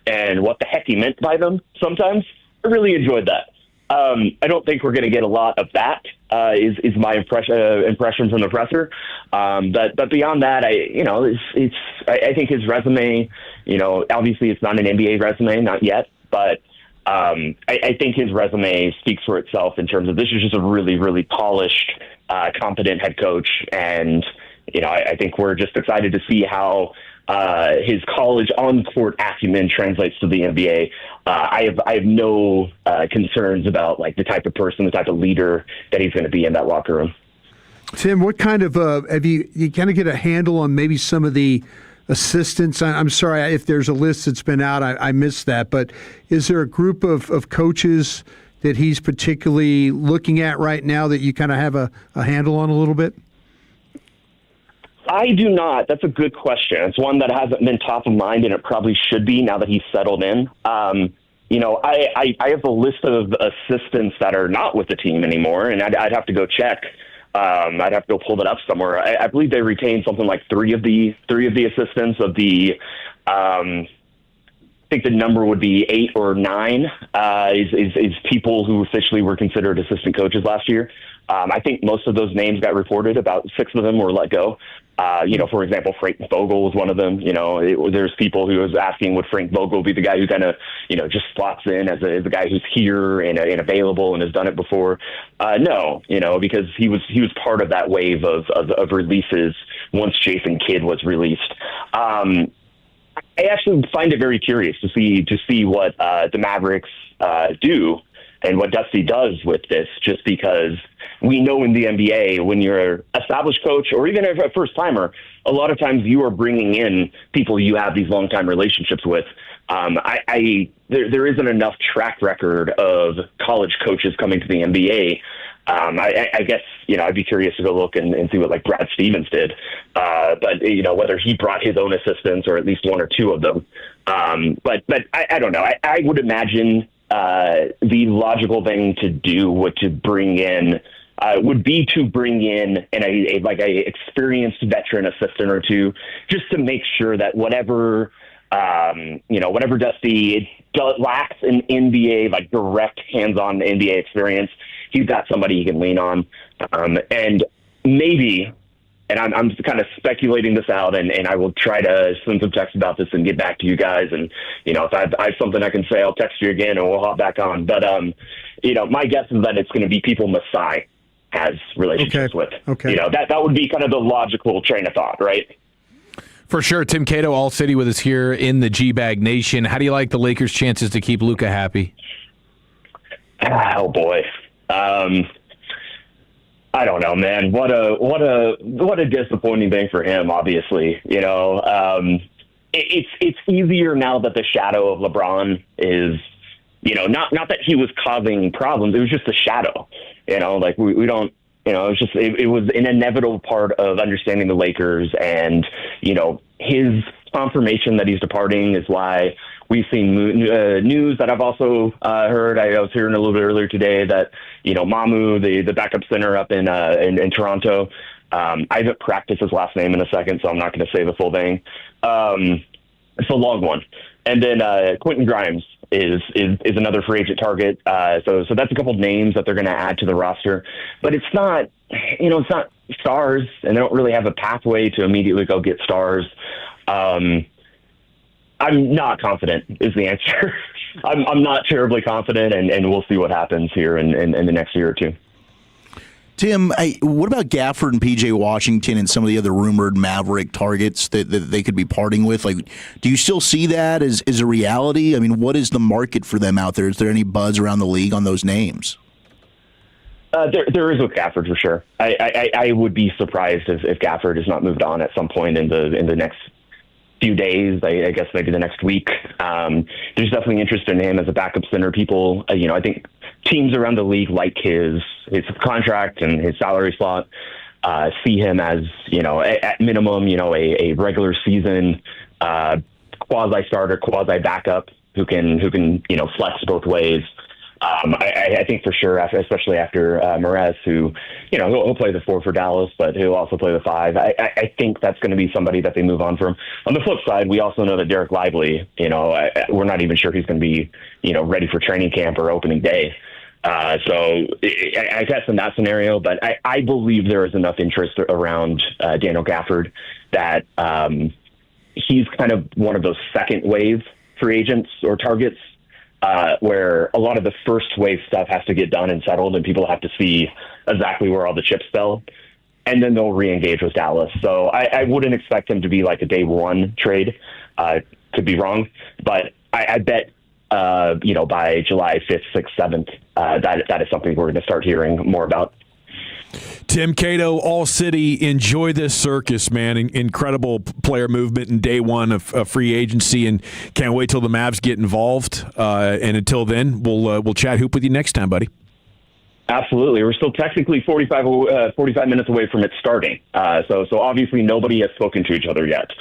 and what the heck he meant by them sometimes. I really enjoyed that. I don't think we're going to get a lot of that, is my impression from the presser. But beyond that, I think his resume, obviously it's not an NBA resume, not yet, but I think his resume speaks for itself in terms of this is just a really, really polished, competent head coach. And, I think we're just excited to see how his college on-court acumen translates to the NBA. I have no concerns about the type of person, the type of leader that he's going to be in that locker room. Tim, what kind of have you kind of get a handle on maybe some of the assistants? I'm sorry if there's a list that's been out, I missed that, but is there a group of coaches that he's particularly looking at right now that you kind of have a handle on a little bit? I do not. That's a good question. It's one that hasn't been top of mind, and it probably should be now that he's settled in. I have a list of assistants that are not with the team anymore, and I'd have to go check. I'd have to go pull that up somewhere. I believe they retained something like three of the assistants of the. I think the number would be 8 or 9 is people who officially were considered assistant coaches last year. I think most of those names got reported. About 6 of them were let go. For example, Frank Vogel was one of them. There's people who was asking, would Frank Vogel be the guy who kind of, just slots in as a guy who's here and available and has done it before? No, because he was part of that wave of releases once Jason Kidd was released. I actually find it very curious to see what the Mavericks do and what Dusty does with this, just because we know in the NBA, when you're an established coach or even a first-timer, a lot of times you are bringing in people you have these long-time relationships with. There isn't enough track record of college coaches coming to the NBA. I guess, I'd be curious to go look and see what like Brad Stevens did. But whether he brought his own assistants or at least 1 or 2 of them. But I don't know. I would imagine the logical thing to do would be to bring in a experienced veteran assistant or 2, just to make sure that whatever Dusty lacks in NBA, like direct hands-on NBA experience, he's got somebody he can lean on. And maybe, and I'm kind of speculating this out, and I will try to send some text about this and get back to you guys. And, if I have something I can say, I'll text you again and we'll hop back on. But, my guess is that it's going to be people Masai has relationships with. Okay. That would be kind of the logical train of thought, right? For sure. Tim Cato, All City with us here in the G-Bag Nation. How do you like the Lakers' chances to keep Luka happy? Oh, boy. I don't know, man. What a disappointing thing for him. Obviously, it's easier now that the shadow of LeBron is, not that he was causing problems. It was just a shadow. We don't. It was an inevitable part of understanding the Lakers, and his confirmation that he's departing is why we've seen news that I've also heard. I was hearing a little bit earlier today that Mamu, the backup center up in Toronto. I haven't practiced his last name in a second, so I'm not going to say the full thing. It's a long one. And then Quentin Grimes is another free agent target. So that's a couple of names that they're going to add to the roster, but it's not stars, and they don't really have a pathway to immediately go get stars. I'm not confident is the answer. I'm not terribly confident, and we'll see what happens here in the next year or two. Tim, what about Gafford and P.J. Washington and some of the other rumored Maverick targets that they could be parting with? Do you still see that as a reality? I mean, what is the market for them out there? Is there any buzz around the league on those names? There is with Gafford for sure. I would be surprised if Gafford is not moved on at some point in the next few days. I guess maybe the next week. There's definitely interest in him as a backup center. People, I think teams around the league like his contract and his salary slot. See him as at minimum a regular season quasi starter, quasi backup who can flex both ways. I think for sure, especially after Morez, who, he'll play the 4 for Dallas, but he'll also play the 5. I think that's going to be somebody that they move on from. On the flip side, we also know that Derek Lively, we're not even sure he's going to be, ready for training camp or opening day. So I guess in that scenario, but I believe there is enough interest around Daniel Gafford that he's kind of one of those second wave free agents or targets. Where a lot of the first wave stuff has to get done and settled, and people have to see exactly where all the chips fell, and then they'll re-engage with Dallas. So I wouldn't expect him to be like a day one trade. Could be wrong, but I bet by July 5th, 6th, 7th, that is something we're going to start hearing more about. Tim Cato, All City, enjoy this circus, man. Incredible player movement in day one of free agency, and can't wait till the Mavs get involved. And until then, we'll chat hoop with you next time, buddy. Absolutely. We're still technically 45 minutes away from it starting. So obviously nobody has spoken to each other yet.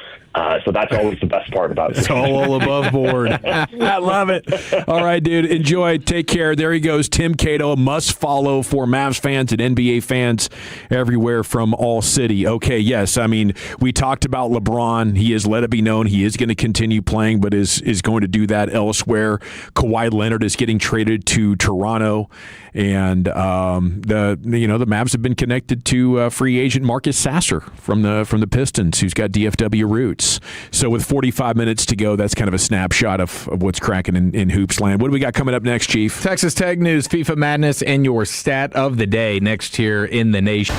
So that's always the best part about it. It's all above board. I love it. All right, dude. Enjoy. Take care. There he goes. Tim Cato, a must follow for Mavs fans and NBA fans everywhere from all city. Okay, yes. I mean, we talked about LeBron. He has let it be known he is going to continue playing, but is going to do that elsewhere. Kawhi Leonard is getting traded to Toronto. And the Mavs have been connected to free agent Marcus Sasser from the Pistons, who's got DFW roots. So with 45 minutes to go, that's kind of a snapshot of what's cracking in hoops land. What do we got coming up next, Chief? Texas Tech News, FIFA Madness, and your stat of the day next here in the nation.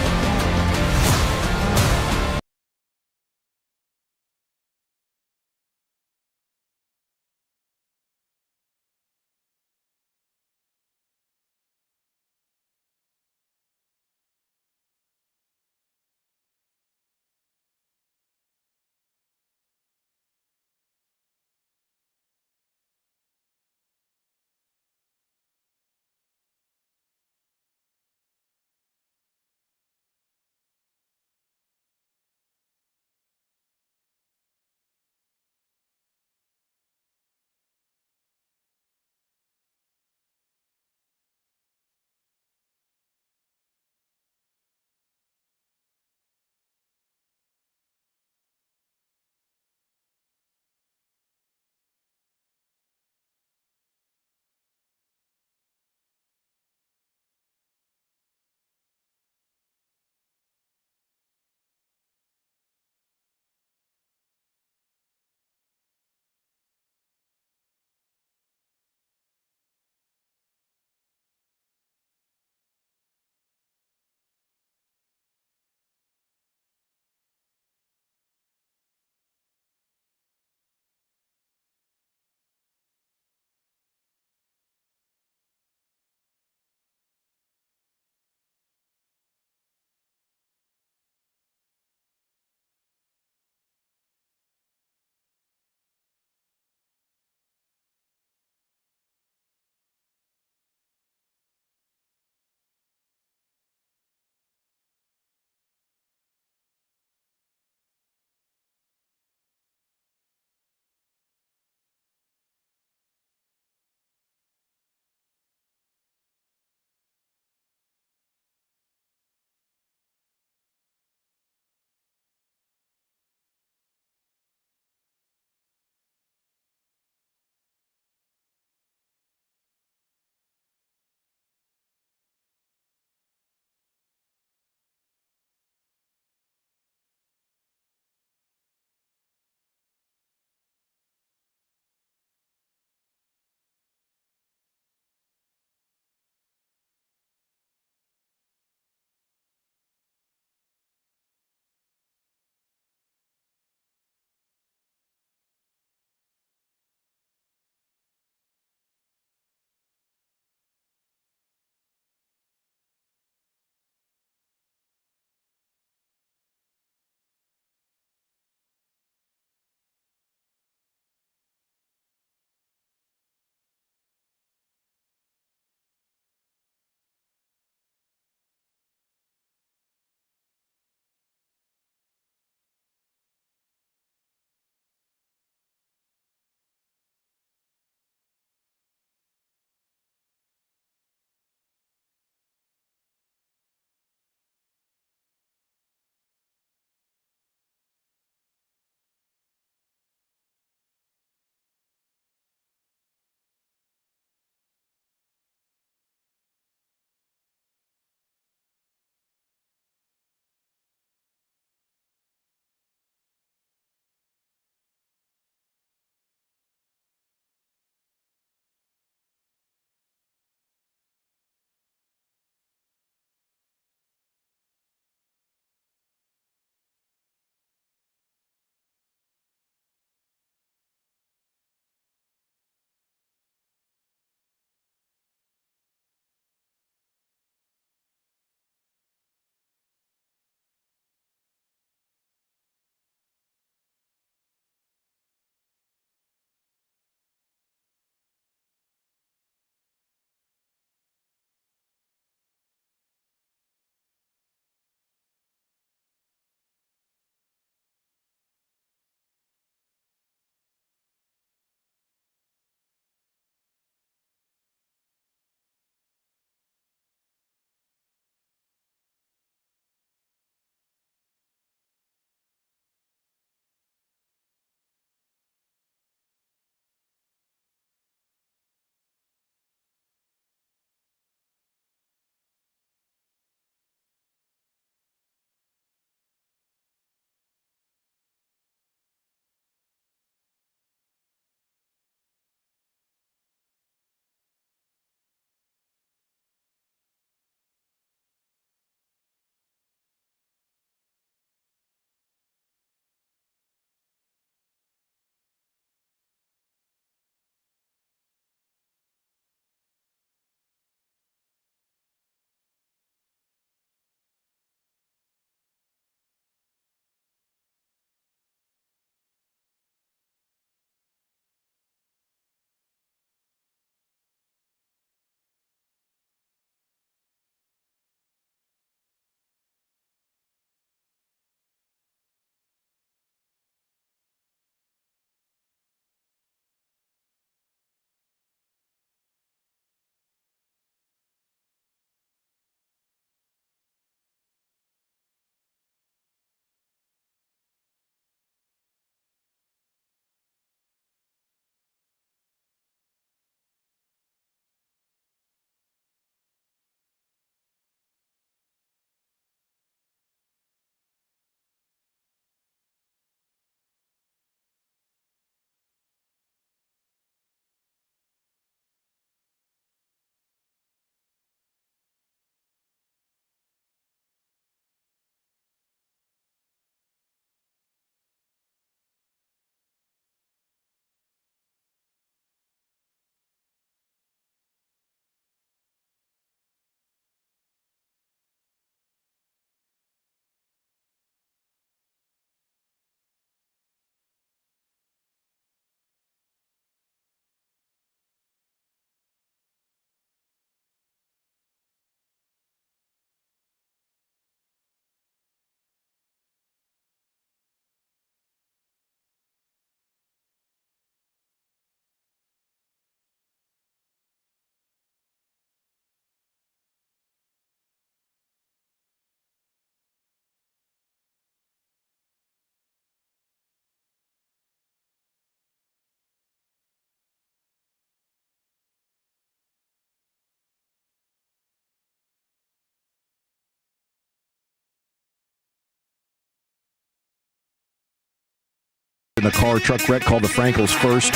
In the car, truck wreck, call the Frankels first.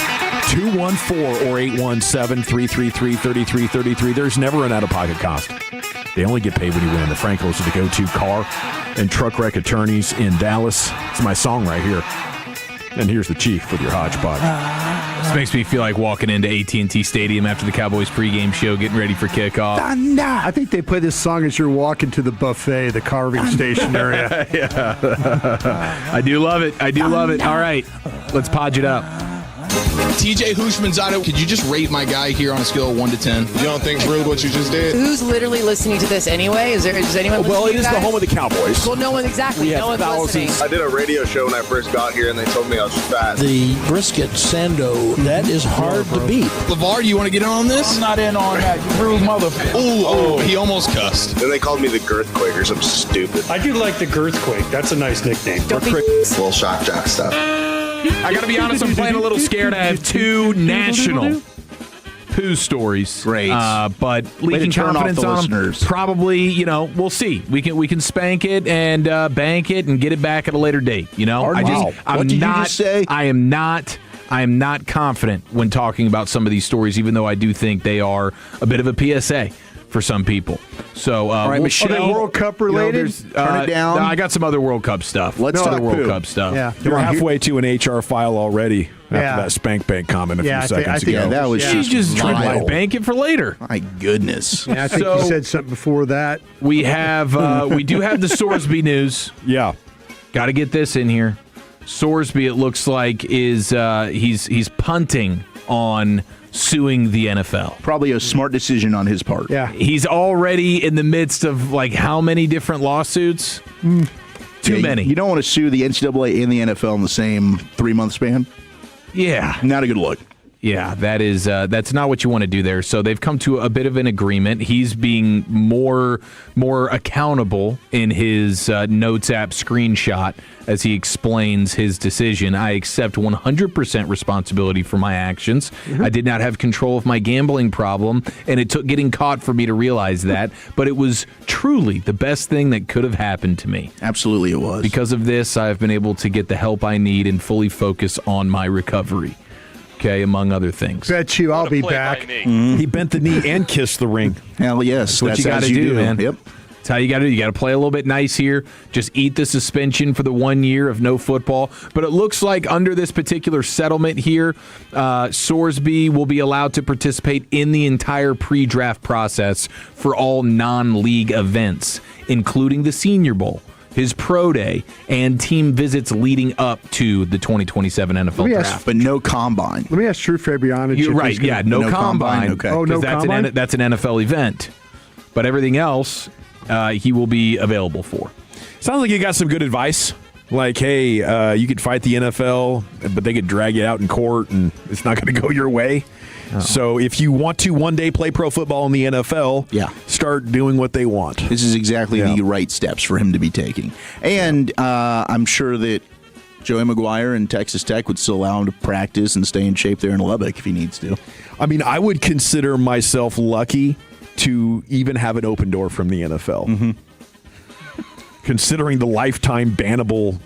214 or 817-333-3333. There's never an out-of-pocket cost. They only get paid when you win. The Frankels are the go-to car and truck wreck attorneys in Dallas. It's my song right here. And here's the Chief with your hodgepodge. This makes me feel like walking into AT&T Stadium after the Cowboys pregame show, getting ready for kickoff. I think they play this song as you're walking to the buffet, the carving station area. Yeah. I do love it. All right, let's podge it up. TJ Hushmanzada, could you just rate my guy here on a scale of 1 to 10? You don't think it's rude what you just did? Who's literally listening to this anyway? Is anyone listening? Well, it to is you the guys? home of the Cowboys. Well, no one exactly. No one's listening. I did a radio show when I first got here, and they told me I was fat. The brisket sando, that is hard to beat. LeVar, do you want to get in on this? I'm not in on that, you rude motherfucker. Oh, he almost cussed. Then they called me the Girthquake or something stupid. I do like the Girthquake. That's a nice nickname. Little shock jock stuff. I got to be honest, I'm playing a little scared. I have 2 national poo stories. Great. But leaking confidence on them, probably, we'll see. We can spank it and bank it and get it back at a later date. What did you just say? I am not confident when talking about some of these stories, even though I do think they are a bit of a PSA for some people. So, all right, Michelle, are they World Cup related? Turn it down. No, I got some other World Cup stuff. Let's talk World Cup stuff. Yeah. You're halfway to an HR file already after that spank bank comment a few seconds ago. Yeah, that was She's just trying to bank it for later. My goodness. Yeah, I think you said something before that. We have we do have the Sorsby news. Yeah. Got to get this in here. Sorsby, it looks like, is he's punting on suing the NFL. Probably a smart decision on his part. Yeah. He's already in the midst of how many different lawsuits? Too many. You don't want to sue the NCAA and the NFL in the same 3-month span. Yeah. Not a good look. Yeah, that's not what you want to do there. So they've come to a bit of an agreement. He's being more accountable in his Notes app screenshot as he explains his decision. I accept 100% responsibility for my actions. Mm-hmm. I did not have control of my gambling problem, and it took getting caught for me to realize that. But it was truly the best thing that could have happened to me. Absolutely it was. Because of this, I've been able to get the help I need and fully focus on my recovery. Okay, among other things. Bet you I'll be back. Mm-hmm. He bent the knee and kissed the ring. Hell yes. That's what you got to do, man. Yep. That's how you got to do. You got to play a little bit nice here. Just eat the suspension for the 1 year of no football. But it looks like under this particular settlement here, Sorsby will be allowed to participate in the entire pre-draft process for all non-league events, including the Senior Bowl, his pro day, and team visits leading up to the 2027 NFL draft. But no combine. Let me ask Drew Fabianich. You're right. Yeah, no combine. Okay. Oh, no that's combine? That's an NFL event. But everything else, he will be available for. Sounds like you got some good advice. Like, hey, you could fight the NFL, but they could drag you out in court, and it's not going to go your way. Oh. So if you want to one day play pro football in the NFL, start doing what they want. This is exactly the right steps for him to be taking. And I'm sure that Joey McGuire and Texas Tech would still allow him to practice and stay in shape there in Lubbock if he needs to. I mean, I would consider myself lucky to even have an open door from the NFL. Mm-hmm. Considering the lifetime bannable,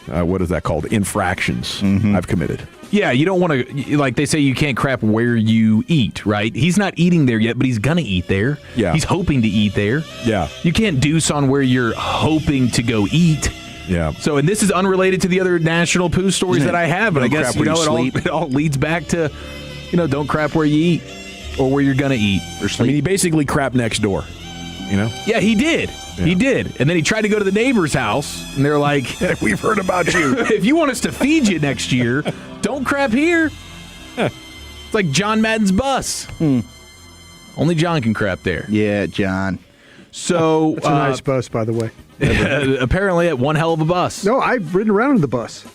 what is that called? Infractions I've committed. Yeah, you don't want to, like they say, you can't crap where you eat, right? He's not eating there yet, but he's going to eat there. Yeah. He's hoping to eat there. Yeah. You can't deuce on where you're hoping to go eat. Yeah. So, and this is unrelated to the other national poo stories that I have, but I guess, it all leads back to, don't crap where you eat or where you're going to eat. I mean, he basically crapped next door, Yeah, he did. Yeah. He did. And then he tried to go to the neighbor's house, and they're like, we've heard about you. If you want us to feed you next year, don't crap here. It's like John Madden's bus. Only John can crap there. Yeah, John. So it's a nice bus, by the way. Apparently, at one hell of a bus. No, I've ridden around in the bus.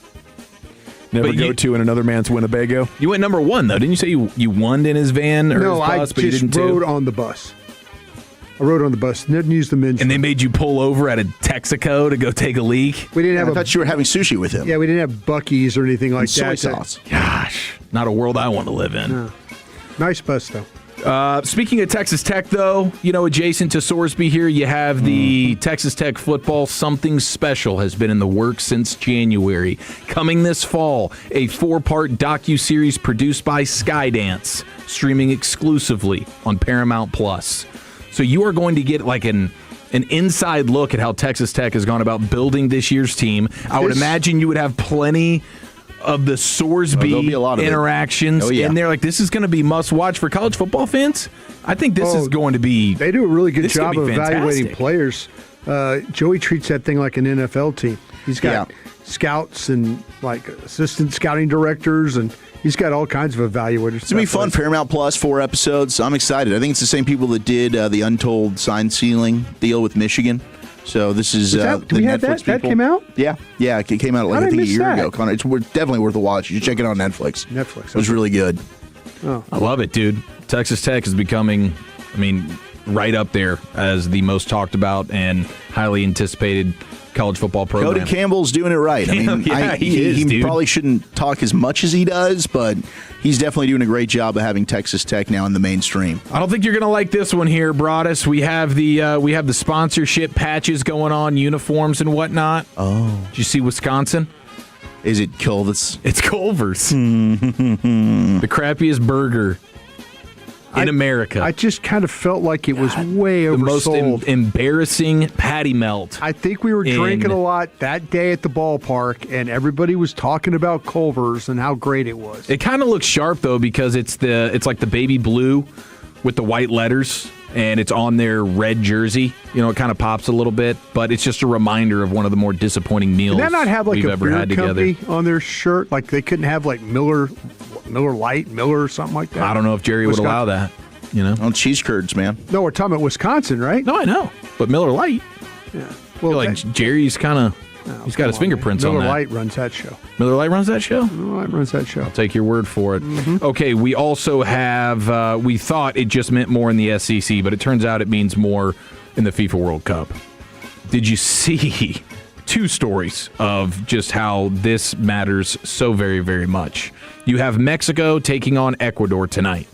Never go to in another man's Winnebago. You went number one, though. Didn't you say you won in his van or his bus, but you didn't rode on the bus. I rode on the bus. Didn't use the men's. And they made you pull over at a Texaco to go take a leak? We didn't have. I thought you were having sushi with him. Yeah, we didn't have Buc-ee's or anything like and that. Soy sauce. Gosh, not a world I want to live in. No. Nice bus, though. Speaking of Texas Tech, though, adjacent to Sorsby here, you have the Texas Tech football. Something special has been in the works since January. Coming this fall, a 4-part docuseries produced by Skydance, streaming exclusively on Paramount+. So you are going to get like an inside look at how Texas Tech has gone about building this year's team. I would imagine you would have plenty of the Sorsby interactions in there. Like, this is going to be must-watch for college football fans. I think this is going to be... They do a really good job of evaluating players. Joey treats that thing like an NFL team. He's got scouts and, like, assistant scouting directors, and he's got all kinds of evaluators. It's going to be fun. Paramount Plus, 4 episodes. I'm excited. I think it's the same people that did the Untold sign sealing deal with Michigan. So this is the Netflix people. That came out? Yeah, it came out like I think a year ago. Connor, it's definitely worth a watch. You should check it out on Netflix. It was really good. Oh. I love it, dude. Texas Tech is becoming, right up there as the most talked about and highly anticipated college football program. Cody Campbell's doing it right. He probably shouldn't talk as much as he does, but he's definitely doing a great job of having Texas Tech now in the mainstream. I don't think you're going to like this one here, Broadus. We have the sponsorship patches going on, uniforms and whatnot. Oh, did you see Wisconsin? Is it Culver's? It's Culver's. The crappiest burger in America. I just kind of felt like it was way oversold. The most embarrassing patty melt. I think we were drinking a lot that day at the ballpark, and everybody was talking about Culver's and how great it was. It kind of looks sharp, though, because it's like the baby blue with the white letters, and it's on their red jersey. It kind of pops a little bit, but it's just a reminder of one of the more disappointing meals Did that not have like we've a ever beer had together. company on their shirt? Like they couldn't have like Miller Lite, Miller or something like that? I don't know if Jerry would allow that. On cheese curds, man. No, we're talking about Wisconsin, right? No, I know. But Miller Lite. Yeah. Well, I feel like Jerry's kind of, he's got his fingerprints on that. Miller Lite runs that show. Miller Lite runs that show? Miller Lite runs that show. I'll take your word for it. Mm-hmm. Okay, we also have, we thought it just meant more in the SEC, but it turns out it means more in the FIFA World Cup. Did you see 2 stories of just how this matters so very, very much? You have Mexico taking on Ecuador tonight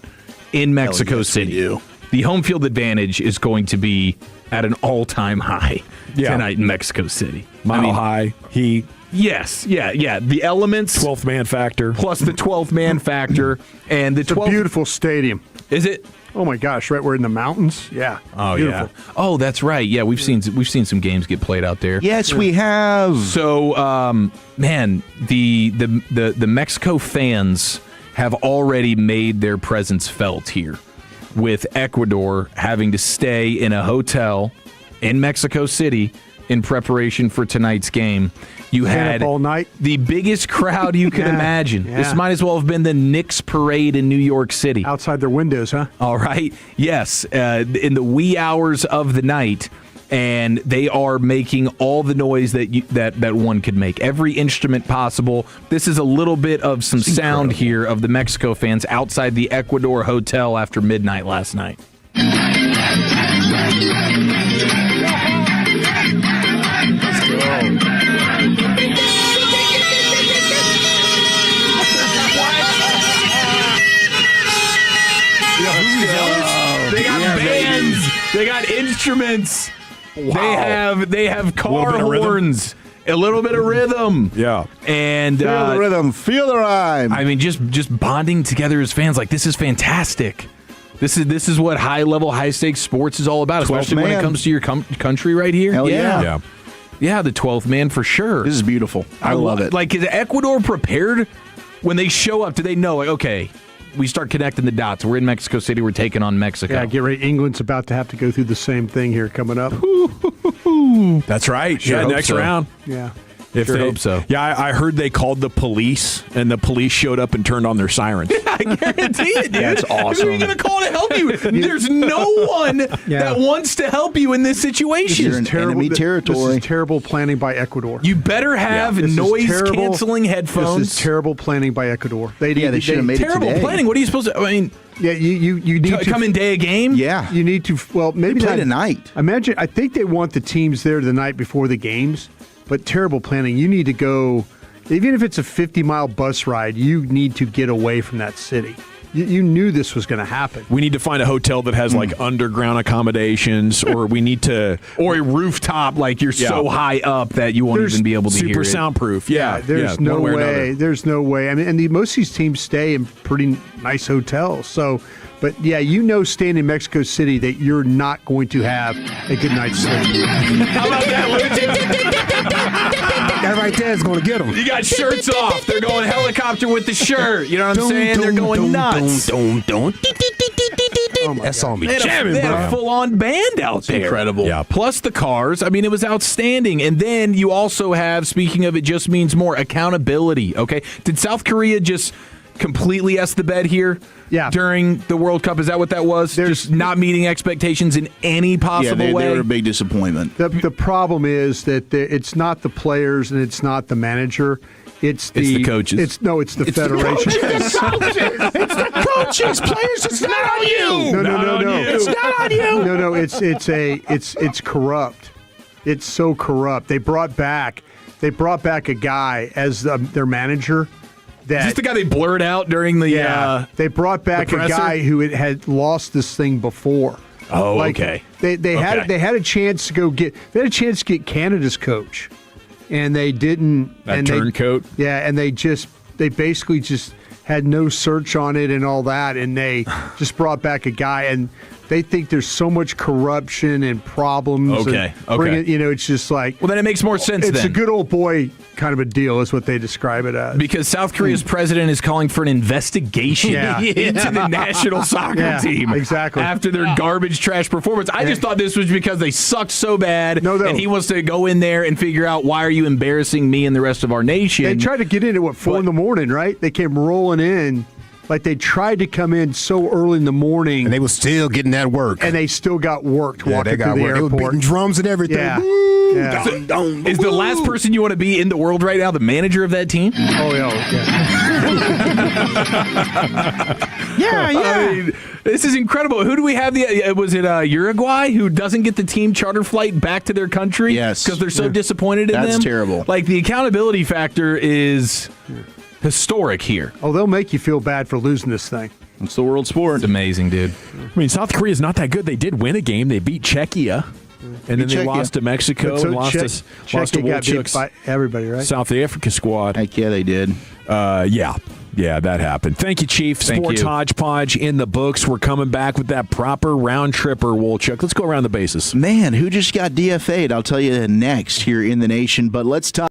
in Mexico City. The home field advantage is going to be at an all-time high tonight in Mexico City. Mile high, heat. Yes, yeah. The elements. 12th man factor. Plus the 12th man factor. And it's a beautiful stadium. Is it? Oh my gosh, right? We're in the mountains. Yeah. Oh, beautiful. Yeah. Oh, that's right. Yeah, we've seen some games get played out there. Yes, we have. So, man, the Mexico fans have already made their presence felt here, with Ecuador having to stay in a hotel in Mexico City in preparation for tonight's game. You had all night. The biggest crowd you could imagine. Yeah. This might as well have been the Knicks parade in New York City. Outside their windows, huh? All right. Yes, in the wee hours of the night. And they are making all the noise that one could make. Every instrument possible. This is a little bit of some sound here of the Mexico fans outside the Ecuador hotel after midnight last night. Let's go. They got bands. They got instruments. Wow. They have car horns. A little bit of rhythm. Yeah. And feel the rhythm, feel the rhyme. I mean, just bonding together as fans. Like, this is fantastic. This is what high-level, high-stakes sports is all about, especially when it comes to your country right here. Hell yeah. Yeah, the 12th man for sure. This is beautiful. I love it. Like, is Ecuador prepared when they show up? Do they know, like, okay, we start connecting the dots. We're in Mexico City. We're taking on Mexico. Yeah, get ready. England's about to have to go through the same thing here coming up. That's right. Next round. Yeah. Hope so. Yeah, I heard they called the police, and the police showed up and turned on their sirens. I guarantee it, dude. That's awesome. Who are you going to call to help you? There's no one that wants to help you in this situation. You're in enemy territory. This is terrible planning by Ecuador. You better have noise-canceling headphones. This is terrible planning by Ecuador. They should have made it today. Terrible planning. What are you supposed to? I mean, yeah, you need to come in day a game. Yeah, you need to. Well, maybe play tonight. Imagine. I think they want the teams there the night before the games. But terrible planning. You need to go, even if it's a 50-mile bus ride, you need to get away from that city. You knew this was going to happen. We need to find a hotel that has like underground accommodations, or we need to, or a rooftop, like you're so high up that you won't even be able to hear it. Super soundproof. Yeah, there's no way. There's no way. I mean, and most of these teams stay in pretty nice hotels. So, but yeah, staying in Mexico City that you're not going to have a good night's sleep. How about that, That right there is going to get them. You got shirts off. They're going helicopter with the shirt. You know what I'm saying? They're going nuts. That song be They jamming, had bro. a full-on band out there. Incredible. Yeah. Plus the cars. I mean, it was outstanding. And then you also have, speaking of it just means more, accountability, okay? Did South Korea just completely S the bed here during the World Cup? Is that what that was? Just not meeting expectations in any possible way? They were a big disappointment. The problem is that it's not the players and it's not the manager. It's the coaches. It's the federation. It's the coaches, players. It's not on you. No. It's not on you. No. It's corrupt. It's so corrupt. They brought back a guy as their manager. Is this the guy they blurred out during the they brought back a guy who had lost this thing before. Oh, okay. They had a chance to get Canada's coach, and they didn't. That turncoat. And they basically just had no search on it and all that, and they just brought back a guy, and they think there's so much corruption and problems. Okay. It's just like. Well, then it makes more sense. It's then. a good old boy kind of a deal, is what they describe it as. Because South Korea's president is calling for an investigation into the national soccer team. Exactly. After their garbage trash performance. I just thought this was because they sucked so bad. No. And he wants to go in there and figure out, why are you embarrassing me and the rest of our nation? They tried to get in at 4 in the morning, right? They came rolling in. Like, they tried to come in so early in the morning. And they were still getting that work. And they still got worked walking through the airport. They were beating drums and everything. Yeah. Is the last person you want to be in the world right now the manager of that team? Oh, yeah. I mean, this is incredible. Who do we have? Was it Uruguay who doesn't get the team charter flight back to their country? Yes. Because they're so disappointed in them? That's terrible. Like, the accountability factor is historic here. Oh, they'll make you feel bad for losing this thing. It's the world sport. It's amazing, dude. I mean, South Korea's not that good. They did win a game. They beat Czechia. And then they lost to Mexico and lost to Wolchuk's by everybody, right? South Africa squad. Heck yeah, they did. Yeah, that happened. Thank you, Chief. Sports Hodgepodge in the books. We're coming back with that proper round tripper, Wolchuk. Let's go around the bases. Man, who just got DFA'd? I'll tell you next here in the nation. But let's talk.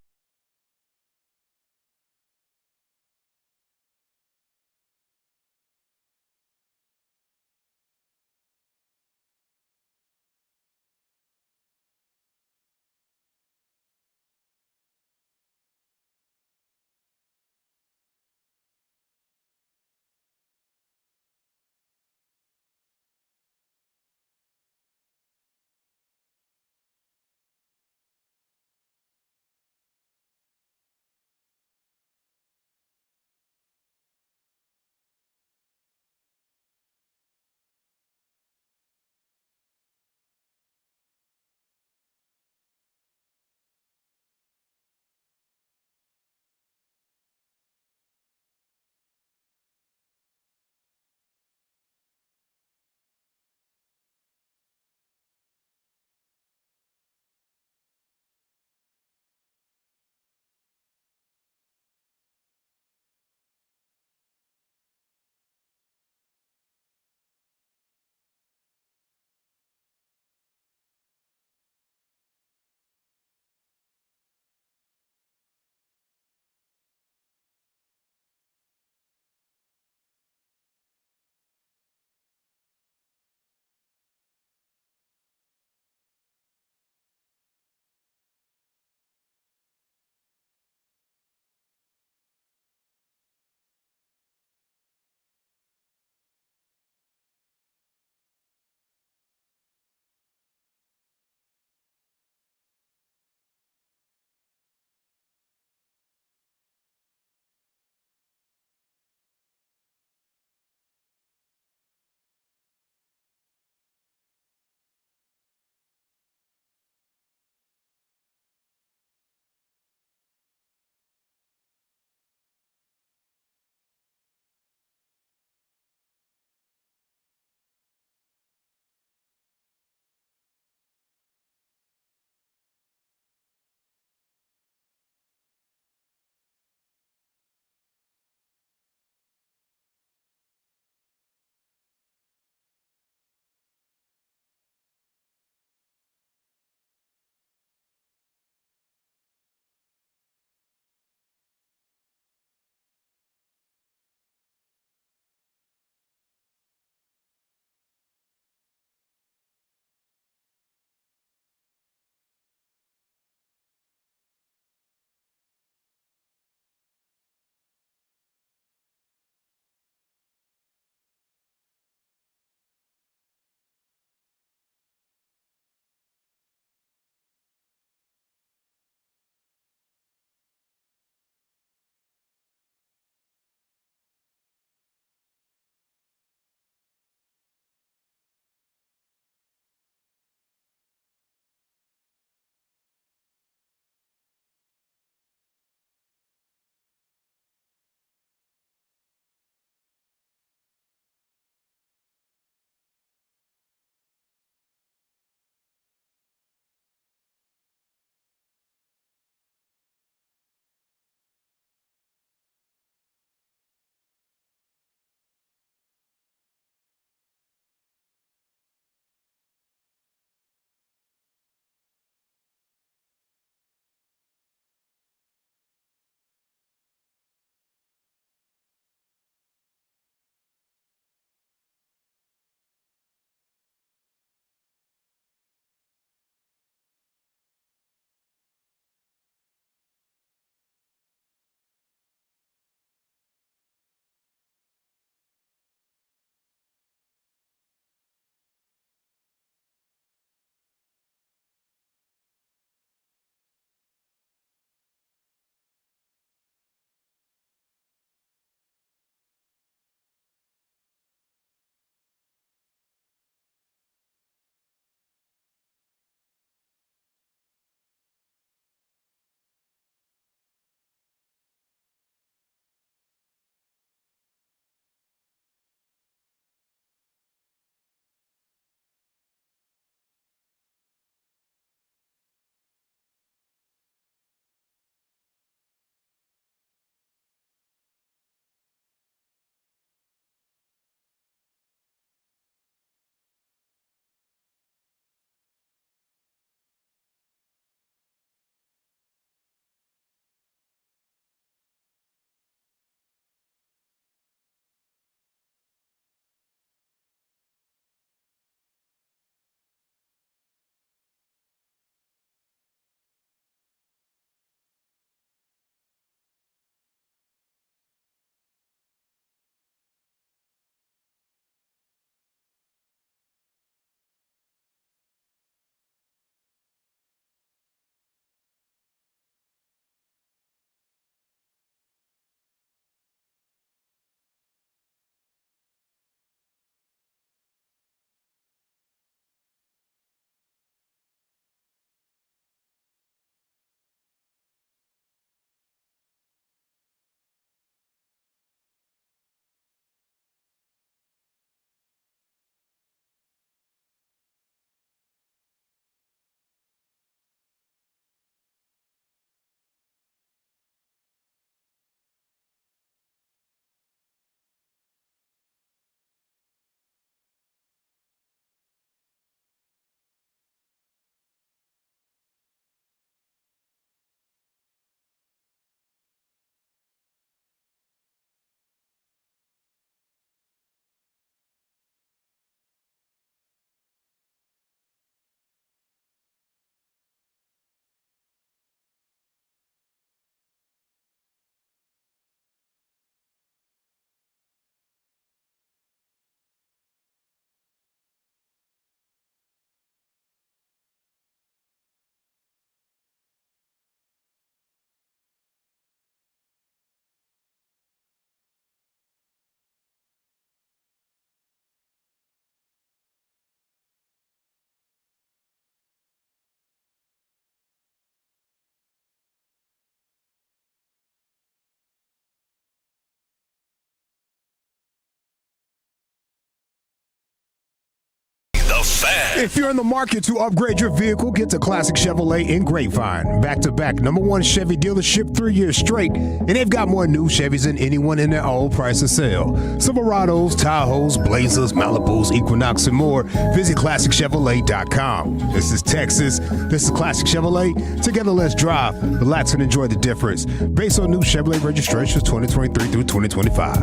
Fan. If you're in the market to upgrade your vehicle, get to Classic Chevrolet in Grapevine. Back-to-back #1 Chevy dealership 3 years straight, and they've got more new Chevys than anyone in their all price of sale. Silverados, Tahoes, Blazers, Malibus, Equinox, and more. Visit ClassicChevrolet.com. This is Texas. This is Classic Chevrolet. Together, let's drive, relax, and enjoy the difference. Based on new Chevrolet registrations 2023 through 2025.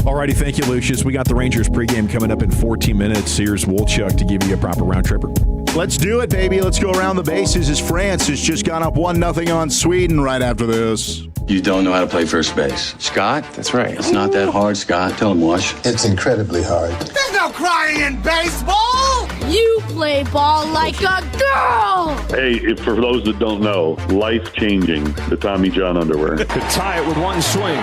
Alrighty, thank you, Lucius. We got the Rangers pregame coming up in 14 minutes. Here's Wolchuk to give you a proper round tripper. Let's do it, baby. Let's go around the bases as France has just gone up 1-0 on Sweden right after this. You don't know how to play first base. Scott? That's right. It's not that hard, Scott. Tell him, Wash. It's incredibly hard. There's no crying in baseball! You play ball like a girl! Hey, for those that don't know, life-changing, the Tommy John underwear. Could tie it with one swing.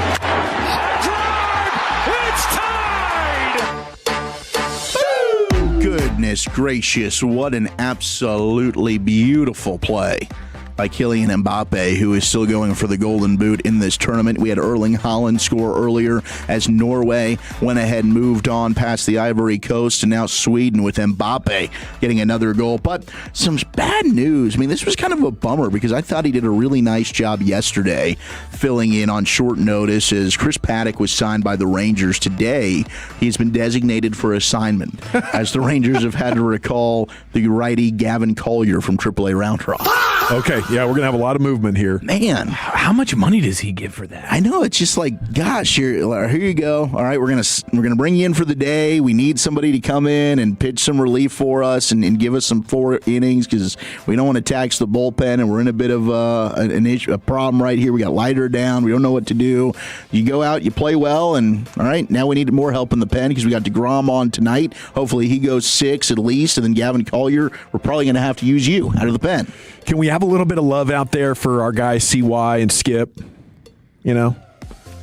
Goodness gracious, what an absolutely beautiful play by Kylian Mbappe, who is still going for the Golden Boot in this tournament. We had Erling Haaland score earlier as Norway went ahead and moved on past the Ivory Coast, and now Sweden with Mbappe getting another goal. But some bad news. I mean, this was kind of a bummer because I thought he did a really nice job yesterday filling in on short notice as Chris Paddock was signed by the Rangers. Today, he's been designated for assignment as the Rangers have had to recall the righty Cam Collie from AAA Round Rock. Okay, yeah, we're going to have a lot of movement here. Man, how much money does he get for that? I know, it's just like, gosh, here you go. All right, we're gonna bring you in for the day. We need somebody to come in and pitch some relief for us and give us some 4 innings because we don't want to tax the bullpen, and we're in a bit of a problem right here. We got Leiter down. We don't know what to do. You go out, you play well, and all right, now we need more help in the pen because we got DeGrom on tonight. Hopefully he goes 6 at least, and then Cam Collie, we're probably going to have to use you out of the pen. Can we have a little bit of love out there for our guys CY and Skip? You know,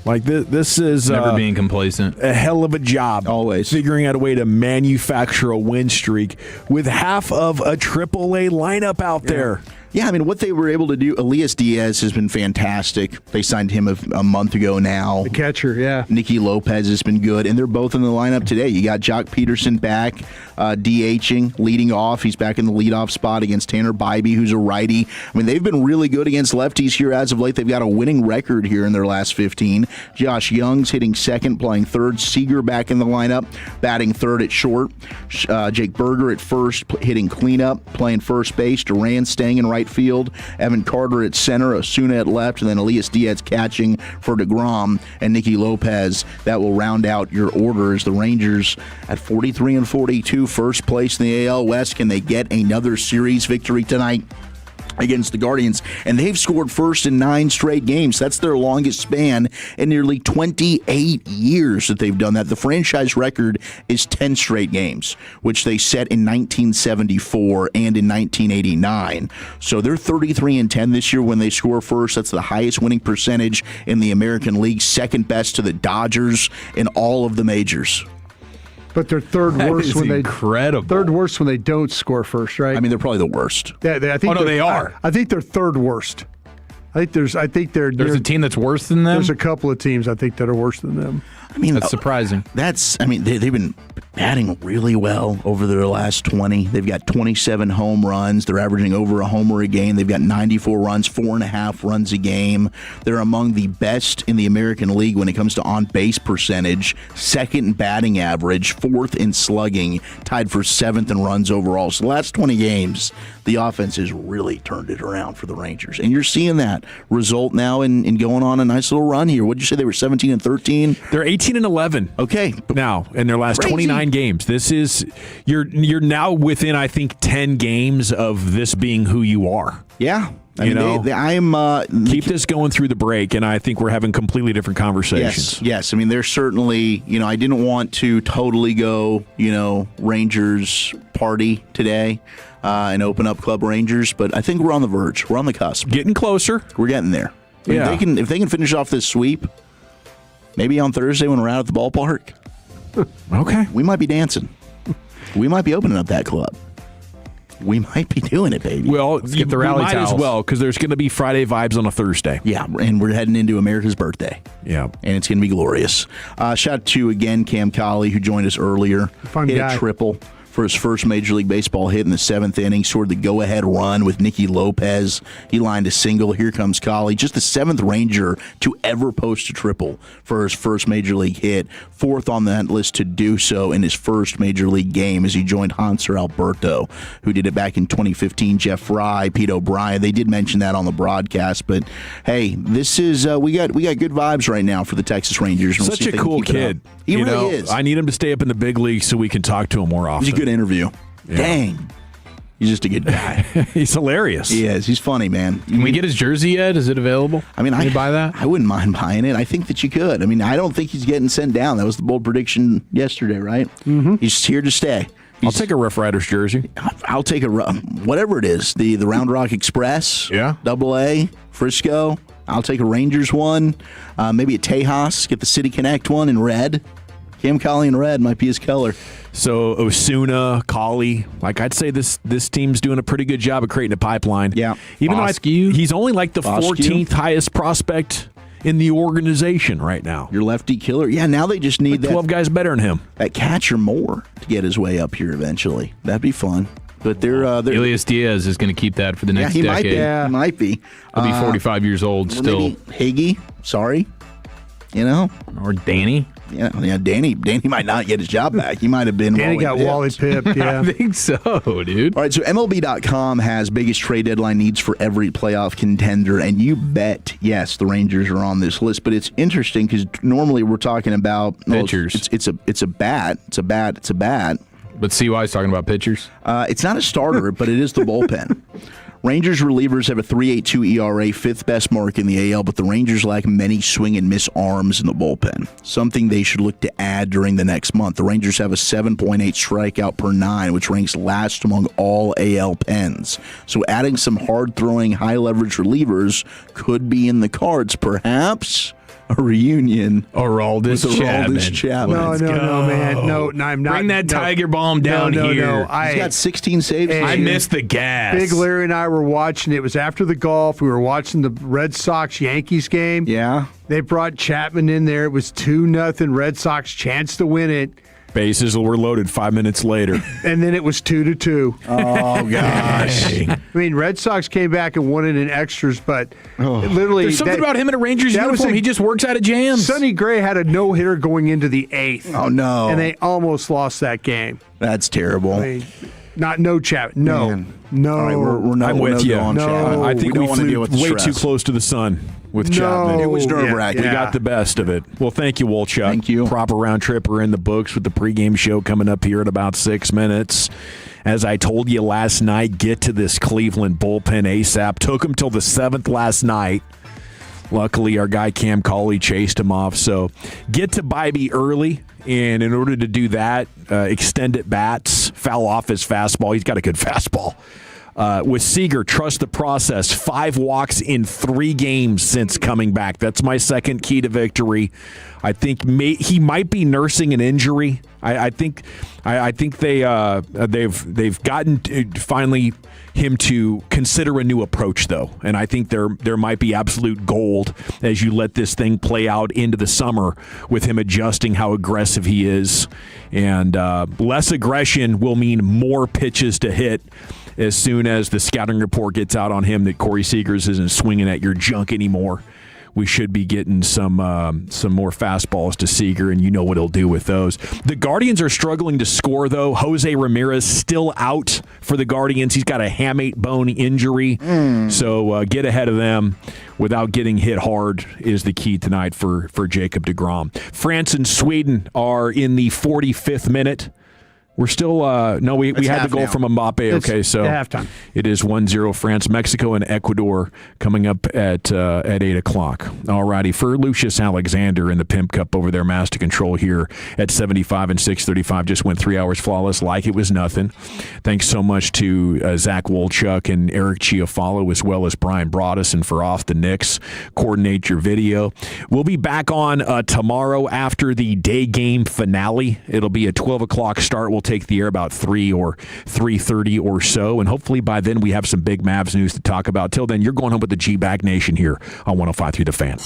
like this is never being complacent. A hell of a job, always figuring out a way to manufacture a win streak with half of a AAA lineup out there. Yeah, I mean, what they were able to do, Elias Diaz has been fantastic. They signed him a month ago now. The catcher, yeah. Nicky Lopez has been good, and they're both in the lineup today. You got Jock Peterson back, DHing, leading off. He's back in the leadoff spot against Tanner Bybee, who's a righty. I mean, they've been really good against lefties here as of late. They've got a winning record here in their last 15. Josh Young's hitting second, playing third. Seager back in the lineup, batting third at short. Jake Berger at first, hitting cleanup, playing first base. Duran staying in right field, Evan Carter at center, Osuna at left, and then Elias Diaz catching for DeGrom and Nicky Lopez. That will round out your order as the Rangers at 43-42, first place in the AL West. Can they get another series victory tonight against the Guardians? And they've scored first in 9 straight games. That's their longest span in nearly 28 years that they've done that. The franchise record is 10 straight games, which they set in 1974 and in 1989. So they're 33-10 this year when they score first. That's the highest winning percentage in the American League, second best to the Dodgers in all of the majors. But they're third worst when they don't score first, right? I mean, they're probably the worst. Yeah, I think they are. I think they're third worst. I think there's a team that's worse than them. There's a couple of teams I think that are worse than them. I mean, that's surprising. They've been batting really well over their last 20. They've got 27 home runs. They're averaging over a homer a game. They've got 94 runs, 4.5 runs a game. They're among the best in the American League when it comes to on-base percentage, second in batting average, fourth in slugging, tied for 7th in runs overall. So the last 20 games, the offense has really turned it around for the Rangers. And you're seeing that result now in going on a nice little run here. What did you say? They were 17-13? They're 18-11. Okay. Now, in their last 29 games. This is, you're now within, I think, 10 games of this being who you are. Yeah. Keep this going through the break, and I think we're having completely different conversations. Yes. I mean, there's certainly, I didn't want to totally go, Rangers party today and open up Club Rangers, but I think we're on the verge. We're on the cusp. Getting closer. We're getting there. Yeah. If they can finish off this sweep, maybe on Thursday when we're out at the ballpark, okay, we might be dancing. We might be opening up that club. We might be doing it, baby. Well, let's get the rally towels as well, because there's going to be Friday vibes on a Thursday. Yeah, and we're heading into America's birthday. Yeah, and it's going to be glorious. Shout out to again Cam Collie, who joined us earlier. Fun Hit guy. A triple for his first Major League Baseball hit in the 7th inning, scored the go-ahead run with Nicky Lopez. He lined a single. Here comes Collie. Just the 7th Ranger to ever post a triple for his first Major League hit. 4th on that list to do so in his first Major League game as he joined Hanser Alberto, who did it back in 2015. Jeff Fry, Pete O'Brien. They did mention that on the broadcast. But, hey, this is we got good vibes right now for the Texas Rangers. And Such a cool kid. He really is. I need him to stay up in the big leagues so we can talk to him more often. He's a good interview. Yeah. Dang. He's just a good guy. He's hilarious. He is. He's funny, man. Can we get his jersey yet? Is it available? I mean, Can you buy that? I wouldn't mind buying it. I think that you could. I mean, I don't think he's getting sent down. That was the bold prediction yesterday, right? Mm-hmm. He's here to stay. I'll take a Rough Riders jersey. I'll take whatever it is. The Round Rock Express. Yeah. AA, Frisco. I'll take a Rangers one. Maybe a Tejas. Get the City Connect one in red. Cam Collie in red might be his color. So Osuna, Collie, I'd say this team's doing a pretty good job of creating a pipeline. Yeah. Even though he's only like the Bosque. 14th highest prospect in the organization right now. Your lefty killer. Yeah, now they just need 12 guys better than him. That catcher more to get his way up here eventually. That'd be fun. But they're Elias Diaz is going to keep that for the next he decade. He might be. He'll be 45 years old still. Higgy, sorry. Or Danny. Yeah, Danny might not get his job back. He might have been Danny got Wally pipped, yeah. I think so, dude. All right, so MLB.com has biggest trade deadline needs for every playoff contender, and you bet, yes, the Rangers are on this list. But it's interesting because normally we're talking about pitchers. It's a bat. But CY's talking about pitchers? It's not a starter, but it is the bullpen. Rangers relievers have a 3.82 ERA, 5th best mark in the AL, but the Rangers lack many swing and miss arms in the bullpen, something they should look to add during the next month. The Rangers have a 7.8 strikeout per 9, which ranks last among all AL pens. So adding some hard-throwing, high-leverage relievers could be in the cards, perhaps. A reunion. Aroldis Chapman. No, man. No, I'm not. Bring that Tiger Bomb down here. He's got 16 saves. I missed the gas. Big Larry and I were watching. It was after the golf. We were watching the Red Sox-Yankees game. Yeah. They brought Chapman in there. It was 2-0 Red Sox, chance to win it. Bases were loaded 5 minutes later. And then it was 2-2. Oh, gosh. I mean, Red Sox came back and won it in extras, but literally... There's something about him in a Rangers uniform. He just works out of jams. Sonny Gray had a no-hitter going into the 8th. Oh, no. And they almost lost that game. That's terrible. I mean, no Chapman. No. Man. No. All right, we're not I'm with you. No. I think we don't want to flew deal with the way stress. too close to the sun with Chapman. It was nerve-wracking. We got the best of it. Well, thank you, Wolchuk. Thank you. Proper round trip. We're in the books with the pregame show coming up here in about 6 minutes. As I told you last night, get to this Cleveland bullpen ASAP. Took him till the 7th last night. Luckily, our guy Cam Collie chased him off. So get to Bybee early. And in order to do that, extend at bats, foul off his fastball. He's got a good fastball. With Seager, trust the process. 5 walks in 3 games since coming back. That's my second key to victory. I think he might be nursing an injury. I think they've gotten finally him to consider a new approach, though, and I think there might be absolute gold as you let this thing play out into the summer with him adjusting how aggressive he is, and less aggression will mean more pitches to hit. As soon as the scouting report gets out on him that Corey Seagers isn't swinging at your junk anymore, we should be getting some more fastballs to Seager, and you know what he'll do with those. The Guardians are struggling to score, though. Jose Ramirez still out for the Guardians. He's got a hamate bone injury, so get ahead of them without getting hit hard is the key tonight for Jacob deGrom. France and Sweden are in the 45th minute. We're still we had the goal from Mbappe. Okay, so halftime. It is 1-0 France, Mexico, and Ecuador coming up at 8 o'clock. All righty, for Lucius Alexander in the Pimp Cup over there, Master Control here at 75 and 635. Just went 3 hours flawless like it was nothing. Thanks so much to Zach Wolchuk and Eric Chiafalo, as well as Brian Broaddus for Off the Knicks. Coordinate your video. We'll be back on tomorrow after the day game finale. It'll be a 12 o'clock start. We'll take the air about 3 or 3:30 or so, and hopefully by then we have some big Mavs news to talk about. Till then, you're going home with the G-Bag Nation here on 105.3 The Fan.